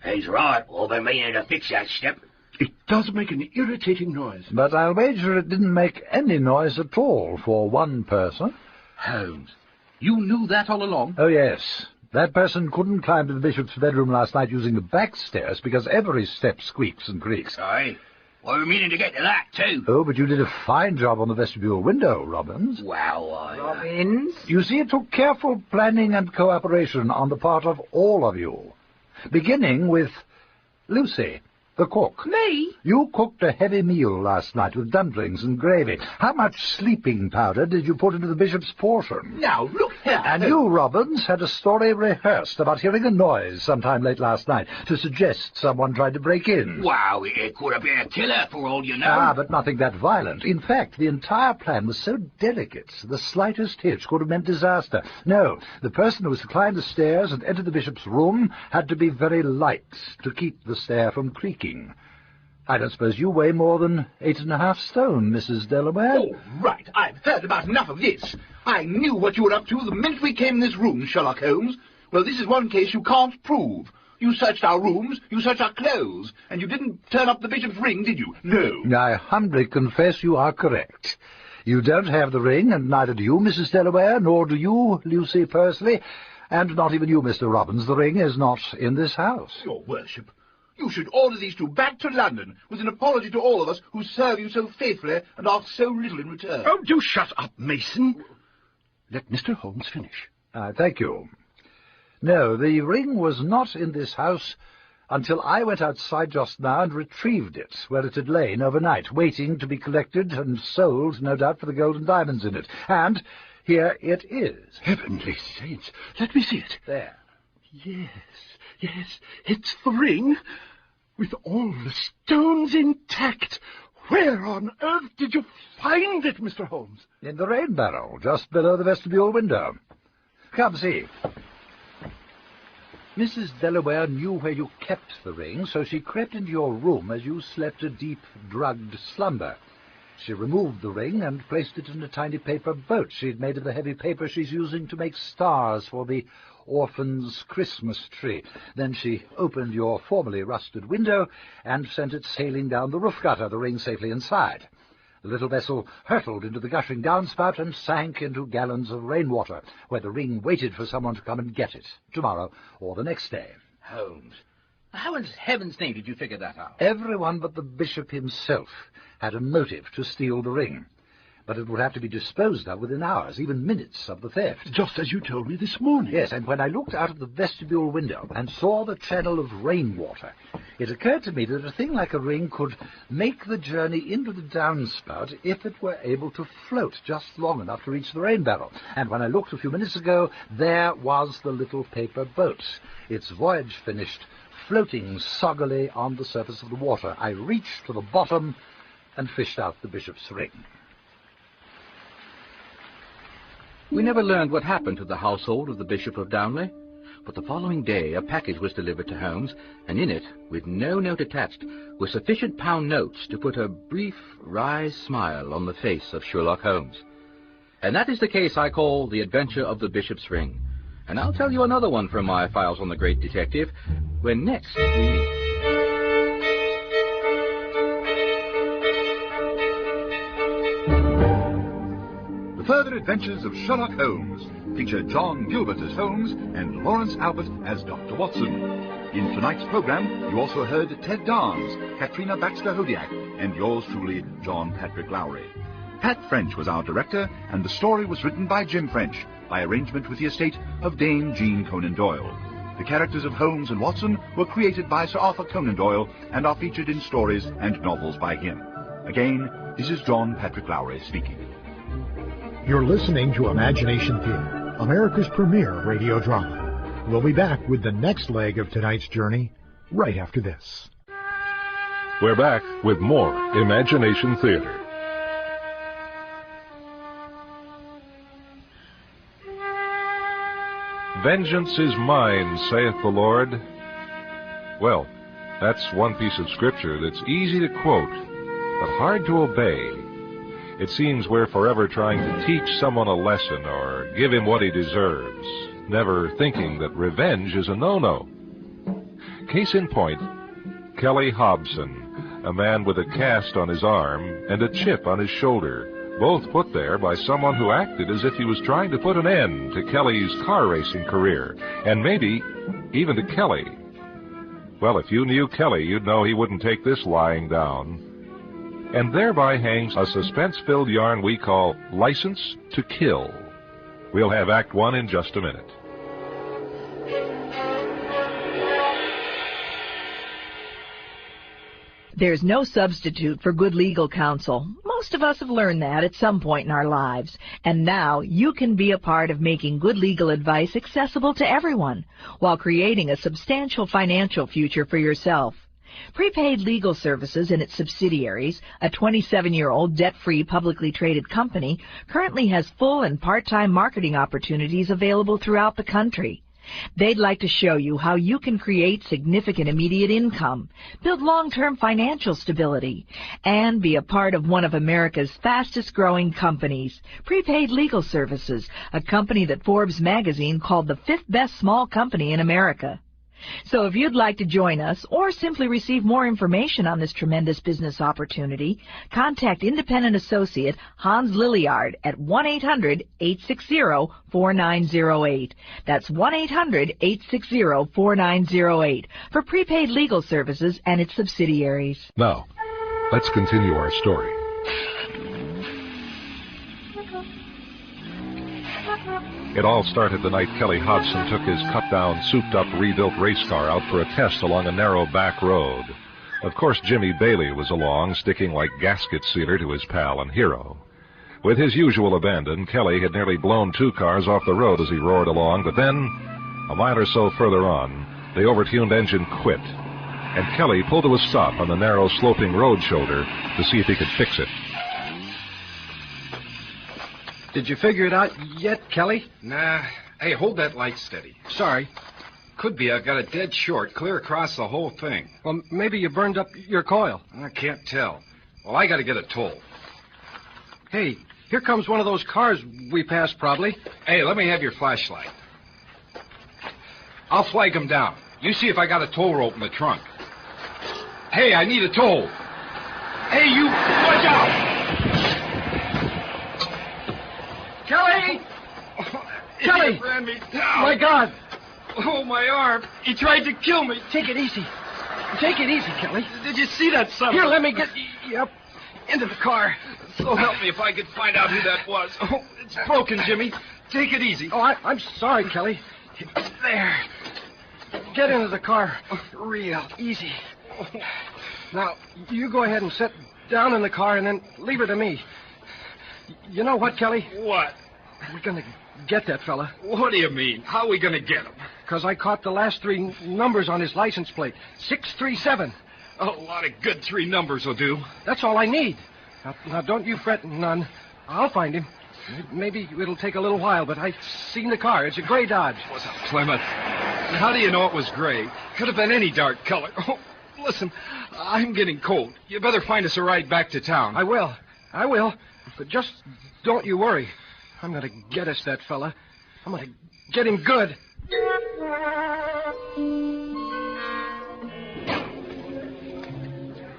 He's right. I've been meaning to fix that step. It does make an irritating noise. But I'll wager it didn't make any noise at all for one person. Holmes, you knew that all along? Oh, yes. That person couldn't climb to the bishop's bedroom last night using the back stairs because every step squeaks and creaks. Aye. I was meaning to get to that, too. Oh, but you did a fine job on the vestibule window, Robbins. Wow, Robbins? You see, it took careful planning and cooperation on the part of all of you. Beginning with Lucy, the cook. Me? You cooked a heavy meal last night with dumplings and gravy. How much sleeping powder did you put into the bishop's portion? Now, look here. And you, Robbins, had a story rehearsed about hearing a noise sometime late last night to suggest someone tried to break in. Wow, it could have been a killer for all you know. Ah, but nothing that violent. In fact, the entire plan was so delicate, the slightest hitch could have meant disaster. No, the person who was to climb the stairs and enter the bishop's room had to be very light to keep the stair from creaking. I don't suppose you weigh more than 8.5 stone, Mrs. Delaware. Oh, right. I've heard about enough of this. I knew what you were up to the minute we came in this room, Sherlock Holmes. Well, this is one case you can't prove. You searched our rooms, you searched our clothes, and you didn't turn up the bishop's ring, did you? No. I humbly confess you are correct. You don't have the ring, and neither do you, Mrs. Delaware, nor do you, Lucy Pursley, and not even you, Mr. Robbins. The ring is not in this house. Your worship, you should order these two back to London with an apology to all of us who serve you so faithfully and ask so little in return. Oh, do shut up, Mason. Let Mr. Holmes finish. Thank you. No, the ring was not in this house until I went outside just now and retrieved it, where it had lain overnight, waiting to be collected and sold, no doubt, for the gold and diamonds in it. And here it is. Heavenly saints, let me see it. There. Yes, it's the ring, with all the stones intact. Where on earth did you find it, Mr. Holmes? In the rain barrel, just below the vestibule window. Come, see. Mrs. Delaware knew where you kept the ring, so she crept into your room as you slept a deep, drugged slumber. She removed the ring and placed it in a tiny paper boat she'd made of the heavy paper she's using to make stars for the orphan's Christmas tree. Then she opened your formerly rusted window and sent it sailing down the roof gutter, the ring safely inside. The little vessel hurtled into the gushing downspout and sank into gallons of rainwater, where the ring waited for someone to come and get it, tomorrow or the next day. Holmes, how in heaven's name did you figure that out? Everyone but the bishop himself had a motive to steal the ring. But it would have to be disposed of within hours, even minutes of the theft. Just as you told me this morning. Yes, and when I looked out of the vestibule window and saw the channel of rainwater, it occurred to me that a thing like a ring could make the journey into the downspout if it were able to float just long enough to reach the rain barrel. And when I looked a few minutes ago, there was the little paper boat, its voyage finished, floating soggily on the surface of the water. I reached to the bottom and fished out the bishop's ring. We never learned what happened to the household of the Bishop of Downley, but the following day a package was delivered to Holmes, and in it, with no note attached, were sufficient pound notes to put a brief, wry smile on the face of Sherlock Holmes. And that is the case I call The Adventure of the Bishop's Ring. And I'll tell you another one from my files on the great detective when next we meet. Further Adventures of Sherlock Holmes feature John Gilbert as Holmes and Lawrence Albert as Dr. Watson. In tonight's program, you also heard Ted Dance, Katrina Baxter-Hodiak, and yours truly, John Patrick Lowry. Pat French was our director, and the story was written by Jim French, by arrangement with the estate of Dame Jean Conan Doyle. The characters of Holmes and Watson were created by Sir Arthur Conan Doyle and are featured in stories and novels by him. Again, this is John Patrick Lowry speaking. You're listening to Imagination Theater, America's premier radio drama. We'll be back with the next leg of tonight's journey right after this. We're back with more Imagination Theater. Vengeance is mine, saith the Lord. Well, that's one piece of scripture that's easy to quote, but hard to obey. It seems we're forever trying to teach someone a lesson or give him what he deserves, never thinking that revenge is a no-no. Case in point, Kelly Hobson, a man with a cast on his arm and a chip on his shoulder, both put there by someone who acted as if he was trying to put an end to Kelly's car racing career, and maybe even to Kelly. Well, if you knew Kelly, you'd know he wouldn't take this lying down. And thereby hangs a suspense-filled yarn we call License to Kill. We'll have Act One in just a minute. There's no substitute for good legal counsel. Most of us have learned that at some point in our lives. And now you can be a part of making good legal advice accessible to everyone while creating a substantial financial future for yourself. Prepaid Legal Services and its subsidiaries, a 27-year-old debt-free publicly traded company, currently has full and part-time marketing opportunities available throughout the country. They'd like to show you how you can create significant immediate income, build long-term financial stability, and be a part of one of America's fastest-growing companies, Prepaid Legal Services, a company that Forbes magazine called the 5th best small company in America. So if you'd like to join us or simply receive more information on this tremendous business opportunity, contact independent associate Hans Lilliard at 1-800-860-4908. That's 1-800-860-4908 for Prepaid Legal Services and its subsidiaries. Now, let's continue our story. It all started the night Kelly Hodgson took his cut-down, souped-up, rebuilt race car out for a test along a narrow back road. Of course, Jimmy Bailey was along, sticking like gasket sealer to his pal and hero. With his usual abandon, Kelly had nearly blown 2 cars off the road as he roared along, but then, a mile or so further on, the overtuned engine quit, and Kelly pulled to a stop on the narrow, sloping road shoulder to see if he could fix it. Did you figure it out yet, Kelly? Nah. Hey, hold that light steady. Sorry. Could be I got it dead short, clear across the whole thing. Well, maybe you burned up your coil. I can't tell. Well, I got to get a toll. Hey, here comes one of those cars we passed, probably. Hey, let me have your flashlight. I'll flag him down. You see if I got a toll rope in the trunk. Hey, I need a toll. Hey, you, watch out! Kelly! Kelly! Ran me down. My God! Oh, my arm. He tried to kill me. Take it easy. Take it easy, Kelly. Did you see that son? Here, let me get you up into the car. So help me if I could find out who that was. Oh, it's broken, Jimmy. Take it easy. Oh, I'm sorry, Kelly. There. Get into the car. Real easy. Now, you go ahead and sit down in the car and then leave it to me. You know what, Kelly? What? We're going to get that fella. What do you mean? How are we going to get him? Because I caught the last 3 numbers on his license plate. 637. A lot of good 3 numbers will do. That's all I need. Now don't you fret none. I'll find him. Maybe it'll take a little while, but I've seen the car. It's a gray Dodge. Was it Plymouth? How do you know it was gray? Could have been any dark color. Oh, listen, I'm getting cold. You better find us a ride back to town. I will. But just don't you worry. I'm going to get us that fella. I'm going to get him good.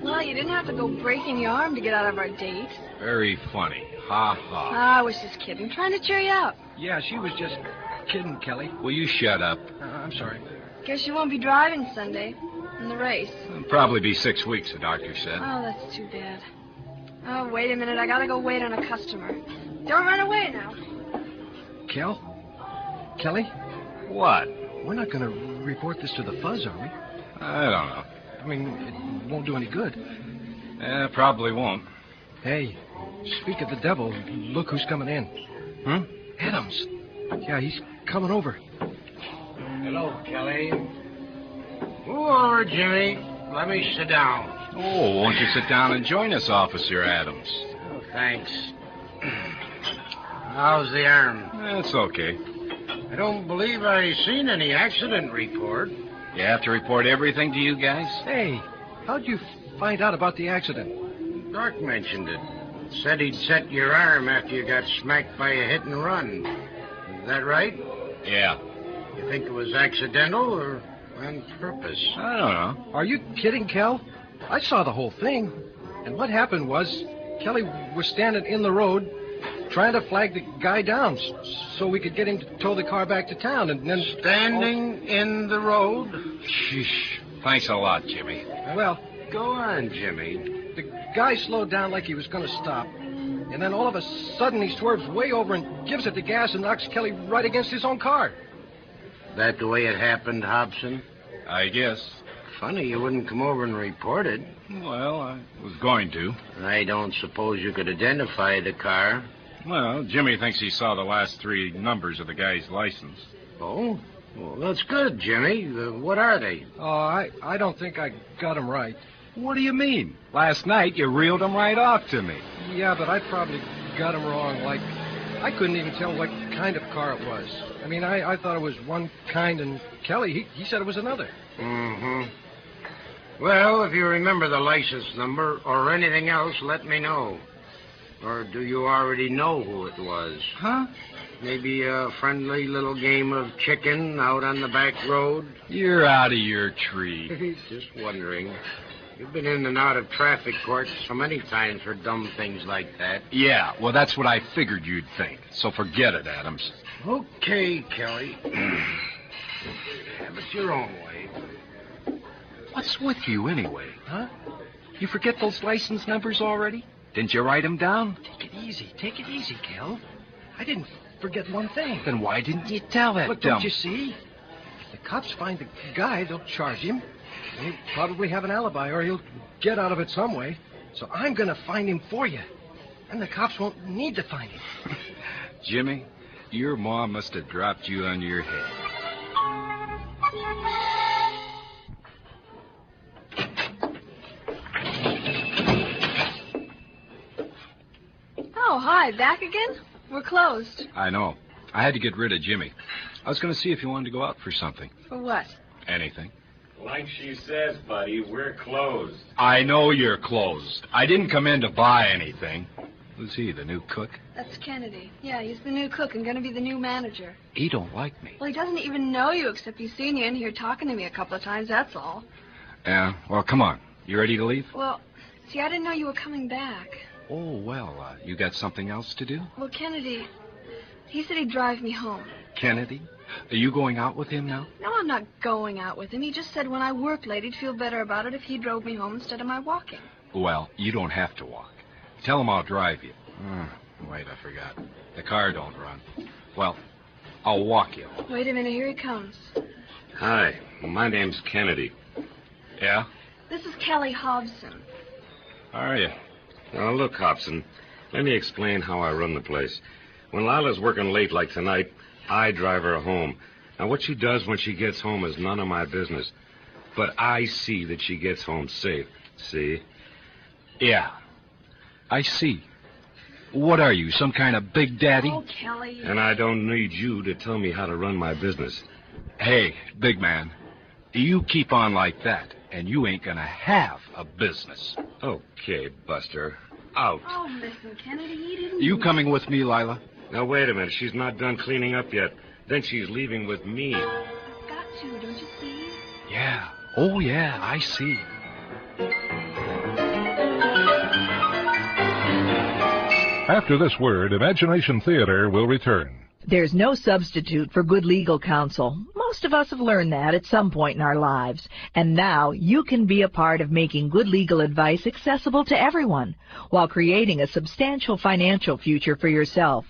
Well, you didn't have to go breaking your arm to get out of our date. Very funny. Ha, ha. I was just kidding. Trying to cheer you up. Yeah, she was just kidding, Kelly. Will you shut up? I'm sorry. Guess you won't be driving Sunday in the race. It'll probably be 6 weeks, the doctor said. Oh, that's too bad. Oh, wait a minute. I gotta go wait on a customer. Don't run away now. Kelly? What? We're not going to report this to the fuzz, are we? I don't know. I mean, it won't do any good. Probably won't. Hey, speak of the devil, look who's coming in. Adams. Yeah, he's coming over. Hello, Kelly. Move over, Jimmy. Let me sit down. Oh, won't you sit down and join us, Officer Adams? Oh, thanks. How's the arm? It's okay. I don't believe I seen any accident report. You have to report everything to you guys? Hey, how'd you find out about the accident? Doc mentioned it. Said he'd set your arm after you got smacked by a hit and run. Is that right? Yeah. You think it was accidental or on purpose? I don't know. Are you kidding, Kel? I saw the whole thing. And what happened was, Kelly was standing in the road trying to flag the guy down so we could get him to tow the car back to town, and then... Standing in the road? Sheesh. Thanks a lot, Jimmy. Well... Go on, Jimmy. The guy slowed down like he was going to stop. And then all of a sudden he swerves way over and gives it the gas and knocks Kelly right against his own car. That the way it happened, Hobson? I guess. Funny you wouldn't come over and report it. Well, I was going to. I don't suppose you could identify the car. Well, Jimmy thinks he saw the last 3 numbers of the guy's license. Oh? Well, that's good, Jimmy. What are they? Oh, I don't think I got him right. What do you mean? Last night you reeled him right off to me. Yeah, but I probably got him wrong. Like, I couldn't even tell what kind of car it was. I mean, I thought it was one kind, and Kelly, he said it was another. Mm-hmm. Well, if you remember the license number or anything else, let me know. Or do you already know who it was? Huh? Maybe a friendly little game of chicken out on the back road? You're out of your tree. Just wondering. You've been in and out of traffic courts so many times for dumb things like that. Yeah, well, that's what I figured you'd think. So forget it, Adams. Okay, Kelly. Have it your own way. What's with you, anyway? Huh? You forget those license numbers already? Didn't you write them down? Take it easy, Kel. I didn't forget one thing. Then why didn't you tell that Look, don't you see? If the cops find the guy, they'll charge him. He'll probably have an alibi, or he'll get out of it some way. So I'm going to find him for you. And the cops won't need to find him. Jimmy, your mom must have dropped you on your head. Oh, hi. Back again? We're closed. I know. I had to get rid of Jimmy. I was going to see if you wanted to go out for something. For what? Anything. Like she says, buddy, we're closed. I know you're closed. I didn't come in to buy anything. Who's he, the new cook? That's Kennedy. Yeah, he's the new cook and going to be the new manager. He don't like me. Well, he doesn't even know you, except he's seen you in here talking to me a couple of times, that's all. Yeah, well, come on. You ready to leave? Well, see, I didn't know you were coming back. Oh, well, you got something else to do? Well, Kennedy, he said he'd drive me home. Kennedy? Are you going out with him now? No, I'm not going out with him. He just said when I worked late, he'd feel better about it if he drove me home instead of my walking. Well, you don't have to walk. Tell him I'll drive you. Wait, I forgot. The car don't run. Well, I'll walk you. Wait a minute, here he comes. Hi, my name's Kennedy. Yeah? This is Kelly Hobson. How are you? Now, look, Hobson, let me explain how I run the place. When Lila's working late like tonight, I drive her home. Now, what she does when she gets home is none of my business. But I see that she gets home safe. See? Yeah. I see. What are you, some kind of big daddy? Oh, Kelly. And I don't need you to tell me how to run my business. Hey, big man, you keep on like that, and you ain't gonna have a business. Okay, Buster. Out. Oh, listen, Kennedy, he didn't... You coming with me, Lila? Now, wait a minute. She's not done cleaning up yet. Then she's leaving with me. I've got to, don't you see? Yeah. Oh, yeah, I see. After this word, Imagination Theater will return. There's no substitute for good legal counsel. Most of us have learned that at some point in our lives. And now you can be a part of making good legal advice accessible to everyone while creating a substantial financial future for yourself.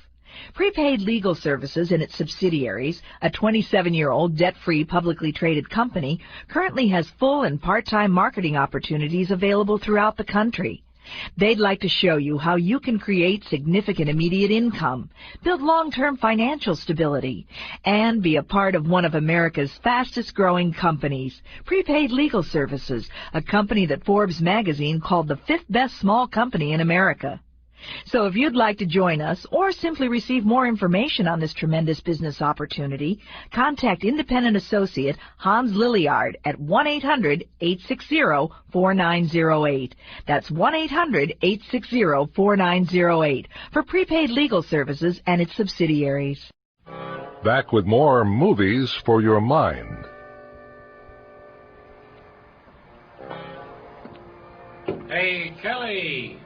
Prepaid Legal Services and its subsidiaries, a 27-year-old debt-free publicly traded company, currently has full and part-time marketing opportunities available throughout the country. They'd like to show you how you can create significant immediate income, build long-term financial stability, and be a part of one of America's fastest-growing companies, Prepaid Legal Services, a company that Forbes magazine called the 5th best small company in America. So if you'd like to join us or simply receive more information on this tremendous business opportunity, contact independent associate Hans Lilliard at 1-800-860-4908. That's 1-800-860-4908 for prepaid legal services and its subsidiaries. Back with more movies for your mind. Hey, Kelly.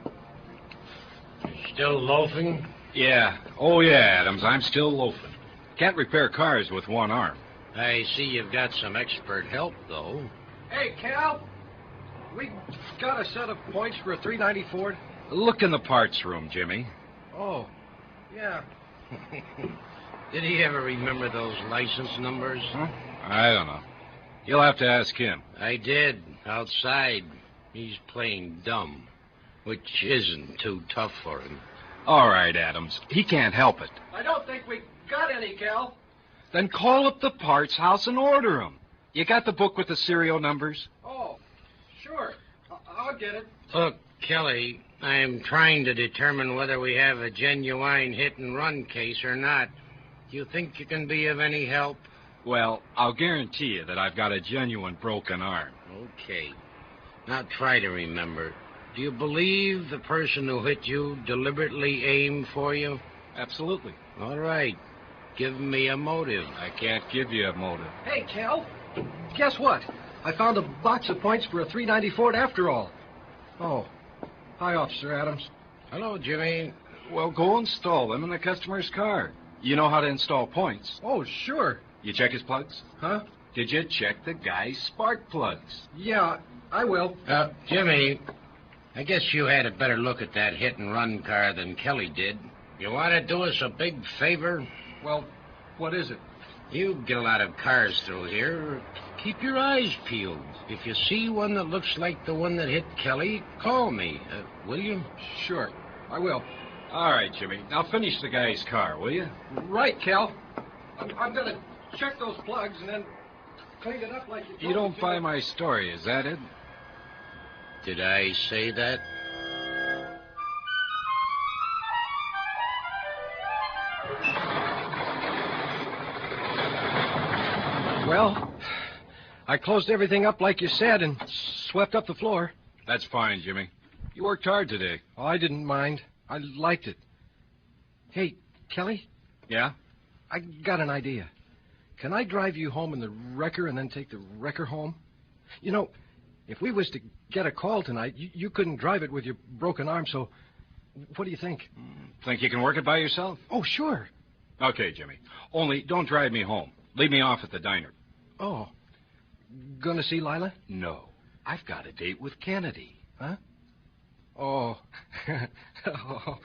Still loafing? Yeah. Oh, yeah, Adams. I'm still loafing. Can't repair cars with one arm. I see you've got some expert help, though. Hey, Cal. We got a set of points for a 390 Ford? Look in the parts room, Jimmy. Oh, yeah. Did he ever remember those license numbers? Huh? I don't know. You'll have to ask him. I did, outside. He's playing dumb, which isn't too tough for him. All right, Adams. He can't help it. I don't think we got any, Cal. Then call up the parts house and order them. You got the book with the serial numbers? Oh, sure. I'll get it. Look, Kelly, I'm trying to determine whether we have a genuine hit-and-run case or not. Do you think you can be of any help? Well, I'll guarantee you that I've got a genuine broken arm. Okay. Now try to remember. Do you believe the person who hit you deliberately aimed for you? Absolutely. All right. Give me a motive. I can't give you a motive. Hey, Cal. Guess what? I found a box of points for a 390 Ford after all. Oh. Hi, Officer Adams. Hello, Jimmy. Well, go install them in the customer's car. You know how to install points. Oh, sure. You check his plugs? Huh? Did you check the guy's spark plugs? Yeah, I will. Jimmy, I guess you had a better look at that hit-and-run car than Kelly did. You want to do us a big favor? Well, what is it? You get a lot of cars through here. Keep your eyes peeled. If you see one that looks like the one that hit Kelly, call me. Will you? Sure, I will. All right, Jimmy. Now finish the guy's car, will you? Right, Cal. I'm going to check those plugs and then clean it up like you You don't buy my story, is that it? Did I say that? Well, I closed everything up like you said and swept up the floor. That's fine, Jimmy. You worked hard today. Oh, I didn't mind. I liked it. Hey, Kelly? Yeah? I got an idea. Can I drive you home in the wrecker and then take the wrecker home? You know, if we was to get a call tonight, you couldn't drive it with your broken arm, so what do you think? Think you can work it by yourself? Oh, sure. Okay, Jimmy. Only don't drive me home. Leave me off at the diner. Oh. Gonna see Lila? No. I've got a date with Kennedy. Huh? Oh. Oh.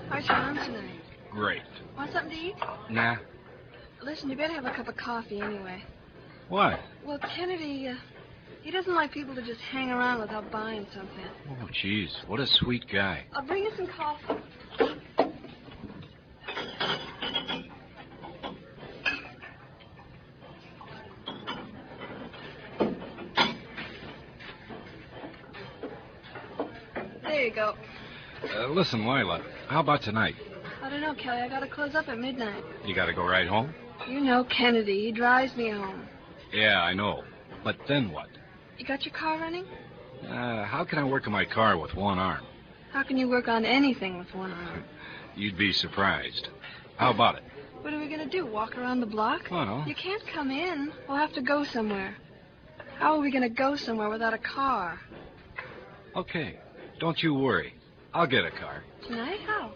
How's your arm tonight? Great. Want something to eat? Nah. Listen, you better have a cup of coffee anyway. Why? Well, Kennedy, he doesn't like people to just hang around without buying something. Oh, jeez. What a sweet guy. I'll bring you some coffee. There you go. Listen, Lila, how about tonight? I don't know, Kelly. I gotta close up at midnight. You got to go right home? You know Kennedy. He drives me home. Yeah, I know. But then what? You got your car running? How can I work on my car with one arm? How can you work on anything with one arm? You'd be surprised. How about it? What are we gonna do, walk around the block? Well. You can't come in. We'll have to go somewhere. How are we gonna go somewhere without a car? Okay. Don't you worry. I'll get a car. Tonight? How?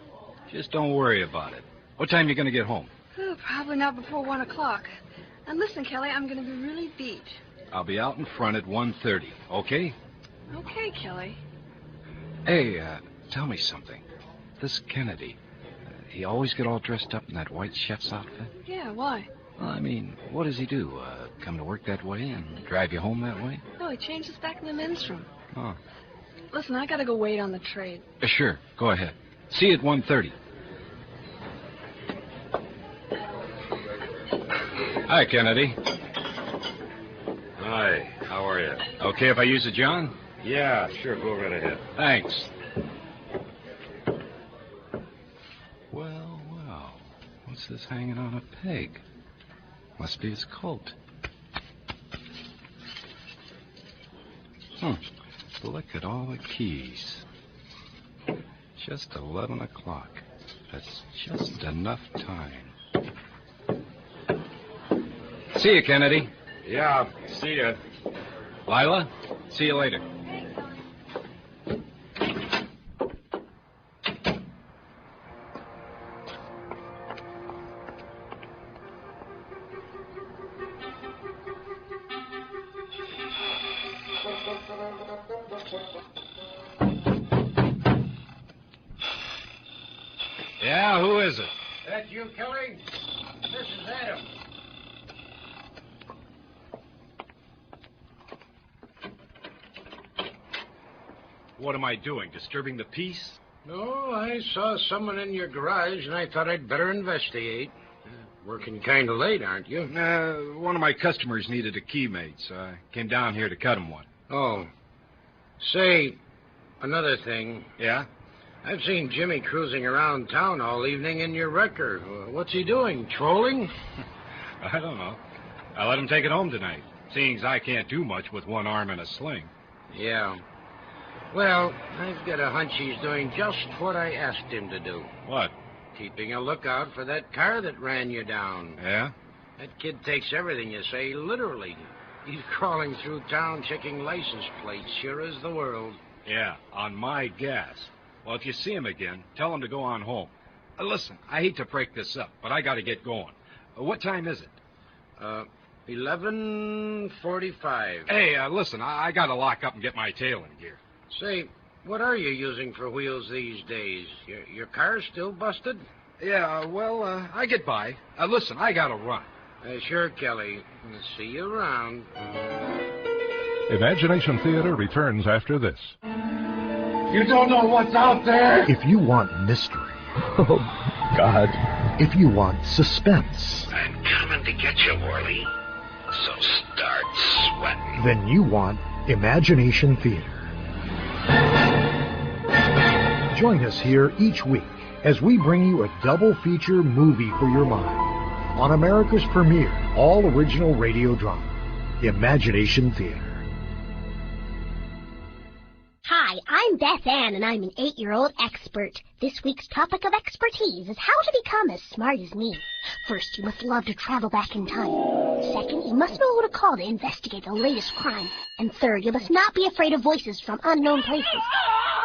Just don't worry about it. What time are you going to get home? Oh, probably not before 1 o'clock. And listen, Kelly, I'm going to be really beat. I'll be out in front at 1:30, okay? Okay, Kelly. Hey, tell me something. This Kennedy, he always get all dressed up in that white chef's outfit? Yeah, why? Well, I mean, what does he do? Come to work that way and drive you home that way? No, he changes back in the men's room. Oh. Listen, I gotta go wait on the trade. Sure, go ahead. See you at 1:30. Hi, Kennedy. Hi, how are you? Okay if I use it, John? Yeah, sure, go right ahead. Thanks. Well. What's this hanging on a peg? Must be his coat. Look at all the keys. Just 11 o'clock. That's just enough time. See you, Kennedy. Yeah, see ya. Lila, see you later. Yeah, who is it? That you, Kelly? This is Adam. What am I doing? Disturbing the peace? No, I saw someone in your garage, and I thought I'd better investigate. Working kind of late, aren't you? One of my customers needed a keymate, so I came down here to cut him one. Oh. Say, another thing. Yeah? I've seen Jimmy cruising around town all evening in your wrecker. What's he doing, trolling? I don't know. I let him take it home tonight, seeing as I can't do much with one arm in a sling. Yeah. Well, I've got a hunch he's doing just what I asked him to do. What? Keeping a lookout for that car that ran you down. Yeah? That kid takes everything you say literally. He's crawling through town checking license plates, sure as the world. Yeah, on my gas. Well, if you see him again, tell him to go on home. Listen, I hate to break this up, but I got to get going. What time is it? 11:45. Hey, listen, I got to lock up and get my tail in gear. Say, what are you using for wheels these days? Your car's still busted? Yeah, well, I get by. Listen, I got to run. Sure, Kelly. See you around. Imagination Theater returns after this. You don't know what's out there. If you want mystery. Oh, God. If you want suspense. I'm coming to get you, Worley. So start sweating. Then you want Imagination Theater. Join us here each week as we bring you a double feature movie for your mind on America's premier all-original radio drama, Imagination Theater. Hi, I'm Beth Ann, and I'm an 8-year-old expert. This week's topic of expertise is how to become as smart as me. First, you must love to travel back in time. Second, you must know who to call to investigate the latest crime. And third, you must not be afraid of voices from unknown places.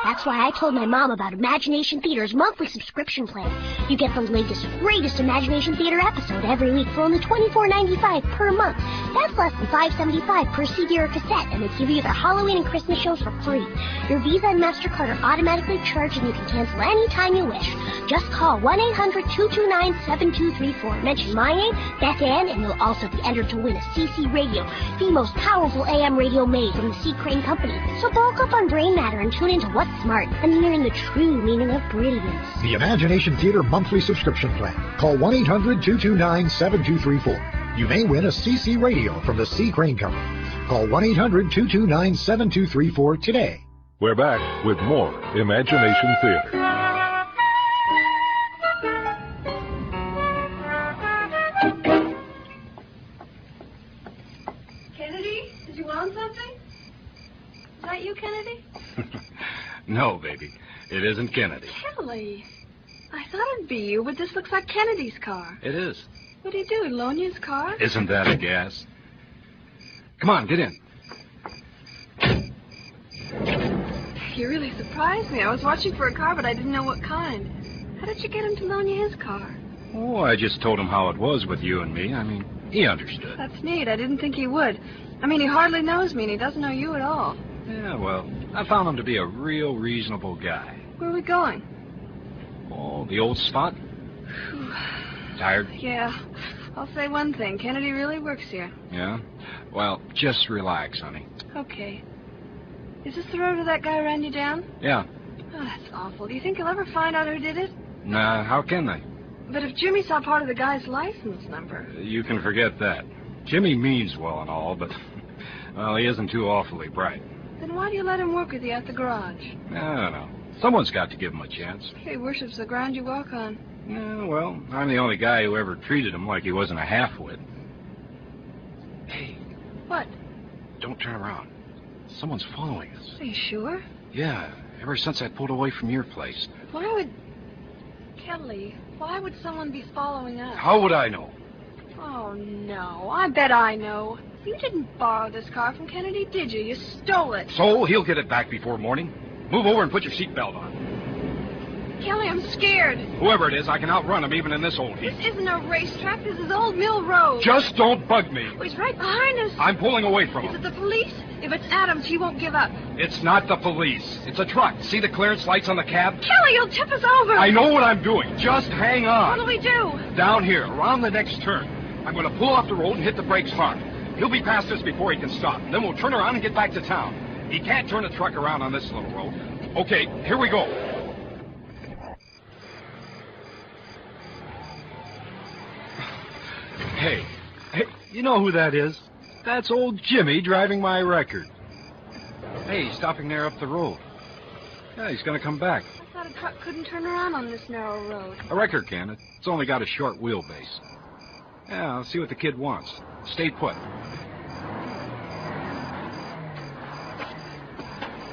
That's why I told my mom about Imagination Theater's monthly subscription plan. You get the latest, greatest Imagination Theater episode every week for only $24.95 per month. That's less than $5.75 per CD or cassette, and they give you their Halloween and Christmas shows for free. Your Visa and MasterCard are automatically charged, and you can cancel any time you wish. Just call 1-800-229-7234. Mention my name, Beth Ann, and you'll also be entered to win a CC radio, the most powerful AM radio made from the C. Crane Company. So bulk up on brain matter and tune into What's Smart and learn the true meaning of brilliance. The Imagination Theater monthly subscription plan. Call 1-800-229-7234. You may win a CC radio from the C. Crane Company. Call 1-800-229-7234 today. We're back with more Imagination Theater. Kennedy, did you want something? Is that you, Kennedy? No, baby. It isn't Kennedy. Kelly, I thought it'd be you, but this looks like Kennedy's car. It is. What do you do, loan you his car? Isn't that a gas? Come on, get in. You really surprised me. I was watching for a car, but I didn't know what kind. How did you get him to loan you his car? Oh, I just told him how it was with you and me. I mean, he understood. That's neat. I didn't think he would. I mean, he hardly knows me, and he doesn't know you at all. Yeah, well, I found him to be a real reasonable guy. Where are we going? Oh, the old spot. Tired? Yeah. I'll say one thing. Kennedy really works here. Yeah? Well, just relax, honey. Okay. Is this the road where that guy ran you down? Yeah. Oh, that's awful. Do you think he'll ever find out who did it? Nah, how can they? But if Jimmy saw part of the guy's license number... You can forget that. Jimmy means well and all, but Well, he isn't too awfully bright. Then why do you let him work with you at the garage? I don't know. Someone's got to give him a chance. He worships the ground you walk on. Yeah, well, I'm the only guy who ever treated him like he wasn't a half-wit. Hey. What? Don't turn around. Someone's following us. Are you sure? Yeah, ever since I pulled away from your place. Why would... Kelly, why would someone be following us? How would I know? Oh, no. I bet I know. You didn't borrow this car from Kennedy, did you? You stole it. So, he'll get it back before morning. Move over and put your seatbelt on. Kelly, I'm scared. Whoever it is, I can outrun him even in this old heat. This isn't a racetrack. This is Old Mill Road. Just don't bug me. Oh, he's right behind us. I'm pulling away from him. Is it the police? If it's Adams, he won't give up. It's not the police. It's a truck. See the clearance lights on the cab? Kelly, you'll tip us over. I know what I'm doing. Just hang on. What'll we do? Down here, around the next turn. I'm going to pull off the road and hit the brakes hard. He'll be past us before he can stop. Then we'll turn around and get back to town. He can't turn a truck around on this little road. Okay, here we go. Hey, you know who that is? That's old Jimmy driving my record. Hey, he's stopping there up the road. Yeah, he's going to come back. I thought a truck couldn't turn around on this narrow road. A record can. It's only got a short wheelbase. Yeah, I'll see what the kid wants. Stay put.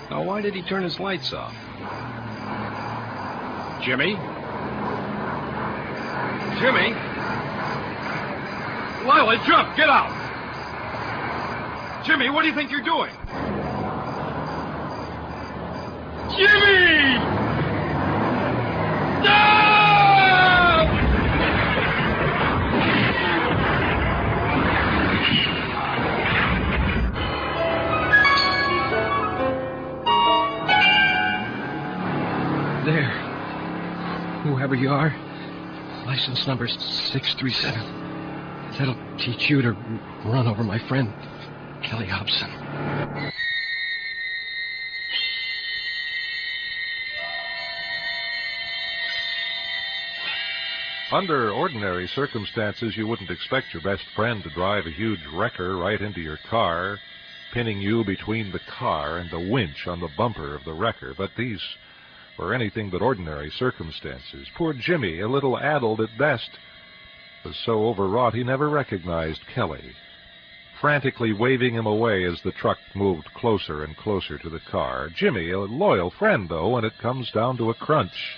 Now, why did he turn his lights off? Jimmy? Jimmy? Lila, jump! Get out! Jimmy, what do you think you're doing? Jimmy! No! There. Whoever you are, license number 637. That'll teach you to run over my friend, Kelly Hobson. Under ordinary circumstances, you wouldn't expect your best friend to drive a huge wrecker right into your car, pinning you between the car and the winch on the bumper of the wrecker. But these were anything but ordinary circumstances. Poor Jimmy, a little addled at best, was so overwrought he never recognized Kelly, frantically waving him away as the truck moved closer and closer to the car. Jimmy, a loyal friend, though, when it comes down to a crunch.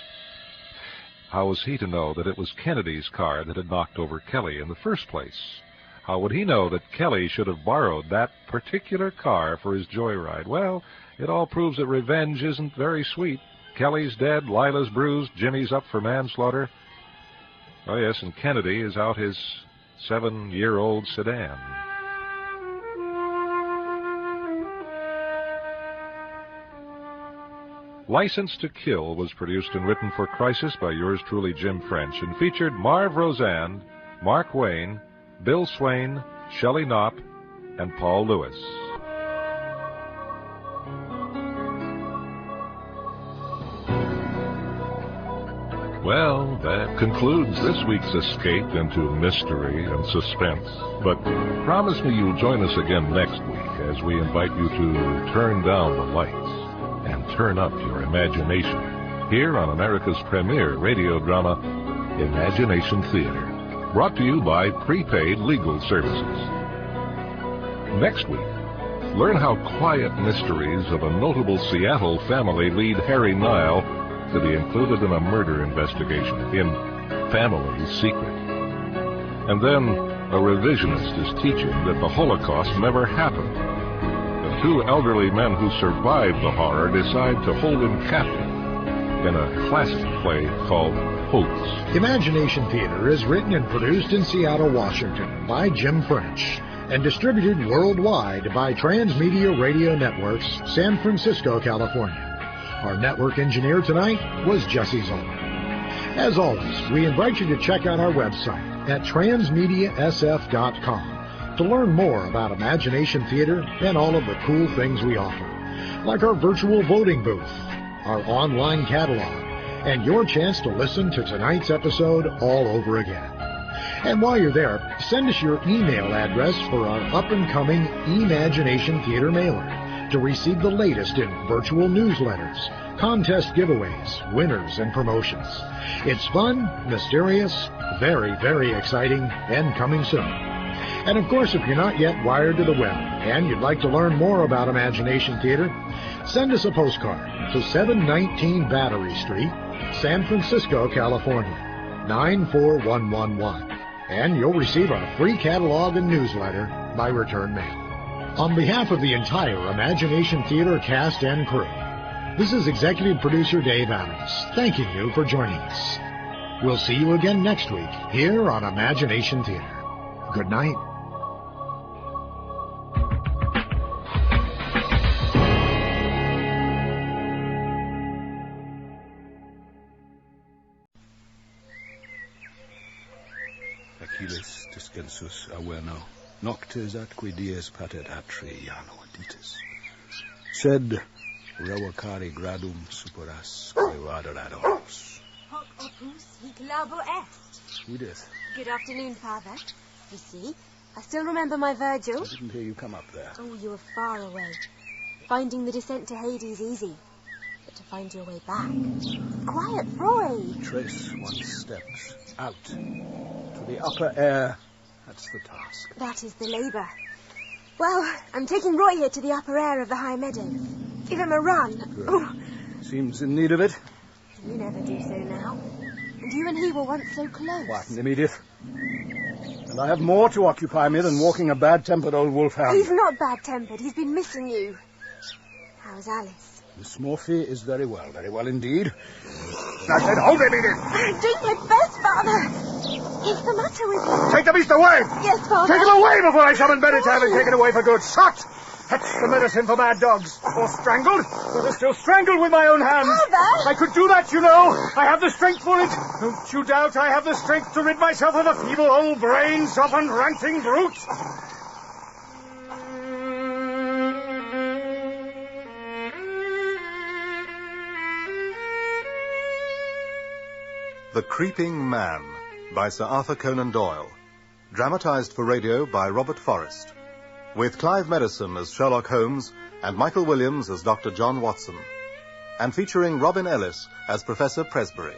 How was he to know that it was Kennedy's car that had knocked over Kelly in the first place? How would he know that Kelly should have borrowed that particular car for his joyride? Well, it all proves that revenge isn't very sweet. Kelly's dead, Lila's bruised, Jimmy's up for manslaughter. Oh, yes, and Kennedy is out his 7-year-old sedan. License to Kill was produced and written for Crisis by yours truly, Jim French, and featured Marv Roseanne, Mark Wayne, Bill Swain, Shelley Knopp, and Paul Lewis. Well, that concludes this week's escape into mystery and suspense. But promise me you'll join us again next week as we invite you to turn down the lights and turn up your imagination here on America's premier radio drama, Imagination Theater, brought to you by Prepaid Legal Services. Next week, learn how quiet mysteries of a notable Seattle family lead Harry Nile to be included in a murder investigation in Family Secret. And then a revisionist is teaching that the Holocaust never happened. The two elderly men who survived the horror decide to hold him captive in a classic play called Hoax. Imagination Theater is written and produced in Seattle, Washington by Jim French and distributed worldwide by Transmedia Radio Networks, San Francisco, California. Our network engineer tonight was Jesse Zollner. As always, we invite you to check out our website at transmediasf.com to learn more about Imagination Theater and all of the cool things we offer, like our virtual voting booth, our online catalog, and your chance to listen to tonight's episode all over again. And while you're there, send us your email address for our up-and-coming Imagination Theater mailer to receive the latest in virtual newsletters, contest giveaways, winners, and promotions. It's fun, mysterious, very, very exciting, and coming soon. And of course, if you're not yet wired to the web and you'd like to learn more about Imagination Theater, send us a postcard to 719 Battery Street, San Francisco, California, 94111. And you'll receive our free catalog and newsletter by return mail. On behalf of the entire Imagination Theater cast and crew, this is Executive Producer Dave Adams, thanking you for joining us. We'll see you again next week here on Imagination Theater. Good night. Achilles discensus averno, noctes atque dies patet atri iano aditis. Sed revocare gradum superas quaevaderat oros. Hoc opus hic labo est. Edith. Good afternoon, Father. You see, I still remember my Virgil. I didn't hear you come up there. Oh, you were far away. Finding the descent to Hades easy. But to find your way back... Quiet, Roy! Trace one's steps out to the upper air. That's the task. That is the labour. Well, I'm taking Roy here to the upper air of the high meadows. Give him a run. Good. Oh, Seems in need of it. you never do so now. And you and he were once so close. Quieten him, Edith. And I have more to occupy me than walking a bad-tempered old wolfhound. He's not bad-tempered. He's been missing you. How's Alice? Miss Morphy is very well indeed. I said, hold him, Edith! I'm doing my best, Father. What's the matter with you? Take the beast away! Yes, Father. Take him away before I summon Betty to have him taken away for good. Shot! That's the medicine for mad dogs. Or strangled. But they're still strangled with my own hands. Father! I could do that, you know. I have the strength for it. Don't you doubt I have the strength to rid myself of the feeble old brains of an ranting brute. The Creeping Man by Sir Arthur Conan Doyle. Dramatized for radio by Robert Forrest. With Clive Medicine as Sherlock Holmes and Michael Williams as Dr. John Watson. And featuring Robin Ellis as Professor Presbury.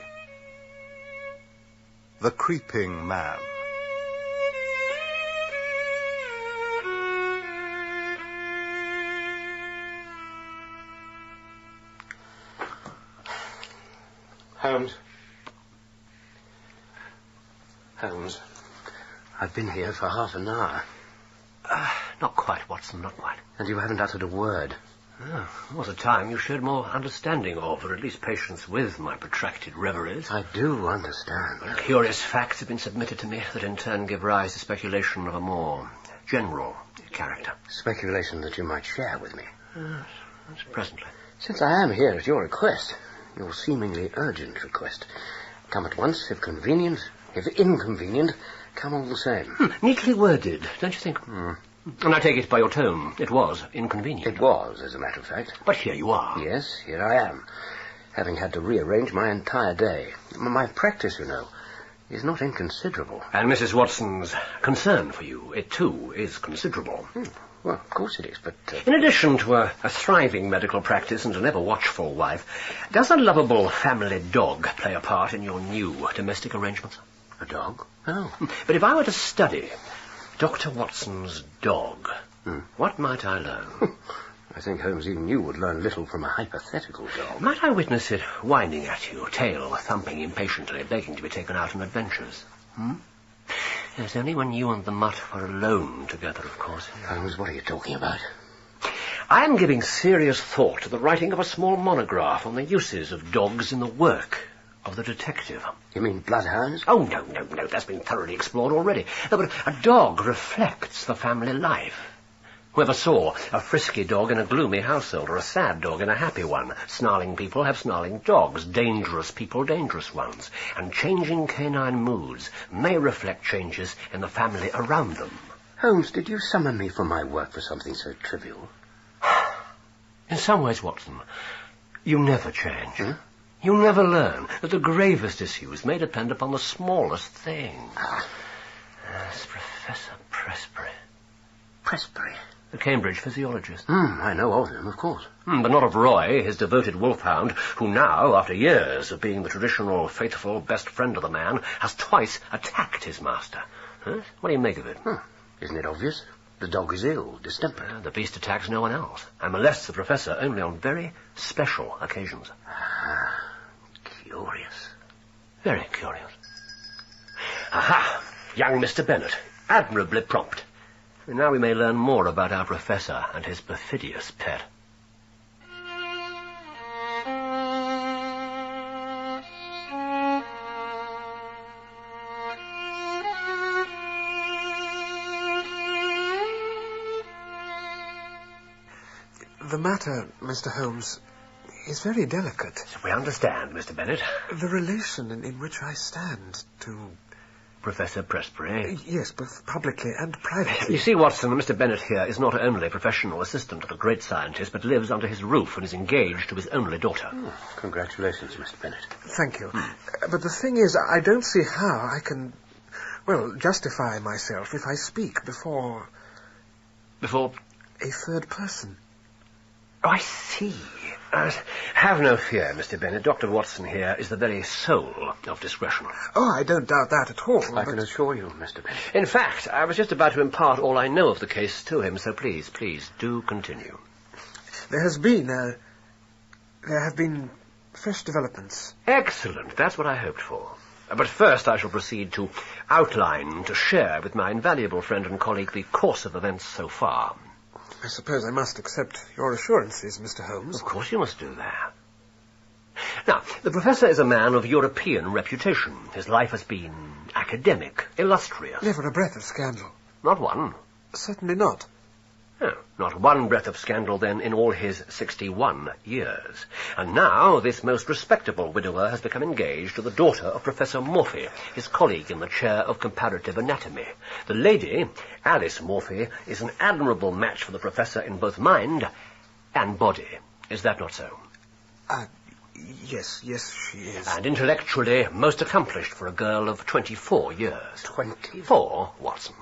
The Creeping Man. Holmes, I've been here for half an hour. Not quite, Watson, not quite. And you haven't uttered a word. There was a time you showed more understanding of, or at least patience with, my protracted reveries. I do understand. And curious facts have been submitted to me that in turn give rise to speculation of a more general character. Speculation that you might share with me. That's presently. Since I am here at your request, your seemingly urgent request, come at once, if convenient, if inconvenient, come all the same. Neatly worded, don't you think? And I take it by your tone, it was inconvenient. It was, as a matter of fact. But here you are. Yes, here I am, having had to rearrange my entire day. My practice, you know, is not inconsiderable. And Mrs. Watson's concern for you, it too is considerable. Well, of course it is, but... In addition to a thriving medical practice and an ever-watchful wife, does a lovable family dog play a part in your new domestic arrangements? A dog? Oh. But if I were to study Dr. Watson's dog, what might I learn? I think Holmes, even you would learn little from a hypothetical dog. Might I witness it whining at you, tail thumping impatiently, begging to be taken out on adventures? Yes, only when you and the mutt were alone together, of course. Holmes, what are you talking about? I am giving serious thought to the writing of a small monograph on the uses of dogs in the work of the detective. You mean bloodhounds? Oh, no, that's been thoroughly explored already. No, but a dog reflects the family life. Whoever saw a frisky dog in a gloomy household, or a sad dog in a happy one? Snarling people have snarling dogs, dangerous people dangerous ones, and changing canine moods may reflect changes in the family around them. Holmes, did you summon me for my work for something so trivial? In some ways, Watson, you never change. You never learn that the gravest issues may depend upon the smallest thing. Yes, Professor Presbury. Presbury? The Cambridge physiologist. I know of him, of course. But not of Roy, his devoted wolfhound, who now, after years of being the traditional, faithful best friend of the man, has twice attacked his master. Huh? What do you make of it? Isn't it obvious? The dog is ill, distempered. The beast attacks no one else, and molests the professor only on very special occasions. Curious. Very curious. Aha! Young Mr. Bennet. Admirably prompt. And now we may learn more about our professor and his perfidious pet. The matter, Mr. Holmes, is very delicate. We understand, Mr. Bennet. The relation in which I stand to... Professor Presbury? Yes, both publicly and privately. You see, Watson, Mr. Bennet here is not only a professional assistant to the great scientist, but lives under his roof and is engaged to his only daughter. Congratulations, Mr. Bennet. Thank you. But the thing is, I don't see how I can, justify myself if I speak before... Before? A third person. Oh, I see. Have no fear, Mr. Bennet. Dr. Watson here is the very soul of discretion. Oh, I don't doubt that at all. I can assure you, Mr. Bennet. In fact, I was just about to impart all I know of the case to him, so please do continue. There have been fresh developments. Excellent. That's what I hoped for. But first I shall proceed to outline, to share with my invaluable friend and colleague the course of events so far. I suppose I must accept your assurances, Mr. Holmes. Of course you must do that. Now, the professor is a man of European reputation. His life has been academic, illustrious. Never a breath of scandal. Not one? Certainly not. No, not one breath of scandal, then, in all his 61 years. And now this most respectable widower has become engaged to the daughter of Professor Morphy, his colleague in the chair of comparative anatomy. The lady, Alice Morphy, is an admirable match for the professor in both mind and body. Is that not so? Yes, she is. And intellectually most accomplished for a girl of 24 years. 24? Watson.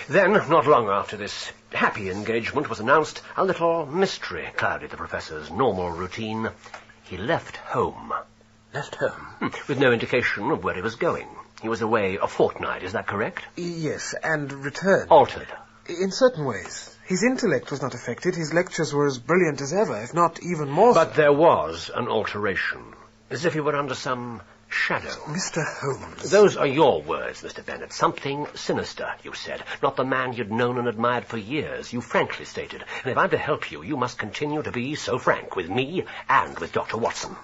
Then, not long after this happy engagement was announced, a little mystery clouded the professor's normal routine. He left home. Left home? With no indication of where he was going. He was away a fortnight, is that correct? Yes, and returned. Altered. In certain ways. His intellect was not affected. His lectures were as brilliant as ever, if not even more so. But there was an alteration, as if he were under some shadow. Mr. Holmes. Those are your words, Mr. Bennet. Something sinister, you said. Not the man you'd known and admired for years. You frankly stated. And if I'm to help you, you must continue to be so frank with me and with Dr. Watson.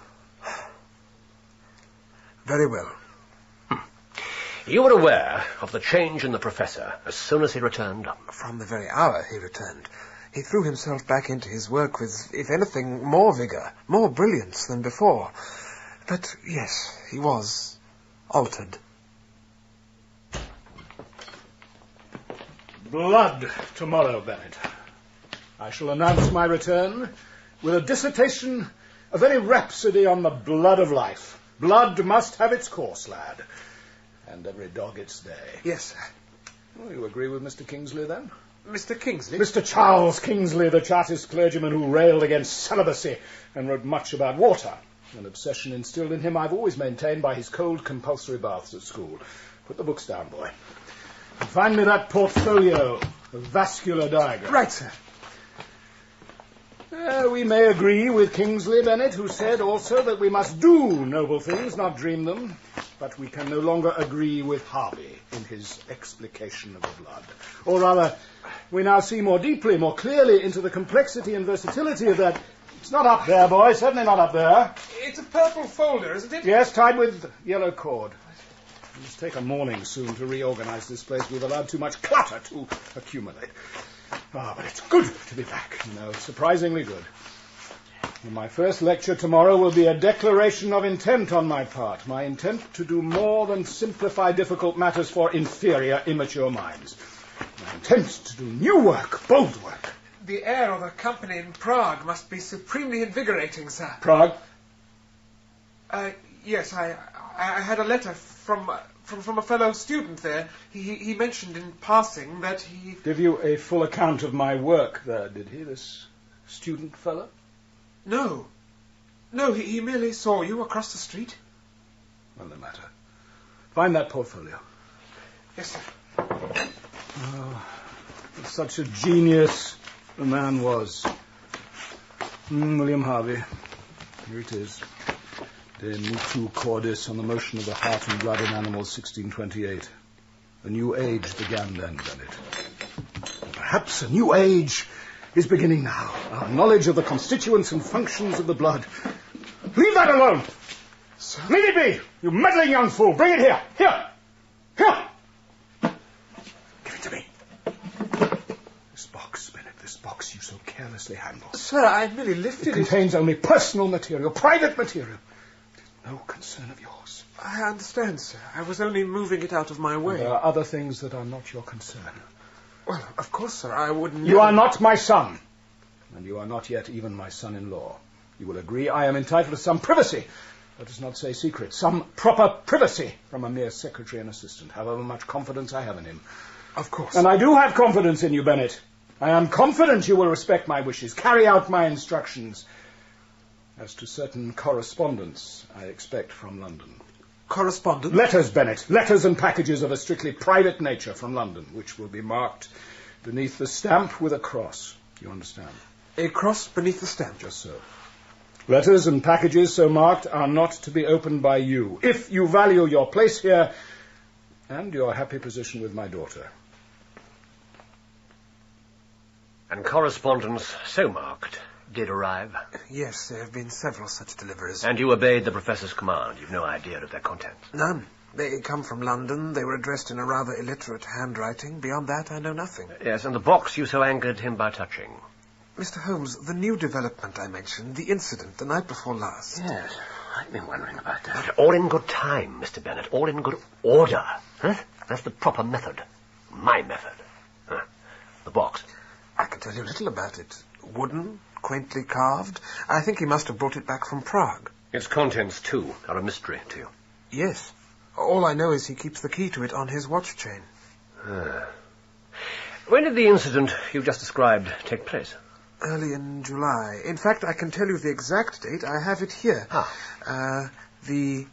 Very well. You were aware of the change in the professor as soon as he returned? From the very hour he returned. He threw himself back into his work with, if anything, more vigour, more brilliance than before. But, yes, he was altered. Blood tomorrow, Bennet. I shall announce my return with a dissertation, a very rhapsody on the blood of life. Blood must have its course, lad. And every dog its day. Yes, sir. Well, you agree with Mr. Kingsley, then? Mr. Kingsley? Mr. Charles Kingsley, the Chartist clergyman who railed against celibacy and wrote much about water. An obsession instilled in him, I've always maintained, by his cold compulsory baths at school. Put the books down, boy. And find me that portfolio of vascular diagrams. Right, sir. We may agree with Kingsley, Bennet, who said also that we must do noble things, not dream them. But we can no longer agree with Harvey in his explication of the blood. Or rather, we now see more deeply, more clearly into the complexity and versatility of that. It's not up there, boy, certainly not up there. It's a purple folder, isn't it? Yes, tied with yellow cord. It must take a morning soon to reorganize this place. We've allowed too much clutter to accumulate. But it's good to be back, surprisingly good. And my first lecture tomorrow will be a declaration of intent on my part. My intent to do more than simplify difficult matters for inferior, immature minds. My intent to do new work, bold work. The air of a company in Prague must be supremely invigorating, sir. Prague? Yes, I had a letter from from a fellow student there. He mentioned in passing that he... Give you a full account of my work there, did he, this student fellow? No. No, he merely saw you across the street. Well, no matter. Find that portfolio. Yes, sir. Oh, such a genius the man was. William Harvey. Here it is. De Mutu Cordis on the motion of the heart and blood in animals, 1628. A new age began then, Bennett. Perhaps a new age is beginning now. Our knowledge of the constituents and functions of the blood. Leave that alone! Sir? Leave it be! You meddling young fool! Bring it here! Here! Here! Give it to me. This box, Bennett, this box you so carelessly handle. Sir, I merely lifted it. It contains only personal material, private material. It is no concern of yours. I understand, sir. I was only moving it out of my way. There are other things that are not your concern. Well, of course, sir, I wouldn't... You are not my son. And you are not yet even my son-in-law. You will agree I am entitled to some privacy. Let us not say secret. Some proper privacy from a mere secretary and assistant, however much confidence I have in him. Of course. And I do have confidence in you, Bennett. I am confident you will respect my wishes, carry out my instructions. As to certain correspondence I expect from London. Correspondence? Letters, Bennett. Letters and packages of a strictly private nature from London, which will be marked beneath the stamp with a cross. You understand? A cross beneath the stamp? Just so. Letters and packages so marked are not to be opened by you, if you value your place here and your happy position with my daughter. And correspondence so marked did arrive? Yes, there have been several such deliveries. And you obeyed the professor's command? You've no idea of their contents? None. They come from London. They were addressed in a rather illiterate handwriting. Beyond that, I know nothing. Yes, and the box you so angered him by touching? Mr. Holmes, the new development I mentioned, the incident the night before last. Yes, I've been wondering about that. All in good time, Mr. Bennett. All in good order. Huh? That's the proper method. My method. Huh? The box. I can tell you little about it. Wooden, quaintly carved. I think he must have brought it back from Prague. Its contents, too, are a mystery to you. Yes. All I know is he keeps the key to it on his watch chain. When did the incident you just described take place? Early in July. In fact, I can tell you the exact date. I have it here. The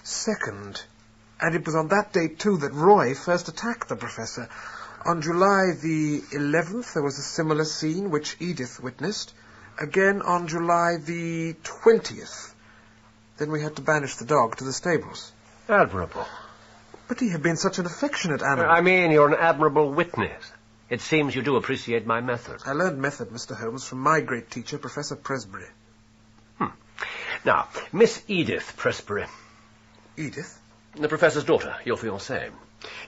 2nd. And it was on that date, too, that Roy first attacked the professor. On July the 11th, there was a similar scene, which Edith witnessed. Again on July the 20th. Then we had to banish the dog to the stables. Admirable. But he had been such an affectionate animal. I mean, you're an admirable witness. It seems you do appreciate my method. I learned method, Mr. Holmes, from my great teacher, Professor Presbury. Now, Miss Edith Presbury. Edith? The professor's daughter, your fiancée.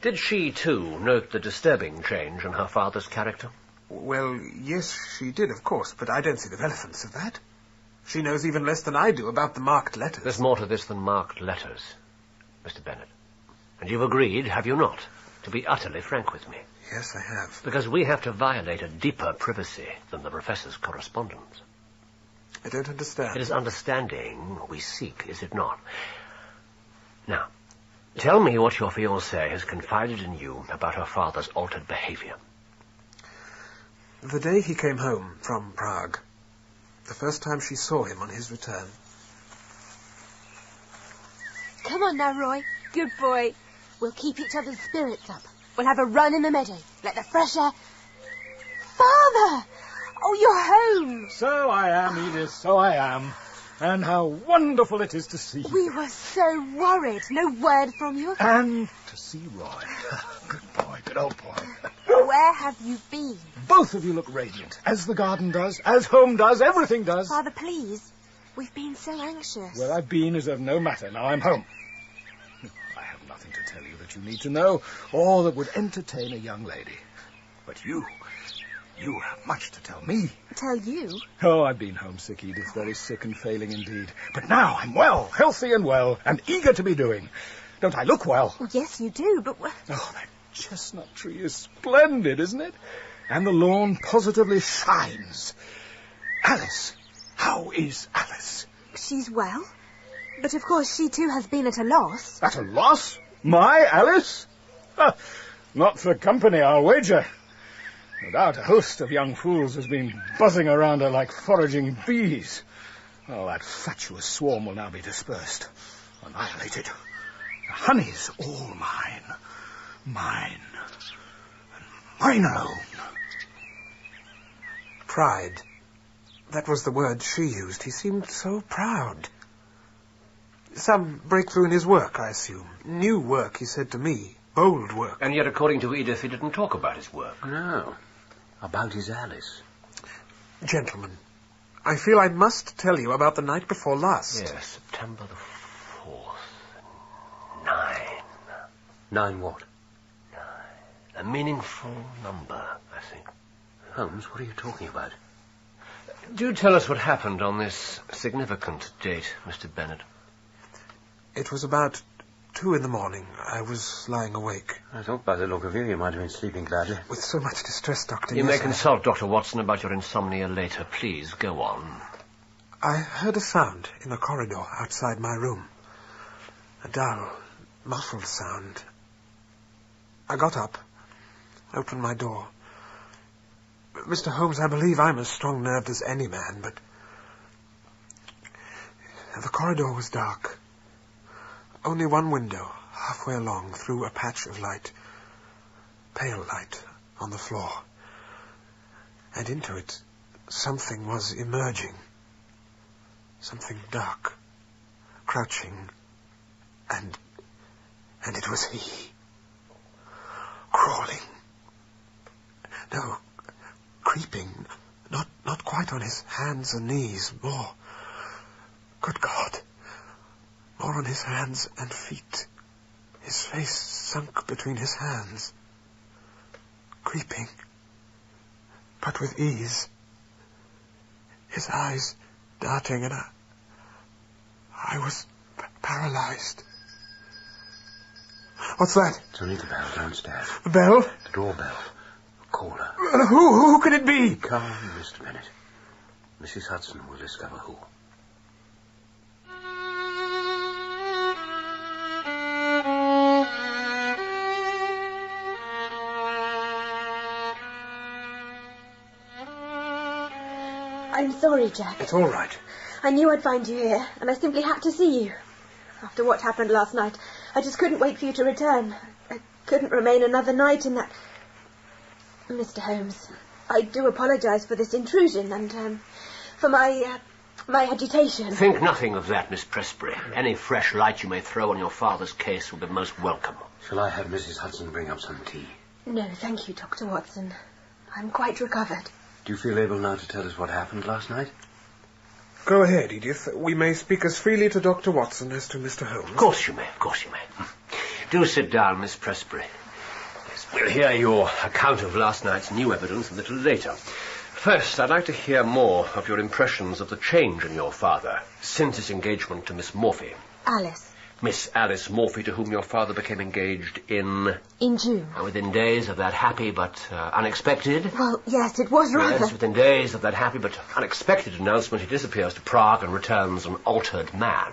Did she, too, note the disturbing change in her father's character? Well, yes, she did, of course, but I don't see the relevance of that. She knows even less than I do about the marked letters. There's more to this than marked letters, Mr. Bennett. And you've agreed, have you not, to be utterly frank with me? Yes, I have. Because we have to violate a deeper privacy than the professor's correspondence. I don't understand. It is understanding we seek, is it not? Now, tell me what your fiancée has confided in you about her father's altered behavior. The day he came home from Prague, the first time she saw him on his return. Come on now, Roy. Good boy. We'll keep each other's spirits up. We'll have a run in the meadow. Let the fresh air... Father! Oh, you're home. So I am, Edith, so I am. And how wonderful it is to see you. We were so worried. No word from you. And to see Roy. Good boy, good old boy. Where have you been? Both of you look radiant, as the garden does, as home does, everything does. Father, please. We've been so anxious. Where I've been is of no matter. Now I'm home. I have nothing to tell you that you need to know, or that would entertain a young lady. But you have much to tell me. Tell you? Oh, I've been homesick, Edith, very sick and failing indeed. But now I'm well, healthy and well, and eager to be doing. Don't I look well? Well, yes, you do, but... Oh, that chestnut tree is splendid, isn't it? And the lawn positively shines. Alice. How is Alice? She's well. But of course she too has been at a loss. At a loss? My Alice? Not for company, I'll wager. No doubt a host of young fools has been buzzing around her like foraging bees. Oh, that fatuous swarm will now be dispersed, annihilated. The honey's all mine. Mine. And mine alone. Pride. That was the word she used. He seemed so proud. Some breakthrough in his work, I assume. New work, he said to me. Bold work. And yet, according to Edith, he didn't talk about his work. No. About his Alice. Gentlemen, I feel I must tell you about the night before last. Yes, September the 4th. 9. 9 what? 9. A meaningful number, I think. Holmes, what are you talking about? Do tell us what happened on this significant date, Mr. Bennet. It was about 2 in the morning. I was lying awake. I thought by the look of you might have been sleeping gladly. With so much distress, Doctor. You may consult Dr. Watson about your insomnia later. Please, go on. I heard a sound in the corridor outside my room. A dull, muffled sound. I got up, opened my door. Mr. Holmes, I believe I'm as strong-nerved as any man, but the corridor was dark. Only one window, halfway along, threw a patch of light, pale light, on the floor. And into it, something was emerging. Something dark, crouching, and it was he. Crawling. No, creeping, not quite on his hands and knees, more. Good God. More on his hands and feet, his face sunk between his hands, creeping, but with ease, his eyes darting, and I was paralyzed. What's that? It's only the bell downstairs. The bell? The doorbell. Call her. Who can it be? Calm, Mr. Bennet. Mrs. Hudson will discover who. I'm sorry, Jack. It's all right. I knew I'd find you here, and I simply had to see you. After what happened last night, I just couldn't wait for you to return. I couldn't remain another night in that... Mr. Holmes, I do apologise for this intrusion and for my agitation. Think nothing of that, Miss Presbury. Any fresh light you may throw on your father's case will be most welcome. Shall I have Mrs. Hudson bring up some tea? No, thank you, Dr. Watson. I'm quite recovered. Do you feel able now to tell us what happened last night? Go ahead, Edith. We may speak as freely to Dr. Watson as to Mr. Holmes. Of course you may, of course you may. Do sit down, Miss Presbury. Yes, we'll hear your account of last night's new evidence a little later. First, I'd like to hear more of your impressions of the change in your father since his engagement to Miss Morphy. Alice. Miss Alice Morphy, to whom your father became engaged in... In June. Within days of that happy but unexpected... Well, yes, it was rather... Yes, within days of that happy but unexpected announcement, he disappears to Prague and returns an altered man.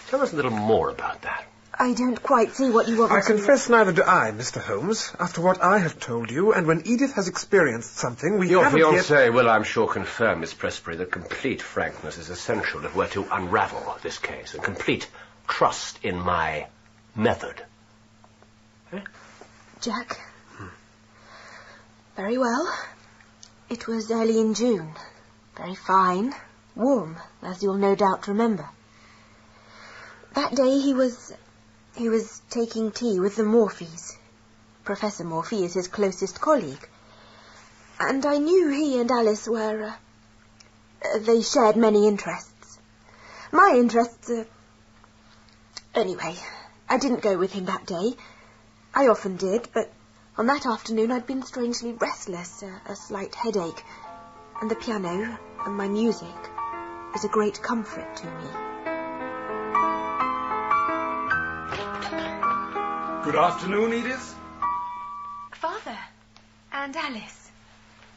Tell us a little more about that. I don't quite see what you want me I confess neither do I, Mr. Holmes. After what I have told you, and when Edith has experienced something, we haven't Your fiancé will, I'm sure, confirm, Miss Presbury, that complete frankness is essential if we're to unravel this case, and complete trust in my method. Jack? Very well. It was early in June. Very fine. Warm, as you'll no doubt remember. That day he was taking tea with the Morphys. Professor Morphy is his closest colleague. And I knew he and Alice were... they shared many interests. My interests... Anyway, I didn't go with him that day. I often did, but on that afternoon I'd been strangely restless, a slight headache, and the piano and my music is a great comfort to me. Good afternoon, Edith. Father, and Alice.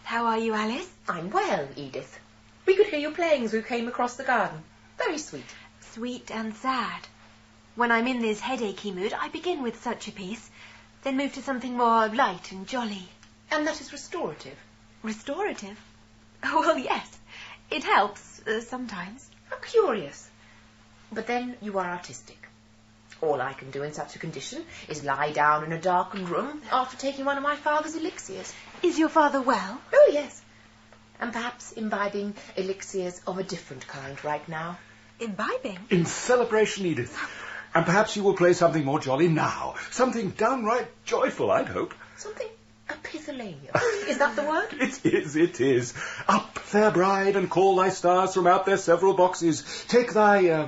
How are you, Alice? I'm well, Edith. We could hear you playing as we came across the garden. Very sweet. Sweet and sad. When I'm in this headachy mood, I begin with such a piece, then move to something more light and jolly. And that is restorative? Restorative? Well, yes. It helps, sometimes. How curious. But then you are artistic. All I can do in such a condition is lie down in a darkened room after taking one of my father's elixirs. Is your father well? Oh, yes. And perhaps imbibing elixirs of a different kind right now. Imbibing? In celebration, Edith. And perhaps you will play something more jolly now. Something downright joyful, I'd hope. Something epithalamious. Is that the word? It is. Up, fair bride, and call thy stars from out their several boxes. Take thy,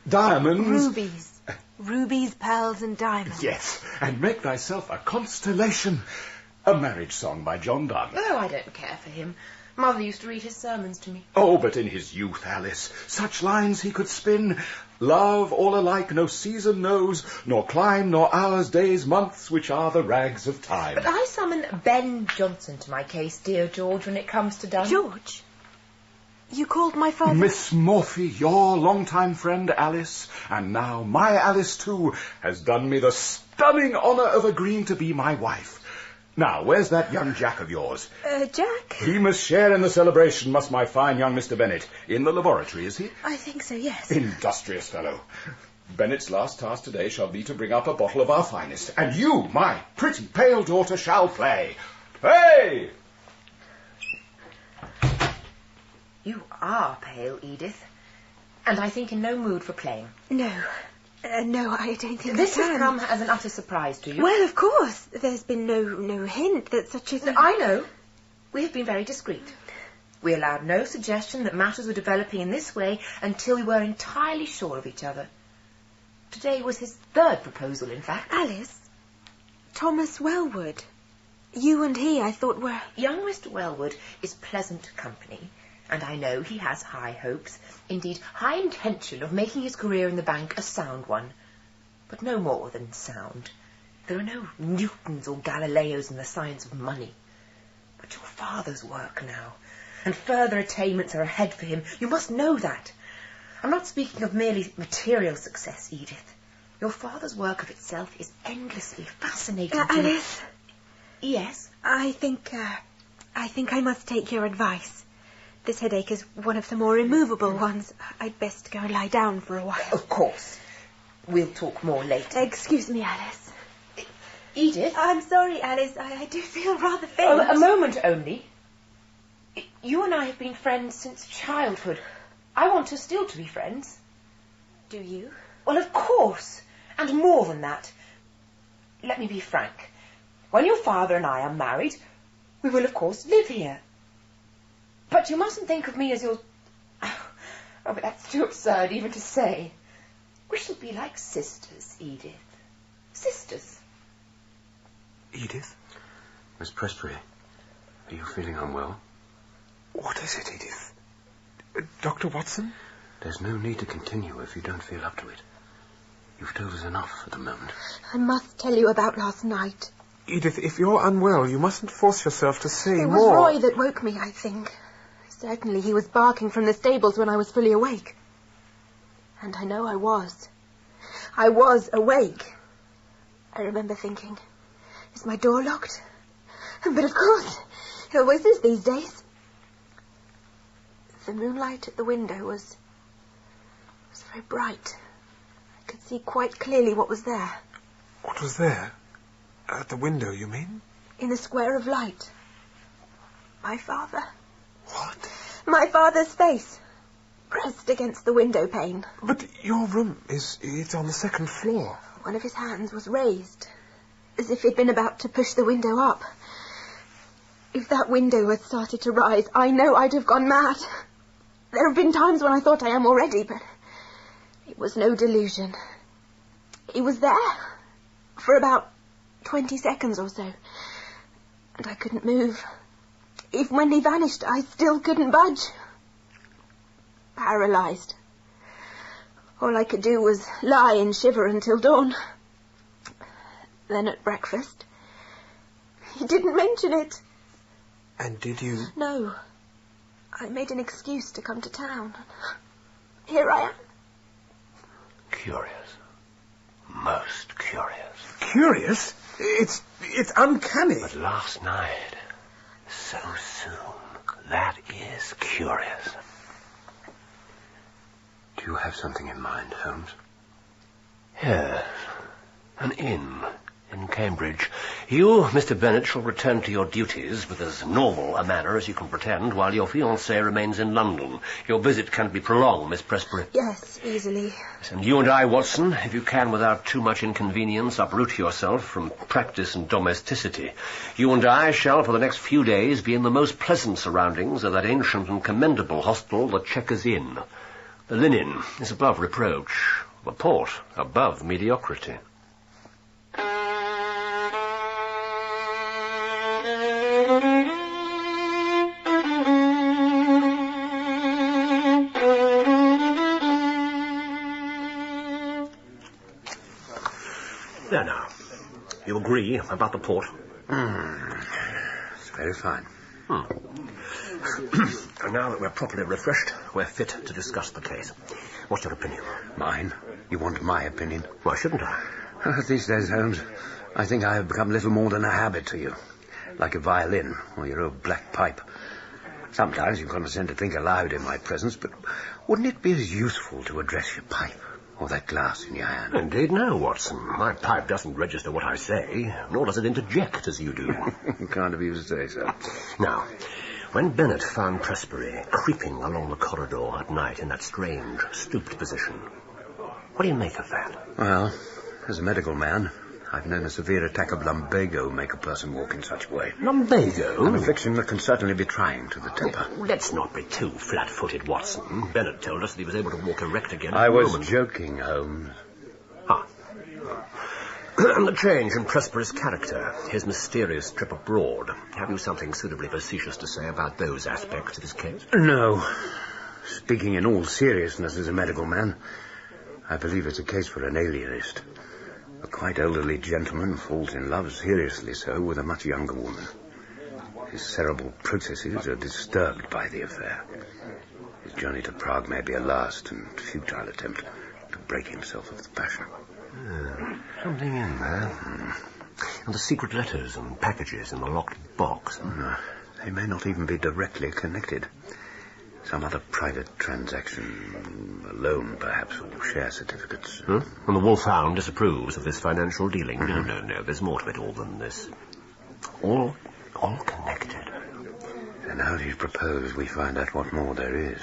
diamonds. Rubies. Rubies, pearls, and diamonds. Yes, and make thyself a constellation. A marriage song by John Donne. Oh, I don't care for him. Mother used to read his sermons to me. Oh, but in his youth, Alice, such lines he could spin. Love all alike no season knows, nor clime, nor hours, days, months, which are the rags of time. But I summon Ben Jonson to my case, dear George, when it comes to Donne. George? You called my father... Miss Morphy, your long-time friend Alice, and now my Alice too, has done me the stunning honour of agreeing to be my wife. Now, where's that young Jack of yours? Jack? He must share in the celebration, must my fine young Mr. Bennet. In the laboratory, is he? I think so, yes. Industrious fellow. Bennett's last task today shall be to bring up a bottle of our finest, and you, my pretty pale daughter, shall play. Hey! You are pale, Edith, and I think in no mood for playing. No, I don't think this I can. has come as an utter surprise to you. Well, of course. There's been no hint that such a thing... I know. We have been very discreet. We allowed no suggestion that matters were developing in this way until we were entirely sure of each other. Today was his third proposal, in fact. Alice, Thomas Wellwood. You and he, I thought, were... Young Mr. Wellwood is pleasant company, and I know he has high hopes, indeed high intention of making his career in the bank a sound one. But no more than sound. There are no Newtons or Galileos in the science of money. But your father's work now, and further attainments are ahead for him. You must know that. I'm not speaking of merely material success, Edith. Your father's work of itself is endlessly fascinating to me. Alice? Yes? I think I must take your advice. This headache is one of the more removable ones. I'd best go lie down for a while. Of course. We'll talk more later. Excuse me, Alice. Edith? I'm sorry, Alice. I do feel rather faint. Oh, a moment only. You and I have been friends since childhood. I want us still to be friends. Do you? Well, of course. And more than that. Let me be frank. When your father and I are married, we will, of course, live here. But you mustn't think of me as your... Oh, but that's too absurd even to say. We shall be like sisters, Edith. Sisters. Edith? Miss Prestbury, are you feeling unwell? What is it, Edith? Dr. Watson? There's no need to continue if you don't feel up to it. You've told us enough for the moment. I must tell you about last night. Edith, if you're unwell, you mustn't force yourself to say more. It was Roy that woke me, I think. Certainly he was barking from the stables when I was fully awake. And I know I was. I was awake. I remember thinking, is my door locked? But of course, it always is these days. The moonlight at the window was very bright. I could see quite clearly what was there. What was there? At the window, you mean? In a square of light. My father. What? My father's face, pressed against the window pane. But your room it's on the second floor. One of his hands was raised, as if he'd been about to push the window up. If that window had started to rise, I know I'd have gone mad. There have been times when I thought I am already, but it was no delusion. He was there for about 20 seconds or so, and I couldn't move. Even when he vanished, I still couldn't budge. Paralyzed. All I could do was lie and shiver until dawn. Then at breakfast, he didn't mention it. And did you? No. I made an excuse to come to town. Here I am. Curious. Most curious. Curious? It's uncanny. But last night, so soon, that is curious. Do you have something in mind, Holmes? Yes, an inn in Cambridge. You, Mr. Bennet, shall return to your duties with as normal a manner as you can pretend, while your fiancé remains in London. Your visit can be prolonged, Miss Presbury. Yes, easily. And you and I, Watson, if you can without too much inconvenience, uproot yourself from practice and domesticity. You and I shall, for the next few days, be in the most pleasant surroundings of that ancient and commendable hostel, the Chequers Inn. The linen is above reproach, the port above mediocrity. There now. You agree about the port? It's very fine. And now that we're properly refreshed, we're fit to discuss the case. What's your opinion? Mine? You want my opinion? Why shouldn't I? These days, Holmes, I think I have become little more than a habit to you. Like a violin or your old black pipe. Sometimes you condescend to think aloud in my presence, but wouldn't it be as useful to address your pipe? Or that glass in your hand? Indeed no, Watson. My pipe doesn't register what I say, nor does it interject as you do. Kind of you to say so. Now, when Bennet found Presbury creeping along the corridor at night in that strange, stooped position, what do you make of that? Well, as a medical man, I've known a severe attack of lumbago make a person walk in such a way. Lumbago? An affliction that can certainly be trying to the temper. Let's not be too flat-footed, Watson. Bennet told us that he was able to walk erect again. I was joking, Holmes. And the change in Presbury's character, his mysterious trip abroad. Have you something suitably facetious to say about those aspects of his case? No. Speaking in all seriousness as a medical man, I believe it's a case for an alienist. A quite elderly gentleman falls in love, seriously so, with a much younger woman. His cerebral processes are disturbed by the affair. His journey to Prague may be a last and futile attempt to break himself of the passion. Something in there. And the secret letters and packages in the locked box. They may not even be directly connected. Some other private transaction, a loan, perhaps, or share certificates. And the Wolfhound disapproves of this financial dealing. No, there's more to it all than this. All connected. And how do you propose we find out what more there is?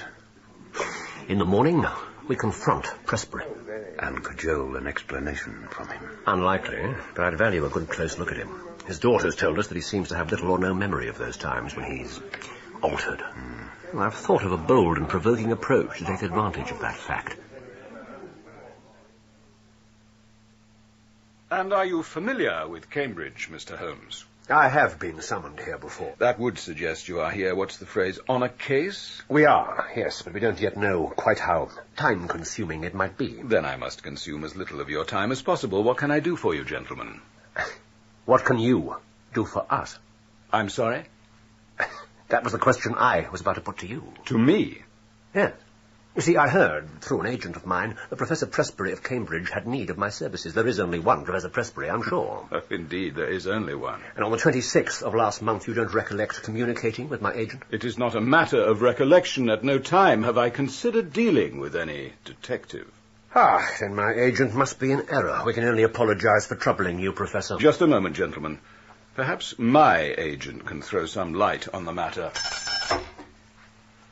In the morning, we confront Presbury. And cajole an explanation from him. Unlikely, but I'd value a good close look at him. His daughter's told us that he seems to have little or no memory of those times when he's altered. Well, I've thought of a bold and provoking approach to take advantage of that fact. And are you familiar with Cambridge, Mr. Holmes? I have been summoned here before. That would suggest you are here, what's the phrase, on a case? We are, yes, but we don't yet know quite how time-consuming it might be. Then I must consume as little of your time as possible. What can I do for you, gentlemen? What can you do for us? I'm sorry? That was the question I was about to put to you. To me? Yes. You see, I heard, through an agent of mine, that Professor Presbury of Cambridge had need of my services. There is only one Professor Presbury, I'm sure. Oh, indeed, there is only one. And on the 26th of last month, you don't recollect communicating with my agent? It is not a matter of recollection. At no time have I considered dealing with any detective. Then my agent must be in error. We can only apologize for troubling you, Professor. Just a moment, gentlemen. Perhaps my agent can throw some light on the matter.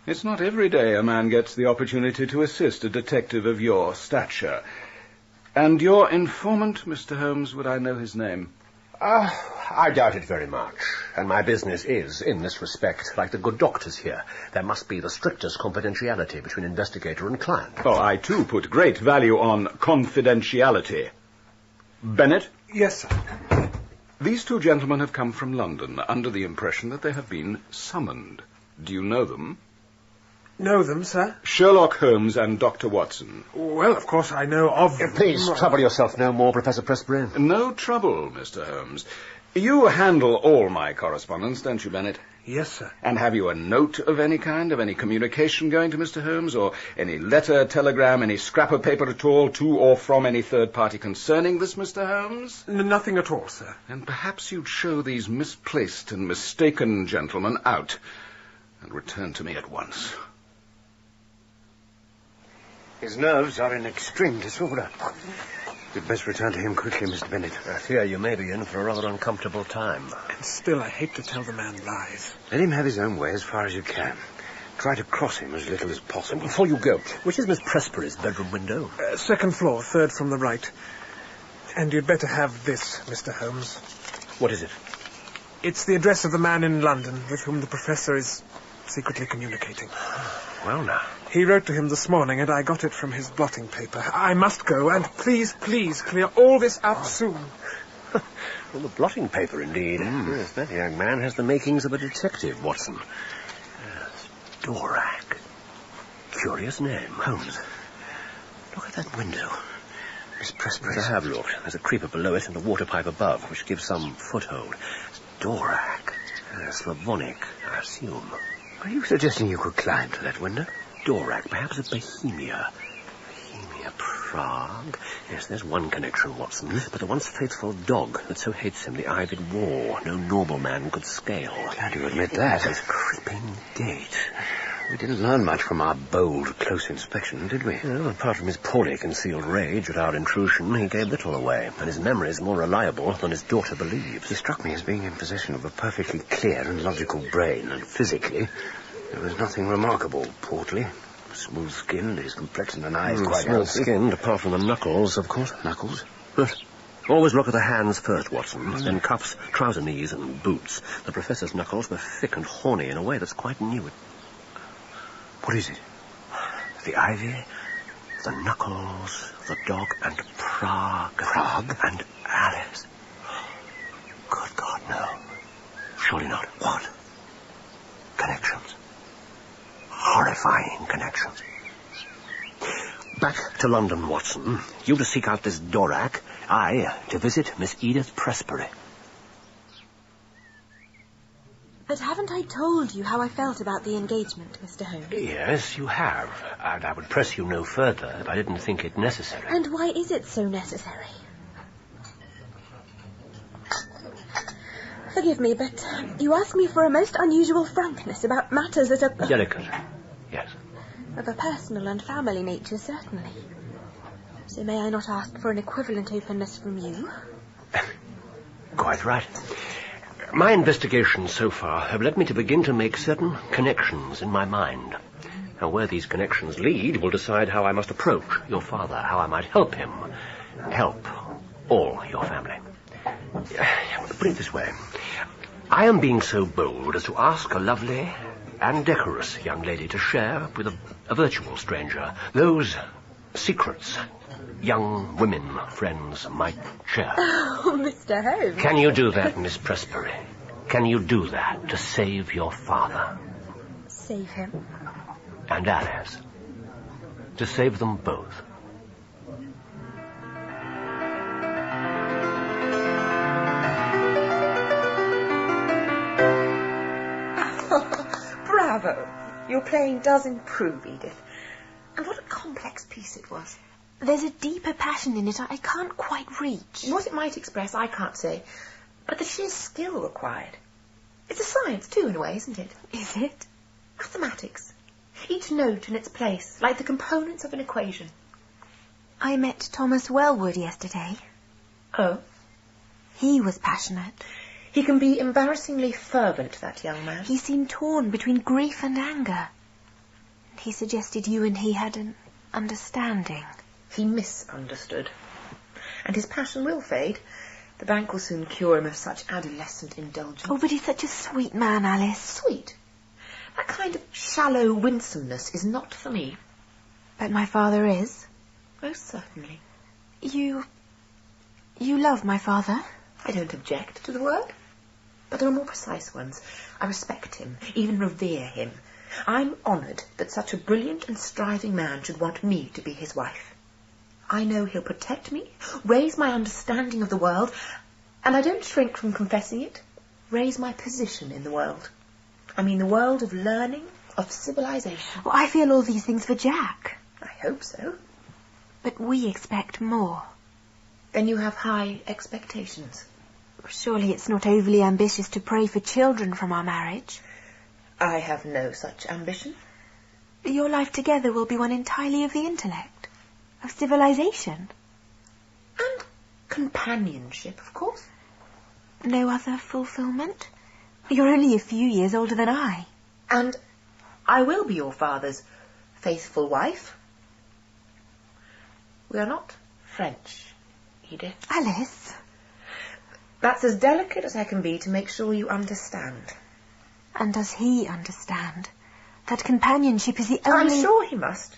It's not every day a man gets the opportunity to assist a detective of your stature. And your informant, Mr. Holmes, would I know his name? I doubt it very much. And my business is, in this respect, like the good doctors here. There must be the strictest confidentiality between investigator and client. Oh, I, too, put great value on confidentiality. Bennet? Yes, sir. These two gentlemen have come from London under the impression that they have been summoned. Do you know them? Know them, sir? Sherlock Holmes and Dr. Watson. Well, of course, I know of them. Please trouble yourself no more, Professor Presbury. No trouble, Mr. Holmes. You handle all my correspondence, don't you, Bennett? Yes, sir. And have you a note of any kind, of any communication going to Mr. Holmes, or any letter, telegram, any scrap of paper at all, to or from any third party concerning this Mr. Holmes? Nothing at all, sir. And perhaps you'd show these misplaced and mistaken gentlemen out, and return to me at once. His nerves are in extreme disorder. You'd best return to him quickly, Mr. Bennett. I fear you may be in for a rather uncomfortable time. And still, I hate to tell the man lies. Let him have his own way as far as you can. Try to cross him as little as possible. Before you go, which is Miss Presbury's bedroom window? Second floor, third from the right. And you'd better have this, Mr. Holmes. What is it? It's the address of the man in London with whom the professor is secretly communicating. Well, now. He wrote to him this morning, and I got it from his blotting paper. I must go, and please, please, clear all this up soon. Well, the blotting paper, indeed. Yes, that young man has the makings of a detective, Watson. Yes, Dvorak. Curious name. Holmes, look at that window. Miss Presbury. I have looked. There's a creeper below it and a water pipe above, which gives some foothold. Dvorak. Slavonic, I assume. Are you suggesting you could climb to that window? Dvorak, perhaps of Bohemia. Bohemia, Prague. Yes, there's one connection, Watson. But the once faithful dog that so hates him, the ivied wall, no normal man could scale. Glad you admit that. His creeping gait. We didn't learn much from our bold, close inspection, did we? Well, apart from his poorly concealed rage at our intrusion, he gave little away, and his memory is more reliable than his daughter believes. He struck me as being in possession of a perfectly clear and logical brain, and physically, there was nothing remarkable. Portly, smooth-skinned, his complexion and eyes quite healthy. Smooth-skinned, apart from the knuckles, of course. Knuckles? But always look at the hands first, Watson. Then cuffs, trouser knees, and boots. The professor's knuckles were thick and horny in a way that's quite new. What is it? The ivy, the knuckles, the dog, and Prague. Prague? And Alice. Good God, no. Surely not. What? Connections. Horrifying connections. Back to London, Watson. You to seek out this Dvorak. I to visit Miss Edith Presbury. But haven't I told you how I felt about the engagement, Mr. Holmes? Yes, you have. And I would press you no further if I didn't think it necessary. And why is it so necessary? Forgive me, but you ask me for a most unusual frankness about matters that are... Delicate, yes. Of a personal and family nature, certainly. So may I not ask for an equivalent openness from you? Quite right. My investigations so far have led me to begin to make certain connections in my mind. Now, where these connections lead will decide how I must approach your father, how I might help him. Help all your family. Put it this way. I am being so bold as to ask a lovely and decorous young lady to share with a virtual stranger those secrets young women friends might share. Oh, Mr. Holmes. Can you do that, Miss Presbury? Can you do that to save your father? Save him? And Alice. To save them both. Bravo. Your playing does improve, Edith. And what a complex piece it was. There's a deeper passion in it I can't quite reach. What it might express, I can't say. But the sheer skill required. It's a science, too, in a way, isn't it? Is it? Mathematics. Each note in its place, like the components of an equation. I met Thomas Wellwood yesterday. Oh? He was passionate. He can be embarrassingly fervent, that young man. He seemed torn between grief and anger. He suggested you and he had an understanding. He misunderstood. And his passion will fade. The bank will soon cure him of such adolescent indulgence. Oh, but he's such a sweet man, Alice. Sweet? That kind of shallow winsomeness is not for me. But my father is? Most certainly. You love my father? I don't object to the word. But there are more precise ones. I respect him, even revere him. I'm honoured that such a brilliant and striving man should want me to be his wife. I know he'll protect me, raise my understanding of the world, And I don't shrink from confessing it. Raise my position in the world. I mean the world of learning, of civilization. Well, I feel all these things for Jack. I hope so. But we expect more. Then you have high expectations. Surely it's not overly ambitious to pray for children from our marriage. I have no such ambition. Your life together will be one entirely of the intellect, of civilization. And companionship, of course. No other fulfillment? You're only a few years older than I. And I will be your father's faithful wife. We are not French, Edith. Alice. That's as delicate as I can be to make sure you understand. And does he understand that companionship is the only... I'm sure he must.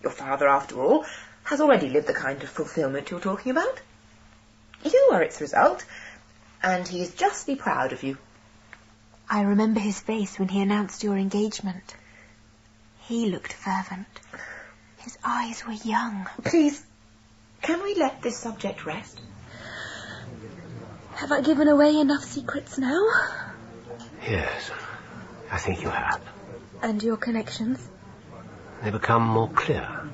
Your father, after all, has already lived the kind of fulfillment you're talking about. You are its result, and he is justly proud of you. I remember his face when he announced your engagement. He looked fervent. His eyes were young. Please, can we let this subject rest? Have I given away enough secrets now? Yes, I think you have. And your connections? They become more clear.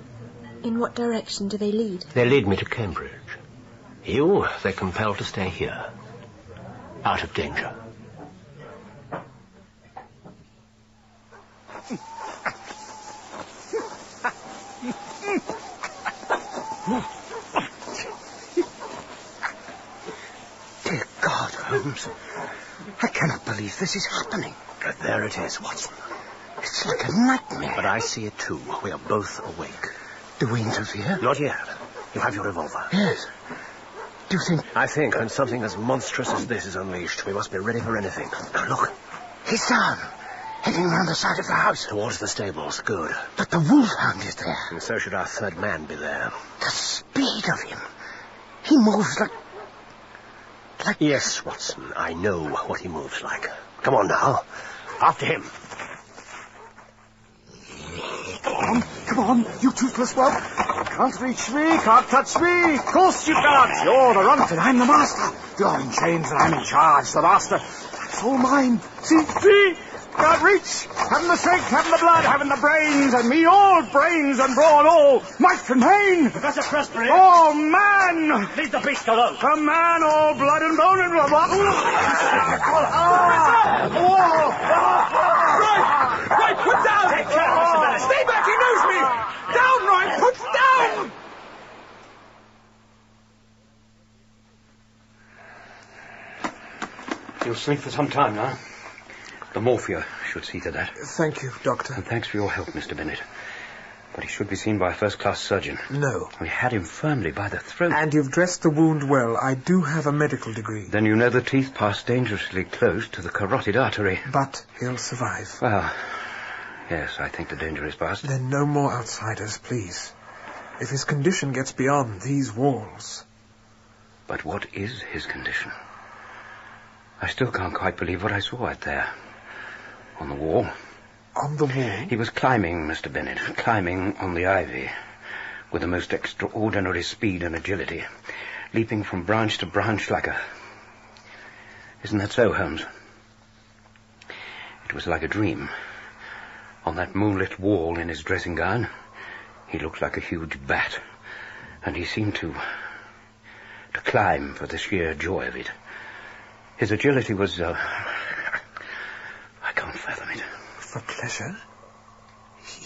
In what direction do they lead? They lead me to Cambridge. You, they compel to stay here. Out of danger. Dear God, Holmes. I cannot believe this is happening. But there it is, Watson. It's like a nightmare. But I see it too. We are both awake. Do we interfere? Not yet. You have your revolver. Yes. Do you think... I think when something as monstrous as this is unleashed, we must be ready for anything. Now look. He's down. Heading round the side of the house. Towards the stables. Good. But the wolfhound is there. And so should our third man be there. The speed of him. He moves like... Yes, Watson. I know what he moves like. Come on now. After him. Come on, you toothless whelp. Can't reach me, can't touch me. Of course you can't. You're the runt and I'm the master. You're in chains and I'm in charge, the master. That's all mine. See? Can't reach. Having the strength, having the blood, having the brains, and me all brains and brawn, all might and main. Professor Presbury. Oh, man! Leave the beast alone. A man all blood and bone and blood. Right, put down! Take care, Mr. Bennett. Stay back, he knows me! Down, Right, put down! You'll sleep for some time now. The morphia should see to that. Thank you, Doctor. And thanks for your help, Mr. Bennett. But he should be seen by a first-class surgeon. No. We had him firmly by the throat. And you've dressed the wound well. I do have a medical degree. Then you know the teeth pass dangerously close to the carotid artery. But he'll survive. Well, yes, I think the danger is past. Then no more outsiders, please. If his condition gets beyond these walls... But what is his condition? I still can't quite believe what I saw out there. On the wall. On the wall? He was climbing, Mr. Bennett, climbing on the ivy, with the most extraordinary speed and agility, leaping from branch to branch like a... Isn't that so, Holmes? It was like a dream. On that moonlit wall in his dressing gown, he looked like a huge bat, and he seemed to climb for the sheer joy of it. His agility was, I can't fathom it. For pleasure?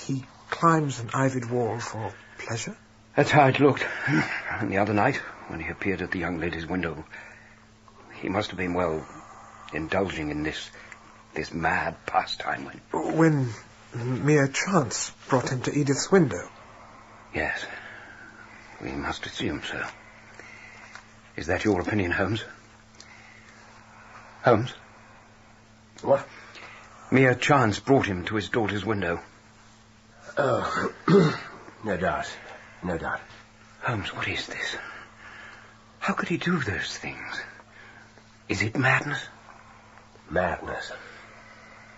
He climbs an ivied wall for pleasure? That's how it looked. And the other night, when he appeared at the young lady's window, he must have been, well, indulging in this mad pastime. When mere chance brought him to Edith's window? Yes. We must assume so. Is that your opinion, Holmes? Holmes? What? Mere chance brought him to his daughter's window. Oh, no doubt. No doubt. Holmes, what is this? How could he do those things? Is it madness? Madness.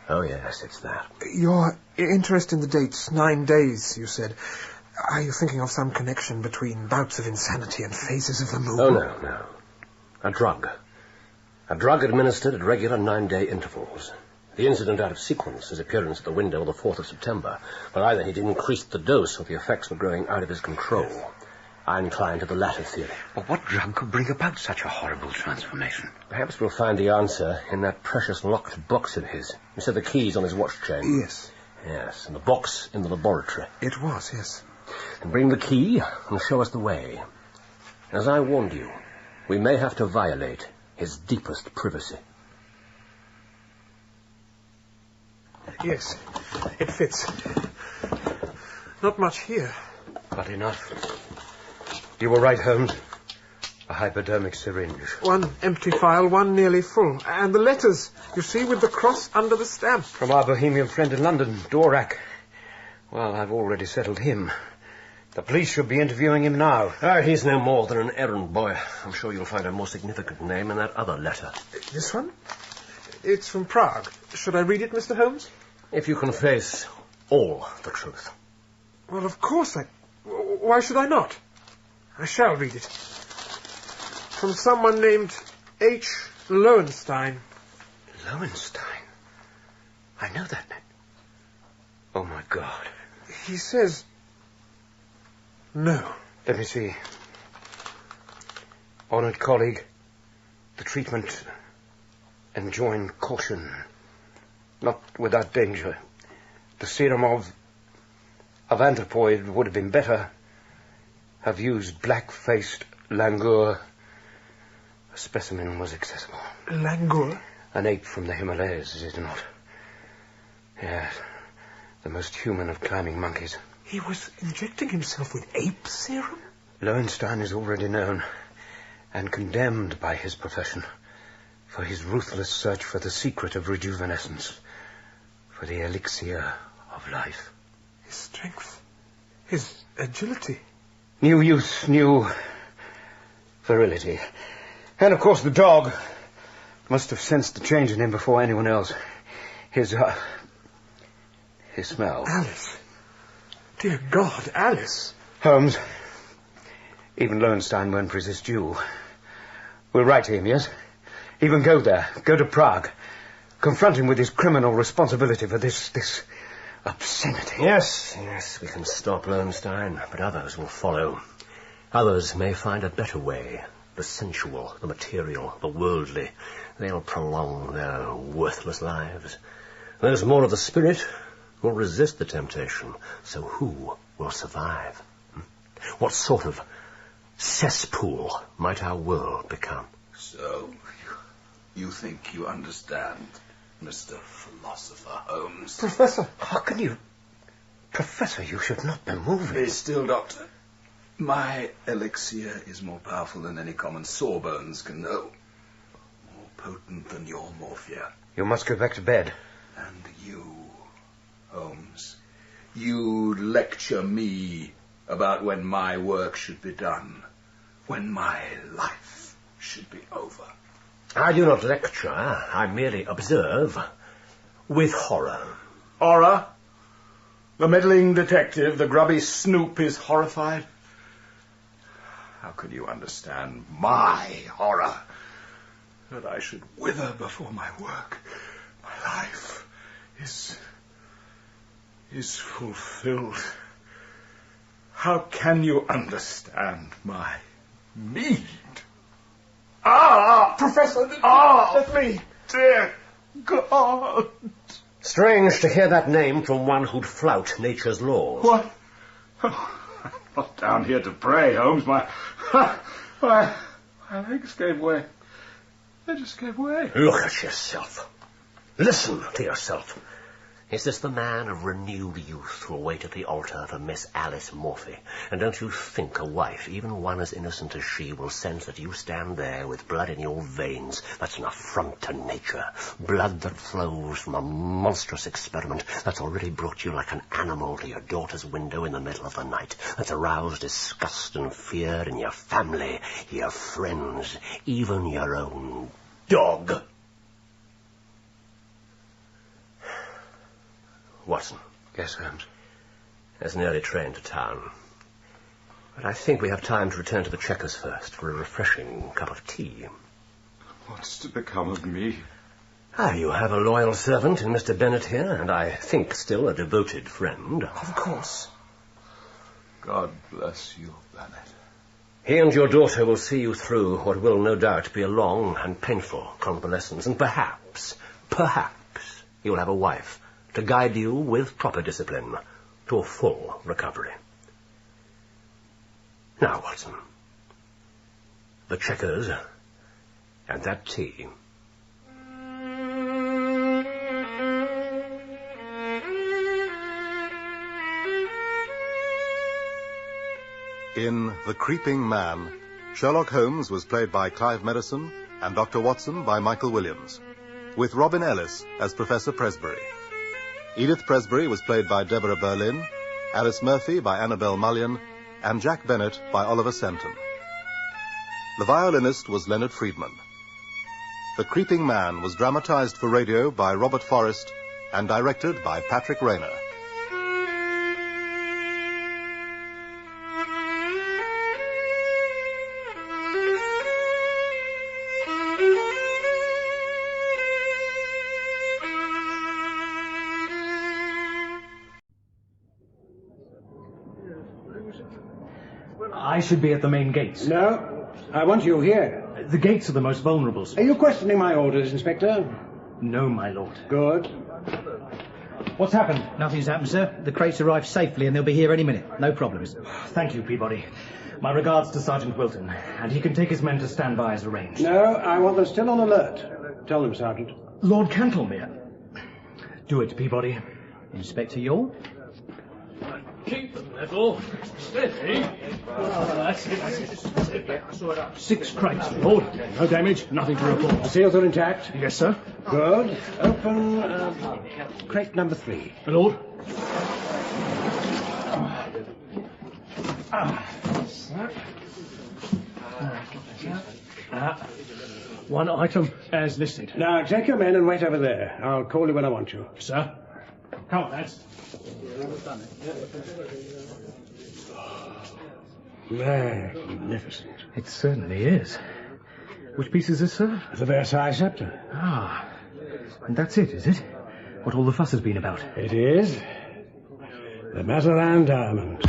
Oh, yes, it's that. Your interest in the dates, 9 days, you said. Are you thinking of some connection between bouts of insanity and phases of the moon? Oh, no. A drug. A drug administered at regular 9-day intervals. The incident out of sequence, his appearance at the window on the 4th of September. But either he'd increased the dose or the effects were growing out of his control. I incline to the latter theory. But what drug could bring about such a horrible transformation? Perhaps we'll find the answer in that precious locked box of his. You said the key's on his watch chain. Yes. Yes, and the box in the laboratory. It was, yes. And bring the key and show us the way. As I warned you, we may have to violate his deepest privacy. Yes, it fits. Not much here. But enough. You were right, Holmes. A hypodermic syringe. One empty file, one nearly full. And the letters, you see, with the cross under the stamp. From our bohemian friend in London, Dvorak. Well, I've already settled him. The police should be interviewing him now. He's no more than an errand boy. I'm sure you'll find a more significant name in that other letter. This one? It's from Prague. Should I read it, Mr. Holmes? If you can face all the truth. Well, of course Why should I not? I shall read it. From someone named H. Lowenstein. Lowenstein? I know that name. Oh, my God. He says... No. Let me see. Honored colleague, the treatment enjoined caution. Not without danger. The serum of anthropoid would have been better. Have used black-faced langur. A specimen was accessible. Langur? An ape from the Himalayas, is it not? Yes. The most human of climbing monkeys. He was injecting himself with ape serum? Lowenstein is already known and condemned by his profession for his ruthless search for the secret of rejuvenescence, for the elixir of life. His strength, his agility. New youth, new virility. And, of course, the dog must have sensed the change in him before anyone else. His smell. Alice. Dear God, Alice. Holmes, even Lowenstein won't resist you. We'll write to him, yes? Even go there, go to Prague. Confront him with his criminal responsibility for this obscenity. Yes, we can stop Lowenstein, but others will follow. Others may find a better way. The sensual, the material, the worldly. They'll prolong their worthless lives. Those more of the spirit will resist the temptation. So who will survive? What sort of cesspool might our world become? So, you think you understand, Mr. Philosopher Holmes? Professor! How can you... Professor, you should not be moving. Be still, Doctor. My elixir is more powerful than any common sawbones can know. More potent than your morphia. You must go back to bed. And you, Holmes, you lecture me about when my work should be done, when my life should be over. I do not lecture. I merely observe with horror. Horror? The meddling detective, the grubby snoop, is horrified? How can you understand my horror? That I should wither before my work. My life is fulfilled. How can you understand my need? Professor, let me. Dear God. Strange to hear that name from one who'd flout nature's laws. What? Oh, I'm not down here to pray, Holmes. My legs gave way. They just gave way. Look at yourself. Listen to yourself. Is this the man of renewed youth who'll wait at the altar for Miss Alice Morphy? And don't you think a wife, even one as innocent as she, will sense that you stand there with blood in your veins? That's an affront to nature. Blood that flows from a monstrous experiment that's already brought you like an animal to your daughter's window in the middle of the night. That's aroused disgust and fear in your family, your friends, even your own dog. Watson. Yes, Holmes. There's an early train to town. But I think we have time to return to the Chequers first for a refreshing cup of tea. What's to become of me? Ah, you have a loyal servant in Mr. Bennet here, and I think still a devoted friend. Of course. God bless you, Bennet. He and your daughter will see you through what will no doubt be a long and painful convalescence, and perhaps you will have a wife to guide you with proper discipline to a full recovery. Now, Watson, the checkers and that tea. In The Creeping Man, Sherlock Holmes was played by Clive Medicine and Dr. Watson by Michael Williams, with Robin Ellis as Professor Presbury. Edith Presbury was played by Deborah Berlin, Alice Murphy by Annabel Mullion, and Jack Bennett by Oliver Senton. The violinist was Leonard Friedman. The Creeping Man was dramatized for radio by Robert Forrest and directed by Patrick Rayner. I should be at the main gates. No, I want you here. The gates are the most vulnerable, sir. Are you questioning my orders, Inspector? No, my lord. Good. What's happened? Nothing's happened, sir. The crates arrived safely and they'll be here any minute. No problems. Thank you, Peabody. My regards to Sergeant Wilton, and he can take his men to stand by as arranged. No, I want them still on alert. Tell them, Sergeant. Lord Cantlemere. Do it, Peabody. Inspector Yule. Keep them level. Steady. That's it. 6 crates, Lord. No damage, nothing to report. The seals are intact? Yes, sir. Good. Open crate number 3. Lord. One item as listed. Now, take your men and wait over there. I'll call you when I want you. Sir. Come on, lads. Magnificent. It certainly is. Which piece is this, sir? The Versailles scepter. Ah. And that's it, is it? What all the fuss has been about? It is. The Mazarin diamond.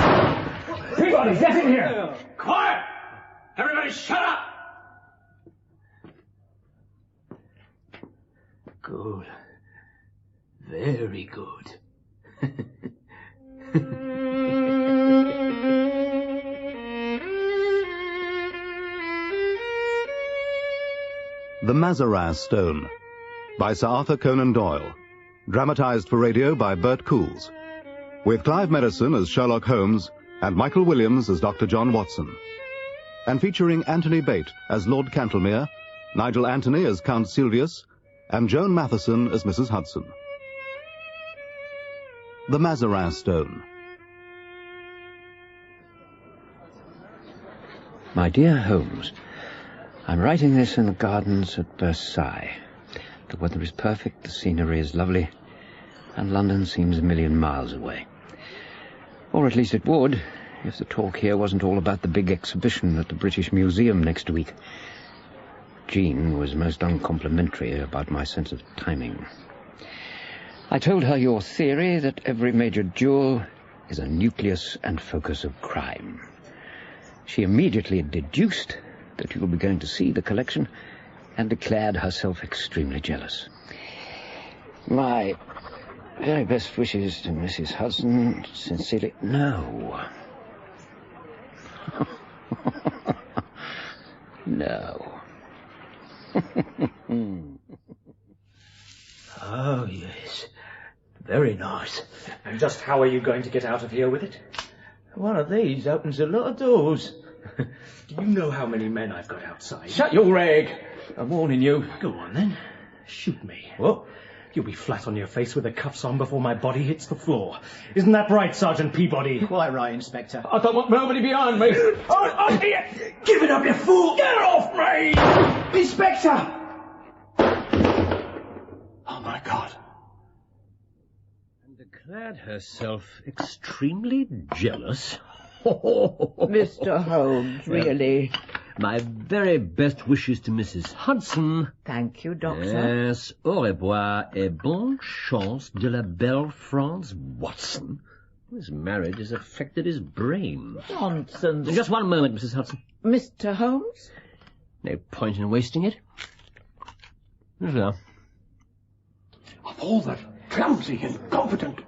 Peabody, get in here! Quiet! Everybody shut up! Good. Very good. The Mazarin Stone by Sir Arthur Conan Doyle, dramatized for radio by Bert Coules, with Clive Medicine as Sherlock Holmes and Michael Williams as Dr. John Watson, and featuring Anthony Bate as Lord Cantlemere, Nigel Anthony as Count Silvius, and Joan Matheson as Mrs. Hudson. The Mazarin Stone. My dear Holmes, I'm writing this in the gardens at Versailles. The weather is perfect, the scenery is lovely, and London seems a million miles away. Or at least it would, if the talk here wasn't all about the big exhibition at the British Museum next week. Jean was most uncomplimentary about my sense of timing. I told her your theory that every major duel is a nucleus and focus of crime. She immediately deduced that you will be going to see the collection and declared herself extremely jealous. My very best wishes to Mrs. Hudson. Sincerely, no. No. Oh, yes. Very nice. And just how are you going to get out of here with it? One of these opens a lot of doors. Do you know how many men I've got outside? Shut your rag. I'm warning you. Go on, then. Shoot me. What? You'll be flat on your face with the cuffs on before my body hits the floor. Isn't that right, Sergeant Peabody? Quite right, Inspector. I don't want nobody behind me. Oh, dear. Give it up, you fool! Get off me! Inspector! Oh, my God. And declared herself extremely jealous? Mr. Holmes, really. My very best wishes to Mrs. Hudson. Thank you, Doctor. Yes, au revoir et bonne chance de la belle France Watson. This marriage has affected his brain. Nonsense. Just one moment, Mrs. Hudson. Mr. Holmes? No point in wasting it. Here we are. Of all the clumsy, incompetent...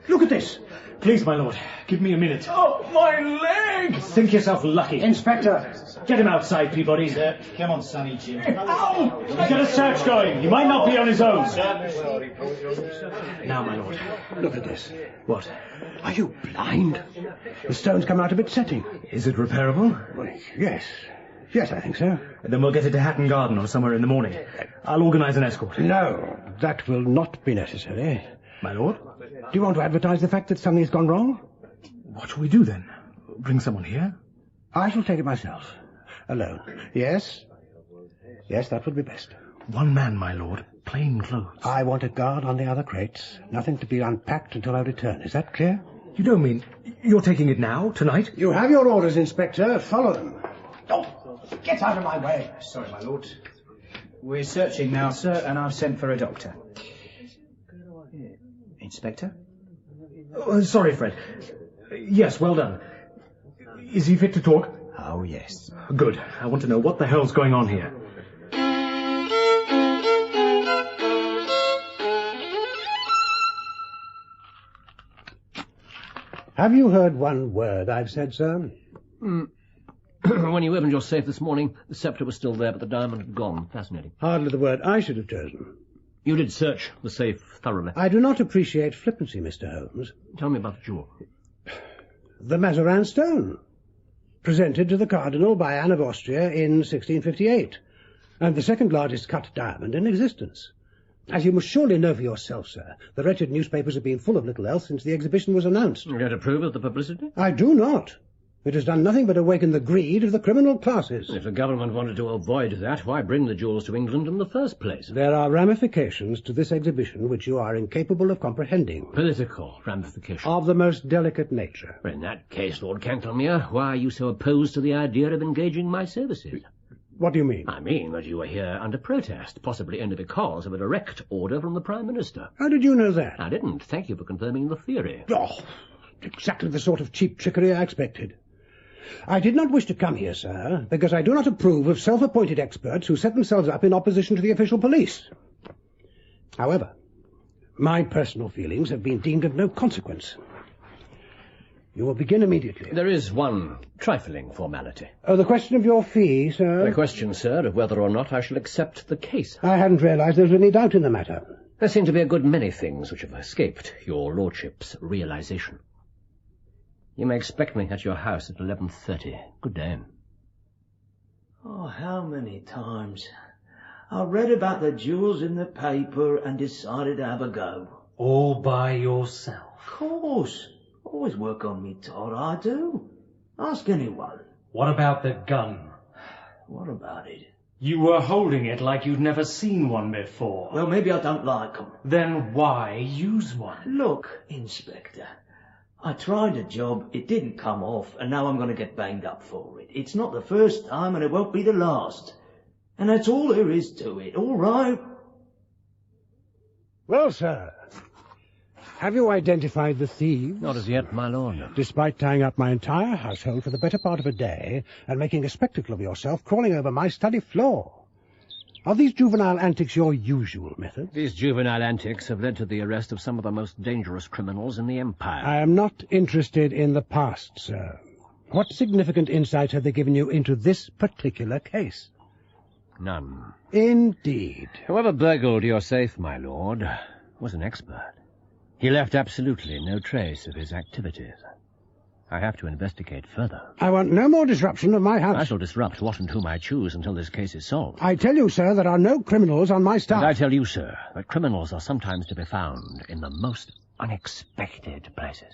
Look at this. Please, my lord, give me a minute. Oh, my leg! Think yourself lucky. Inspector, get him outside, Peabody. Come on, Sonny Jim. Ow! He's got a search going. He might not be on his own. Now, my lord, look at this. What? Are you blind? The stone's come out a bit setting. Is it repairable? Well, yes. Yes, I think so. Then we'll get it to Hatton Garden or somewhere in the morning. I'll organise an escort. No, that will not be necessary. My lord? Do you want to advertise the fact that something's gone wrong? What shall we do then? Bring someone here? I shall take it myself. Alone. Yes? Yes, that would be best. One man, my lord. Plain clothes. I want a guard on the other crates. Nothing to be unpacked until I return. Is that clear? You don't mean... You're taking it now? Tonight? You have your orders, Inspector. Follow them. Oh, get out of my way. Sorry, my lord. We're searching now, sir, and I've sent for a doctor. Inspector? Oh, sorry, Fred. Yes, well done. Is he fit to talk? Oh, yes. Good. I want to know what the hell's going on here. Have you heard one word I've said, sir? When you opened your safe this morning, the sceptre was still there, but the diamond had gone. Fascinating. Hardly the word I should have chosen. You did search the safe thoroughly. I do not appreciate flippancy, Mr. Holmes. Tell me about the jewel. The Mazarin stone, presented to the Cardinal by Anne of Austria in 1658, and the second largest cut diamond in existence. As you must surely know for yourself, sir, the wretched newspapers have been full of little else since the exhibition was announced. You don't approve of the publicity? I do not. It has done nothing but awaken the greed of the criminal classes. If the government wanted to avoid that, why bring the jewels to England in the first place? There are ramifications to this exhibition which you are incapable of comprehending. Political ramifications? Of the most delicate nature. In that case, Lord Cantlemere, why are you so opposed to the idea of engaging my services? What do you mean? I mean that you are here under protest, possibly only because of a direct order from the Prime Minister. How did you know that? I didn't. Thank you for confirming the theory. Oh, exactly the sort of cheap trickery I expected. I did not wish to come here, sir, because I do not approve of self-appointed experts who set themselves up in opposition to the official police. However, my personal feelings have been deemed of no consequence. You will begin immediately. There is one trifling formality. Oh, the question of your fee, sir? The question, sir, of whether or not I shall accept the case. I hadn't realised there was any doubt in the matter. There seem to be a good many things which have escaped your lordship's realization. You may expect me at your house at 11:30. Good day. Oh, how many times I read about the jewels in the paper and decided to have a go. All by yourself? Of course. Always work on me, Todd, I do. Ask anyone. What about the gun? What about it? You were holding it like you'd never seen one before. Well, maybe I don't like 'em. Then why use one? Look, Inspector, I tried a job, it didn't come off, and now I'm going to get banged up for it. It's not the first time, and it won't be the last. And that's all there is to it, all right? Well, sir, have you identified the thieves? Not as yet, my lord. Despite tying up my entire household for the better part of a day and making a spectacle of yourself crawling over my study floor. Are these juvenile antics your usual method? These juvenile antics have led to the arrest of some of the most dangerous criminals in the Empire. I am not interested in the past, sir. What significant insight have they given you into this particular case? None. Indeed. Whoever burgled your safe, my lord, was an expert. He left absolutely no trace of his activities. I have to investigate further. I want no more disruption of my house. I shall disrupt what and whom I choose until this case is solved. I tell you, sir, there are no criminals on my staff. And I tell you, sir, that criminals are sometimes to be found in the most unexpected places.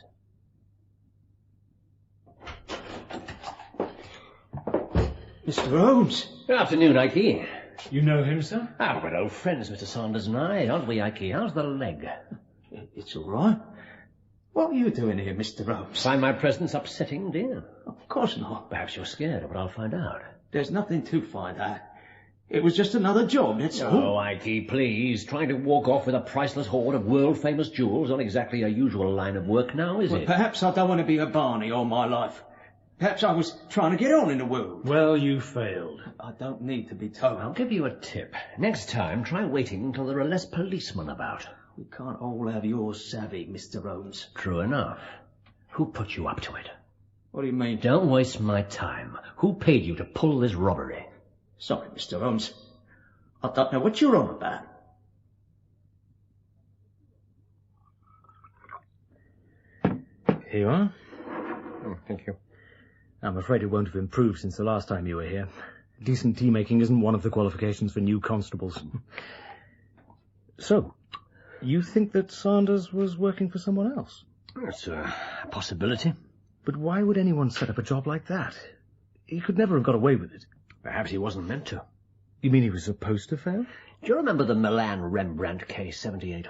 Mr. Holmes. Good afternoon, Ike. You know him, sir? Ah, we're old friends, Mr. Saunders and I, aren't we, Ike? How's the leg? It's all right. What are you doing here, Mr. Holmes? Find my presence upsetting, dear? Of course not. Perhaps you're scared of what I'll find out. There's nothing to find out. It was just another job, that's all. Oh, Ikey, please. Trying to walk off with a priceless hoard of world-famous jewels, not exactly a usual line of work now, is it? Perhaps I don't want to be a Barney all my life. Perhaps I was trying to get on in the world. Well, you failed. I don't need to be told. I'll give you a tip. Next time, try waiting until there are less policemen about. We can't all have your savvy, Mr. Holmes. True enough. Who put you up to it? What do you mean? Don't waste my time. Who paid you to pull this robbery? Sorry, Mr. Holmes. I don't know what you're on about. Here you are. Oh, thank you. I'm afraid it won't have improved since the last time you were here. Decent tea-making isn't one of the qualifications for new constables. So, you think that Sanders was working for someone else? That's a possibility. But why would anyone set up a job like that? He could never have got away with it. Perhaps he wasn't meant to. You mean he was supposed to fail? Do you remember the Milan Rembrandt case, 78?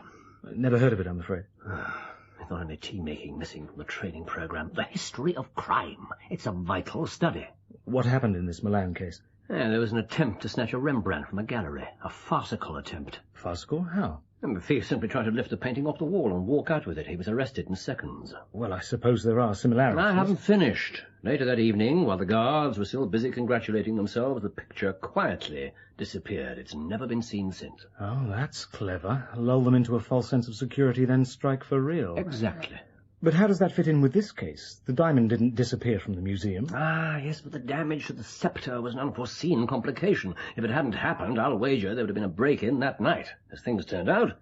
Never heard of it, I'm afraid. With not only tea-making missing from the training program, the history of crime. It's a vital study. What happened in this Milan case? There was an attempt to snatch a Rembrandt from a gallery. A farcical attempt. Farcical? How? And the thief simply tried to lift the painting off the wall and walk out with it. He was arrested in seconds. Well, I suppose there are similarities. I haven't finished. Later that evening, while the guards were still busy congratulating themselves, the picture quietly disappeared. It's never been seen since. Oh, that's clever. Lull them into a false sense of security, then strike for real. Exactly. But how does that fit in with this case? The diamond didn't disappear from the museum. Ah, yes, but the damage to the sceptre was an unforeseen complication. If it hadn't happened, I'll wager there would have been a break-in that night. As things turned out,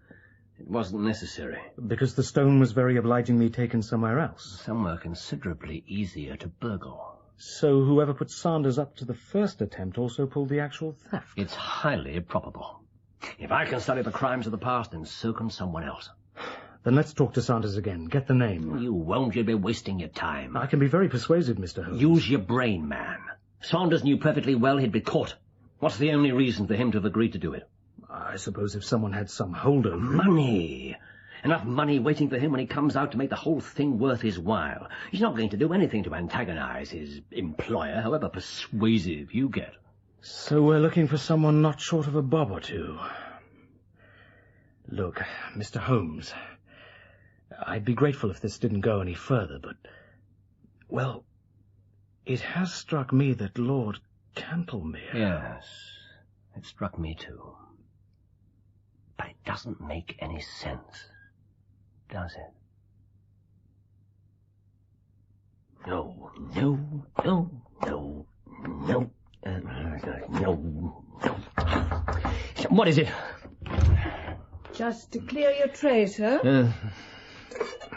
it wasn't necessary. Because the stone was very obligingly taken somewhere else. Somewhere considerably easier to burgle. So whoever put Sanders up to the first attempt also pulled the actual theft? It's highly probable. If I can study the crimes of the past, then so can someone else. Then let's talk to Sanders again. Get the name. You won't. You'll be wasting your time. I can be very persuasive, Mr. Holmes. Use your brain, man. Saunders knew perfectly well he'd be caught. What's the only reason for him to have agreed to do it? I suppose if someone had some hold over him. Money. Enough money waiting for him when he comes out to make the whole thing worth his while. He's not going to do anything to antagonize his employer, however persuasive you get. So we're looking for someone not short of a bob or two. Look, Mr. Holmes, I'd be grateful if this didn't go any further, but, well, it has struck me that Lord Cantlemere... Yes, it struck me too. But it doesn't make any sense, does it? No. What is it? Just to clear your tray, sir.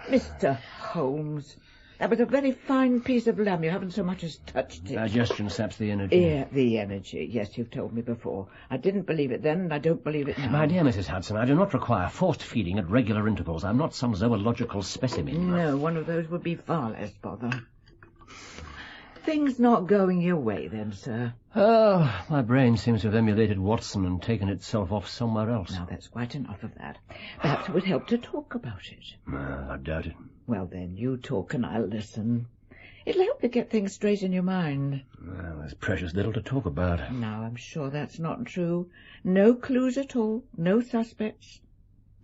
Mr. Holmes, that was a very fine piece of lamb. You haven't so much as touched it. Digestion saps the energy. Yeah, the energy. Yes, you've told me before. I didn't believe it then, and I don't believe it now. My dear Mrs. Hudson, I do not require forced feeding at regular intervals. I'm not some zoological specimen. No, one of those would be far less bother. Things not going your way, then, sir? Oh, my brain seems to have emulated Watson and taken itself off somewhere else. Now, that's quite enough of that. Perhaps it would help to talk about it. I doubt it. Well, then, you talk and I'll listen. It'll help to get things straight in your mind. Well, there's precious little to talk about. No, I'm sure that's not true. No clues at all. No suspects.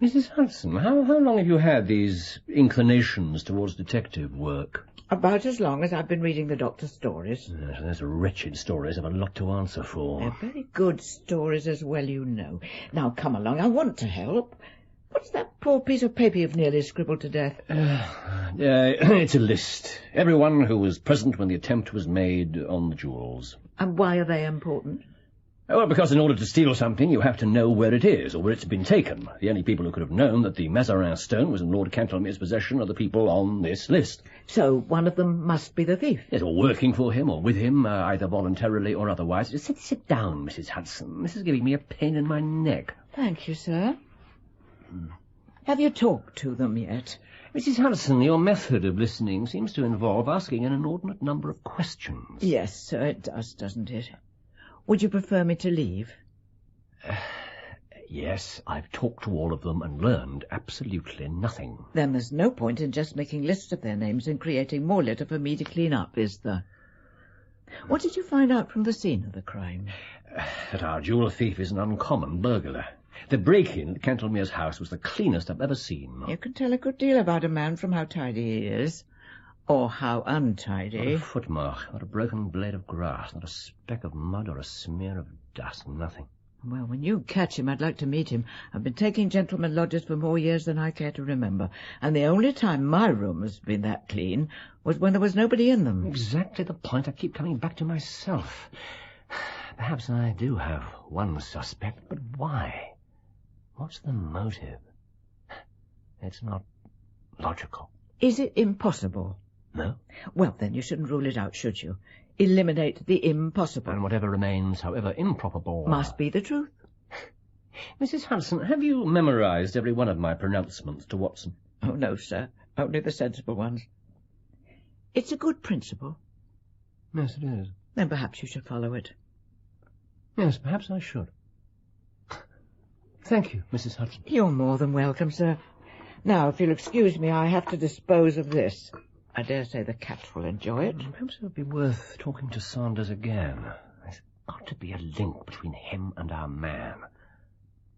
Mrs. Hudson, how long have you had these inclinations towards detective work? About as long as I've been reading the doctor's stories. Yes, those wretched stories have a lot to answer for. They're very good stories as well, you know. Now, come along. I want to help. What's that poor piece of paper you've nearly scribbled to death? It's a list. Everyone who was present when the attempt was made on the jewels. And why are they important? Well, because in order to steal something, you have to know where it is, or where it's been taken. The only people who could have known that the Mazarin stone was in Lord Cantlemere's possession are the people on this list. So one of them must be the thief? Yes, or working for him, or with him, either voluntarily or otherwise. Just sit down, Mrs. Hudson. This is giving me a pain in my neck. Thank you, sir. Have you talked to them yet? Mrs. Hudson, your method of listening seems to involve asking an inordinate number of questions. Yes, sir, it does, doesn't it? Would you prefer me to leave? Yes, I've talked to all of them and learned absolutely nothing. Then there's no point in just making lists of their names and creating more litter for me to clean up, is there? What did you find out from the scene of the crime? That our jewel thief is an uncommon burglar. The break-in at Cantlemere's house was the cleanest I've ever seen. You can tell a good deal about a man from how tidy he is. Or how Not untidy. a footmark, not a broken blade of grass, not a speck of mud or a smear of dust, nothing. Well, when you catch him, I'd like to meet him. I've been taking gentlemen lodgers for more years than I care to remember. And the only time my room has been that clean was when there was nobody in them. Exactly the point I keep coming back to myself. Perhaps I do have one suspect, but why? What's the motive? It's not logical. Is it impossible? No. Well, then you shouldn't rule it out, should you? Eliminate the impossible. And whatever remains, however improbable... Must be the truth. Mrs. Hudson, have you memorized every one of my pronouncements to Watson? Oh, no, sir. Only the sensible ones. It's a good principle. Yes, it is. Then perhaps you should follow it. Yes, perhaps I should. Thank you, Mrs. Hudson. You're more than welcome, sir. Now, if you'll excuse me, I have to dispose of this. I dare say the cat will enjoy it. Perhaps it would be worth talking to Saunders again. There's got to be a link between him and our man.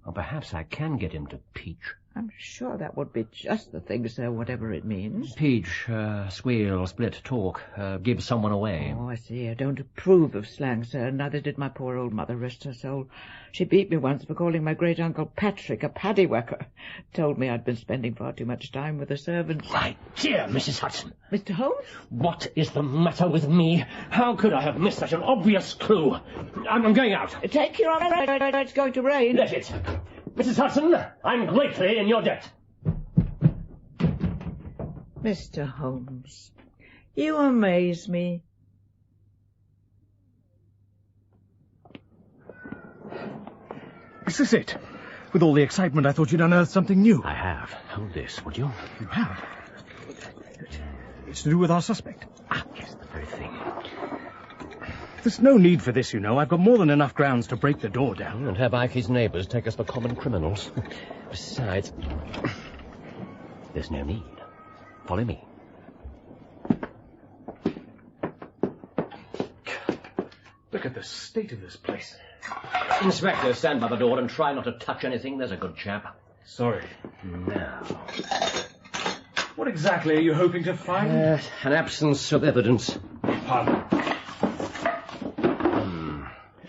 Or perhaps I can get him to peach. I'm sure that would be just the thing, sir, whatever it means. Peach, squeal, split, talk, give someone away. Oh, I see. I don't approve of slang, sir. Neither did my poor old mother, rest her soul. She beat me once for calling my great-uncle Patrick a paddywhacker. Told me I'd been spending far too much time with the servants. My dear Mrs. Hudson. Mr. Holmes? What is the matter with me? How could I have missed such an obvious clue? I'm going out. Take your umbrella. It's going to rain. Let it. Mrs. Hudson, I'm greatly in your debt. Mr. Holmes, you amaze me. Is this it? With all the excitement, I thought you'd unearthed something new. I have. Hold this, would you? You have? It's to do with our suspect. Ah, yes, the very thing. There's no need for this, you know. I've got more than enough grounds to break the door down. And have Ikey's neighbours take us for common criminals. Besides, there's no need. Follow me. Look at the state of this place. Inspector, stand by the door and try not to touch anything. There's a good chap. Sorry. Now, what exactly are you hoping to find? An absence of evidence. Pardon?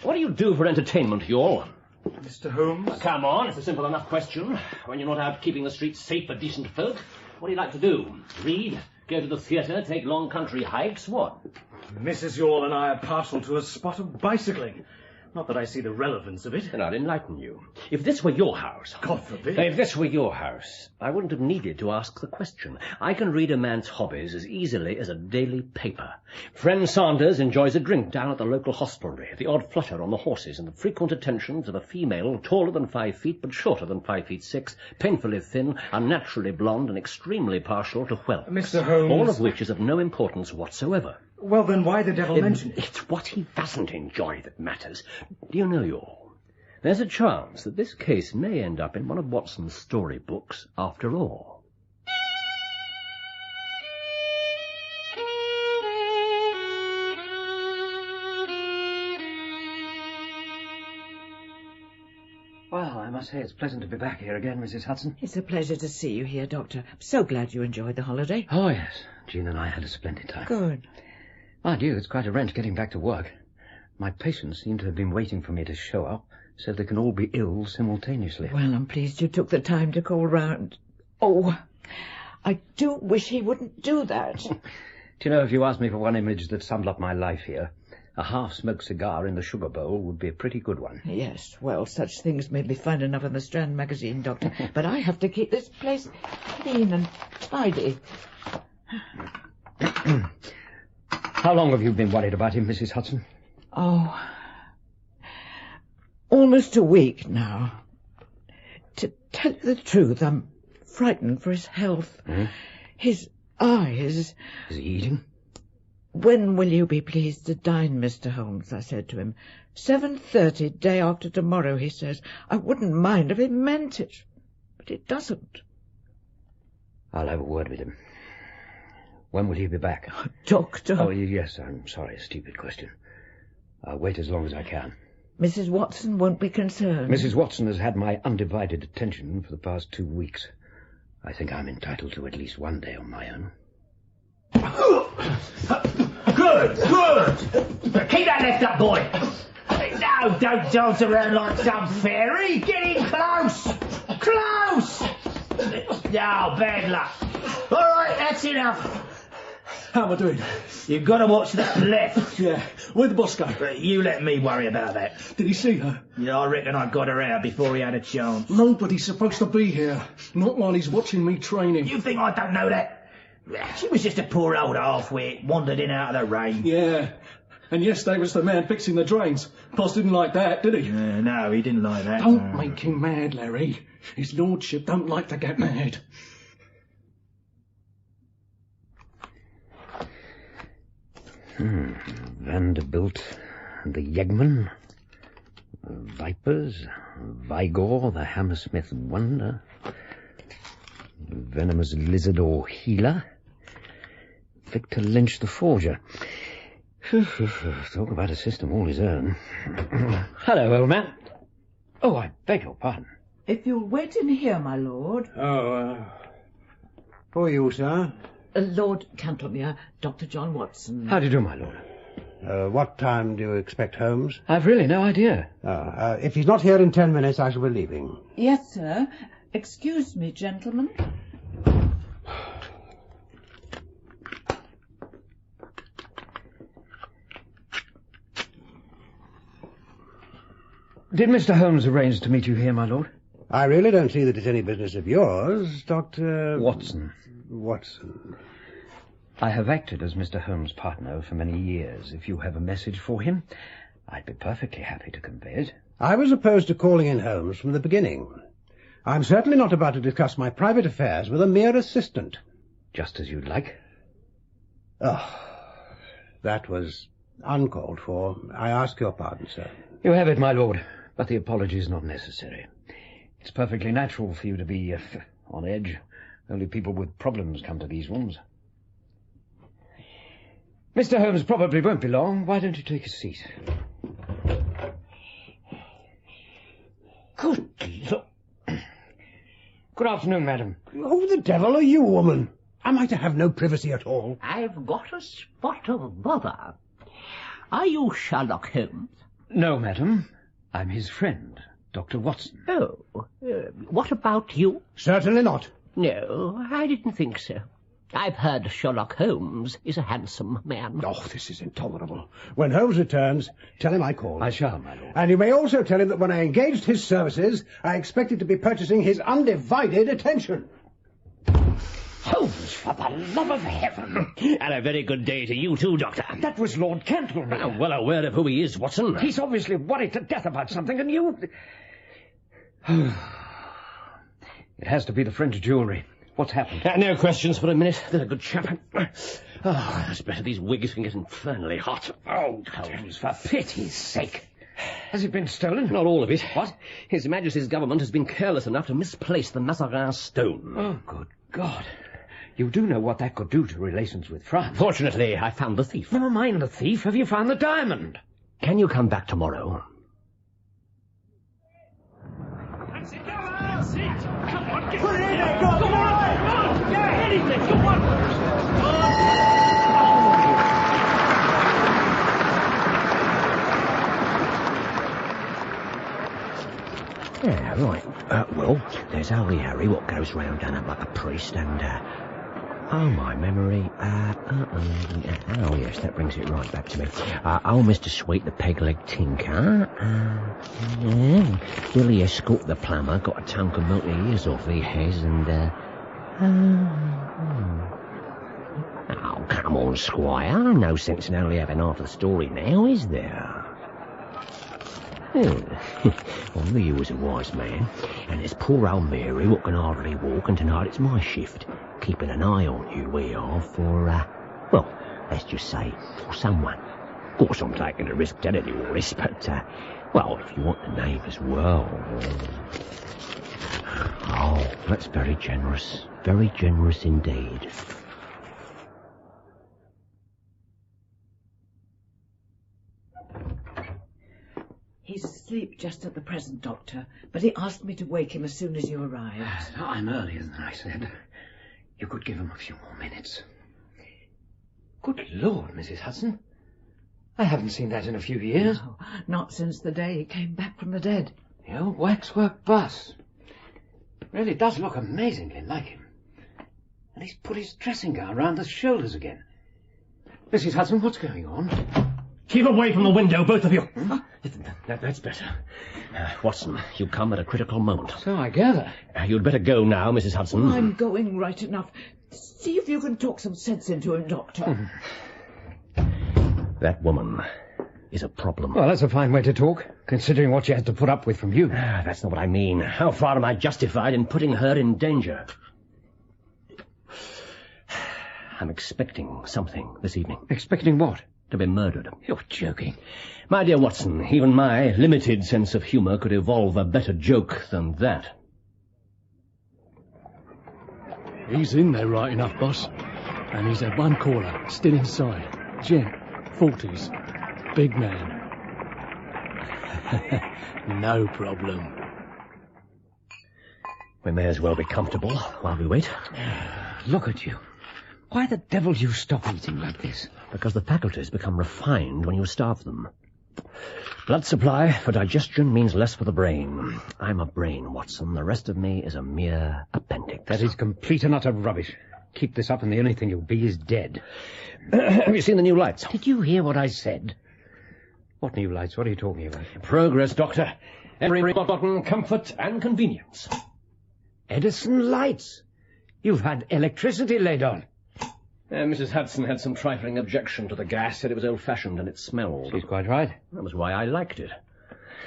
What do you do for entertainment, you all? Mr. Holmes? Come on, it's a simple enough question. When you're not out keeping the streets safe for decent folk, what do you like to do? Read? Go to the theatre? Take long country hikes? What? Mrs. Yall and I are partial to a spot of bicycling. Not that I see the relevance of it. Then I'll enlighten you. If this were your house... God forbid. If this were your house, I wouldn't have needed to ask the question. I can read a man's hobbies as easily as a daily paper. Friend Saunders enjoys a drink down at the local hostelry, the odd flutter on the horses, and the frequent attentions of a female taller than 5 feet but shorter than 5 feet 6, painfully thin, unnaturally blonde, and extremely partial to whelps. Mr. Holmes... All of which is of no importance whatsoever. Well, then why the devil mention it? It's what he doesn't enjoy that matters. Do you know, Yall? There's a chance that this case may end up in one of Watson's storybooks after all. Well, I must say it's pleasant to be back here again, Mrs. Hudson. It's a pleasure to see you here, Doctor. I'm so glad you enjoyed the holiday. Oh, yes. Jean and I had a splendid time. Good. Mind you, it's quite a wrench getting back to work. My patients seem to have been waiting for me to show up, so they can all be ill simultaneously. Well, I'm pleased you took the time to call round. Oh, I do wish he wouldn't do that. Do you know, if you asked me for one image that summed up my life here, a half-smoked cigar in the sugar bowl would be a pretty good one. Yes, well, such things may be fine enough in the Strand magazine, Doctor, but I have to keep this place clean and tidy. How long have you been worried about him, Mrs. Hudson? Oh, almost a week now. To tell you the truth, I'm frightened for his health. His eyes... Is he eating? When will you be pleased to dine, Mr. Holmes? I said to him. 7:30, day after tomorrow, he says. I wouldn't mind if he meant it, but it doesn't. I'll have a word with him. When will he be back? Doctor. Oh, yes, I'm sorry, a stupid question. I'll wait as long as I can. Mrs. Watson won't be concerned. Mrs. Watson has had my undivided attention for the past 2 weeks. I think I'm entitled to at least one day on my own. Good. Keep that left up, boy. No, don't dance around like some fairy. Get in close. No, bad luck. All right, that's enough. How am I doing? You've got to watch that left. Yeah. Where'd the boss go? You let me worry about that. Did he see her? Yeah, I reckon I got her out before he had a chance. Nobody's supposed to be here. Not while he's watching me training. You think I don't know that? She was just a poor old half-wit, wandered in out of the rain. Yeah. And yesterday was the man fixing the drains. Boss didn't like that, did he? No, he didn't like that. Don't make him mad, Larry. His lordship don't like to get mad. Vanderbilt, the Yeggman, Vipers, Vigor, the Hammersmith Wonder, Venomous Lizard or Healer, Victor Lynch the Forger. Talk about a system all his own. Hello, old man. Oh, I beg your pardon. If you'll wait in here, my lord. For you, sir. Lord Cantlemere, Dr. John Watson. How do you do, my lord? What time do you expect Holmes? I've really no idea. If he's not here in 10 minutes, I shall be leaving. Yes, sir. Excuse me, gentlemen. Did Mr. Holmes arrange to meet you here, my lord? I really don't see that it's any business of yours, Dr. Watson. Watson. I have acted as Mr. Holmes' partner for many years. If you have a message for him, I'd be perfectly happy to convey it. I was opposed to calling in Holmes from the beginning. I'm certainly not about to discuss my private affairs with a mere assistant. Just as you'd like. Oh, that was uncalled for. I ask your pardon, sir. You have it, my lord, but the apology is not necessary. It's perfectly natural for you to be on edge. Only people with problems come to these rooms. Mr. Holmes probably won't be long. Why don't you take a seat? Good Lord. Good afternoon, madam. Who the devil are you, woman? Am I to have no privacy at all? I've got a spot of bother. Are you Sherlock Holmes? No, madam. I'm his friend, Dr. Watson. Oh, what about you? Certainly not. No, I didn't think so. I've heard Sherlock Holmes is a handsome man. Oh, this is intolerable. When Holmes returns, tell him I called. I shall, my lord. And you may also tell him that when I engaged his services, I expected to be purchasing his undivided attention. Holmes, for the love of heaven. And a very good day to you too, Doctor. That was Lord Cantlemere. I'm well aware of who he is, Watson. He's obviously worried to death about something, and you... It has to be the French jewellery. What's happened? No questions for a minute. There's a good chap. Oh, that's better. These wigs can get infernally hot. Oh, Holmes, for pity's sake. Has it been stolen? Not all of it. What? His Majesty's government has been careless enough to misplace the Mazarin stone. Oh, good God. You do know what that could do to relations with France. Fortunately, I found the thief. Never mind the thief. Have you found the diamond? Can you come back tomorrow? Put it in there, go! Come on! Yeah, anything! Come on! Yeah, right. Well, there's Holy Harry, what goes round done up like a priest, and, oh, my memory, oh, yes, that brings it right back to me. Oh, Mr. Sweet, the peg-leg tinker, Billy Escort, the plumber, got a tongue of milk ears off he has, and, oh, come on, Squire, no sense in only having half the story now, is there? I knew you was a wise man. And there's poor old Mary, what can hardly walk, and tonight it's my shift. Keeping an eye on you, we are, for, well, let's just say, for someone. Of course, I'm taking a risk telling you all this, but, well, if you want the name as well... Oh, that's very generous. Very generous indeed. He's asleep just at the present, Doctor, but he asked me to wake him as soon as you arrived. I'm earlier than I said. You could give him a few more minutes. Good Lord, Mrs. Hudson. I haven't seen that in a few years. No, not since the day he came back from the dead. The old waxwork bus. Really does look amazingly like him. And he's put his dressing gown round the shoulders again. Mrs. Hudson, what's going on? Keep away from the window, both of you. That's better. Watson, you come at a critical moment. So I gather. You'd better go now, Mrs. Hudson. I'm going right enough. See if you can talk some sense into him, Doctor. That woman is a problem. Well, that's a fine way to talk, considering what she has to put up with from you. That's not what I mean. How far am I justified in putting her in danger? I'm expecting something this evening. Expecting what? To be murdered. You're joking. My dear Watson, even my limited sense of humour could evolve a better joke than that. He's in there right enough, boss. And he's had one caller, still inside. Gent, 40s. Big man. No problem. We may as well be comfortable while we wait. Look at you. Why the devil do you stop eating like this? Because the faculties become refined when you starve them. Blood supply for digestion means less for the brain. I'm a brain, Watson. The rest of me is a mere appendix. That is complete and utter rubbish. Keep this up and the only thing you'll be is dead. Have you seen the new lights? Did you hear what I said? What new lights? What are you talking about? Progress, Doctor. Every modern comfort and convenience. Edison lights? You've had electricity laid on. Mrs. Hudson had some trifling objection to the gas, said it was old-fashioned and it smelled. She's quite right. That was why I liked it.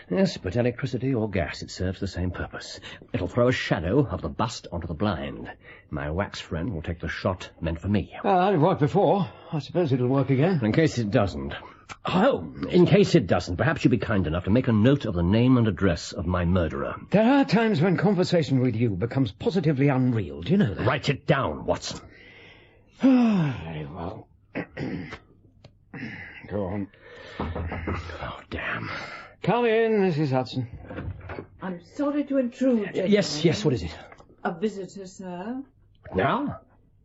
Yes, but electricity or gas, it serves the same purpose. It'll throw a shadow of the bust onto the blind. My wax friend will take the shot meant for me. Well, it worked before. I suppose it'll work again. In case it doesn't. Oh, in case it doesn't, perhaps you'd be kind enough to make a note of the name and address of my murderer. There are times when conversation with you becomes positively unreal. Do you know that? Write it down, Watson. Very well. Go on. Oh, damn. Come in, Mrs. Hudson. I'm sorry to intrude, gentlemen. Yes, what is it? A visitor, sir. Now?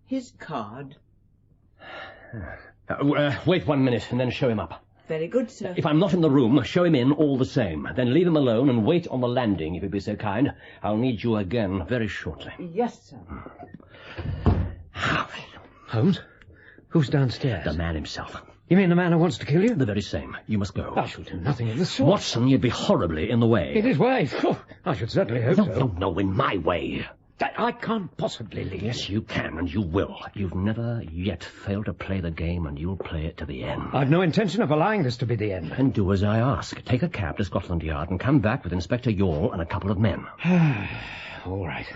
His card. Wait 1 minute and then show him up. Very good, sir. If I'm not in the room, show him in all the same. Then leave him alone and wait on the landing, if you'd be so kind. I'll need you again very shortly. Yes, sir. Holmes? Who's downstairs? The man himself. You mean the man who wants to kill you? The very same. You must go. I shall do nothing of the sort. Watson, you'd be horribly in the way. In his way? I should certainly hope so. No, in my way. I can't possibly leave. Yes, you can, and you will. You've never yet failed to play the game, and you'll play it to the end. I've no intention of allowing this to be the end. And do as I ask. Take a cab to Scotland Yard and come back with Inspector Youghal and a couple of men. All right.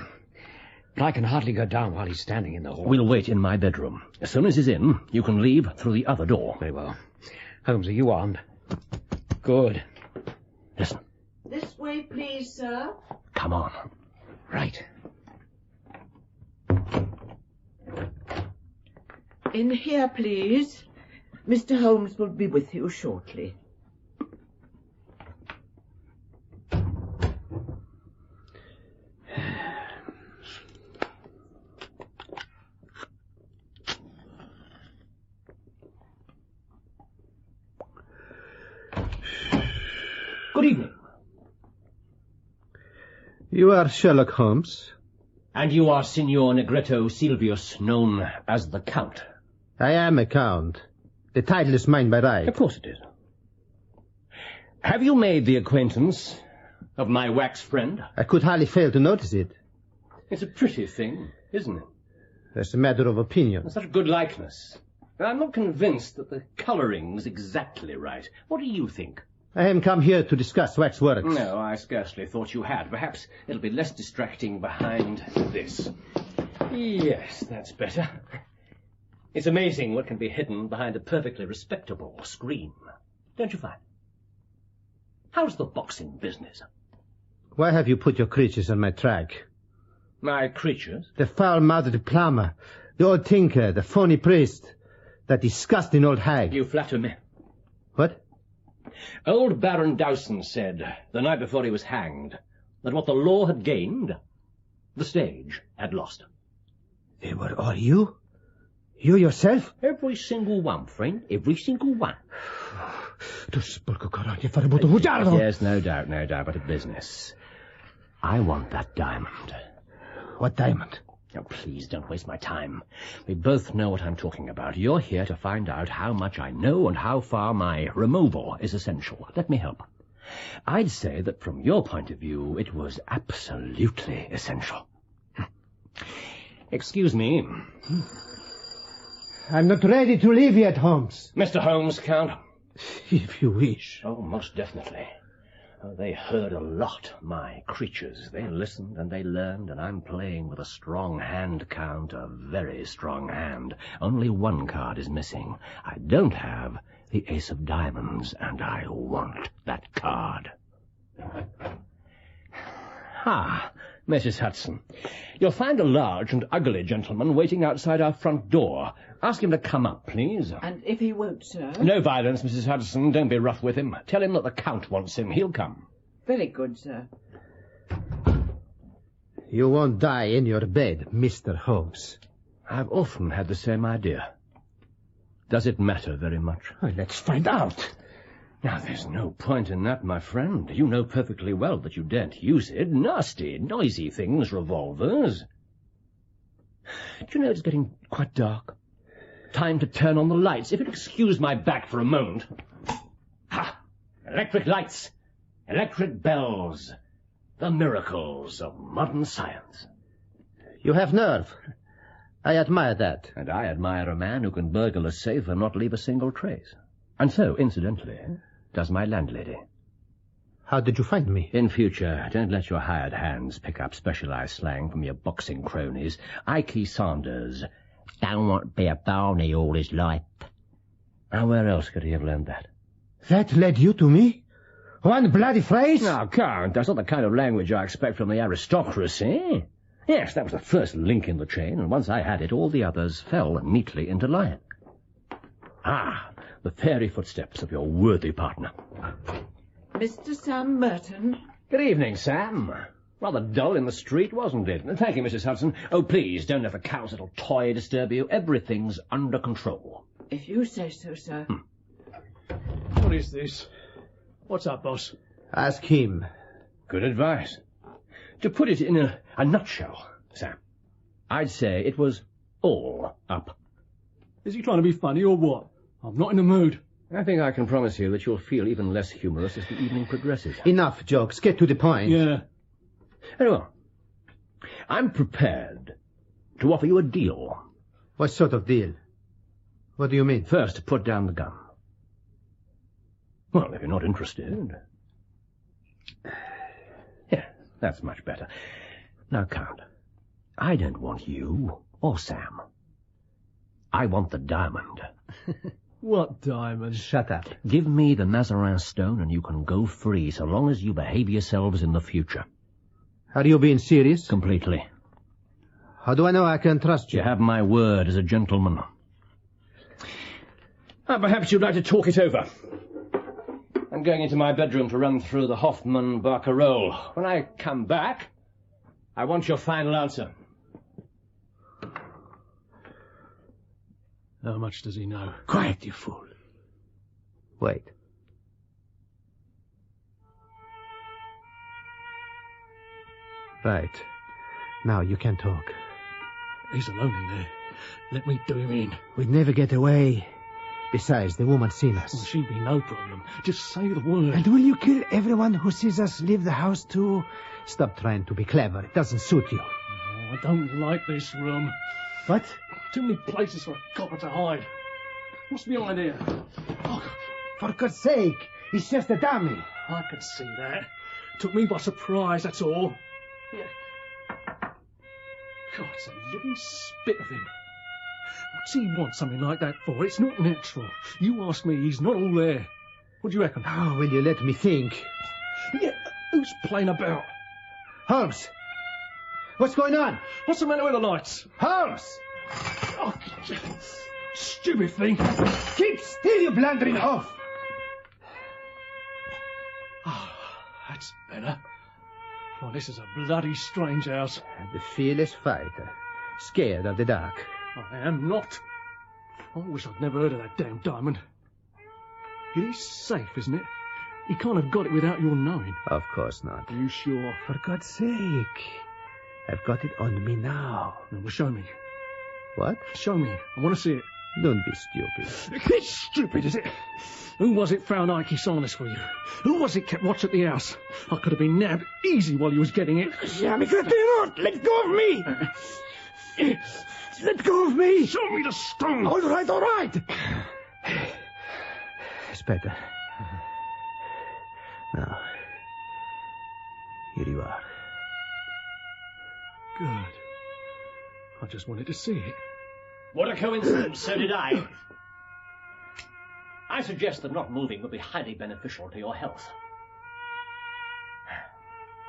But I can hardly go down while he's standing in the hall. We'll wait in my bedroom. As soon as he's in, you can leave through the other door. Very well. Holmes, are you armed? Good. Listen. This way, please, sir. Come on. Right. In here, please. Mr. Holmes will be with you shortly. Good evening. You are Sherlock Holmes? And you are Signor Negretto Silvius, known as the Count. I am a count. The title is mine by right. Of course it is. Have you made the acquaintance of my wax friend? I could hardly fail to notice it. It's a pretty thing, isn't it? That's a matter of opinion. Such a good likeness. I'm not convinced that the colouring's exactly right. What do you think? I am come here to discuss waxworks. No, I scarcely thought you had. Perhaps it'll be less distracting behind this. Yes, that's better. It's amazing what can be hidden behind a perfectly respectable screen. Don't you find? How's the boxing business? Why have you put your creatures on my track? My creatures? The foul-mouthed plumber, the old tinker, the phony priest, that disgusting old hag. You flatter me. What? Old Baron Dowson said, the night before he was hanged, that what the law had gained, the stage had lost. They were all you? You yourself? Every single one, friend, every single one. Yes, no doubt, but it's business. I want that diamond. What diamond? Oh, please don't waste my time. We both know what I'm talking about. You're here to find out how much I know and how far my removal is essential. Let me help. I'd say that from your point of view, it was absolutely essential. Excuse me. I'm not ready to leave yet, Holmes. Mr. Holmes, Count? If you wish. Oh, most definitely. Oh, they heard a lot, my creatures. They listened and they learned, and I'm playing with a strong hand, Count, a very strong hand. Only one card is missing. I don't have the ace of diamonds, and I want that card. Ah, Mrs. Hudson. You'll find a large and ugly gentleman waiting outside our front door. Ask him to come up, please. And if he won't, sir? No violence, Mrs. Hudson. Don't be rough with him. Tell him that the Count wants him. He'll come. Very good, sir. You won't die in your bed, Mr. Holmes. I've often had the same idea. Does it matter very much? Well, let's find out. Now, there's no point in that, my friend. You know perfectly well that you daren't use it. Nasty, noisy things, revolvers. Do you know it's getting quite dark? Time to turn on the lights. If you'd excuse my back for a moment. Ha! Electric lights. Electric bells. The miracles of modern science. You have nerve. I admire that. And I admire a man who can burgle a safe and not leave a single trace. And so, incidentally, does my landlady. How did you find me? In future, don't let your hired hands pick up specialized slang from your boxing cronies. Ikey Saunders don't want to be a Barney all his life. Now, where else could he have learned that? That led you to me? One bloody phrase? Now, Count, that's not the kind of language I expect from the aristocracy. Yes, that was the first link in the chain, and once I had it, all the others fell neatly into line. Ah, the fairy footsteps of your worthy partner. Mr. Sam Merton. Good evening, Sam. Rather dull in the street, wasn't it? Thank you, Mrs. Hudson. Oh, please, don't let the Count's little toy disturb you. Everything's under control. If you say so, sir. What is this? What's up, boss? Ask him. Good advice. To put it in a nutshell, Sam, I'd say it was all up. Is he trying to be funny or what? I'm not in the mood. I think I can promise you that you'll feel even less humorous as the evening progresses. Enough jokes. Get to the point. Yeah. Very well. I'm prepared to offer you a deal. What sort of deal? What do you mean? First, put down the gun. Well, if you're not interested... Yeah, that's much better. Now, Count, I don't want you or Sam. I want the diamond. What diamond? Shut up. Give me the Mazarin stone and you can go free so long as you behave yourselves in the future. Are you being serious? Completely. How do I know I can trust you? You have my word as a gentleman. Perhaps you'd like to talk it over. I'm going into my bedroom to run through the Hoffman barcarolle. When I come back, I want your final answer. How much does he know? Quiet, you fool. Wait. Right. Now you can talk. He's alone in there. Let me do him in. We'd never get away. Besides, the woman's seen us. Well, she'd be no problem. Just say the word. And will you kill everyone who sees us leave the house too? Stop trying to be clever. It doesn't suit you. Oh, I don't like this room. What? Too many places for a copper to hide. What's behind here? Oh, for God's sake, it's just a dummy. I could see that. Took me by surprise, that's all. Yeah. God, it's a living spit of him. What's he want something like that for? It's not natural. You ask me, he's not all there. What do you reckon? Oh, will you let me think? Yeah, who's playing about? Holmes! What's going on? What's the matter with the lights? Holmes! Oh, stupid thing. Keep still, you blundering oaf! That's better. Oh, this is a bloody strange house. The fearless fighter. Scared of the dark. I am not. I wish I'd never heard of that damn diamond. It is safe, isn't it? He can't have got it without your knowing. Of course not. Are you sure? For God's sake. I've got it on me now. No, well, show me. What? Show me. I want to see it. Don't be stupid. It's stupid, is it? Who was it found Ikey Sarnes for you? Who was it kept watch at the house? I could have been nabbed easy while you was getting it. Sammy, let go of me! Let go of me! Show me the stone! All right, all right! It's better. Now, here you are. Good. I just wanted to see it. What a coincidence, so did I. I suggest that not moving would be highly beneficial to your health.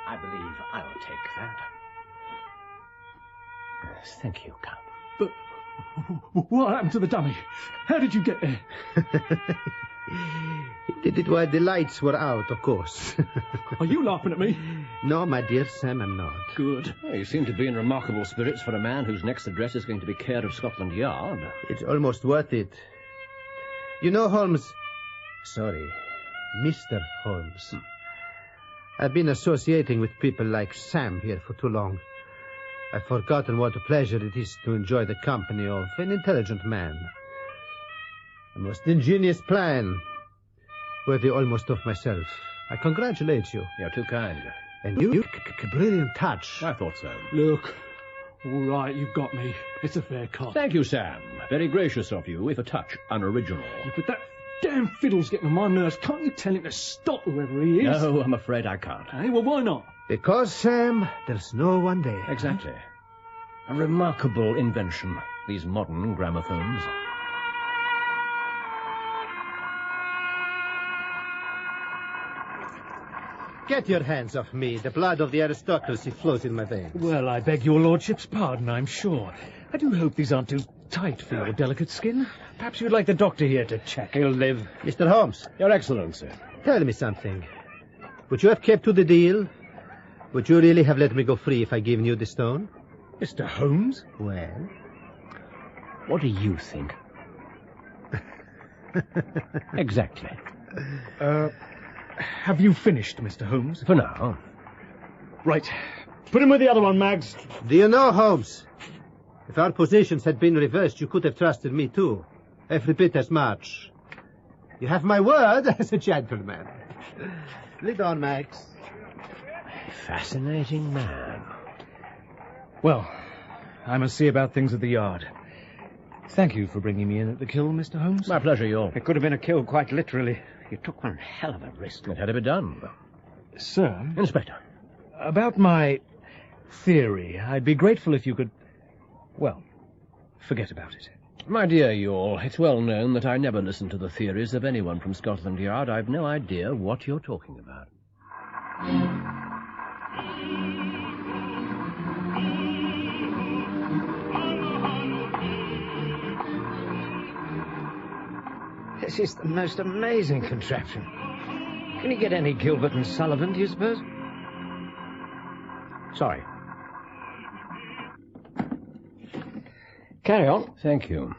I believe I'll take that. Yes, thank you, Count. But what happened to the dummy? How did you get there? He did it while the lights were out, of course. Are you laughing at me? No, my dear Sam, I'm not. Good. Well, you seem to be in remarkable spirits for a man whose next address is going to be care of Scotland Yard. It's almost worth it. You know, Holmes... Sorry, Mr. Holmes. I've been associating with people like Sam here for too long. I've forgotten what a pleasure it is to enjoy the company of an intelligent man. A most ingenious plan, worthy almost of myself. I congratulate you. You're too kind. And you, brilliant touch. I thought so. Look, all right, you've got me. It's a fair cop. Thank you, Sam. Very gracious of you, if a touch unoriginal. Yeah, but that damn fiddle's getting on my nerves. Can't you tell him to stop, whoever he is? No, I'm afraid I can't. Hey, well, why not? Because, Sam, there's no one there. Exactly. A remarkable invention, these modern gramophones. Get your hands off me. The blood of the aristocracy flows in my veins. Well, I beg your lordship's pardon, I'm sure. I do hope these aren't too tight for your delicate skin. Perhaps you'd like the doctor here to check. He'll live. Mr. Holmes. Your Excellency. Tell me something. Would you have kept to the deal? Would you really have let me go free if I'd given you the stone? Mr. Holmes? Well? What do you think? Exactly. Have you finished, Mr. Holmes? For now. Right. Put him with the other one, Mags. Do you know, Holmes? If our positions had been reversed, you could have trusted me, too. Every bit as much. You have my word as a gentleman. Lead on, Max. Fascinating man. Well, I must see about things at the yard. Thank you for bringing me in at the kill, Mr. Holmes. My pleasure, York. It could have been a kill, quite literally. You took one hell of a risk. It had to be done. Sir? Inspector. About my theory, I'd be grateful if you could... Well, forget about it. My dear York, it's well known that I never listen to the theories of anyone from Scotland Yard. I've no idea what you're talking about. This is the most amazing contraption. Can you get any Gilbert and Sullivan, do you suppose? Sorry. Carry on. Thank you.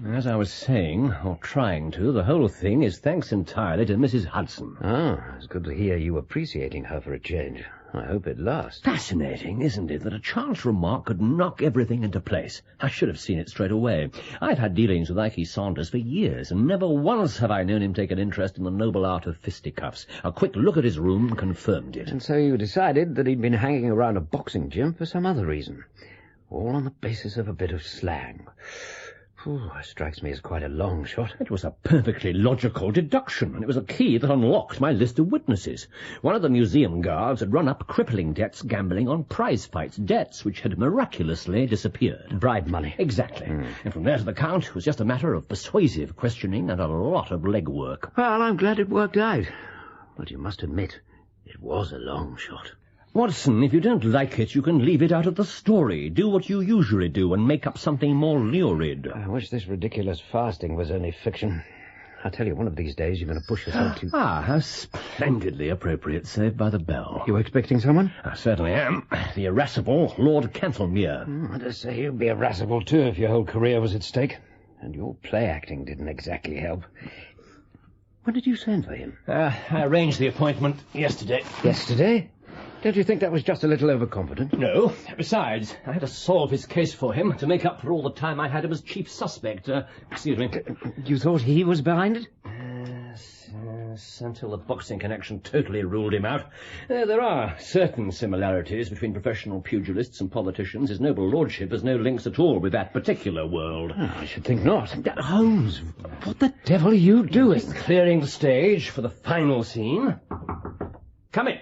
As I was saying, or trying to, the whole thing is thanks entirely to Mrs. Hudson. Ah, it's good to hear you appreciating her for a change. I hope it lasts. Fascinating, isn't it, that a chance remark could knock everything into place? I should have seen it straight away. I've had dealings with Ikey Saunders for years, and never once have I known him take an interest in the noble art of fisticuffs. A quick look at his room confirmed it. And so you decided that he'd been hanging around a boxing gym for some other reason. All on the basis of a bit of slang. Ooh, strikes me as quite a long shot. It was a perfectly logical deduction, and it was a key that unlocked my list of witnesses. One of the museum guards had run up crippling debts gambling on prize fights, debts which had miraculously disappeared. Bribe money. Exactly. And from there to the Count, it was just a matter of persuasive questioning and a lot of legwork. Well, I'm glad it worked out. But you must admit, it was a long shot. Watson, if you don't like it, you can leave it out of the story. Do what you usually do and make up something more lurid. I wish this ridiculous fasting was only fiction. I tell you, one of these days you're going to push yourself too... Ah, how splendidly appropriate, saved by the bell. You expecting someone? I certainly am. The irascible Lord Cantlemere. I dare say you'd be irascible, too, if your whole career was at stake. And your play acting didn't exactly help. When did you send for him? I arranged the appointment yesterday. Yesterday? Don't you think that was just a little overconfident? No. Besides, I had to solve his case for him to make up for all the time I had him as chief suspect. Excuse me. You thought he was behind it? Yes, until the boxing connection totally ruled him out. There are certain similarities between professional pugilists and politicians. His noble lordship has no links at all with that particular world. Oh, I should think not. Holmes, what the devil are you doing? Just clearing the stage for the final scene. Come in.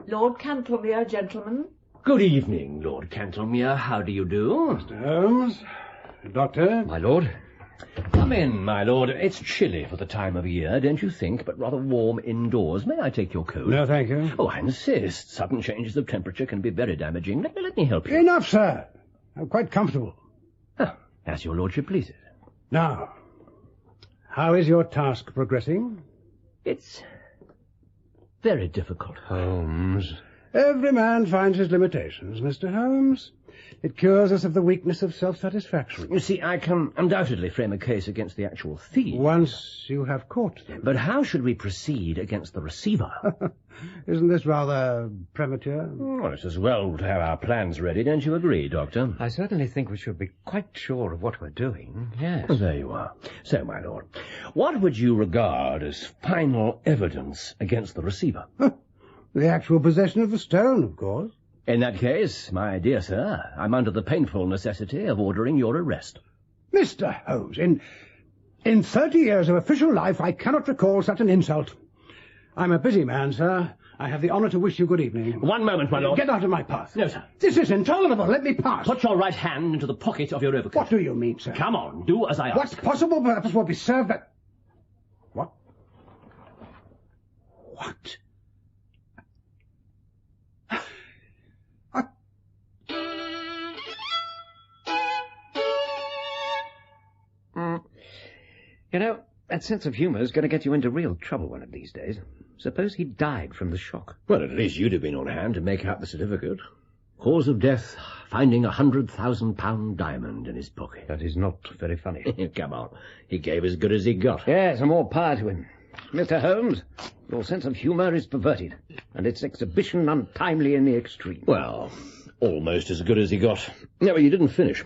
Lord Cantlemere, gentlemen. Good evening, Lord Cantlemere. How do you do? Mr. Holmes. Doctor. My lord. Come in, my lord. It's chilly for the time of year, don't you think, but rather warm indoors. May I take your coat? No, thank you. Oh, I insist. Sudden changes of temperature can be very damaging. Let me help you. Enough, sir. I'm quite comfortable. Oh, as your lordship pleases. Now, how is your task progressing? It's very difficult. Holmes. Every man finds his limitations, Mr. Holmes. It cures us of the weakness of self-satisfaction. You see, I can undoubtedly frame a case against the actual thief. Once you have caught them. But how should we proceed against the receiver? Isn't this rather premature? Well, it's as well to have our plans ready, don't you agree, Doctor? I certainly think we should be quite sure of what we're doing, yes. Well, there you are. So, my lord, what would you regard as final evidence against the receiver? The actual possession of the stone, of course. In that case, my dear sir, I'm under the painful necessity of ordering your arrest. Mr. Holmes, in 30 years of official life, I cannot recall such an insult. I'm a busy man, sir. I have the honour to wish you good evening. One moment, my lord. Get out of my path. No, sir. This is intolerable. Let me pass. Put your right hand into the pocket of your overcoat. What do you mean, sir? Come on, do as I ask. What possible purpose will be served at... What? What? You know, that sense of humour is going to get you into real trouble one of these days. Suppose he died from the shock. Well, at least you'd have been on hand to make out the certificate. Cause of death, finding £100,000 diamond in his pocket. That is not very funny. Come on. He gave as good as he got. Yes, and more power to him. Mr. Holmes, your sense of humour is perverted, and its exhibition untimely in the extreme. Well, almost as good as he got. No, but you didn't finish.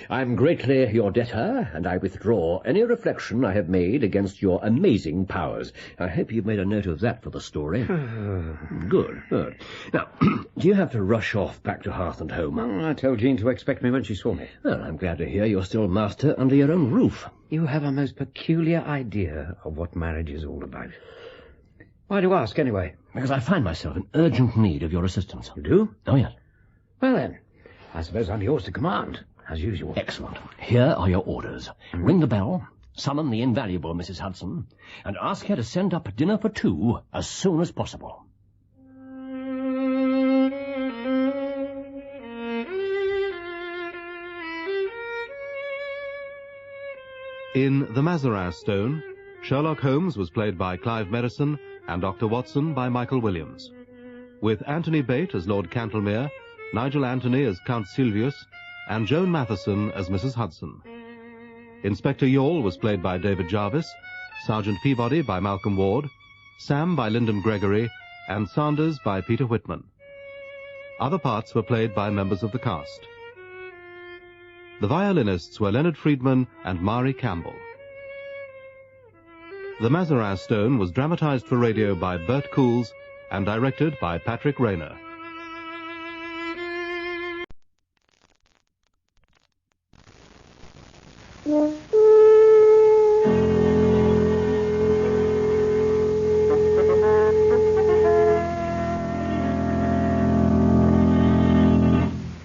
I'm greatly your debtor, and I withdraw any reflection I have made against your amazing powers. I hope you've made a note of that for the story. Good, good. Now, do you have to rush off back to Hearth and Home? I told Jean to expect me when she saw me. Well, I'm glad to hear you're still master under your own roof. You have a most peculiar idea of what marriage is all about. Why do you ask, anyway? Because I find myself in urgent need of your assistance. You do? Oh, yes. Well, then, I suppose I'm yours to command. As usual. Excellent. Here are your orders. Ring the bell, summon the invaluable Mrs. Hudson, and ask her to send up dinner for two as soon as possible. In The Mazarin Stone, Sherlock Holmes was played by Clive Merrison and Dr. Watson by Michael Williams, with Anthony Bate as Lord Cantlemere, Nigel Anthony as Count Silvius, and Joan Matheson as Mrs. Hudson. Inspector Yall was played by David Jarvis, Sergeant Peabody by Malcolm Ward, Sam by Lyndon Gregory, and Sanders by Peter Whitman. Other parts were played by members of the cast. The violinists were Leonard Friedman and Mari Campbell. The Mazarin Stone was dramatized for radio by Bert Coules and directed by Patrick Rayner.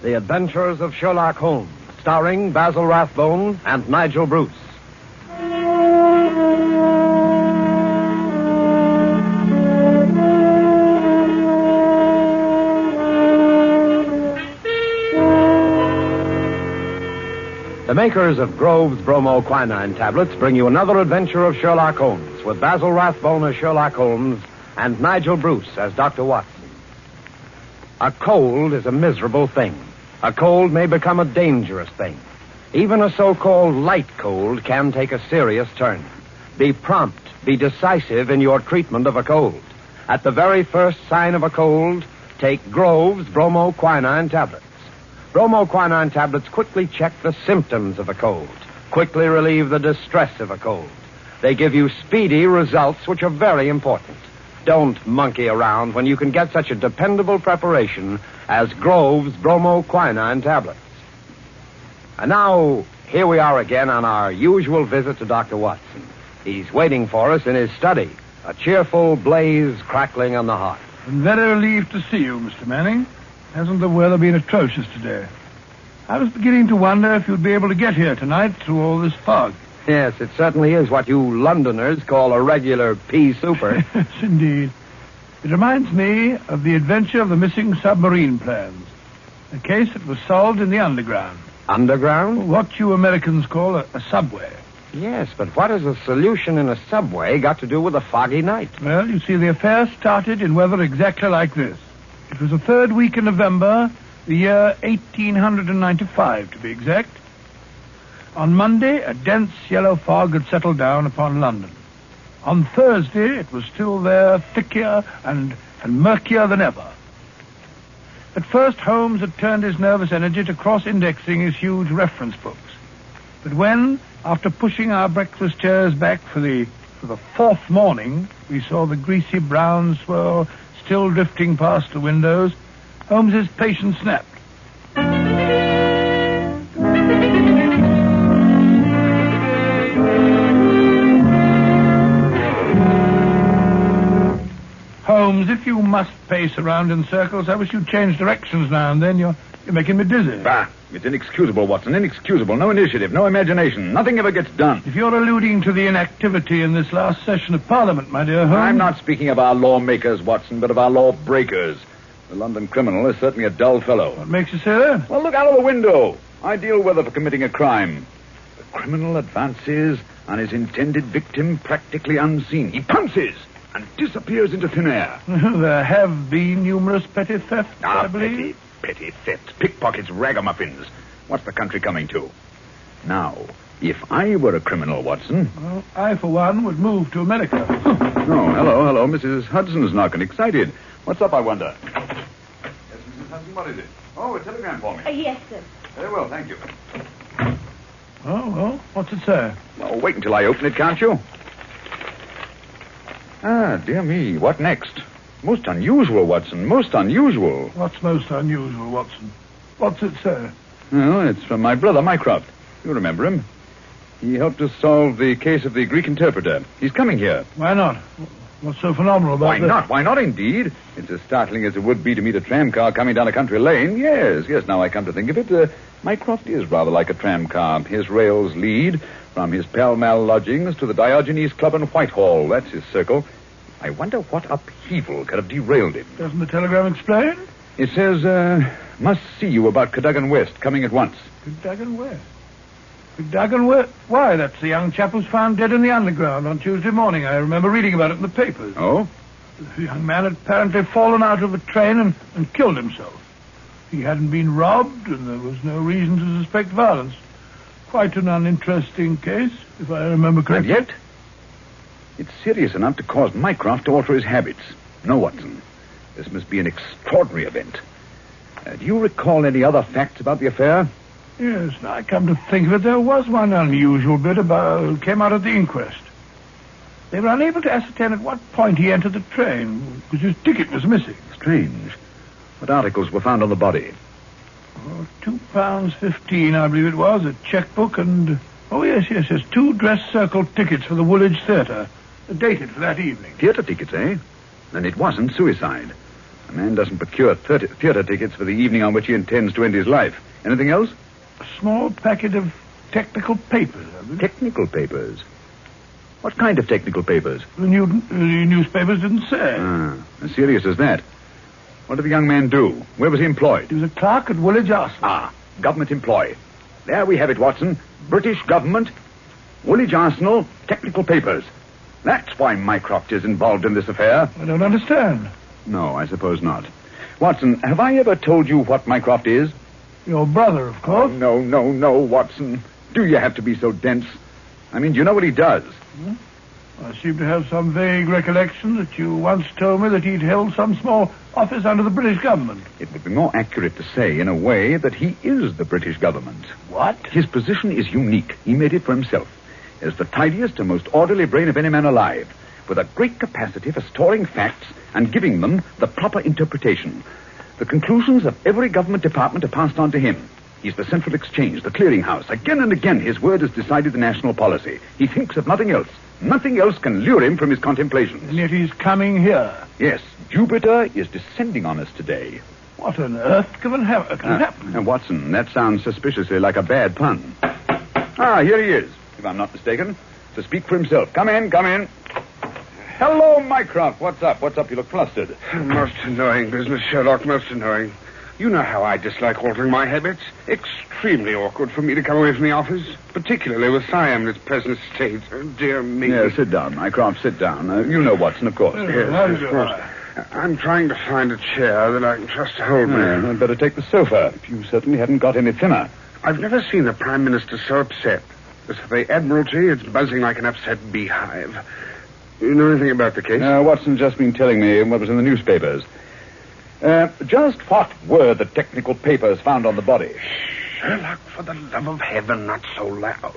The Adventures of Sherlock Holmes, starring Basil Rathbone and Nigel Bruce. The makers of Grove's bromoquinine tablets bring you another adventure of Sherlock Holmes with Basil Rathbone as Sherlock Holmes and Nigel Bruce as Dr. Watson. A cold is a miserable thing. A cold may become a dangerous thing. Even a so-called light cold can take a serious turn. Be prompt, be decisive in your treatment of a cold. At the very first sign of a cold, take Grove's bromoquinine tablets. Bromoquinine tablets quickly check the symptoms of a cold, quickly relieve the distress of a cold. They give you speedy results, which are very important. Don't monkey around when you can get such a dependable preparation as Grove's bromoquinine tablets. And now, here we are again on our usual visit to Dr. Watson. He's waiting for us in his study, a cheerful blaze crackling on the hearth. I'm very relieved to see you, Mr. Manning. Hasn't the weather been atrocious today? I was beginning to wonder if you'd be able to get here tonight through all this fog. Yes, it certainly is what you Londoners call a regular pea souper. Yes, indeed. It reminds me of the adventure of the missing submarine plans. A case that was solved in the underground. Underground? What you Americans call a subway. Yes, but what has a solution in a subway got to do with a foggy night? Well, you see, the affair started in weather exactly like this. It was the third week in November, the year 1895, to be exact. On Monday, a dense yellow fog had settled down upon London. On Thursday, it was still there, thicker and murkier than ever. At first, Holmes had turned his nervous energy to cross-indexing his huge reference books. But when, after pushing our breakfast chairs back for the fourth morning, we saw the greasy brown swirl still drifting past the windows, Holmes's patience snapped. Holmes, if you must pace around in circles, I wish you'd change directions now and then. You're making me dizzy. Bah, it's inexcusable, Watson, inexcusable. No initiative, no imagination. Nothing ever gets done. If you're alluding to the inactivity in this last session of Parliament, my dear Holmes... I'm not speaking of our lawmakers, Watson, but of our lawbreakers. The London criminal is certainly a dull fellow. What makes you say that? Well, look out of the window. Ideal weather for committing a crime. The criminal advances on his intended victim practically unseen. He pounces and disappears into thin air. There have been numerous petty thefts, I believe. Petty thefts, pickpockets, ragamuffins. What's the country coming to? Now, if I were a criminal, Watson... Well, I, for one, would move to America. Oh, hello. Mrs. Hudson's knocking. Excited. What's up, I wonder? Yes, Mrs. Hudson, what is it? Oh, a telegram for me. Yes, sir. Very well, thank you. Oh, well, what's it say? Well, wait until I open it, can't you? Ah, dear me, what next? Most unusual, Watson, most unusual. What's most unusual, Watson? What's it say? Well, it's from my brother, Mycroft. You remember him. He helped us solve the case of the Greek interpreter. He's coming here. Why not? What's so phenomenal about Why this? not? Why not, indeed? It's as startling as it would be to meet a tram car coming down a country lane. Yes, now I come to think of it. Mycroft is rather like a tram car. His rails lead from his Pall Mall lodgings to the Diogenes Club in Whitehall. That's his circle. I wonder what upheaval could have derailed him. Doesn't the telegram explain? It says, must see you about Cadogan West, coming at once. Cadogan West? Cadogan West? Why, that's the young chap who's found dead in the underground on Tuesday morning. I remember reading about it in the papers. Oh? The young man had apparently fallen out of a train and killed himself. He hadn't been robbed, and there was no reason to suspect violence. Quite an uninteresting case, if I remember correctly. And yet, it's serious enough to cause Mycroft to alter his habits. No, Watson. This must be an extraordinary event. Do you recall any other facts about the affair? Yes, now I come to think of it, there was one unusual bit came out at the inquest. They were unable to ascertain at what point he entered the train, because his ticket was missing. Strange. What articles were found on the body? £2.15, I believe it was, a checkbook and... Oh, yes, 2 dress circle tickets for the Woolwich Theatre. Dated for that evening. Theatre tickets, eh? Then it wasn't suicide. A man doesn't procure theatre tickets for the evening on which he intends to end his life. Anything else? A small packet of technical papers, I believe. Technical papers? What kind of technical papers? The newspapers didn't say. As serious as that. What did the young man do? Where was he employed? He was a clerk at Woolwich Arsenal. Government employee. There we have it, Watson. British government, Woolwich Arsenal, technical papers. That's why Mycroft is involved in this affair. I don't understand. No, I suppose not. Watson, have I ever told you what Mycroft is? Your brother, of course. Oh, no, Watson. Do you have to be so dense? I mean, do you know what he does? I seem to have some vague recollection that you once told me that he'd held some small office under the British government. It would be more accurate to say, in a way, that he is the British government. What? His position is unique. He made it for himself. As the tidiest and most orderly brain of any man alive, with a great capacity for storing facts and giving them the proper interpretation. The conclusions of every government department are passed on to him. He's the central exchange, the clearinghouse. Again and again, his word has decided the national policy. He thinks of nothing else. Nothing else can lure him from his contemplations. And yet he's coming here. Yes, Jupiter is descending on us today. What on earth can happen? And Watson, that sounds suspiciously like a bad pun. Here he is, if I'm not mistaken. To speak for himself. Come in. Hello, Mycroft. What's up? You look flustered. Most annoying business, Sherlock, most annoying. You know how I dislike altering my habits. Extremely awkward for me to come away from the office, particularly with Siam in its present state. Oh, dear me. Yeah, sit down, Mycroft, sit down. You know Watson, of course. Yes, of course. I'm trying to find a chair that I can trust to hold me. I'd better take the sofa. You certainly haven't got any thinner. I've never seen the Prime Minister so upset. As for the Admiralty, it's buzzing like an upset beehive. You know anything about the case? Watson's just been telling me what was in the newspapers. Just what were the technical papers found on the body? Sherlock, for the love of heaven, not so loud.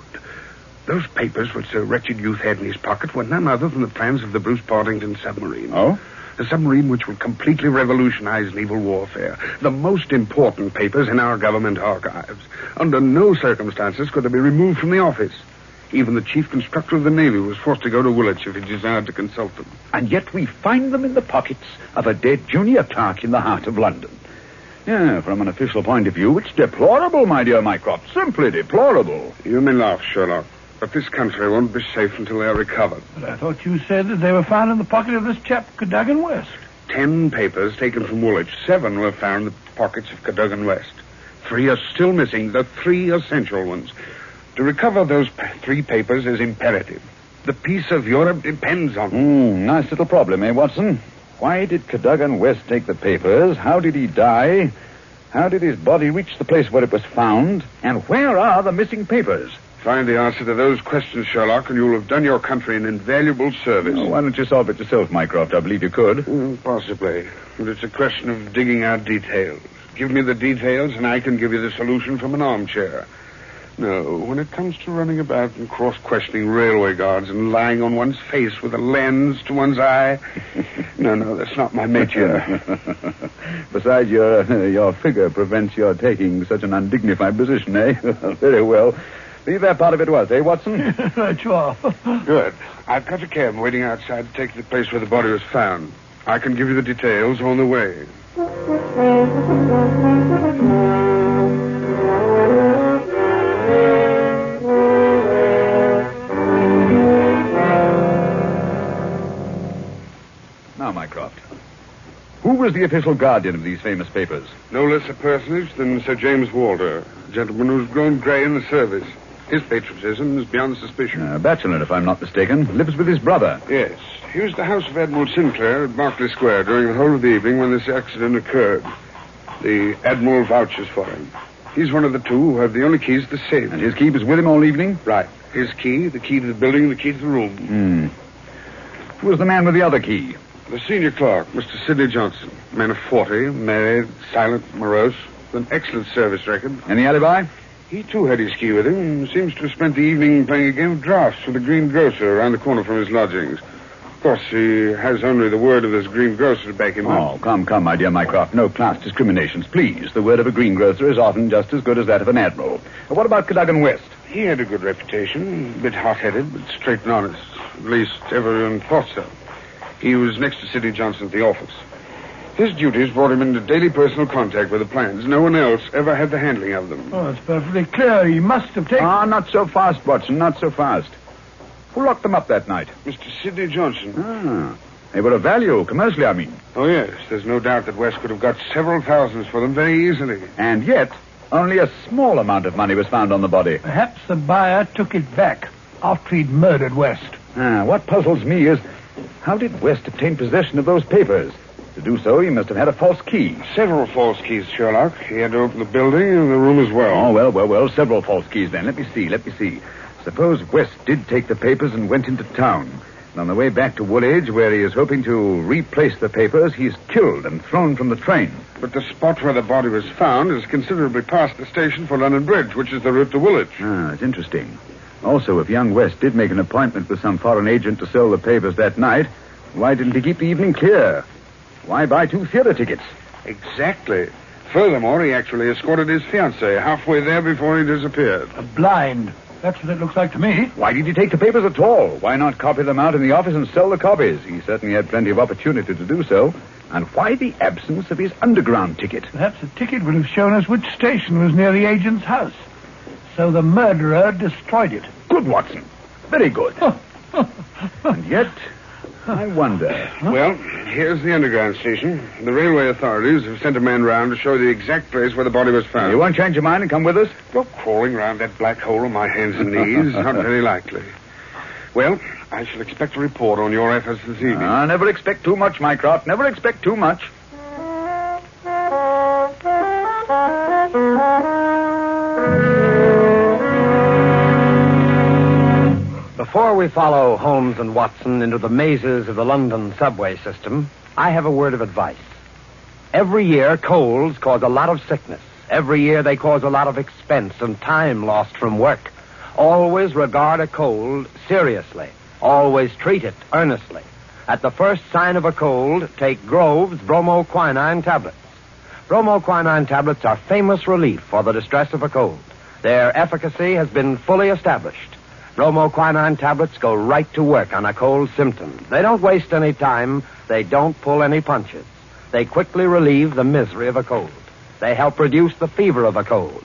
Those papers which the wretched youth had in his pocket were none other than the plans of the Bruce Partington submarine. Oh? A submarine which will completely revolutionize naval warfare. The most important papers in our government archives. Under no circumstances could they be removed from the office. Even the chief constructor of the Navy was forced to go to Woolwich if he desired to consult them. And yet we find them in the pockets of a dead junior clerk in the heart of London. Yeah, from an official point of view, it's deplorable, my dear Mycroft. Simply deplorable. You may laugh, Sherlock, but this country won't be safe until they are recovered. But I thought you said that they were found in the pocket of this chap, Cadogan West. 10 papers taken from Woolwich. 7 were found in the pockets of Cadogan West. 3 are still missing, the 3 essential ones. To recover those 3 papers is imperative. The peace of Europe depends on it. Nice little problem, eh, Watson? Why did Cadogan West take the papers? How did he die? How did his body reach the place where it was found? And where are the missing papers? Find the answer to those questions, Sherlock, and you'll have done your country an invaluable service. Why don't you solve it yourself, Mycroft? I believe you could. Possibly. But it's a question of digging out details. Give me the details, and I can give you the solution from an armchair. No, when it comes to running about and cross-questioning railway guards and lying on one's face with a lens to one's eye, no, that's not my métier. Besides, your figure prevents your taking such an undignified position, eh? Very well. Leave that part of it to us, eh, Watson? Right you are. Good. I've got a cab waiting outside to take you to the place where the body was found. I can give you the details on the way. Now, Mycroft, who was the official guardian of these famous papers? No less a personage than Sir James Walter, a gentleman who's grown grey in the service. His patriotism is beyond suspicion. A bachelor, if I'm not mistaken, lives with his brother. Yes. He was at the house of Admiral Sinclair at Berkeley Square during the whole of the evening when this accident occurred. The Admiral vouches for him. He's one of the 2 who have the only keys to the safe. And his key was with him all evening? Right. His key, the key to the building, the key to the room. Who was the man with the other key? The senior clerk, Mr. Sidney Johnson. A man of 40, married, silent, morose, with an excellent service record. Any alibi? He, too, had his key with him and seems to have spent the evening playing a game of draughts with a green grocer around the corner from his lodgings. Of course, he has only the word of this green grocer to back him up. Oh, come, my dear Mycroft. No class discriminations, please. The word of a greengrocer is often just as good as that of an admiral. What about Cadogan West? He had a good reputation. A bit hot-headed, but straight and honest. At least, everyone thought so. He was next to Sidney Johnson at the office. His duties brought him into daily personal contact with the plans. No one else ever had the handling of them. Oh, it's perfectly clear. He must have taken... Not so fast, Watson, not so fast. Who locked them up that night? Mr. Sidney Johnson. They were of value, commercially, I mean. Oh, yes. There's no doubt that West could have got several thousands for them very easily. And yet, Only a small amount of money was found on the body. Perhaps the buyer took it back after he'd murdered West. What puzzles me is, how did West obtain possession of those papers? To do so, he must have had a false key. Several false keys, Sherlock. He had to open the building and the room as well. Oh, well. Several false keys, then. Let me see. Suppose West did take the papers and went into town. And on the way back to Woolwich, where he is hoping to replace the papers, he's killed and thrown from the train. But the spot where the body was found is considerably past the station for London Bridge, which is the route to Woolwich. That's interesting. Also, if young West did make an appointment with some foreign agent to sell the papers that night, why didn't he keep the evening clear? Why buy 2 theater tickets? Exactly. Furthermore, he actually escorted his fiancée halfway there before he disappeared. A blind. That's what it looks like to me. Why did he take the papers at all? Why not copy them out in the office and sell the copies? He certainly had plenty of opportunity to do so. And why the absence of his underground ticket? Perhaps the ticket would have shown us which station was near the agent's house. So the murderer destroyed it. Good, Watson. Very good. And yet, I wonder. Well, here's the underground station. The railway authorities have sent a man round to show the exact place where the body was found. You won't change your mind and come with us? Well, crawling round that black hole on my hands and knees, not very likely. Well, I shall expect a report on your efforts this evening. Never expect too much, Mycroft. Never expect too much. Before we follow Holmes and Watson into the mazes of the London subway system, I have a word of advice. Every year, colds cause a lot of sickness. Every year, they cause a lot of expense and time lost from work. Always regard a cold seriously. Always treat it earnestly. At the first sign of a cold, take Grove's bromoquinine tablets. Bromoquinine tablets are famous relief for the distress of a cold. Their efficacy has been fully established. Bromoquinine tablets go right to work on a cold symptom. They don't waste any time. They don't pull any punches. They quickly relieve the misery of a cold. They help reduce the fever of a cold.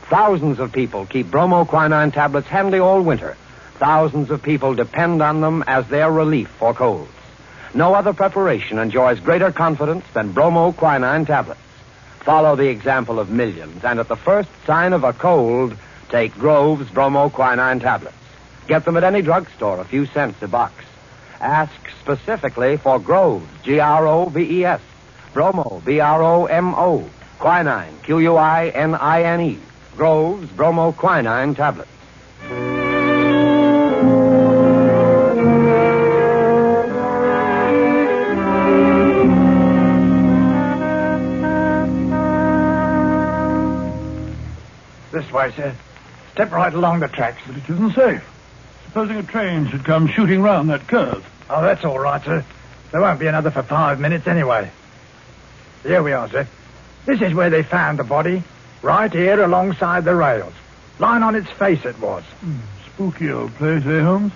Thousands of people keep bromoquinine tablets handy all winter. Thousands of people depend on them as their relief for colds. No other preparation enjoys greater confidence than bromoquinine tablets. Follow the example of millions, and at the first sign of a cold, take Grove's bromoquinine tablets. Get them at any drugstore, a few cents a box. Ask specifically for Grove's, Groves. Bromo, Bromo. Quinine, Quinine. Grove's bromoquinine tablets. This way, sir. Step right along the tracks. But it isn't safe. Supposing a train should come shooting round that curve. Oh, that's all right, sir. There won't be another for 5 minutes anyway. Here we are, sir. This is where they found the body. Right here alongside the rails. Lying on its face it was. Spooky old place, eh, Holmes?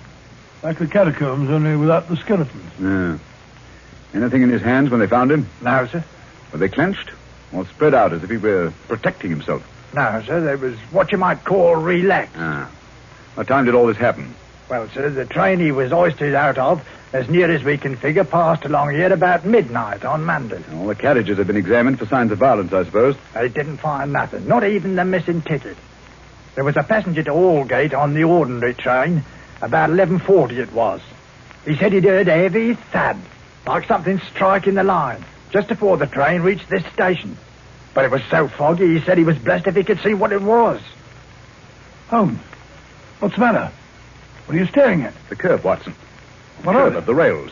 Like the catacombs, only without the skeletons. Yeah. Anything in his hands when they found him? No, sir. Were they clenched? Or spread out as if he were protecting himself? No, sir. They was what you might call relaxed. What time did all this happen? Well, sir, the train he was hoisted out of, as near as we can figure, passed along here about midnight on Monday. All the carriages have been examined for signs of violence, I suppose. They didn't find nothing, not even the missing ticket. There was a passenger to Aldgate on the ordinary train, about 11:40 it was. He said he'd heard a heavy thud, like something striking the line, just before the train reached this station. But it was so foggy, he said he was blessed if he could see what it was. Holmes, what's the matter? What are you staring at? The curve, Watson. What curve of it? of the rails.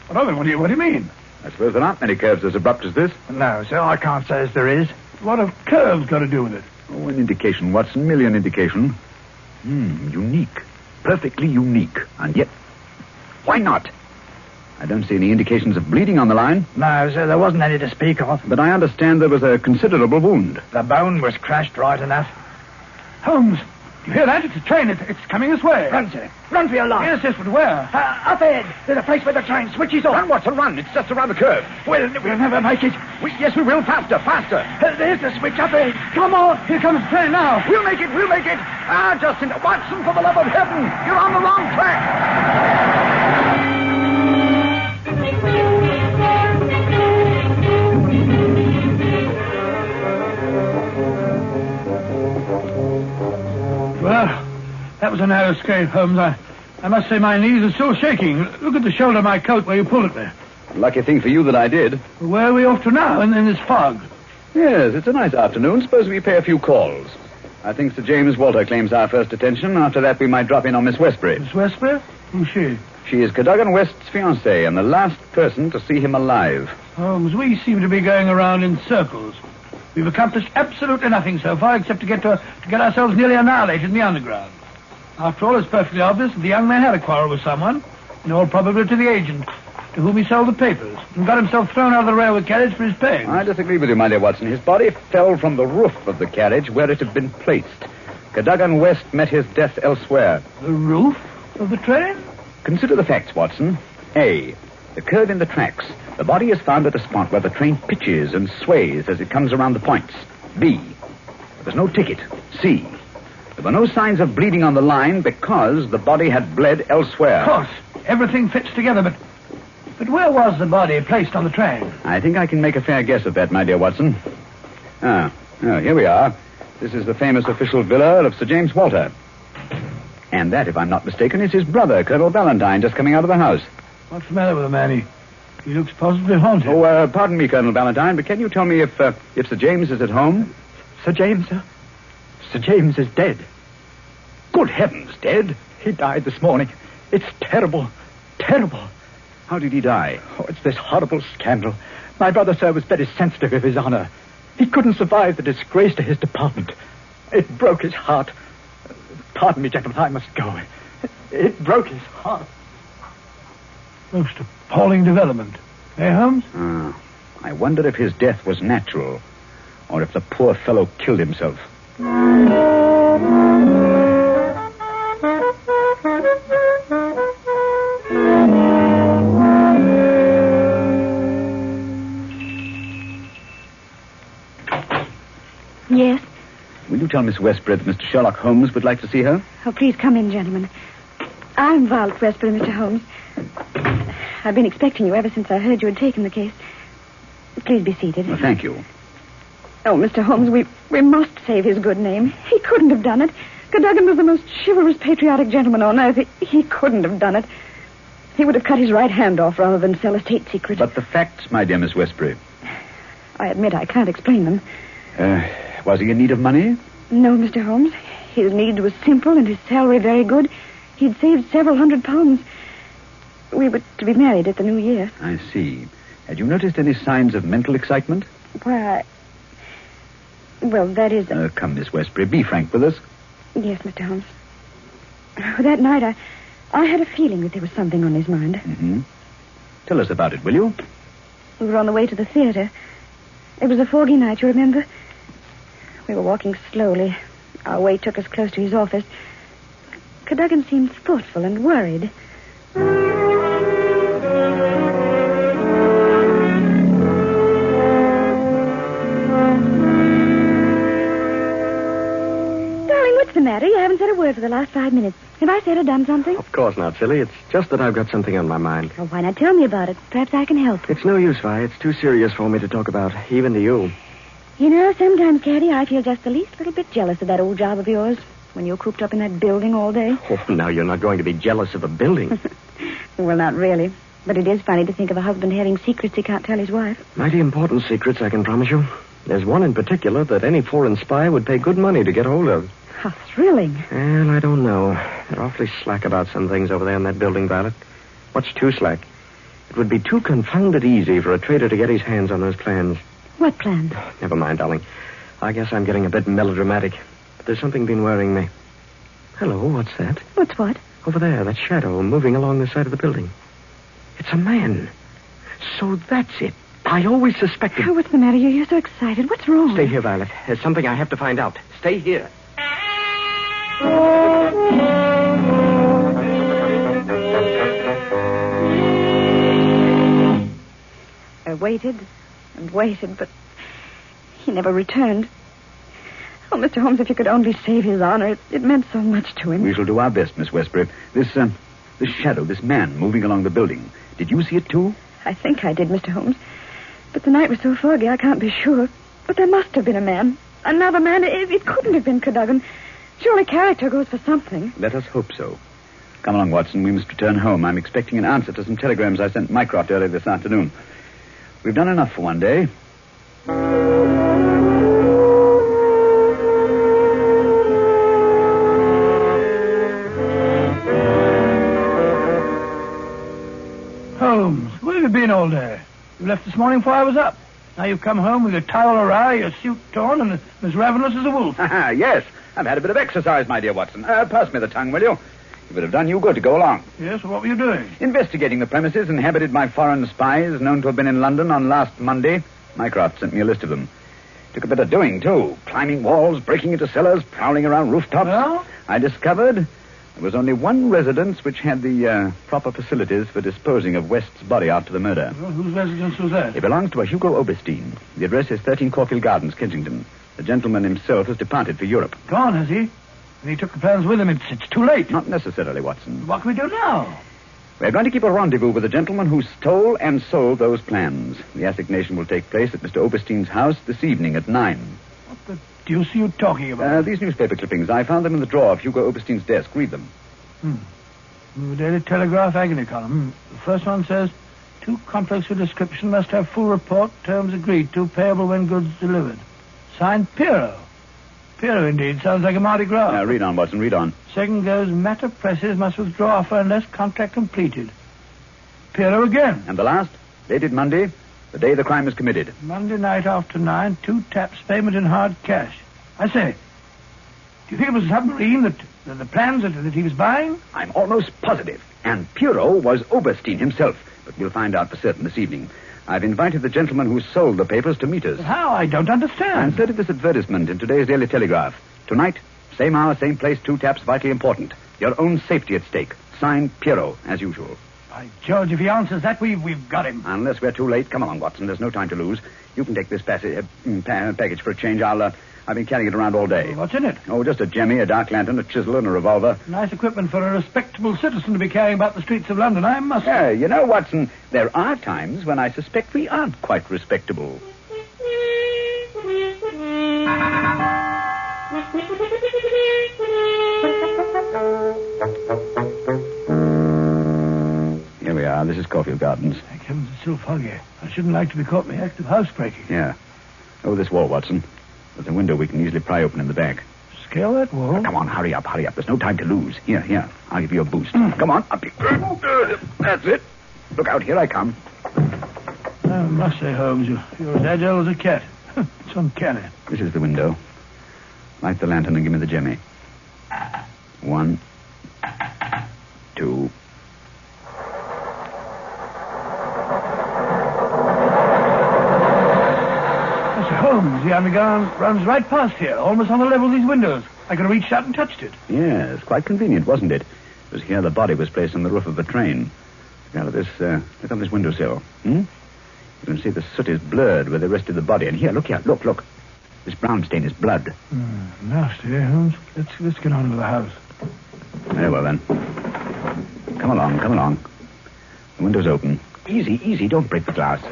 What of it? What do you mean? I suppose there aren't many curves as abrupt as this. No, sir, I can't say as there is. What have curves got to do with it? Oh, an indication, Watson. Merely an indication. Unique. Perfectly unique. And yet, why not? I don't see any indications of bleeding on the line. No, sir, there wasn't any to speak of. But I understand there was a considerable wound. The bone was crashed right enough. Holmes, you hear that? It's a train. It's coming this way. Run, sir. Run for your life. Yes, but where? Up ahead. There's a place where the train switches off. Run, Watson, run. It's just around the curve. We'll never make it. Yes, we will. Faster, faster. There's the switch up ahead. Come on. Here comes the train now. We'll make it. Justin, Watson, for the love of heaven. You're on the wrong track. a narrow escape, Holmes. I must say my knees are still shaking. Look at the shoulder of my coat where you pulled it there. Lucky thing for you that I did. Where are we off to now in this fog? Yes, it's a nice afternoon. Suppose we pay a few calls. I think Sir James Walter claims our first attention. After that, we might drop in on Miss Westbury. Miss Westbury? Who's she? She is Cadogan West's fiancée and the last person to see him alive. Holmes, we seem to be going around in circles. We've accomplished absolutely nothing so far except to get ourselves nearly annihilated in the underground. After all, it's perfectly obvious that the young man had a quarrel with someone, in all probability the agent, to whom he sold the papers, and got himself thrown out of the railway carriage for his pains. I disagree with you, my dear Watson. His body fell from the roof of the carriage where it had been placed. Cadogan West met his death elsewhere. The roof of the train? Consider the facts, Watson. A, the curve in the tracks. The body is found at a spot where the train pitches and sways as it comes around the points. B, there was no ticket. C, there were no signs of bleeding on the line because the body had bled elsewhere. Of course. Everything fits together, but where was the body placed on the train? I think I can make a fair guess of that, my dear Watson. Here we are. This is the famous official villa of Sir James Walter. And that, if I'm not mistaken, is his brother, Colonel Valentine, just coming out of the house. What's the matter with the man? He looks positively haunted. Oh, pardon me, Colonel Valentine, but can you tell me if Sir James is at home? Sir James, sir? Sir James is dead. Good heavens, dead? He died this morning. It's terrible. Terrible. How did he die? Oh, it's this horrible scandal. My brother, sir, was very sensitive of his honor. He couldn't survive the disgrace to his department. It broke his heart. Pardon me, gentlemen, I must go. It broke his heart. Most appalling development. Eh, Holmes? I wonder if his death was natural, or if the poor fellow killed himself. Yes? Will you tell Miss Westbury that Mr. Sherlock Holmes would like to see her? Oh, please come in, gentlemen. I'm Violet Westbury, Mr. Holmes. I've been expecting you ever since I heard you had taken the case. Please be seated. Well, thank you. Oh, Mr. Holmes, we must save his good name. He couldn't have done it. Cadogan was the most chivalrous, patriotic gentleman on earth. He couldn't have done it. He would have cut his right hand off rather than sell a state secret. But the facts, my dear Miss Westbury. I admit I can't explain them. Was he in need of money? No, Mr. Holmes. His need was simple and his salary very good. He'd saved several £100. We were to be married at the new year. I see. Had you noticed any signs of mental excitement? Why, well, that is... Come, Miss Westbury, be frank with us. Yes, Mr. Holmes. That night, I had a feeling that there was something on his mind. Mm-hmm. Tell us about it, will you? We were on the way to the theater. It was a foggy night, you remember? We were walking slowly. Our way took us close to his office. Cadogan seemed thoughtful and worried. Darling, what's the matter? You haven't said a word for the last 5 minutes. Have I said or done something? Of course not, silly. It's just that I've got something on my mind. Well, why not tell me about it? Perhaps I can help. It's no use, Vi. It's too serious for me to talk about, even to you. You know, sometimes, Caddy, I feel just the least little bit jealous of that old job of yours when you're cooped up in that building all day. Oh, now you're not going to be jealous of a building. Well, not really. But it is funny to think of a husband having secrets he can't tell his wife. Mighty important secrets, I can promise you. There's one in particular that any foreign spy would pay good money to get hold of. How thrilling. Well, I don't know. They're awfully slack about some things over there in that building, Violet. What's too slack? It would be too confounded easy for a traitor to get his hands on those plans. What plans? Never mind, darling. I guess I'm getting a bit melodramatic. But there's something been worrying me. Hello, what's that? What's what? Over there, that shadow moving along the side of the building. It's a man. So that's it. I always suspected... Oh, what's the matter? You're so excited. What's wrong? Stay here, Violet. There's something I have to find out. Stay here. I waited and waited, but he never returned. Oh, Mr. Holmes, if you could only save his honor, it meant so much to him. We shall do our best, Miss Westbury. This shadow, this man moving along the building, did you see it too? I think I did, Mr. Holmes. But the night was so foggy, I can't be sure. But there must have been a man. Another man. It couldn't have been Cadogan. Surely character goes for something. Let us hope so. Come along, Watson. We must return home. I'm expecting an answer to some telegrams I sent Mycroft earlier this afternoon. We've done enough for one day. Holmes, where have you been all day? You left this morning before I was up. Now you've come home with your towel awry, your suit torn, and as ravenous as a wolf. Yes, I've had a bit of exercise, my dear Watson. Pass me the tongue, will you? It would have done you good to go along. Yes, well, what were you doing? Investigating the premises inhabited by foreign spies known to have been in London on last Monday. Mycroft sent me a list of them. Took a bit of doing, too. Climbing walls, breaking into cellars, prowling around rooftops. Well? I discovered there was only one residence which had the proper facilities for disposing of West's body after the murder. Well, whose residence was that? It belongs to a Hugo Oberstein. The address is 13 Caulfield Gardens, Kensington. The gentleman himself has departed for Europe. Gone, has he? And he took the plans with him. It's too late. Not necessarily, Watson. What can we do now? We're going to keep a rendezvous with the gentleman who stole and sold those plans. The assignation will take place at Mr. Oberstein's house this evening at 9. What the deuce are you talking about? These newspaper clippings. I found them in the drawer of Hugo Oberstein's desk. Read them. The Daily Telegraph agony column. The first one says, too complex for description, must have full report, terms agreed to, payable when goods delivered. Signed, Piero. Piero, indeed. Sounds like a Mardi Gras. Read on, Watson, read on. Second goes, matter presses, must withdraw offer unless contract completed. Piero again. And the last, dated Monday, the day the crime was committed. Monday night after 9, 2 taps, payment in hard cash. I say, do you think it was a submarine that the plans that he was buying? I'm almost positive. And Piero was Oberstein himself. But we'll find out for certain this evening. I've invited the gentleman who sold the papers to meet us. How? I don't understand. I inserted this advertisement in today's Daily Telegraph. Tonight, same hour, same place, 2 taps, vitally important. Your own safety at stake. Signed, Piero, as usual. By George, if he answers that, we've got him. Unless we're too late. Come along, Watson. There's no time to lose. You can take this package for a change. I've been carrying it around all day. What's in it? Oh, just a jemmy, a dark lantern, a chisel, and a revolver. Nice equipment for a respectable citizen to be carrying about the streets of London, I must say. Yeah, you know, Watson, there are times when I suspect we aren't quite respectable. Here we are. This is Caulfield Gardens. Thank heavens, it's still foggy. I shouldn't like to be caught in the act of housebreaking. Yeah. Oh, this wall, Watson. There's a window we can easily pry open in the back. Scale that wall? Come on, hurry up. There's no time to lose. Here. I'll give you a boost. Come on, up here. That's it. Look out, here I come. I must say, Holmes, you're as agile as a cat. It's uncanny. This is the window. Light the lantern and give me the jemmy. 1, 2... Holmes, the underground runs right past here, almost on the level of these windows. I could have reached out and touched it. Yes, quite convenient, wasn't it? It was here the body was placed on the roof of the train. Look on this windowsill. You can see the soot is blurred where they rested the body. And here, look. This brown stain is blood. Nasty, eh, Holmes? Let's get on to the house. Very well, then. Come along. The window's open. Easy, don't break the glass.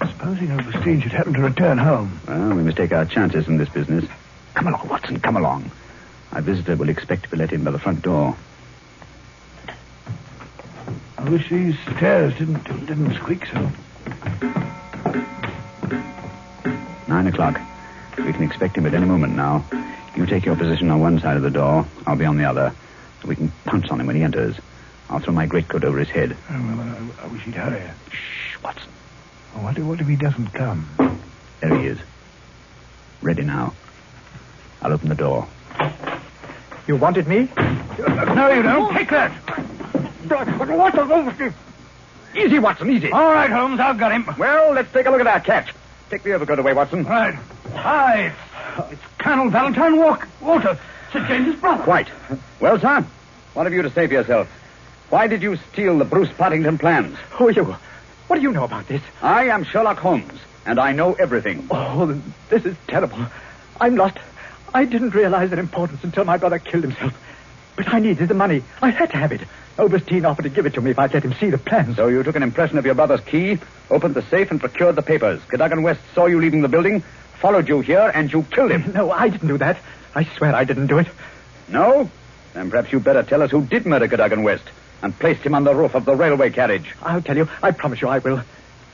Supposing Oberstein should happen to return home. Well, we must take our chances in this business. Come along, Watson, come along. Our visitor will expect to be let in by the front door. I wish these stairs didn't squeak so. 9 o'clock. We can expect him at any moment now. You take your position on one side of the door. I'll be on the other. So we can pounce on him when he enters. I'll throw my greatcoat over his head. I wish he'd hurry. Shh, Watson. What if he doesn't come? There he is. Ready now. I'll open the door. You wanted me? No, you don't. Take that. Easy, Watson, easy. All right, Holmes, I've got him. Well, let's take a look at our catch. Take the overcoat away, Watson. Right. Hi. It's Colonel Valentine Walter, Sir James's brother. Quite. Well, sir, what have you to say for yourself? Why did you steal the Bruce Partington plans? Who are you? What do you know about this? I am Sherlock Holmes, and I know everything. Oh, this is terrible. I'm lost. I didn't realize their importance until my brother killed himself. But I needed the money. I had to have it. Oberstein offered to give it to me if I'd let him see the plans. So you took an impression of your brother's key, opened the safe, and procured the papers. Cadogan West saw you leaving the building, followed you here, and you killed him. No, I didn't do that. I swear I didn't do it. No? Then perhaps you'd better tell us who did murder Cadogan West and placed him on the roof of the railway carriage. I'll tell you. I promise you I will.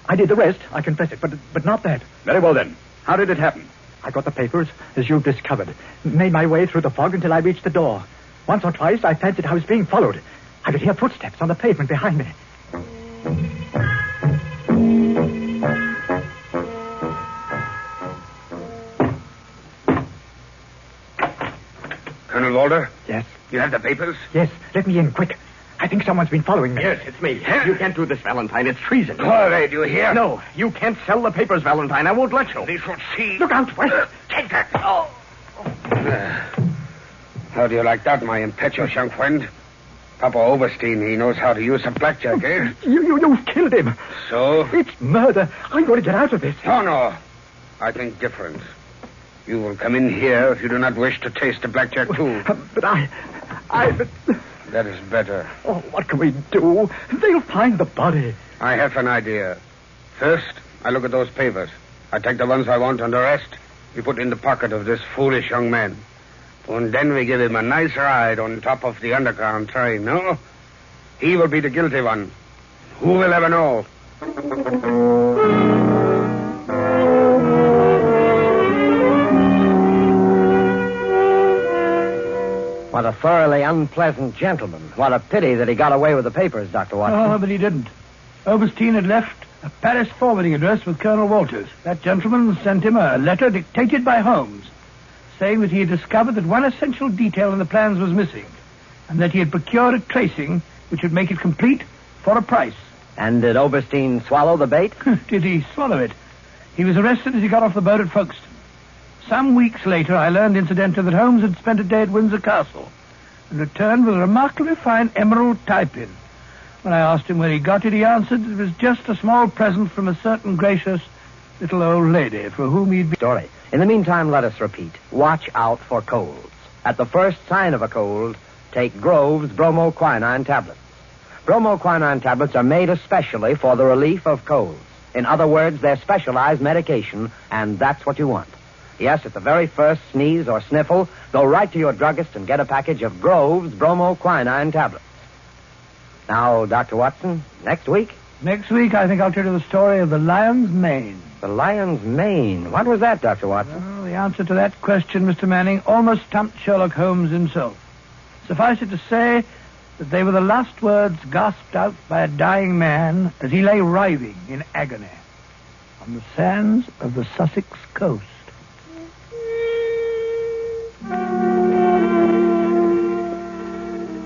I did the rest. I confess it, but not that. Very well, then. How did it happen? I got the papers, as you've discovered. Made my way through the fog until I reached the door. Once or twice, I fancied I was being followed. I could hear footsteps on the pavement behind me. Colonel Walder? Yes? You have the papers? Yes. Let me in, quick. I think someone's been following me. Yes, it's me. You can't do this, Valentine. It's treason. Corey, do you hear? No, you can't sell the papers, Valentine. I won't let you. They shall see. Look out, West. Take that. Oh. How do you like that, my impetuous young friend? Papa Oberstein, he knows how to use a blackjack, eh? You've killed him. So? It's murder. I'm going to get out of this. Oh, no. I think different. You will come in here if you do not wish to taste the blackjack, too. But I... That is better. Oh, what can we do? They'll find the body. I have an idea. First, I look at those papers. I take the ones I want, and the rest we put in the pocket of this foolish young man. And then we give him a nice ride on top of the underground train, no? He will be the guilty one. Who will ever know? What a thoroughly unpleasant gentleman. What a pity that he got away with the papers, Dr. Watson. Oh, but he didn't. Oberstein had left a Paris forwarding address with Colonel Walters. That gentleman sent him a letter dictated by Holmes, saying that he had discovered that one essential detail in the plans was missing, and that he had procured a tracing which would make it complete for a price. And did Oberstein swallow the bait? Did he swallow it? He was arrested as he got off the boat at Folkestone. Some weeks later, I learned incidentally that Holmes had spent a day at Windsor Castle and returned with a remarkably fine emerald tie-pin. When I asked him where he got it, he answered it was just a small present from a certain gracious little old lady for whom he'd been... Story. In the meantime, let us repeat. Watch out for colds. At the first sign of a cold, take Grove's bromoquinine tablets. Bromoquinine tablets are made especially for the relief of colds. In other words, they're specialized medication, and that's what you want. Yes, at the very first sneeze or sniffle, go right to your druggist and get a package of Grove's bromoquinine tablets. Now, Dr. Watson, next week? Next week, I think I'll tell you the story of the lion's mane. The lion's mane? What was that, Dr. Watson? Well, the answer to that question, Mr. Manning, almost stumped Sherlock Holmes himself. Suffice it to say that they were the last words gasped out by a dying man as he lay writhing in agony on the sands of the Sussex coast.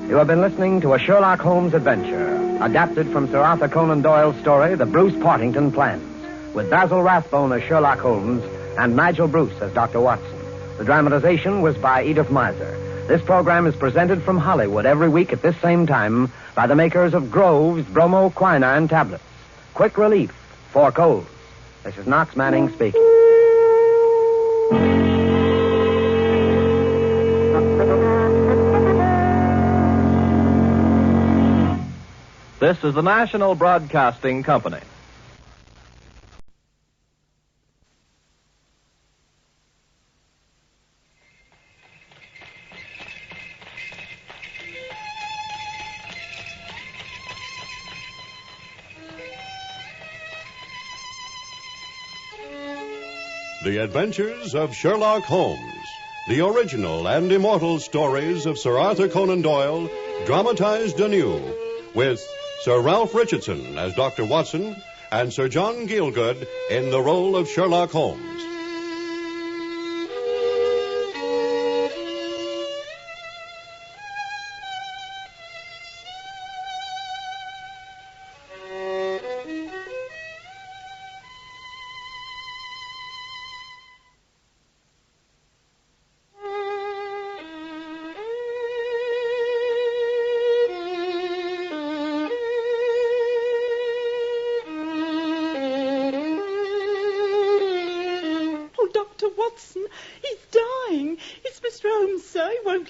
You have been listening to a Sherlock Holmes adventure, adapted from Sir Arthur Conan Doyle's story, The Bruce Partington Plans, with Basil Rathbone as Sherlock Holmes and Nigel Bruce as Dr. Watson. The dramatization was by Edith Miser. This program is presented from Hollywood every week at this same time by the makers of Grove's bromoquinine tablets. Quick relief for colds. This is Knox Manning speaking. This is the National Broadcasting Company. The Adventures of Sherlock Holmes, the original and immortal stories of Sir Arthur Conan Doyle, dramatized anew, with Sir Ralph Richardson as Dr. Watson and Sir John Gielgud in the role of Sherlock Holmes.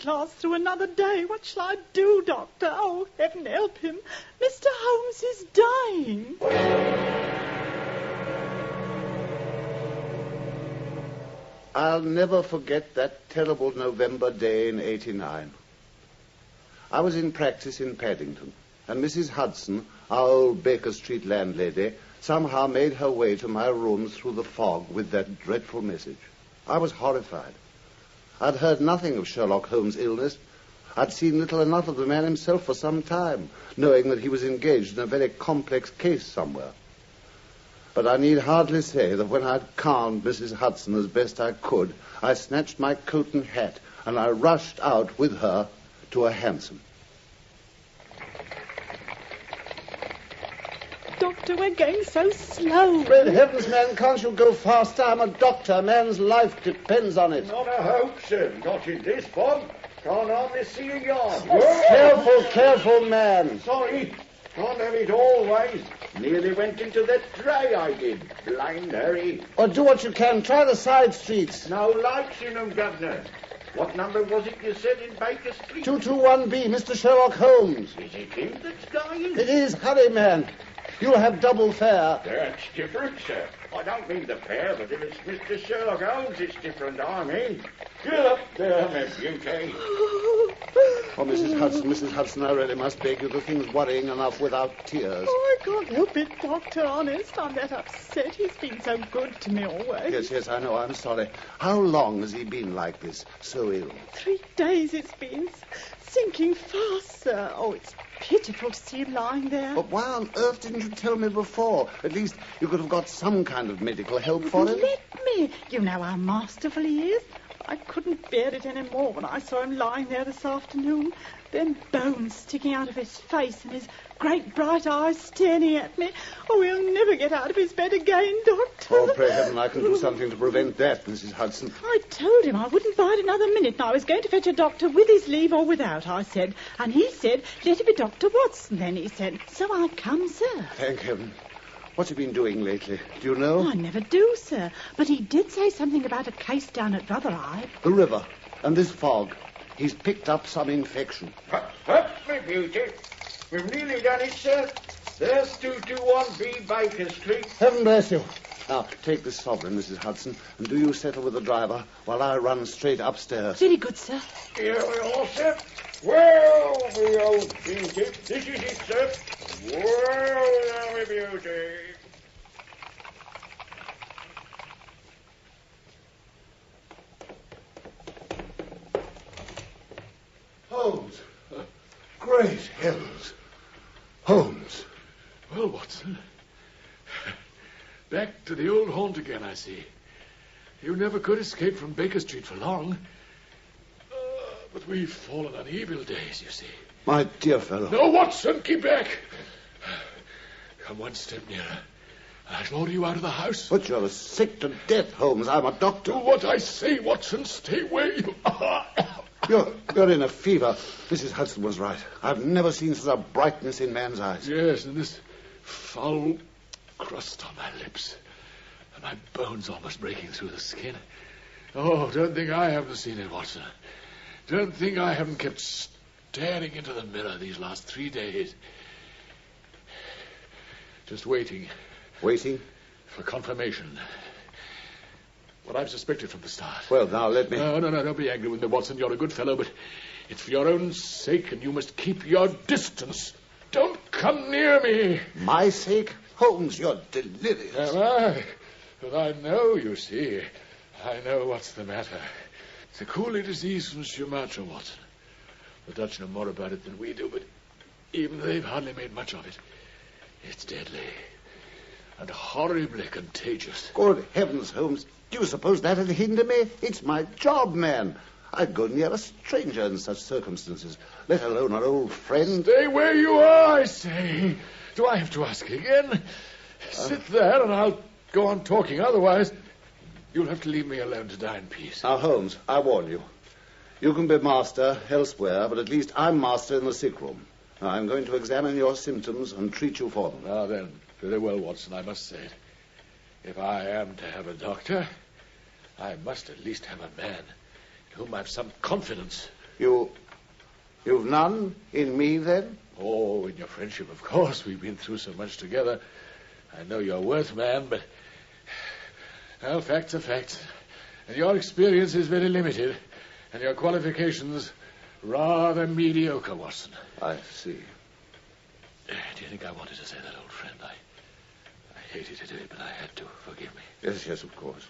Last through another day. What shall I do, Doctor? Oh, heaven help him. Mr. Holmes is dying. I'll never forget that terrible November day in '89. I was in practice in Paddington, and Mrs. Hudson, our old Baker Street landlady, somehow made her way to my rooms through the fog with that dreadful message. I was horrified. I'd heard nothing of Sherlock Holmes' illness. I'd seen little enough of the man himself for some time, knowing that he was engaged in a very complex case somewhere. But I need hardly say that when I'd calmed Mrs. Hudson as best I could, I snatched my coat and hat, and I rushed out with her to a hansom. Doctor, we're going so slow. Great heavens, man, can't you go faster? I'm a doctor. A man's life depends on it. Not a hope, sir. Not in this fog. Can't hardly see a yard. Careful, careful, man. Sorry. Can't have it always. Nearly went into that dray, I did. Blind Harry. Or do what you can. Try the side streets. No lights in them, Governor. What number was it you said in Baker Street? 221B, Mr. Sherlock Holmes. Is it him that's dying? It is. Hurry, man. You'll have double fare. That's different, sir. I don't mean the fare, but if it's Mr. Sherlock Holmes, it's different, I mean. Get up there, my beauty. Oh, Mrs. Hudson, I really must beg you. The thing's worrying enough without tears. Oh, I can't help it, Doctor, honest. I'm that upset. He's been so good to me always. Yes, I know. I'm sorry. How long has he been like this, so ill? 3 days it's been. Sinking fast, sir. Oh, it's pitiful to see him lying there. But why on earth didn't you tell me before? At least you could have got some kind of medical help for him. Let me. You know how masterful he is. I couldn't bear it any more when I saw him lying there this afternoon. Them bones sticking out of his face and his great bright eyes staring at me. Oh, he'll never get out of his bed again, Doctor. Oh, pray heaven I can do something to prevent that, Mrs. Hudson. I told him I wouldn't bide another minute, and I was going to fetch a doctor with his leave or without, I said. And he said, let it be Dr. Watson, then he said. So I come, sir. Thank heaven. What's he been doing lately? Do you know? I never do, sir. But he did say something about a case down at Robbery. The river and this fog. He's picked up some infection. Up, my beauty. We've nearly done it, sir. There's 221B Baker Street. Heaven bless you. Now, take this sovereign, Mrs. Hudson, and do you settle with the driver while I run straight upstairs. Very good, sir. Here we are, sir. Well, my old beauty. This is it, sir. Well, my beauty. Holmes. Great heavens. Holmes. Well, Watson. Back to the old haunt again, I see. You never could escape from Baker Street for long. But we've fallen on evil days, you see. My dear fellow. No, Watson, keep back. Come one step nearer. I shall order you out of the house. But you're sick to death, Holmes. I'm a doctor. Do what I say, Watson. Stay where you are. You're in a fever. Mrs. Hudson was right. I've never seen such a brightness in man's eyes. Yes, and this foul crust on my lips. And my bones almost breaking through the skin. Oh, don't think I haven't seen it, Watson. Don't think I haven't kept staring into the mirror these last 3 days. Just waiting. Waiting? For confirmation. What I've suspected from the start. Well, now, let me... No, don't be angry with me, Watson. You're a good fellow, but it's for your own sake, and you must keep your distance. Don't come near me. My sake? Holmes, you're delirious. Am I? But I know, you see. I know what's the matter. It's a coolie disease from Sumatra, Watson. The Dutch know more about it than we do, but even they've hardly made much of it. It's deadly and horribly contagious. Good heavens, Holmes. Do you suppose that'd hinder me? It's my job, man. I'd go near a stranger in such circumstances, let alone an old friend. Stay where you are, I say. Do I have to ask again? Sit there and I'll go on talking. Otherwise, you'll have to leave me alone to die in peace. Now, Holmes, I warn you. You can be master elsewhere, but at least I'm master in the sick room. Now, I'm going to examine your symptoms and treat you for them. Ah, then, very well, Watson, I must say it. If I am to have a doctor, I must at least have a man in whom I've some confidence. You've none in me, then? Oh, in your friendship, of course. We've been through so much together. I know your worth, man, but... Well, facts are facts. And your experience is very limited, and your qualifications rather mediocre, Watson. I see. Do you think I wanted to say that, old friend? I hated to do it, but I had to. Forgive me. Yes, of course.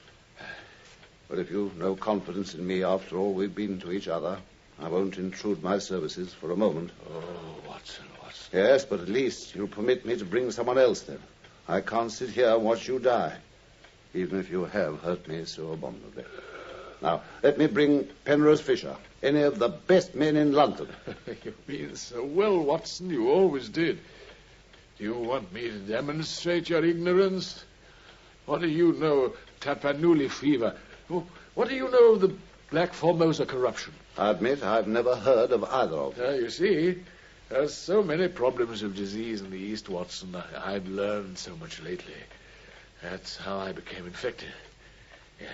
But if you've no confidence in me after all we've been to each other, I won't intrude my services for a moment. Oh, Watson. Yes, but at least you'll permit me to bring someone else then. I can't sit here and watch you die, even if you have hurt me so abominably. Now, let me bring Penrose Fisher, any of the best men in London. You mean so well, Watson. You always did. Do you want me to demonstrate your ignorance? What do you know of Tapanuli fever? What do you know of the Black Formosa corruption? I admit I've never heard of either of them. You see, there's so many problems of disease in the East, Watson. I've learned so much lately. That's how I became infected. Yeah,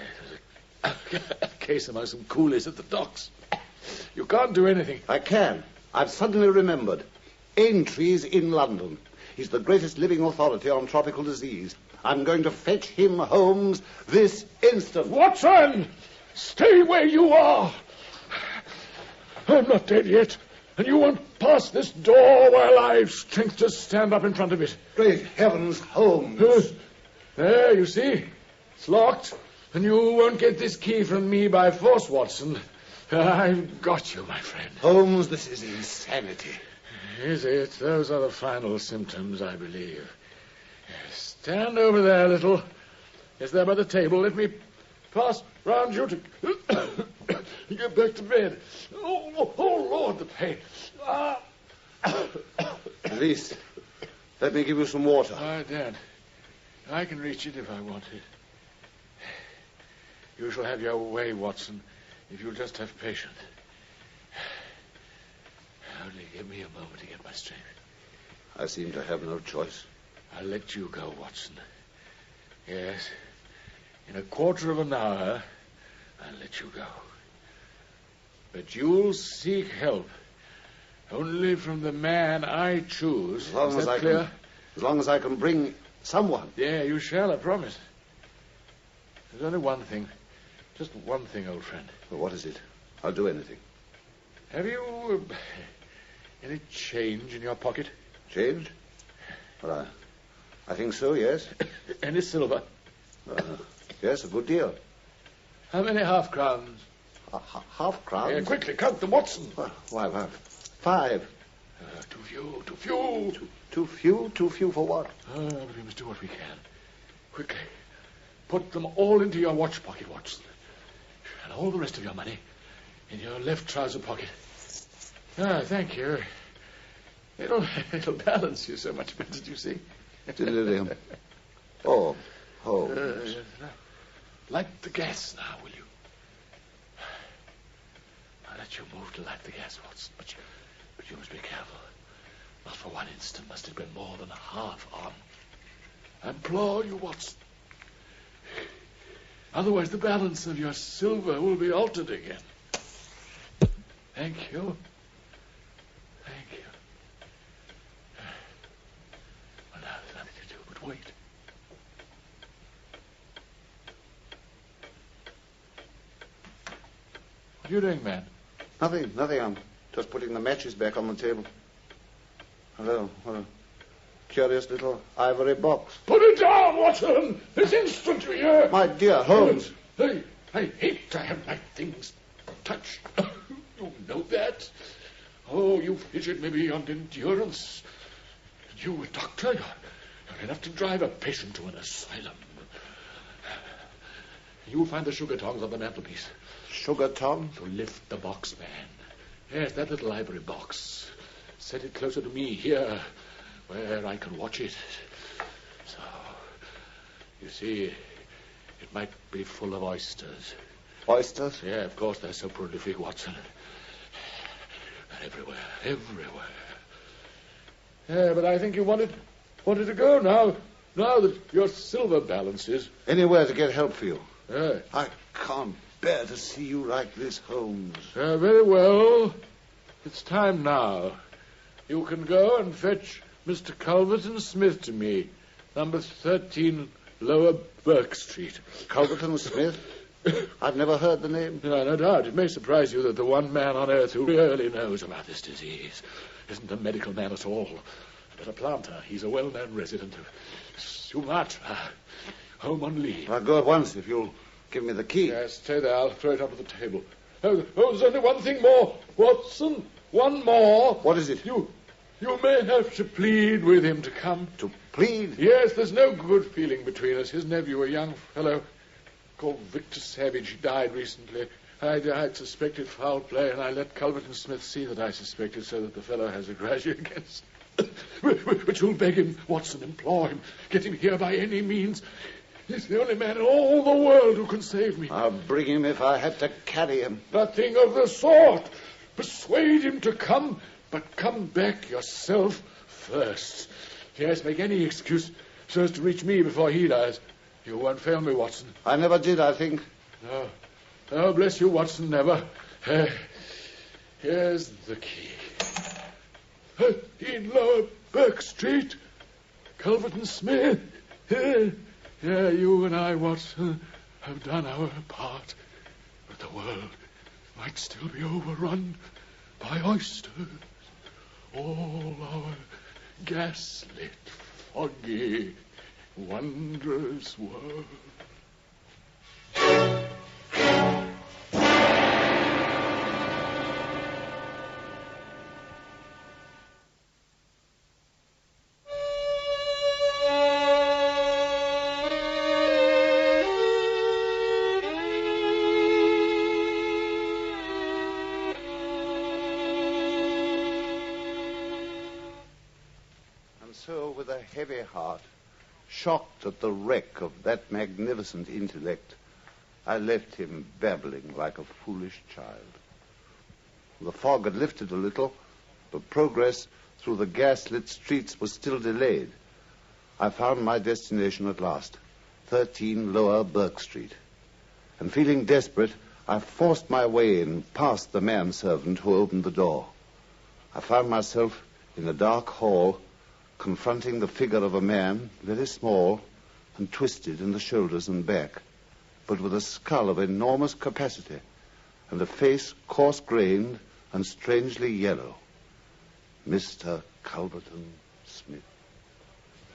it was a case among some coolies at the docks. You can't do anything. I can. I've suddenly remembered. Aintree's in London. He's the greatest living authority on tropical disease. I'm going to fetch him, Holmes, this instant. Watson! Stay where you are! I'm not dead yet, and you won't pass this door while I've strength to stand up in front of it. Great heavens, Holmes. There, you see? It's locked, and you won't get this key from me by force, Watson. I've got you, my friend. Holmes, this is insanity. Is it? Those are the final symptoms, I believe. Stand over there a little. Yes, there by the table. Let me pass round you to get back to bed. Oh, Lord, the pain. At least, let me give you some water. Dad, I can reach it if I want it. You shall have your way, Watson, if you'll just have patience. Only give me a moment to get my strength. I seem to have no choice. I'll let you go, Watson. Yes. In a quarter of an hour, I'll let you go. But you'll seek help only from the man I choose. As long as I can bring someone. Yeah, you shall, I promise. There's only one thing. Just one thing, old friend. Well, what is it? I'll do anything. Have you any change in your pocket? Change? Well, I think so, yes. Any silver? Yes, a good deal. How many half-crowns? Half-crowns? Yeah, quickly, count them, Watson. Why, 5. Too few, too few. Too few? Too few for what? But we must do what we can. Quickly. Put them all into your watch pocket, Watson. And all the rest of your money in your left trouser pocket. Thank you. It'll balance you so much better, do you see? Delirium. Oh. Light the gas now, will you? I'll let you move to light the gas, Watson, but you must be careful. Not for one instant must it be more than half on. I implore you, Watson. Otherwise the balance of your silver will be altered again. Thank you. Thank you. Well, now there's nothing to do but wait. What are you doing, man? Nothing. I'm just putting the matches back on the table. Hello. What a curious little ivory box. Put it down, Watson! This instant, you hear? My dear Holmes. Hey, I hate to have my things touched. You know that? Oh, you fidget me beyond endurance. You, a doctor, you're enough to drive a patient to an asylum. You'll find the sugar tongs on the mantelpiece. Sugar tongs? To lift the box, man. Yes, that little ivory box. Set it closer to me here, where I can watch it. So, you see, it might be full of oysters. Oysters? Yeah, of course, they're so prolific, Watson. They're everywhere. Yeah, but I think you wanted to go now that your silver balance is... Anywhere to get help for you. Yeah. I can't bear to see you like this, Holmes. Very well. It's time now. You can go and fetch Mr. Culverton Smith to me, number 13, Lower Burke Street. Culverton Smith? I've never heard the name. No doubt. It may surprise you that the one man on earth who really knows about this disease isn't a medical man at all, but a planter. He's a well-known resident of Sumatra, home on leave. I'll go at once if you'll give me the key. Yes, stay there. I'll throw it up on the table. Oh, there's only one thing more, Watson. One more. What is it? You may have to plead with him to come. To plead? Yes, there's no good feeling between us. His nephew, a young fellow called Victor Savage, died recently. I'd suspected foul play, and I let Culbert and Smith see that I suspected, so that the fellow has a grudge against. But you'll beg him, Watson, implore him, get him here by any means. He's the only man in all the world who can save me. I'll bring him if I have to carry him. Nothing of the sort. Persuade him to come, but come back yourself first. Yes, make any excuse so as to reach me before he does. You won't fail me, Watson. I never did, I think. No. Oh, bless you, Watson, never. Here's the key. In Lower Burke Street, Culbert and Smith. Yeah, you and I, Watson, have done our part. But the world might still be overrun by oysters. All our gaslit, foggy, wondrous world. With a heavy heart, shocked at the wreck of that magnificent intellect, I left him babbling like a foolish child. The fog had lifted a little, but progress through the gas-lit streets was still delayed. I found my destination at last, 13 Lower Burke Street. And feeling desperate, I forced my way in past the manservant who opened the door. I found myself in a dark hall, confronting the figure of a man, very small and twisted in the shoulders and back, but with a skull of enormous capacity and a face coarse-grained and strangely yellow. Mr. Culberton Smith.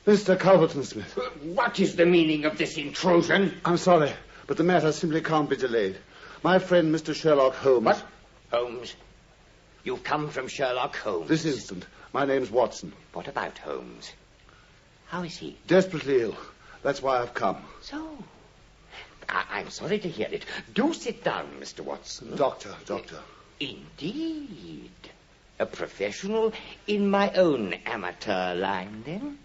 Mr. Culberton Smith. What is the meaning of this intrusion? I'm sorry, but the matter simply can't be delayed. My friend, Mr. Sherlock Holmes... What? Holmes? You've come from Sherlock Holmes? This instant. My name's Watson. What about Holmes? How is he? Desperately ill. That's why I've come. So? I'm sorry to hear it. Do sit down, Mr. Watson. Doctor. Indeed. A professional in my own amateur line, then?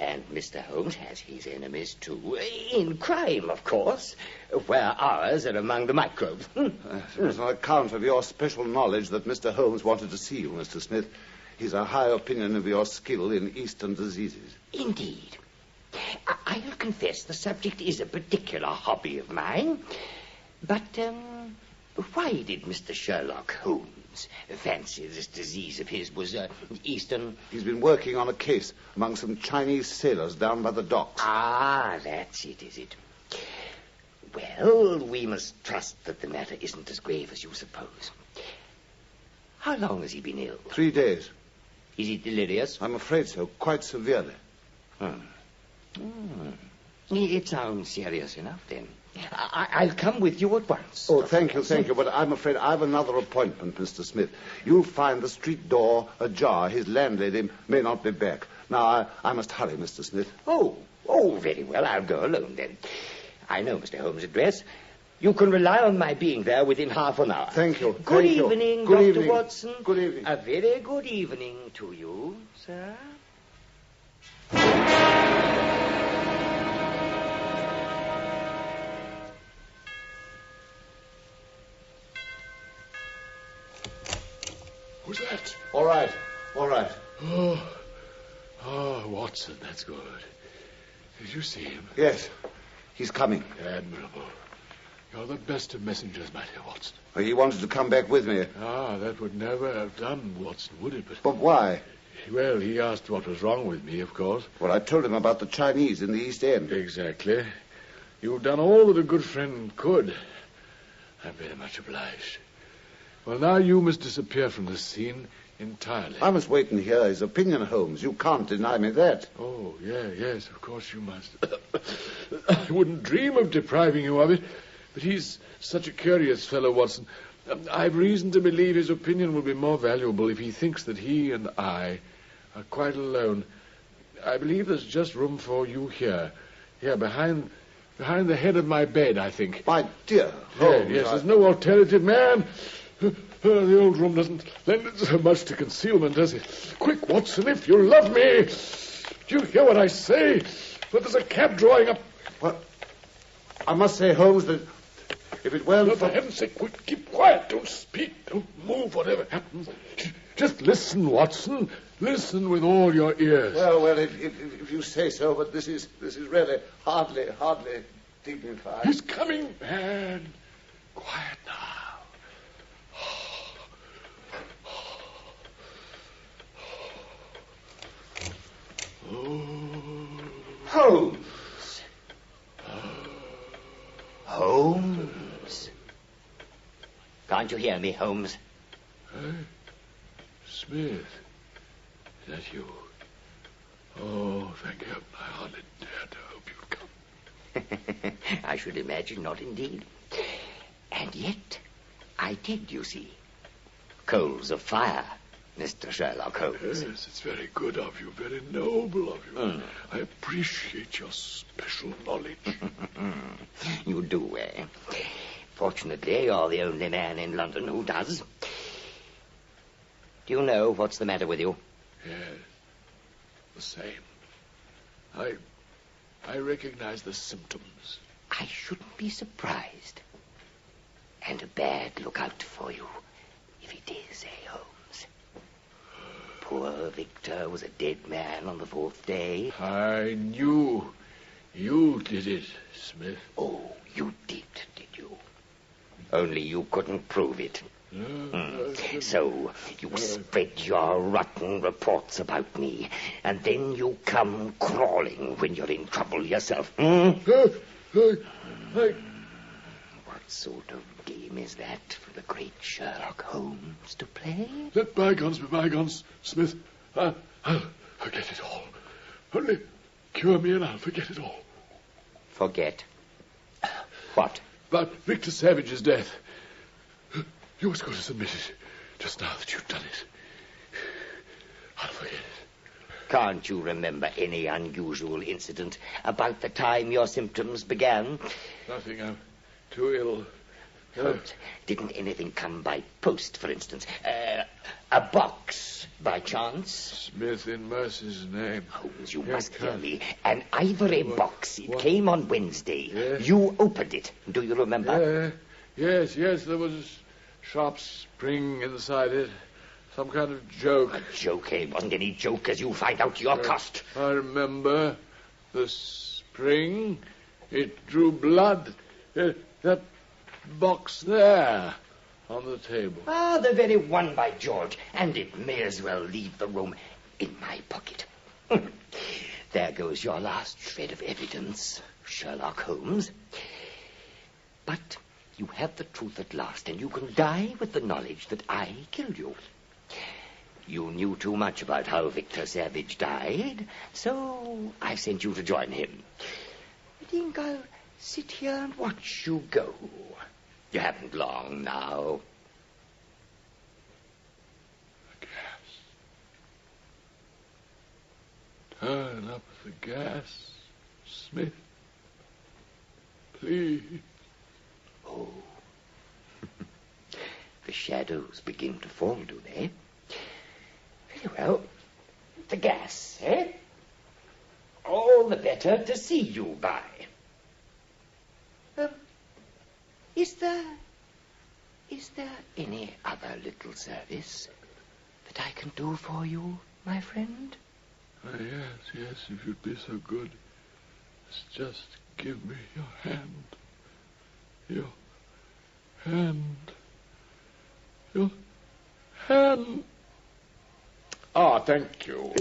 And Mr. Holmes has his enemies, too. In crime, of course, where ours are among the microbes. It was on account of your special knowledge that Mr. Holmes wanted to see you, Mr. Smith. He's a high opinion of your skill in Eastern diseases. Indeed. I'll confess the subject is a particular hobby of mine. But, why did Mr. Sherlock Holmes fancy this disease of his was Eastern? He's been working on a case among some Chinese sailors down by the docks. Ah, that's it, is it? Well, we must trust that the matter isn't as grave as you suppose. How long has he been ill? 3 days. Is he delirious? I'm afraid so, quite severely. It sounds serious enough, then. I'll come with you at once. Oh, thank you, but I'm afraid I've another appointment, Mr. Smith. You'll find the street door ajar. His landlady may not be back. Now, I must hurry, Mr. Smith. Oh, very well. I'll go alone, then. I know Mr. Holmes' address. You can rely on my being there within half an hour. Thank you. Good evening, Dr. Watson. Good evening. A very good evening to you, sir. Who's that? All right. Oh, Watson, that's good. Did you see him? Yes. He's coming. Admirable. You're the best of messengers, my dear Watson. Well, he wanted to come back with me. Ah, that would never have done, Watson, would it? But why? Well, he asked what was wrong with me, of course. Well, I told him about the Chinese in the East End. Exactly. You've done all that a good friend could. I'm very much obliged. Well, now you must disappear from the scene entirely. I must wait and hear his opinion, Holmes. You can't deny me that. Oh, yes, of course you must. I wouldn't dream of depriving you of it, but he's such a curious fellow, Watson. I've reason to believe his opinion will be more valuable if he thinks that he and I are quite alone. I believe there's just room for you here. Here, behind the head of my bed, I think. My dear Holmes. Yes, there's no alternative, man. The old room doesn't lend it so much to concealment, does it? Quick, Watson, if you love me. Do you hear what I say? But there's a cab drawing up. What? I must say, Holmes, that if it weren't for heaven's sake, keep quiet. Don't speak. Don't move, whatever happens. Just listen, Watson. Listen with all your ears. Well, if you say so, but this is really hardly dignified. He's coming, man. Quiet now. Holmes. Holmes. Can't you hear me, Holmes? Smith. Is that you? Oh, thank heaven. I hardly dared to hope you'd come. I should imagine not, indeed. And yet, I did, you see. Coals of fire, Mr. Sherlock Holmes. Yes, it's very good of you, very noble of you. I appreciate your special knowledge. You do, eh? Fortunately, you're the only man in London who does. Do you know what's the matter with you? Yes, the same. I recognize the symptoms. I shouldn't be surprised. And a bad lookout for you, if it is, eh, Holmes? Poor Victor was a dead man on the 4th day. I knew you did it, Smith. Oh, you did you? Only you couldn't prove it. So you spread your rotten reports about me, and then you come crawling when you're in trouble yourself. What sort of game is that for the great Sherlock Holmes to play? Let bygones be bygones, Smith. I'll forget it all. Only cure me and I'll forget it all. Forget? What? About Victor Savage's death. You was going to submit it just now that you've done it. I'll forget it. Can't you remember any unusual incident about the time your symptoms began? Nothing. I'm too ill. Didn't anything come by post, for instance? A box, by chance? Smith, in mercy's name. Holmes, you must hear me. An ivory box. It came on Wednesday. Yes. You opened it. Do you remember? Yes. There was a sharp spring inside it. Some kind of joke. A joke, eh? Wasn't any joke, as you'll find out to your cost. I remember the spring. It drew blood. That box there on the table. Ah, the very one, by George. And it may as well leave the room in my pocket. There goes your last shred of evidence, Sherlock Holmes. But you have the truth at last, and you can die with the knowledge that I killed you. You knew too much about how Victor Savage died, so I sent you to join him. I think I'll sit here and watch you go. You haven't long now. The gas. Turn up the gas, Smith. Please. Oh. The shadows begin to fall, do they? Very well. The gas, eh? All the better to see you by. Is there any other little service that I can do for you, my friend? Yes, if you'd be so good. Just give me your hand. Your hand. Ah, thank you.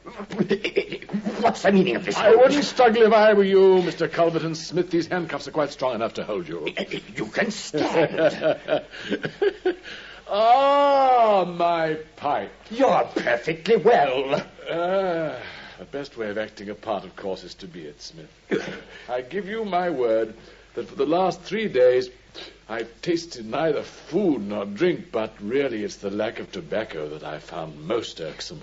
What's the meaning of this? I wouldn't struggle if I were you, Mr. Culverton Smith. These handcuffs are quite strong enough to hold you. You can stand. Ah, my pipe. You're perfectly well. The best way of acting a part, of course, is to be it, Smith. I give you my word that for the last 3 days I've tasted neither food nor drink, but really it's the lack of tobacco that I found most irksome.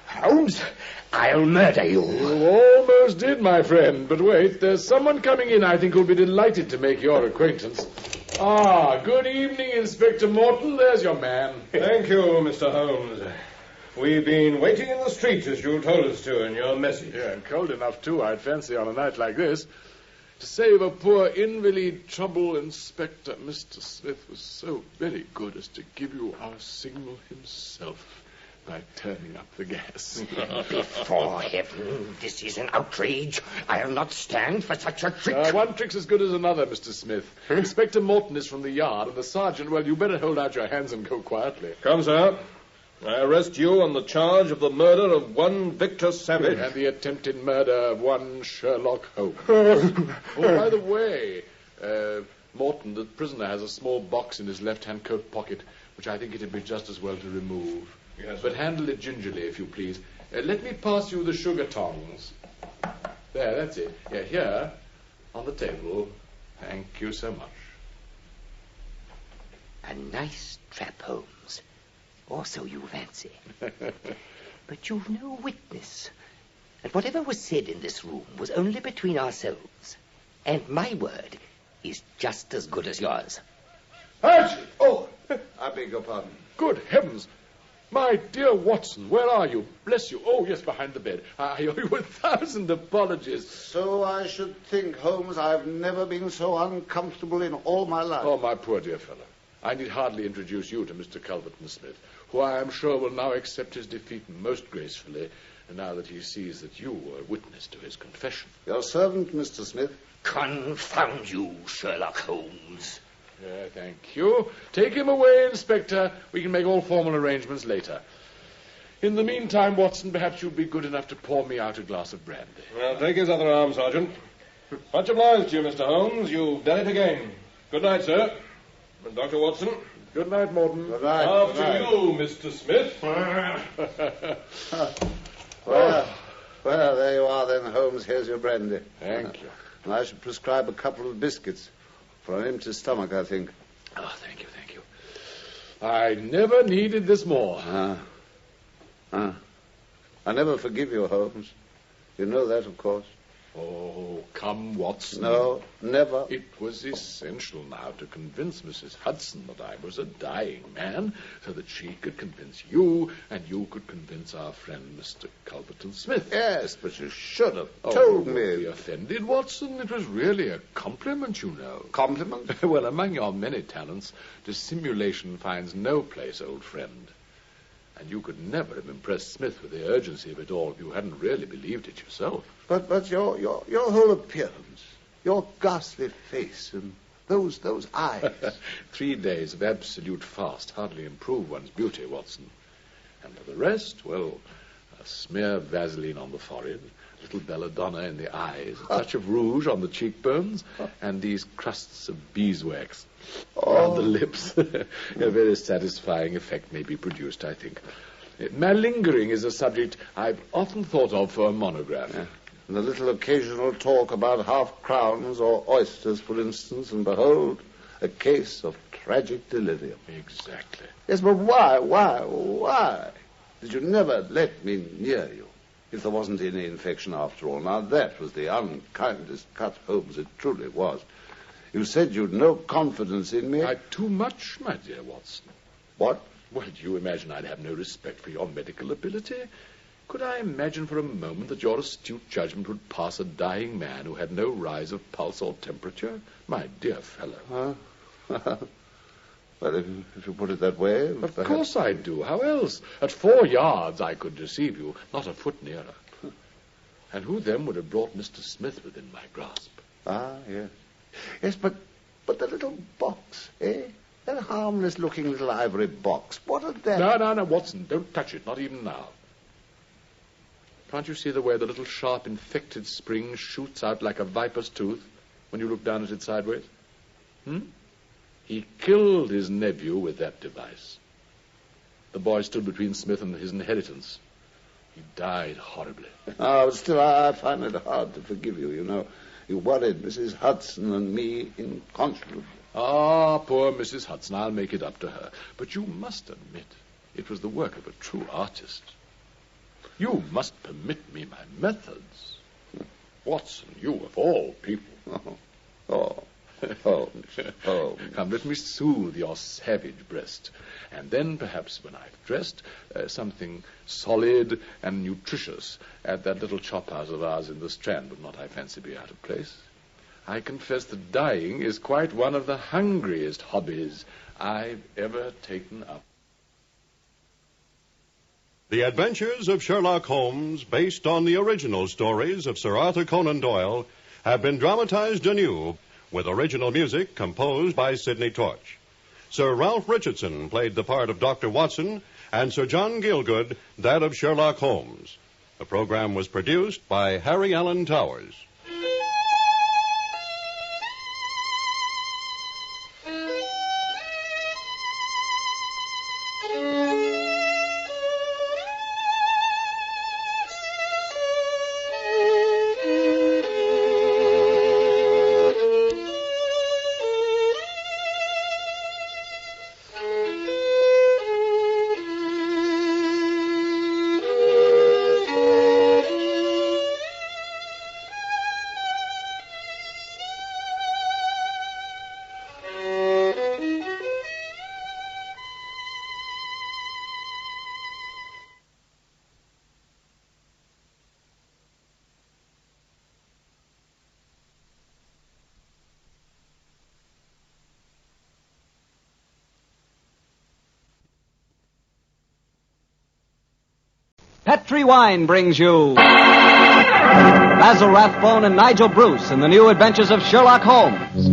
Holmes, I'll murder you. You almost did, my friend. But wait, there's someone coming in I think who'll be delighted to make your acquaintance. Good evening, Inspector Morton. There's your man. Thank you, Mr. Holmes. We've been waiting in the street as you told us to in your message. Yeah, and cold enough, too, I'd fancy, on a night like this. To save a poor invalid trouble, Inspector Mr. Smith was so very good as to give you our signal himself by turning up the gas. Before heaven, this is an outrage. I'll not stand for such a trick. One trick's as good as another, Mr. Smith. Inspector Morton is from the yard, and the sergeant, well, you better hold out your hands and go quietly. Come, sir. I arrest you on the charge of the murder of one Victor Savage. And the attempted murder of one Sherlock Holmes. By the way, Morton, the prisoner, has a small box in his left-hand coat pocket, which I think it'd be just as well to remove. Yes, but handle it gingerly, if you please. Let me pass you the sugar tongs. There, that's it. Yeah, here, on the table. Thank you so much. A nice trap, Holmes. Or so you fancy. But you've no witness. And whatever was said in this room was only between ourselves. And my word is just as good as yours. Archie! Oh, I beg your pardon. Good heavens! My dear Watson, where are you? Bless you. Oh, yes, behind the bed. I owe you 1,000 apologies. So I should think, Holmes. I've never been so uncomfortable in all my life. Oh, my poor dear fellow. I need hardly introduce you to Mr. Culverton Smith, who I am sure will now accept his defeat most gracefully, now that he sees that you were witness to his confession. Your servant, Mr. Smith. Confound you, Sherlock Holmes. Yeah, thank you. Take him away, Inspector. We can make all formal arrangements later. In the meantime, Watson, perhaps you'd be good enough to pour me out a glass of brandy. Well, take his other arm, Sergeant. Much obliged to you, Mr. Holmes. You've done it again. Good night, sir. And Dr. Watson. Good night, Morton. Good night. After you, Mr. Smith. Well, there you are then, Holmes. Here's your brandy. Thank you. And I should prescribe a couple of biscuits. For an empty stomach, I think. Oh, thank you. I never needed this more. I never forgive you, Holmes. You know that, of course. Oh, come, Watson. No, never. It was essential now to convince Mrs. Hudson that I was a dying man, so that she could convince you, and you could convince our friend, Mr. Culverton Smith. Yes, but you should have told me. Don't be offended, Watson. It was really a compliment, you know. Compliment? Well, among your many talents, dissimulation finds no place, old friend. And you could never have impressed Smith with the urgency of it all if you hadn't really believed it yourself. But your whole appearance, your ghastly face, and those eyes. 3 days of absolute fast hardly improve one's beauty, Watson. And for the rest, well, a smear of Vaseline on the forehead, a little belladonna in the eyes, a touch of rouge on the cheekbones, and these crusts of beeswax on the lips. A very satisfying effect may be produced, I think. Malingering is a subject I've often thought of for a monograph. Yeah. And a little occasional talk about half-crowns or oysters, for instance, and behold, a case of tragic delirium. Exactly. Yes, but why did you never let me near you if there wasn't any infection after all? Now, that was the unkindest cut, Holmes, it truly was. You said you'd no confidence in me. Too much, my dear Watson. What? Well, do you imagine I'd have no respect for your medical ability? Could I imagine for a moment that your astute judgment would pass a dying man who had no rise of pulse or temperature? My dear fellow. Well, if you put it that way... Of course I do. How else? At 4 yards I could deceive you, not a foot nearer. And who then would have brought Mr. Smith within my grasp? Yes. Yes, but the little box, eh? That harmless-looking little ivory box. What are they? No, Watson, don't touch it, not even now. Can't you see the way the little sharp infected spring shoots out like a viper's tooth when you look down at it sideways? He killed his nephew with that device. The boy stood between Smith and his inheritance. He died horribly. Oh, still, I find it hard to forgive you, you know. You worried Mrs. Hudson and me inconscionably. Ah, poor Mrs. Hudson, I'll make it up to her. But you must admit it was the work of a true artist. You must permit me my methods. Watson, you of all people. Oh. Come, let me soothe your savage breast. And then, perhaps when I've dressed, something solid and nutritious at that little chop house of ours in the Strand would not, I fancy, be out of place. I confess that dying is quite one of the hungriest hobbies I've ever taken up. The Adventures of Sherlock Holmes, based on the original stories of Sir Arthur Conan Doyle, have been dramatized anew with original music composed by Sidney Torch. Sir Ralph Richardson played the part of Dr. Watson, and Sir John Gielgud that of Sherlock Holmes. The program was produced by Harry Allen Towers. Petri Wine brings you Basil Rathbone and Nigel Bruce in the new adventures of Sherlock Holmes.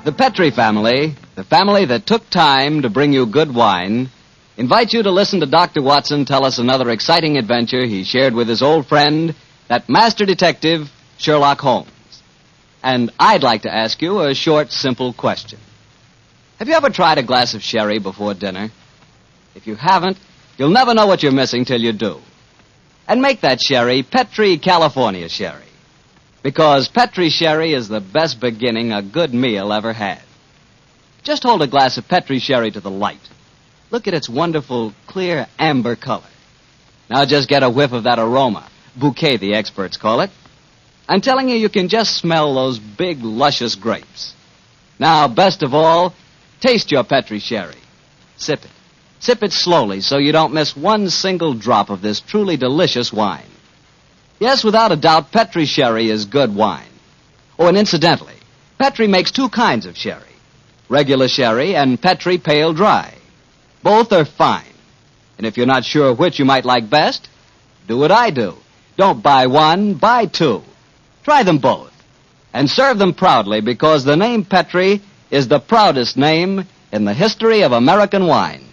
The Petri family, the family that took time to bring you good wine, invites you to listen to Dr. Watson tell us another exciting adventure he shared with his old friend, that master detective, Sherlock Holmes. And I'd like to ask you a short, simple question. Have you ever tried a glass of sherry before dinner? If you haven't, you'll never know what you're missing till you do. And make that sherry Petri California sherry. Because Petri sherry is the best beginning a good meal ever had. Just hold a glass of Petri sherry to the light. Look at its wonderful, clear amber color. Now just get a whiff of that aroma. Bouquet, the experts call it. I'm telling you, you can just smell those big, luscious grapes. Now, best of all, taste your Petri sherry. Sip it. Sip it slowly so you don't miss one single drop of this truly delicious wine. Yes, without a doubt, Petri sherry is good wine. Oh, and incidentally, Petri makes two kinds of sherry. Regular sherry and Petri pale dry. Both are fine. And if you're not sure which you might like best, do what I do. Don't buy one, buy two. Try them both. And serve them proudly because the name Petri is the proudest name in the history of American wines.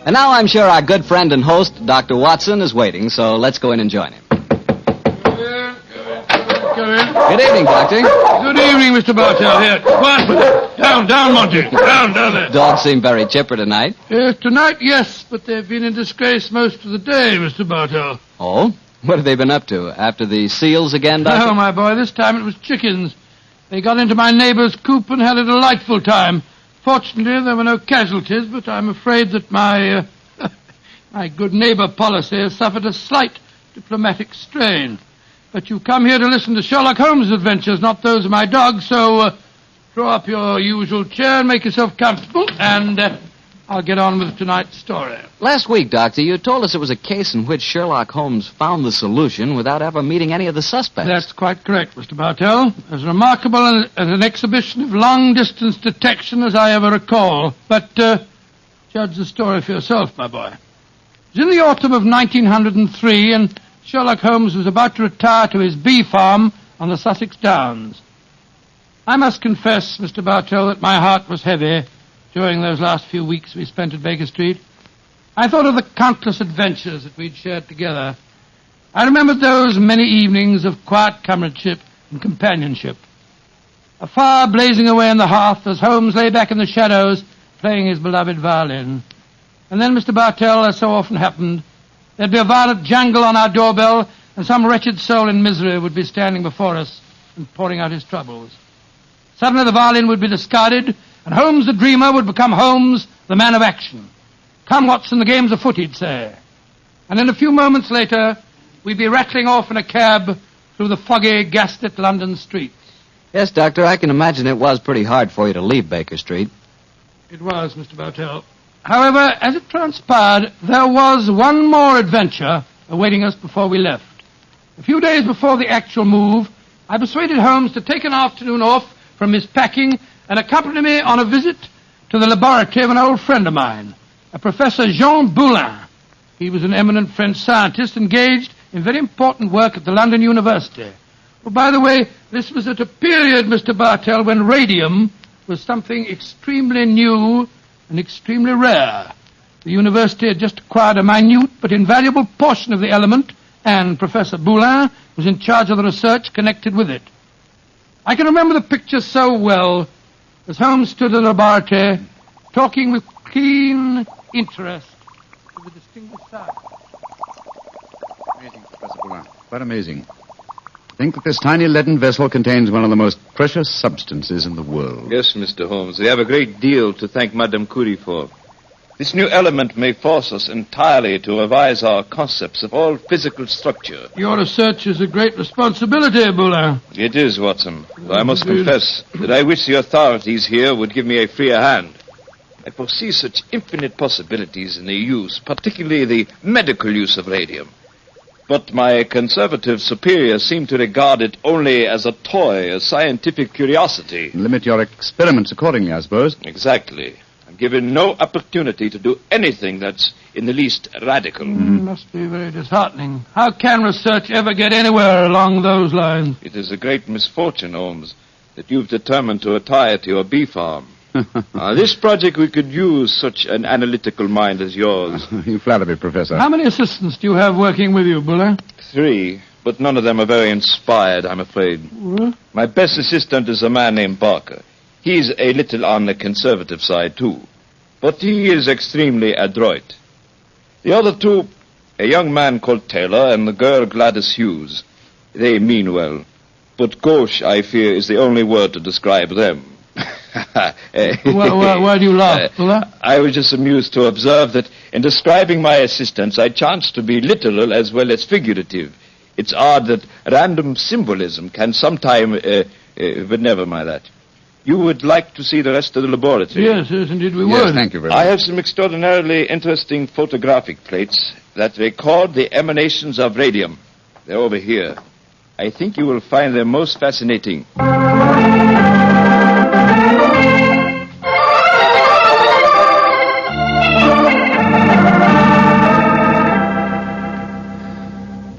And now I'm sure our good friend and host, Dr. Watson, is waiting, so let's go in and join him. Come in. Good evening, Doctor. Good evening, Mr. Bartell. Here, quiet with it. Down, Monty. Down there. Dogs seem very chipper tonight. Tonight, yes, but they've been in disgrace most of the day, Mr. Bartell. Oh? What have they been up to? After the seals again, Doctor? No, my boy, this time it was chickens. They got into my neighbor's coop and had a delightful time. Fortunately, there were no casualties, but I'm afraid that my good neighbor policy has suffered a slight diplomatic strain. But you come here to listen to Sherlock Holmes' adventures, not those of my dog, so draw up your usual chair and make yourself comfortable, and I'll get on with tonight's story. Last week, Doctor, you told us it was a case in which Sherlock Holmes found the solution without ever meeting any of the suspects. That's quite correct, Mr. Bartell. As remarkable as an exhibition of long-distance detection as I ever recall. But Judge the story for yourself, my boy. It was in the autumn of 1903, and Sherlock Holmes was about to retire to his bee farm on the Sussex Downs. I must confess, Mr. Bartell, that my heart was heavy during those last few weeks we spent at Baker Street. I thought of the countless adventures that we'd shared together. I remembered those many evenings of quiet comradeship and companionship. A fire blazing away on the hearth as Holmes lay back in the shadows playing his beloved violin. And then, Mr. Bartell, as so often happened, there'd be a violent jangle on our doorbell, and some wretched soul in misery would be standing before us and pouring out his troubles. Suddenly the violin would be discarded, and Holmes the dreamer would become Holmes the man of action. "Come, Watson, the game's afoot," he'd say. And then a few moments later, we'd be rattling off in a cab through the foggy, gaslit London streets. Yes, Doctor, I can imagine it was pretty hard for you to leave Baker Street. It was, Mr. Bartell. However, as it transpired, there was one more adventure awaiting us before we left. A few days before the actual move, I persuaded Holmes to take an afternoon off from his packing and accompany me on a visit to the laboratory of an old friend of mine, a Professor Jean Boulin. He was an eminent French scientist engaged in very important work at the London University. Well, by the way, this was at a period, Mr. Bartell, when radium was something extremely new and extremely rare. The university had just acquired a minute but invaluable portion of the element, and Professor Boulin was in charge of the research connected with it. I can remember the picture so well as Holmes stood in the laboratory talking with keen interest to the distinguished scientist. Amazing, Professor Boulin. Quite amazing. Think that this tiny leaden vessel contains one of the most precious substances in the world. Yes, Mr. Holmes. We have a great deal to thank Madame Curie for. This new element may force us entirely to revise our concepts of all physical structure. Your research is a great responsibility, Boulin. It is, Watson. Though I must confess that I wish the authorities here would give me a freer hand. I foresee such infinite possibilities in the use, particularly the medical use of radium. But my conservative superiors seem to regard it only as a toy, a scientific curiosity. Limit your experiments accordingly, I suppose. Exactly. I'm given no opportunity to do anything that's in the least radical. Must be very disheartening. How can research ever get anywhere along those lines? It is a great misfortune, Holmes, that you've determined to retire to your bee farm. This project we could use such an analytical mind as yours. You flatter me, Professor. How many assistants do you have working with you, Boulin? 3, but none of them are very inspired, I'm afraid. My best assistant is a man named Barker. He's a little on the conservative side, too. But he is extremely adroit. The other 2, a young man called Taylor and the girl Gladys Hughes. They mean well. But gauche, I fear, is the only word to describe them. Why do you laugh, Boulin? I was just amused to observe that in describing my assistants, I chanced to be literal as well as figurative. It's odd that random symbolism can sometime... but never mind that. You would like to see the rest of the laboratory? Yes, indeed we would. Yes, thank you very much. I have some extraordinarily interesting photographic plates that record the emanations of radium. They're over here. I think you will find them most fascinating.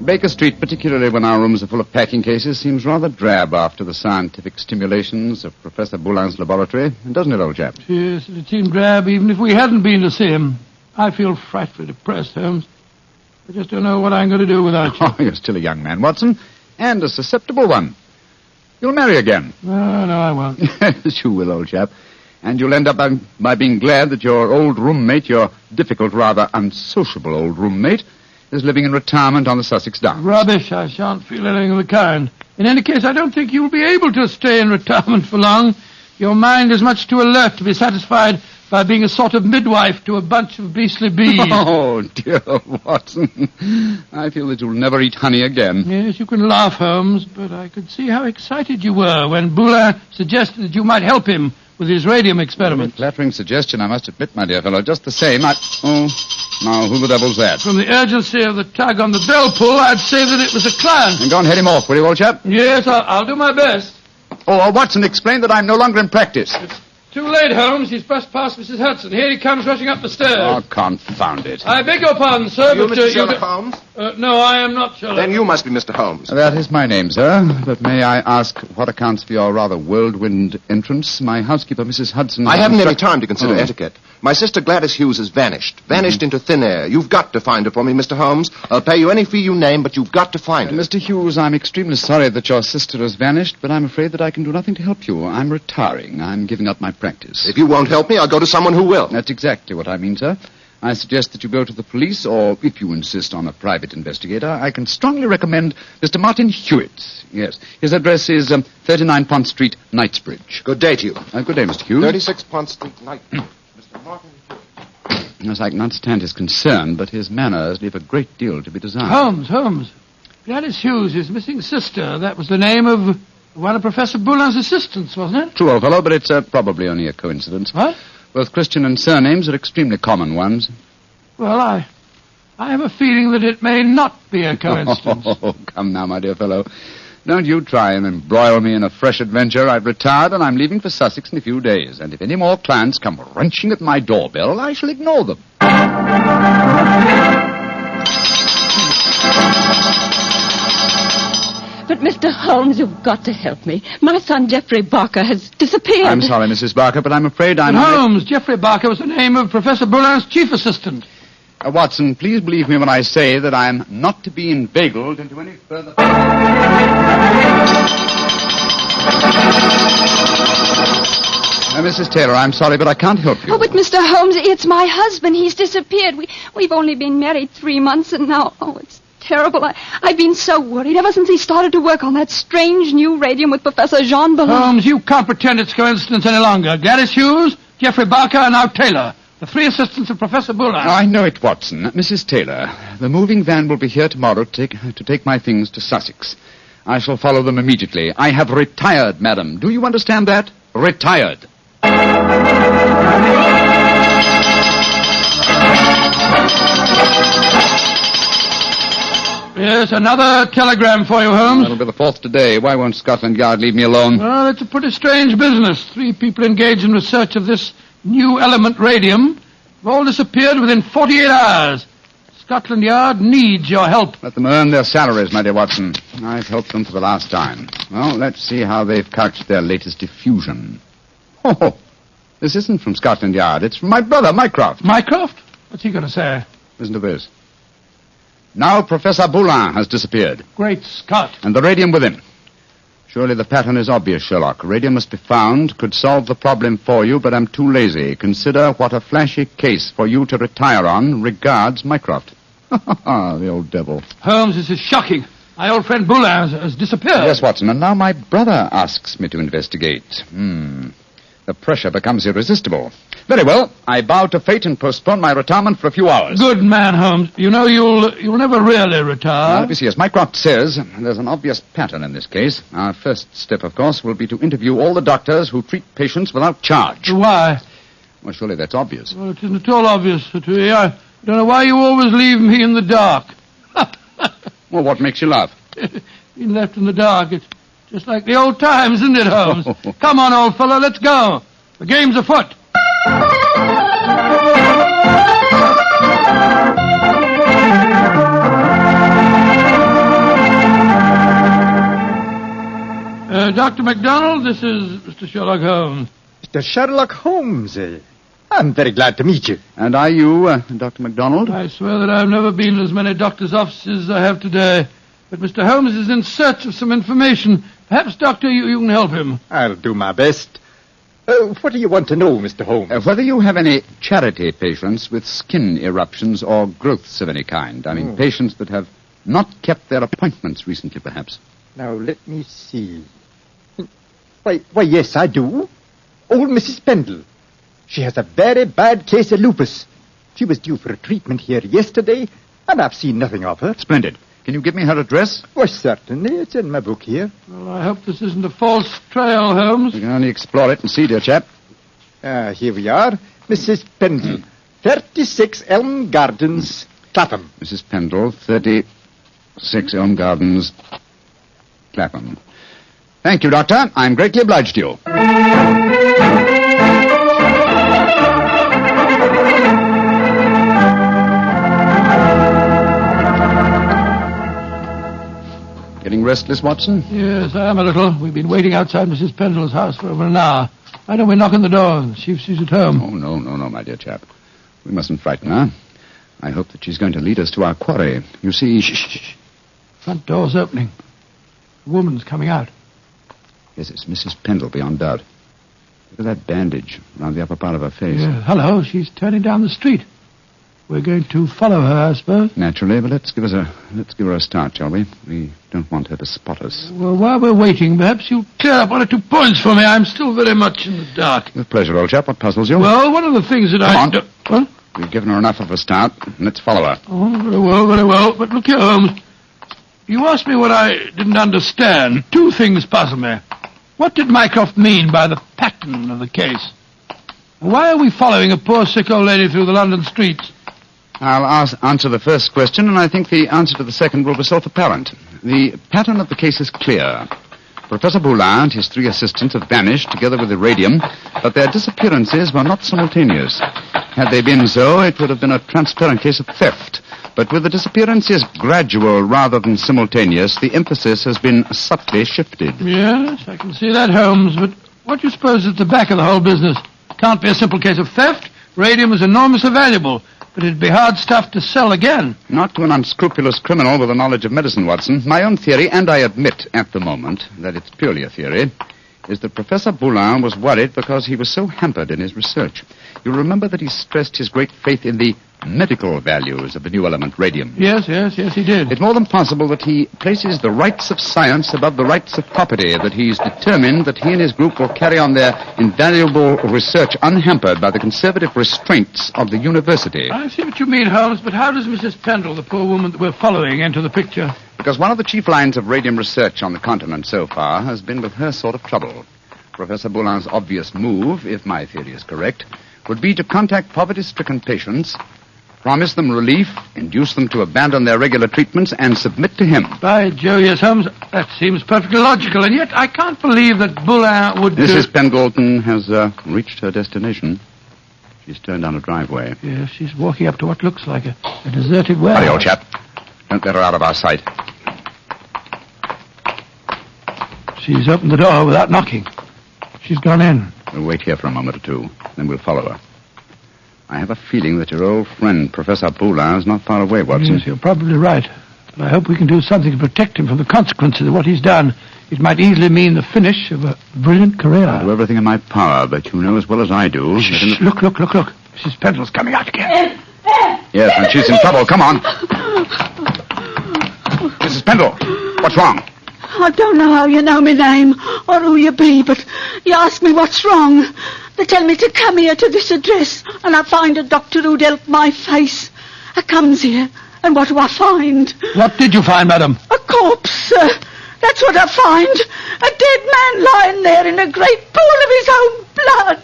Baker Street, particularly when our rooms are full of packing cases, seems rather drab after the scientific stimulations of Professor Boulin's laboratory, doesn't it, old chap? Yes, it seemed drab even if we hadn't been to see him. I feel frightfully depressed, Holmes. I just don't know what I'm going to do without you. Oh, you're still a young man, Watson, and a susceptible one. You'll marry again. No, I won't. Yes, you will, old chap. And you'll end up by being glad that your old roommate, your difficult, rather unsociable old roommate, is living in retirement on the Sussex Downs. Rubbish. I shan't feel anything of the kind. In any case, I don't think you'll be able to stay in retirement for long. Your mind is much too alert to be satisfied by being a sort of midwife to a bunch of beastly bees. Oh, dear Watson. I feel that you'll never eat honey again. Yes, you can laugh, Holmes, but I could see how excited you were when Boulin suggested that you might help him with his radium experiment. Flattering suggestion, I must admit, my dear fellow. Just the same, Oh, now, who the devil's that? From the urgency of the tug on the bell pull, I'd say that it was a client. And go and head him off, will you, old chap? Yes, I'll do my best. Oh, Watson, explain that I'm no longer in practice. Too late, Holmes. He's brushed past Mrs. Hudson. Here he comes rushing up the stairs. Oh, confound it. I beg your pardon, sir, Are you but... Mr. Sherlock Holmes? No, I am not Sherlock. Then you must be Mr. Holmes. That is my name, sir. But may I ask what accounts for your rather whirlwind entrance? My housekeeper, Mrs. Hudson... I haven't any time to consider etiquette. My sister Gladys Hughes has vanished. Vanished into thin air. You've got to find her for me, Mr. Holmes. I'll pay you any fee you name, but you've got to find her. Mr. Hughes, I'm extremely sorry that your sister has vanished, but I'm afraid that I can do nothing to help you. I'm retiring. I'm giving up my practice. If you won't help me, I'll go to someone who will. That's exactly what I mean, sir. I suggest that you go to the police, or if you insist on a private investigator, I can strongly recommend Mr. Martin Hewitt. Yes. His address is 39 Pont Street, Knightsbridge. Good day to you. Good day, Mr. Hughes. 36 Pont Street, Knightsbridge. Mr. Martin Hewitt. Yes, I can understand his concern, but his manners leave a great deal to be desired. Holmes. Gladys Hughes' missing sister. That was the name of one of Professor Boulin's assistants, wasn't it? True, old fellow, but it's probably only a coincidence. What? Both Christian and surnames are extremely common ones. Well, I have a feeling that it may not be a coincidence. Oh, come now, my dear fellow. Don't you try and embroil me in a fresh adventure. I've retired and I'm leaving for Sussex in a few days. And if any more clients come wrenching at my doorbell, I shall ignore them. But, Mr. Holmes, you've got to help me. My son, Geoffrey Barker, has disappeared. I'm sorry, Mrs. Barker, but I'm afraid I'm... Holmes, Geoffrey Barker was the name of Professor Boulin's chief assistant. Watson, please believe me when I say that I'm not to be inveigled into any further... Mrs. Taylor, I'm sorry, but I can't help you. Oh, but Mr. Holmes, it's my husband. He's disappeared. We've only been married 3 months, and now... Oh, it's terrible. I've been so worried ever since he started to work on that strange new radium with Professor Jean Ballon. Holmes, you can't pretend it's coincidence any longer. Gladys Hughes, Geoffrey Barker, and now Taylor. The 3 assistants of Professor Boulin. I know it, Watson. Mrs. Taylor, the moving van will be here tomorrow to take my things to Sussex. I shall follow them immediately. I have retired, madam. Do you understand that? Retired. Yes, another telegram for you, Holmes. That'll be the 4th today. Why won't Scotland Yard leave me alone? Well, it's a pretty strange business. 3 people engaged in research of this new element radium have all disappeared within 48 hours. Scotland Yard needs your help. Let them earn their salaries, my dear Watson. I've helped them for the last time. Well, let's see how they've couched their latest diffusion. Oh, this isn't from Scotland Yard. It's from my brother, Mycroft. Mycroft? What's he going to say? Listen to this. Now Professor Boulin has disappeared. Great Scott. And the radium with him. Surely the pattern is obvious, Sherlock. Radium must be found, could solve the problem for you, but I'm too lazy. Consider what a flashy case for you to retire on. Regards, Mycroft. The old devil. Holmes, this is shocking. My old friend Boulin has disappeared. Yes, Watson, and now my brother asks me to investigate. The pressure becomes irresistible. Very well, I bow to fate and postpone my retirement for a few hours. Good man, Holmes. You know you'll never really retire. Let me see. As Mycroft says, there's an obvious pattern in this case. Our first step, of course, will be to interview all the doctors who treat patients without charge. Why? Well, surely that's obvious. Well, it isn't at all obvious to me. I don't know why you always leave me in the dark. Well, what makes you laugh? Being left in the dark. It's just like the old times, isn't it, Holmes? Come on, old fellow, let's go. The game's afoot. Dr. MacDonald, this is Mr. Sherlock Holmes. Mr. Sherlock Holmes, eh? I'm very glad to meet you. And are you, Dr. MacDonald? I swear that I've never been in as many doctors' offices as I have today. But Mr. Holmes is in search of some information. Perhaps, Doctor, you can help him. I'll do my best. What do you want to know, Mr. Holmes? Whether you have any charity patients with skin eruptions or growths of any kind. I mean, patients that have not kept their appointments recently, perhaps. Now, let me see. Why, yes, I do. Old Mrs. Pendle. She has a very bad case of lupus. She was due for a treatment here yesterday, and I've seen nothing of her. Splendid. Can you give me her address? Why, certainly. It's in my book here. Well, I hope this isn't a false trail, Holmes. We can only explore it and see, dear chap. Here we are. Mrs. Pendle, 36 Elm Gardens, Clapham. Mrs. Pendle, 36 Elm Gardens, Clapham. Thank you, Doctor. I'm greatly obliged to you. Getting restless, Watson? Yes, I am a little. We've been waiting outside Mrs. Pendle's house for over an hour. Why don't we knock on the door and see if she's at home? Oh, no, my dear chap. We mustn't frighten her. I hope that she's going to lead us to our quarry. You see... Shh. Front door's opening. A woman's coming out. Yes, it's Mrs. Pendle, beyond doubt. Look at that bandage around the upper part of her face. Yeah, hello, she's turning down the street. We're going to follow her, I suppose. Naturally, but let's give her a start, shall we? We don't want her to spot us. Well, while we're waiting, perhaps you'll clear up 1 or 2 points for me. I'm still very much in the dark. With pleasure, old chap. What puzzles you? Well, one of the things that Come on. What? We've given her enough of a start. Let's follow her. Oh, very well. But look here, Holmes. You asked me what I didn't understand. 2 things puzzle me. What did Mycroft mean by the pattern of the case? Why are we following a poor sick old lady through the London streets? I'll answer the first question, and I think the answer to the second will be self-apparent. The pattern of the case is clear. Professor Boulin and his 3 assistants have vanished together with Irradium, but their disappearances were not simultaneous. Had they been so, it would have been a transparent case of theft. But with the disappearances gradual rather than simultaneous, the emphasis has been subtly shifted. Yes, I can see that, Holmes, but what do you suppose is at the back of the whole business? Can't be a simple case of theft. Radium is enormously valuable, but it'd be hard stuff to sell again. Not to an unscrupulous criminal with a knowledge of medicine, Watson. My own theory, and I admit at the moment that it's purely a theory, is that Professor Boulin was worried because he was so hampered in his research. You'll remember that he stressed his great faith in the medical values of the new element, radium. Yes, he did. It's more than possible that he places the rights of science above the rights of property, that he's determined that he and his group will carry on their invaluable research unhampered by the conservative restraints of the university. I see what you mean, Holmes, but how does Mrs. Pendle, the poor woman that we're following, enter the picture? Because one of the chief lines of radium research on the continent so far has been with her sort of trouble. Professor Boulin's obvious move, if my theory is correct, would be to contact poverty-stricken patients, promise them relief, induce them to abandon their regular treatments, and submit to him. By Jove, yes, Holmes, that seems perfectly logical, and yet I can't believe that Boulin would... Mrs. Pendleton has reached her destination. She's turned down a driveway. Yes, she's walking up to what looks like a deserted warehouse. Hurry, old chap. Don't let her out of our sight. She's opened the door without knocking. She's gone in. We'll wait here for a moment or 2, then we'll follow her. I have a feeling that your old friend, Professor Boulin, is not far away, Watson. Yes, you're probably right. But I hope we can do something to protect him from the consequences of what he's done. It might easily mean the finish of a brilliant career. I'll do everything in my power, but you know as well as I do... Shh, look. Mrs. Pendle's coming out again. Yes, and she's in trouble. Come on. Mrs. Pendle, what's wrong? I don't know how you know my name or who you be, but you ask me what's wrong. They tell me to come here to this address, and I find a doctor who'd help my face. I comes here, and what do I find? What did you find, madam? A corpse, sir. That's what I find. A dead man lying there in a great pool of his own blood.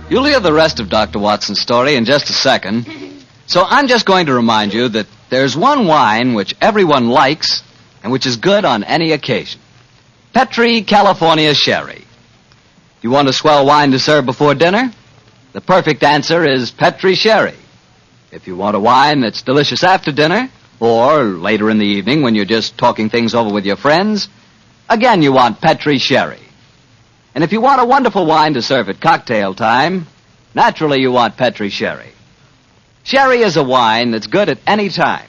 You'll hear the rest of Dr. Watson's story in just a second. So I'm just going to remind you that there's one wine which everyone likes and which is good on any occasion. Petri California Sherry. You want a swell wine to serve before dinner? The perfect answer is Petri Sherry. If you want a wine that's delicious after dinner, or later in the evening when you're just talking things over with your friends, again you want Petri Sherry. And if you want a wonderful wine to serve at cocktail time, naturally you want Petri Sherry. Sherry is a wine that's good at any time.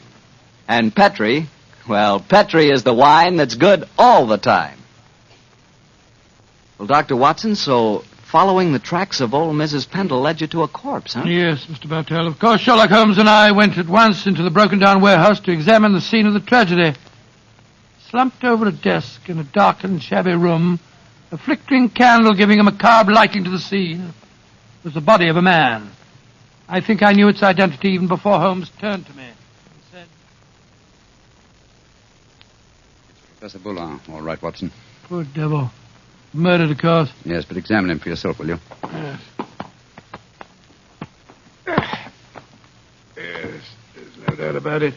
And Petri, well, Petri is the wine that's good all the time. Well, Dr. Watson, so following the tracks of old Mrs. Pendle led you to a corpse, huh? Yes, Mr. Bartell. Of course, Sherlock Holmes and I went at once into the broken-down warehouse to examine the scene of the tragedy. Slumped over a desk in a darkened, shabby room, a flickering candle giving a macabre lighting to the scene, was the body of a man. I think I knew its identity even before Holmes turned to me and said... Professor Boulin. All right, Watson. Poor devil. Murdered, of course. Yes, but examine him for yourself, will you? Yes. Yes, there's no doubt about it.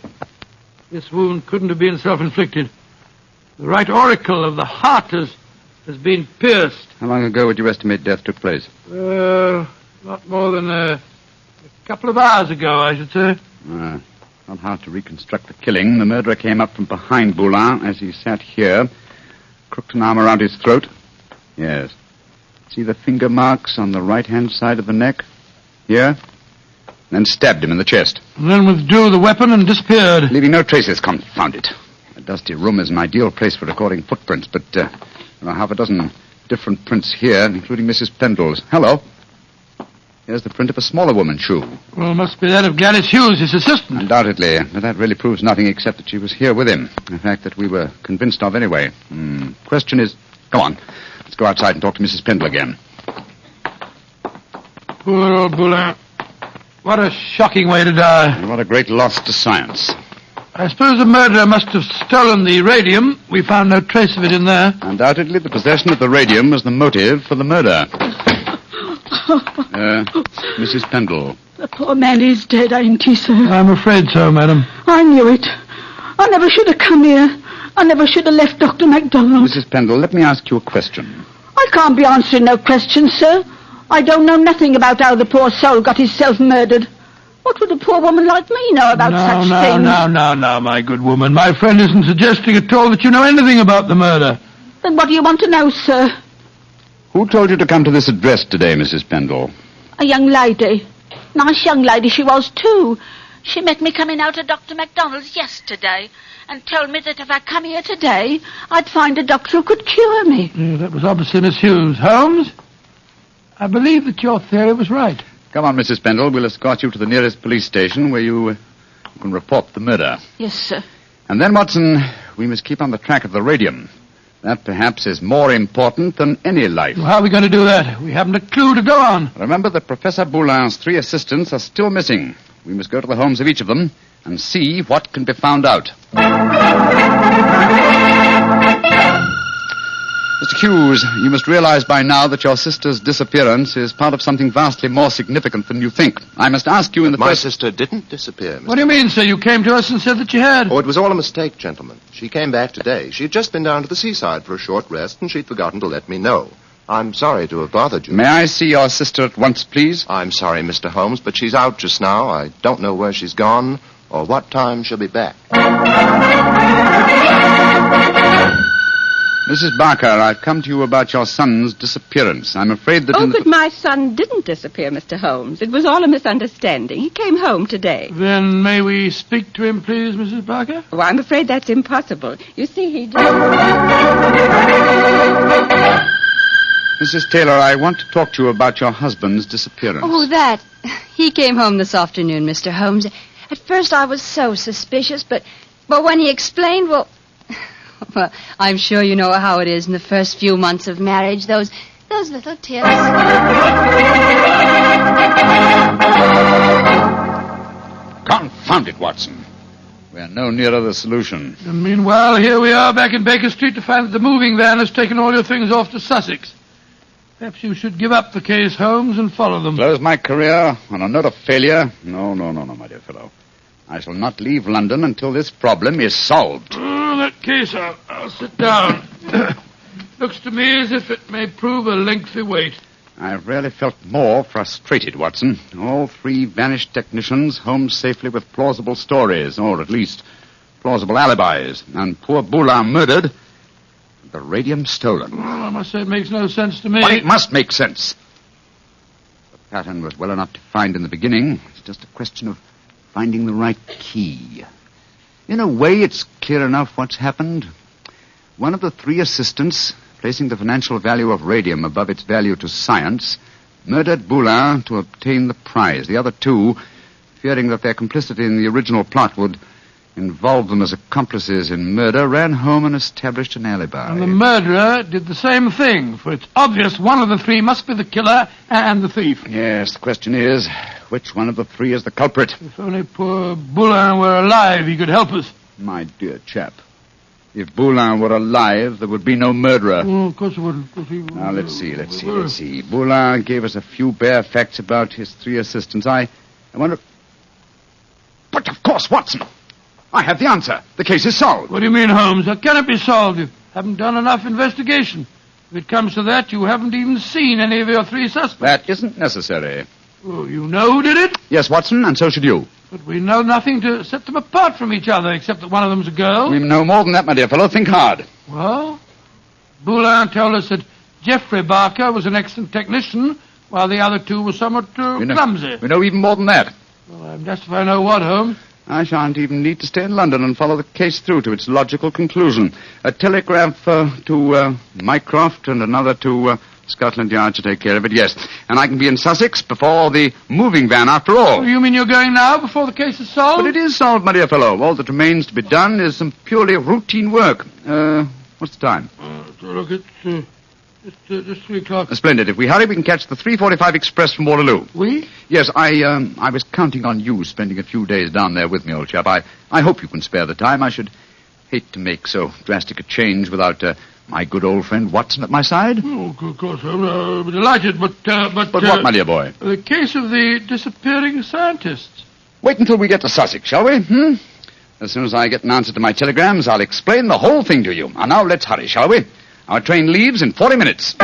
This wound couldn't have been self-inflicted. The right auricle of the heart has has been pierced. How long ago would you estimate death took place? Not more than a couple of hours ago, I should say. Not hard to reconstruct the killing. The murderer came up from behind Boulin as he sat here, crooked an arm around his throat. Yes. See the finger marks on the right-hand side of the neck? Here? Then stabbed him in the chest. And then withdrew the weapon and disappeared. Leaving no traces, confound it. A dusty room is an ideal place for recording footprints, but there are half a dozen different prints here, including Mrs. Pendle's. Hello. Here's the print of a smaller woman's shoe. Well, it must be that of Gladys Hughes, his assistant. Undoubtedly, but that really proves nothing except that she was here with him. In fact, that we were convinced of anyway. Question is... Come on. Let's go outside and talk to Mrs. Pendle again. Poor old Boulin. What a shocking way to die. And what a great loss to science. I suppose the murderer must have stolen the radium. We found no trace of it in there. Undoubtedly, the possession of the radium was the motive for the murder. Mrs. Pendle. The poor man is dead, ain't he, sir? I'm afraid so, madam. I knew it. I never should have come here. I never should have left Dr. MacDonald. Mrs. Pendle, let me ask you a question. I can't be answering no questions, sir. I don't know nothing about how the poor soul got himself murdered. What would a poor woman like me know about such things? No, my good woman. My friend isn't suggesting at all that you know anything about the murder. Then what do you want to know, sir? Who told you to come to this address today, Mrs. Pendle? A young lady. Nice young lady she was, too. She met me coming out of Dr. MacDonald's yesterday and told me that if I come here today, I'd find a doctor who could cure me. That was obviously Miss Hughes. Holmes, I believe that your theory was right. Come on, Mrs. Pendle. We'll escort you to the nearest police station where you can report the murder. Yes, sir. And then, Watson, we must keep on the track of the radium. That, perhaps, is more important than any life. Well, how are we going to do that? We haven't a clue to go on. Remember that Professor Boulin's 3 assistants are still missing. We must go to the homes of each of them and see what can be found out. Mr. Hughes, you must realize by now that your sister's disappearance is part of something vastly more significant than you think. I must ask you in the My first... sister didn't disappear, Mr. What do you mean, sir? You came to us and said that you had. Oh, it was all a mistake, gentlemen. She came back today. She'd just been down to the seaside for a short rest, and she'd forgotten to let me know. I'm sorry to have bothered you. May I see your sister at once, please? I'm sorry, Mr. Holmes, but she's out just now. I don't know where she's gone or what time she'll be back. Mrs. Barker, I've come to you about your son's disappearance. I'm afraid that... but my son didn't disappear, Mr. Holmes. It was all a misunderstanding. He came home today. Then may we speak to him, please, Mrs. Barker? Oh, I'm afraid that's impossible. You see, he did... Mrs. Taylor, I want to talk to you about your husband's disappearance. Oh, that. He came home this afternoon, Mr. Holmes. At first I was so suspicious, but when he explained, well, I'm sure you know how it is in the first few months of marriage, those little tears. Confound it, Watson. We're no nearer the solution. And meanwhile, here we are back in Baker Street to find that the moving van has taken all your things off to Sussex. Perhaps you should give up the case, Holmes, and follow them. Close my career on a note of failure? No, my dear fellow. I shall not leave London until this problem is solved. In that case, I'll sit down. Looks to me as if it may prove a lengthy wait. I've rarely felt more frustrated, Watson. All 3 vanished technicians home safely with plausible stories, or at least plausible alibis. And poor Boulin murdered, the radium stolen. Well, I must say it makes no sense to me. But it must make sense. The pattern was well enough to find in the beginning. It's just a question of finding the right key. In a way, it's clear enough what's happened. One of the 3 assistants, placing the financial value of radium above its value to science, murdered Boulin to obtain the prize. The other 2, fearing that their complicity in the original plot would involve them as accomplices in murder, ran home and established an alibi. And the murderer did the same thing, for it's obvious one of the 3 must be the killer and the thief. Yes, the question is, which one of the 3 is the culprit? If only poor Boulin were alive, he could help us. My dear chap, if Boulin were alive, there would be no murderer. Oh, of course it wouldn't. Now, let's see. Boulin gave us a few bare facts about his 3 assistants. I wonder... But of course, Watson! I have the answer. The case is solved. What do you mean, Holmes? How can it be solved? You haven't done enough investigation. If it comes to that, you haven't even seen any of your three suspects. That isn't necessary. Oh, you know who did it? Yes, Watson, and so should you. But we know nothing to set them apart from each other, except that one of them's a girl. We know more than that, my dear fellow. Think hard. Well, Boulin told us that Geoffrey Barker was an excellent technician, while the other two were somewhat clumsy. We know even more than that. Well, I'm just if I know what, Holmes. I shan't even need to stay in London and follow the case through to its logical conclusion. A telegraph to Mycroft and another to Scotland Yard to take care of it, yes. And I can be in Sussex before the moving van, after all. Oh, you mean you're going now, before the case is solved? But it is solved, my dear fellow. All that remains to be done is some purely routine work. What's the time? Look, it's 3 o'clock. Splendid. If we hurry, we can catch the 3:45 express from Waterloo. We? Yes, I was counting on you spending a few days down there with me, old chap. I hope you can spare the time. I should hate to make so drastic a change without my good old friend Watson at my side. Oh, of course, I'll be delighted, but... But what, my dear boy? The case of the disappearing scientists. Wait until we get to Sussex, shall we? As soon as I get an answer to my telegrams, I'll explain the whole thing to you. And now let's hurry, shall we? Our train leaves in 40 minutes.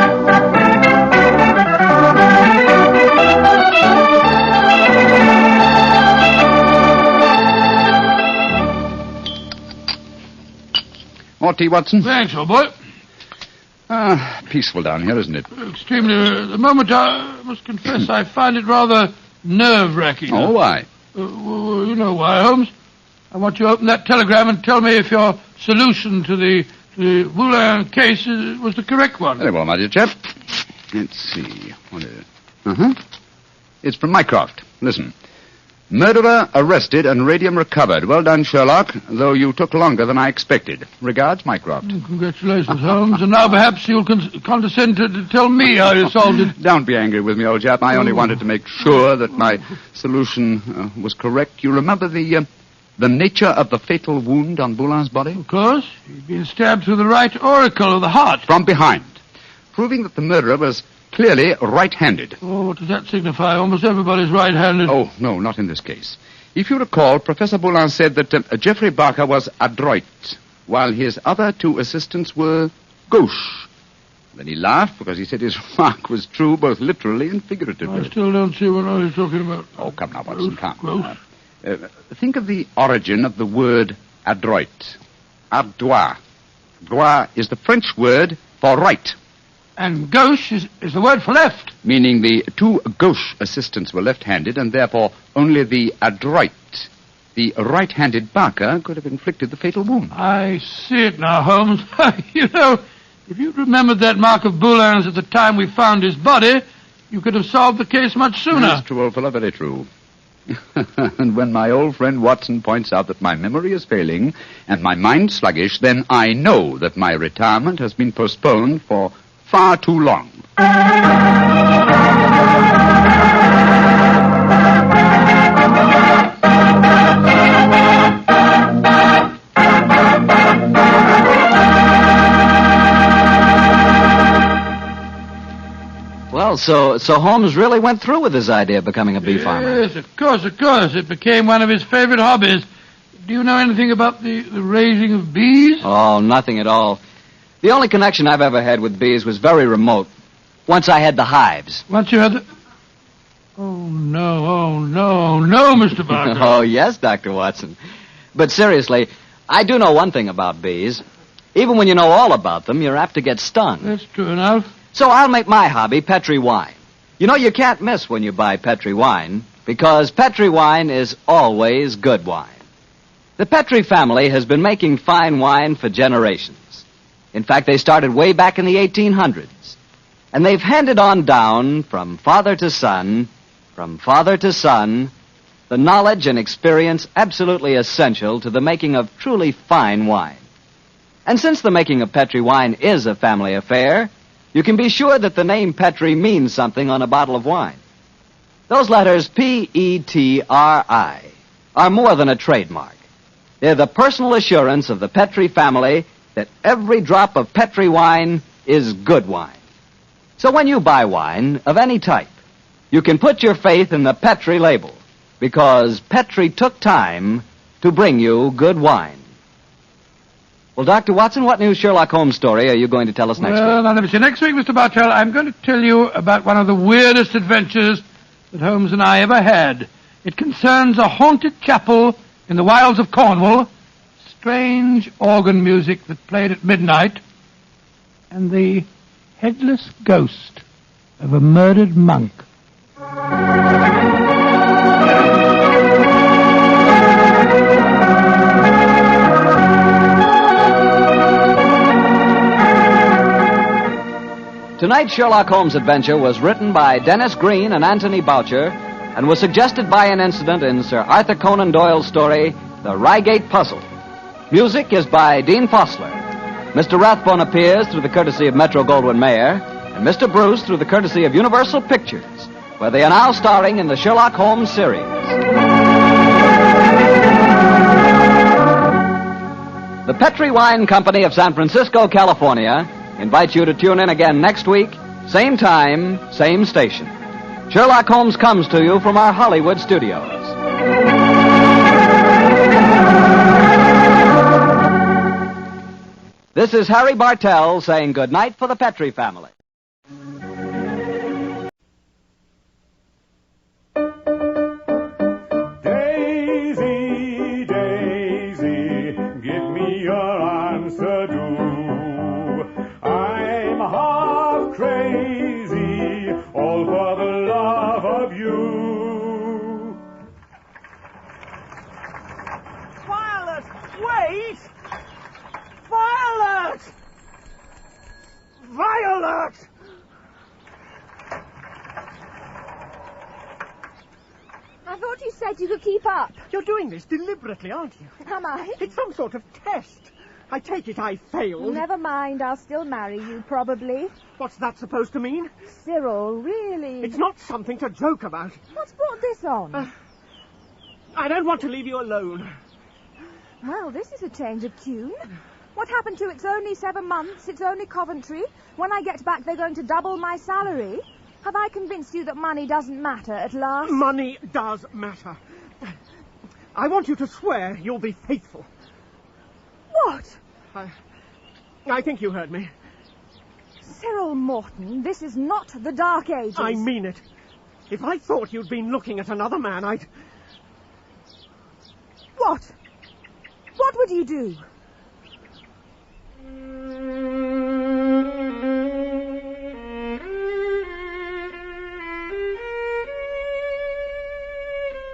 More tea, Watson? Thanks, old boy. Peaceful down here, isn't it? Extremely. At the moment, I must confess, I find it rather nerve-wracking. Oh, why? Well, you know why, Holmes. I want you to open that telegram and tell me if your solution to the Boulin case was the correct one. Very well, my dear chap. Let's see. What is it? It's from Mycroft. Listen. Murderer arrested and radium recovered. Well done, Sherlock, though you took longer than I expected. Regards, Mycroft. Congratulations, Holmes. And now perhaps you'll condescend to tell me how you solved it. Don't be angry with me, old chap. I only wanted to make sure that my solution was correct. You remember the nature of the fatal wound on Boulin's body? Of course. He'd been stabbed through the right auricle of the heart. From behind. Proving that the murderer was clearly right-handed. Oh, what does that signify? Almost everybody's right-handed. Oh, no, not in this case. If you recall, Professor Boulin said that Geoffrey Barker was adroit, while his other two assistants were gauche. Then he laughed because he said his remark was true both literally and figuratively. I still don't see what I was talking about. Oh, come now, Watson, come. Gauche. Think of the origin of the word adroit. Ardois. Droit is the French word for right. And gauche is the word for left. Meaning the two gauche assistants were left-handed, and therefore only the adroit, the right-handed Barker, could have inflicted the fatal wound. I see it now, Holmes. You know, if you'd remembered that mark of Boulin's at the time we found his body, you could have solved the case much sooner. That's true, old fellow, very true. And when my old friend Watson points out that my memory is failing and my mind sluggish, then I know that my retirement has been postponed for far too long. Well, so Holmes really went through with his idea of becoming a bee farmer. Yes, of course. It became one of his favorite hobbies. Do you know anything about the raising of bees? Oh, nothing at all. The only connection I've ever had with bees was very remote. Once I had the hives. Once you had the... Oh, no, Mr. Barker. Oh, yes, Dr. Watson. But seriously, I do know one thing about bees. Even when you know all about them, you're apt to get stung. That's true enough. So I'll make my hobby Petri wine. You know, you can't miss when you buy Petri wine, because Petri wine is always good wine. The Petri family has been making fine wine for generations. In fact, they started way back in the 1800s. And they've handed on down from father to son, the knowledge and experience absolutely essential to the making of truly fine wine. And since the making of Petri wine is a family affair, you can be sure that the name Petri means something on a bottle of wine. Those letters Petri are more than a trademark. They're the personal assurance of the Petri family that every drop of Petri wine is good wine. So when you buy wine of any type, you can put your faith in the Petri label, because Petri took time to bring you good wine. Well, Dr. Watson, what new Sherlock Holmes story are you going to tell us next week? Well, now let me see. Next week, Mr. Bartell, I'm going to tell you about one of the weirdest adventures that Holmes and I ever had. It concerns a haunted chapel in the wilds of Cornwall, strange organ music that played at midnight, and the headless ghost of a murdered monk. Tonight's Sherlock Holmes adventure was written by Dennis Green and Anthony Boucher and was suggested by an incident in Sir Arthur Conan Doyle's story, The Reigate Puzzle. Music is by Dean Fossler. Mr. Rathbone appears through the courtesy of Metro-Goldwyn-Mayer, and Mr. Bruce through the courtesy of Universal Pictures, where they are now starring in the Sherlock Holmes series. The Petri Wine Company of San Francisco, California, invites you to tune in again next week, same time, same station. Sherlock Holmes comes to you from our Hollywood studios. This is Harry Bartell saying good night for the Petri family. Daisy, Daisy, give me your answer, do. I'm half crazy, all for the love of you. Violet, wait! Violet! Violet! I thought you said you could keep up. You're doing this deliberately, aren't you? Am I? It's some sort of test. I take it I failed. Never mind, I'll still marry you, probably. What's that supposed to mean? Cyril, really? It's not something to joke about. What's brought this on? I don't want to leave you alone. Well, this is a change of tune. What happened to it's only 7 months, it's only Coventry? When I get back, they're going to double my salary? Have I convinced you that money doesn't matter at last? Money does matter. I want you to swear you'll be faithful. What? I think you heard me. Cyril Morton, this is not the Dark Ages. I mean it. If I thought you'd been looking at another man, I'd... What? What would you do?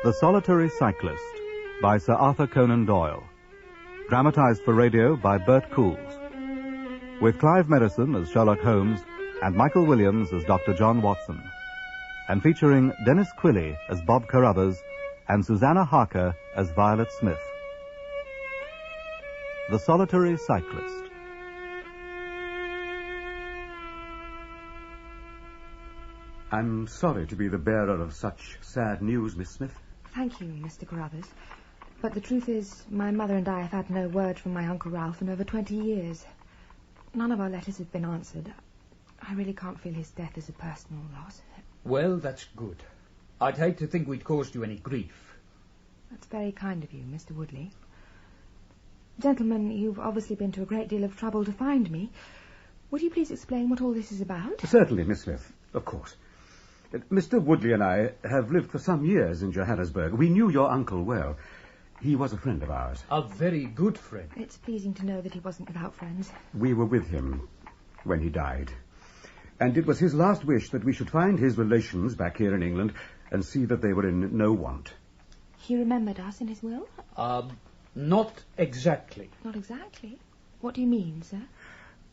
The Solitary Cyclist by Sir Arthur Conan Doyle. Dramatized for radio by Bert Coules. With Clive Merrison as Sherlock Holmes and Michael Williams as Dr. John Watson. And featuring Dennis Quilley as Bob Carruthers and Susanna Harker as Violet Smith. The Solitary Cyclist. I'm sorry to be the bearer of such sad news, Miss Smith. Thank you, Mr. Carruthers. But the truth is, my mother and I have had no word from my Uncle Ralph in over 20 years. None of our letters have been answered. I really can't feel his death as a personal loss. Well, that's good. I'd hate to think we'd caused you any grief. That's very kind of you, Mr. Woodley. Gentlemen, you've obviously been to a great deal of trouble to find me. Would you please explain what all this is about? Certainly, Miss Smith, of course. Mr. Woodley and I have lived for some years in Johannesburg. We knew your uncle well. He was a friend of ours. A very good friend. It's pleasing to know that he wasn't without friends. We were with him when he died. And it was his last wish that we should find his relations back here in England and see that they were in no want. He remembered us in his will? Not exactly. Not exactly? What do you mean, sir?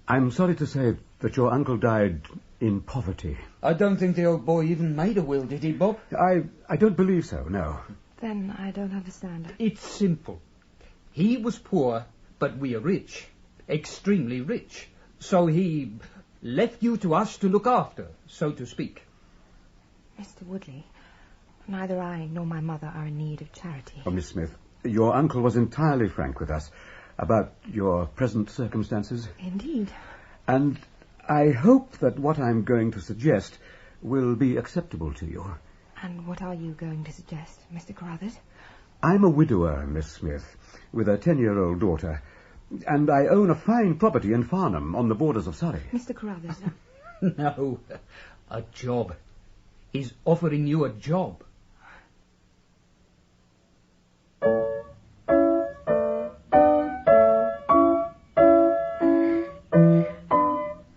I'm sorry to say that your uncle died in poverty. I don't think the old boy even made a will, did he, Bob? I don't believe so, no. Then I don't understand. It's simple. He was poor, but we are rich. Extremely rich. So he left you to us to look after, so to speak. Mr. Woodley, neither I nor my mother are in need of charity. Oh, Miss Smith, your uncle was entirely frank with us about your present circumstances. Indeed. And I hope that what I'm going to suggest will be acceptable to you. And what are you going to suggest, Mr. Carruthers? I'm a widower, Miss Smith, with a 10-year-old daughter. And I own a fine property in Farnham on the borders of Surrey. Mr. Carruthers. No, a job. He's offering you a job.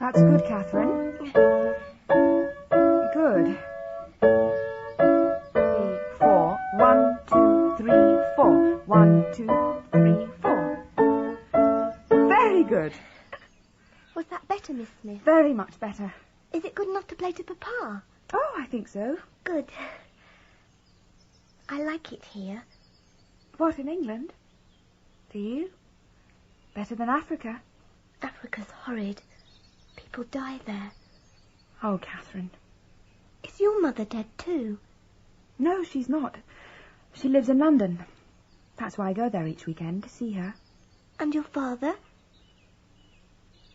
That's good, Catherine. Good. 3, 4. 1, 2, 3, 4. 1, 2, 3, 4. Very good. Was that better, Miss Smith? Very much better. Is it good enough to play to Papa? Oh, I think so. Good. I like it here. What, in England? Do you? Better than Africa? Africa's horrid. People die there. Oh, Catherine. Is your mother dead too? No, she's not. She lives in London. That's why I go there each weekend, to see her. And your father?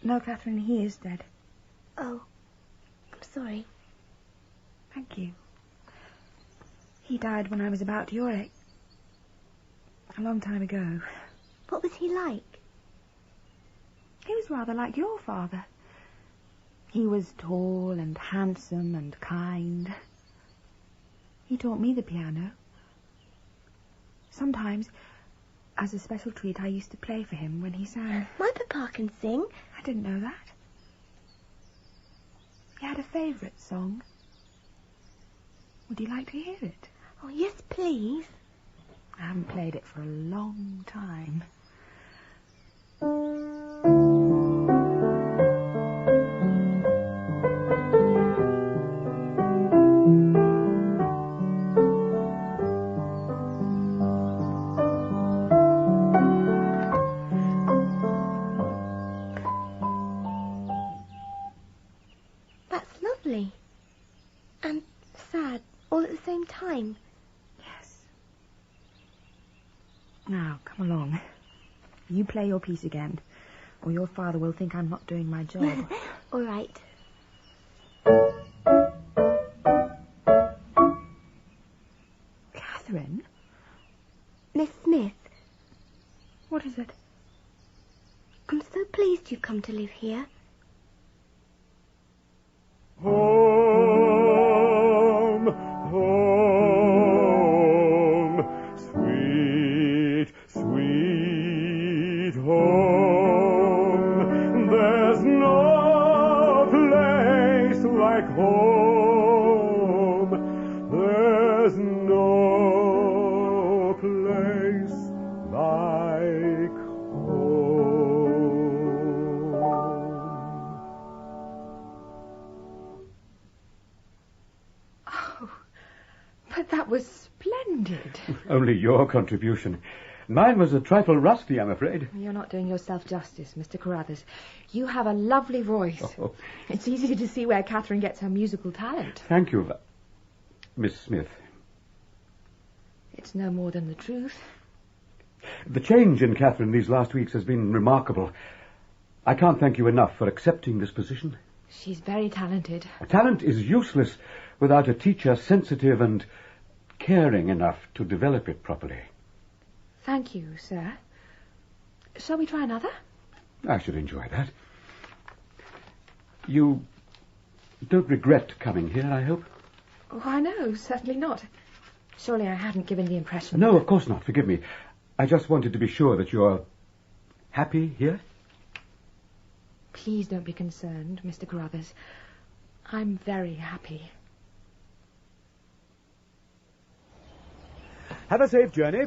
No, Catherine, he is dead. Oh, I'm sorry. Thank you. He died when I was about your age. A long time ago. What was he like? He was rather like your father. He was tall and handsome and kind. He taught me the piano. Sometimes, as a special treat, I used to play for him when he sang. My papa can sing. I didn't know that. He had a favourite song. Would you like to hear it? Oh, yes, please. I haven't played it for a long time. That's lovely. And sad, all at the same time. Yes. Now, come along. You play your piece again, or your father will think I'm not doing my job. All right. Catherine? Miss Smith. What is it? I'm so pleased you've come to live here. Home, home, sweet, sweet home. There's no place like home. There's no place like But that was splendid. Only your contribution. Mine was a trifle rusty, I'm afraid. You're not doing yourself justice, Mr. Carruthers. You have a lovely voice. Oh. It's easy to see where Catherine gets her musical talent. Thank you, Miss Smith. It's no more than the truth. The change in Catherine these last weeks has been remarkable. I can't thank you enough for accepting this position. She's very talented. Talent is useless without a teacher sensitive and caring enough to develop it properly. Thank you, sir. Shall we try another? I should enjoy that. You don't regret coming here, I hope? Why, no, certainly not. Surely I hadn't given the impression... No, of course not. Forgive me. I just wanted to be sure that you're happy here. Please don't be concerned, Mr. Carruthers. I'm very happy. Have a safe journey.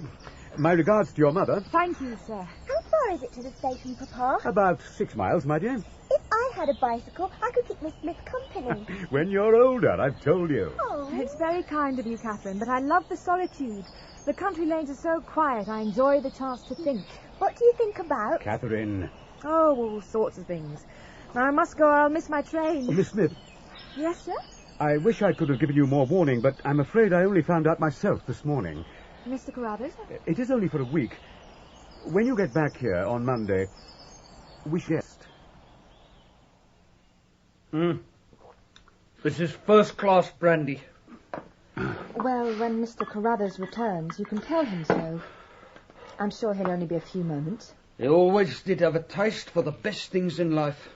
My regards to your mother. Thank you, sir. How far is it to the station, Papa? About 6 miles, my dear. If I had a bicycle, I could keep Miss Smith company. When you're older, I've told you. Oh. It's very kind of you, Catherine, but I love the solitude. The country lanes are so quiet, I enjoy the chance to think. What do you think about? Catherine. Oh, all sorts of things. Now I must go, I'll miss my train. Oh, Miss Smith, Yes, sir? I wish I could have given you more warning, but I'm afraid I only found out myself this morning. Mr. Carruthers? It is only for a week. When you get back here on Monday, we shall rest. This is first-class brandy. Well, when Mr. Carruthers returns, you can tell him so. I'm sure he'll only be a few moments. He always did have a taste for the best things in life.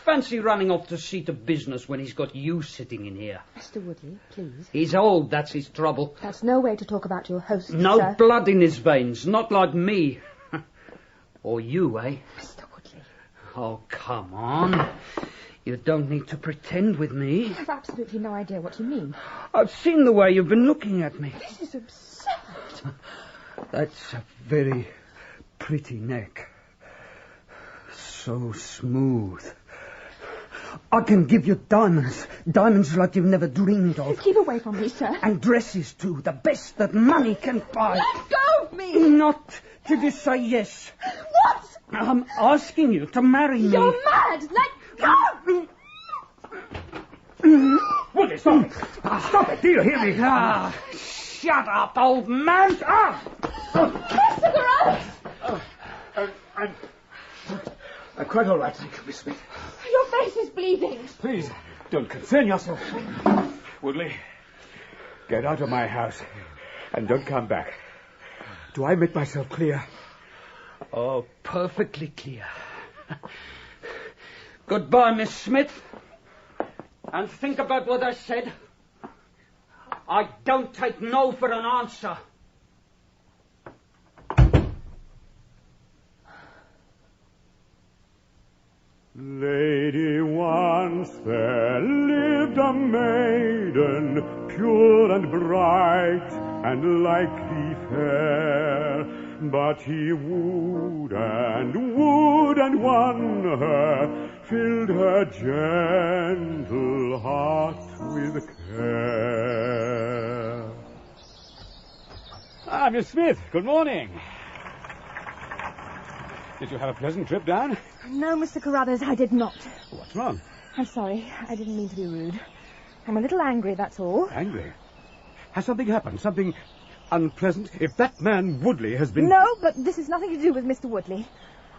Fancy running off to see to business when he's got you sitting in here. Mr. Woodley, please. He's old, that's his trouble. That's no way to talk about your host, No sir. blood in his veins, not like me. Or you, eh? Mr. Woodley. Oh, come on. You don't need to pretend with me. I have absolutely no idea what you mean. I've seen the way you've been looking at me. This is absurd. That's a very pretty neck. So smooth. I can give you diamonds. Diamonds like you've never dreamed of. Keep away from me, sir. And dresses, too. The best that money can buy. Let go of me! Not till you say yes. What? I'm asking you to marry me. You're mad! Let go! Woodley, stop it. Stop it. Do you hear me? Shut up, old man. I'm quite all right, thank you, Miss Smith. Your face is bleeding. Please, don't concern yourself. Woodley, get out of my house and don't come back. Do I make myself clear? Oh, perfectly clear. Goodbye, Miss Smith. And think about what I said. I don't take no for an answer. Lady, once there lived a maiden, pure and bright, and likely fair. But he wooed and won her, filled her gentle heart with care. Ah, Miss Smith, good morning. Did you have a pleasant trip down? No, Mr. Carruthers, I did not. What's wrong? I'm sorry. I didn't mean to be rude. I'm a little angry, that's all. Angry? Has something happened? Something unpleasant? If that man Woodley has been... No, but this has nothing to do with Mr. Woodley.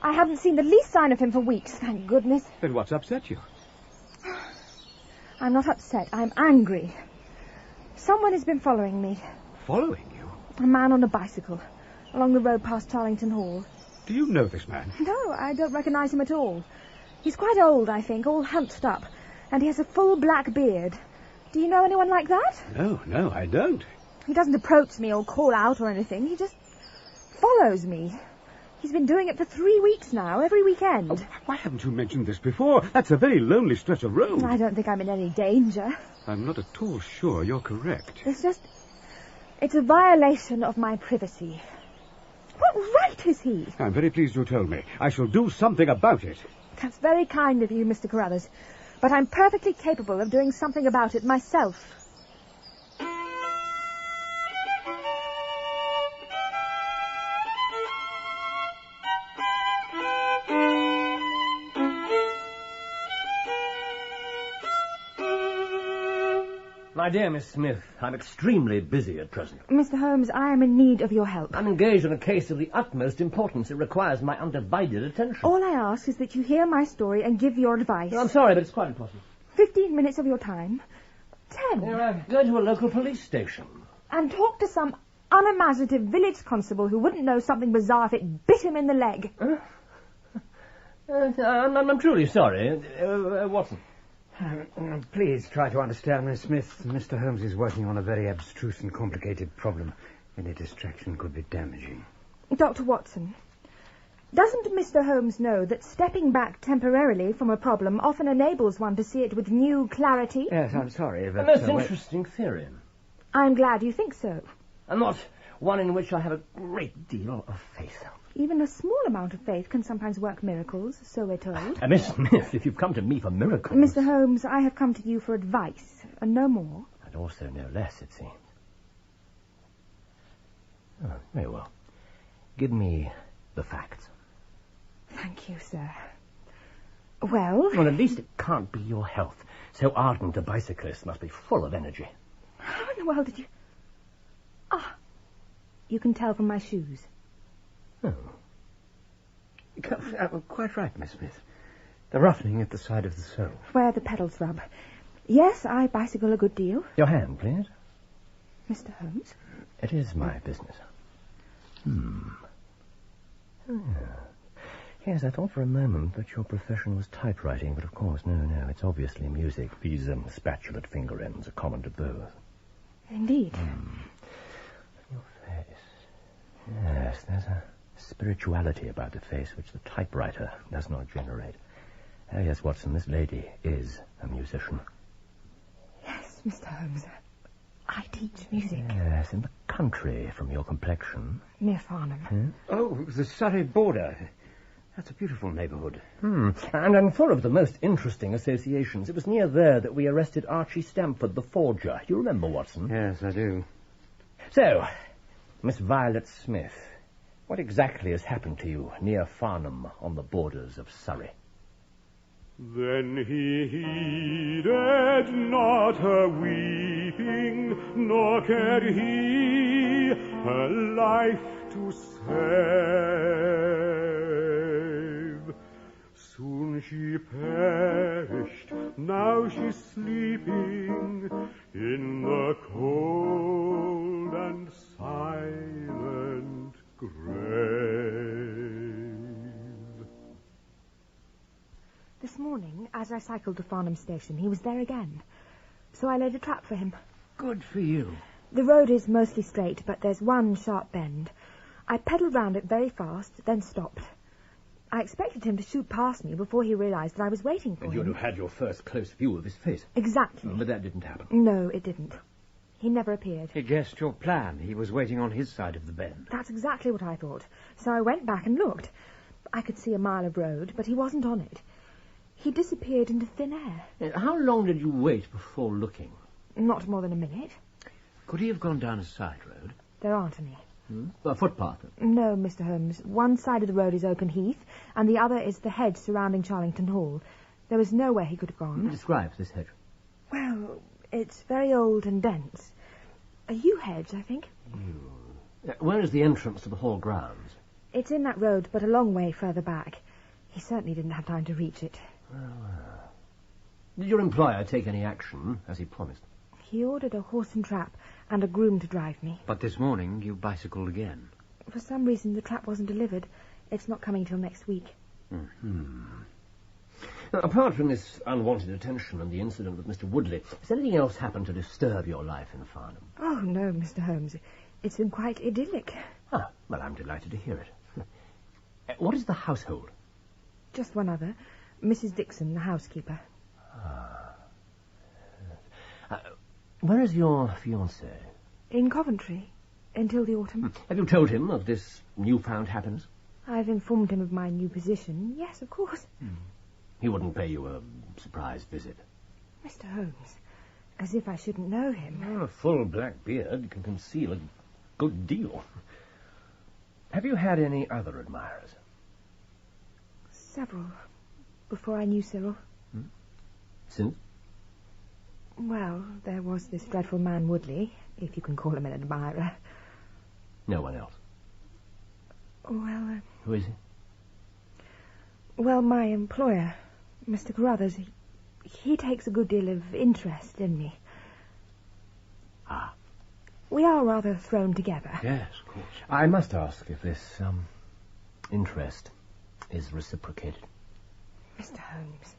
I haven't seen the least sign of him for weeks, thank goodness. Then what's upset you? I'm not upset. I'm angry. Someone has been following me. Following you? A man on a bicycle, along the road past Charlington Hall. Do you know this man? No, I don't recognize him at all. He's quite old, I think, all hunched up, and he has a full black beard. Do you know anyone like that? No, I don't. He doesn't approach me or call out or anything. He just follows me. He's been doing it for 3 weeks now, every weekend. Oh, why haven't you mentioned this before? That's a very lonely stretch of road. I don't think I'm in any danger. I'm not at all sure you're correct. It's a violation of my privacy. What right is he? I'm very pleased you told me. I shall do something about it. That's very kind of you, Mr. Carruthers. But I'm perfectly capable of doing something about it myself. My dear Miss Smith, I'm extremely busy at present. Mr. Holmes, I am in need of your help. I'm engaged in a case of the utmost importance. It requires my undivided attention. All I ask is that you hear my story and give your advice. No, I'm sorry, but it's quite impossible. 15 minutes of your time. 10. Go to a local police station. And talk to some unimaginative village constable who wouldn't know something bizarre if it bit him in the leg. I'm truly sorry. Watson. Please try to understand, Miss Smith. Mr. Holmes is working on a very abstruse and complicated problem. Any distraction could be damaging. Dr. Watson, doesn't Mr. Holmes know that stepping back temporarily from a problem often enables one to see it with new clarity? Yes, I'm sorry, but... A most interesting theory. I'm glad you think so. And not one in which I have a great deal of faith. Even a small amount of faith can sometimes work miracles, so we're told. Miss Smith, if you've come to me for miracles... Mr. Holmes, I have come to you for advice, and no more. And also no less, it seems. Oh, very well. Give me the facts. Thank you, sir. Well... Well, at least it can't be your health. So ardent a bicyclist must be full of energy. How in the world did you... Ah, you can tell from my shoes. Oh. Quite right, Miss Smith. The roughening at the side of the sole. Where the pedals rub. Yes, I bicycle a good deal. Your hand, please. Mr. Holmes? It is my business. Yes, I thought for a moment that your profession was typewriting, but of course, no, it's obviously music. These spatulate finger ends are common to both. Indeed. Your face. Yes, there's a spirituality about the face which the typewriter does not generate. Oh, yes, Watson, this lady is a musician. Yes, Mr. Holmes. I teach music. Yes, in the country, from your complexion. Near Farnham. Oh, the Surrey border. That's a beautiful neighbourhood. And full of the most interesting associations. It was near there that we arrested Archie Stamford, the forger. You remember, Watson? Yes, I do. So, Miss Violet Smith, what exactly has happened to you near Farnham on the borders of Surrey? Then he heeded not her weeping, nor cared he her life to save. Soon she perished, now she's sleeping in the cold and silent grave. This morning, as I cycled to Farnham Station, he was there again. So I laid a trap for him. Good for you. The road is mostly straight, but there's one sharp bend. I pedalled round it very fast, then stopped. I expected him to shoot past me before he realised that I was waiting for him. You'd have had your first close view of his face. Exactly. But that didn't happen. No, it didn't. He never appeared. He guessed your plan. He was waiting on his side of the bend. That's exactly what I thought. So I went back and looked. I could see a mile of road, but he wasn't on it. He disappeared into thin air. How long did you wait before looking? Not more than a minute. Could he have gone down a side road? There aren't any. A footpath? No, Mr. Holmes. One side of the road is open heath, and the other is the hedge surrounding Charlington Hall. There was nowhere he could have gone. Describe this hedge. Well, it's very old and dense. A yew hedge, I think. Where is the entrance to the hall grounds? It's in that road, but a long way further back. He certainly didn't have time to reach it. Did your employer take any action, as he promised? He ordered a horse and trap and a groom to drive me. But this morning you bicycled again. For some reason, the trap wasn't delivered. It's not coming till next week. Now, apart from this unwanted attention and the incident with Mr. Woodley, has anything else happened to disturb your life in Farnham? Oh, no, Mr. Holmes. It's been quite idyllic. Ah, well, I'm delighted to hear it. What is the household? Just one other. Mrs. Dixon, the housekeeper. Where is your fiancé? In Coventry, until the autumn. Have you told him of this newfound happiness? I've informed him of my new position. Yes, of course. He wouldn't pay you a surprise visit. Mr. Holmes, as if I shouldn't know him. A full black beard can conceal a good deal. Have you had any other admirers? Several. Before I knew Cyril. Since? Well, there was this dreadful man Woodley, if you can call him an admirer. No one else? Well, Who is he? Well, my employer, Mr. Carruthers, he takes a good deal of interest in me. We are rather thrown together. Yes, of course. I must ask if this, interest is reciprocated. Mr. Holmes,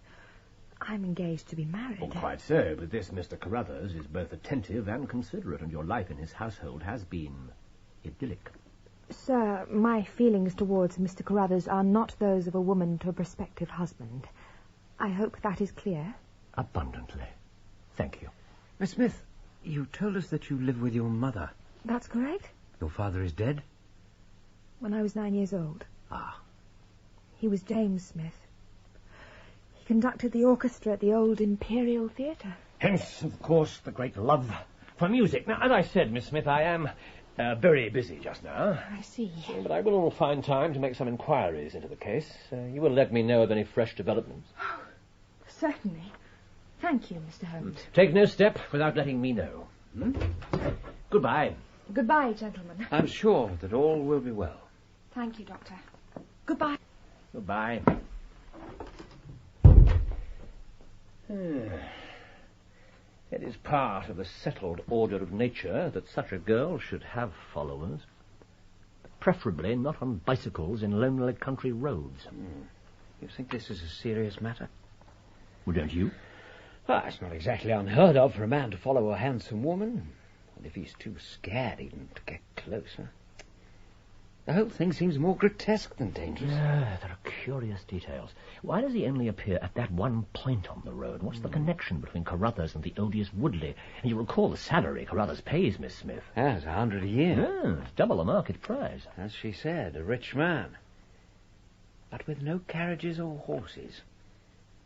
I'm engaged to be married. Oh, quite so, but this Mr. Carruthers is both attentive and considerate, and your life in his household has been idyllic. Sir, my feelings towards Mr. Carruthers are not those of a woman to a prospective husband. I hope that is clear. Abundantly. Thank you. Miss Smith, you told us that you live with your mother. That's correct. Your father is dead? When I was 9 years old. Ah. He was James Smith. He conducted the orchestra at the old Imperial Theatre. Hence, of course, the great love for music. Now, as I said, Miss Smith, I am very busy just now. I see. But I will find time to make some inquiries into the case. You will let me know of any fresh developments. Oh, certainly. Thank you, Mr. Holmes. Take no step without letting me know. Goodbye. Goodbye, gentlemen. I'm sure that all will be well. Thank you, Doctor. Goodbye. Goodbye. It is part of the settled order of nature that such a girl should have followers. The preferably not on bicycles in lonely country roads. You think this is a serious matter? Well, don't you? Well, it's not exactly unheard of for a man to follow a handsome woman. And if he's too scared even to get closer... The whole thing seems more grotesque than dangerous. Yeah, there are curious details. Why does he only appear at that one point on the road? What's the connection between Carruthers and the odious Woodley? And you recall the salary Carruthers pays Miss Smith. Yes, $100 a year. Yeah, it's double the market price. As she said, a rich man. But with no carriages or horses.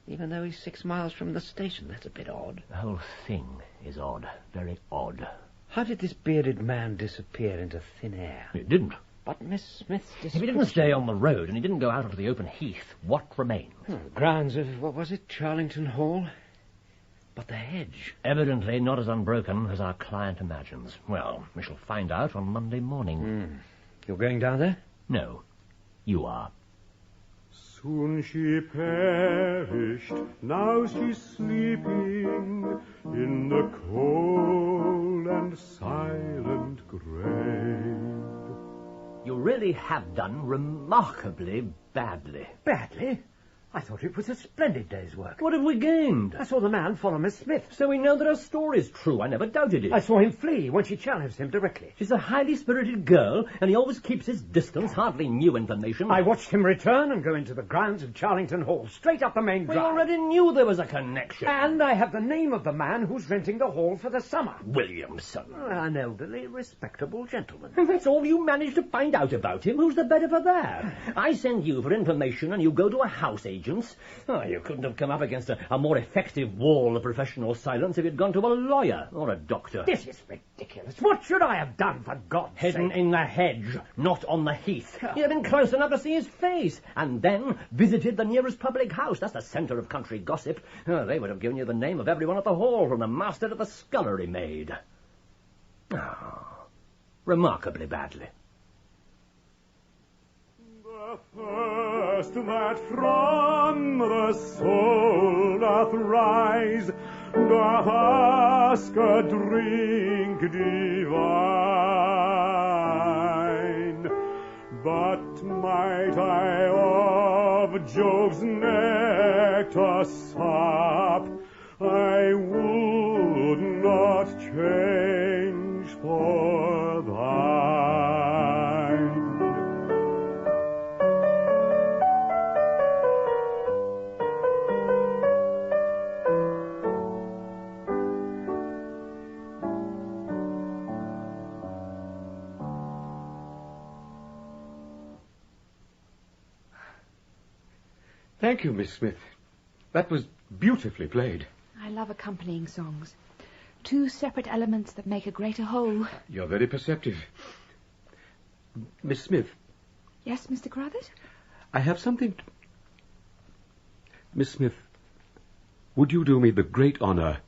Even though he's 6 miles from the station, that's a bit odd. The whole thing is odd. Very odd. How did this bearded man disappear into thin air? He didn't. But Miss Smith's If he didn't stay on the road and he didn't go out onto the open heath, what remains? Grounds of, what was it, Charlington Hall? But the hedge... Evidently not as unbroken as our client imagines. Well, we shall find out on Monday morning. You're going down there? No, you are. Soon she perished, now she's sleeping in the cold and silent grave. You really have done remarkably badly. Badly? I thought it was a splendid day's work. What have we gained? I saw the man follow Miss Smith. So we know that her story's true. I never doubted it. I saw him flee when she challenged him directly. She's a highly spirited girl, and he always keeps his distance. Hardly new information. I watched him return and go into the grounds of Charlington Hall, straight up the main drive. We already knew there was a connection. And I have the name of the man who's renting the hall for the summer. Williamson. An elderly, respectable gentleman. That's all you managed to find out about him. Who's the better for that? I send you for information, and you go to a house agent's. Oh, you couldn't have come up against a more effective wall of professional silence if you'd gone to a lawyer or a doctor. This is ridiculous. What should I have done, for God's sake? Hidden in the hedge, not on the heath. You'd have been close enough to see his face, and then visited the nearest public house. That's the centre of country gossip. Oh, they would have given you the name of everyone at the hall, from the master to the scullery maid. Oh, remarkably badly. First that from the soul doth rise, doth ask a drink divine. But might I of Jove's nectar sup, I would not change for thine. Thank you, Miss Smith. That was beautifully played. I love accompanying songs. Two separate elements that make a greater whole. You're very perceptive. Miss Smith. Yes, Mr. Carruthers? I have something... Miss Smith, would you do me the great honor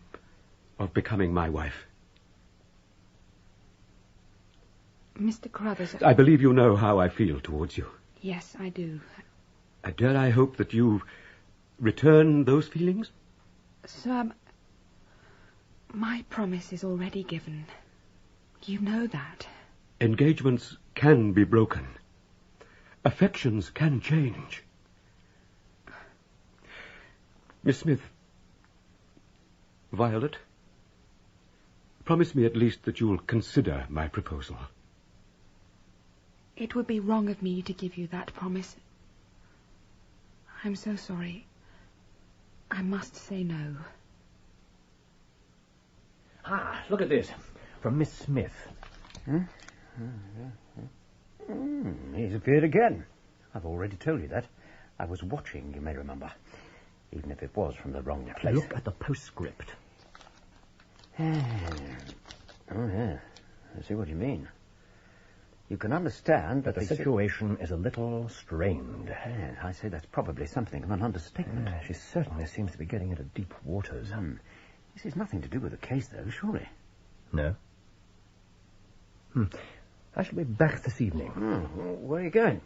of becoming my wife? Mr. Carruthers... I believe you know how I feel towards you. Yes, I do. Dare I hope that you return those feelings? Sir, my promise is already given. You know that. Engagements can be broken. Affections can change. Miss Smith, Violet, promise me at least that you'll consider my proposal. It would be wrong of me to give you that promise. I'm so sorry. I must say no. Ah, look at this. From Miss Smith. He's appeared again. I've already told you that. I was watching, you may remember. Even if it was from the wrong place. Look at the postscript. Oh, yeah. I see what you mean. You can understand that the situation is a little strained. Yes, I say that's probably something of an understatement. She certainly seems to be getting into deep waters. This has nothing to do with the case, though, surely. No. I shall be back this evening. Where are you going?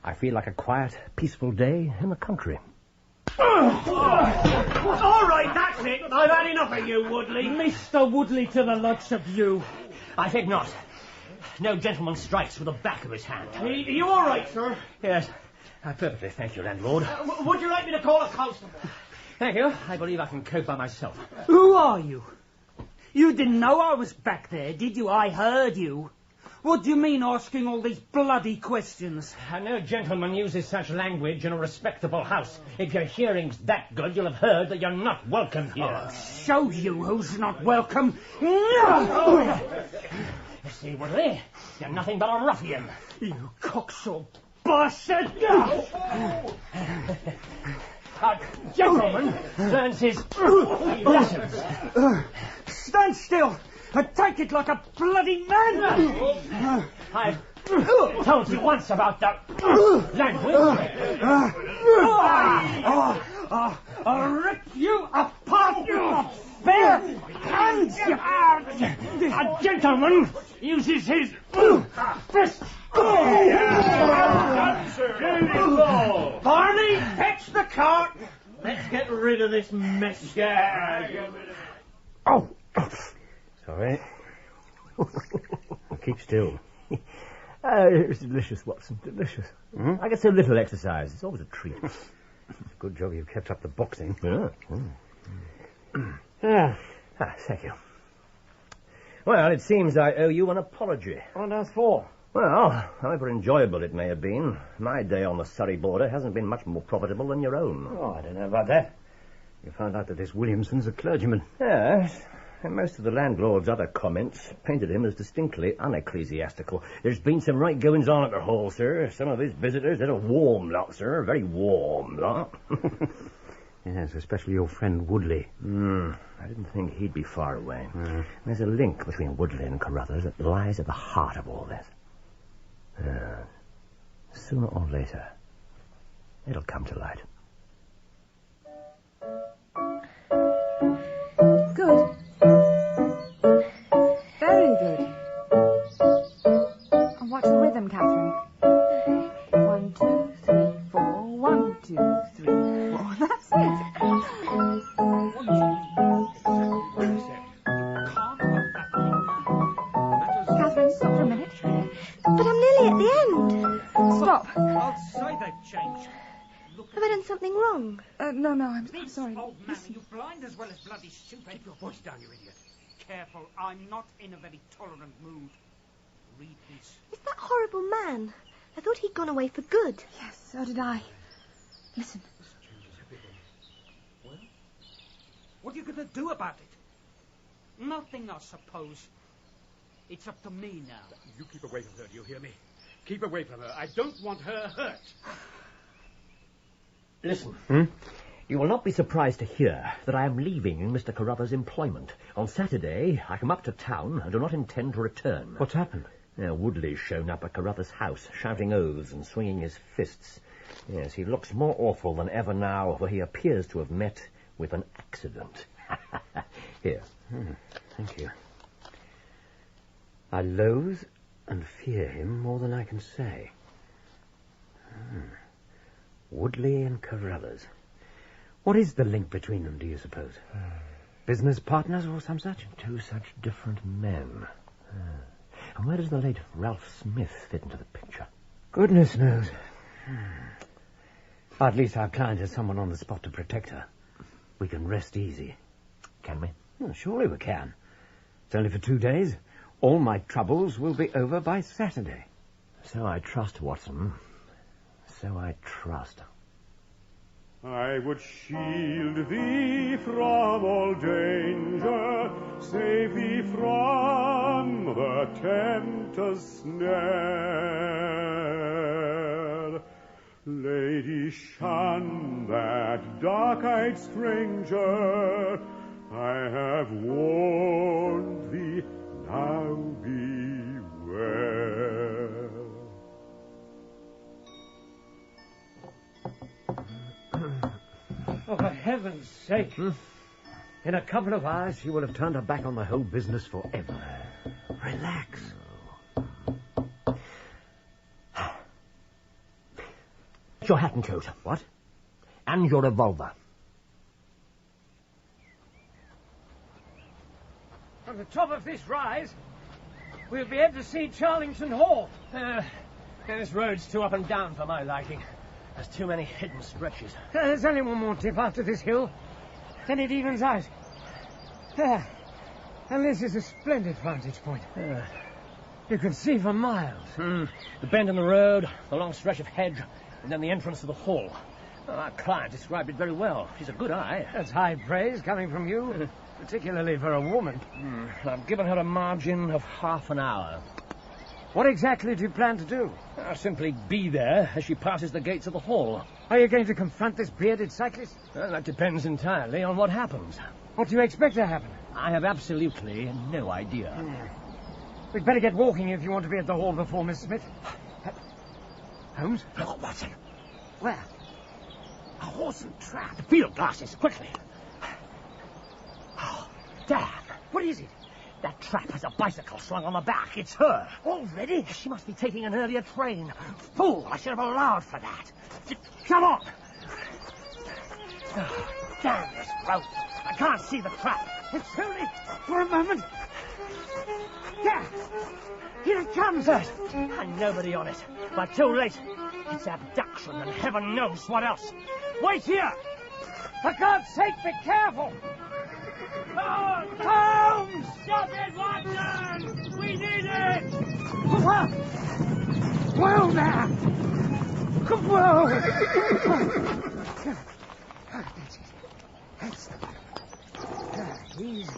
I feel like a quiet, peaceful day in the country. All right, that's it. I've had enough of you, Woodley. Mr. Woodley, to the likes of you. I think not. No gentleman strikes with the back of his hand. Are you all right, sir? Yes. Perfectly, thank you, landlord. Would you like me to call a constable? Thank you. I believe I can cope by myself. Who are you? You didn't know I was back there, did you? I heard you. What do you mean asking all these bloody questions? No gentleman uses such language in a respectable house. If your hearing's that good, you'll have heard that you're not welcome here. I'll show you who's not welcome. No! You see, Woodley, you're nothing but a ruffian. You cocksure bastard! A gentleman learns his lessons. Stand still! Take it like a bloody man! I've told you once about the language. I'll rip you apart with my bare hands! A gentleman uses his fists. Barney, fetch the cart. Let's get rid of this mess. Oh! Sorry. Keep still. It's delicious, Watson, delicious. I get so little exercise. It's always a treat. It's a good job you've kept up the boxing. Yeah. Thank you. Well, it seems I owe you an apology. What else for? Well, however enjoyable it may have been, my day on the Surrey border hasn't been much more profitable than your own. Oh, I don't know about that. You found out that this Williamson's a clergyman. Yes. And most of the landlord's other comments painted him as distinctly unecclesiastical. There's been some right goings-on at the hall, sir. Some of his visitors, they're a warm lot, sir. A very warm lot. Yes, especially your friend Woodley. I didn't think he'd be far away. There's a link between Woodley and Carruthers that lies at the heart of all this. Sooner or later, it'll come to light. Good. Very good. And what's the rhythm, Catherine? 1, 2, 3, 4. 1, 2, 3, 4. That's it. Catherine, stop for a minute. But I'm nearly at the end. Stop. I'll say they've changed. Have I done something wrong? No, I'm sorry. Old man, are you blind as well as bloody stupid? Keep your voice down, you idiot. Careful, I'm not in a very tolerant mood. Read this. Is that horrible man? I thought he'd gone away for good. Yes, so did I. Listen. This changes everything. Well, what are you going to do about it? Nothing, I suppose. It's up to me now. You keep away from her, do you hear me? Keep away from her. I don't want her hurt. Listen. You will not be surprised to hear that I am leaving Mr. Carruthers' employment. On Saturday, I come up to town and do not intend to return. What's happened? Woodley's shown up at Carruthers' house, shouting oaths and swinging his fists. Yes, he looks more awful than ever now, for he appears to have met with an accident. Here. Thank you. I loathe and fear him more than I can say. Woodley and Carruthers. What is the link between them, do you suppose? Business partners or some such? Two such different men. And where does the late Ralph Smith fit into the picture? Goodness knows. At least our client has someone on the spot to protect her. We can rest easy. Can we? Well, surely we can. It's only for 2 days. All my troubles will be over by Saturday. So I trust, Watson. So I trust. I would shield thee from all danger, save thee from the tempter's snare. Lady, shun that dark-eyed stranger. I have warned thee, now beware. Oh, for heaven's sake. In a couple of hours, she will have turned her back on the whole business forever. Relax. Your hat and coat. What? And your revolver. From the top of this rise, we'll be able to see Charlington Hall. This road's too up and down for my liking. There's too many hidden stretches. There's only one more dip after this hill. Then it evens out. There. And this is a splendid vantage point. You can see for miles. The bend in the road, the long stretch of hedge, and then the entrance to the hall. Our client described it very well. She's a good eye. That's high praise coming from you, particularly for a woman. I've given her a margin of half an hour. What exactly do you plan to do? I'll simply be there as she passes the gates of the hall. Are you going to confront this bearded cyclist? Well, that depends entirely on what happens. What do you expect to happen? I have absolutely no idea. We'd better get walking if you want to be at the hall before Miss Smith. Holmes? Look, Watson. Where? A horse and trap. Field glasses, quickly. Oh, damn. What is it? That trap has a bicycle slung on the back. It's her. Already? She must be taking an earlier train. Fool, I should have allowed for that. Come on. Oh, damn this road. I can't see the trap. It's only for a moment. Yeah. Here it comes. And nobody on it. But too late. It's abduction and heaven knows what else. Wait here. For God's sake, be careful. Holmes! Stop it, Watson! We need it! Whoa there! Whoa! That's it. That's it. Easy.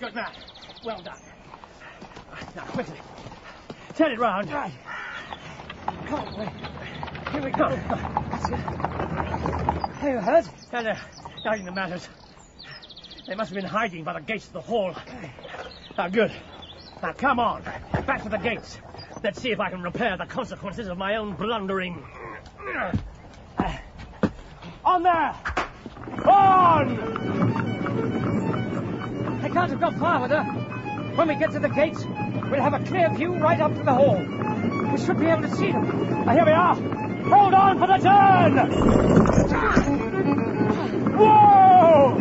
Good man. Well done. Now, quickly. Turn it round. Right. Come on, wait. Here we go. That's it. Are you hurt? No. Nothing that matters. They must have been hiding by the gates of the hall. Good. Now, come on. Back to the gates. Let's see if I can repair the consequences of my own blundering. On there! On! They can't have got far with her. When we get to the gates, we'll have a clear view right up to the hall. We should be able to see them. Here we are. Hold on for the turn! Whoa!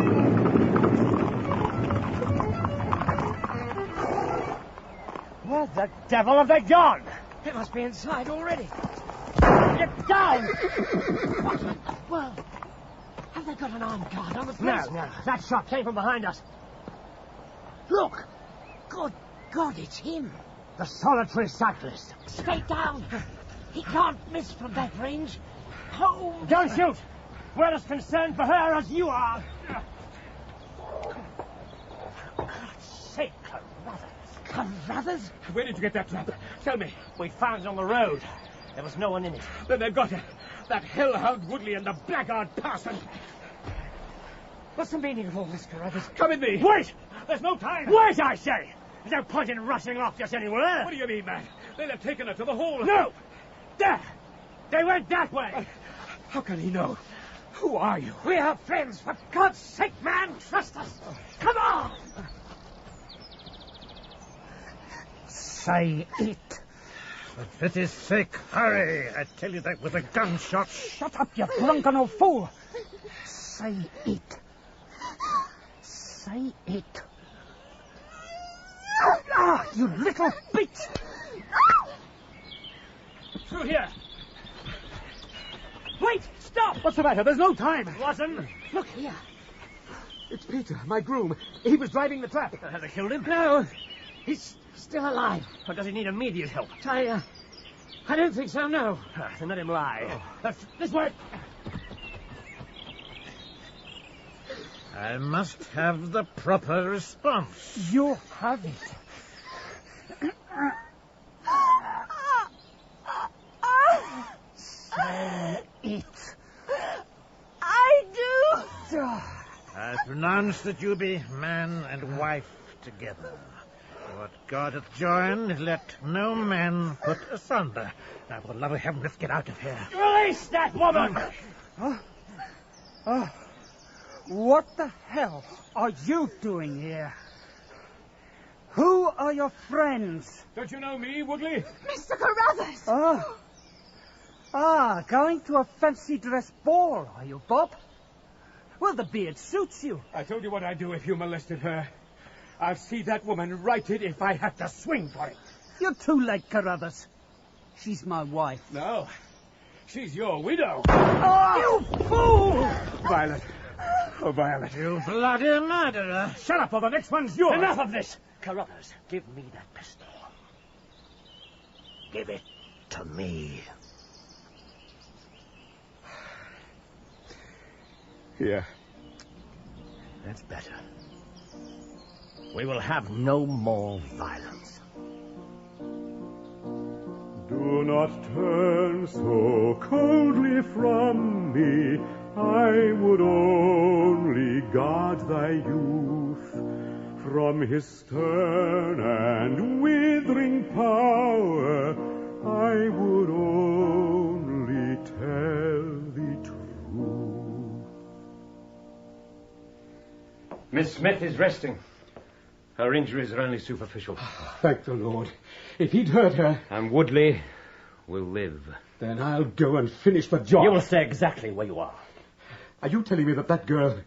Where the devil have they gone? They must be inside already. Get down! What? Well, have they got an armed guard on the place? No. That shot came from behind us. Look! Good God, it's him. The solitary cyclist. Stay down. He can't miss from that range. Holmes! Don't shoot! We're as concerned for her as you are. For God's sake, Carruthers? Where did you get that trap? Tell me. We found it on the road. There was no one in it. Then they've got her. That hellhound Woodley and the blackguard parson. What's the meaning of all this, Carruthers? Come with me. Wait! There's no time. Wait, I say! There's no point in rushing off just anywhere. What do you mean, man? They'll have taken her to the hall. No! There! They went that way. How can he know? Who are you? We are friends. For God's sake, man, trust us. Come on! Say it. For pity's sake, hurry. I tell you that with a gunshot. Shut up, you drunken old fool. Say it. Say it. Ah, you little bitch! Through here. Wait! Stop! What's the matter? There's no time. Watson, look here. It's Peter, my groom. He was driving the trap. Have they killed him? No. He's still alive. Or does he need immediate help? I don't think so, no. Then let him lie. This way. I must have the proper response. You have it. Say it. I do. I pronounce that you be man and wife together. What God hath joined, let no man put asunder. Now, for the love of heaven, let's get out of here. Release that woman! What the hell are you doing here? Who are your friends? Don't you know me, Woodley? Mr. Carruthers! Going to a fancy dress ball, are you, Bob? Well, the beard suits you. I told you what I'd do if you molested her. I'll see that woman righted if I have to swing for it. You're too late, Carruthers. She's my wife. No, she's your widow. Oh, you fool! Violet. Oh, Violet. You bloody murderer. Shut up, or the next one's yours. Enough of this. Carruthers, give me that pistol. Give it to me. Here. That's better. We will have no more violence. Do not turn so coldly from me. I would only guard thy youth from his stern and withering power. I would only tell the truth. Miss Smith is resting. Her injuries are only superficial. Thank the Lord. If he'd hurt her... And Woodley will live. Then I'll go and finish the job. You will stay exactly where you are. Are you telling me that girl,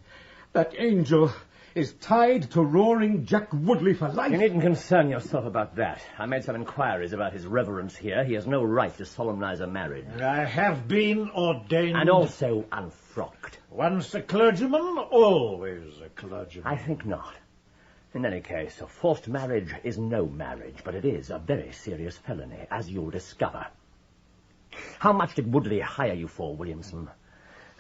that angel, is tied to roaring Jack Woodley for life? You needn't concern yourself about that. I made some inquiries about his reverence here. He has no right to solemnize a marriage. I have been ordained... And also unfrocked. Once a clergyman, always a clergyman. I think not. In any case, a forced marriage is no marriage, but it is a very serious felony, as you'll discover. How much did Woodley hire you for, Williamson?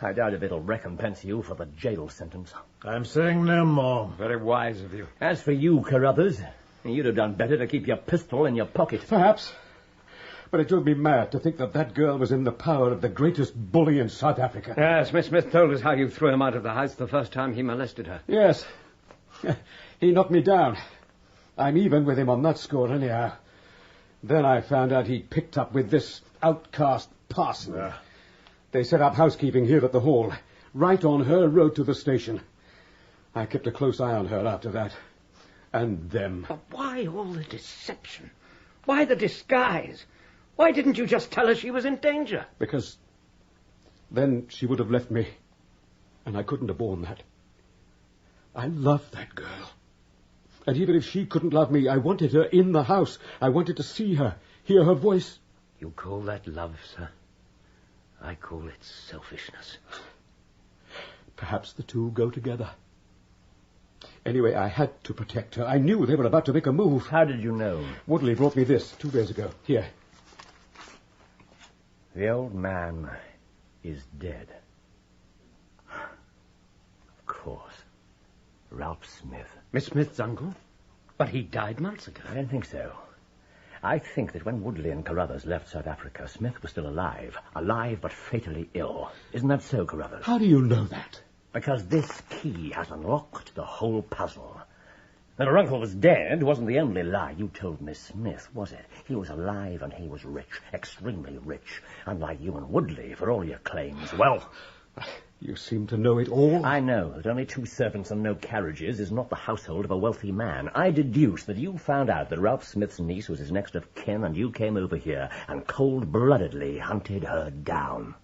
I doubt if it'll recompense you for the jail sentence. I'm saying no more. Very wise of you. As for you, Carruthers, you'd have done better to keep your pistol in your pocket. Perhaps. But it drove me mad to think that girl was in the power of the greatest bully in South Africa. Yes, Miss Smith told us how you threw him out of the house the first time he molested her. Yes. He knocked me down. I'm even with him on that score anyhow. Then I found out he'd picked up with this outcast parson. They set up housekeeping here at the Hall, right on her road to the station. I kept a close eye on her after that. And them. But why all the deception? Why the disguise? Why didn't you just tell her she was in danger? Because then she would have left me, and I couldn't have borne that. I loved that girl. And even if she couldn't love me, I wanted her in the house. I wanted to see her, hear her voice. You call that love, sir? I call it selfishness. Perhaps the two go together. Anyway, I had to protect her. I knew they were about to make a move. How did you know? Woodley brought me this 2 days ago. Here. The old man is dead. Of course. Ralph Smith. Miss Smith's uncle? But he died months ago. I don't think so. I think that when Woodley and Carruthers left South Africa, Smith was still alive. Alive but fatally ill. Isn't that so, Carruthers? How do you know that? Because this key has unlocked the whole puzzle. That her uncle was dead wasn't the only lie you told Miss Smith, was it? He was alive and he was rich. Extremely rich. Unlike you and Woodley, for all your claims. Well... You seem to know it all. I know that only 2 servants and no carriages is not the household of a wealthy man. I deduce that you found out that Ralph Smith's niece was his next of kin, and you came over here and cold-bloodedly hunted her down.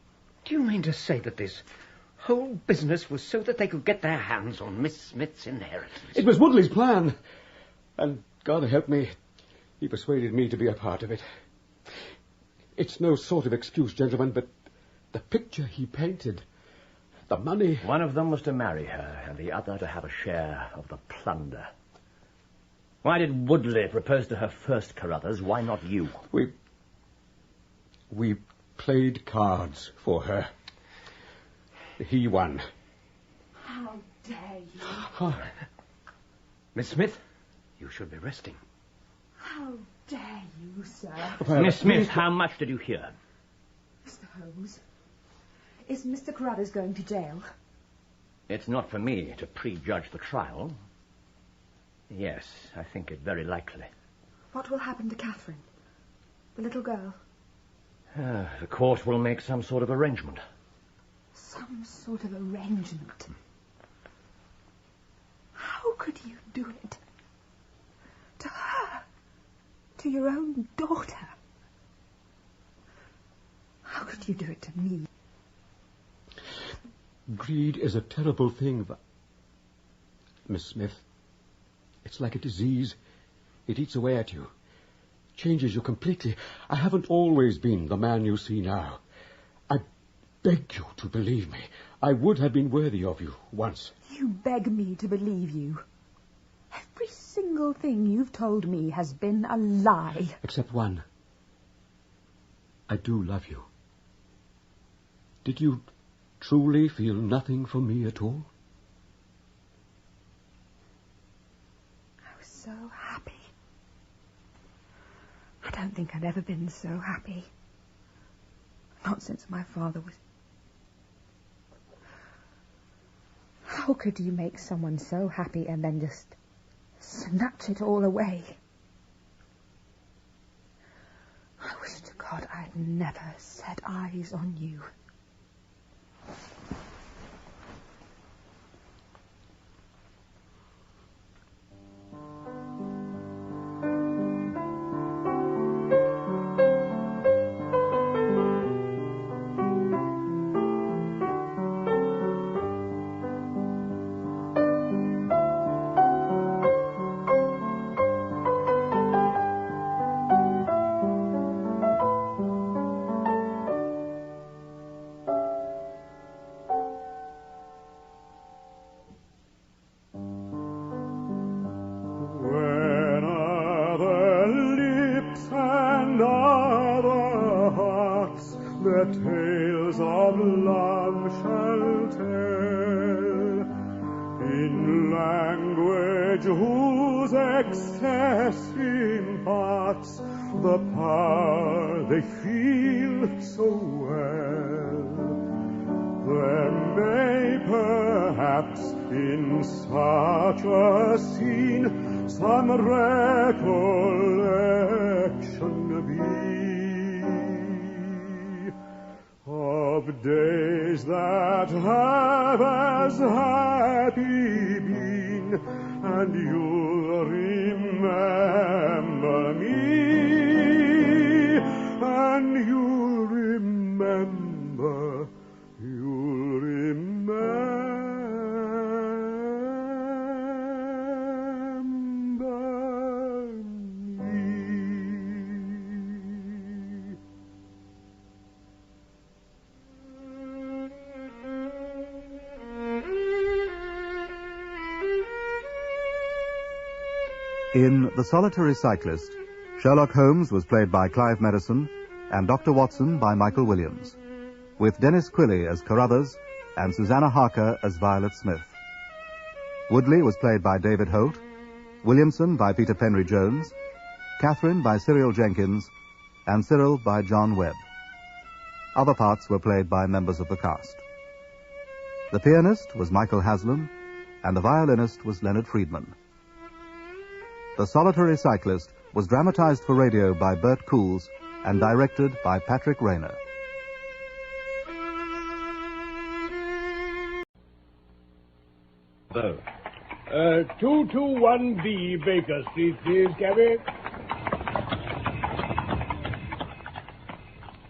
Do you mean to say that this whole business was so that they could get their hands on Miss Smith's inheritance? It was Woodley's plan. And God help me, he persuaded me to be a part of it. It's no sort of excuse, gentlemen, but the picture he painted... The money... One of them was to marry her, and the other to have a share of the plunder. Why did Woodley propose to her first, Carruthers? Why not you? We played cards for her. He won. How dare you? Miss Smith, you should be resting. How dare you, sir? Miss Smith, how much did you hear? Mr. Holmes, is Mr. Carruthers going to jail? It's not for me to prejudge the trial. Yes, I think it very likely. What will happen to Catherine? The little girl? The court will make some sort of arrangement. Some sort of arrangement? How could you do it? To her? To your own daughter? How could you do it to me? Greed is a terrible thing, Miss Smith. It's like a disease. It eats away at you. Changes you completely. I haven't always been the man you see now. I beg you to believe me. I would have been worthy of you once. You beg me to believe you. Every single thing you've told me has been a lie. Except one. I do love you. Did you truly feel nothing for me at all? I was so happy. I don't think I'd ever been so happy. Not since my father was... How could you make someone so happy and then just snatch it all away? I wish to God I'd never set eyes on you. Tales of love shall tell, in language whose excess imparts the power they feel so well. There may perhaps in such a scene some recollection be of days that have as happy been, and you'll remember me, and you'll remember In The Solitary Cyclist, Sherlock Holmes was played by Clive Medicine and Dr. Watson by Michael Williams, with Dennis Quilly as Carruthers and Susanna Harker as Violet Smith. Woodley was played by David Holt, Williamson by Peter Penry Jones, Catherine by Cyril Jenkins, and Cyril by John Webb. Other parts were played by members of the cast. The pianist was Michael Haslam, and the violinist was Leonard Friedman. The Solitary Cyclist was dramatized for radio by Bert Coules and directed by Patrick Rayner. So, 221B Baker Street, please, cabby.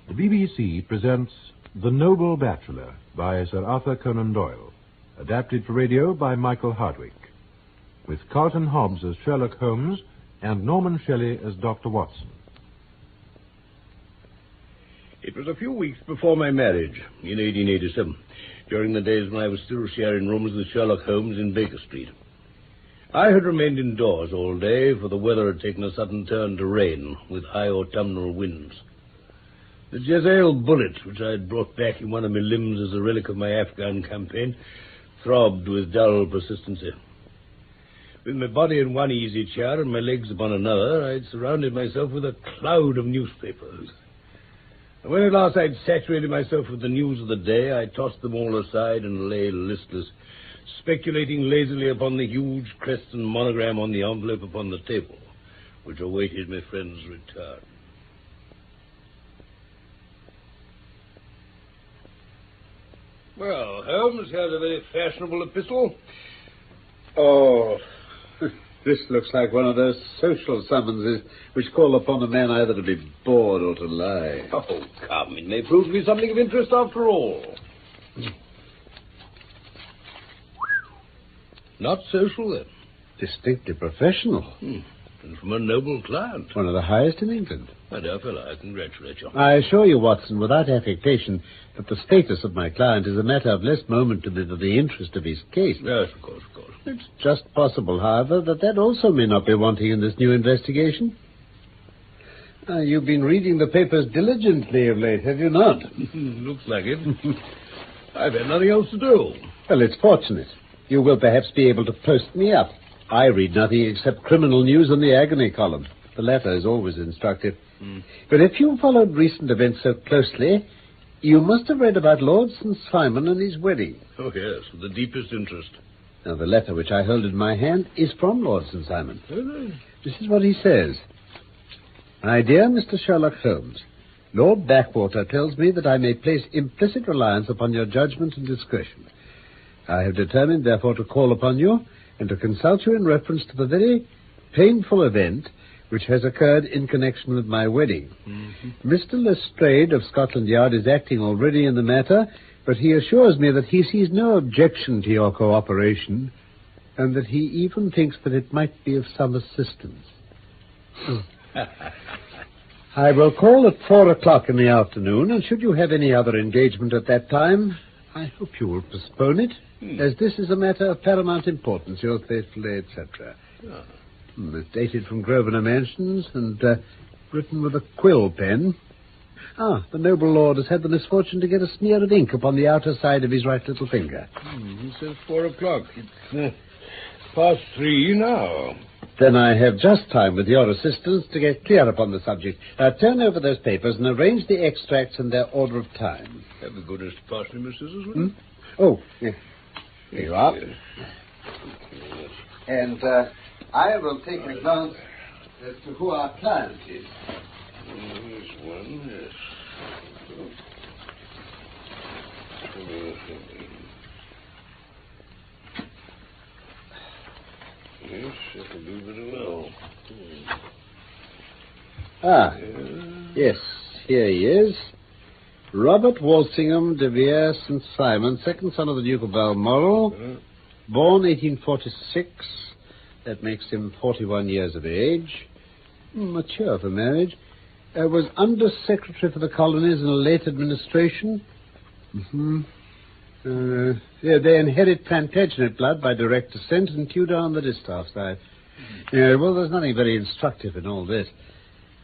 The BBC presents The Noble Bachelor by Sir Arthur Conan Doyle, adapted for radio by Michael Hardwick, with Carlton Hobbs as Sherlock Holmes and Norman Shelley as Dr. Watson. It was a few weeks before my marriage, in 1887, during the days when I was still sharing rooms with Sherlock Holmes in Baker Street. I had remained indoors all day, for the weather had taken a sudden turn to rain, with high autumnal winds. The Jezeel bullet, which I had brought back in one of my limbs as a relic of my Afghan campaign, throbbed with dull persistency. With my body in one easy chair and my legs upon another, I had surrounded myself with a cloud of newspapers. And when at last I'd saturated myself with the news of the day, I tossed them all aside and lay listless, speculating lazily upon the huge crest and monogram on the envelope upon the table, which awaited my friend's return. Well, Holmes, here's a very fashionable epistle. Oh, this looks like one of those social summonses which call upon a man either to be bored or to lie. Oh, come, it may prove to be something of interest after all. Not social, then. Distinctly professional. And from a noble client. One of the highest in England. My dear fellow, I congratulate you. I assure you, Watson, without affectation, that the status of my client is a matter of less moment to me than the interest of his case. Yes, of course. It's just possible, however, that also may not be wanting in this new investigation. You've been reading the papers diligently of late, have you not? Looks like it. I've had nothing else to do. Well, it's fortunate. You will perhaps be able to post me up. I read nothing except criminal news on the agony column. The latter is always instructive. But if you followed recent events so closely, you must have read about Lord St. Simon and his wedding. Oh, yes, with the deepest interest. Now, the letter which I hold in my hand is from Lord St. Simon. This is what he says. My dear Mr. Sherlock Holmes, Lord Backwater tells me that I may place implicit reliance upon your judgment and discretion. I have determined, therefore, to call upon you and to consult you in reference to the very painful event which has occurred in connection with my wedding. Mr. Lestrade of Scotland Yard is acting already in the matter, but he assures me that he sees no objection to your cooperation, and that he even thinks that it might be of some assistance. I will call at 4:00 in the afternoon, and should you have any other engagement at that time, I hope you will postpone it, as this is a matter of paramount importance. Yours faithfully, etc. It's dated from Grosvenor Mansions and written with a quill pen. The noble lord has had the misfortune to get a smear of ink upon the outer side of his right little finger. He says 4:00. It's past 3 now. Then I have just time, with your assistance, to get clear upon the subject. Turn over those papers and arrange the extracts in their order of time. Have the goodness to pass me, Mrs. Isleworth. Oh, yes. Here you are. And I will take a glance as to who our client is. Here's one, yes. Yes, that'll do very well. Yes, here he is. Robert Walsingham de Vere St. Simon, second son of the Duke of Balmoral, born 1846. That makes him 41 years of age. Mature for marriage. Was Under-Secretary for the Colonies in a late administration. They inherit Plantagenet blood by direct descent and Tudor on the distaff side. Well, there's nothing very instructive in all this.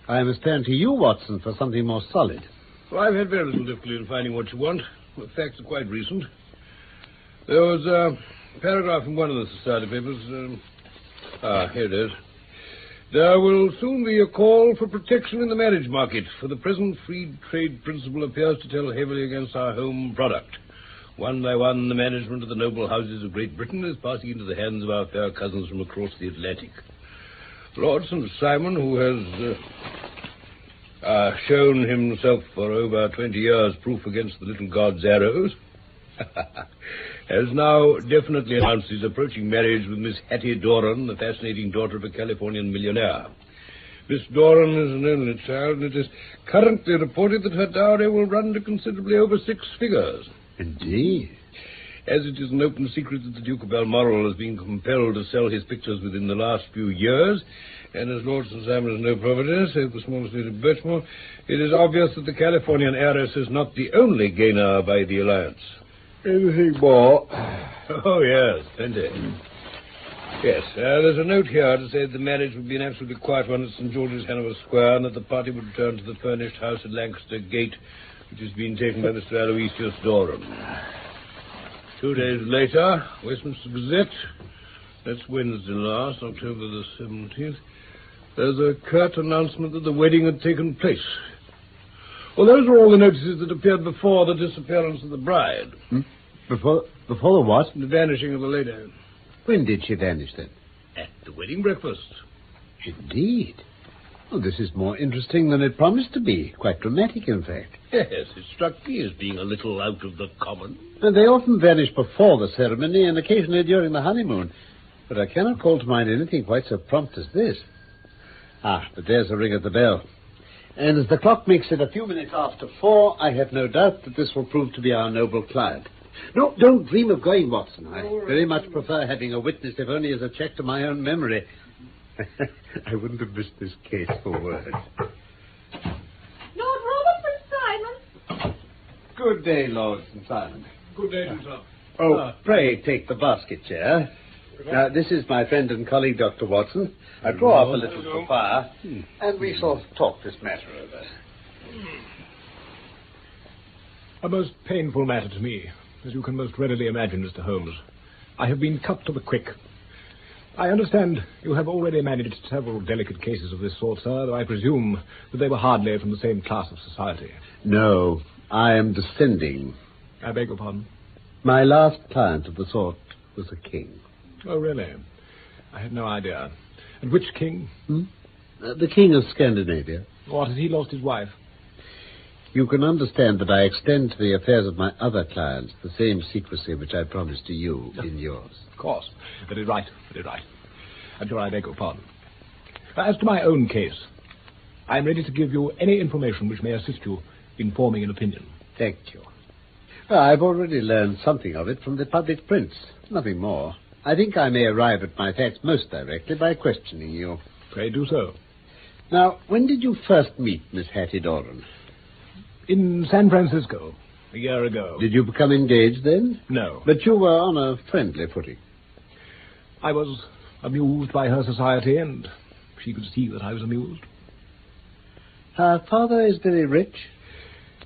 I must turn to you, Watson, for something more solid. Well, I've had very little difficulty in finding what you want. The facts are quite recent. There was a paragraph in one of the society papers. Here it is. There will soon be a call for protection in the marriage market, for the present free trade principle appears to tell heavily against our home product. One by one, the management of the noble houses of Great Britain is passing into the hands of our fair cousins from across the Atlantic. Lord St. Simon, who has shown himself for over 20 years proof against the little god's arrows, has now definitely announced his approaching marriage with Miss Hattie Doran, the fascinating daughter of a Californian millionaire. Miss Doran is an only child, and it is currently reported that her dowry will run to considerably over 6 figures. Indeed. As it is an open secret that the Duke of Balmoral has been compelled to sell his pictures within the last few years, and as Lord St. Simon has no property, save the small estate of Birchmore, it is obvious that the Californian heiress is not the only gainer by the alliance. Anything more? Oh, yes, plenty. Yes, there's a note here to say that the marriage would be an absolutely quiet one at St. George's, Hanover Square, and that the party would return to the furnished house at Lancaster Gate, which has been taken by Mr. Aloysius Doran. 2 days later, Westminster Gazette, that's Wednesday last, October the 17th, there's a curt announcement that the wedding had taken place. Well, those were all the notices that appeared before the disappearance of the bride. Before the what? The vanishing of the lady. When did she vanish, then? At the wedding breakfast. Indeed. Well, this is more interesting than it promised to be. Quite dramatic, in fact. Yes, it struck me as being a little out of the common. And they often vanish before the ceremony and occasionally during the honeymoon. But I cannot call to mind anything quite so prompt as this. But there's a ring at the bell. And as the clock makes it a few minutes after 4, I have no doubt that this will prove to be our noble client. No, don't dream of going, Watson. I very much prefer having a witness, if only as a check to my own memory. I wouldn't have missed this case for words. Lord Robert St. Simon. Good day, Lord St. Simon. Good day, sir. Oh, pray take the basket chair. Now, this is my friend and colleague, Dr. Watson. I draw up a little for fire, and we shall talk this matter over. A most painful matter to me, as you can most readily imagine, Mr. Holmes. I have been cut to the quick. I understand you have already managed several delicate cases of this sort, sir, though I presume that they were hardly from the same class of society. No, I am descending. I beg your pardon? My last client of the sort was a king. Oh, really? I had no idea. And which king? The king of Scandinavia. What, has he lost his wife? You can understand that I extend to the affairs of my other clients the same secrecy which I promised to you in yours. Of course. That is right. That is right. I'm sure I beg your pardon. As to my own case, I am ready to give you any information which may assist you in forming an opinion. Thank you. Well, I've already learned something of it from the public prints. Nothing more. I think I may arrive at my facts most directly by questioning you. Pray do so. Now, when did you first meet Miss Hattie Doran? In San Francisco, a year ago. Did you become engaged then? No. But you were on a friendly footing. I was amused by her society, and she could see that I was amused. Her father is very rich?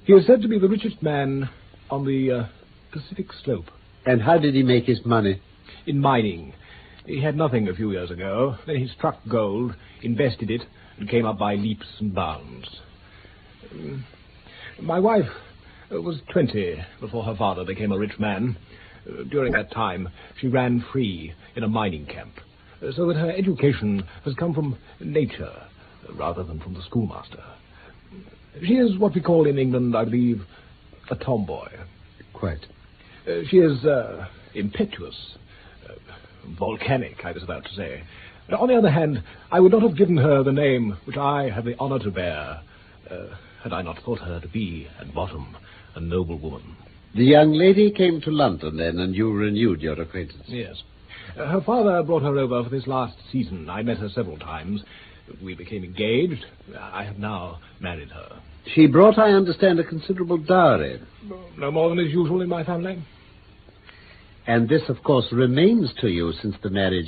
He is said to be the richest man on the Pacific slope. And how did he make his money? In mining. He had nothing a few years ago. Then he struck gold, invested it, and came up by leaps and bounds. My wife was 20 before her father became a rich man. During that time, she ran free in a mining camp, so that her education has come from nature rather than from the schoolmaster. She is what we call in England, I believe, a tomboy. Quite. She is impetuous, volcanic, I was about to say. On the other hand, I would not have given her the name which I have the honor to bear, had I not thought her to be, at bottom, a noble woman. The young lady came to London then, and you renewed your acquaintance? Yes. Her father brought her over for this last season. I met her several times. We became engaged. I have now married her. She brought, I understand, a considerable dowry. No more than is usual in my family. And this, of course, remains to you since the marriage